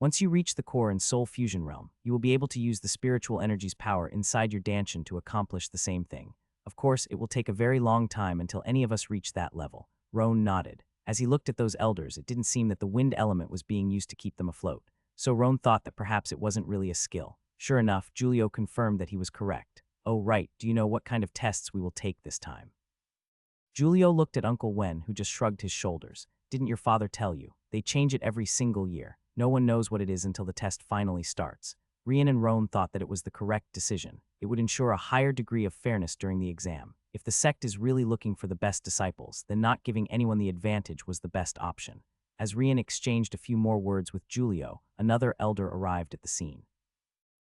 [SPEAKER 1] Once you reach the core and soul fusion realm, you will be able to use the spiritual energy's power inside your danshin to accomplish the same thing. Of course, it will take a very long time until any of us reach that level. Roan nodded. As he looked at those elders, it didn't seem that the wind element was being used to keep them afloat. So Roan thought that perhaps it wasn't really a skill. Sure enough, Julio confirmed that he was correct. Oh right, do you know what kind of tests we will take this time? Julio looked at Uncle Wen, who just shrugged his shoulders. Didn't your father tell you? They change it every single year. No one knows what it is until the test finally starts. Rian and Roan thought that it was the correct decision. It would ensure a higher degree of fairness during the exam. If the sect is really looking for the best disciples, then not giving anyone the advantage was the best option. As Rian exchanged a few more words with Julio, another elder arrived at the scene.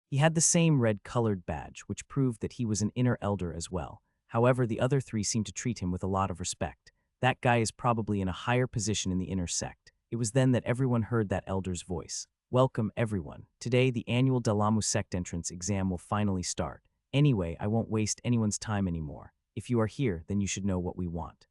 [SPEAKER 1] He had the same red-colored badge, which proved that he was an inner elder as well. However, the other three seemed to treat him with a lot of respect. That guy is probably in a higher position in the inner sect. It was then that everyone heard that elder's voice. Welcome, everyone. Today, the annual Dalamu sect entrance exam will finally start. Anyway, I won't waste anyone's time anymore. If you are here, then you should know what we want.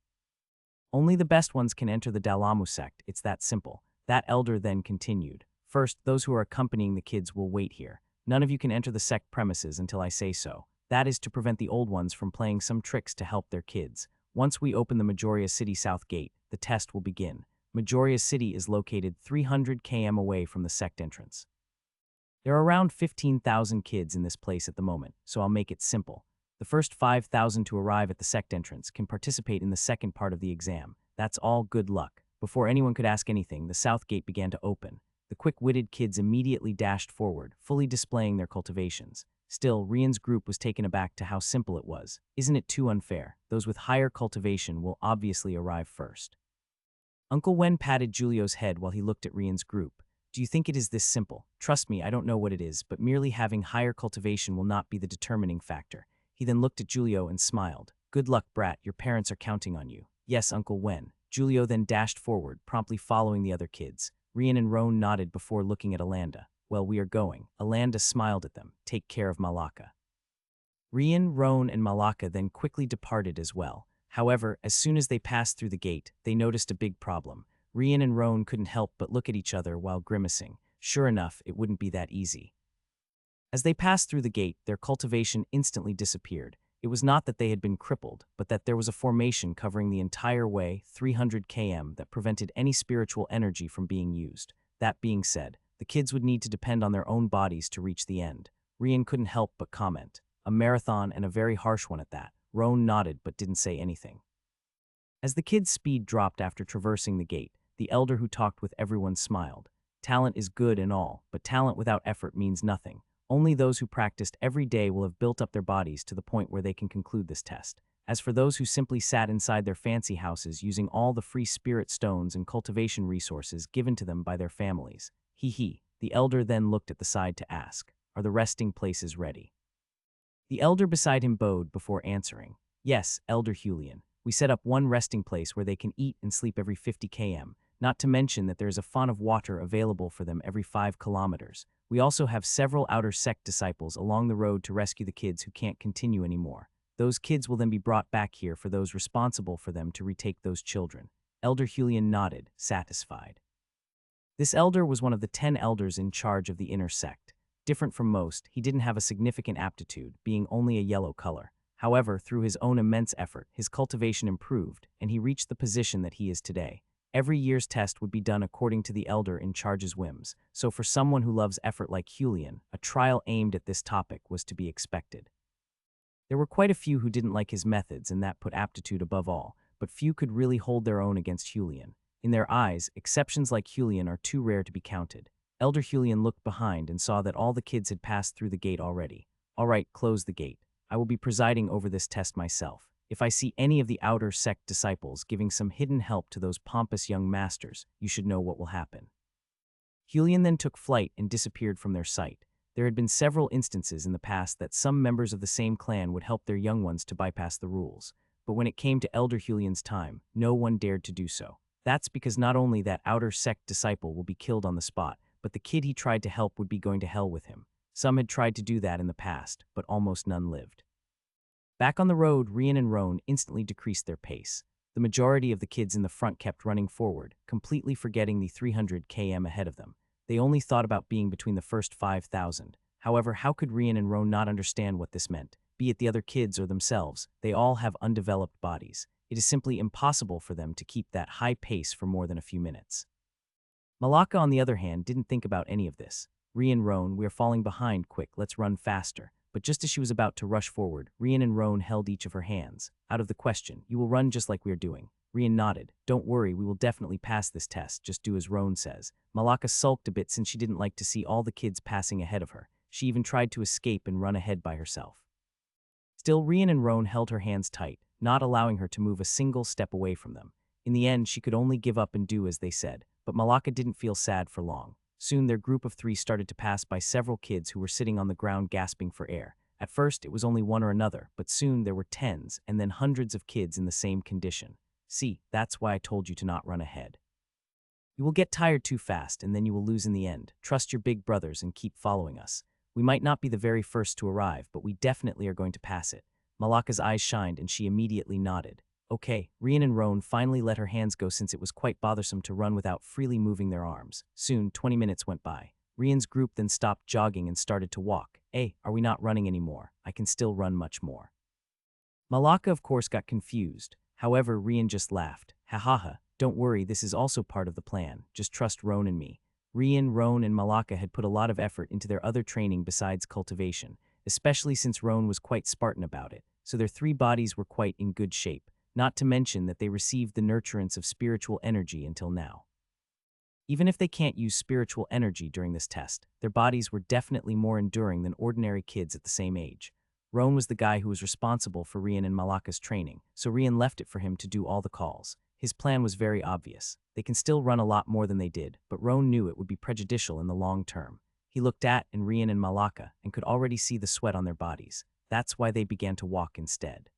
[SPEAKER 1] Only the best ones can enter the Dalamu sect. It's that simple. That elder then continued. First, those who are accompanying the kids will wait here. None of you can enter the sect premises until I say so. That is to prevent the old ones from playing some tricks to help their kids. Once we open the Majoria City South Gate, the test will begin. Majoria City is located 300 km away from the sect entrance. There are around 15,000 kids in this place at the moment, so I'll make it simple. The first 5,000 to arrive at the sect entrance can participate in the second part of the exam. That's all good luck. Before anyone could ask anything, the south gate began to open. The quick-witted kids immediately dashed forward, fully displaying their cultivations. Still, Rian's group was taken aback to how simple it was. Isn't it too unfair? Those with higher cultivation will obviously arrive first. Uncle Wen patted Julio's head while he looked at Rian's group. Do you think it is this simple? Trust me, I don't know what it is, but merely having higher cultivation will not be the determining factor. He then looked at Julio and smiled. Good luck, brat, your parents are counting on you. Yes, Uncle Wen. Julio then dashed forward, promptly following the other kids. Rian and Roan nodded before looking at Alanda. Well, we are going. Alanda smiled at them. Take care of Malaka. Rian, Roan, and Malaka then quickly departed as well. However, as soon as they passed through the gate, they noticed a big problem. Rian and Roan couldn't help but look at each other while grimacing. Sure enough, it wouldn't be that easy. As they passed through the gate, their cultivation instantly disappeared. It was not that they had been crippled, but that there was a formation covering the entire way, 300 km, that prevented any spiritual energy from being used. That being said, the kids would need to depend on their own bodies to reach the end. Rian couldn't help but comment. A marathon, and a very harsh one at that. Roan nodded but didn't say anything. As the kids' speed dropped after traversing the gate, the elder who talked with everyone smiled. Talent is good and all, but talent without effort means nothing. Only those who practiced every day will have built up their bodies to the point where they can conclude this test. As for those who simply sat inside their fancy houses using all the free spirit stones and cultivation resources given to them by their families, the elder then looked at the side to ask, are the resting places ready? The elder beside him bowed before answering, yes, Elder Julian. We set up one resting place where they can eat and sleep every 50 km, not to mention that there is a font of water available for them every 5 kilometers. We also have several outer sect disciples along the road to rescue the kids who can't continue anymore. Those kids will then be brought back here for those responsible for them to retake those children. Elder Julian nodded, satisfied. This elder was one of the 10 elders in charge of the inner sect. Different from most, he didn't have a significant aptitude, being only a yellow color. However, through his own immense effort, his cultivation improved, and he reached the position that he is today. Every year's test would be done according to the elder in charge's whims, so for someone who loves effort like Julian, a trial aimed at this topic was to be expected. There were quite a few who didn't like his methods, and that put aptitude above all, but few could really hold their own against Julian. In their eyes, exceptions like Julian are too rare to be counted. Elder Julian looked behind and saw that all the kids had passed through the gate already. All right, close the gate. I will be presiding over this test myself. If I see any of the outer sect disciples giving some hidden help to those pompous young masters, you should know what will happen. Julian then took flight and disappeared from their sight. There had been several instances in the past that some members of the same clan would help their young ones to bypass the rules. But when it came to Elder Julian's time, no one dared to do so. That's because not only that outer sect disciple will be killed on the spot, but the kid he tried to help would be going to hell with him. Some had tried to do that in the past, but almost none lived. Back on the road, Rian and Roan instantly decreased their pace. The majority of the kids in the front kept running forward, completely forgetting the 300 km ahead of them. They only thought about being between the first 5,000. However, how could Rian and Roan not understand what this meant? Be it the other kids or themselves, they all have undeveloped bodies. It is simply impossible for them to keep that high pace for more than a few minutes. Malaka, on the other hand, didn't think about any of this. Rian, Roan, we are falling behind, quick, let's run faster. But just as she was about to rush forward, Rian and Roan held each of her hands. Out of the question, you will run just like we are doing. Rian nodded. Don't worry, we will definitely pass this test, just do as Roan says. Malaka sulked a bit since she didn't like to see all the kids passing ahead of her. She even tried to escape and run ahead by herself. Still, Rian and Roan held her hands tight, not allowing her to move a single step away from them. In the end, she could only give up and do as they said, but Malaka didn't feel sad for long. Soon their group of 3 started to pass by several kids who were sitting on the ground gasping for air. At first, it was only one or another, but soon there were tens and then hundreds of kids in the same condition. See, that's why I told you to not run ahead. You will get tired too fast, and then you will lose in the end. Trust your big brothers and keep following us. We might not be the very first to arrive, but we definitely are going to pass it. Malaka's eyes shined, and she immediately nodded. Okay, Rian and Roan finally let her hands go since it was quite bothersome to run without freely moving their arms. Soon, 20 minutes went by. Rian's group then stopped jogging and started to walk. Hey, are we not running anymore? I can still run much more. Malaka, of course, got confused. However, Rian just laughed. Ha ha ha, don't worry, this is also part of the plan. Just trust Roan and me. Rian, Roan, and Malaka had put a lot of effort into their other training besides cultivation, especially since Roan was quite Spartan about it, so their 3 bodies were quite in good shape. Not to mention that they received the nurturance of spiritual energy until now. Even if they can't use spiritual energy during this test, their bodies were definitely more enduring than ordinary kids at the same age. Roan was the guy who was responsible for Rian and Malaka's training, so Rian left it for him to do all the calls. His plan was very obvious. They can still run a lot more than they did, but Roan knew it would be prejudicial in the long term. He looked at Rian and Malaka and could already see the sweat on their bodies. That's why they began to walk instead.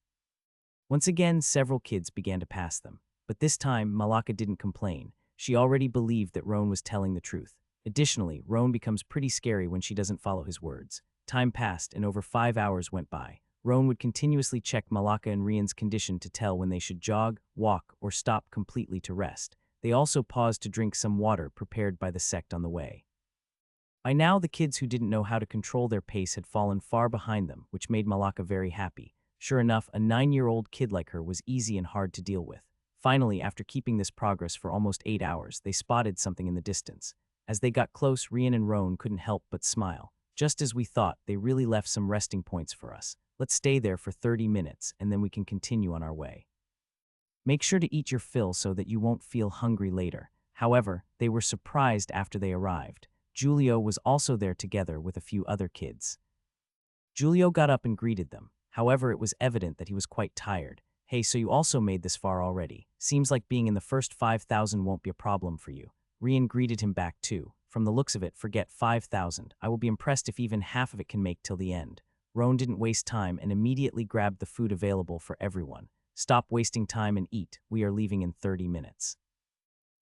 [SPEAKER 1] Once again, several kids began to pass them, but this time Malaka didn't complain. She already believed that Roan was telling the truth. Additionally, Roan becomes pretty scary when she doesn't follow his words. Time passed and over 5 hours went by. Roan would continuously check Malaka and Rian's condition to tell when they should jog, walk, or stop completely to rest. They also paused to drink some water prepared by the sect on the way. By now, the kids who didn't know how to control their pace had fallen far behind them, which made Malaka very happy. Sure enough, a 9-year-old kid like her was easy and hard to deal with. Finally, after keeping this progress for almost 8 hours, they spotted something in the distance. As they got close, Rian and Roan couldn't help but smile. Just as we thought, they really left some resting points for us. Let's stay there for 30 minutes, and then we can continue on our way. Make sure to eat your fill so that you won't feel hungry later. However, they were surprised after they arrived. Julio was also there together with a few other kids. Julio got up and greeted them. However, it was evident that he was quite tired. Hey, so you also made this far already. Seems like being in the first 5,000 won't be a problem for you. Rian greeted him back too. From the looks of it, forget 5,000. I will be impressed if even half of it can make till the end. Roan didn't waste time and immediately grabbed the food available for everyone. Stop wasting time and eat. We are leaving in 30 minutes.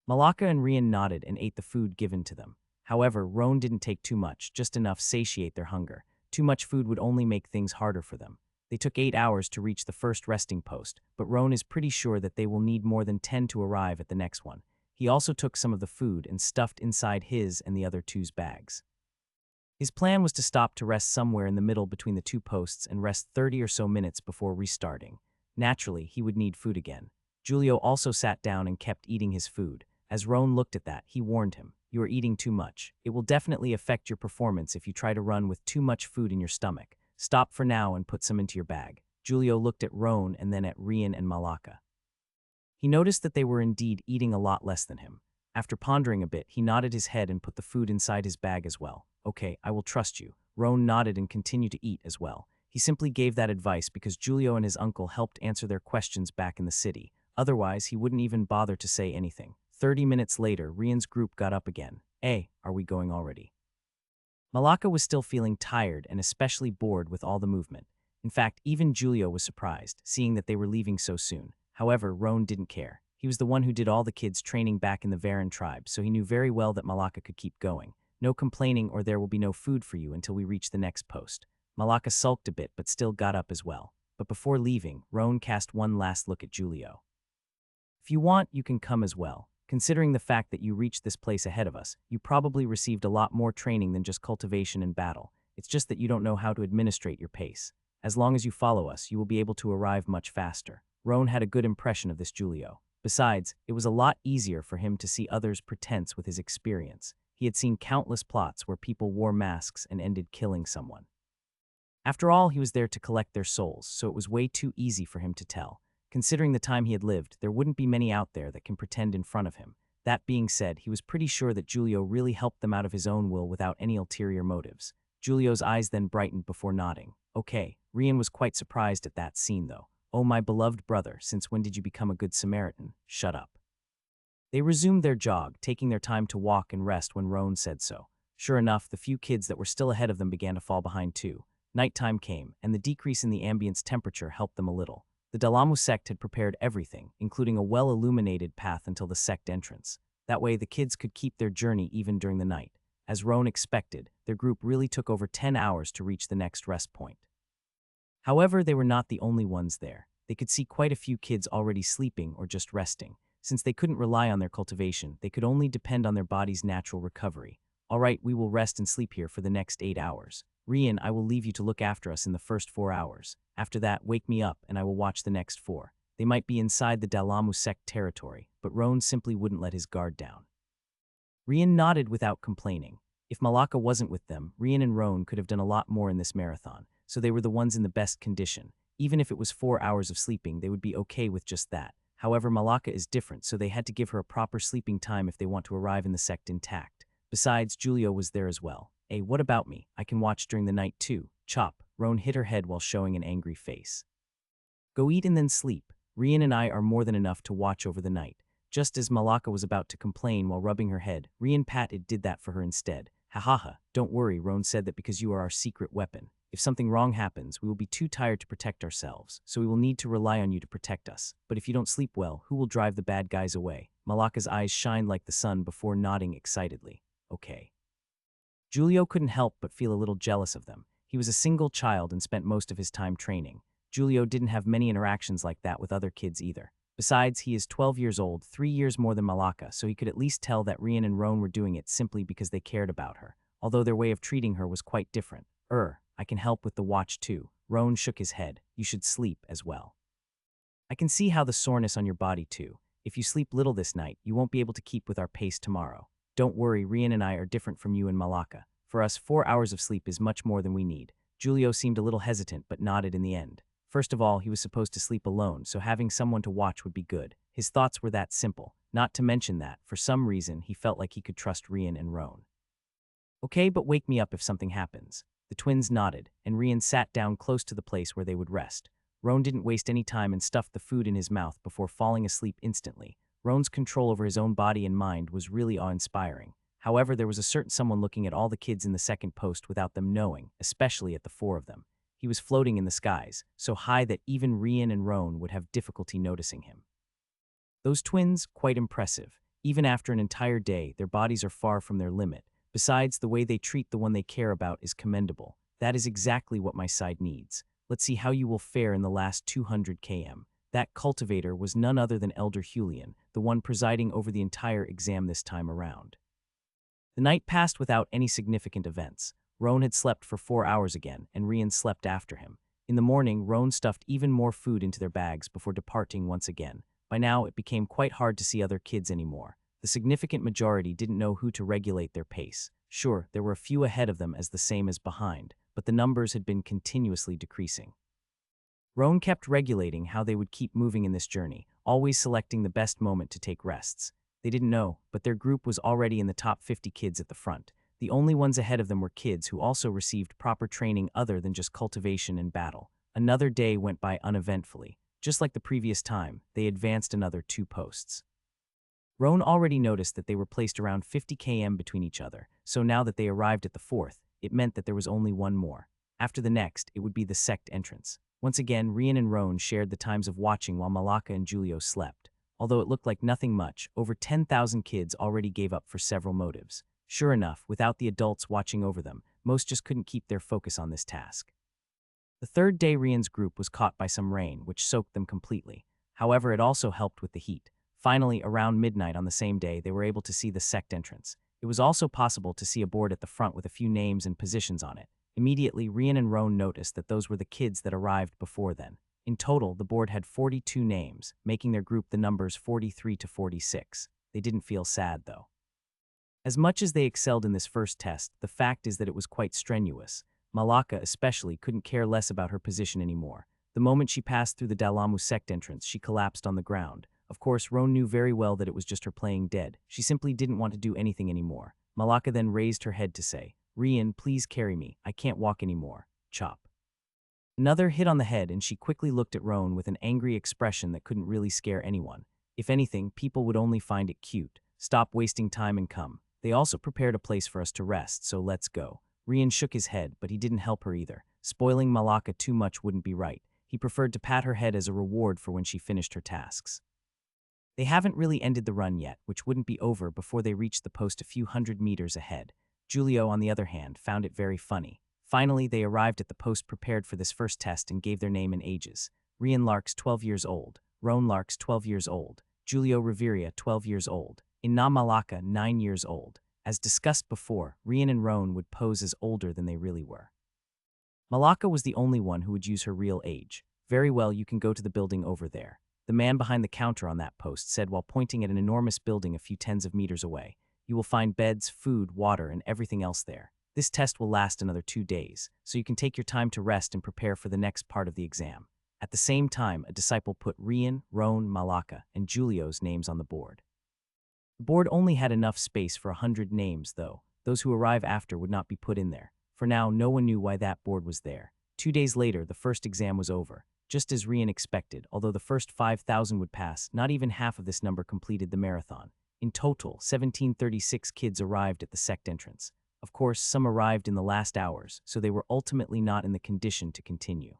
[SPEAKER 1] Malaka and Rian nodded and ate the food given to them. However, Roan didn't take too much, just enough satiate their hunger. Too much food would only make things harder for them. They took 8 hours to reach the first resting post, but Roan is pretty sure that they will need more than 10 to arrive at the next one. He also took some of the food and stuffed inside his and the other two's bags. His plan was to stop to rest somewhere in the middle between the two posts and rest 30 or so minutes before restarting. Naturally, he would need food again. Julio also sat down and kept eating his food. As Roan looked at that, he warned him, "You are eating too much. It will definitely affect your performance if you try to run with too much food in your stomach. Stop for now and put some into your bag." Julio looked at Roan and then at Rian and Malaka. He noticed that they were indeed eating a lot less than him. After pondering a bit, he nodded his head and put the food inside his bag as well. "Okay, I will trust you." Roan nodded and continued to eat as well. He simply gave that advice because Julio and his uncle helped answer their questions back in the city. Otherwise, he wouldn't even bother to say anything. 30 minutes later, Rian's group got up again. "Hey, are we going already?" Malaka was still feeling tired and especially bored with all the movement. In fact, even Julio was surprised, seeing that they were leaving so soon. However, Roan didn't care. He was the one who did all the kids' training back in the Varan tribe, so he knew very well that Malaka could keep going. "No complaining or there will be no food for you until we reach the next post." Malaka sulked a bit but still got up as well. But before leaving, Roan cast one last look at Julio. "If you want, you can come as well. Considering the fact that you reached this place ahead of us, you probably received a lot more training than just cultivation and battle. It's just that you don't know how to administrate your pace. As long as you follow us, you will be able to arrive much faster." Roan had a good impression of this Julio. Besides, it was a lot easier for him to see others' pretense with his experience. He had seen countless plots where people wore masks and ended killing someone. After all, he was there to collect their souls, so it was way too easy for him to tell. Considering the time he had lived, there wouldn't be many out there that can pretend in front of him. That being said, he was pretty sure that Julio really helped them out of his own will without any ulterior motives. Julio's eyes then brightened before nodding. "Okay." Rian was quite surprised at that scene though. "Oh, my beloved brother, since when did you become a good Samaritan?" "Shut up." They resumed their jog, taking their time to walk and rest when Roan said so. Sure enough, the few kids that were still ahead of them began to fall behind too. Nighttime came, and the decrease in the ambience temperature helped them a little. The Dalamu sect had prepared everything, including a well-illuminated path until the sect entrance. That way the kids could keep their journey even during the night. As Roan expected, their group really took over 10 hours to reach the next rest point. However, they were not the only ones there. They could see quite a few kids already sleeping or just resting. Since they couldn't rely on their cultivation, they could only depend on their body's natural recovery. "All right, we will rest and sleep here for the next 8 hours. Rian, I will leave you to look after us in the first 4 hours. After that, wake me up and I will watch the next 4. They might be inside the Dalamu sect territory, but Roan simply wouldn't let his guard down. Rian nodded without complaining. If Malaka wasn't with them, Rian and Roan could have done a lot more in this marathon, so they were the ones in the best condition. Even if it was 4 hours of sleeping, they would be okay with just that. However, Malaka is different, so they had to give her a proper sleeping time if they want to arrive in the sect intact. Besides, Julio was there as well. "Hey, what about me? I can watch during the night too." "Chop." Roan hit her head while showing an angry face. "Go eat and then sleep. Rian and I are more than enough to watch over the night." Just as Malaka was about to complain while rubbing her head, Rian Patid did that for her instead. "Ha ha ha, don't worry," Roan said, "that because you are our secret weapon. If something wrong happens, we will be too tired to protect ourselves, so we will need to rely on you to protect us. But if you don't sleep well, who will drive the bad guys away?" Malaka's eyes shined like the sun before nodding excitedly. okay. Giulio couldn't help but feel a little jealous of them. He was a single child and spent most of his time training. Giulio didn't have many interactions like that with other kids either. Besides, he is 12 years old, 3 years more than Malaka, so he could at least tell that Rian and Roan were doing it simply because they cared about her, although their way of treating her was quite different. I can help with the watch too. Roan shook his head. You should sleep as well. I can see how the soreness on your body too. If you sleep little this night, you won't be able to keep with our pace tomorrow. Don't worry, Rian and I are different from you and Malaka. For us, 4 hours of sleep is much more than we need. Giulio seemed a little hesitant but nodded in the end. First of all, he was supposed to sleep alone, so having someone to watch would be good. His thoughts were that simple. Not to mention that, for some reason, he felt like he could trust Rian and Roan. Okay, but wake me up if something happens. The twins nodded, and Rian sat down close to the place where they would rest. Roan didn't waste any time and stuffed the food in his mouth before falling asleep instantly. Roan's control over his own body and mind was really awe-inspiring. However, there was a certain someone looking at all the kids in the second post without them knowing, especially at the 4 of them. He was floating in the skies, so high that even Rian and Roan would have difficulty noticing him. Those twins, quite impressive. Even after an entire day, their bodies are far from their limit. Besides, the way they treat the one they care about is commendable. That is exactly what my side needs. Let's see how you will fare in the last 200 km. That cultivator was none other than Elder Julian, the one presiding over the entire exam this time around. The night passed without any significant events. Roan had slept for 4 hours again, and Rian slept after him. In the morning, Roan stuffed even more food into their bags before departing once again. By now, it became quite hard to see other kids anymore. The significant majority didn't know who to regulate their pace. Sure, there were a few ahead of them as the same as behind, but the numbers had been continuously decreasing. Roan kept regulating how they would keep moving in this journey, always selecting the best moment to take rests. They didn't know, but their group was already in the top 50 kids at the front. The only ones ahead of them were kids who also received proper training other than just cultivation and battle. Another day went by uneventfully. Just like the previous time, they advanced another 2 posts. Roan already noticed that they were placed around 50 km between each other, so now that they arrived at the 4th, it meant that there was only one more. After the next, it would be the sect entrance. Once again, Rian and Roan shared the times of watching while Malaka and Giulio slept. Although it looked like nothing much, over 10,000 kids already gave up for several motives. Sure enough, without the adults watching over them, most just couldn't keep their focus on this task. The 3rd day, Rian's group was caught by some rain, which soaked them completely. However, it also helped with the heat. Finally, around midnight on the same day, they were able to see the sect entrance. It was also possible to see a board at the front with a few names and positions on it. Immediately, Rian and Roan noticed that those were the kids that arrived before then. In total, the board had 42 names, making their group the numbers 43 to 46. They didn't feel sad, though. As much as they excelled in this first test, the fact is that it was quite strenuous. Malaka especially couldn't care less about her position anymore. The moment she passed through the Dalamu sect entrance, she collapsed on the ground. Of course, Roan knew very well that it was just her playing dead. She simply didn't want to do anything anymore. Malaka then raised her head to say, "Rian, please carry me. I can't walk anymore." Chop. Another hit on the head, and she quickly looked at Roan with an angry expression that couldn't really scare anyone. If anything, people would only find it cute. Stop wasting time and come. They also prepared a place for us to rest, so let's go. Rian shook his head, but he didn't help her either. Spoiling Malaka too much wouldn't be right. He preferred to pat her head as a reward for when she finished her tasks. They haven't really ended the run yet, which wouldn't be over before they reached the post a few hundred meters ahead. Giulio, on the other hand, found it very funny. Finally, they arrived at the post prepared for this first test and gave their name and ages. Rian Larks, 12 years old. Roan Larks, 12 years old. Giulio Riveria, 12 years old. Inna Malaka, 9 years old. As discussed before, Rian and Roan would pose as older than they really were. Malaka was the only one who would use her real age. Very well, you can go to the building over there. The man behind the counter on that post said while pointing at an enormous building a few tens of meters away. You will find beds, food, water, and everything else there. This test will last another 2 days, so you can take your time to rest and prepare for the next part of the exam. At the same time, a disciple put Rian, Roan, Malaka, and Giulio's names on the board. The board only had enough space for 100 names, though. Those who arrive after would not be put in there. For now, no one knew why that board was there. 2 days later, the first exam was over. Just as Rian expected, although the first 5,000 would pass, not even half of this number completed the marathon. In total, 1736 kids arrived at the sect entrance. Of course, some arrived in the last hours, so they were ultimately not in the condition to continue.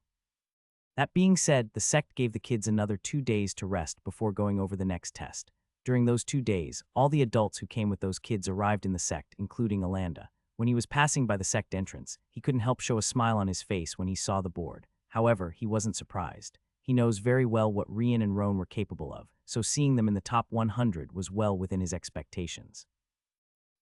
[SPEAKER 1] That being said, the sect gave the kids another 2 days to rest before going over the next test. During those 2 days, all the adults who came with those kids arrived in the sect, including Alanda. When he was passing by the sect entrance, he couldn't help show a smile on his face when he saw the board. However, he wasn't surprised. He knows very well what Rian and Roan were capable of, so seeing them in the top 100 was well within his expectations.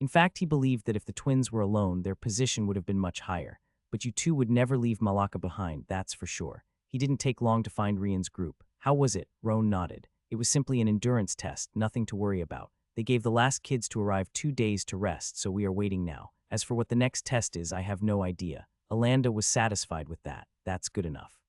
[SPEAKER 1] In fact, he believed that if the twins were alone, their position would have been much higher. But you two would never leave Malaka behind, that's for sure. He didn't take long to find Rian's group. How was it? Roan nodded. It was simply an endurance test, nothing to worry about. They gave the last kids to arrive 2 days to rest, so we are waiting now. As for what the next test is, I have no idea. Alanda was satisfied with that. That's good enough.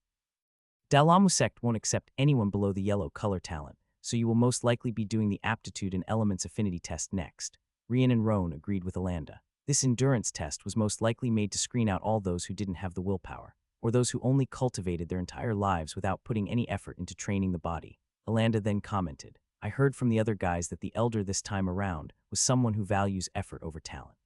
[SPEAKER 1] Dalamu sect won't accept anyone below the yellow color talent, so you will most likely be doing the aptitude and elements affinity test next. Rian and Roan agreed with Alanda. This endurance test was most likely made to screen out all those who didn't have the willpower, or those who only cultivated their entire lives without putting any effort into training the body. Alanda then commented, I heard from the other guys that the elder this time around was someone who values effort over talent.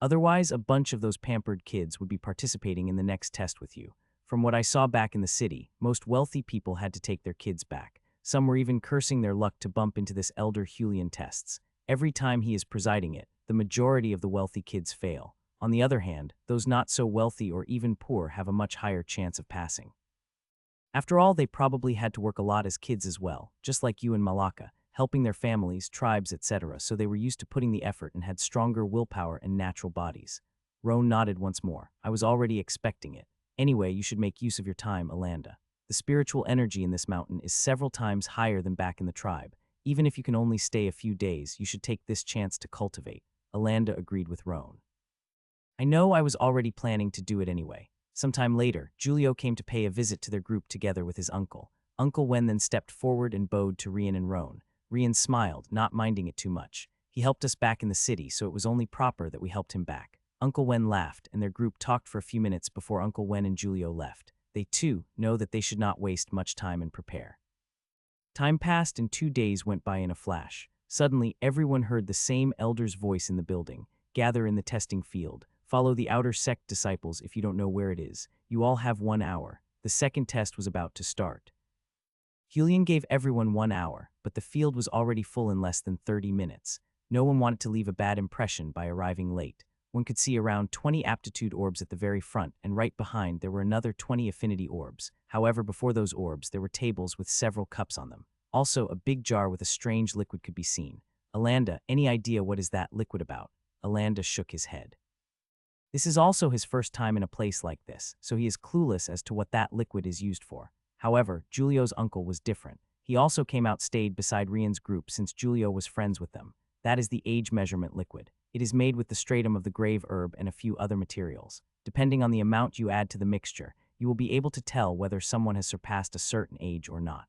[SPEAKER 1] Otherwise, a bunch of those pampered kids would be participating in the next test with you. From what I saw back in the city, most wealthy people had to take their kids back. Some were even cursing their luck to bump into this elder Julian tests. Every time he is presiding it, the majority of the wealthy kids fail. On the other hand, those not so wealthy or even poor have a much higher chance of passing. After all, they probably had to work a lot as kids as well, just like you and Malaka, helping their families, tribes, etc., so they were used to putting the effort and had stronger willpower and natural bodies. Roan nodded once more. I was already expecting it. Anyway, you should make use of your time, Alanda. The spiritual energy in this mountain is several times higher than back in the tribe. Even if you can only stay a few days, you should take this chance to cultivate. Alanda agreed with Roan. I know I was already planning to do it anyway. Sometime later, Julio came to pay a visit to their group together with his uncle. Uncle Wen then stepped forward and bowed to Rian and Roan. Rian smiled, not minding it too much. He helped us back in the city, so it was only proper that we helped him back. Uncle Wen laughed, and their group talked for a few minutes before Uncle Wen and Julio left. They, too, know that they should not waste much time and prepare. Time passed and 2 days went by in a flash. Suddenly, everyone heard the same elder's voice in the building. Gather in the testing field. Follow the outer sect disciples if you don't know where it is. You all have 1 hour. The second test was about to start. Julian gave everyone 1 hour, but the field was already full in less than 30 minutes. No one wanted to leave a bad impression by arriving late. One could see around 20 aptitude orbs at the very front, and right behind there were another 20 affinity orbs. However, before those orbs, there were tables with several cups on them. Also, a big jar with a strange liquid could be seen. Alanda, any idea what is that liquid about? Alanda shook his head. This is also his first time in a place like this, so he is clueless as to what that liquid is used for. However, Julio's uncle was different. He also came out stayed beside Rian's group since Julio was friends with them. That is the age measurement liquid. It is made with the stratum of the grave herb and a few other materials. Depending on the amount you add to the mixture, you will be able to tell whether someone has surpassed a certain age or not.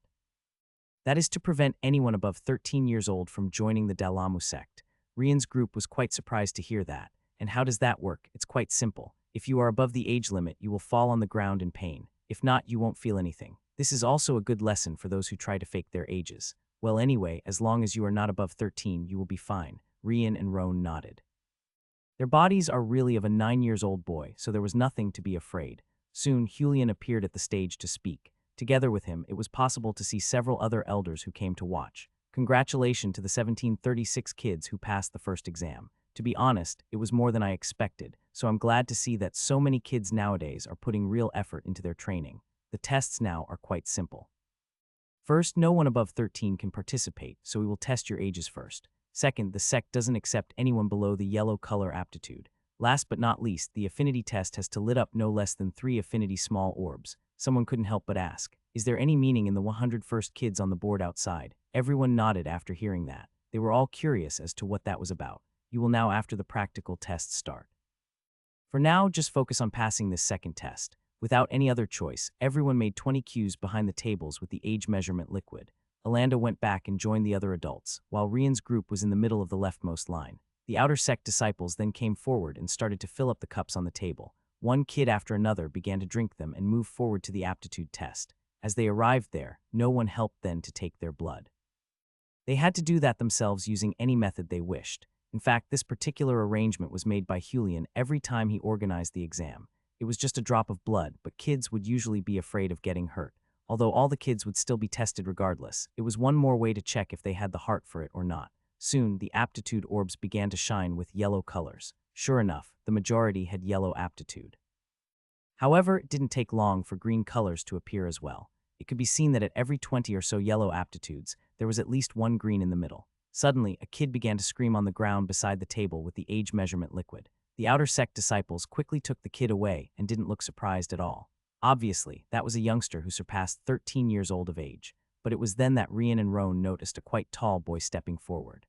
[SPEAKER 1] That is to prevent anyone above 13 years old from joining the Dalamu sect. Rian's group was quite surprised to hear that. And how does that work? It's quite simple. If you are above the age limit, you will fall on the ground in pain. If not, you won't feel anything. This is also a good lesson for those who try to fake their ages. Well, anyway, as long as you are not above 13, you will be fine. Rian and Roan nodded. Their bodies are really of a 9-year-old boy, so there was nothing to be afraid. Soon, Julian appeared at the stage to speak. Together with him, it was possible to see several other elders who came to watch. Congratulations to the 1736 kids who passed the first exam. To be honest, it was more than I expected, so I'm glad to see that so many kids nowadays are putting real effort into their training. The tests now are quite simple. First, no one above 13 can participate, so we will test your ages first. Second, the sect doesn't accept anyone below the yellow color aptitude. Last but not least, the affinity test has to lit up no less than 3 affinity small orbs. Someone couldn't help but ask, is there any meaning in the 101st kids on the board outside? Everyone nodded after hearing that. They were all curious as to what that was about. You will now after the practical tests start. For now, just focus on passing this second test. Without any other choice, everyone made 20 cues behind the tables with the age measurement liquid. Alanda went back and joined the other adults, while Rian's group was in the middle of the leftmost line. The outer sect disciples then came forward and started to fill up the cups on the table. One kid after another began to drink them and move forward to the aptitude test. As they arrived there, no one helped then to take their blood. They had to do that themselves using any method they wished. In fact, this particular arrangement was made by Julian every time he organized the exam. It was just a drop of blood, but kids would usually be afraid of getting hurt. Although all the kids would still be tested regardless, it was one more way to check if they had the heart for it or not. Soon, the aptitude orbs began to shine with yellow colors. Sure enough, the majority had yellow aptitude. However, it didn't take long for green colors to appear as well. It could be seen that at every 20 or so yellow aptitudes, there was at least one green in the middle. Suddenly, a kid began to scream on the ground beside the table with the age measurement liquid. The outer sect disciples quickly took the kid away and didn't look surprised at all. Obviously, that was a youngster who surpassed 13 years old of age, but it was then that Rian and Roan noticed a quite tall boy stepping forward.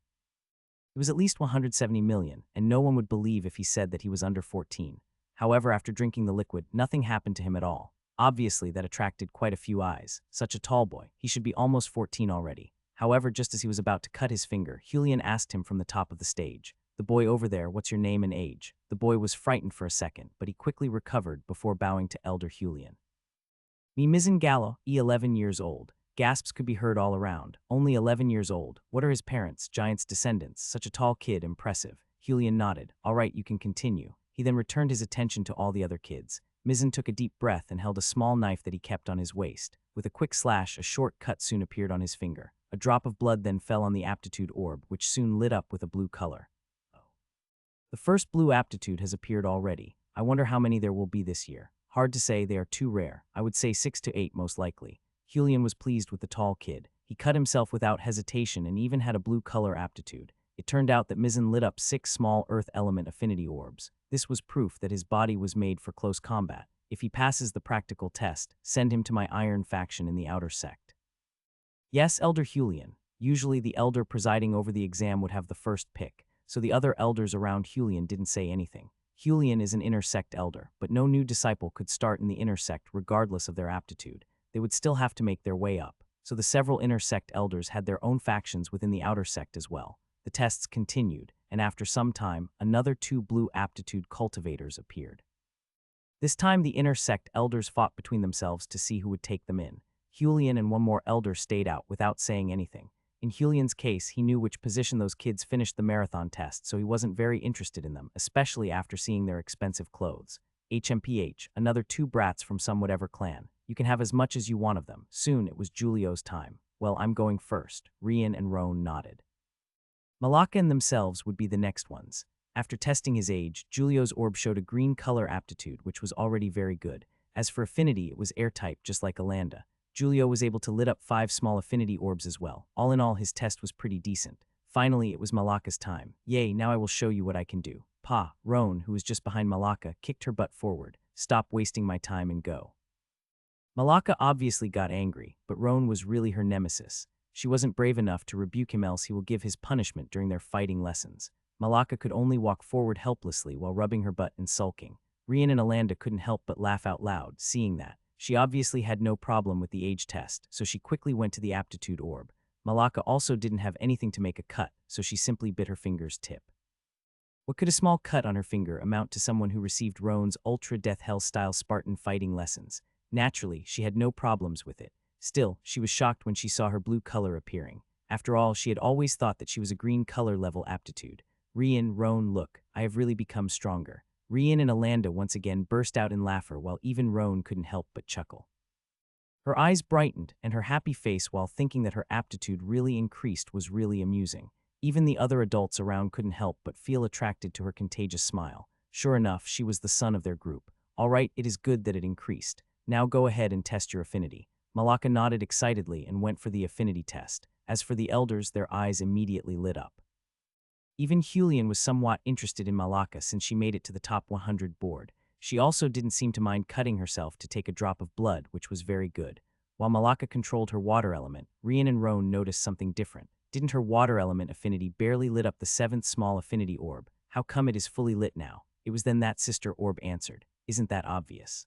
[SPEAKER 1] He was at least 170 million, and no one would believe if he said that he was under 14. However, after drinking the liquid, nothing happened to him at all. Obviously, that attracted quite a few eyes. Such a tall boy, he should be almost 14 already. However, just as he was about to cut his finger, Julian asked him from the top of the stage, "The boy over there, what's your name and age?" The boy was frightened for a second, but he quickly recovered before bowing to elder Julian. "Me Mizzen Gallo, 11 years old." Gasps could be heard all around. Only 11 years old. What are his parents, giants' descendants? Such a tall kid, impressive. Julian nodded. All right, you can continue. He then returned his attention to all the other kids. Mizzen took a deep breath and held a small knife that he kept on his waist. With a quick slash, a short cut soon appeared on his finger. A drop of blood then fell on the aptitude orb, which soon lit up with a blue color. The first blue aptitude has appeared already. I wonder how many there will be this year. Hard to say, they are too rare. I would say 6 to 8 most likely. Julian was pleased with the tall kid. He cut himself without hesitation and even had a blue color aptitude. It turned out that Mizzen lit up 6 small earth element affinity orbs. This was proof that his body was made for close combat. If he passes the practical test, send him to my iron faction in the outer sect. Yes, Elder Julian. Usually the elder presiding over the exam would have the first pick, so the other elders around Julian didn't say anything. Julian is an inner sect elder, but no new disciple could start in the inner sect regardless of their aptitude. They would still have to make their way up, so the several inner sect elders had their own factions within the outer sect as well. The tests continued, and after some time, another 2 blue aptitude cultivators appeared. This time the inner sect elders fought between themselves to see who would take them in. Julian and one more elder stayed out without saying anything. In Julian's case, he knew which position those kids finished the marathon test, so he wasn't very interested in them, especially after seeing their expensive clothes. HMPH, another 2 brats from some whatever clan. You can have as much as you want of them. Soon it was Julio's time. Well, I'm going first. Rian and Roan nodded. Malaka and themselves would be the next ones. After testing his age, Julio's orb showed a green color aptitude, which was already very good. As for affinity, it was air-type, just like Alanda. Julio was able to lit up 5 small affinity orbs as well. All in all, his test was pretty decent. Finally, it was Malaka's time. Yay, now I will show you what I can do. Pa, Roan, who was just behind Malaka, kicked her butt forward. Stop wasting my time and go. Malaka obviously got angry, but Roan was really her nemesis. She wasn't brave enough to rebuke him, else he will give his punishment during their fighting lessons. Malaka could only walk forward helplessly while rubbing her butt and sulking. Rian and Alanda couldn't help but laugh out loud, seeing that. She obviously had no problem with the age test, so she quickly went to the aptitude orb. Malaka also didn't have anything to make a cut, so she simply bit her finger's tip. What could a small cut on her finger amount to someone who received Roan's ultra-death hell-style Spartan fighting lessons? Naturally, she had no problems with it. Still, she was shocked when she saw her blue color appearing. After all, she had always thought that she was a green color level aptitude. Rian, Roan, look, I have really become stronger. Rian and Alanda once again burst out in laughter while even Roan couldn't help but chuckle. Her eyes brightened, and her happy face while thinking that her aptitude really increased was really amusing. Even the other adults around couldn't help but feel attracted to her contagious smile. Sure enough, she was the sun of their group. All right, it is good that it increased. Now go ahead and test your affinity. Malaka nodded excitedly and went for the affinity test. As for the elders, their eyes immediately lit up. Even Julian was somewhat interested in Malaka since she made it to the top 100 board. She also didn't seem to mind cutting herself to take a drop of blood, which was very good. While Malaka controlled her water element, Rian and Roan noticed something different. Didn't her water element affinity barely lit up the 7th small affinity orb? How come it is fully lit now? It was then that sister orb answered. Isn't that obvious?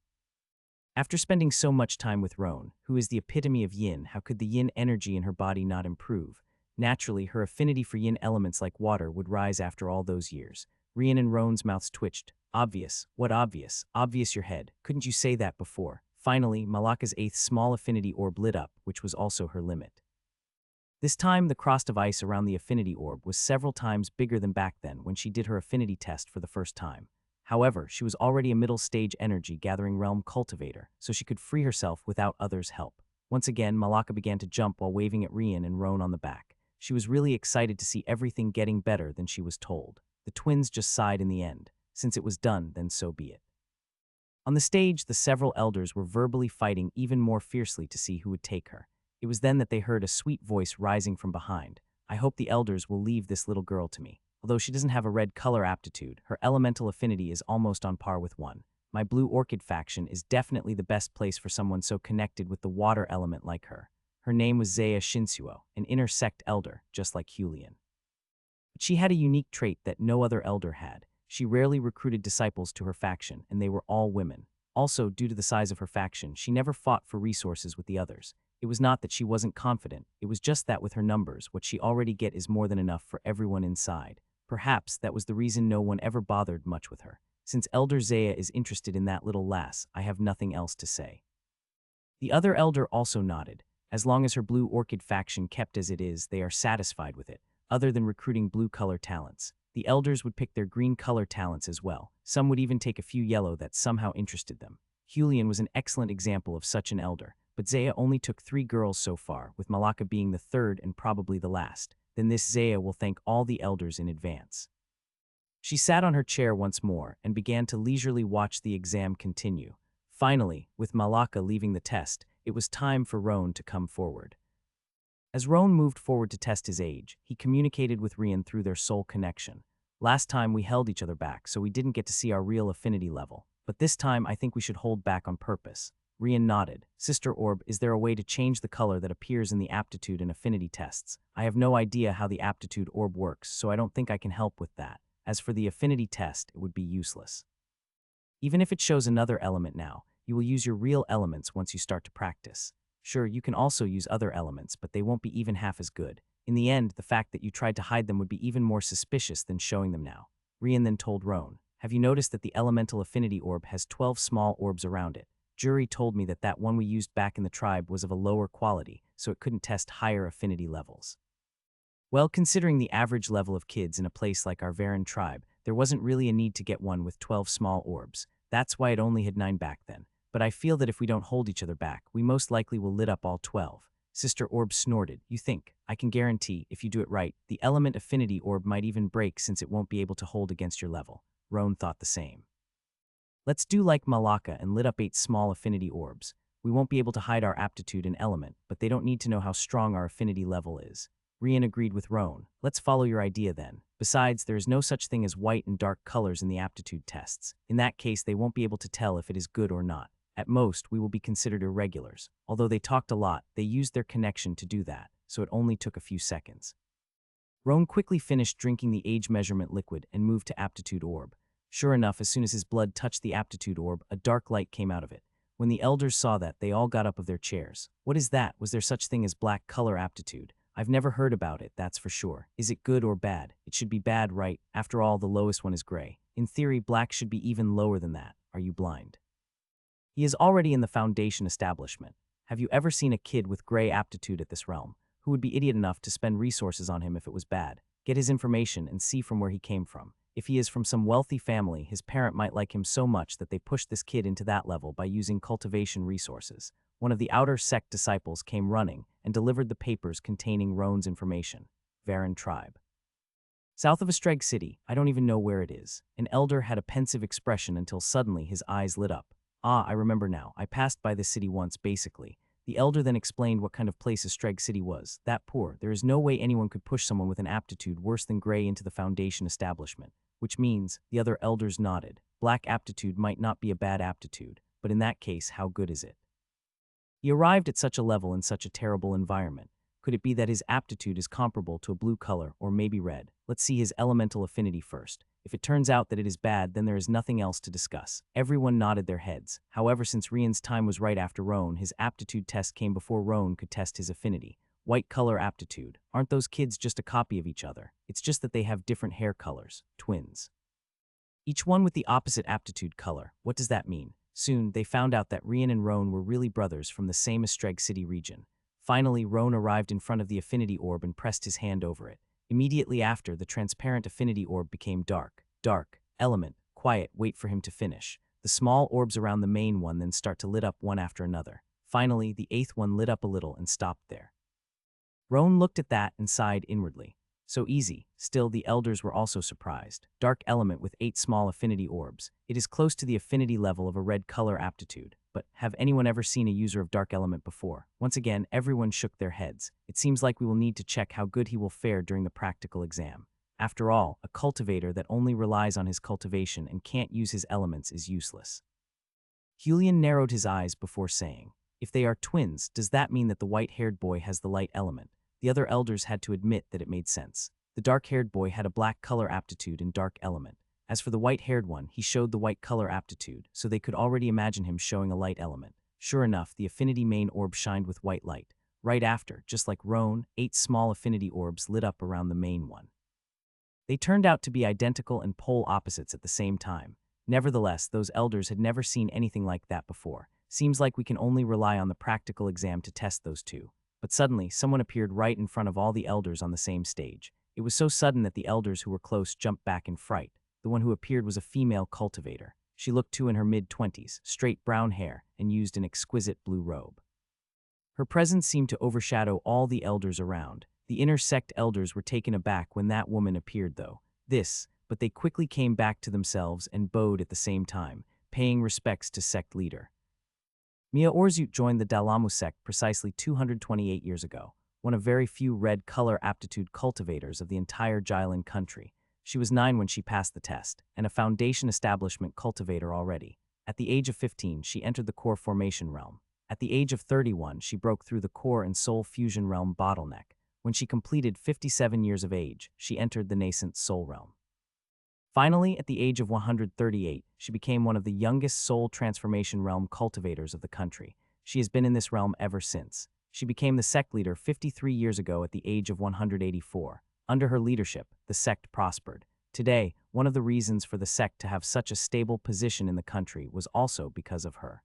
[SPEAKER 1] After spending so much time with Roan, who is the epitome of yin, how could the yin energy in her body not improve? Naturally, her affinity for yin elements like water would rise after all those years. Rian and Roan's mouths twitched. Obvious? What obvious? Obvious your head. Couldn't you say that before? Finally, Malaka's 8th small affinity orb lit up, which was also her limit. This time, the crust of ice around the affinity orb was several times bigger than back then when she did her affinity test for the first time. However, she was already a middle-stage energy-gathering realm cultivator, so she could free herself without others' help. Once again, Malaka began to jump while waving at Rian and Roan on the back. She was really excited to see everything getting better than she was told. The twins just sighed in the end. Since it was done, then so be it. On the stage, the several elders were verbally fighting even more fiercely to see who would take her. It was then that they heard a sweet voice rising from behind. I hope the elders will leave this little girl to me. Although she doesn't have a red color aptitude, her elemental affinity is almost on par with one. My blue orchid faction is definitely the best place for someone so connected with the water element like her. Her name was Zaya Shinsuo, an inner sect elder, just like Hulian. But she had a unique trait that no other elder had. She rarely recruited disciples to her faction, and they were all women. Also, due to the size of her faction, she never fought for resources with the others. It was not that she wasn't confident, it was just that with her numbers, what she already get is more than enough for everyone inside. Perhaps that was the reason no one ever bothered much with her. Since Elder Zaya is interested in that little lass, I have nothing else to say. The other elder also nodded. As long as her blue orchid faction kept as it is, they are satisfied with it, other than recruiting blue color talents. The elders would pick their green color talents as well. Some would even take a few yellow that somehow interested them. Hulian was an excellent example of such an elder, but Zaya only took 3 girls so far, with Malaka being the third and probably the last. Then this Zaya will thank all the elders in advance. She sat on her chair once more and began to leisurely watch the exam continue. Finally, with Malaka leaving the test, it was time for Roan to come forward. As Roan moved forward to test his age, he communicated with Rian through their soul connection. Last time we held each other back, so we didn't get to see our real affinity level. But this time I think we should hold back on purpose. Rian nodded. Sister Orb, is there a way to change the color that appears in the aptitude and affinity tests? I have no idea how the aptitude orb works, so I don't think I can help with that. As for the affinity test, it would be useless. Even if it shows another element now, you will use your real elements once you start to practice. Sure, you can also use other elements, but they won't be even half as good. In the end, the fact that you tried to hide them would be even more suspicious than showing them now. Rian then told Roan, have you noticed that the elemental affinity orb has 12 small orbs around it? Jury told me that that one we used back in the tribe was of a lower quality, so it couldn't test higher affinity levels. Well, considering the average level of kids in a place like our Varen tribe, there wasn't really a need to get one with 12 small orbs. That's why it only had 9 back then. But I feel that if we don't hold each other back, we most likely will lit up all 12. Sister Orb snorted. You think? I can guarantee, if you do it right, the element affinity orb might even break since it won't be able to hold against your level. Roan thought the same. Let's do like Malaka and lit up 8 small affinity orbs. We won't be able to hide our aptitude and element, but they don't need to know how strong our affinity level is. Rian agreed with Roan. Let's follow your idea then. Besides, there is no such thing as white and dark colors in the aptitude tests. In that case, they won't be able to tell if it is good or not. At most, we will be considered irregulars. Although they talked a lot, they used their connection to do that, so it only took a few seconds. Roan quickly finished drinking the age measurement liquid and moved to aptitude orb. Sure enough, as soon as his blood touched the aptitude orb, a dark light came out of it. When the elders saw that, they all got up of their chairs. What is that? Was there such thing as black color aptitude? I've never heard about it, that's for sure. Is it good or bad? It should be bad, right? After all, the lowest one is gray. In theory, black should be even lower than that. Are you blind? He is already in the foundation establishment. Have you ever seen a kid with gray aptitude at this realm? Who would be idiot enough to spend resources on him if it was bad? Get his information and see from where he came from. If he is from some wealthy family, his parent might like him so much that they pushed this kid into that level by using cultivation resources. One of the outer sect disciples came running and delivered the papers containing Roan's information. Varen tribe. South of Astreg City, I don't even know where it is. An elder had a pensive expression until suddenly his eyes lit up. Ah, I remember now. I passed by this city once, basically. The elder then explained what kind of place Astreg City was. That poor. There is no way anyone could push someone with an aptitude worse than gray into the foundation establishment. Which means, the other elders nodded. Black aptitude might not be a bad aptitude, but in that case, how good is it? He arrived at such a level in such a terrible environment. Could it be that his aptitude is comparable to a blue color, or maybe red? Let's see his elemental affinity first. If it turns out that it is bad, then there is nothing else to discuss. Everyone nodded their heads. However, since Rian's time was right after Roan, his aptitude test came before Roan could test his affinity. White color aptitude. Aren't those kids just a copy of each other? It's just that they have different hair colors. Twins. Each one with the opposite aptitude color. What does that mean? Soon, they found out that Rian and Roan were really brothers from the same Astreg City region. Finally, Roan arrived in front of the affinity orb and pressed his hand over it. Immediately after, the transparent affinity orb became dark. Dark. Element. Quiet. Wait for him to finish. The small orbs around the main one then start to lit up one after another. Finally, the eighth one lit up a little and stopped there. Roan looked at that and sighed inwardly. So easy. Still, the elders were also surprised. Dark element with 8 small affinity orbs. It is close to the affinity level of a red color aptitude. But have anyone ever seen a user of dark element before? Once again, everyone shook their heads. It seems like we will need to check how good he will fare during the practical exam. After all, a cultivator that only relies on his cultivation and can't use his elements is useless. Julian narrowed his eyes before saying, "If they are twins, does that mean that the white-haired boy has the light element?" The other elders had to admit that it made sense. The dark-haired boy had a black color aptitude and dark element. As for the white-haired one, he showed the white color aptitude, so they could already imagine him showing a light element. Sure enough, the affinity main orb shined with white light. Right after, just like Roan, 8 small affinity orbs lit up around the main one. They turned out to be identical and pole opposites at the same time. Nevertheless, those elders had never seen anything like that before. Seems like we can only rely on the practical exam to test those two. But suddenly, someone appeared right in front of all the elders on the same stage. It was so sudden that the elders who were close jumped back in fright. The one who appeared was a female cultivator. She looked in her mid-20s, straight brown hair, and used an exquisite blue robe. Her presence seemed to overshadow all the elders around. The inner sect elders were taken aback when that woman appeared, though. But they quickly came back to themselves and bowed at the same time, paying respects to sect leader. Mia Orzut joined the Dalamu sect precisely 228 years ago, one of very few red color aptitude cultivators of the entire Jylin country. She was 9 when she passed the test, and a foundation establishment cultivator already. At the age of 15, she entered the core formation realm. At the age of 31, she broke through the core and soul fusion realm bottleneck. When she completed 57 years of age, she entered the nascent soul realm. Finally, at the age of 138, she became one of the youngest soul transformation realm cultivators of the country. She has been in this realm ever since. She became the sect leader 53 years ago at the age of 184. Under her leadership, the sect prospered. Today, one of the reasons for the sect to have such a stable position in the country was also because of her.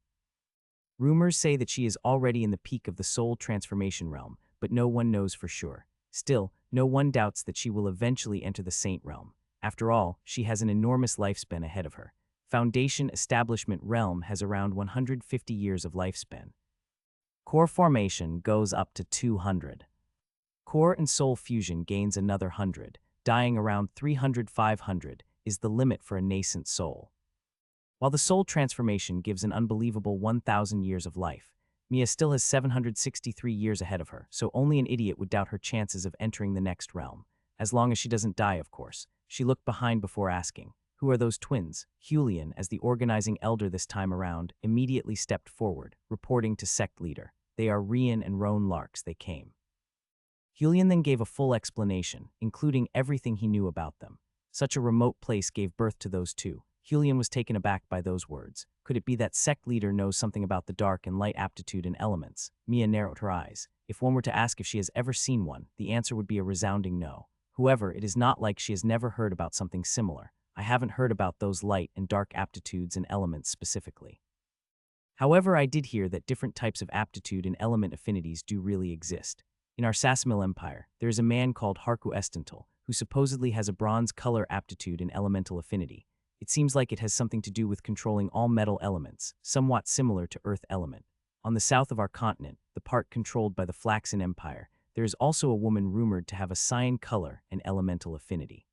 [SPEAKER 1] Rumors say that she is already in the peak of the soul transformation realm, but no one knows for sure. Still, no one doubts that she will eventually enter the saint realm. After all, she has an enormous lifespan ahead of her. Foundation Establishment Realm has around 150 years of lifespan. Core formation goes up to 200. Core and soul fusion gains another 100, dying around 300-500 is the limit for a nascent soul. While the soul transformation gives an unbelievable 1,000 years of life, Mia still has 763 years ahead of her, so only an idiot would doubt her chances of entering the next realm. As long as she doesn't die, of course. She looked behind before asking, "Who are those twins?" Julian, as the organizing elder this time around, immediately stepped forward, reporting to sect leader. "They are Rian and Roan Larks, they came." Julian then gave a full explanation, including everything he knew about them. Such a remote place gave birth to those two. Julian was taken aback by those words. Could it be that sect leader knows something about the dark and light aptitude and elements? Mia narrowed her eyes. If one were to ask if she has ever seen one, the answer would be a resounding no. However, it is not like she has never heard about something similar. I haven't heard about those light and dark aptitudes and elements specifically. However, I did hear that different types of aptitude and element affinities do really exist. In our Sassamil Empire, there is a man called Harku Estental, who supposedly has a bronze color aptitude and elemental affinity. It seems like it has something to do with controlling all metal elements, somewhat similar to Earth element. On the south of our continent, the part controlled by the Flaxen Empire, there is also a woman rumored to have a cyan color and elemental affinity.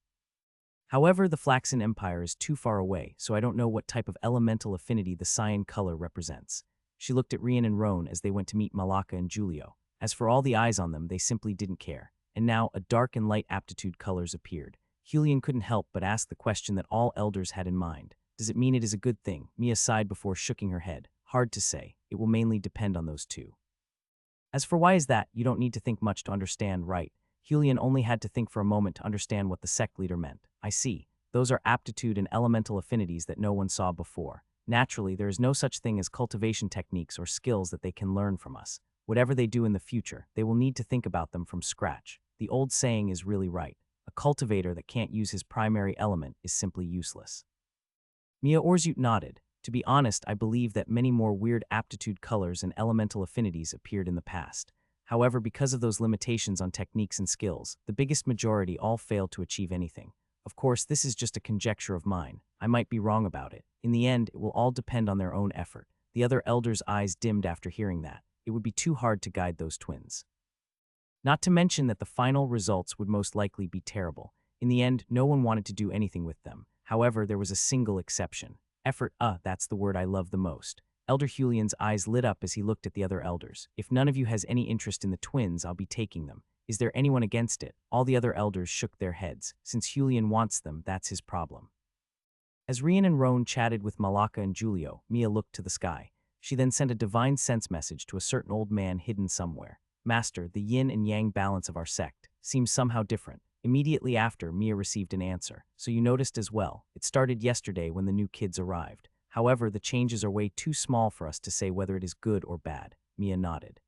[SPEAKER 1] However, the Flaxen Empire is too far away, so I don't know what type of elemental affinity the cyan color represents. She looked at Rian and Roan as they went to meet Malaka and Julio. As for all the eyes on them, they simply didn't care. And now, a dark and light aptitude colors appeared. Julian couldn't help but ask the question that all elders had in mind. Does it mean it is a good thing? Mia sighed before shaking her head. Hard to say. It will mainly depend on those two. As for why is that, you don't need to think much to understand, right? Julian only had to think for a moment to understand what the sect leader meant. I see. Those are aptitude and elemental affinities that no one saw before. Naturally, there is no such thing as cultivation techniques or skills that they can learn from us. Whatever they do in the future, they will need to think about them from scratch. The old saying is really right. A cultivator that can't use his primary element is simply useless. Mia Orzut nodded. To be honest, I believe that many more weird aptitude colors and elemental affinities appeared in the past. However, because of those limitations on techniques and skills, the biggest majority all failed to achieve anything. Of course, this is just a conjecture of mine. I might be wrong about it. In the end, it will all depend on their own effort. The other elders' eyes dimmed after hearing that. It would be too hard to guide those twins. Not to mention that the final results would most likely be terrible. In the end, no one wanted to do anything with them. However, there was a single exception. Effort, that's the word I love the most. Elder Julian's eyes lit up as he looked at the other elders. If none of you has any interest in the twins, I'll be taking them. Is there anyone against it? All the other elders shook their heads. Since Julian wants them, that's his problem. As Rian and Roan chatted with Malaka and Julio, Mia looked to the sky. She then sent a divine sense message to a certain old man hidden somewhere. Master, the yin and yang balance of our sect seems somehow different. Immediately after, Mia received an answer. So you noticed as well. It started yesterday when the new kids arrived. However, the changes are way too small for us to say whether it is good or bad. Mia nodded.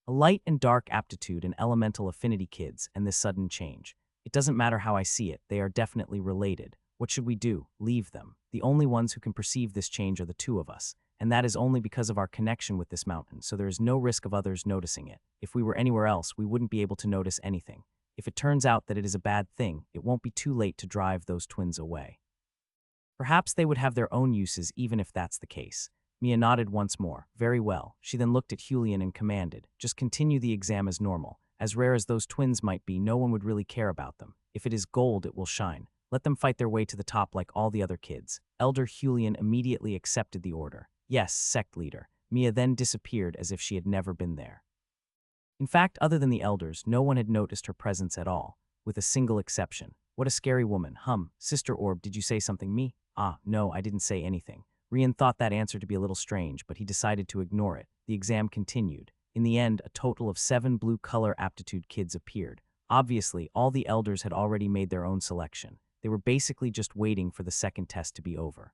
[SPEAKER 1] A light and dark aptitude and elemental affinity kids and this sudden change. It doesn't matter how I see it, they are definitely related. What should we do? Leave them. The only ones who can perceive this change are the two of us, and that is only because of our connection with this mountain, so there is no risk of others noticing it. If we were anywhere else, we wouldn't be able to notice anything. If it turns out that it is a bad thing, it won't be too late to drive those twins away. Perhaps they would have their own uses even if that's the case. Mia nodded once more. Very well. She then looked at Julian and commanded, just continue the exam as normal. As rare as those twins might be, no one would really care about them. If it is gold, it will shine. Let them fight their way to the top like all the other kids. Elder Julian immediately accepted the order. Yes, sect leader. Mia then disappeared as if she had never been there. In fact, other than the elders, no one had noticed her presence at all, with a single exception. What a scary woman. Sister Orb, did you say something me? No, I didn't say anything. Rian thought that answer to be a little strange, but he decided to ignore it. The exam continued. In the end, a total of 7 blue color aptitude kids appeared. Obviously, all the elders had already made their own selection. They were basically just waiting for the second test to be over.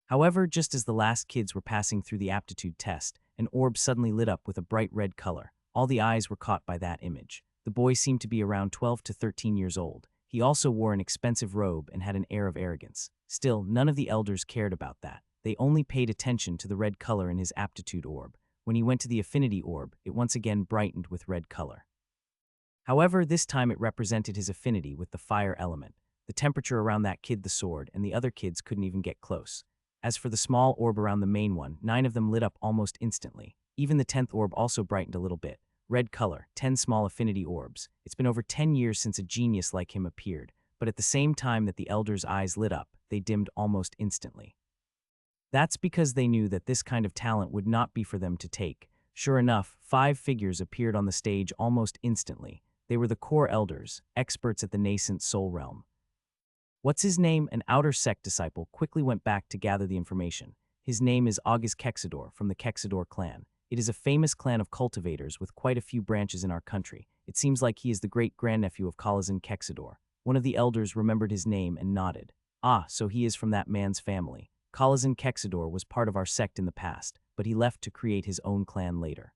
[SPEAKER 1] However, just as the last kids were passing through the aptitude test, an orb suddenly lit up with a bright red color. All the eyes were caught by that image. The boy seemed to be around 12 to 13 years old. He also wore an expensive robe and had an air of arrogance. Still, none of the elders cared about that. They only paid attention to the red color in his aptitude orb. When he went to the affinity orb, it once again brightened with red color. However, this time it represented his affinity with the fire element. The temperature around that kid, the sword, and the other kids couldn't even get close. As for the small orb around the main one, 9 of them lit up almost instantly. Even the 10th orb also brightened a little bit. Red color, 10 small affinity orbs. It's been over 10 years since a genius like him appeared, but at the same time that the elders' eyes lit up, they dimmed almost instantly. That's because they knew that this kind of talent would not be for them to take. Sure enough, 5 figures appeared on the stage almost instantly. They were the core elders, experts at the nascent soul realm. What's his name? An outer sect disciple quickly went back to gather the information. His name is August Kexador from the Kexador clan. It is a famous clan of cultivators with quite a few branches in our country. It seems like he is the great-grandnephew of Collazen Kexador. One of the elders remembered his name and nodded. So he is from that man's family. Collazen Kexador was part of our sect in the past, but he left to create his own clan later.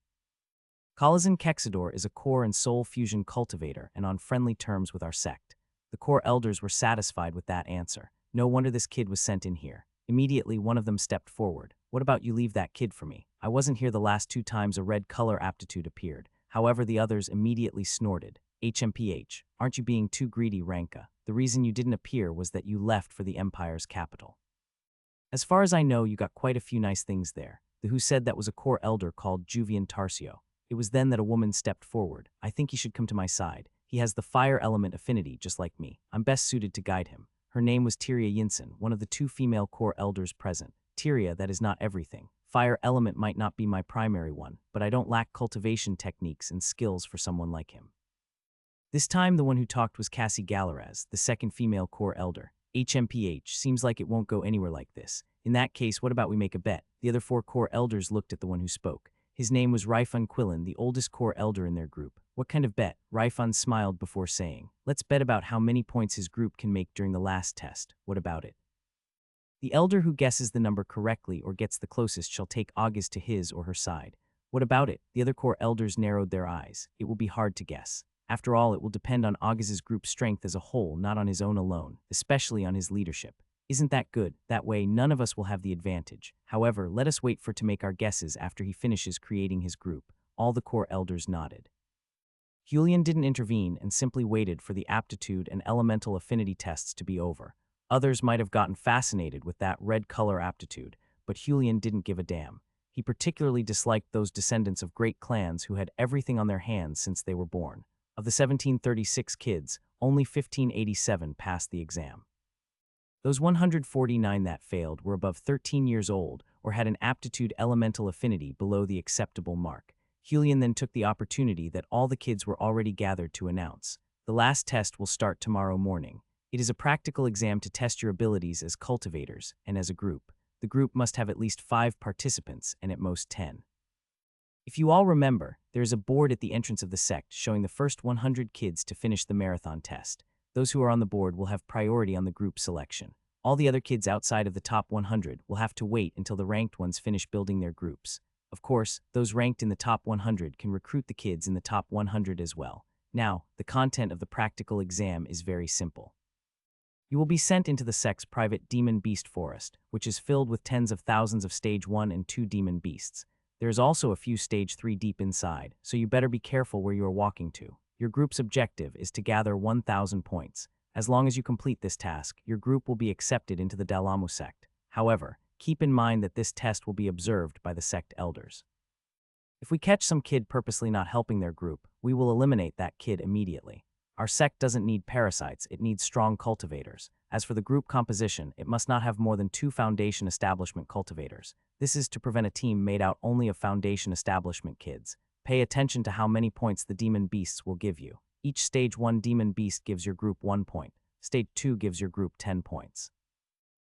[SPEAKER 1] Collazen Kexador is a core and soul fusion cultivator and on friendly terms with our sect. The core elders were satisfied with that answer. No wonder this kid was sent in here. Immediately, one of them stepped forward. What about you leave that kid for me? I wasn't here the last 2 times a red color aptitude appeared. However, the others immediately snorted. HMPH, aren't you being too greedy, Ranka? The reason you didn't appear was that you left for the Empire's capital. As far as I know, you got quite a few nice things there. The who said that was a core elder called Juvian Tarcio. It was then that a woman stepped forward. I think he should come to my side. He has the fire element affinity, just like me. I'm best suited to guide him. Her name was Tyria Yinsen, one of the 2 female core elders present. Tyria, that is not everything. Fire element might not be my primary one, but I don't lack cultivation techniques and skills for someone like him. This time, the one who talked was Cassie Galarez, the 2nd female core elder. HMPH, seems like it won't go anywhere like this. In that case, what about we make a bet? The other 4 core elders looked at the one who spoke. His name was Raifun Quillen, the oldest core elder in their group. What kind of bet? Raifun smiled before saying, let's bet about how many points his group can make during the last test. What about it? The elder who guesses the number correctly or gets the closest shall take August to his or her side. What about it? The other core elders narrowed their eyes. It will be hard to guess. After all, it will depend on August's group strength as a whole, not on his own alone, especially on his leadership. Isn't that good? That way, none of us will have the advantage. However, let us wait for to make our guesses after he finishes creating his group. All the core elders nodded. Julian didn't intervene and simply waited for the aptitude and elemental affinity tests to be over. Others might have gotten fascinated with that red color aptitude, but Julian didn't give a damn. He particularly disliked those descendants of great clans who had everything on their hands since they were born. Of the 1736 kids, only 1587 passed the exam. Those 149 that failed were above 13 years old or had an aptitude elemental affinity below the acceptable mark. Julian then took the opportunity that all the kids were already gathered to announce. The last test will start tomorrow morning. It is a practical exam to test your abilities as cultivators and as a group. The group must have at least 5 participants and at most 10. If you all remember, there is a board at the entrance of the sect showing the first 100 kids to finish the marathon test. Those who are on the board will have priority on the group selection. All the other kids outside of the top 100 will have to wait until the ranked ones finish building their groups. Of course, those ranked in the top 100 can recruit the kids in the top 100 as well. Now, the content of the practical exam is very simple. You will be sent into the sect's private demon beast forest, which is filled with tens of thousands of stage 1 and 2 demon beasts. There is also a few stage 3 deep inside, so you better be careful where you are walking to. Your group's objective is to gather 1,000 points. As long as you complete this task, your group will be accepted into the Dalamu sect. However, keep in mind that this test will be observed by the sect elders. If we catch some kid purposely not helping their group, we will eliminate that kid immediately. Our sect doesn't need parasites, it needs strong cultivators. As for the group composition, it must not have more than 2 foundation establishment cultivators. This is to prevent a team made out only of foundation establishment kids. Pay attention to how many points the demon beasts will give you. Each stage 1 demon beast gives your group 1 point. Stage 2 gives your group 10 points.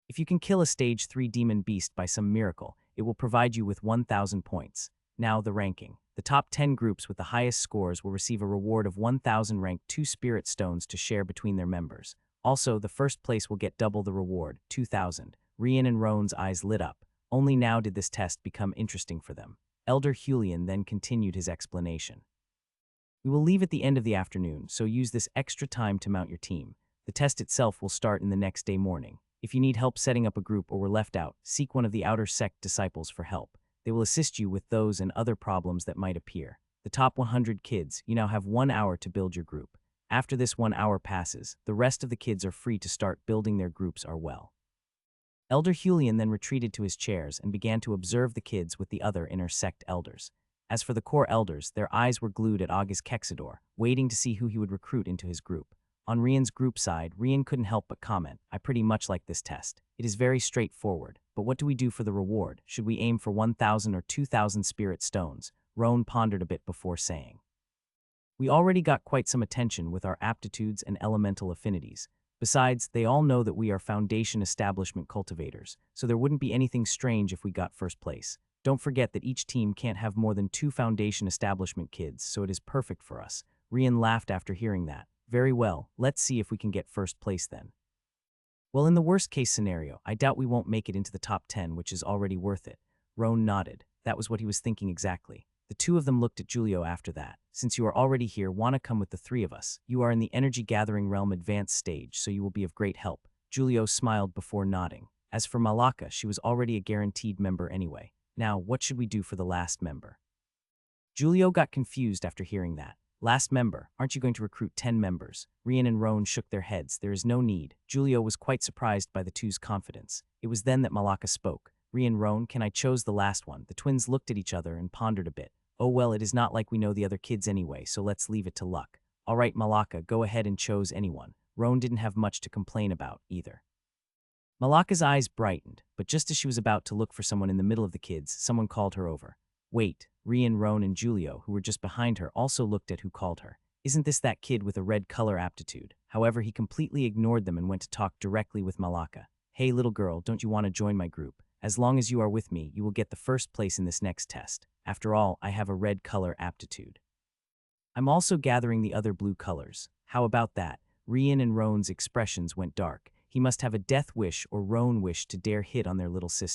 [SPEAKER 1] If you can kill a stage 3 demon beast by some miracle, it will provide you with 1,000 points. Now the ranking. The top 10 groups with the highest scores will receive a reward of 1,000 ranked 2 spirit stones to share between their members. Also, the first place will get double the reward, 2,000. Rian and Roan's eyes lit up. Only now did this test become interesting for them. Elder Julian then continued his explanation. We will leave at the end of the afternoon, so use this extra time to mount your team. The test itself will start in the next day morning. If you need help setting up a group or were left out, seek one of the outer sect disciples for help. They will assist you with those and other problems that might appear. The top 100 kids, you now have 1 hour to build your group. After this 1 hour passes, the rest of the kids are free to start building their groups as well. Elder Julian then retreated to his chairs and began to observe the kids with the other inner sect elders. As for the core elders, their eyes were glued at August Kexador, waiting to see who he would recruit into his group. On Rian's group side, Rian couldn't help but comment, "I pretty much like this test. It is very straightforward, but what do we do for the reward? Should we aim for 1,000 or 2,000 spirit stones?" Roan pondered a bit before saying. "We already got quite some attention with our aptitudes and elemental affinities. Besides, they all know that we are foundation establishment cultivators, so there wouldn't be anything strange if we got first place. Don't forget that each team can't have more than 2 foundation establishment kids, so it is perfect for us." Rian laughed after hearing that. "Very well, let's see if we can get first place then." "Well, in the worst case scenario, I doubt we won't make it into the top 10, which is already worth it." Roan nodded. That was what he was thinking exactly. The two of them looked at Julio after that. "Since you are already here, wanna come with the 3 of us? You are in the energy gathering realm advanced stage, so you will be of great help." Julio smiled before nodding. As for Malaka, she was already a guaranteed member anyway. Now, what should we do for the last member? Julio got confused after hearing that. "Last member, aren't you going to recruit 10 members? Rian and Roan shook their heads. "There is no need." Julio was quite surprised by the two's confidence. It was then that Malaka spoke. "Rian, Roan, can I chose the last one?" The twins looked at each other and pondered a bit. "Oh well, it is not like we know the other kids anyway, so let's leave it to luck." "All right, Malaka, go ahead and chose anyone." Roan didn't have much to complain about, either. Malaka's eyes brightened, but just as she was about to look for someone in the middle of the kids, someone called her over. "Wait." Rian, Roan, and Julio, who were just behind her, also looked at who called her. "Isn't this that kid with a red color aptitude?" However, he completely ignored them and went to talk directly with Malaka. "Hey, little girl, don't you want to join my group? As long as you are with me, you will get the first place in this next test. After all, I have a red color aptitude. I'm also gathering the other blue colors. How about that?" Rian and Roan's expressions went dark. He must have a death wish or Roan wish to dare hit on their little sister.